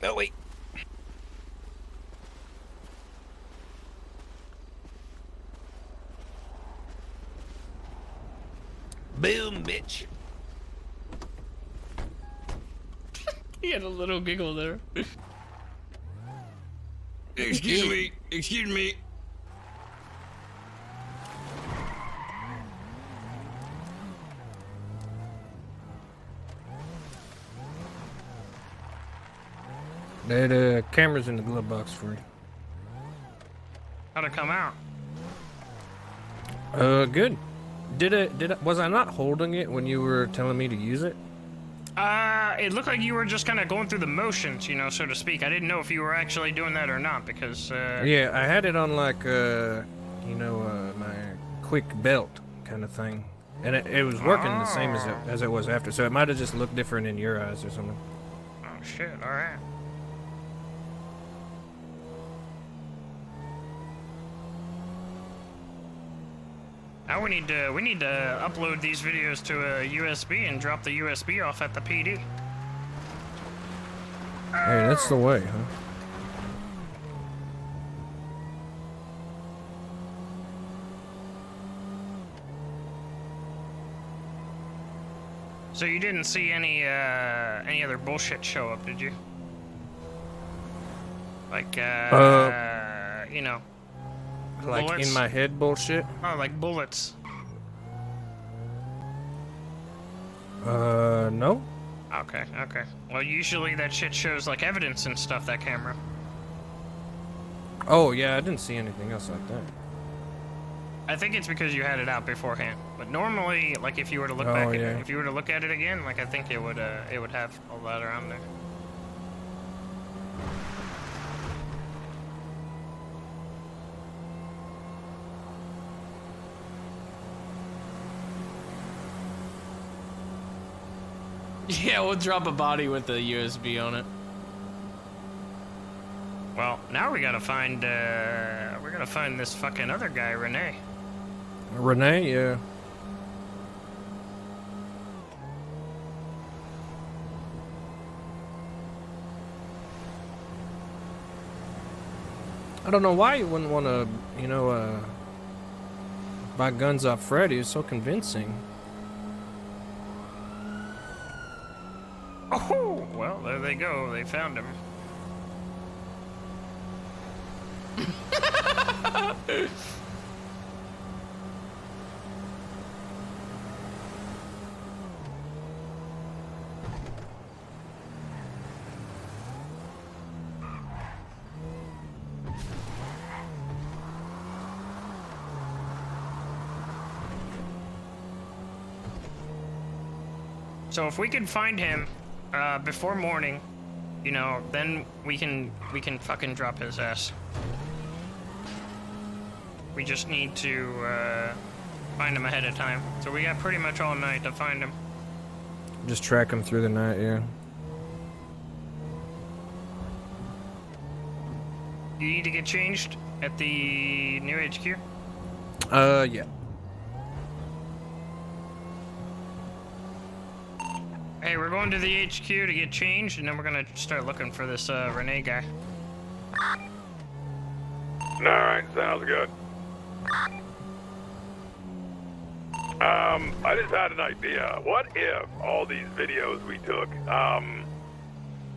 Oh, wait. Boom, bitch. He had a little giggle there. Excuse me. That camera's in the glove box for you. How'd it come out? Good. Was I not holding it when you were telling me to use it? It looked like you were just kind of going through the motions, you know, so to speak. I didn't know if you were actually doing that or not, because, Yeah, I had it on like, my quick belt kind of thing. And it was working the same as it was after, so it might have just looked different in your eyes or something. Oh, shit, alright. Now we need to upload these videos to a USB and drop the USB off at the PD. Hey, that's the way, huh? So you didn't see any other bullshit show up, did you? Like, you know, like bullets? in my head bullshit? Oh, like bullets. No. Okay. Well, usually that shit shows like evidence and stuff, that camera. Oh, yeah, I didn't see anything else like that. I think it's because you had it out beforehand. But normally, like if you were to look back, if you were to look at it again, like I think it would have all that around there. Yeah, we'll drop a body with the USB on it. Well, now we gotta find this fucking other guy, Renee. Renee, yeah. I don't know why you wouldn't want to, buy guns off Freddy. It's so convincing. Oh, well, there they go. They found him. So if we can find him before morning, then we can fucking drop his ass. We just need to find him ahead of time. So we got pretty much all night to find him. Just track him through the night, yeah. You need to get changed at the new HQ? Yeah. Hey, we're going to the HQ to get changed, and then we're gonna start looking for this Renee guy. Alright, sounds good. I just had an idea. What if all these videos we took,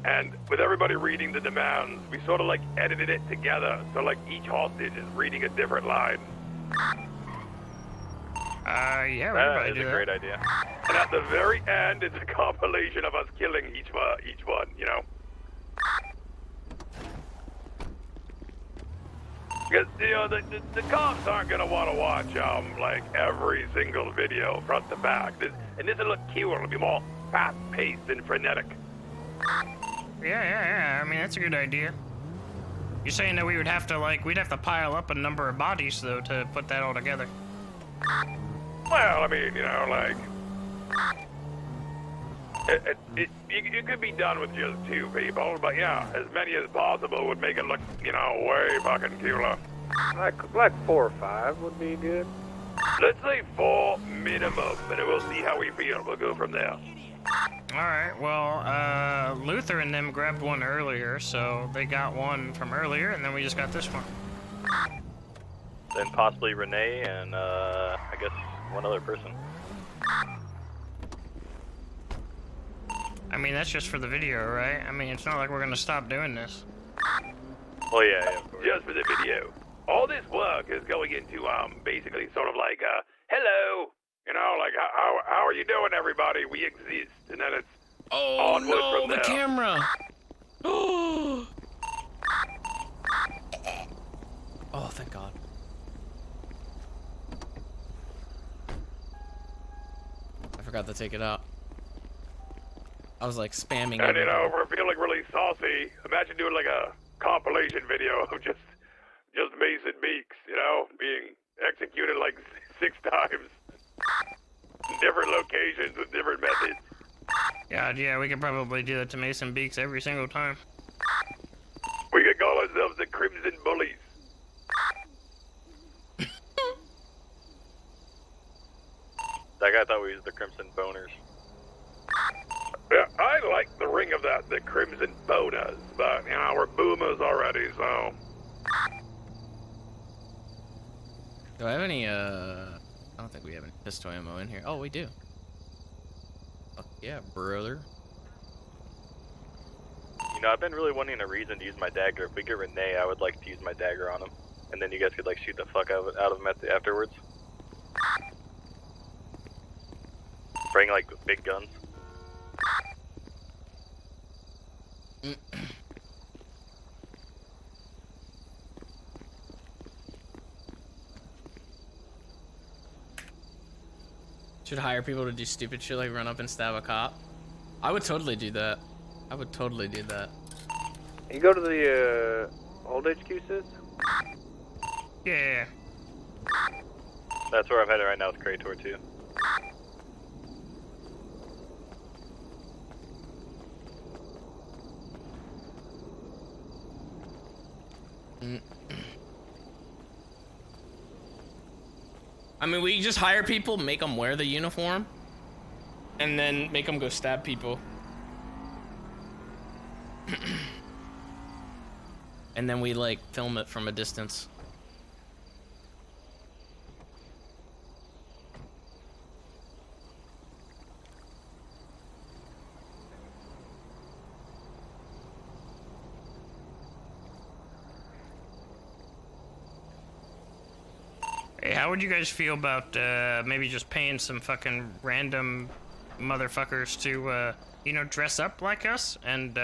and with everybody reading the demands, we sort of like edited it together, so like each hostage is reading a different line? Yeah, that is a great idea. And at the very end, it's a compilation of us killing each one, Because, the cops aren't going to want to watch, like, every single video front to back. And this'll look cute. It'll be more fast-paced and frenetic. Yeah. I mean, that's a good idea. You're saying that we would have to, we'd have to pile up a number of bodies, though, to put that all together. Well, I mean, it could be done with just 2 people, but yeah, as many as possible would make it look, way fucking cooler. Like 4 or 5 would be good. Let's say 4 minimum, and then we'll see how we feel. We'll go from there. Alright, well, Luther and them grabbed one earlier, so they got one from earlier, and then we just got this one. Then possibly Renee and, I guess, one other person. I mean, that's just for the video, right? I mean, it's not like we're gonna stop doing this. Well, yeah, of course. Just for the video. All this work is going into, basically sort of like, hello, like, how are you doing, everybody? We exist, and then it's onward from the there. camera! Oh, thank God. I forgot to take it out. I was like spamming And you it. know, we're feeling really saucy. Imagine doing like a compilation video of just Mason Beaks, you know, being executed like 6 times. Different locations with different methods. God, yeah, we could probably do that to Mason Beaks every single time. We could call ourselves the Crimson Bullies. That guy thought we was the Crimson Boners. Yeah, I like the ring of that, the Crimson Boners, but, you know, we're boomers already, so... Do I have any, I don't think we have any pistol ammo in here. Oh, we do. Fuck yeah, brother. You know, I've been really wanting a reason to use my dagger. If we get Renee, I would like to use my dagger on him. And then you guys could, like, shoot the fuck out of him afterwards. Bring, like, big guns. Should hire people to do stupid shit like run up and stab a cop. I would totally do that. I would totally do that. You go to the old HQ, sis? Yeah. That's where I'm headed right now with Krator, too. I mean, we just hire people, make them wear the uniform, and then make them go stab people. And then we, like, film it from a distance. Hey, how would you guys feel about maybe just paying some fucking random motherfuckers to, you know, dress up like us and,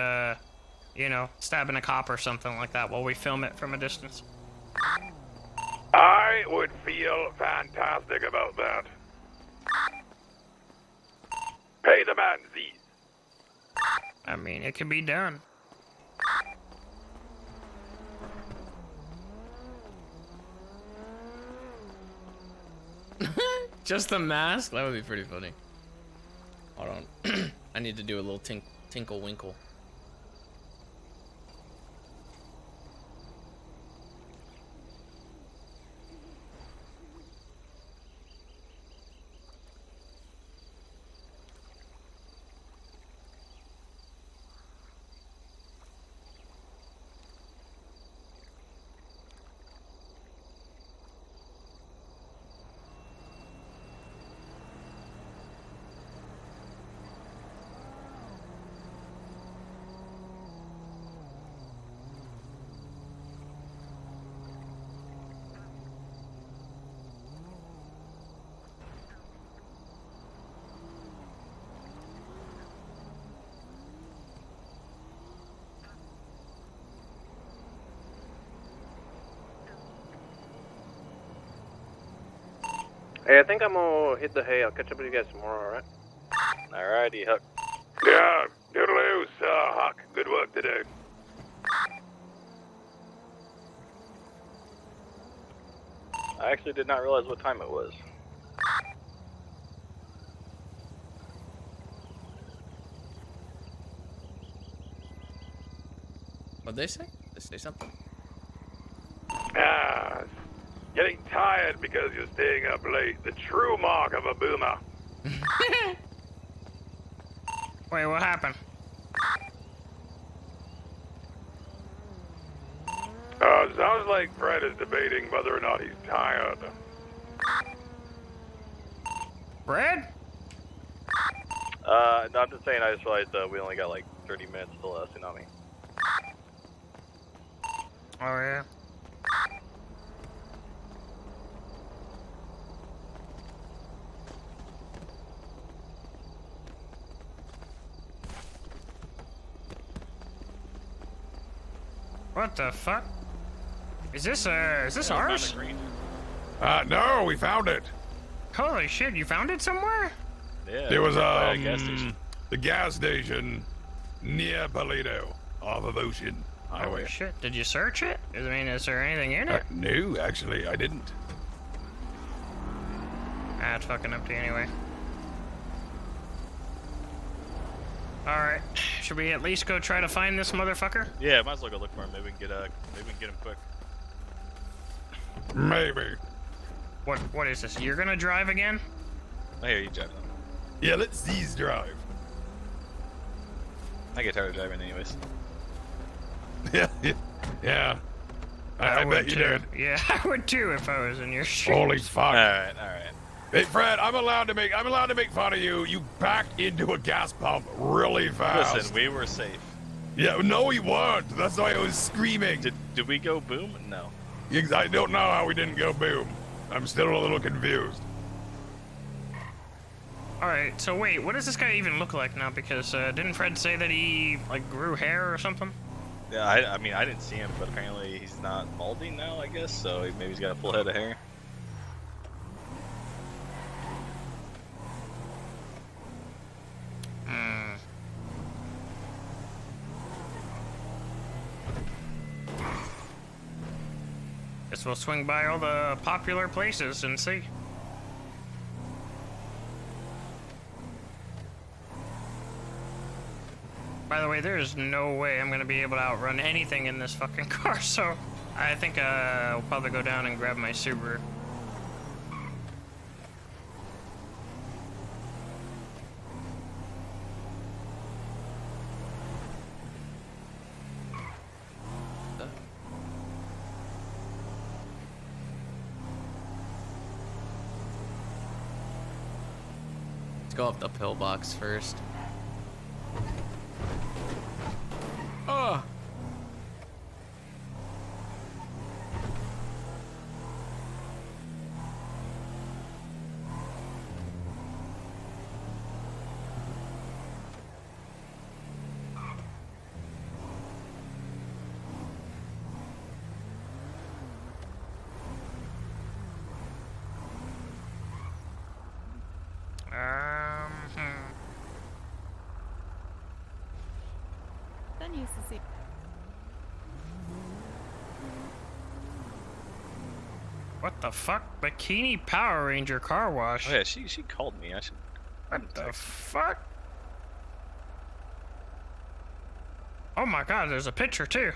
you know, stabbing a cop or something like that while we film it from a distance? I would feel fantastic about that. Pay the man, Z. I mean, it can be done. Just the mask? That would be pretty funny. Hold on. I need to do a little tinkle winkle. Hey, I think I'm gonna hit the hay. I'll catch up with you guys tomorrow, alright? Alrighty, Huck. Yeah, toodaloo, Huck. Good work today. I actually did not realize what time it was. What'd they say? They say something? Ah, getting tired because you're staying up late. The true mark of a boomer. Wait, what happened? Sounds like Fred is debating whether or not he's tired. Fred? No, I'm just saying, I just realized we only got like 30 minutes till tsunami. Oh, yeah. What the fuck? Is this ours? No, we found it. Holy shit, you found it somewhere? Yeah. It was, by a gas station. the gas station near Paleto, off of Ocean Highway. Holy shit, did you search it? I mean, is there anything in it? No, actually, I didn't. Ah, it's fucking empty anyway. Alright, should we at least go try to find this motherfucker? Yeah, might as well go look for him. Maybe we can get him quick. Maybe. What is this? You're gonna drive again? I hear you driving. Yeah, let's Z's drive. I get tired of driving anyways. Yeah. I would bet you too. did. Yeah, I would too if I was in your shoes. Holy fuck. Alright. Hey Fred, I'm allowed to make fun of you. You backed into a gas pump really fast. Listen, we were safe. Yeah, no we weren't. That's why I was screaming. Did we go boom? No. I don't know how we didn't go boom. I'm still a little confused. Alright, so wait, what does this guy even look like now? Because didn't Fred say that he like grew hair or something? Yeah, I mean, I didn't see him, but apparently he's not balding now, I guess, so maybe he's got a full head of hair. Guess we'll swing by all the popular places and see. By the way, there's no way I'm gonna be able to outrun anything in this fucking car, so I think I'll probably go down and grab my Subaru. Let's go up the pillbox first. Oh. Ben used to see. What the fuck? Bikini Power Ranger car wash. Oh yeah, she called me. I should. What the fuck? Oh my god, there's a picture too.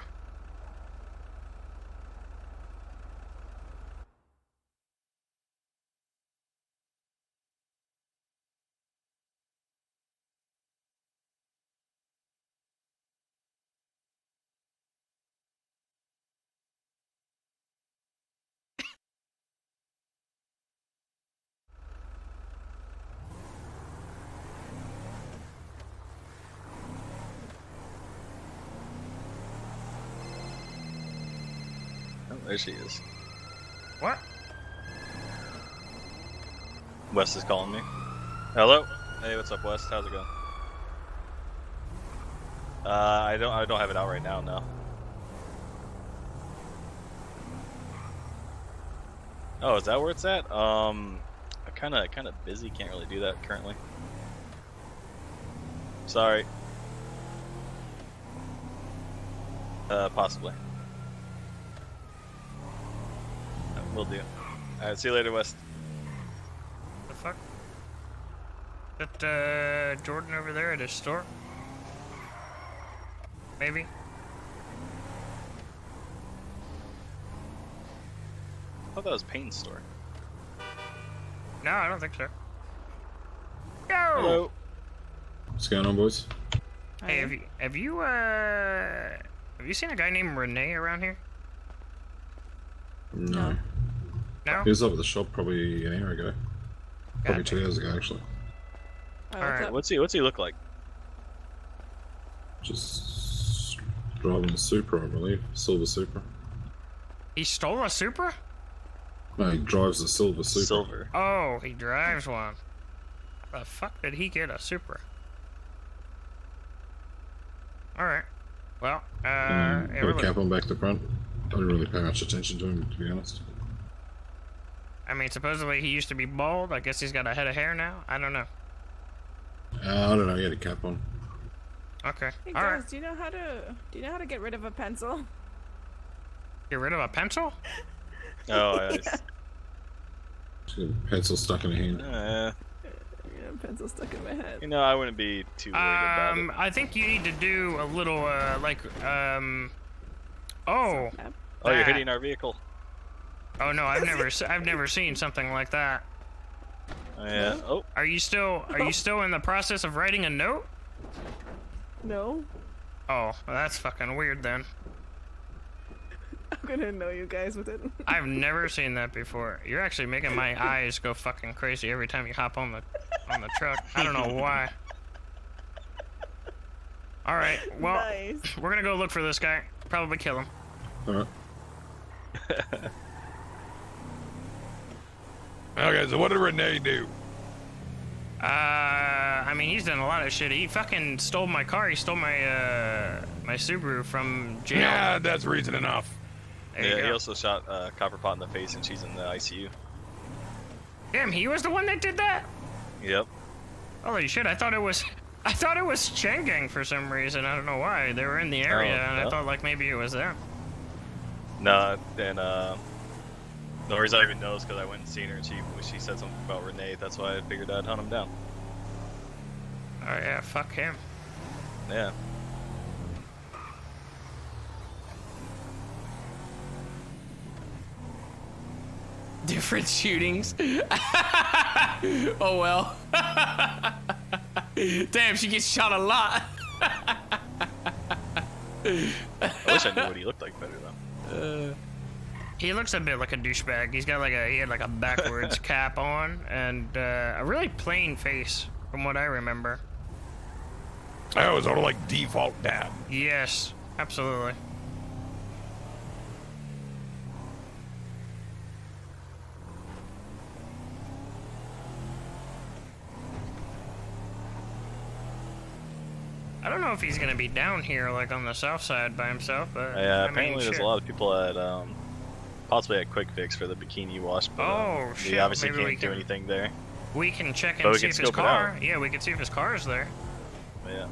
Oh, there she is. What? Wes is calling me. Hello? Hey, what's up, Wes? How's it going? I don't have it out right now, no. Oh, is that where it's at? I'm kinda busy, can't really do that currently. Sorry. Possibly. Will do. Alright, see you later, West. The fuck? That Jordan over there at his store? Maybe? I thought that was Payne's store. No, I don't think so. Yo! Hello. What's going on, boys? Hey, have you seen a guy named Renee around here? No. No? He was up at the shop probably an hour ago. Probably 2 hours ago, actually. Alright, what's he look like? Just driving a Supra, I believe. Silver Supra. He stole a Supra? No, he drives a silver Supra. Silver. Oh, he drives one. The fuck did he get a Supra? Alright. Well, Put a cap on back to front. I didn't really pay much attention to him, to be honest. I mean, supposedly he used to be bald. I guess he's got a head of hair now. I don't know. I don't know. He had a cap on. Okay. Hey All guys, right. do you know how to get rid of a pencil? Get rid of a pencil? Oh, yeah. Just got a pencil stuck in a hand. Yeah, pencil stuck in my head. You know, I wouldn't be too worried about it. I think you need to do a little, Oh, you're hitting our vehicle. Oh no, I've never seen something like that. Yeah. Oh. Are you still in the process of writing a note? No. Oh, well, that's fucking weird then. I'm gonna annoy you guys with it. I've never seen that before. You're actually making my eyes go fucking crazy every time you hop on the truck. I don't know why. All right, well, Nice. we're gonna go look for this guy. Probably kill him. Alright. Okay, so what did Renee do? I mean, he's done a lot of shit. He fucking stole my car. He stole my my Subaru from jail. Yeah, that's reason enough. There you Yeah, he go. also shot Copperpot in the face, and she's in the ICU. Damn, he was the one that did that? Yep. Holy shit, I thought it was Chen Gang for some reason. I don't know why. They were in the area, and I no. thought like maybe it was them. No, and the reason I even know is because I went and seen her, and she said something about Renee. That's why I figured I'd hunt him down. Oh yeah, fuck him. Yeah. Different shootings. Oh well. Damn, she gets shot a lot. I wish I knew what he looked like better though. He looks a bit like a douchebag. He had like a backwards cap on and a really plain face, from what I remember. Oh, it's sort of like default dad. Yes, absolutely. I don't know if he's gonna be down here, like on the south side by himself, but Yeah, I apparently mean, there's shit. a lot of people at possibly at Quick Fix for the bikini wash, but Oh, we shit, obviously maybe we can't do can- anything there. We can check But and we see can if his scope it car. out. Yeah, we can see if his car is there. Yeah.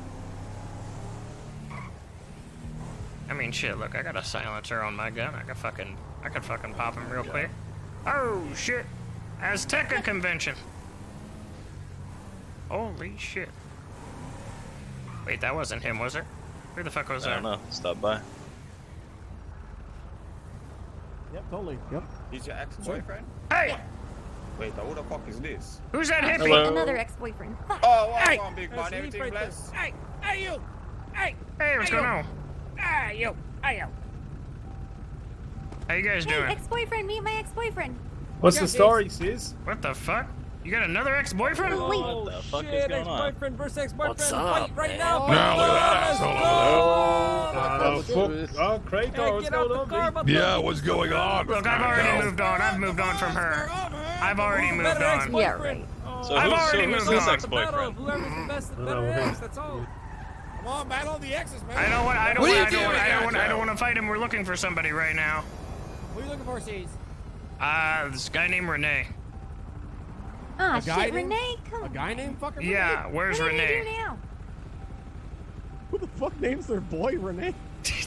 I mean, shit. Look, I got a silencer on my gun. I could fucking pop him real quick. Oh shit! Azteca convention. Holy shit! Wait, that wasn't him, was it? Who the fuck was I that? don't know. Stop by. Yep, totally. Yep. He's your ex-boyfriend? Hey! Wait, who the fuck is this? Who's that hippie? Hello? Another ex-boyfriend. Fuck. Oh, Hey! on, big man. That's Everything right there. blessed. Hey! Hey, you! Hey! Hey, what's going on? Hey, you! Hey, you! How you guys Hey, doing? ex-boyfriend, meet my ex-boyfriend. What's the story, sis? What the fuck? You got another ex-boyfriend? Oh, What the fuck is Shit, going on? ex-boyfriend versus ex-boyfriend. What's Fight up, right man? now. Now look at that asshole Oh, Kratos, get out the car, Yeah, what's going on? Look, I've already moved on. I've moved on from her. I've already moved on. Yeah, right. So I've who's, already who's moved this on. ex-boyfriend? Whoever's the best, the better ex, that's all. Come on, battle the exes, man. I don't want to fight him. We're looking for somebody right now. What are you looking for, sis? This guy named Renee. Ah, A guy shit, named- Renee, come A guy named fucking Yeah, Renee? where's What are you Renee? gonna do now? Who the fuck names their boy Renee?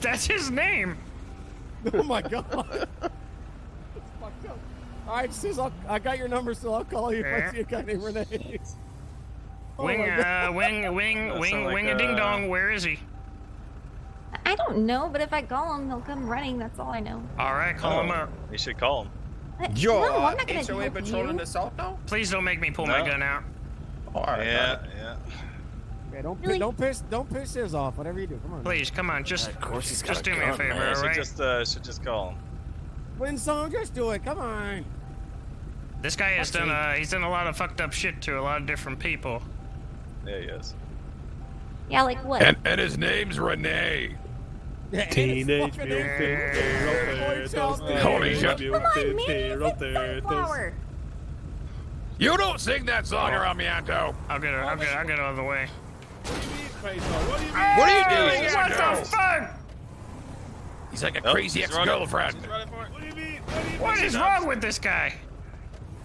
That's his name. Oh my god. That's fucked up. Alright, sis, I got your number, so I'll call you if Yeah. I see a guy named Renee. Oh Wing, my God. wing a ding dong. Where is he? I don't know, but if I call him, he'll come running. That's all I know. All right, call him up. You should call him. No, I'm not gonna help you. assault now? Please don't make me pull my No. gun out. Alright. Yeah, yeah. Yeah, Really? don't piss his off. Whatever you do, come on. Please, come on. Just do me a favor, Yeah, all right? should just call him. Win song, just do it. Come on. This guy has done he's done a lot of fucked up shit to a lot of different people. Yeah, he is. Yeah, like what? And his name's Renee. Teenage Holy shit. Come on, man, sunflower. You don't sing that song around me, Anto. I'll get her out of the way. face off. What do you mean? What are you doing? What the fuck? He's like a Oh, crazy he's running. ex-girlfriend. What do you mean? What is wrong with this guy?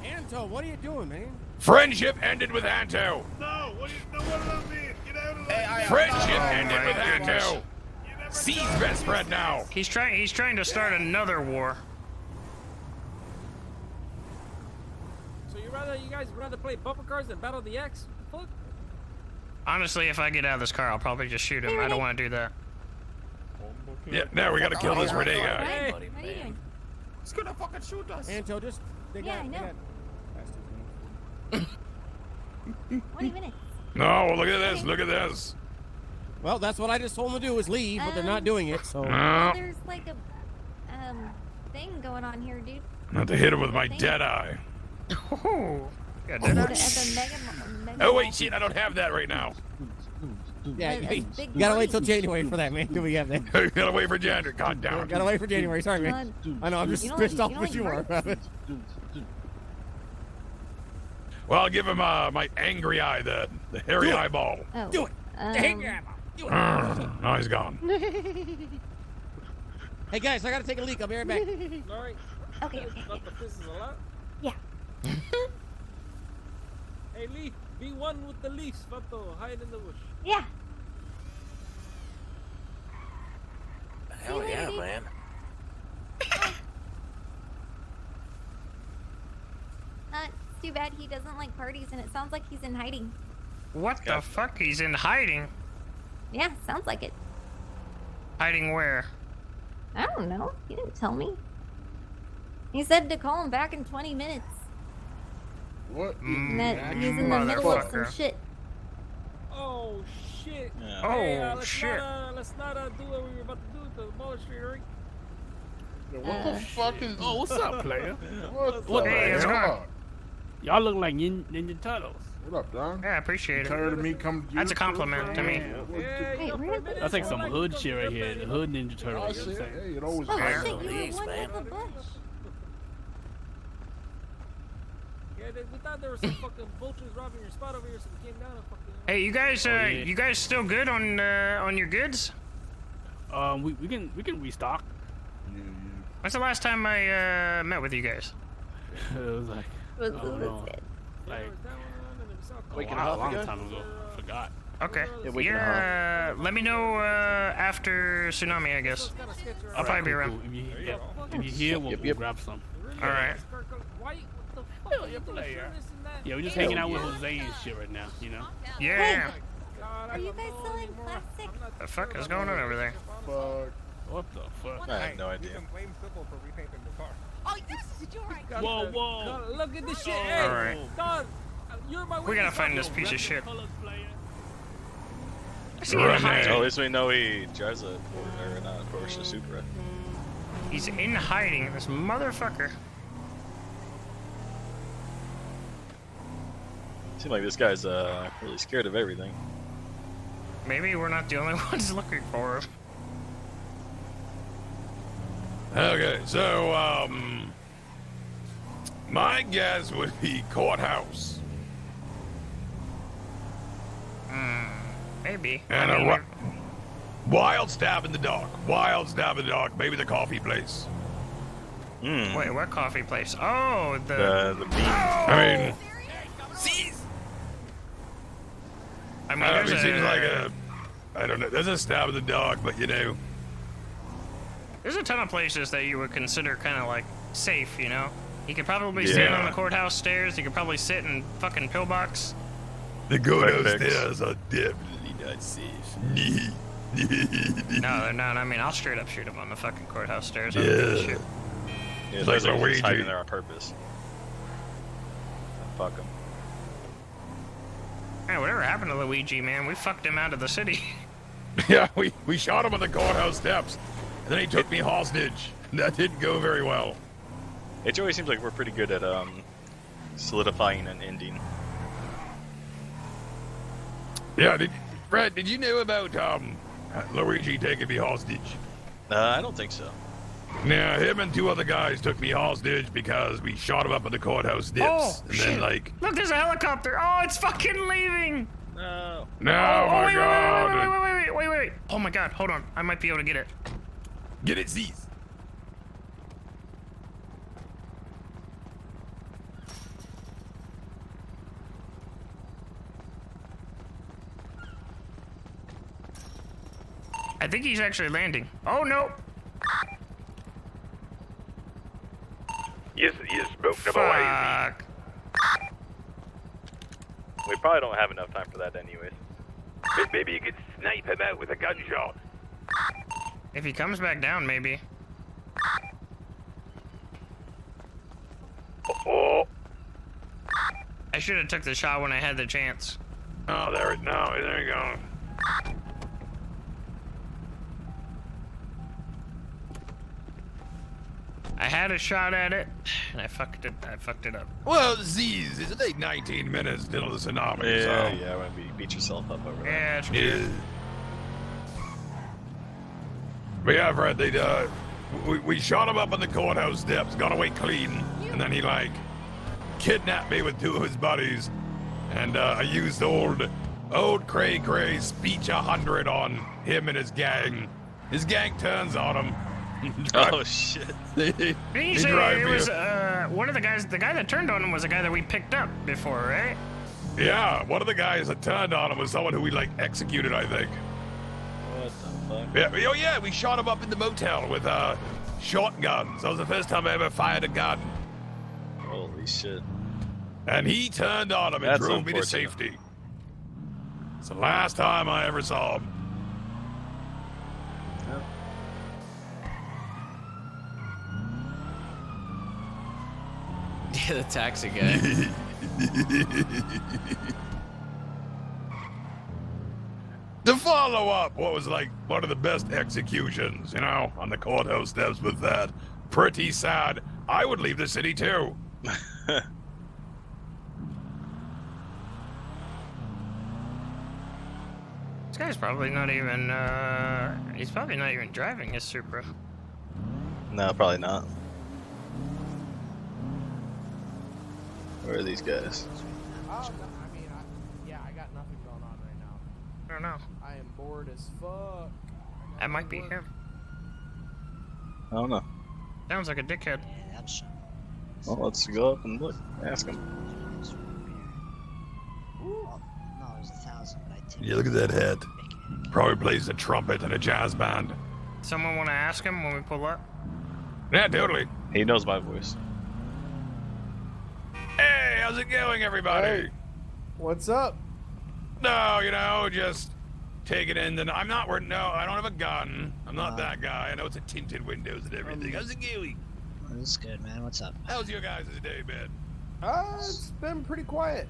Anto, what are you doing, man? Friendship ended with Anto. No, what did I mean? Get out of the Friendship ended my with goodness. Anto. C's best friend now. He's trying to start another war. So you guys rather play bumper cars than Battle of the X? Fuck. Honestly, if I get out of this car, I'll probably just shoot him. I don't want to do that. Yeah, now we gotta kill this Renee guy. Hey, what are you doing? He's gonna fucking shoot us. Anto, just... Yeah, I know. 20 minutes. No, look at this. Look at this. Well, that's what I just told them to do, is leave, but they're not doing it, so... No. There's like a thing going on here, dude. Not to hit him with my dead eye. Oh, At the Mega Oh wait, shit! I don't have that right now. Yeah, A you big gotta wait till money. January for that, man. Do we have that? You gotta wait for January. God damn it. Gotta wait for January. Sorry, man. I know, I'm just pissed off what you are about it. Well, I'll give him my angry eye, the hairy eyeball. Oh. Do it. Um, Do it. No, he's gone. Hey guys, I gotta take a leak. I'll be right back. All right. Okay. Not the fist is a lot. Yeah. Hey, Leaf, be one with the Leafs, Vato. Hide in the bush. Yeah. Hell yeah, man. It's too bad he doesn't like parties, and it sounds like he's in hiding. What the fuck? He's in hiding. Yeah, sounds like it. Hiding where? I don't know. He didn't tell me. He said to call him back in 20 minutes. What? And that he's in the middle of some Motherfucker. shit. Oh, shit. Yeah. Hey, Oh, let's shit. Let's not do what we were about to do at the Baller Street ring. What the fuck is? Oh, what's up, player? What What the Hey, it's hell? Y'all look like Ninja Turtles. What up, Don? Yeah, I appreciate it. Tired of me coming to you? That's a compliment to me. Yeah, Wait, where the That's like some hood shit right here. The hood Ninja I Turtles. You know said, what I'm saying? hey, it always Oh, happens. shit, you were one with the bush. Yeah, we thought there were some fucking vultures robbing your spot over here, so we came down and fucking... Hey, you guys, yeah. you guys still good on your goods? We can restock. When's the last time I met with you guys? It was like I don't know, like Waking a long time ago. Forgot. Okay. Yeah, Waking Up. Let me know after tsunami, I guess. I'll probably be around. If you're here, we'll grab some. All right. Yeah, we're just hanging out with Jose and shit right now. You know. Yeah. Are you guys selling plastic? The fuck is going on over there? What the fuck? I have no idea. Blame Sybil for repainting the car. Oh, yes, you're right. Whoa, whoa. Look at this shit. All Hey, right. Don, you're my We gotta witness, find Vato. this piece of shit. Renee. So at least we know he drives a or not a Porsche Supra. He's in hiding, this motherfucker. Seems like this guy's really scared of everything. Maybe we're not the only ones looking for him. Okay, so my guess would be courthouse. Maybe. And I mean, a wild stab in the dark. Wild stab in the dark. Maybe the coffee place. Wait, what coffee place? Oh, the bean. I mean, I mean, it there's seems like a. I don't know. There's a stab in the dark, but you know. There's a ton of places that you would consider kind of like safe, you know? You could probably stand on the courthouse stairs. You could probably sit in fucking pillbox. The courthouse stairs are definitely not safe. No, they're not. I mean, I'll straight up shoot them on the fucking courthouse stairs. I don't give a Yeah. shit. Yeah, It's like like they're just hiding Luigi. there on purpose. Fuck him. Hey, whatever happened to Luigi, man? We fucked him out of the city. Yeah, we shot him on the courthouse steps, and then he took me hostage. That didn't go very well. It always seems like we're pretty good at solidifying an ending. Yeah, Fred, did you know about Luigi taking me hostage? I don't think so. Yeah, him and two other guys took me hostage because we shot him up on the courthouse steps. Oh, and shit. then, like, Look, there's a helicopter. Oh, it's fucking leaving. No. No, Oh, my wait, God. wait. Oh my God, hold on. I might be able to get it. Get it, Z's. I think he's actually landing. Oh no. You spooked him away. Fuck. We probably don't have enough time for that anyways. Maybe you could snipe him out with a gunshot. If he comes back down, maybe. Oh. I should have took the shot when I had the chance. Oh, there you go. I had a shot at it, and I fucked it up. Well, Z's, it's like 19 minutes till the tsunami, so... Yeah, when you beat yourself up over Yeah, that. it's good. But yeah, Fred, we shot him up on the courthouse steps, got away clean, and then he, like, kidnapped me with 2 of his buddies, and I used old Cray speech 100 on him and his gang. His gang turns on him. Oh shit! Didn't you say it was one of the guys? The guy that turned on him was a guy that we picked up before, right? Yeah, one of the guys that turned on him was someone who we like executed, I think. What the fuck? Yeah, yeah, we shot him up in the motel with shotguns. That was the first time I ever fired a gun. Holy shit! And he turned on him and That's drove me to unfortunate. safety. It's the last time I ever saw him. Yeah, the taxi guy. To follow up, what was like one of the best executions, you know, on the courthouse steps with that. Pretty sad. I would leave the city too. This guy's probably not even. He's probably not even driving his Supra. No, probably not. Where are these guys? Oh, no, I mean, yeah, I got nothing going on right now. I don't know. I am bored as fuck. That might be him. I don't know. Sounds like a dickhead. Well, let's go up and look. Ask him. Yeah, look at that head. Probably plays the trumpet in a jazz band. Someone want to ask him when we pull up? Yeah, totally. He knows my voice. Hey, how's it going, everybody? Hey, what's up? No, you know, just take it in. And I'm not. I don't have a gun. I'm not that guy. I know it's a tinted windows and everything. How's it going? It's good, man. What's up? How's your guys' day been? It's been pretty quiet.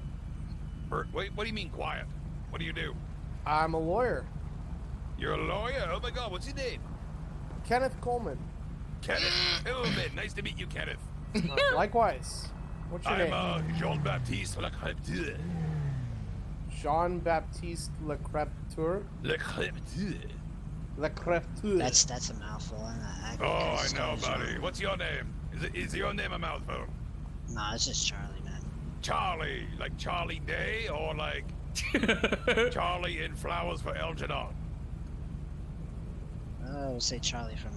Wait, what do you mean quiet? What do you do? I'm a lawyer. You're a lawyer? Oh my God, what's your name? Kenneth Coleman. Kenneth Coleman. Nice to meet you, Kenneth. Likewise. What's your name? I'm Jean-Baptiste Lecrepteur. Jean-Baptiste Lecrepteur? Lecrepteur. Lecrepteur. That's a mouthful. I I know, buddy. What's your name? Is your name a mouthful? No, it's just Charlie, man. Charlie, like Charlie Day, or like Charlie in Flowers for Algernon? We'll say Charlie from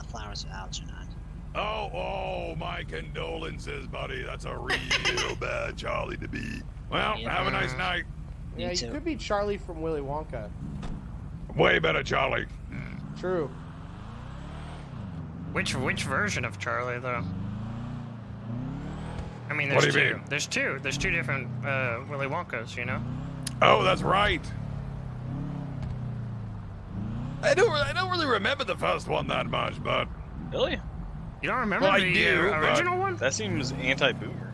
Flowers of Algernon. Oh, my condolences, buddy. That's a real bad Charlie to be. Well, have a nice night. Yeah, you could be Charlie from Willy Wonka. Way better, Charlie. True. Which version of Charlie though? I mean, What there's do you two. mean? There's two. There's two different Willy Wonkas, you know. Oh, that's right. I don't really remember the first one that much, but Really? You don't remember Well, I the do, but- original one? That seems anti-boomer.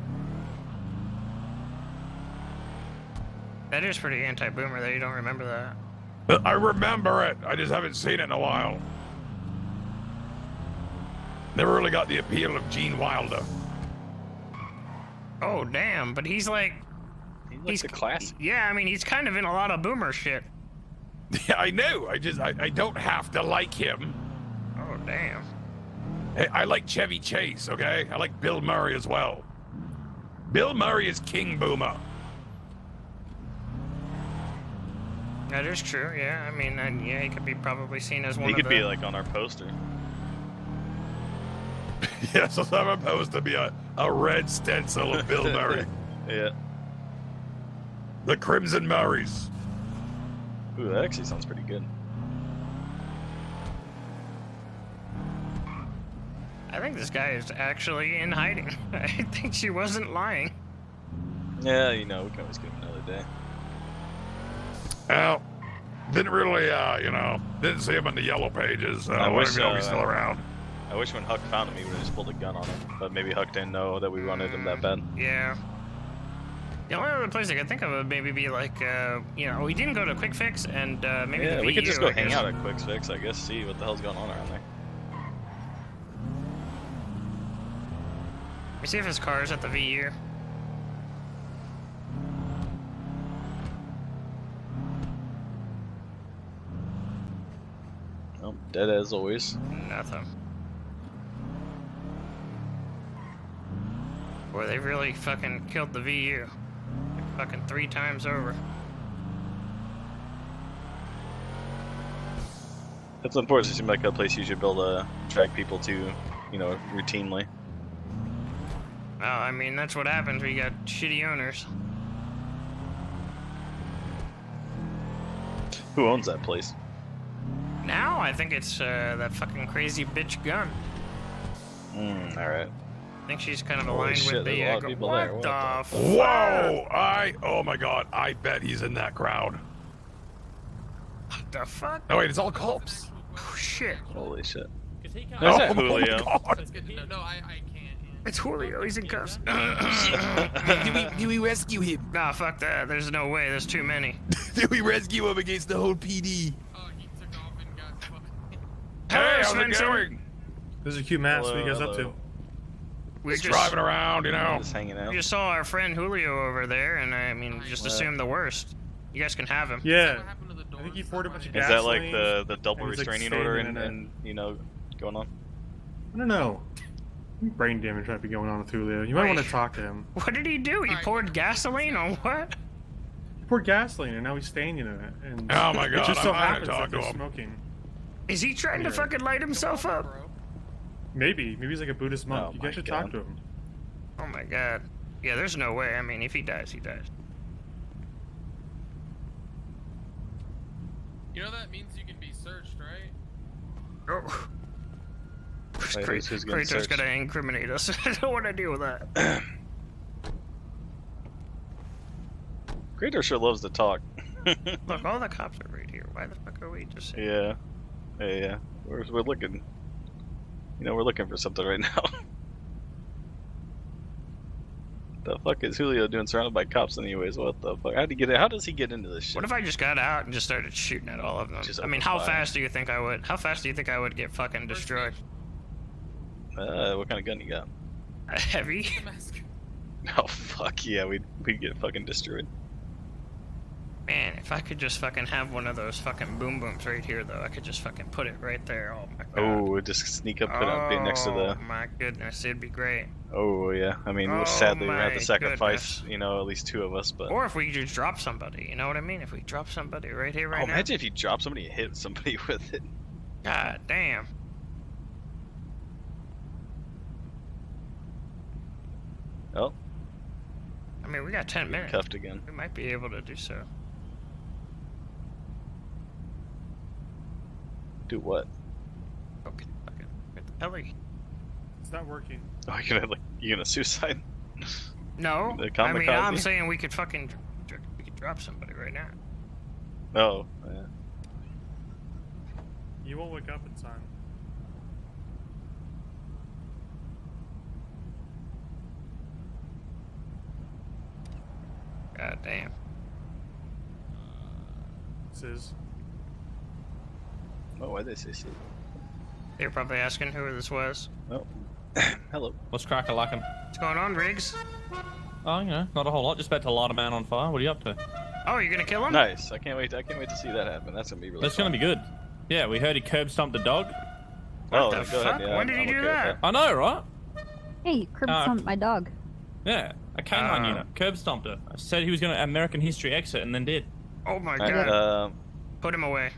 That is pretty anti-boomer that you don't remember that. I remember it. I just haven't seen it in a while. Never really got the appeal of Gene Wilder. Oh damn! But he's like, he's a classic. Yeah, I mean, he's kind of in a lot of boomer shit. Yeah, I know. I don't have to like him. Oh damn! Hey, I like Chevy Chase. Okay, I like Bill Murray as well. Bill Murray is King Boomer. That is true, yeah. I mean, yeah, he could be probably seen as one He of could the... be like on our poster. Yes, I'm supposed to be a red stencil of Bill Murray. Yeah. The Crimson Murrays. Ooh, that actually sounds pretty good. I think this guy is actually in hiding. I think she wasn't lying. Yeah, you know, we can always give him another day. Well, didn't really, didn't see him in the yellow pages. I wish he's still around. I wish when Huck found him, he would have just pulled a gun on him. But maybe Huck didn't know that we wanted him that bad. Yeah. The only other place I could think of would maybe be like, we didn't go to Quick Fix, and maybe Yeah, the we could just VU, go I hang guess. out at Quick Fix, I guess, see what the hell's going on around there. Let me see if his car is at the VU. Oh, dead as always. Nothing. Boy, they really fucking killed the VU. Like fucking 3 times over. It's unfortunate. It seems like a place you should build drag people to, routinely. Well, I mean, that's what happens when you got shitty owners. Who owns that place? Now, I think it's that fucking crazy bitch Gun. Alright. I think she's kind of Holy aligned shit, with there's the... a lot of people what there. What the the- fuck? Whoa! Oh my god, I bet he's in that crowd. What the fuck? No, wait, it's all cops. Oh, shit. Holy shit. Because he There's that Oh my Julio. God. No, I can't. It's Julio. He's in cuffs. Do we rescue him? Nah, fuck that. There's no way. There's too many. Do we rescue him against the whole PD? Oh, he took off and got fucked. Hello, Hey, how's it Svensson. going? This is Q Mass. What are you guys up to? We're Just driving around, Just hanging out. We just saw our friend Julio over there, and I mean, just assume the worst. You guys can have him. Yeah. I think he poured a bunch of Is gasoline. that like the double and he's, like, restraining order standing in and going on? I don't know. Brain damage might be going on with Julio. You might want to talk to him. What did he do? He poured gasoline on what? He poured gasoline and now he's standing in it. And Oh my It God, just so I'm gonna happens talk that to they're him. smoking. Is he trying to Yeah. fucking light himself up? Maybe. Maybe he's like a Buddhist monk. Oh you my guys should God. talk to him. Oh my god. Yeah, there's no way. I mean, if he dies, he dies. You know that means you can be searched, right? Oh. Wait, who's getting Kratos searched? gonna incriminate us. I don't want to deal with that. Kratos sure loves to talk. Look, all the cops are right here. Why the fuck are we just sitting? Yeah. Yeah. We're looking. We're looking for something right now. The fuck is Julio doing surrounded by cops anyways? What the fuck? How does he get into this shit? What if I just got out and just started shooting at all of them? Just I mean, open how fire. fast do you think I would? How fast do you think I would get fucking destroyed? What kind of gun you got? A heavy? Oh fuck yeah, we'd get fucking destroyed. Man, if I could just fucking have one of those fucking boom booms right here, though, I could just fucking put it right there. Oh my god. Oh, just sneak up, put it up next to Oh the. my goodness, it'd be great. Oh yeah, I mean, Oh, sadly we have my to sacrifice, at least 2 of us. But Or if we could just drop somebody, you know what I mean? If we drop somebody right here, right now. imagine if you drop somebody and hit somebody with it. God damn. Oh, I mean, we got 10 minutes. cuffed again. We might be able to do so. Do what? Okay, fucking get the Ellie. It's not working. Oh, you gonna suicide? No, The I mean, I'm kamikaze? saying we could fucking we could drop somebody right now. Oh, yeah. You won't wake up in time. God damn. This is. Oh, why'd they say so? They're probably asking who this was. Oh, hello. What's crack-a-lackin'? What's going on, Riggs? Oh, not a whole lot. Just about to light a man on fire. What are you up to? Oh, you're gonna kill him? Nice. I can't wait to see that happen. That's gonna be really. That's gonna be good. Yeah, we heard he curb stomped a dog. Oh, the go fuck? ahead. Yeah, When did he I'm do okay with that? I know, right? Hey, you curb stomped my dog. Yeah, a canine unit. Curb stomped her. I said he was gonna American History exit and then did. Oh my Alright, god. Put him away.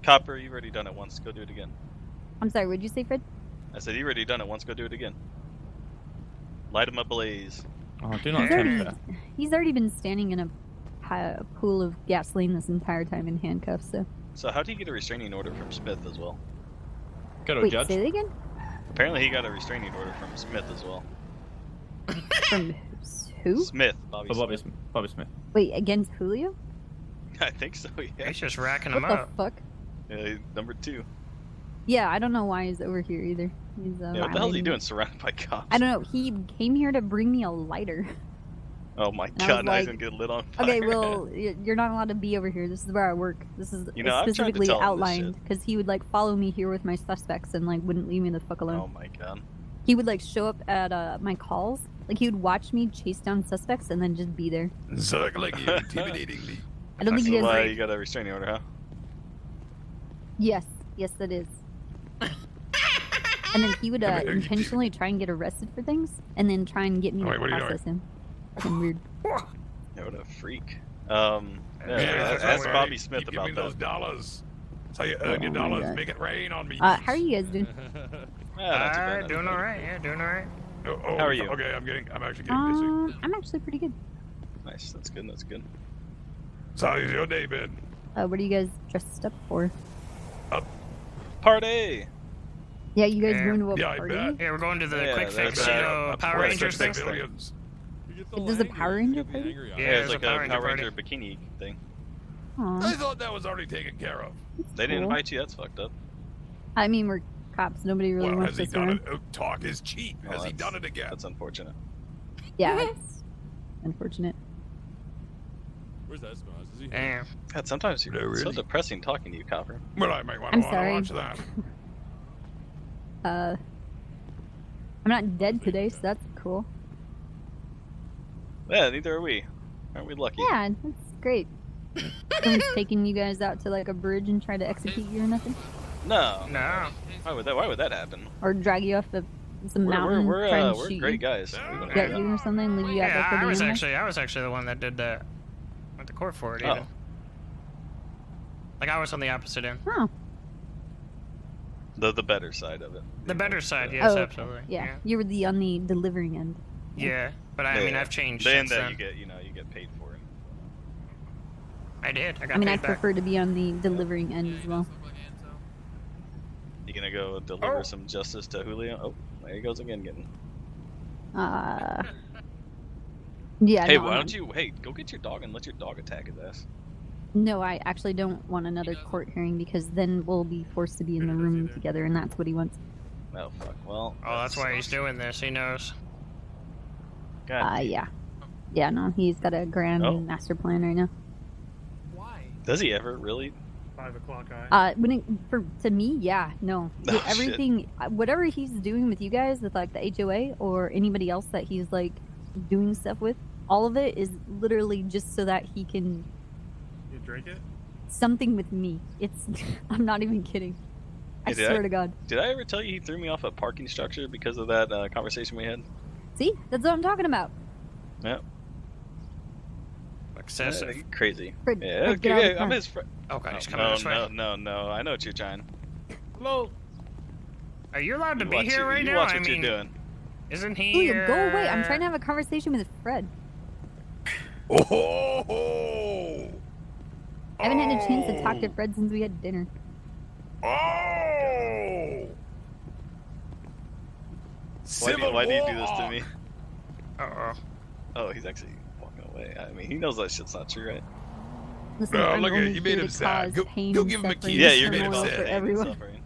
Copper, you've already done it once. Go do it again. I'm sorry, what'd you say, Fred? I said you've already done it once. Go do it again. Light him ablaze. Oh, do He's already been standing in a pool of gasoline this entire time in handcuffs, so. So how do you get a restraining order from Smith as well? Go to Wait, a judge. say that again? Apparently he got a restraining order from Smith as well. From who? Smith, Bobby Smith. Bobby Smith. Wait, against Julio? I think so, yeah. He's just racking What him the up. fuck? Yeah, number 2. Yeah, I don't know why he's over here either. He's, Yeah, what the hell is he violating- doing surrounded by cops? I don't know. He came here to bring me a lighter. Oh my And I was god, now he's like, gonna get lit on fire. Okay, well, you're not allowed to be over here. This is where I work. This is You know, I've tried to specifically tell him this outlined because he would like follow me here with my suspects and like wouldn't leave me the fuck alone. Oh my god. He would like show up at my calls. Like he would watch me chase down suspects and then just be there. Circling you, intimidating me. I don't think he That's has. why you got a restraining order, huh? Yes, that is. And then he would intentionally try and get arrested for things, and then try and get me Wait, to what are you process him. Fucking weird. Yeah, what a freak. Yeah, Ask right. Bobby Smith Keep about giving those that. dollars. That's how you earn your dollars. God. Make it rain on me. How are you guys doing? Not too bad, not Doing too bad. alright, yeah, doing alright. Oh, How are you? Okay, I'm actually getting busy. I'm actually pretty good. Nice, that's good, that's good. So how's your day been? What are you guys dressed up for? Party! Yeah, you guys going to a Yeah, I party? bet. Yeah, we're going to the Yeah, quick that's fix, you know, Power Rangers thing. Civilians. There's a Power Ranger party? Yeah, there's it's like Power a Ranger Power party. Ranger bikini thing. I Aw. thought that was already taken care of. They didn't Cool. invite you, that's fucked up. I mean, we're cops. Nobody really Well, wants has he us done around. it? Oh, talk is cheap. Well, Has he that's- done it again? That's unfortunate. Yeah, it's unfortunate. Where's that spot? Is he Damn. God, sometimes you're No, so really? depressing talking to you, Copper. Well, I might want I'm to sorry. watch that. I'm not dead today, so that's cool. Yeah, neither are we. Aren't we lucky? Yeah, that's great. Someone's taking you guys out to like a bridge and try to execute you or nothing, No. No. Why would that happen? or drag you off some mountain, try and We're shoot great you, guys. We wouldn't get do you or something, leave you out there Yeah, for the I was animals. actually the one that did that. Went to court for it, that. even. Like, I was on the opposite end. Oh, The better side of it. The better side, yes, okay. absolutely. Yeah, you were on the delivering end. Yeah, but I mean, I've changed Then since that then. you get paid for it. I did. I got I mean, I paid back. prefer to be on the delivering end as well. You gonna go deliver some justice to Julio? Oh, there he goes again getting. Yeah. Hey, no, why I'm don't you? Hey, go get your dog and let your dog attack his ass. No, I actually don't want another court hearing because then we'll be forced to be in the room together, and that's what he wants. Oh fuck. Well. Oh, that's why he's doing this. He knows. God. Yeah. Yeah, no, he's got a grand Oh. master plan right now. Does he ever really? 5 o'clock eye. To me, yeah, no. Oh, shit. Everything, whatever he's doing with you guys, with like the HOA or anybody else that he's like doing stuff with, all of it is literally just so that he can You drink it? something with me. It's, I'm not even kidding. I Hey, did swear to God. Did I ever tell you he threw me off a parking structure because of that conversation we had? See, that's what I'm talking about. Yeah. Excessive. Crazy. Fred, Yeah. Fred, get out of the I'm car. his friend. Oh god, he's coming this way. No. I know what you're trying. Hello. Are you allowed to You be watch here it- right you now? watch I what you're mean, doing. isn't he? Julio, go away. I'm trying to have a conversation with Fred. Oh! I haven't had a chance to talk to Fred since we had dinner. Oh! Why do you do this to me? Uh-oh. Oh, he's actually walking away. I mean, he knows that shit's not true, right? Listen, No, I'm look at only it. You made here him to sad. cause Go pain give and him a suffering kiss. Yeah, you're and making him turmoil sad. for everyone. Suffering.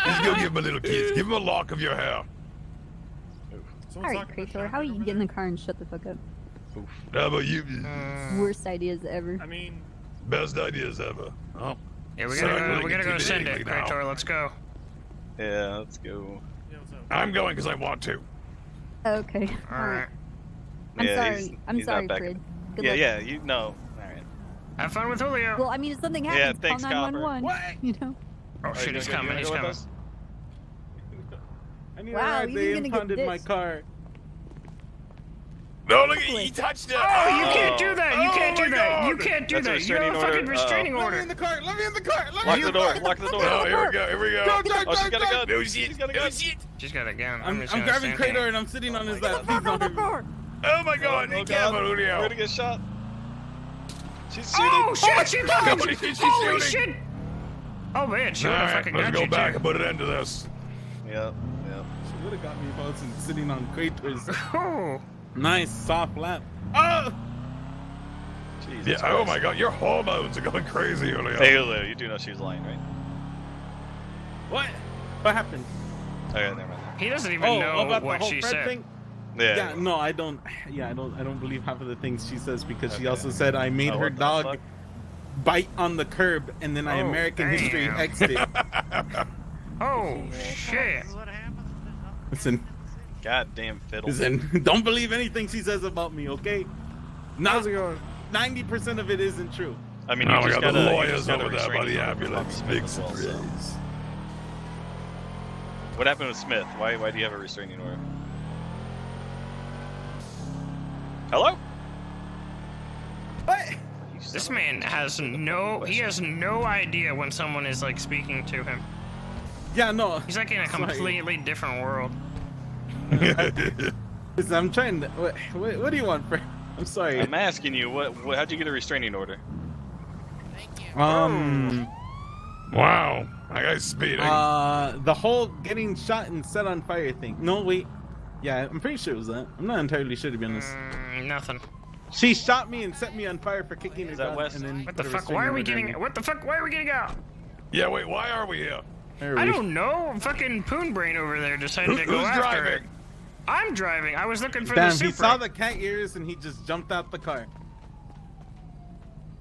Just go give him a little kiss. Give him a lock of your hair. All right, Krator, how about you get in the car and shut the fuck up? How about you? Worst ideas ever. I mean, Best ideas ever. Oh. Yeah, we Circling gotta go send it, intimidatingly now. Krator. Let's go. Yeah, let's go. I'm going because I want to. Okay. All right. I'm Yeah, sorry. he's- I'm he's not sorry, back Fred. in- Good Yeah, luck. yeah, you know. All right. Have fun with Julio. Well, I mean, if something Yeah, happens, thanks, call Copper. 911. You know. Oh shit, he's coming. He's coming. I need Wow, a ride. he's They gonna get impounded my ditched. car. No, look at you touched it. Oh, you can't do that. You can't do that. You can't do That's a that. You're a restraining fucking order. restraining Let me order. in the car. Let me in the car. Let me Lock in the door. Lock the door. Oh, here we go. Here we go. Go, go, Oh, she's got a go, gun. No shit. She's got a gun. No shit. She's got a gun. I'm just gonna grabbing stand here. Krator and I'm sitting on his lap. He's on him. Oh my God. Oh, Be God. careful, We're Julio. gonna get shot. She's shooting. Oh shit! She's Holy fucking. shit, she's Holy shooting. shit! Oh man, she would have Alright, fucking let's got go you back too. and put an end to this. Yep. Yep. She would have got me if I wasn't sitting on Krator's Oh. nice soft lap. Oh! Jesus Yeah. Christ. Oh my God. Your hormones are going crazy, Julio. Hey, Julio, you do know she's lying, right? What? What happened? Okay, never mind. He doesn't even know about what the whole she Fred said. thing? Yeah. Yeah, no, I don't. Yeah, I don't believe half of the things she says because she Okay. also said I made Oh, her what the dog fuck? bite on the curb and then I Oh, American History damn. X'd it. Oh shit! Listen, Goddamn fiddle. listen, don't believe anything she says about me, okay? How's it going? 90% of it isn't true. I mean, Oh you my just God, got the a lawyers over there by the ambulance. Smith Big as well, so. surprise. What happened with Smith? Why do you have a restraining order? Hello? What? This man has no. He has no idea when someone is like speaking to him. Yeah, no. He's like in a Sorry. completely different world. Listen, I'm trying to. What do you want, Fred? I'm sorry. I'm asking you, how'd you get a restraining order? Wow. That guy's speeding. The whole getting shot and set on fire thing. No, wait. Yeah, I'm pretty sure it was that. I'm not entirely sure, to be honest. Nothing. She shot me and set me on fire for kicking her that gun. Wes? And then What put the a fuck? Why restraining are we order getting? on me. What the fuck? Why are we getting out? Yeah, wait, why are we here? There I we- don't know. Fucking Poon Brain over there decided to go Who's after driving? it. I'm driving. I was looking for Damn, the Supra. he saw the cat ears and he just jumped out the car.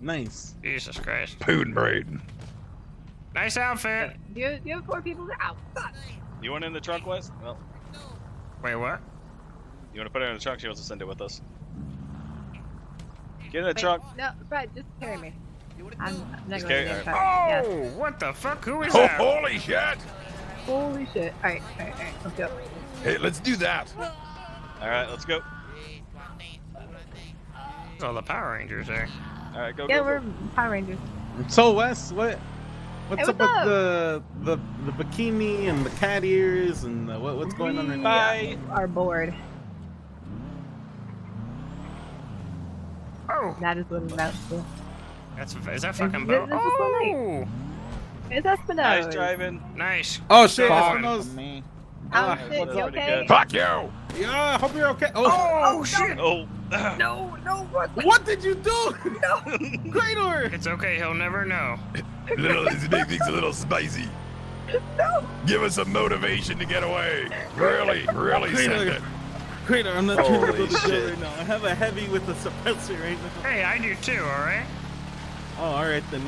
Nice. Jesus Christ. Poon brain. Nice outfit. You have 4 people out. You want it in the trunk, Wes? Well, Wait, what? you want to put it in the trunk? She wants to send it with us. Get in the trunk. No, Fred, just carry me. I'm not Just going carry- to the Oh, car. what the fuck? Who is Oh, that? holy shit. Yeah. Holy shit. Alright, let's go. Hey, let's do that. All right, let's go. There's all the Power Rangers there. All right, go. Yeah, go, we're go. Power Rangers. So Wes, what's Hey, up what's with the bikini and the cat ears and what's going on right now? Bye. Are bored. Oh, That is what I'm about to do. is that fucking This Bo? is so nice. Oh, It's Espinosa. Nice driving. nice. Oh shit, Fuck. Espinosa. Oh, shit, that's you pretty okay? good. Fuck you. Yeah, I hope you're okay. Oh, shit. Oh. No, what? What did you do? No. Krator. It's okay. He'll never know. This big thing's a little spicy. No. Give us some motivation to get away. Really send it. Krator, I'm not trying to go Holy to jail shit. right now. I have a heavy with a suppressor right now. Hey, I do too. All right. Oh, all right then.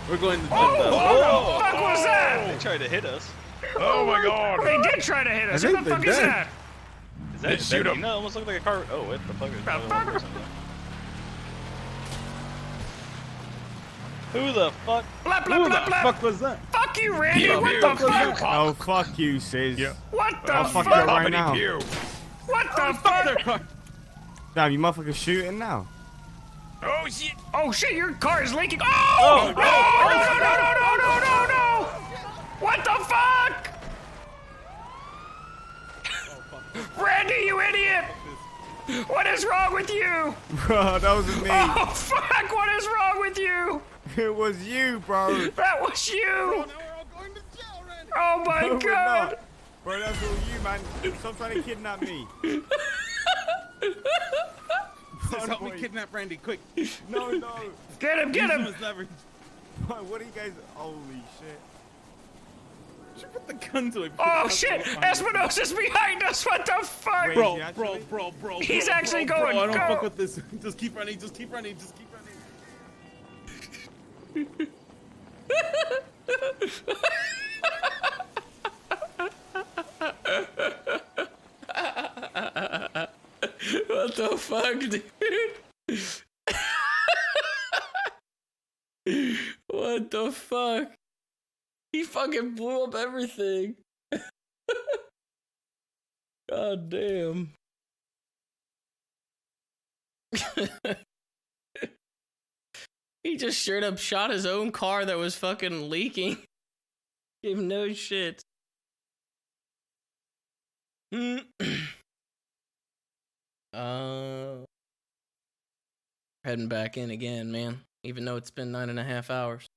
We're going to. Oh, what the fuck was They that? tried to hit us. Oh my God. They did try to hit us. I Who think the fuck they're is dead. that? Is They that shoot 'em. No, almost looked like a car. Oh, what the fuck is that? fuck? Who the fuck? Blah, blah, Who blah, the blah. fuck was that? Fuck you, Randy. Pew, What pew, the pew, fuck? pew. Oh, fuck you, Sis. Yeah. What the I'll fuck fuck? you up right Company now. pew. What the Their fuck? car. Damn, you motherfuckers shooting now. Oh shit. Oh shit, your car is leaking. Oh! No! What the fuck? Randy, you idiot! What is wrong with you? Bro, that wasn't me. Oh fuck! What is wrong with you? It was you, bro. That was you! Oh my No, we're god! not. Bro, that's all you, man. Stop trying to kidnap me. Sis, help me kidnap Randy, quick. No. Get him! Get Use him him! as leverage. Bro, what are you guys? Holy shit. She put the gun to him. Oh shit! Espinosa's behind us! What the fuck? Wait, Bro, is he actually? bro. He's bro, actually bro, going. I don't Go. fuck with this. Just keep running. What the fuck, dude? What the fuck? He fucking blew up everything. God damn. He just straight up shot his own car that was fucking leaking. Gave no shit. Heading back in again, man. Even though it's been 9.5 hours.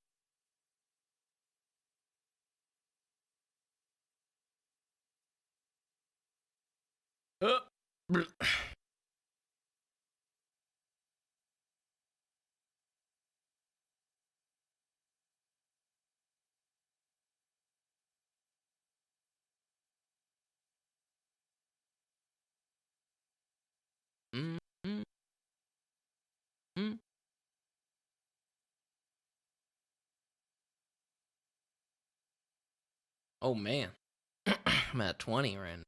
Oh man, I'm at 20 right now.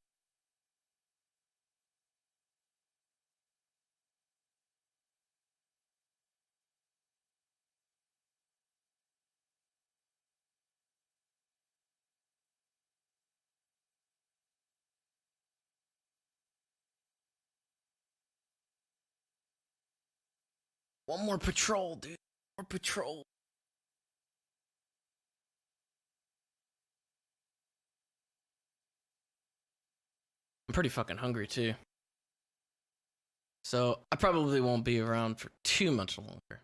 One more patrol, dude. More patrol. I'm pretty fucking hungry too. So I probably won't be around for too much longer.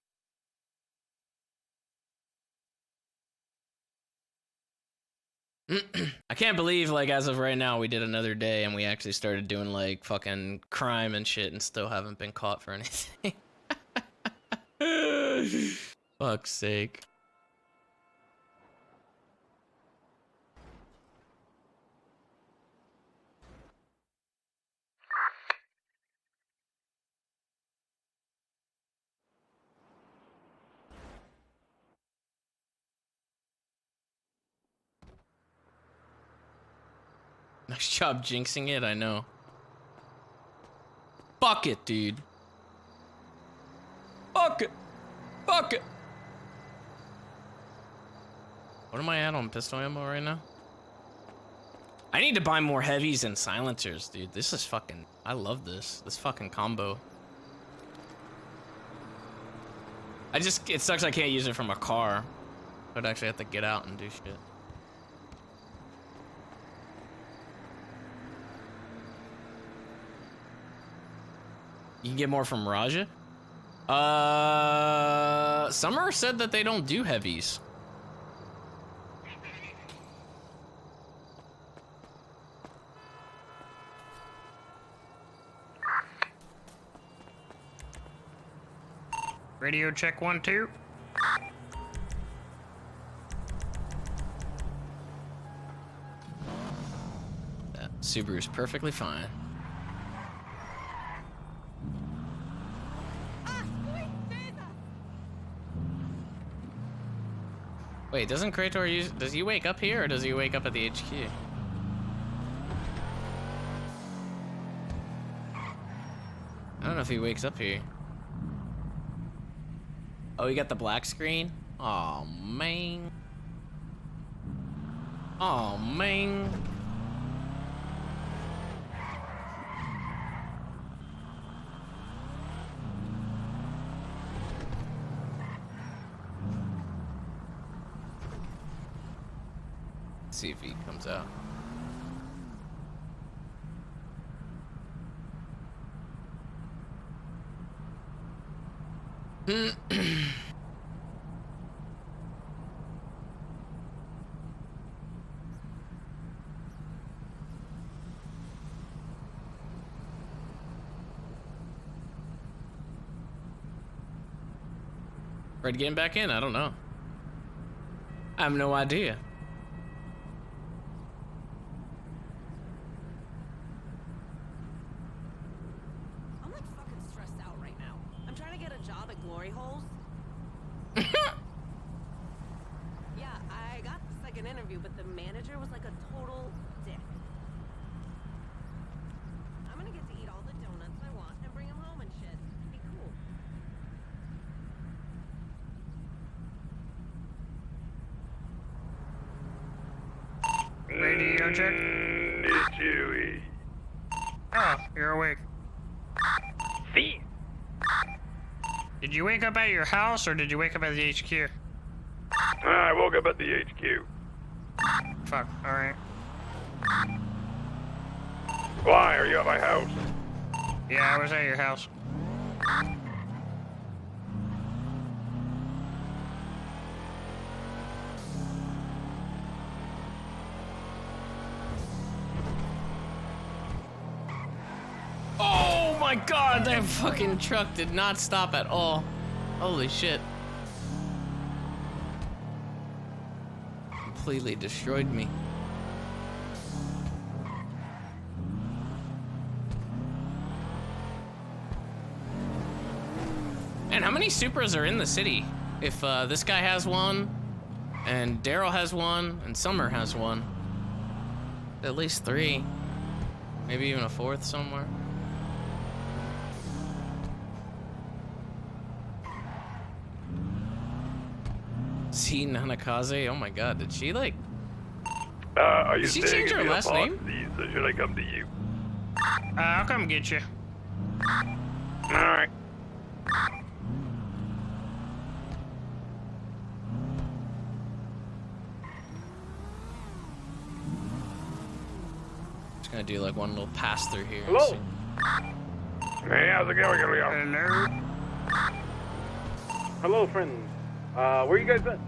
I can't believe, like, as of right now, we did another day and we actually started doing, like, fucking crime and shit and still haven't been caught for anything. Fuck's sake. Nice job jinxing it, I know. Fuck it, dude. Fuck it. Fuck it. What am I at on pistol ammo right now? I need to buy more heavies and silencers, dude. This is fucking... I love this. This fucking combo. It sucks I can't use it from a car. I'd actually have to get out and do shit. You can get more from Raja? Summer said that they don't do heavies. Radio check 1, 2. That Subaru's perfectly fine. Wait, doesn't Krator use... Does he wake up here or does he wake up at the HQ? I don't know if he wakes up here. Oh, he got the black screen? Aw, man. Aw, man. Let's see if he comes out. Fred getting back in? I don't know. I have no idea. I'm like fucking stressed out right now. I'm trying to get a job at Glory Holes. Yeah, I got the second interview, but the manager was like a total dick. I'm gonna get to eat all the donuts I want and bring them home and shit. Be cool. Radio check. It's Chewie. Oh, you're awake. See? Did you wake up at your house or did you wake up at the HQ? I woke up at the HQ. Fuck, alright. Why? Are you at my house? Yeah, I was at your house. Oh my god, that fucking truck did not stop at all. Holy shit. Completely destroyed me. Man, how many Supras are in the city? If this guy has one, and Daryl has one, and Summer has one. At least 3. Maybe even a 4th somewhere. See Nanakaze? Oh my god, did she like... Are you Did she staying change in her the last apartment? name? Or should I come to you? I'll come get you. Alright. Just gonna do like one little pass through here. Hello? Hey, how's it going, Leo? Hello? Hello, friends. Where you guys at?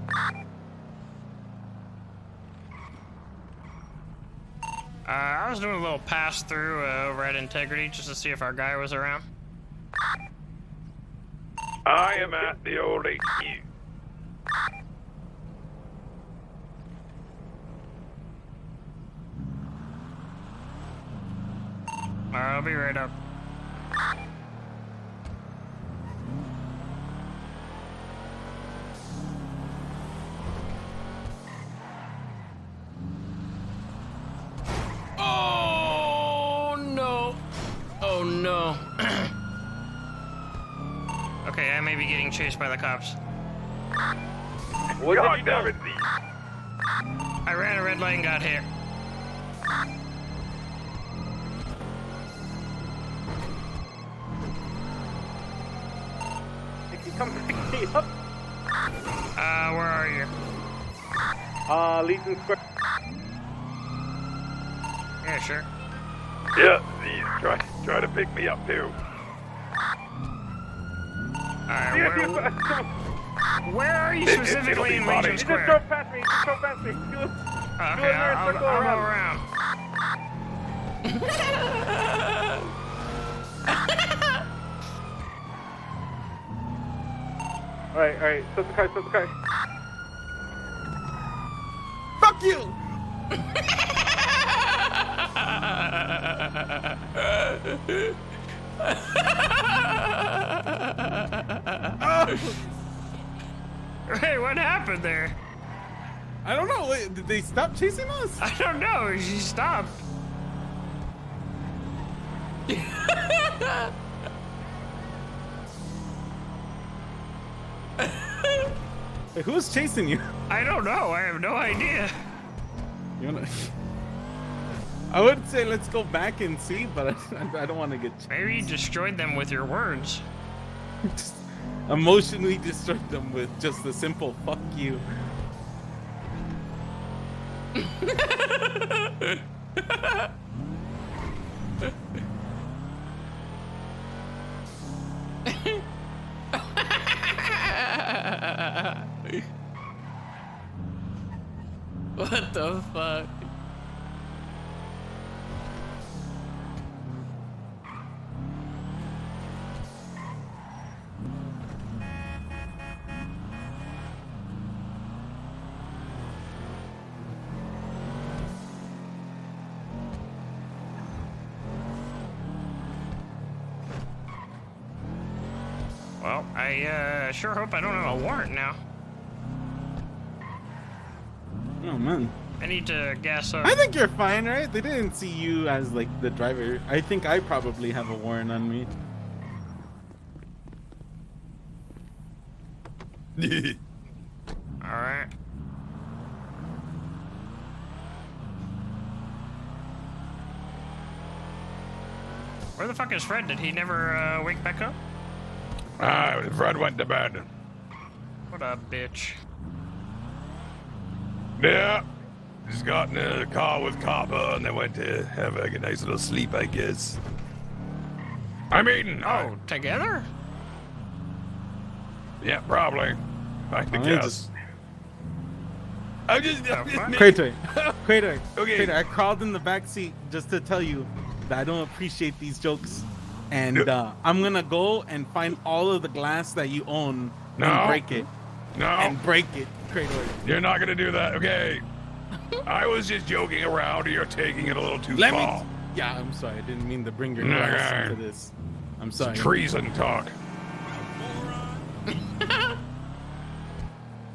I was doing a little pass through over at Integrity just to see if our guy was around. I am at the old HQ. I'll be right up. Oh no! Oh no! Okay, I may be getting chased by the cops. What God did you damn do? it, these. I ran a red light and got hit. If you come pick me up, Where are you? Legion Square. Yeah, sure. Yeah, these. Try to pick me up, too. Alright, where are you specifically in Legion He just Square? drove past me. He just drove past me. Okay, I'll go around. Alright, stop the car. Fuck you! Hey, what happened there? I don't know. Wait, did they stop chasing us? I don't know. She stopped. Wait, who's chasing you? I don't know. I have no idea. You wanna... I would say let's go back and see, but I don't want to get Maybe you destroyed them with your words. just emotionally destroyed them with just a simple fuck you. What the fuck? Well, I sure hope I don't have a warrant now. Oh man. I need to gas up. I think you're fine, right? They didn't see you as like the driver. I think I probably have a warrant on me. Alright. Where the fuck is Fred? Did he never wake back up? Fred went to bed. What a bitch. Yeah. Just got in a car with Copper and they went to have a nice little sleep, I guess. I mean... together? Yeah, probably. I guess. I'm just... Crater. Okay. Crater, I crawled in the back seat just to tell you that I don't appreciate these jokes. And I'm gonna go and find all of the glass that you own and break it. No. And break it, Crater. You're not gonna do that, okay? I was just joking around. You're taking it a little too far. Yeah, I'm sorry. I didn't mean to bring your glass into this. I'm sorry. It's treason talk.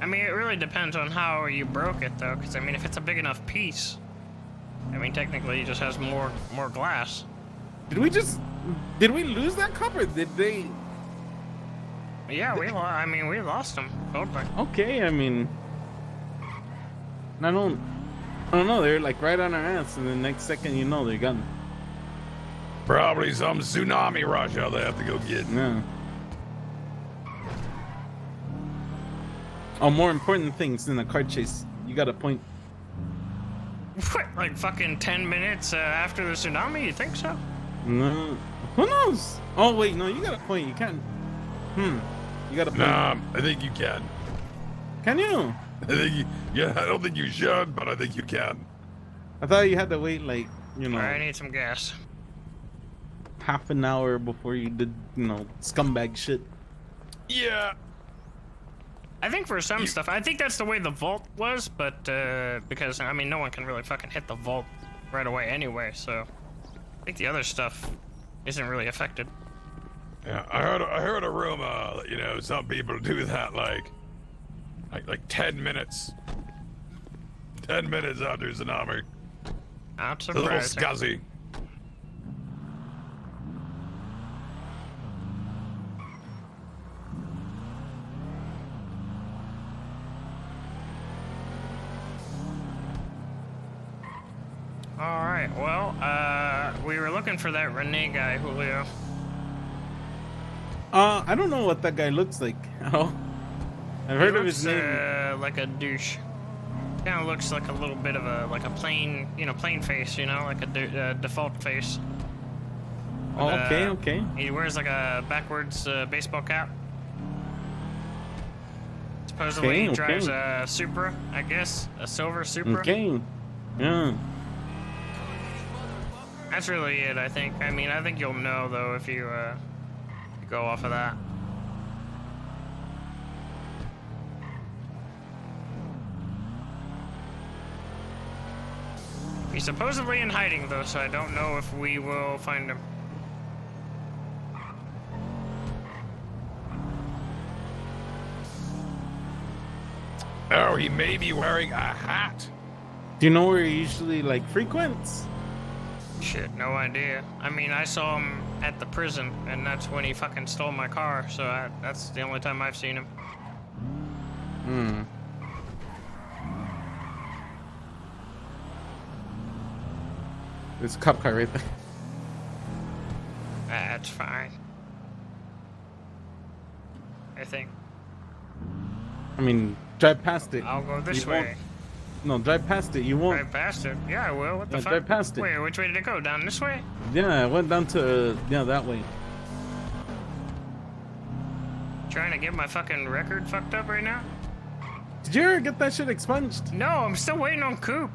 I mean, it really depends on how you broke it, though. Because I mean, if it's a big enough piece, I mean, technically, it just has more glass. Did we lose that copper? Did they? Yeah, we lost them. Totally. Okay, I mean, I don't know. They're like right on our ass, and the next second, you know, they're gone. Probably some tsunami rush out they have to go get. No. Oh, more important things than a car chase. You got a point. What, like fucking 10 minutes after the tsunami? You think so? No. Who knows? Oh wait, no, you got a point. You can't. You got a point. Nah, I think you can. Can you? I think I don't think you should, but I think you can. I thought you had to wait like, you know. I need some gas. Half an hour before you did, you know, scumbag shit. Yeah. I think for some stuff, I think that's the way the vault was, but because I mean, no one can really fucking hit the vault right away anyway, so I think the other stuff isn't really affected. Yeah, I heard a rumor that, you know, some people do that like 10 minutes. 10 minutes after tsunami. Not It's a little surprising. scuzzy. All right, well, we were looking for that Renee guy, Julio. I don't know what that guy looks like. Oh, I've heard of his name. Like a douche. Kind of looks like a little bit of a plain, plain face, like a default face. Oh, okay, okay. He wears like a backwards baseball cap. Supposedly he drives a Supra, I guess, a silver Supra. Okay. Yeah. That's really it, I think. I mean, I think you'll know though if you go off of that. He's supposedly in hiding though, so I don't know if we will find him. Oh, he may be wearing a hat. Do you know where he usually like frequents? Shit, no idea. I mean, I saw him at the prison, and that's when he fucking stole my car, so that's the only time I've seen him. Hmm. There's a cop car right there. That's fine. I think. I mean, drive past it. I'll go this You way. won't. No, drive past it. You won't. Drive past it? Yeah, I will. What the Yeah, fuck? drive past it. Wait, which way did it go? Down this way? Yeah, I went down to that way. Trying to get my fucking record fucked up right now? Did you ever get that shit expunged? No, I'm still waiting on Coop.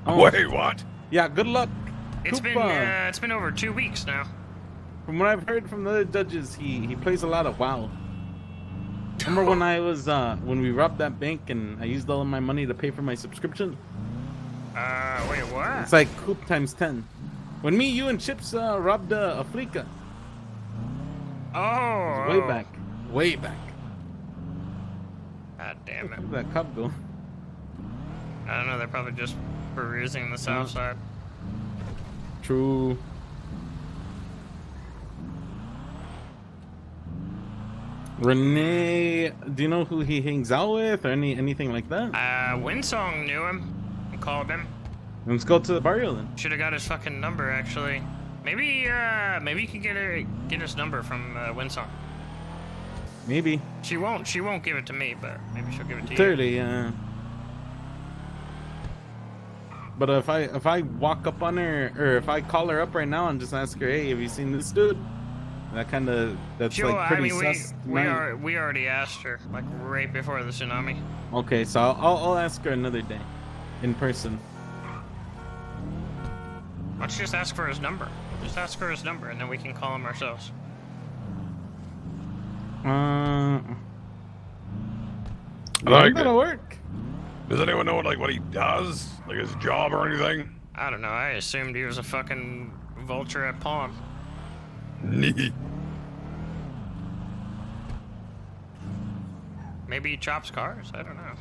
Oh. Wait, what? Yeah, good luck. It's Coop, been over 2 weeks now. From what I've heard from the other judges, he plays a lot of WoW. Remember when I was when we robbed that bank and I used all of my money to pay for my subscription? Wait, what? It's like Coop times 10. When me, you, and Chips robbed a Fleeca. Oh. Way back. Way back. God damn it. Where'd that cop go? I don't know, they're probably just perusing the south side. True. Renee, do you know who he hangs out with or anything like that? Winsong knew him and called him. Let's go to the barrio then. Should have got his fucking number actually. Maybe you can get his number from Winsong. Maybe. She won't give it to me, but maybe she'll give it to you. Clearly, yeah. But if I walk up on her, or if I call her up right now and just ask her, hey, have you seen this dude? That's Sure, like pretty I mean, sus. we already asked her, like right before the tsunami. Okay, so I'll ask her another day, in person. Why don't you just ask for his number? Just ask for his number, and then we can call him ourselves. That'll work. Does anyone know what he does? Like his job or anything? I don't know. I assumed he was a fucking vulture at pawn. Maybe he chops cars. I don't know.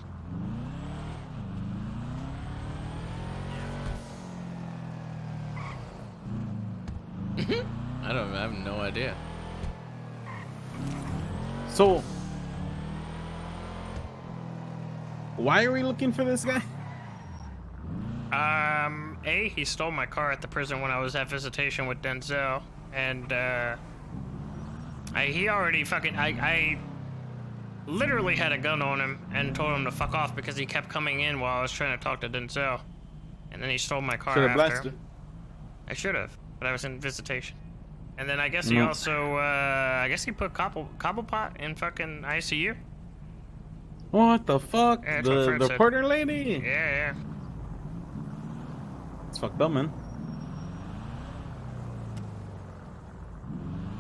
I have no idea. So, why are we looking for this guy? He stole my car at the prison when I was at visitation with Denzel, and he already fucking I literally had a gun on him and told him to fuck off because he kept coming in while I was trying to talk to Denzel, and then he stole my car Should've after. blasted. I should have, but I was in visitation. And then I guess he also, I guess he put Cobblepot in fucking ICU. What the fuck? Yeah, that's what Fred the said. porter lady? Yeah. It's fucked up, man.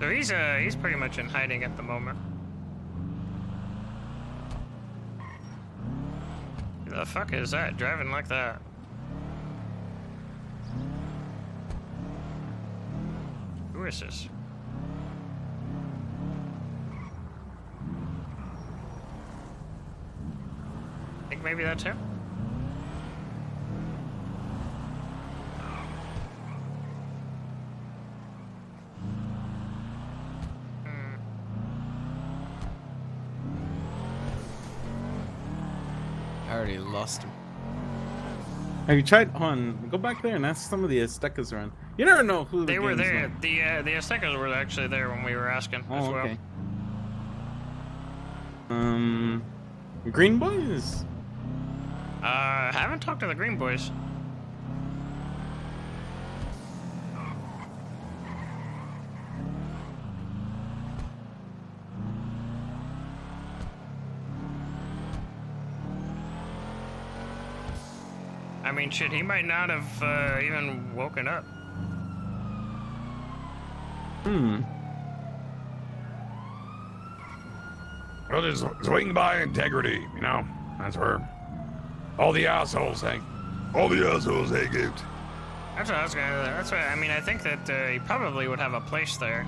So he's pretty much in hiding at the moment. Who the fuck is that driving like that? Who is this? I think maybe that's him. I already lost him. Have you tried? Hold on, go back there and ask some of the Aztecas around. You never know who They were game's there. like. The Aztecas were actually there when we were asking as well. Okay. Green Boys. Haven't talked to the Green Boys. I mean, shit, he might not have even woken up. Well, just swing by Integrity, you know? That's where all the assholes hang. All the assholes hang out. That's what I was gonna. That's what I mean. I think that he probably would have a place there.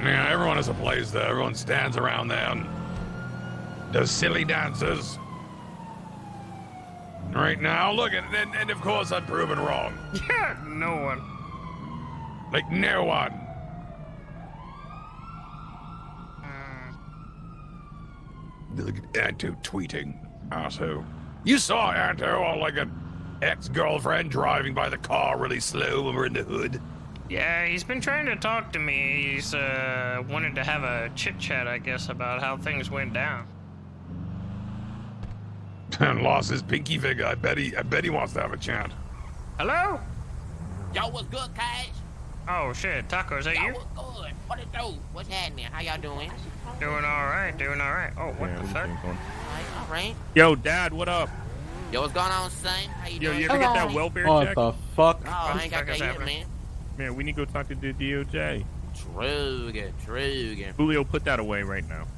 Yeah, everyone has a place there. Everyone stands around there and does silly dances. Right now, look, and of course I'm proven wrong. Yeah, no one. Like, no one. Look at Anto tweeting. Asshole. You saw Anto on like an ex-girlfriend driving by the car really slow when we're in the hood. Yeah, he's been trying to talk to me. He's wanted to have a chit-chat, I guess, about how things went down. And lost his pinky finger. I bet he wants to have a chat. Hello? Yo, what's good, Cash? Oh shit, Taco, is that Yo, you? what's good? What it do? What's happening? How y'all doing? Doing alright, doing alright. Oh, what the fuck? Alright. Yo, Dad, what up? Yo, what's going on, son? How you doing? You ever get that welfare What check? the fuck? Oh, I ain't got that yet, man. Man, we need to go talk to the DOJ. True. Julio, put that away right now.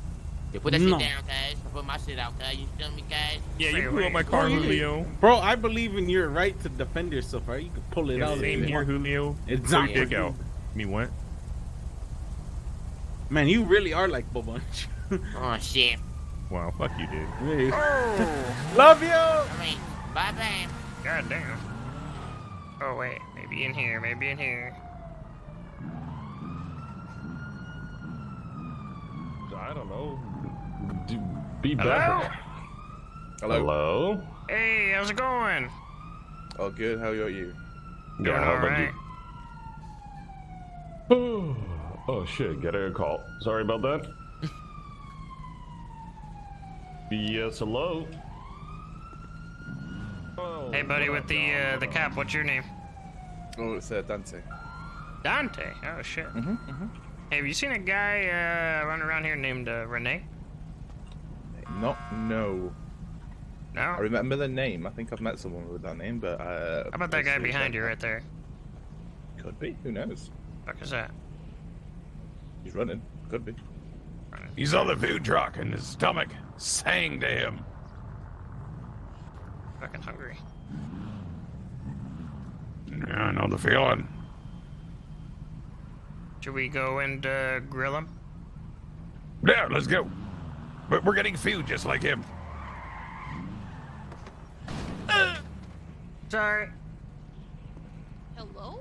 Yeah, put that shit down, guys. I put my shit out, guys. You feel me, guys? Yeah, you blew up my car, Julio. Bro, I believe in your right to defend yourself, right? You can pull it out. Same here, Julio. Exactly. Put your dick out. Me what? Man, you really are like Bobunch. Oh, shit. Wow, fuck you, dude. Hey. Oh. Love you! Alright, bye-bye. God damn. Oh, wait. Maybe in here, maybe in here. I don't know. Be Hello? better. Hello? Hey, how's it going? Oh, good. How are you? Doing alright. Oh, shit. Get a call. Sorry about that. Yes, hello. Hey, buddy, with the cap, what's your name? Oh, it's Dante. Dante. Oh shit. Hey, have you seen a guy running around here named Renee? No. No. I remember the name. I think I've met someone with that name, but How about that guy behind you right there? Could be. Who knows? Fuck is that? He's running. Could be. He's on the food truck and his stomach sang to him. Fucking hungry. Yeah, I know the feeling. Should we go and grill him? Yeah, let's go. But we're getting food just like him. Sorry. Hello?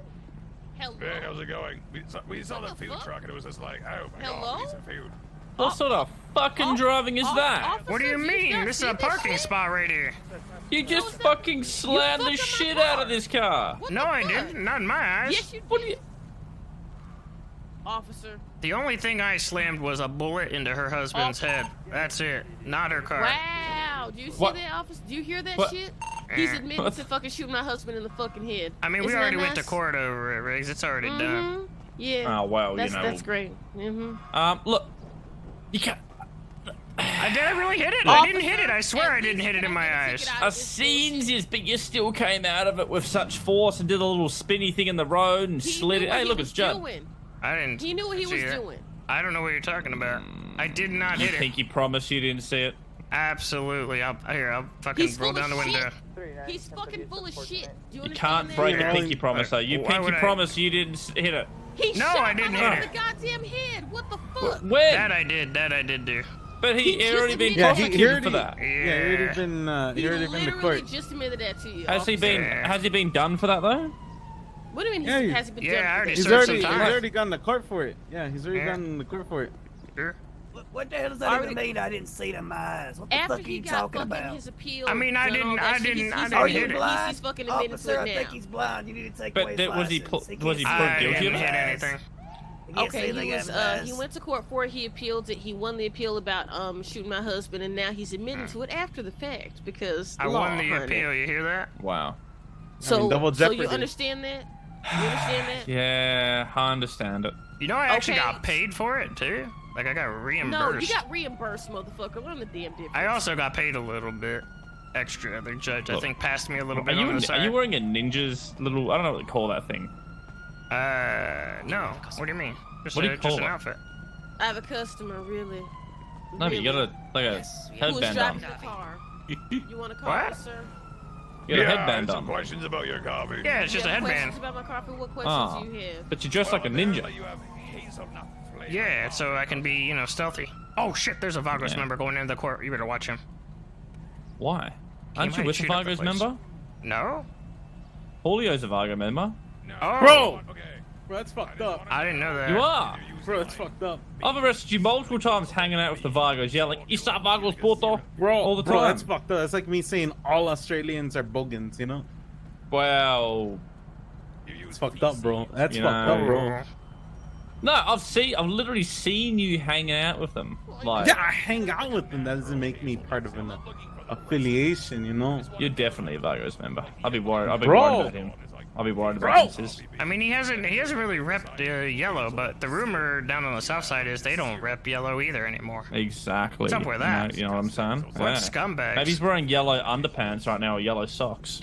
Hello? Hey, how's it going? We saw the food truck and it was just like, oh my god, we need some food. What sort of fucking driving is that? What do you mean? This is a parking spot right here. You just fucking slammed the shit out of this car. No, I didn't. Not in my eyes. Yes, you did. Officer. The only thing I slammed was a bullet into her husband's head. That's it. Not her car. Wow. Do you see What? that, officer? Do you hear that What? shit? He's admitting to fucking shooting my husband in the fucking head. I mean, we Isn't already that went to nice? court over it, Riggs. It's already done. Yeah. Oh, well, that's, you know. That's great. Look, you can't. Did I really hit it? I didn't hit it. I swear I didn't hit it in my eyes. I've seen this, but you still came out of it with such force and did a little spinny thing in the road and slid it. Hey, look, it's Judd. I didn't. He knew what he see was it. doing. I don't know what you're talking about. I did not You hit think you promised you didn't see it? Absolutely. I'll fucking He's roll full down the of window. shit. He's fucking full of shit. Do you You understand can't that? break a pinky promise, though. You Why pinky would I- promise you didn't hit it. He No, shot I didn't my hit husband it. in the goddamn head. What the fuck? When? That I did do. But he just already been admitted- prosecuted for that. Yeah, he already been He been to literally court. just admitted that to you. Has he officer. been? Has he been done for that though? What do you mean? Yeah, Has he been yeah, done? I for already this? He's already gone to court for it. Yeah, he's already Yeah. gone to court for it. Sure. What the hell does that Already- even mean? I didn't see it in my eyes. What the After fuck are he you got talking fucking about? his appeal. I mean, I done all didn't- that I shit, didn't- he's I fucking didn't hit it. blind. He's fucking admitted Officer, to I it think now. he's blind. You need to take But away his was he license. was he can't put I guilty didn't of hit it? anything. He can't see Okay, anything he out was of his eyes. he went to court for it. He appealed it. He won the appeal about shooting my husband, and now he's admitting to it after the fact because I law, won the honey. appeal. You hear that? Wow. So, double so you jeopardy. understand that? You understand that? Yeah, I understand it. You know, I actually Okay. got paid for it too. Like I got No, reimbursed. you got reimbursed, motherfucker. Learn the damn difference. I also got paid a little bit extra. The judge, I Look, think, passed me a little Are bit on the you side. wearing a ninja's little? I don't know what they call that thing. No. What do you mean? Just, What do you just call an it? outfit. I have a customer, really. No, but you got a like a Who was headband driving on. the car? You want a car, What? sir? You got a I headband have some on. questions about your coffee. Yeah, it's just You a have headband. questions about my coffee? What questions Ah, do you have? but you're dressed like a ninja. You have hazelnut flavor. Yeah, so I can be, you know, stealthy. Oh shit, there's a Vagos Yeah. member going into the court. You better watch him. Why? Aren't you might with the shoot up the Vargos place. member? No? Julio's a Vargo member. Oh, Bro! Bro, that's fucked up. I didn't know that. You are. Bro, that's fucked up. I've arrested you multiple times hanging out with the Vargos, yelling, "Issa Vargos puto!" Bro, all the bro, time. that's fucked up. That's like me saying all Australians are bogans, you know? Wow. It's fucked up, bro. That's You fucked know. up, bro. No, I've literally seen you hanging out with them. Like, Yeah, I hang out with them. That doesn't make me part of an affiliation, you know? you're definitely a Vargos member. I'll be worried. I'll be Bro. worried about him. I'll be worried Bro. about this. I mean, he hasn't really repped yellow, but the rumor down on the south side is they don't rep yellow either anymore. Exactly. What's up with that? You know what I'm saying? What scumbags? Maybe he's wearing yellow underpants right now or yellow socks.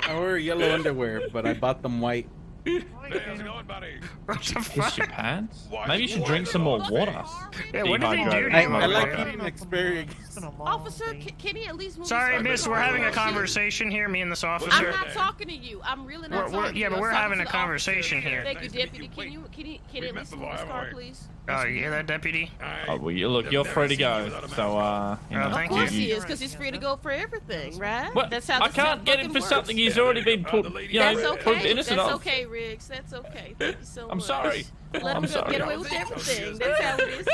I wear yellow underwear, but I bought them white. Hey, how's it going, buddy? What the Kiss fuck? your pants? Maybe you should drink some more water. Yeah, what did he do to Dehydrated you? I like motherfucker. eating asparagus. Officer, can he at least move Sorry, his miss, fucking we're car? having a Shit. conversation here, me and this I'm officer. not talking to you. I'm really not We're- talking to yeah, you. but I'm we're talking having to a the conversation officer. here. Thank you, deputy. Can he at least move his car, please? Oh, you hear that, deputy? Oh, well, look, you're free to go. So, you know, thank Of course you. he is, because he's free to go for everything, right? What? That's how I this how can't get him fucking for works. something he's already been put, you know, That's proved okay. innocent That's of. okay, Riggs. That's okay. Thank you so much. I'm sorry. Let him I'm go sorry. get away with everything. That's how it is,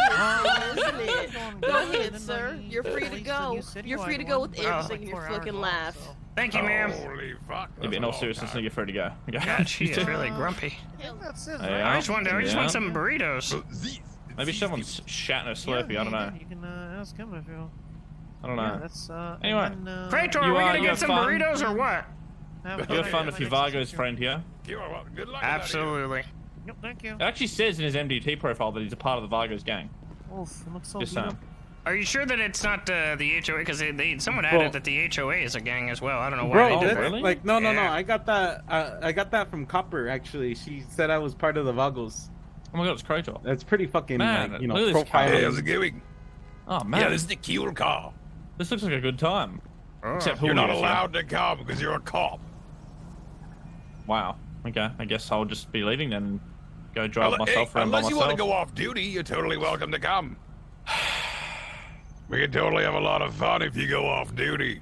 isn't it? Go ahead, sir. You're free to go. You're free to go with everything in your fucking life. Thank you, ma'am. Holy fuck. Yeah, but in all seriousness, you're free to go. Okay. God, she is really grumpy. Yeah. I just want Yeah. some burritos. Maybe someone's shatting a Slurpee, I don't know. You can ask him if you. I don't know. Yeah, that's Anyway, Krator, are you, we gonna you get have some fun? burritos or what? You have fun if you're Vargo's friend here. Good luck. Absolutely. Yep, thank you. It actually says in his MDT profile that he's a part of the Vargo's gang. Oof, it looks so Just beat saying. up. Are you sure that it's not the HOA? Because someone added that the HOA is a gang as well. I don't know why Bro, they did that's, that. like no. Yeah. I got that from Copper actually. She said I was part of the Vagos. Oh my god, it's Krator. That's pretty fucking Man, like, you know, look at this car. profiling. Hey, how's it going? Oh man. Yeah, this is the cool car. This looks like a good time. Except You're not Julio's here. allowed to come because you're a cop. Wow. Okay, I guess I'll just be leaving then and go drive myself around by unless myself. you want to go off duty, you're totally welcome to come. We can totally have a lot of fun if you go off duty.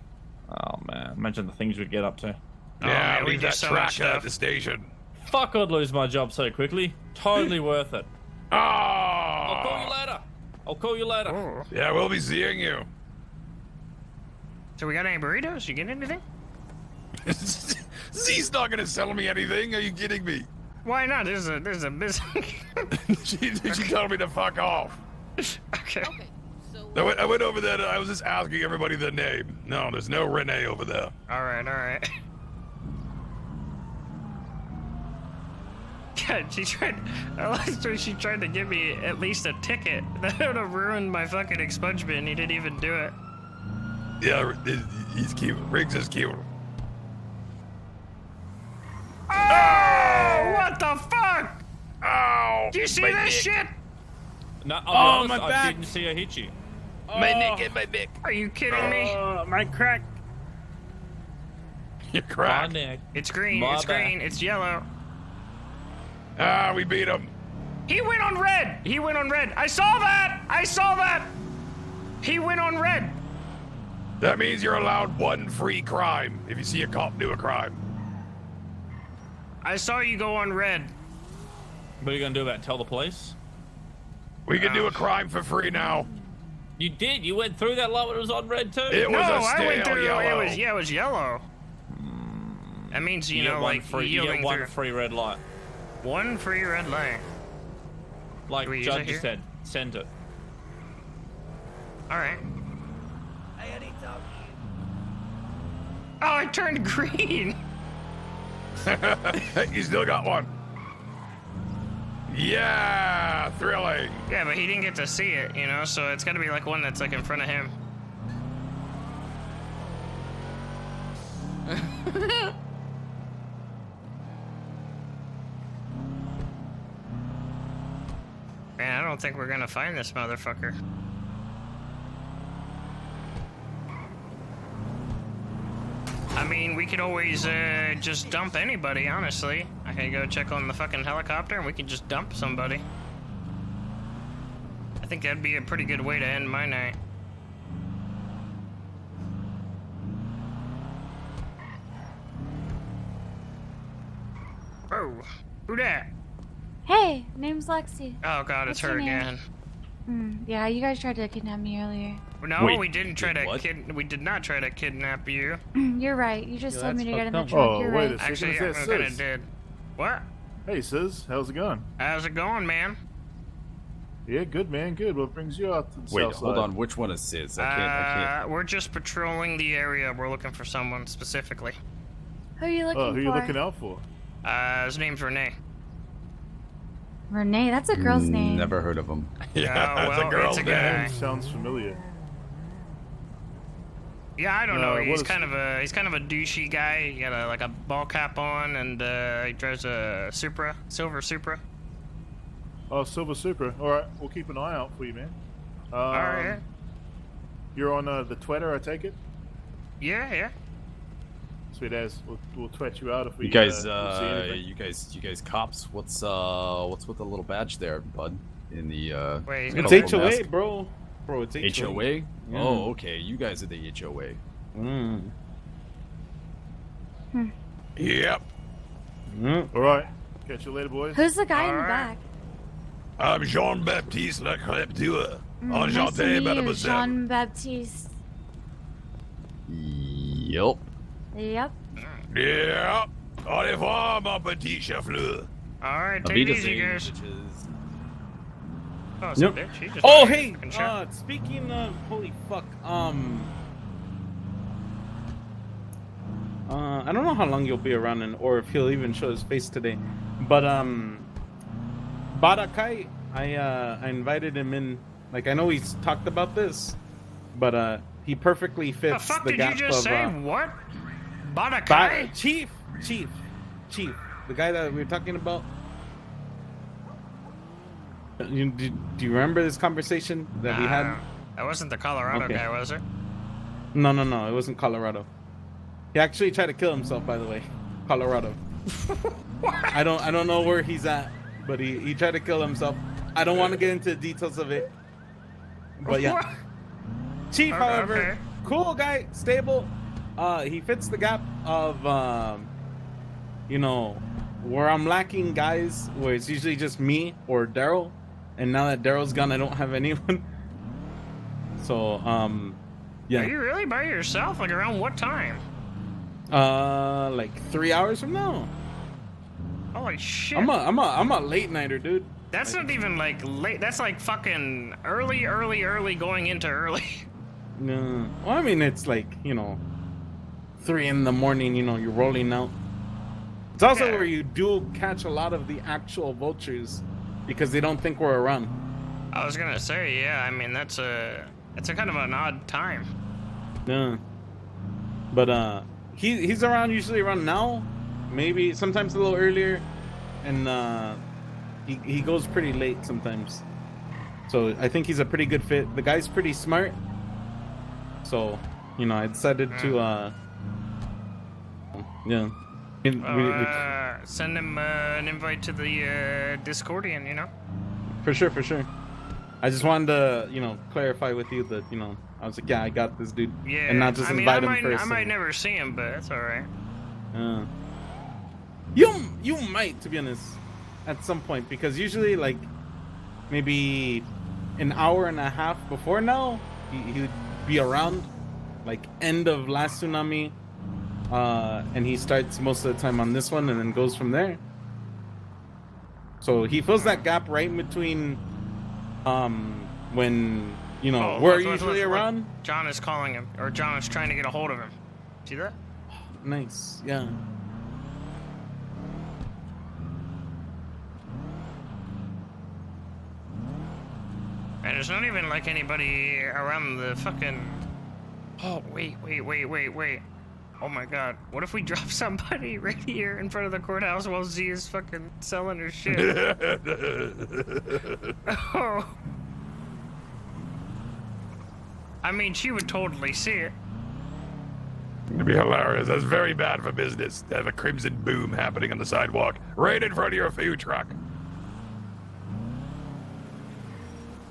Oh man, imagine the things we'd get up to. Yeah, we leave do that so much tracker at stuff. the station. Fuck, I'd lose my job so quickly. Totally worth it. Oh! I'll call you later. I'll call you later. Yeah, we'll be seeing you. So we got any burritos? You get anything? Z's not gonna sell me anything. Are you kidding me? Why not? There's a business. she told me to fuck off. Okay. I went over there. I was just asking everybody their name. No, there's no Renee over there. All right. God, she tried. Last time she tried to give me at least a ticket. That would have ruined my fucking expungement. He didn't even do it. Yeah, he's cute. Riggs is cute. Oh! What the fuck? Oh! Do you see my this dick. shit? No, I'll be honest, my I back. didn't see her hit you. My neck and my dick. Are you kidding me? My crack. You My crack. neck. It's green. My It's back. green. It's yellow. Ah, we beat him. He went on red. He went on red. I saw that. He went on red. That means you're allowed one free crime if you see a cop do a crime. I saw you go on red. What are you gonna do about it? Tell the police? We can do a crime for free now. You did. You went through that light when it was on red too. It was a I went stale through. yellow. It was yellow. That means you get know, one like free. You yielding get one through. free red light. One free red light. Like Do we use Judge it here? just said, send it. All right. Oh, I turned green. You still got one. Yeah, thrilling. Yeah, but he didn't get to see it, you know. So it's got to be like one that's like in front of him. Man, I don't think we're gonna find this motherfucker. I mean, we could always just dump anybody, honestly. I can go check on the fucking helicopter and we can just dump somebody. I think that'd be a pretty good way to end my night. Oh, who that? Hey, name's Lexi. Oh god, it's What's her your name? again. Yeah, you guys tried to kidnap me earlier. No, Wait, we didn't try did to what? we did not try to kidnap you. You're right. You just Yeah, told me to that's get in the fucked truck. up. You're Oh, wait right. a second. Actually, Is I that kind of Sis? did. What? Hey, Sis, how's it going? How's it going, man? Yeah, good, man, good. What brings you out to the Wait, south hold side? on. Which one is Sis? I can't. We're just patrolling the area. We're looking for someone specifically. Who are you looking Oh, for? who you looking out for? His name's Renee. Renee. That's a girl's name. Never heard of him. Yeah, Oh, it's a well, girl's it's a guy. name. Sounds familiar. Yeah, I don't know. what He's is- kind of a douchey guy. He got like a ball cap on, and he drives a Supra, silver Supra. Oh, Silver Super. All right, we'll keep an eye out for you, man. All right. You're on the Twitter, I take it. Yeah. Sweet as. We'll tweet you out if we. You guys, see anything. you guys, cops. What's with the little badge there, bud? In the Wait, he's It's gonna HOA, mask? bro. Bro, it's HOA. HOA. Yeah. Oh, okay. You guys are the HOA. Yep. All right. Catch you later, boys. Who's the guy in the Alright. back? I'm Jean-Baptiste Leclerc. Nice to Enchanté, meet you, mademoiselle. Jean Baptiste. Yep. Yep. Yeah. Au revoir, mon petit chef-fleur. All right, take Avita it easy, Zane, guys. bitches. Oh, it's a bitch. He just Oh, fucking hey. shot. Speaking of, holy fuck. I don't know how long you'll be around or if he'll even show his face today. But Barakai, I invited him in. Like, I know he's talked about this, but he perfectly fits the fuck the did gap you just of say? What? Barakai? Chief. The guy that we were talking about. Do you remember this conversation that we had? That wasn't the Colorado Okay. guy, was it? No, it wasn't Colorado. He actually tried to kill himself, by the way. Colorado. I don't know where he's at, but he tried to kill himself. I don't want to get into the details of it. But yeah. Chief, however, cool guy, stable. He fits the gap of where I'm lacking guys, where it's usually just me or Daryl. And now that Daryl's gone, I don't have anyone. So, yeah. Are you really by yourself? Like around what time? Like 3 hours from now. Holy shit. I'm a late nighter, dude. That's not even like late. That's like fucking early going into early. No. Well, I mean, it's like, 3 in the morning, you're rolling out. It's also where you do catch a lot of the actual vultures because they don't think we're around. I was gonna say, yeah, I mean, it's a kind of an odd time. Yeah. But, he's around, usually around now, maybe sometimes a little earlier, and, he goes pretty late sometimes. So I think he's a pretty good fit. The guy's pretty smart. So, I decided to, yeah. Send him an invite to the Discordian, For sure. I just wanted to, clarify with you that, I was like, yeah, I got this dude. Yeah. And not just invite him first. I might never see him, but that's alright. You might, to be honest, at some point, because usually, like, maybe an hour and a half before now, he would be around, like, end of last tsunami, and he starts most of the time on this one and then goes from there. So he fills that gap right in between, when, we're usually around. John is calling him, or John is trying to get a hold of him. See that? Nice, yeah. And there's not even like anybody around the fucking... Oh, wait. Oh my god. What if we drop somebody right here in front of the courthouse while Z is fucking selling her shit? Oh. I mean, she would totally see it. It'd be hilarious. That's very bad for business to have a crimson boom happening on the sidewalk right in front of your food truck.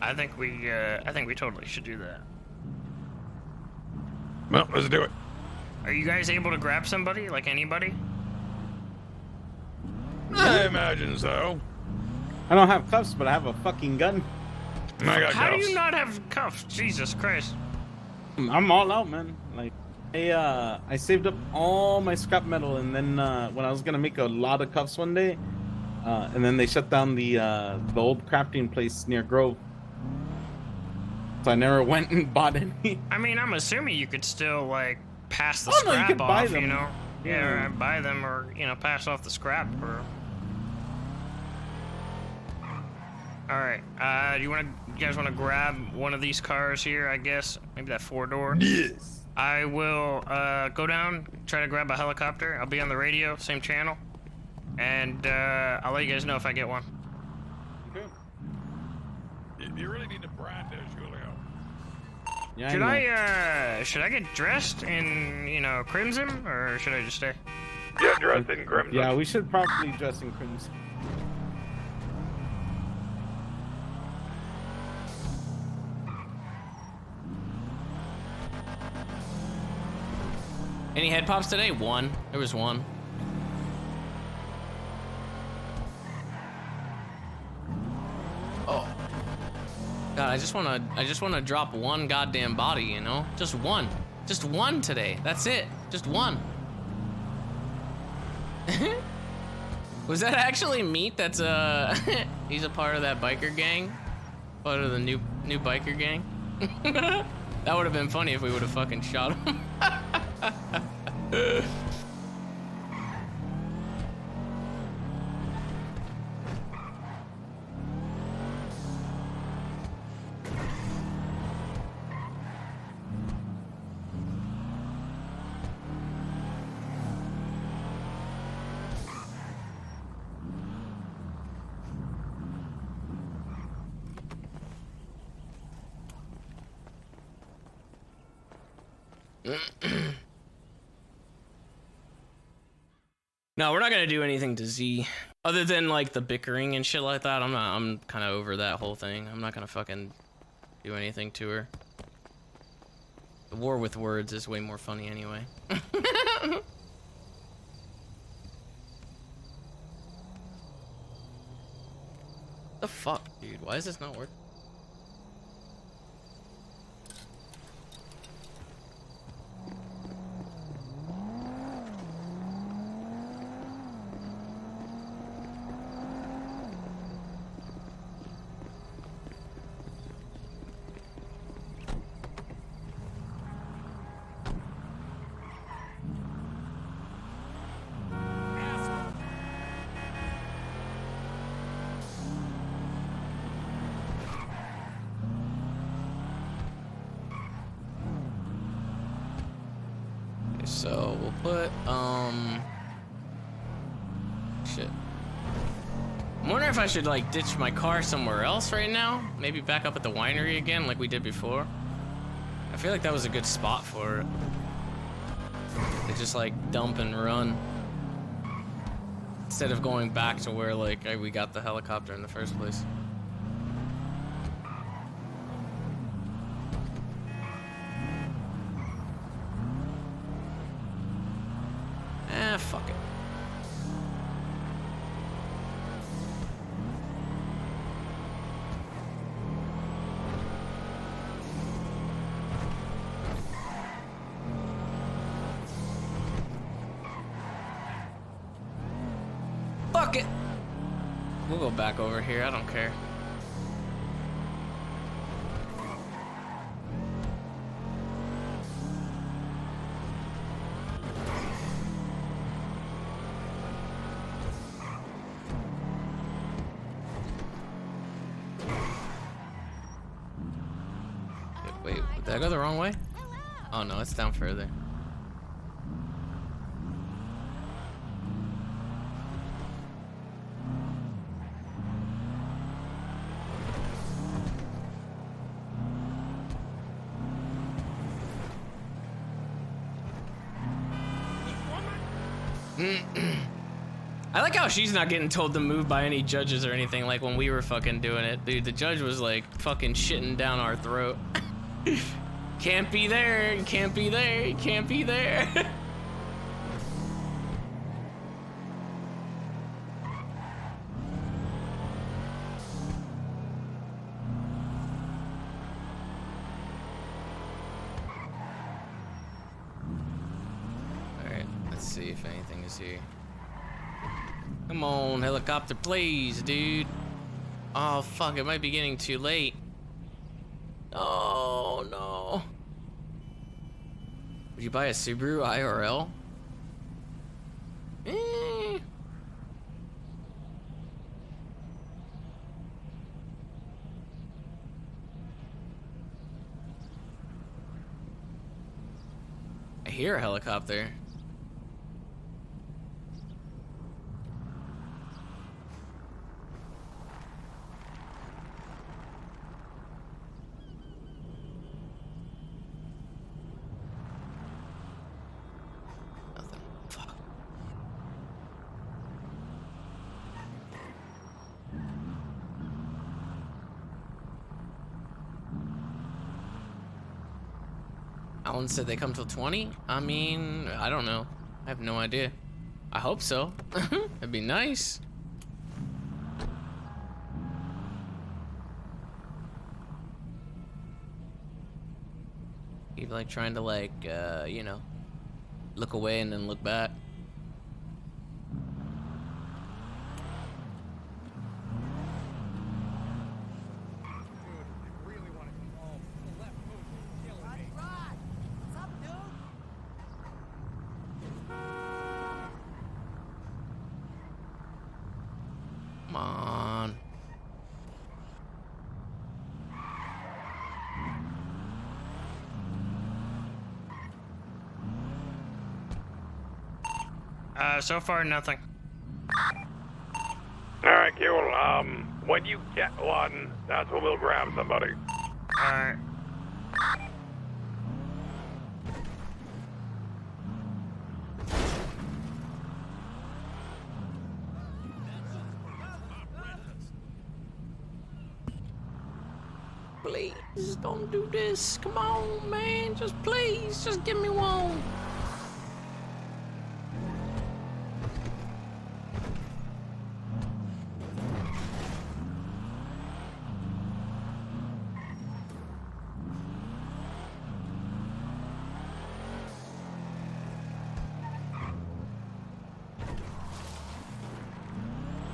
I think we totally should do that. Well, let's do it. Are you guys able to grab somebody? Like anybody? I imagine so. I don't have cuffs, but I have a fucking gun. I got How cuffs. do you not have cuffs? Jesus Christ. I'm all out, man. Like, I saved up all my scrap metal, and then when I was gonna make a lot of cuffs one day, and then they shut down the old crafting place near Grove. So I never went and bought any. I mean, I'm assuming you could still, like, pass the Oh, no, you scrap could buy off, them. you know? Yeah. Or buy them, or, pass off the scrap, or... Alright, you guys want to grab one of these cars here, I guess? Maybe that 4-door? Yes. I will, go down, try to grab a helicopter. I'll be on the radio, same channel. And, I'll let you guys know if I get one. Okay. You really need to brand it, Julio. Yeah, Should I get dressed in, crimson, or should I just stay? Get dressed in crimson. Yeah, we should probably dress in crimson. Any head pops today? One. There was one. Oh. God, I just wanna drop one goddamn body, you know? Just one. Just one today. That's it. Just one. Was that actually Meat? That's he's a part of that biker gang? Part of the new biker gang? That would have been funny if we would have fucking shot him. No, we're not gonna do anything to Z other than like the bickering and shit like that. I'm kind of over that whole thing. I'm not gonna fucking do anything to her. The war with words is way more funny anyway. The fuck, dude? Why is this not working? So we'll put shit. I'm wondering if I should like ditch my car somewhere else right now. Maybe back up at the winery again like we did before. I feel like that was a good spot for it. They just like dump and run. Instead of going back to where like we got the helicopter in the first place. Fuck it. Fuck it. We'll go back over here. I don't care. Wait, did I go the wrong way? Oh no, it's down further. I like how she's not getting told to move by any judges or anything like when we were fucking doing it. Dude, the judge was like fucking shitting down our throat. Can't be there, you can't be there, you can't be there. Alright, let's see if anything is here. Come on, helicopter, please, dude. Oh, fuck, it might be getting too late. Oh, no. Would you buy a Subaru IRL? I hear a helicopter. Alan said they come till 20? I mean, I don't know. I have no idea. I hope so. It'd be nice. Keep like trying to like, you know, look away and then look back. Come on. So far, nothing. Alright, cool. When you get one, that's when we'll grab somebody. Alright. Please don't do this. Come on, man. Just please, just give me one.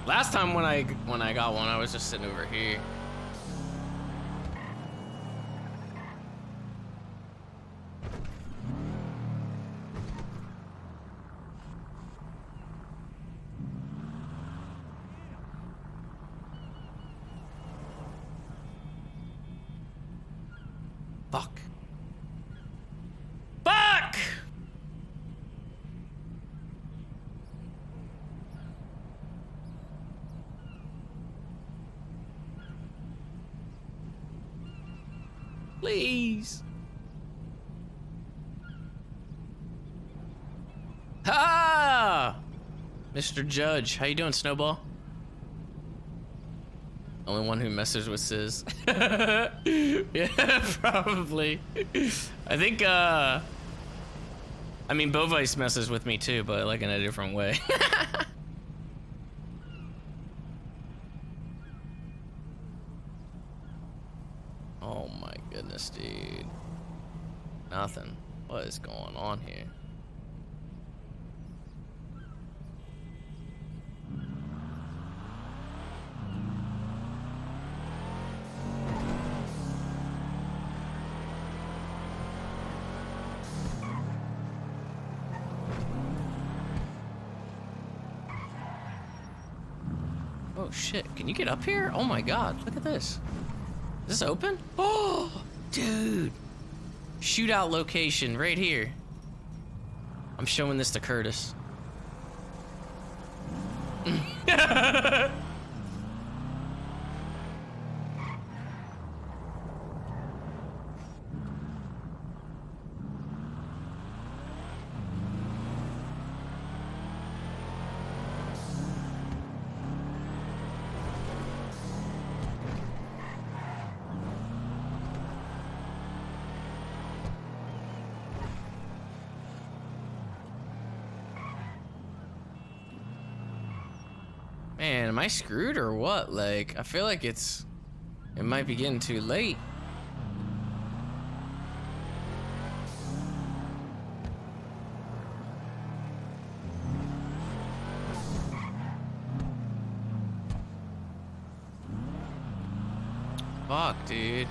Last time when I got one, I was just sitting over here. Fuck. Fuck! Please. Ha! Mr. Judge, how you doing, Snowball? Only one who messes with Sis. Yeah, probably. I think, I mean, Bovice messes with me too, but like in a different way. Oh my goodness, dude. Nothing. What is going on here? Oh shit, can you get up here? Oh my god, look at this. Is this open? Oh, dude. Shootout location right here. I'm showing this to Curtis. Man, am I screwed or what? Like, I feel like it might be getting too late. Fuck, dude.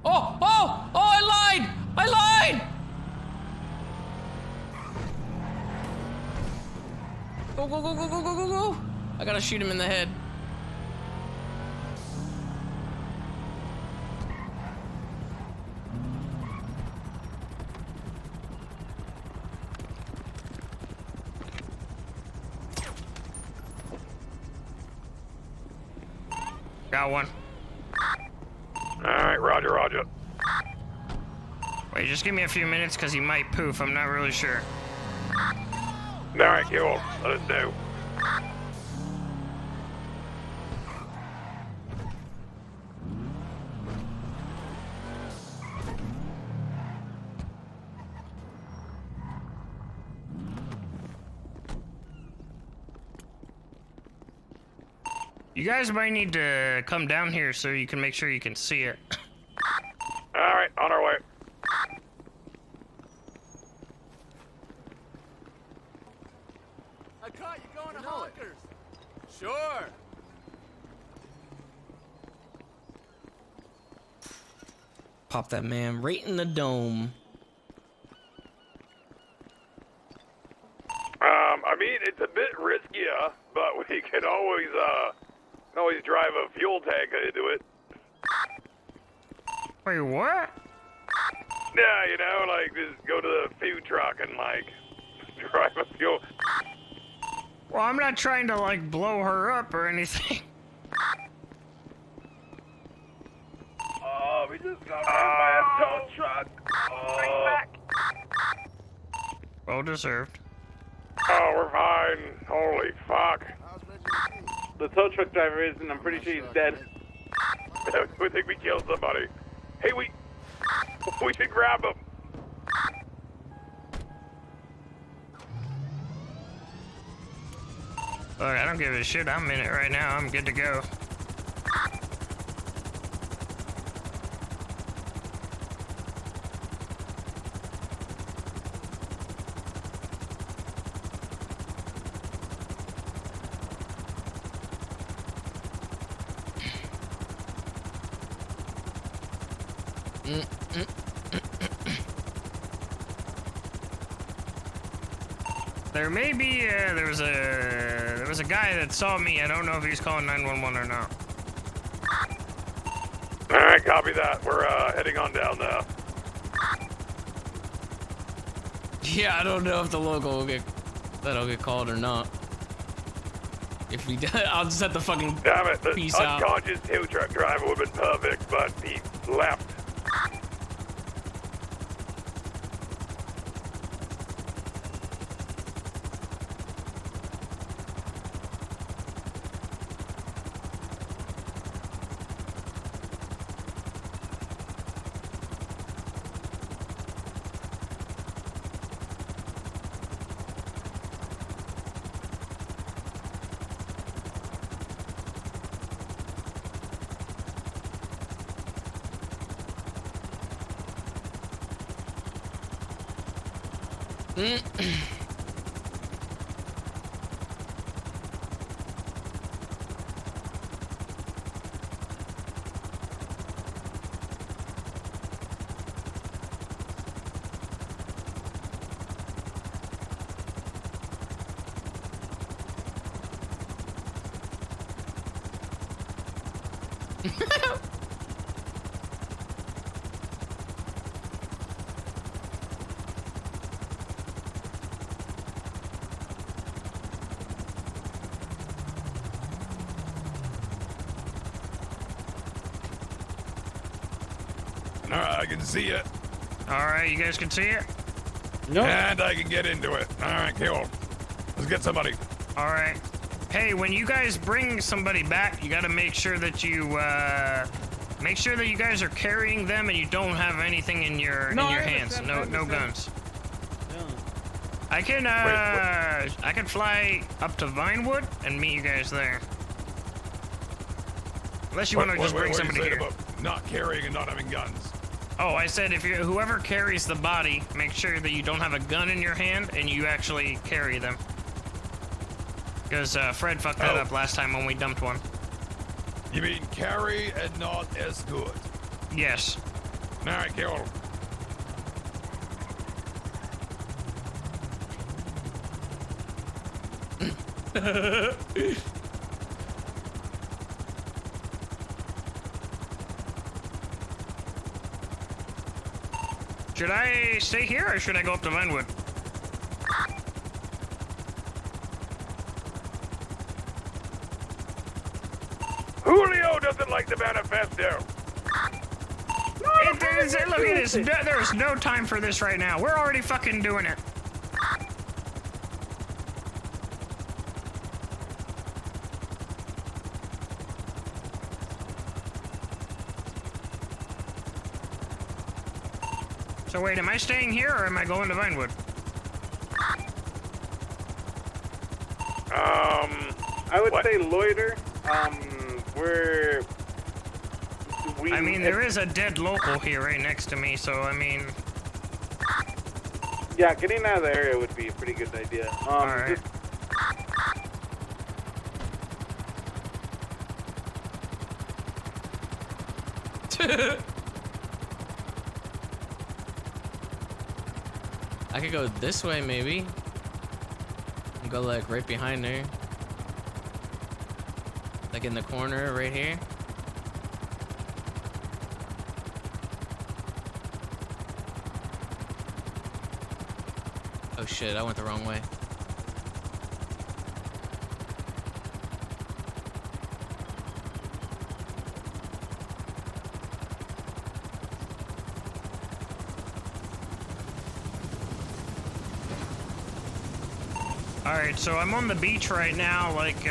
Oh, I lied! I lied! Go, go, go, go, go, go, go, go! I gotta shoot him in the head. Got one. Alright, roger, roger. Wait, just give me a few minutes because he might poof. I'm not really sure. Alright, cool. Let us know. You guys might need to come down here so you can make sure you can see it. Alright, on our way. I caught you going to Honkers. Sure. Pop that man right in the dome. drive a fuel tank into it. Wait, what? Yeah, you know, like just go to the food truck and like drive a fuel. Well, I'm not trying to like blow her up or anything. Oh, we just got by a tow truck. Well deserved. Oh, we're fine. Holy fuck. The tow truck driver is, and I'm pretty sure he's dead. We think we killed somebody. Hey, we should grab him. Look, I don't give a shit. I'm in it right now. I'm good to go. There may be, there was a guy that saw me. I don't know if he's calling 911 or not. Alright, copy that. We're heading on down now. Yeah, I don't know if the local will get called or not. If we do, I'll just have to fucking Damn it, the peace out. unconscious tow truck driver would have been perfect, but he left. Alright, I can see it. Alright, you guys can see it? No. And I can get into it. Alright, cool. Let's get somebody. Alright. Hey, when you guys bring somebody back, you gotta make sure that you, make sure that you guys are carrying them and you don't have anything in your hands. No guns. I can, I can fly up to Vinewood and meet you guys there. Unless you want to just bring somebody here. About not carrying and not having guns. Oh, I said if you whoever carries the body, make sure that you don't have a gun in your hand and you actually carry them. Because Fred fucked that up last time when we dumped one. You mean carry and not escort? Yes. Alright, cool. Should I stay here or should I go up to Vinewood? Julio doesn't like the manifesto. Look at this. There's no time for this right now. We're already fucking doing it. So wait, am I staying here or am I going to Vinewood? I would say loiter. I mean, there is a dead local here right next to me, so I mean... Yeah, getting out of the area would be a pretty good idea. Alright. I could go this way, maybe. And go like right behind her. Like in the corner right here. Oh shit, I went the wrong way. Alright, so I'm on the beach right now, like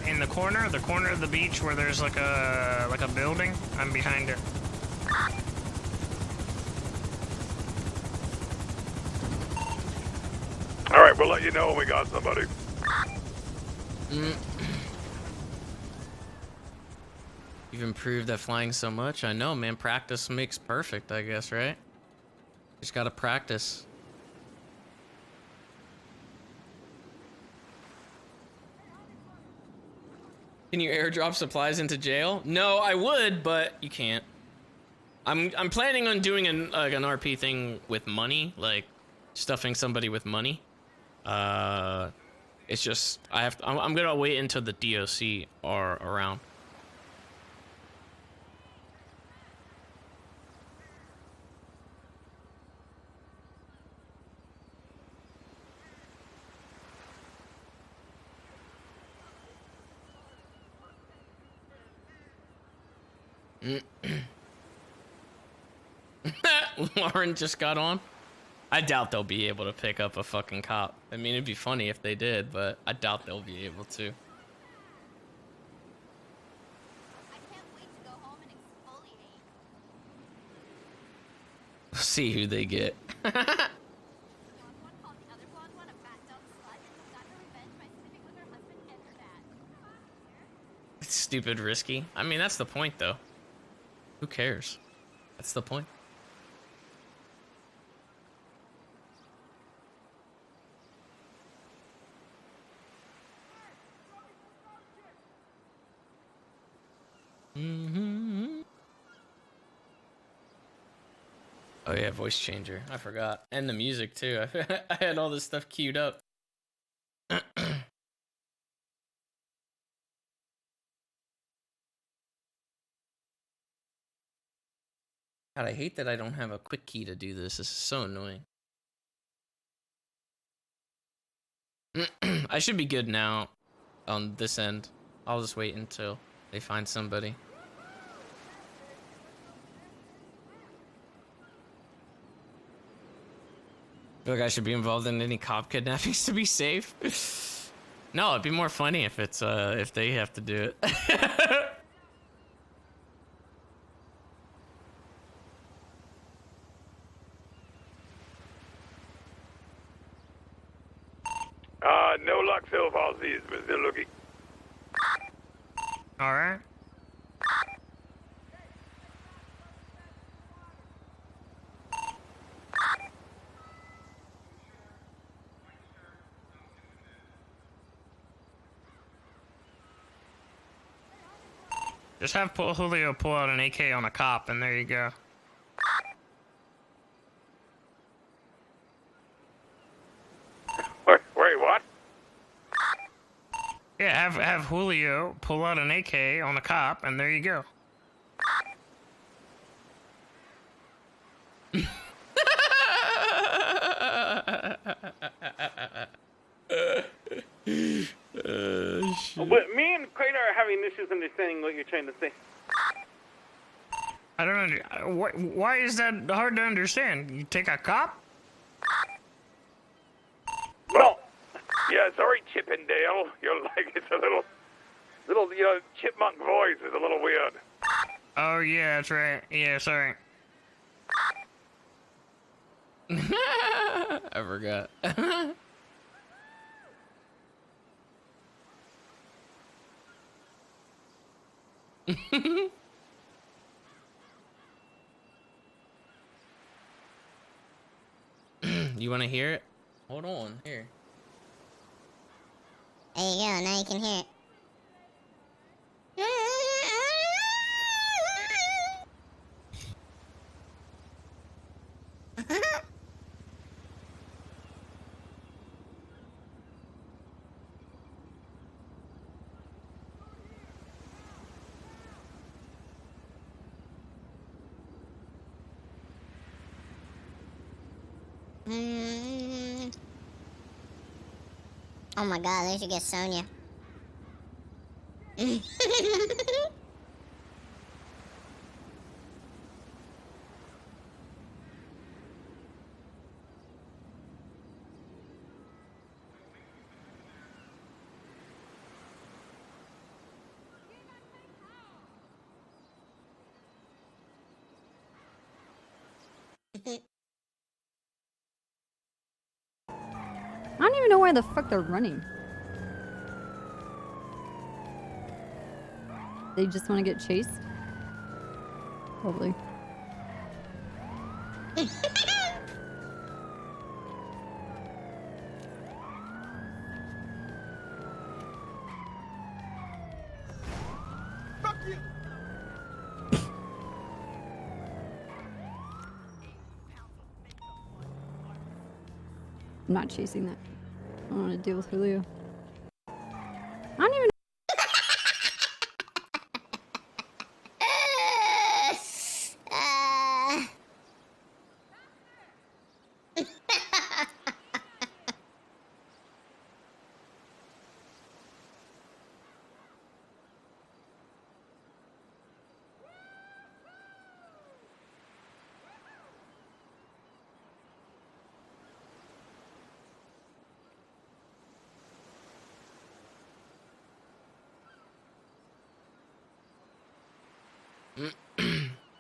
in the corner of the beach where there's like a building. I'm behind it. Alright, we'll let you know when we got somebody. You've improved at flying so much. I know, man. Practice makes perfect, I guess, right? Just gotta practice. Can you airdrop supplies into jail? No, I would, but you can't. I'm planning on doing an RP thing with money, like stuffing somebody with money. It's just I'm gonna wait until the DOC are around. Lauren just got on. I doubt they'll be able to pick up a fucking cop. I mean, it'd be funny if they did, but I doubt they'll be able to. See who they get. It's stupid risky. I mean, that's the point, though. Who cares? That's the point. Oh yeah, voice changer. I forgot. And the music too. I had all this stuff queued up. God, I hate that I don't have a quick key to do this. This is so annoying. I should be good now on this end. I'll just wait until they find somebody. Feel like I should be involved in any cop kidnappings to be safe. No, it'd be more funny if it's if they have to do it. No luck so far, Z's. We're still looking. Alright. Just have Julio pull out an AK on a cop, and there you go. Wait, what? Yeah, have Julio pull out an AK on a cop, and there you go. But me and Kratos are having issues understanding what you're trying to say. I don't why is that hard to understand? You take a cop? No. Yeah, sorry, Chippendale. You're like, it's a little, you know, chipmunk voice is a little weird. Oh, yeah, that's right. Yeah, sorry. I forgot. You want to hear it? Hold on, here. There you go, now you can hear it. Oh my god, they should get Sonya. I don't even know where the fuck they're running. They just want to get chased? Probably. Fuck you! I'm not chasing that. I don't want to deal with Julio. I don't even.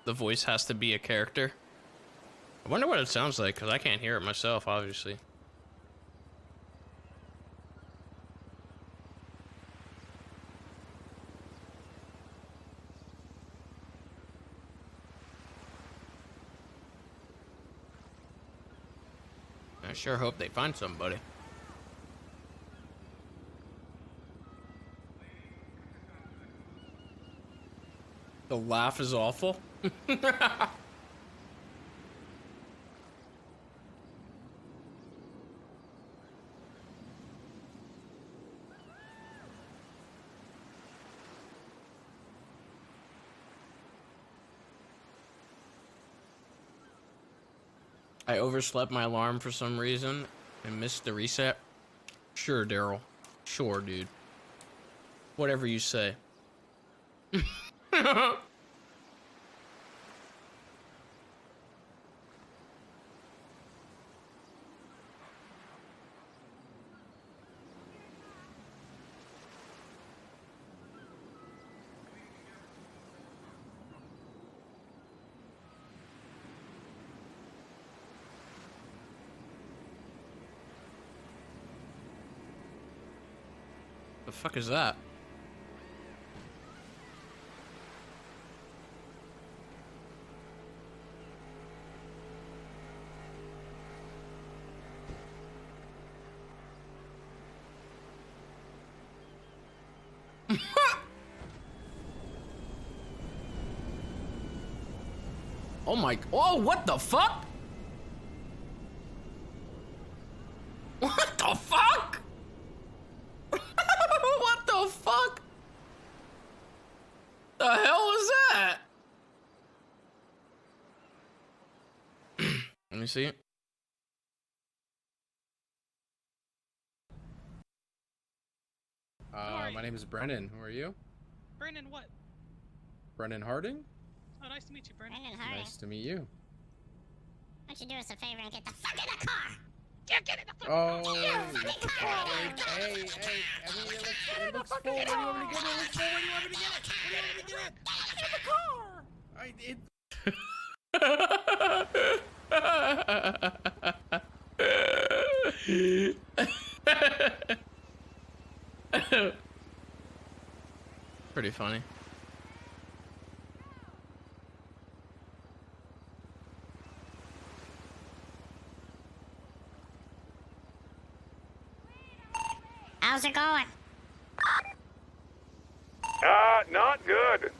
The voice has to be a character. I wonder what it sounds like, because I can't hear it myself, obviously. I sure hope they find somebody. The laugh is awful. I overslept my alarm for some reason and missed the reset. Sure, Daryl. Sure, dude. Whatever you say. The fuck is that? Oh my, oh, what the fuck? What the fuck? What the fuck? The hell was that? Let me see. My name is Brennan. Who are you? Brennan, what? Brennan Harding? Oh, nice to meet you, Brennan. Nice to meet you. Why don't you do us a favor and get the fuck in the car? Yeah, get in the fucking Oh, car! hey, I mean, it looks full. Where do you want me to get it? It looks full. Where do you want me to get it? Where do you want me to get it? Get in the car! Pretty funny. How's it going? Not good.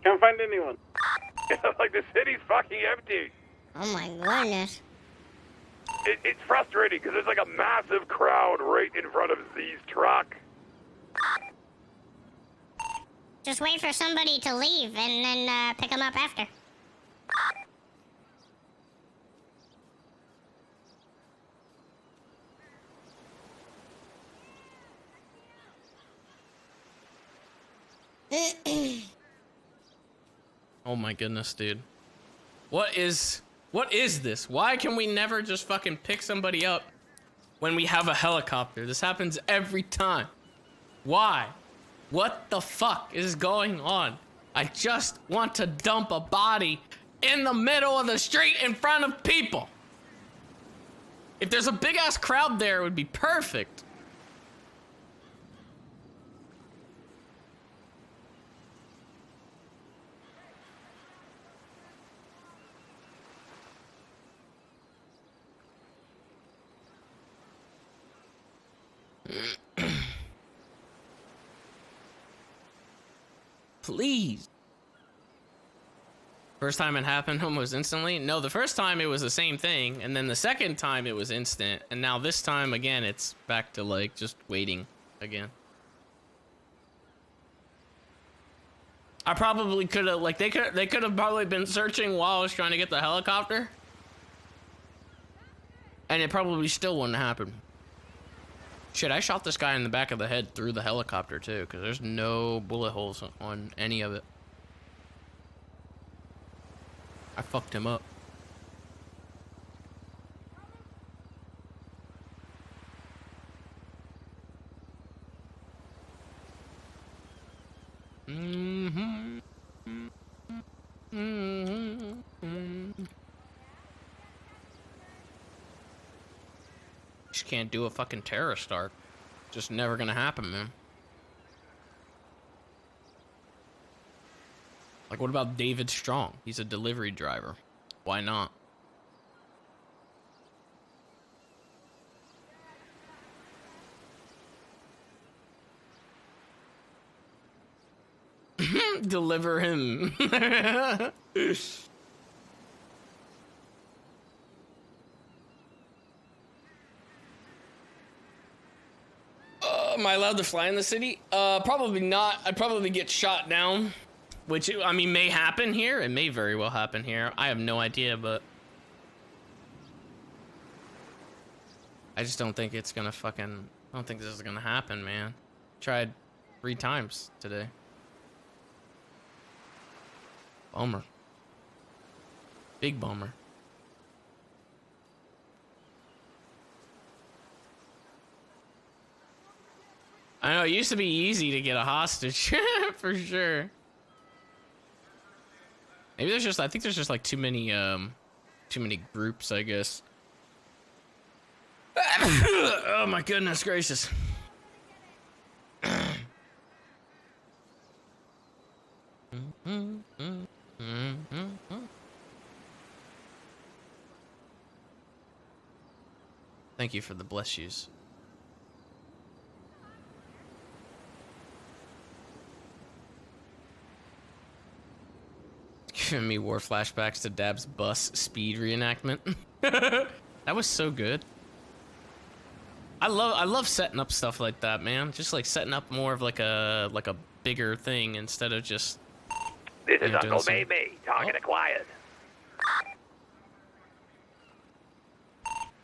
Can't find anyone. Like, the city's fucking empty. Oh my goodness. It's frustrating, because there's like a massive crowd right in front of Z's truck. Just wait for somebody to leave and then pick them up after. Oh my goodness, dude. What is this? Why can we never just fucking pick somebody up when we have a helicopter? This happens every time. Why? What the fuck is going on? I just want to dump a body in the middle of the street in front of people. If there's a big ass crowd there, it would be perfect. Please. First time it happened almost instantly? No, the first time it was the same thing, and then the second time it was instant, and now this time again it's back to like just waiting again. I probably could have like they could have probably been searching while I was trying to get the helicopter, and it probably still wouldn't happen. Shit, I shot this guy in the back of the head through the helicopter too, because there's no bullet holes on any of it. I fucked him up. Just can't do a fucking terrorist start. Just never gonna happen, man. Like, what about David Strong? He's a delivery driver. Why not? Deliver him. Am I allowed to fly in the city? Probably not. I'd probably get shot down. Which, I mean, may happen here. It may very well happen here. I have no idea, but... I just don't think it's gonna fucking... I don't think this is gonna happen, man. Tried 3 times today. Bummer. Big bummer. I know, it used to be easy to get a hostage. For sure. Maybe there's just, I think there's just like too many groups, I guess. Oh my goodness gracious. Thank you for the bless yous. Giving me war flashbacks to Dab's bus speed reenactment. That was so good. I love setting up stuff like that, man. Just like setting up more of like a bigger thing instead of just. This is Uncle Maybe talking to Quiet.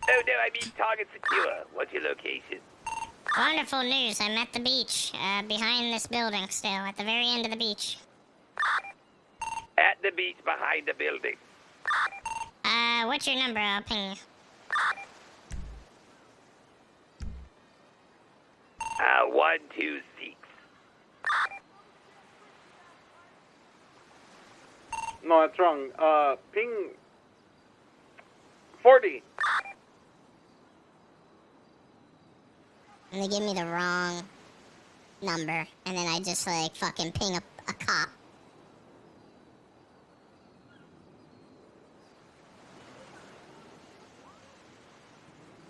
Oh no, I mean target secure. What's your location? Wonderful news. I'm at the beach, behind this building still, at the very end of the beach. At the beach behind the building. What's your number? I'll ping you. 126. No, that's wrong. Ping 40. And they give me the wrong number, and then I just like fucking ping a cop.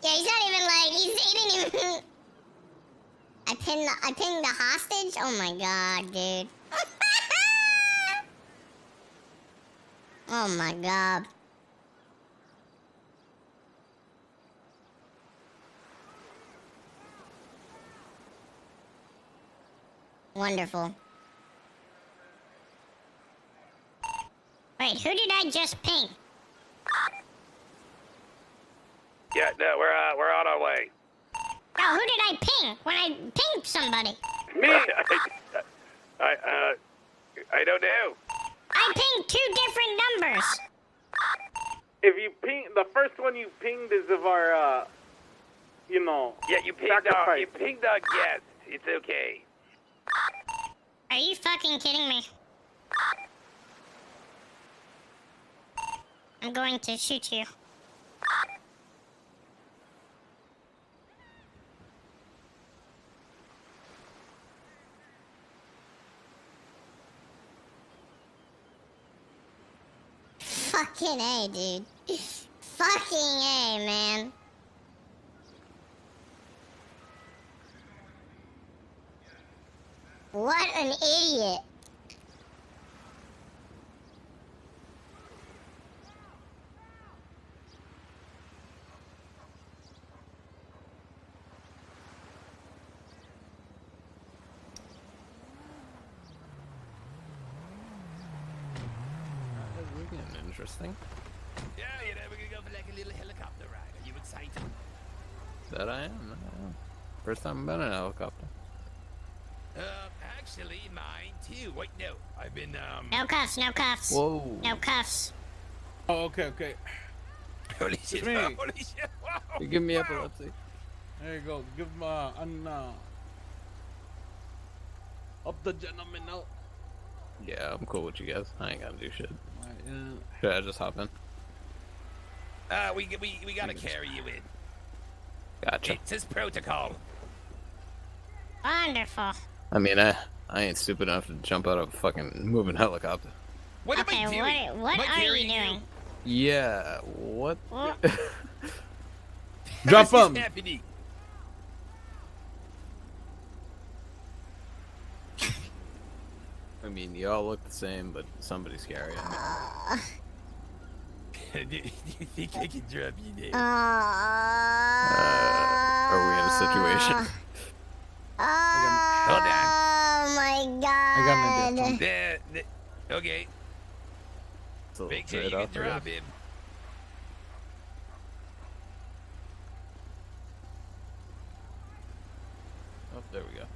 Yeah, he's not even like, he didn't even... I pinned the hostage? Oh my god, dude. Oh my god. Wonderful. Wait, who did I just ping? Yeah, no, we're on our way. Oh, who did I ping when I pinged somebody? Me. I don't know. I I pinged 2 different numbers. If you ping, the first one you pinged is of our, you know. Yeah, you pinged our guest. It's okay. Are you fucking kidding me? I'm going to shoot you. Fucking A, dude. Fucking A, man. What an idiot. Interesting. Yeah, you know, we're gonna go for like a little helicopter ride. Are you excited? That I am. First time I've been in a helicopter. Actually, mine too. Wait, no. I've been, No cuffs, no cuffs. Whoa. No cuffs. Oh, okay. Holy shit, me. holy shit, wow. You give me epilepsy. There you go. Give him up the gentleman out. Yeah, I'm cool with you guys. I ain't gotta do shit. Yeah. Should I just hop in? We gotta carry you in. Gotcha. It's his protocol. Wonderful. I mean, I ain't stupid enough to jump out of a fucking moving helicopter. What am I doing? What Am I are you carrying doing? Yeah, what? Drop What is him. happening? I mean, you all look the same, but somebody's scary. Do you think I can drop you there? Are we in a situation? Hold on. Oh my god. I got an idea. Okay. So Make sure you trade can off, I drop guess. him. Oh, there we go.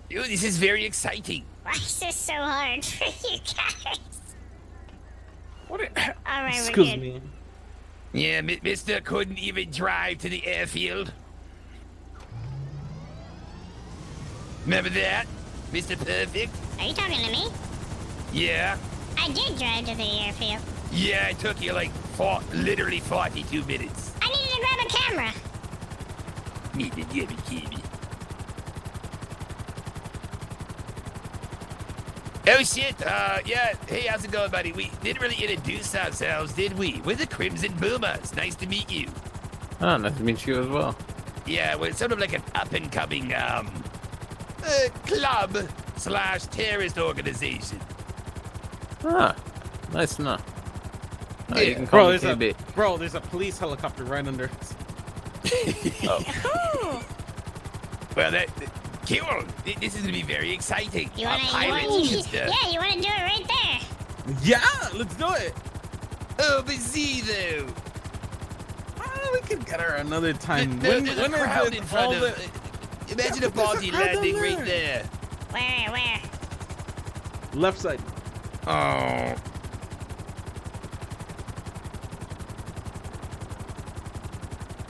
Dude, this is very exciting. Why is this so hard for you guys? Alright, we're Excuse good. me. Yeah, Mr. couldn't even drive to the airfield. Remember that? Mr. Perfect? Are you talking to me? Yeah. I did drive to the airfield. Yeah, it took you like literally 42 minutes. I needed to grab a camera. Need to give it to me. Oh shit, yeah, hey, how's it going, buddy? We didn't really introduce ourselves, did we? We're the Crimson Boomers. Nice to meet you. Oh, nice to meet you as well. Yeah, we're sort of like an up-and-coming, club/terrorist organization. Ah, nice to know. Oh, you can Bro, call me KB. there's a police helicopter right under us. Oh. Well, cool. This is gonna be very exciting. You wanna do it right there. Yeah, let's do it. Oh, but see though. We could get her another time. There's a When is crowd it in front all of. Imagine a body landing right there. Where? Left side. Oh.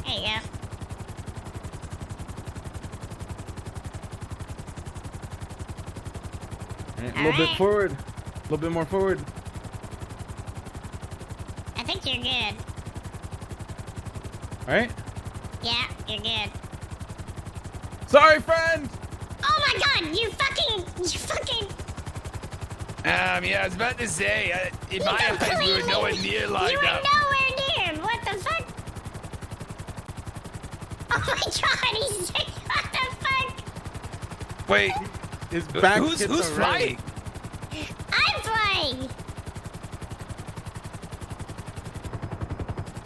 There you go. A little bit forward. A little bit more forward. I think you're good. All right. Yeah, you're good. Sorry, friend. Oh my god, you fucking. Yeah, I was about to say, in my eyes, we were nowhere near lined You were up. nowhere near. What the fuck? Oh my god, he's sick. What the fuck? Wait, His back who's hits the flying? I'm flying.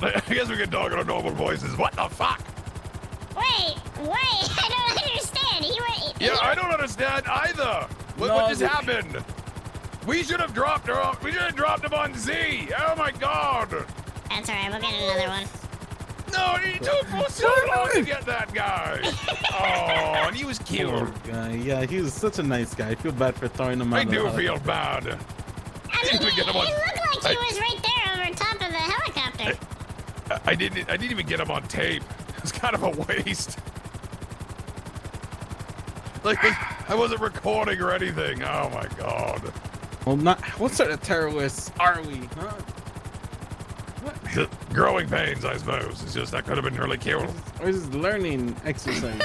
I guess we can talk in our normal voices. What the fuck? Wait, I don't understand. Yeah, I don't understand either. What just happened? We should have dropped her off. We should have dropped him on Z. Oh my god. That's alright, we'll get another one. No, he took for so long to get that guy. Oh, and he was killed. Poor guy. Yeah, he was such a nice guy. I feel bad for throwing him out. I of do the feel helicopter. bad. I mean, Didn't get him on- it looked like he was right there over top of the helicopter. I didn't even get him on tape. It's kind of a waste. Like, I wasn't recording or anything. Oh my god. Well, not. What sort of terrorists are we? Huh? The growing pains, I suppose. It's just that could have been really cute. Or is this learning exercise?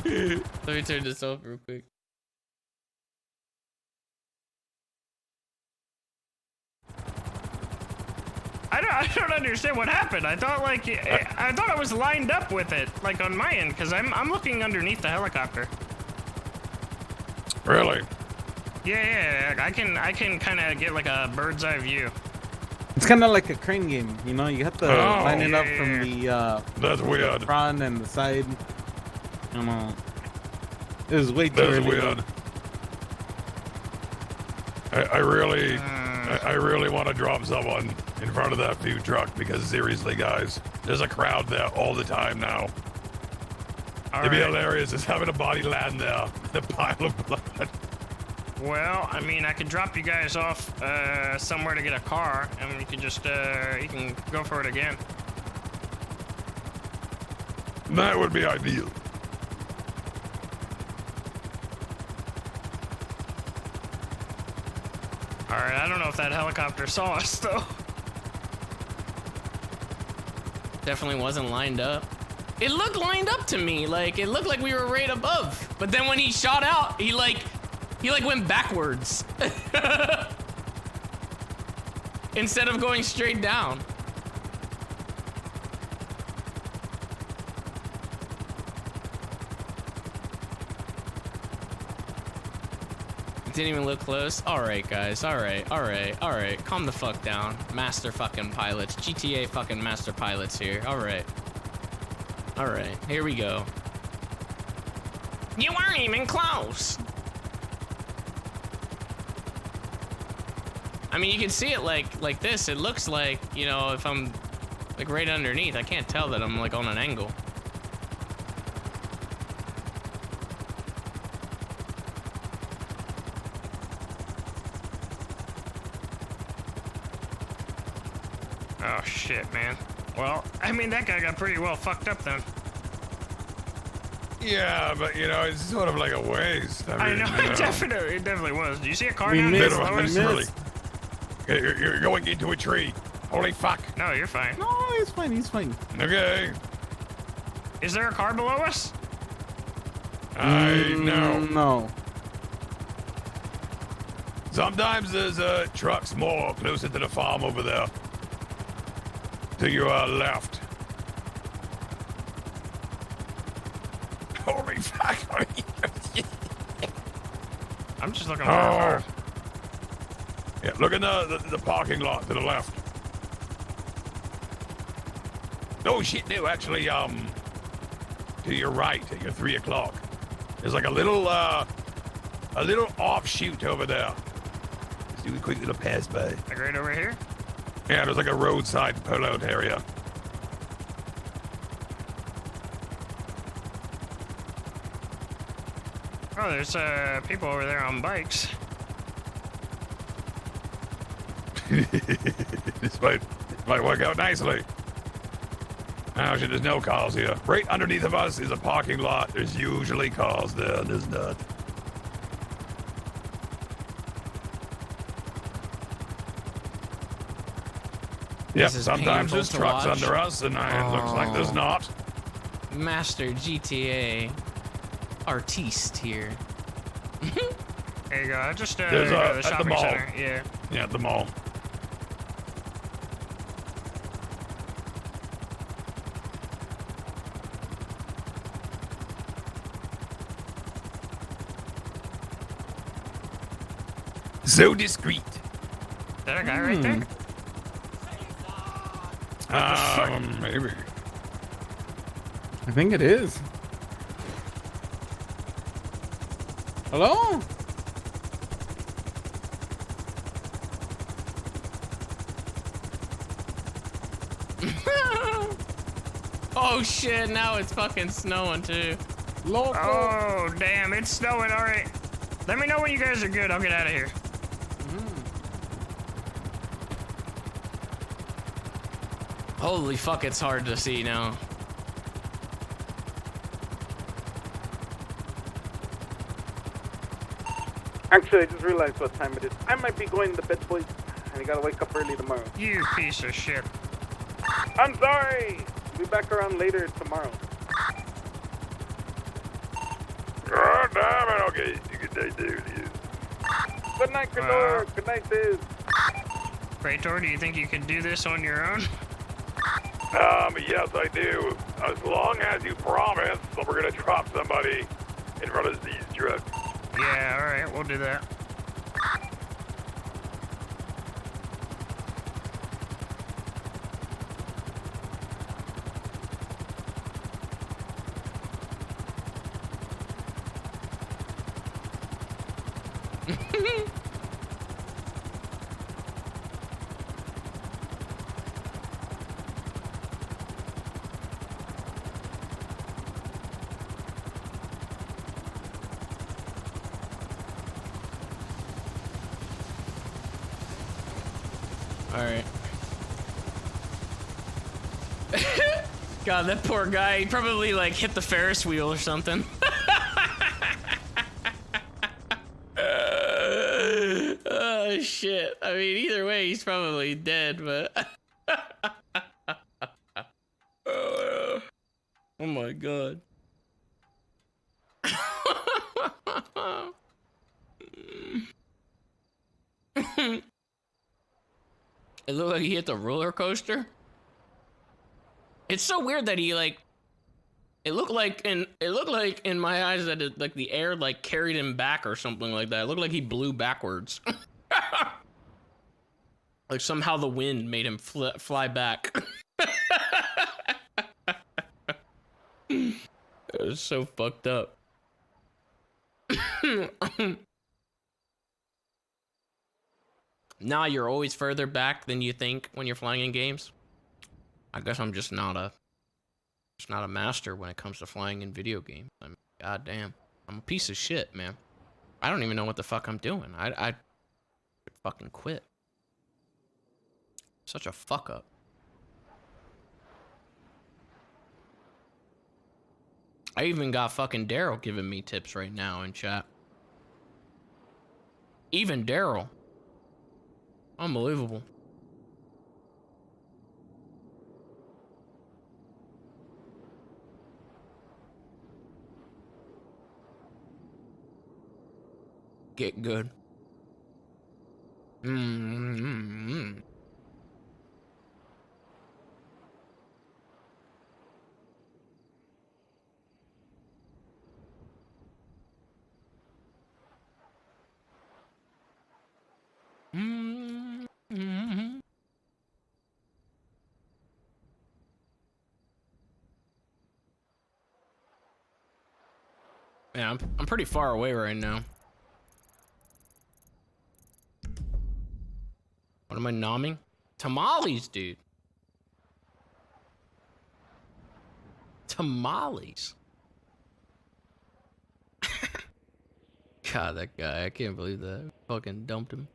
Let me turn this off real quick. I don't understand what happened. I thought like I thought I was lined up with it, like on my end, because I'm looking underneath the helicopter. Really? Yeah, I can kind of get like a bird's eye view. It's kind of like a crane game, you know. You have to line it up from the That's weird. the front and the side. You know, it was way too That's early. weird. I really want to drop someone in front of that food truck because seriously, guys, there's a crowd there all the time now. It'd be hilarious just having a body land there, a pile of blood. Well, I mean, I could drop you guys off somewhere to get a car, and you can just you can go for it again. That would be ideal. All right, I don't know if that helicopter saw us though. Definitely wasn't lined up. It looked lined up to me. Like, it looked like we were right above. But then when he shot out, he went backwards. Instead of going straight down. Didn't even look close. All right, guys. All right. Calm the fuck down. Master fucking pilots. GTA fucking master pilots here. All right. Here we go. You weren't even close. I mean, you can see it like this. It looks like, you know, if I'm like right underneath, I can't tell that I'm like on an angle. Oh shit, man. Well, I mean, that guy got pretty well fucked up then. Yeah, but you know, it's sort of like a waste. I know, you it definitely was. Do you see a car We down missed, there? we missed. You're going into a tree. Holy fuck. No, you're fine. No, he's fine. He's fine. Okay. Is there a car below us? I know. No. Sometimes there's trucks more closer to the farm over there. To your left. Holy fuck. I'm just looking for a car. Yeah, look in the parking lot to the left. No shit, no, actually, to your right, at your 3 o'clock. There's like a little offshoot over there. Let's do a quick little pass by. Like right over here? Yeah, there's like a roadside pullout area. Oh, there's people over there on bikes. This might work out nicely. Oh shit, there's no cars here. Right underneath of us is a parking lot. There's usually cars there. There's not. Yeah, This is sometimes painful there's to trucks watch. under us, and it looks like there's not. Master GTA artiste here. There you go. I just There's go to the at the shopping mall. center. Yeah. Yeah, at the mall. So discreet. Is that a guy right there? Maybe. I think it is. Hello? Oh shit, now it's fucking snowing too. Local. Oh, damn, it's snowing. All right. Let me know when you guys are good. I'll get out of here. Holy fuck, it's hard to see now. Actually, I just realized what time it is. I might be going to bed, boys. And I gotta wake up early tomorrow. You piece of shit. I'm sorry. Be back around later tomorrow. God damn it, okay. Good day, dude. Good night, Krator. Good night, Sis. Krator, do you think you can do this on your own? Yes, I do. As long as you promise that we're gonna drop somebody in front of these trucks. Yeah, all right, we'll do that. Alright. God, that poor guy, he probably like hit the Ferris wheel or something. Oh shit. I mean, either way, he's probably dead, but. Oh my god. It looked like he hit the roller coaster. It's so weird that he like. It looked like in my eyes that it, like the air like carried him back or something like that. It looked like he blew backwards. Like somehow the wind made him fly back. It was so fucked up. Nah, you're always further back than you think when you're flying in games. I guess I'm just not a master when it comes to flying in video games. I mean, goddamn, I'm a piece of shit, man. I don't even know what the fuck I'm doing. I fucking quit. Such a fuck up. I even got fucking Daryl giving me tips right now in chat. Even Daryl. Unbelievable. Get good. Yeah, I'm pretty far away right now. What am I nomming? Tamales, dude. Tamales. God, that guy, I can't believe that. Fucking dumped him.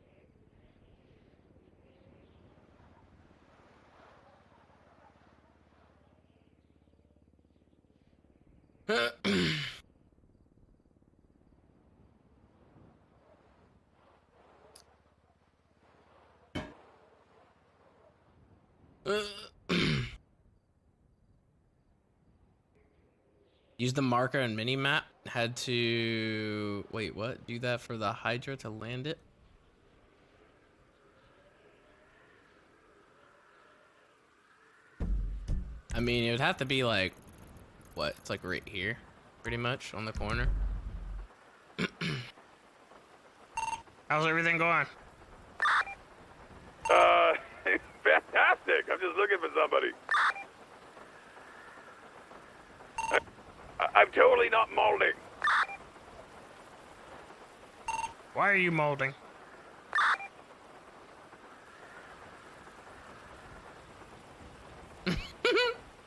Use the marker and mini-map. Had to... Wait, what? Do that for the Hydra to land it? I mean, it would have to be like... What? It's like right here. Pretty much, on the corner. How's everything going? Fantastic. I'm just looking for somebody. I'm totally not molding. Why are you molding?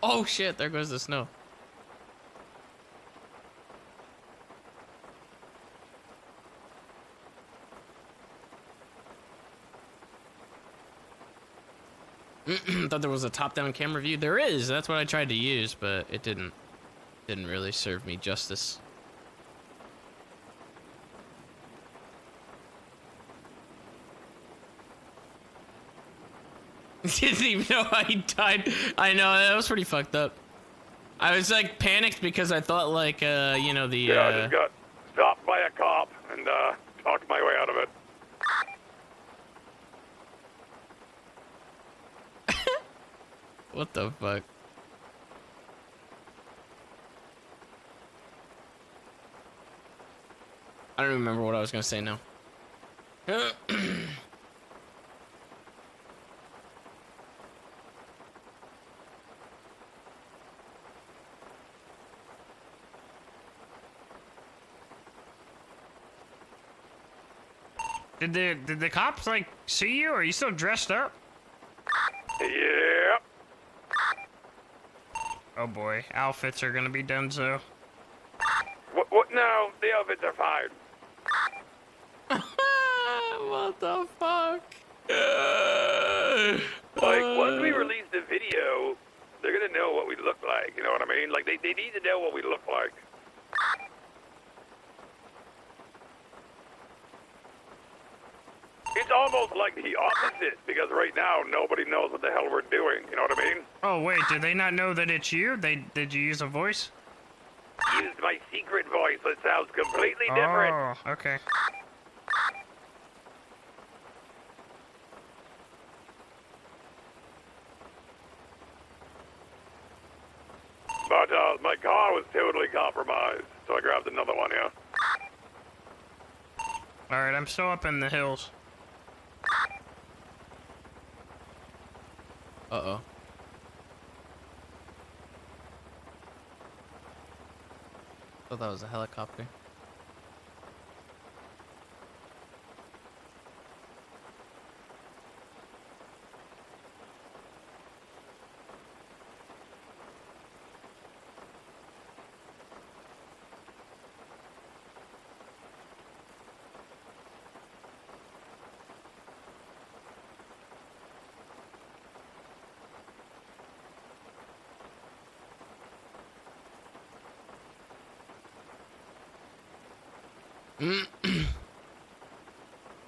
Oh shit, there goes the snow. Thought there was a top-down camera view. There is. That's what I tried to use, but it didn't really serve me justice. Didn't even know I died. I know, that was pretty fucked up. I was like panicked because I thought like you know the Yeah, I just got stopped by a cop and talked my way out of it. What the fuck? I don't remember what I was gonna say now. Did the cops like see you? Are you still dressed up? Yeah. Oh boy, outfits are gonna be done so. What? No, the outfits are fine. What the fuck? Like, once we release the video, they're gonna know what we look like, you know what I mean? Like, they need to know what we look like. It's almost like the opposite, because right now, nobody knows what the hell we're doing, you know what I mean? Oh wait, did they not know that it's you? Did you use a voice? Used my secret voice that sounds completely different. Oh, okay. But, my car was totally compromised, so I grabbed another one, yeah. Alright, I'm still up in the hills. Uh-oh. Thought that was a helicopter.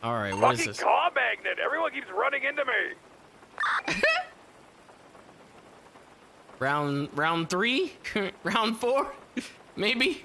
All right, what is Fucking this? car magnet! Everyone keeps running into me! Round 3? Round 4? Maybe?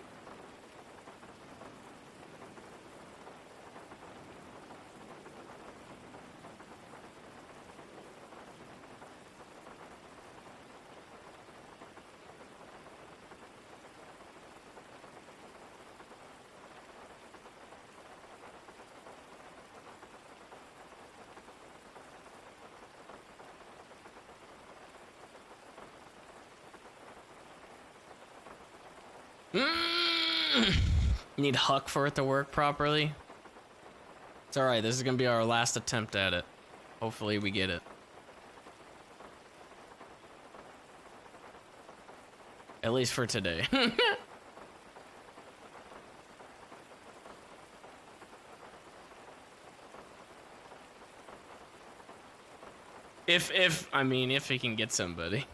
Need Huck for it to work properly. It's alright, this is gonna be our last attempt at it. Hopefully we get it. At least for today. I mean, if he can get somebody.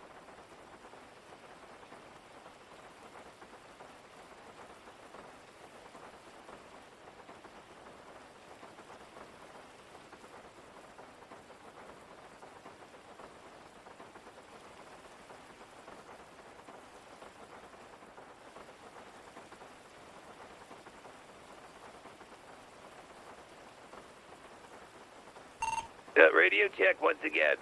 Radio check once again.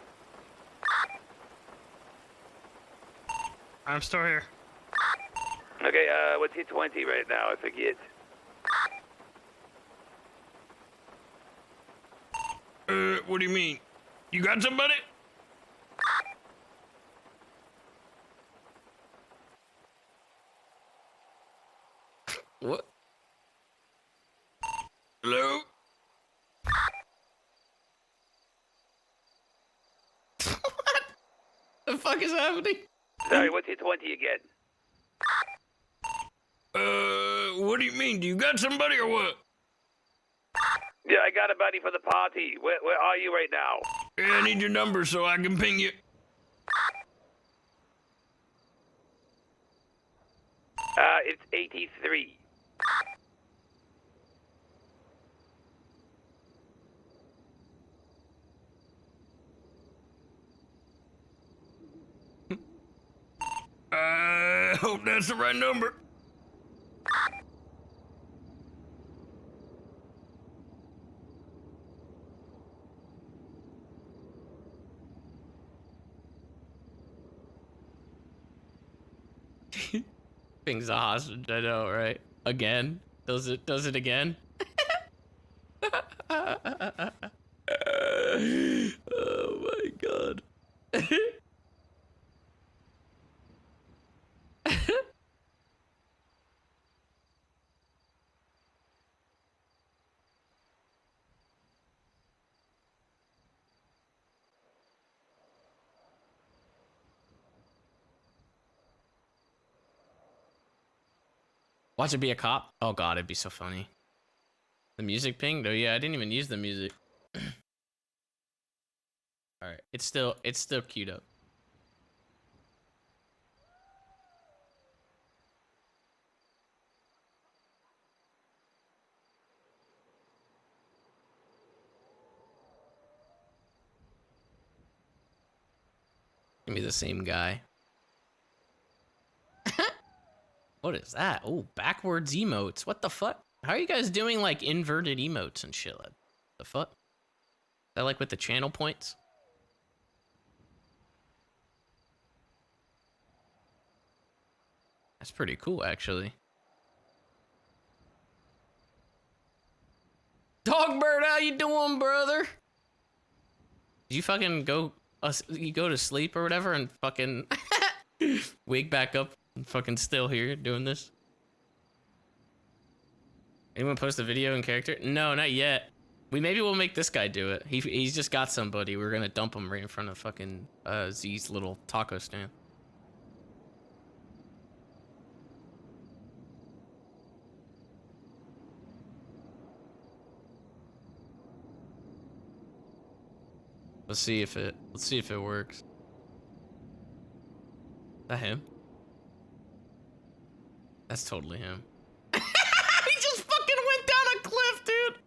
I'm still here. Okay, what's your 20 right now? I forget. What do you mean? You got somebody? What? Hello? What the fuck is happening? Sorry, what's your 20 again? What do you mean? Do you got somebody or what? Yeah, I got a buddy for the party. Where are you right now? Yeah, I need your number so I can ping you. It's 83. I hope that's the right number. Pings a hostage, I know, right? Again? Does it again? Oh my god. Watch it be a cop. Oh god, it'd be so funny. The music pinged? Oh yeah, I didn't even use the music. Alright, it's still queued up. Give me the same guy. What is that? Oh, backwards emotes. What the fuck? How are you guys doing like inverted emotes and shit? The fuck? Is that like with the channel points? That's pretty cool, actually. Dogbird, how you doing, brother? Did you fucking go to sleep or whatever and fucking wake back up and fucking still here doing this? Anyone post a video in character? No, not yet. Maybe we'll make this guy do it. He's just got somebody. We're gonna dump him right in front of fucking Z's little taco stand. Let's see if it works. Is that him? That's totally him. He just fucking went down a cliff, dude.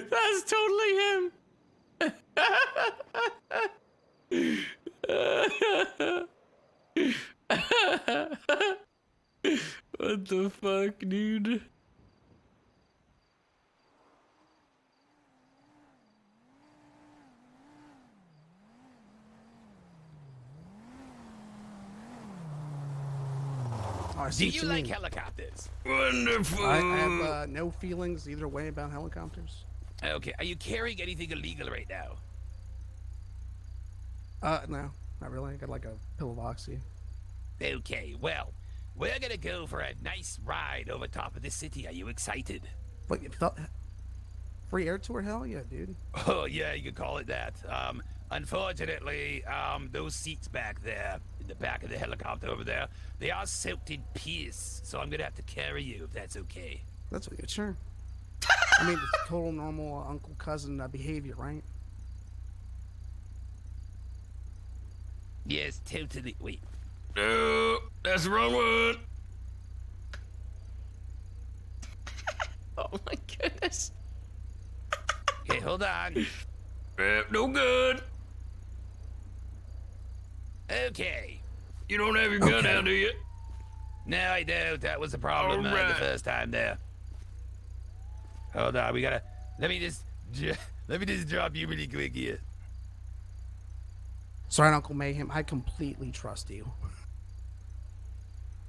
That's totally him. What the fuck, dude? Do you like helicopters? Wonderful. I have no feelings either way about helicopters. Okay, are you carrying anything illegal right now? No, not really. I got like a pill of oxy. Okay, well, we're gonna go for a nice ride over top of the city. Are you excited? But free air tour? Hell yeah, dude. Oh yeah, you could call it that. Unfortunately, those seats back there, in the back of the helicopter over there, they are soaked in piss, so I'm gonna have to carry you if that's okay. That's okay, sure. I mean, it's total normal uncle-cousin behavior, right? Yes, totally. Wait. No, that's the wrong one. Oh my goodness. Okay, hold on. No good. Okay. You don't have your gun out, do you? No, I don't. That was the problem the first time there. Hold on, we gotta. Let me just drop you really quick here. Sorry, Uncle Mayhem. I completely trust you.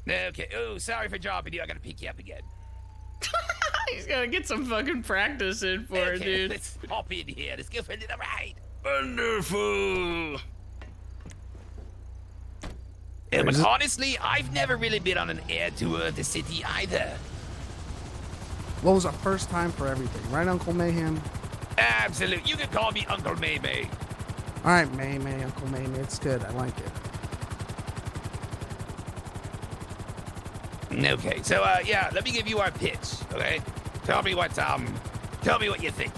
Okay. Oh, sorry for dropping you. I gotta pick you up again. He's gotta get some fucking practice in for it, dude. Let's hop in here. Let's go for a little ride. Wonderful. Yeah, but honestly, I've never really been on an air tour of the city either. Well, it was a first time for everything, right, Uncle Mayhem? Absolutely. You can call me Uncle May. All right, May, Uncle May. It's good. I like it. Okay, so yeah, let me give you our pitch. Okay, tell me what you think.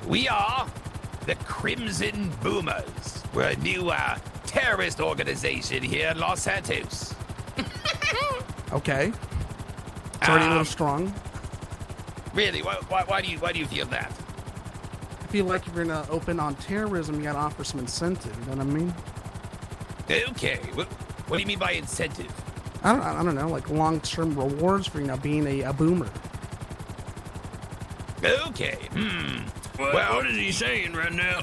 We are the Crimson Boomers. We're a new terrorist organization here in Los Santos. Okay. It's already a little strong. Really? Why do you feel that? I feel like if you're gonna open on terrorism, you gotta offer some incentive. You know what I mean? Okay. What do you mean by incentive? I don't know, like long-term rewards for being a boomer. Okay. What is he saying right now?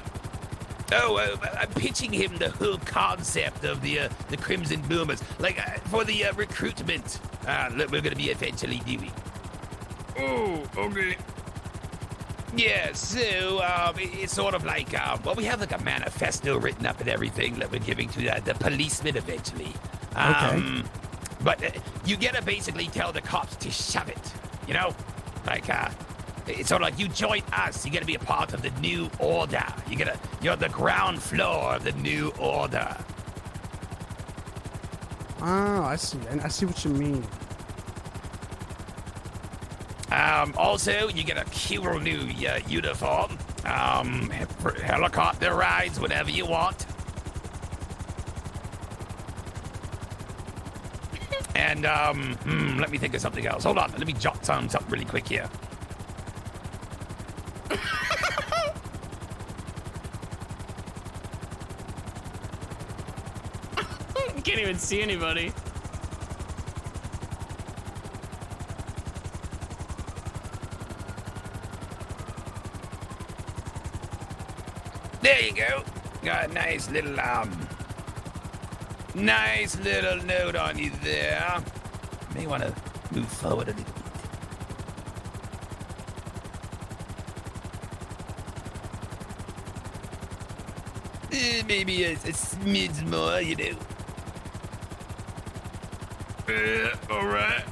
Oh, I'm pitching him the whole concept of the Crimson Boomers, like for the recruitment that we're going to be eventually doing. Oh, okay. Yeah, so it's sort of like we have like a manifesto written up and everything that we're giving to the policemen eventually. Okay. But you gotta basically tell the cops to shove it, you know? Like, it's sort of like you join us, you gotta be a part of the new order. You're the ground floor of the new order. Oh, I see. I see what you mean. Also, you get a cool new uniform. Helicopter rides whenever you want. And, let me think of something else. Hold on, let me jot something really quick here. Can't even see anybody. There you go. Got a nice little note on you there. May want to move forward a little bit. Maybe a smidge more, you know. All right.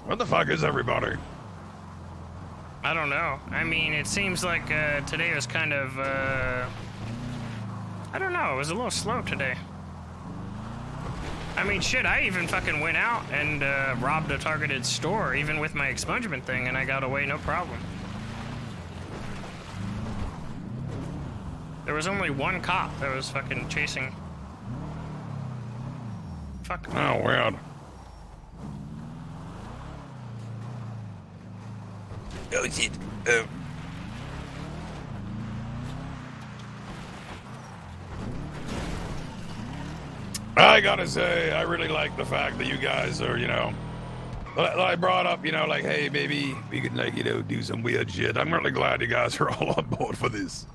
What the fuck is everybody? I don't know. I mean, it seems like today was kind of, I don't know, it was a little slow today. I mean, shit, I even fucking went out and robbed a targeted store, even with my expungement thing, and I got away no problem. There was only one cop that was fucking chasing. Fuck. Oh, weird. Oh, shit. Oh. I gotta say, I really like the fact that you guys are, I brought up, like, hey, maybe we could, like, do some weird shit. I'm really glad you guys are all on board for this.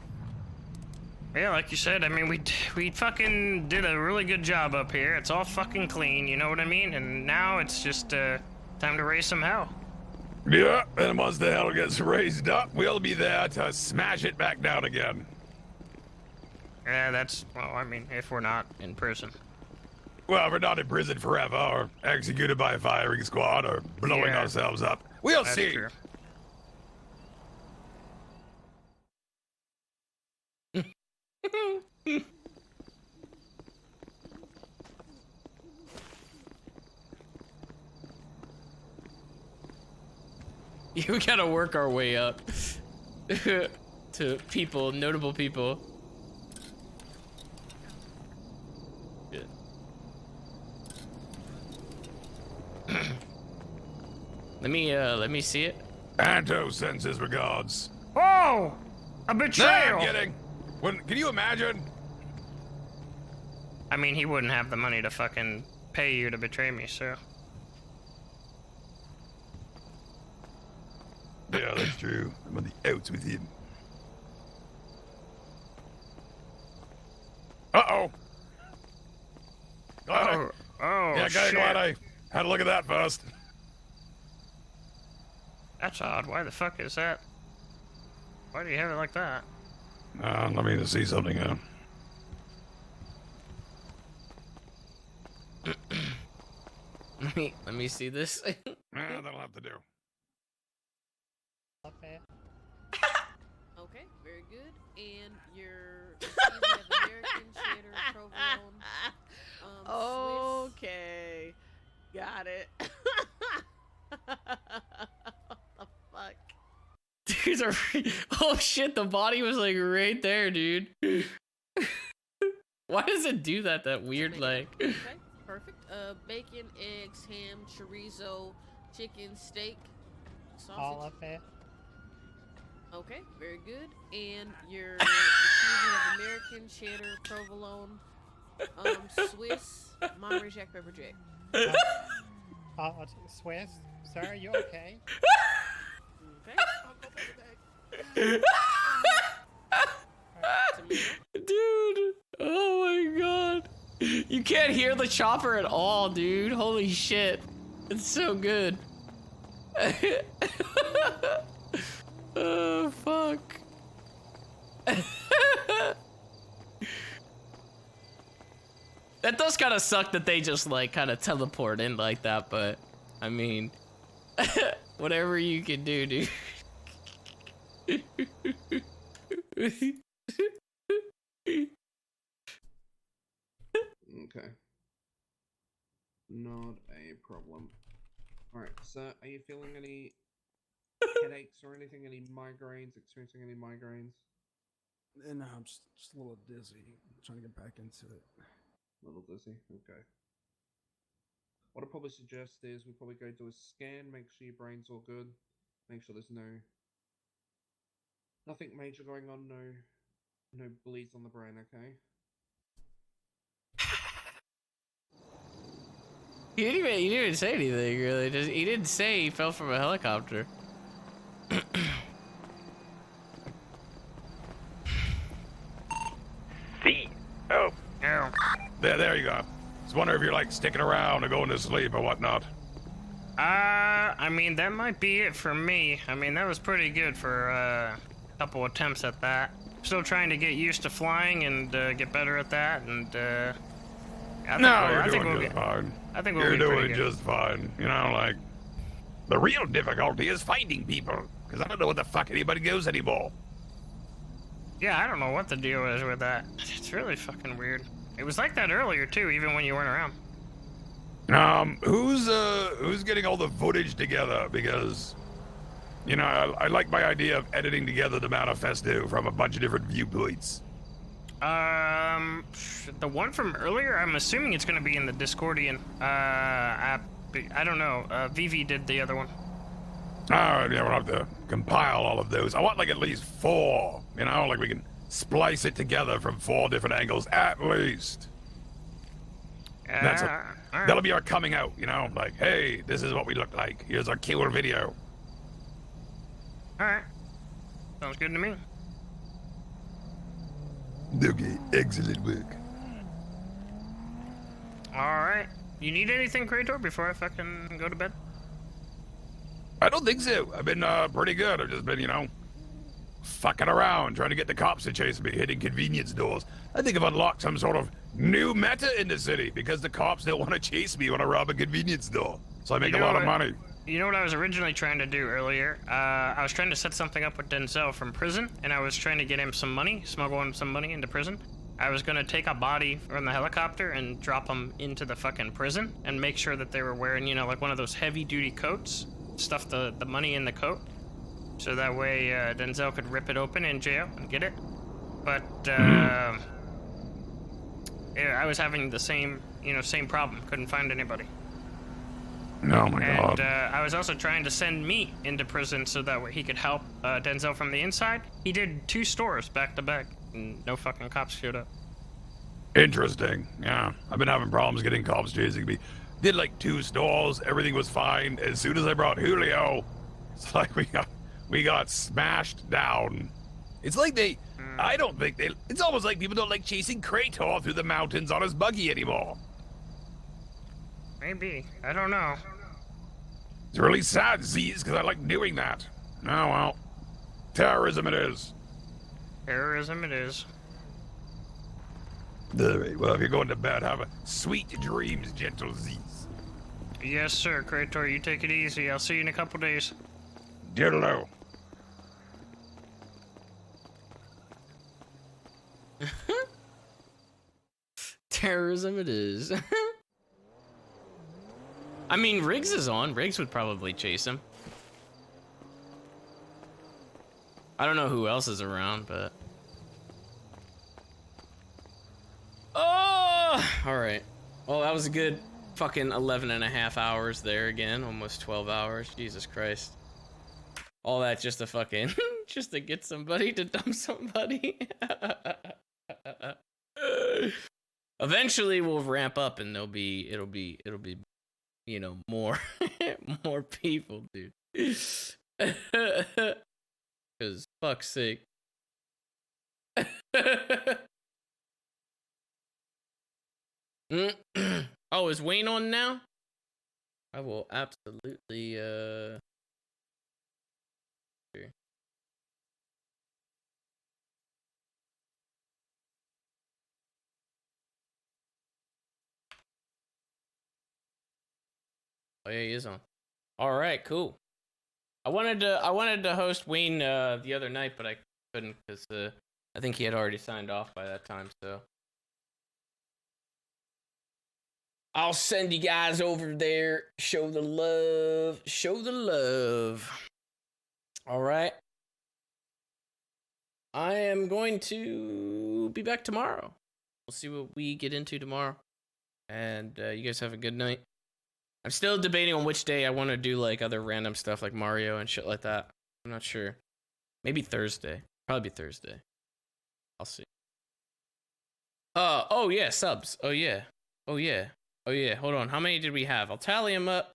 Yeah, like you said, I mean, we fucking did a really good job up here. It's all fucking clean, you know what I mean? And now it's just time to raise some hell. Yeah, and once the hell gets raised up, we'll be there to smash it back down again. Yeah, well, I mean, if we're not in prison. Well, we're not in prison forever, or executed by a firing squad, or blowing ourselves up. We'll That's see. True. We gotta work our way up to people, notable people. Yeah. Let me see it. Anto sends his regards. Oh! A betrayal! No, I'm kidding. Can you imagine? I mean, he wouldn't have the money to fucking pay you to betray me, so. Yeah, that's true. I'm on the outs with him. Uh-oh. Oh, yeah, shit. glad I had a look at that first. That's odd. Why the fuck is that? Why do you have it like that? Let me just see something here. Let me see this. That'll have to do. Okay, very good. And your American cheddar provolone. Okay, got it. What the fuck? Dude, oh shit, the body was like right there, dude. Why does it do that weird like? Okay, perfect. Bacon, eggs, ham, chorizo, chicken, steak, sausage. All of it. Okay, very good. And your fusion of American cheddar, provolone, Swiss, Monterey Jack, pepper jack. Swiss, sir, are you okay? Okay. Dude, oh my god. You can't hear the chopper at all, dude. Holy shit. It's so good. Oh, fuck. That does kind of suck that they just like kind of teleport in like that, but I mean, whatever you can do, dude. Okay. Not a problem. Alright, so are you feeling any headaches or anything? Any migraines? Experiencing any migraines? No, I'm just a little dizzy. I'm trying to get back into it. A little dizzy? Okay. What I'd probably suggest is we probably go do a scan, make sure your brain's all good, make sure there's nothing major going on, no bleeds on the brain, okay? He didn't even say anything, really. He didn't say he fell from a helicopter. Oh. There you go. Just wonder if you're like sticking around or going to sleep or whatnot. I mean, that might be it for me. I mean, that was pretty good for a couple attempts at that. Still trying to get used to flying and get better at that, and You're doing just fine. I think you're doing just fine. You know, like The real difficulty is finding people, because I don't know what the fuck anybody goes anymore. Yeah, I don't know what the deal is with that. It's really fucking weird. It was like that earlier too, even when you weren't around. Who's getting all the footage together? Because, you know, I like my idea of editing together the manifesto from a bunch of different viewpoints. The one from earlier, I'm assuming it's gonna be in the Discordian app. I don't know. Vivi did the other one. Alright, yeah, we'll have to compile all of those. I want like at least 4, you know, like we can splice it together from 4 different angles at least. That'll be our coming out, you know, like, hey, this is what we look like. Here's our killer video. Alright. Sounds good to me. Okay, excellent work. Alright. You need anything, Krator, before I fucking go to bed? I don't think so. I've been pretty good. I've just been, you know, fucking around, trying to get the cops to chase me, hitting convenience stores. I think I've unlocked some sort of new meta in the city because the cops don't want to chase me when I rob a convenience store. So I make a lot of money. You know what I was originally trying to do earlier? I was trying to set something up with Denzel from prison, and I was trying to get him some money, smuggle him some money into prison. I was gonna take a body from the helicopter and drop them into the fucking prison and make sure that they were wearing, you know, like one of those heavy-duty coats, stuff the money in the coat, so that way Denzel could rip it open in jail and get it. But yeah, I was having the same problem. Couldn't find anybody. Oh my god. And I was also trying to send meat into prison so that way he could help Denzel from the inside. He did 2 stores back to back, and no fucking cops showed up. Interesting. Yeah, I've been having problems getting cops chasing me. Did like 2 stores, everything was fine. As soon as I brought Julio, it's like we got smashed down. It's like I don't think it's almost like people don't like chasing Krator through the mountains on his buggy anymore. Maybe. I don't know. It's really sad, Z's, because I like doing that. Oh well. Terrorism it is. Terrorism it is. Alright, well, if you're going to bed, have a sweet dreams, gentle Z's. Yes, sir, Krator. You take it easy. I'll see you in a couple days. Diddle-o. Terrorism it is. I mean, Riggs is on. Riggs would probably chase him. I don't know who else is around, but... Oh! Alright. Well, that was a good fucking 11 and a half hours there again. Almost 12 hours. Jesus Christ. All that just to fucking... just to get somebody to dump somebody. Eventually we'll ramp up and it'll be, you know, more, more people, dude. Cause fuck's sake. Oh, is Wayne on now? I will absolutely, here. Oh yeah, he is on. All right, cool. I wanted to host Wayne the other night, but I couldn't because I think he had already signed off by that time. So I'll send you guys over there. Show the love. Show the love. All right. I am going to be back tomorrow. We'll see what we get into tomorrow. And you guys have a good night. I'm still debating on which day I want to do like other random stuff like Mario and shit like that. I'm not sure. Maybe Thursday. Probably be Thursday. I'll see. Oh yeah, subs. Oh yeah. Oh yeah. Oh yeah. Hold on. How many did we have? I'll tally them up.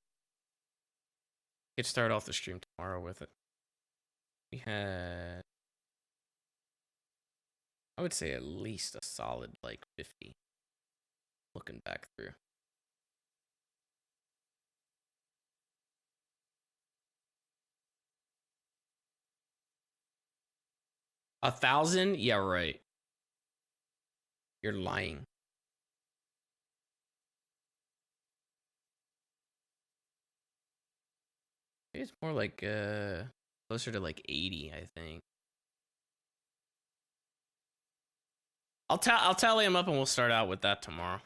Get start off the stream tomorrow with it. We had, I would say at least a solid like 50. Looking back through. A 1,000? Yeah, right. You're lying. It's more like closer to like 80, I think. I'll tally him up and we'll start out with that tomorrow.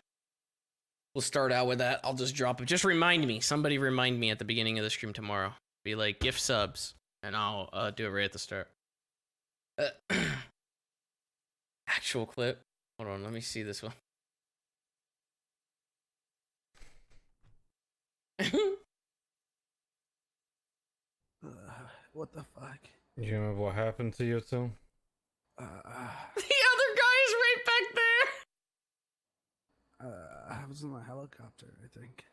We'll start out with that. I'll just drop it. Just remind me. Somebody remind me at the beginning of the stream tomorrow. Be like, gift subs. And I'll do it right at the start. Actual clip. Hold on, let me see this one. What the fuck? Do you remember what happened to you two? The other guy is right back there. I was in my helicopter, I think.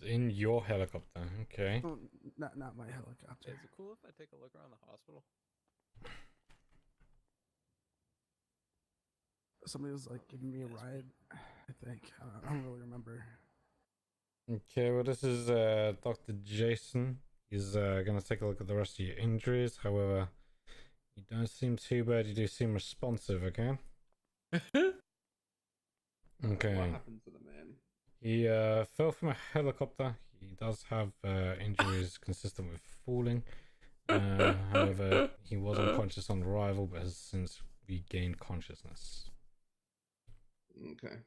In your helicopter, okay. Oh, not my helicopter. Is it cool if I take a look around the hospital? Somebody was like giving me a ride, I think. I don't really remember. Okay, well this is Dr. Jason. He's gonna take a look at the rest of your injuries. However, you don't seem too bad. You do seem responsive, okay? Okay. What happened to the man? He fell from a helicopter. He does have injuries consistent with falling. However, he was unconscious on arrival, but has since regained consciousness. Okay.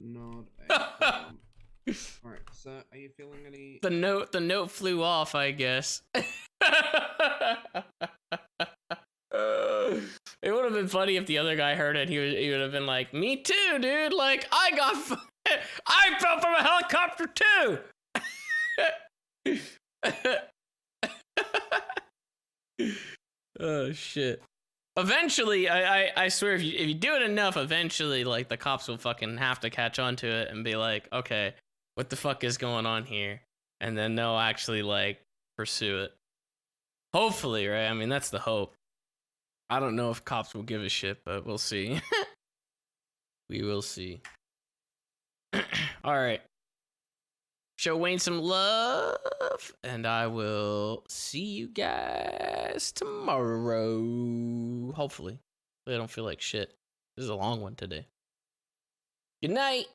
Not a problem. Alright, so are you feeling any... The note flew off, I guess. It would have been funny if the other guy heard it. He would have been like, "Me too, dude. Like, I fell from a helicopter too." Oh shit. Eventually, I swear, if you do it enough, eventually, like, the cops will fucking have to catch on to it and be like, "Okay, what the fuck is going on here?" And then they'll actually, like, pursue it. Hopefully, right? I mean, that's the hope. I don't know if cops will give a shit, but we'll see. We will see. All right. Show Wayne some love, and I will see you guys tomorrow. Hopefully. I don't feel like shit. This is a long one today. Good night.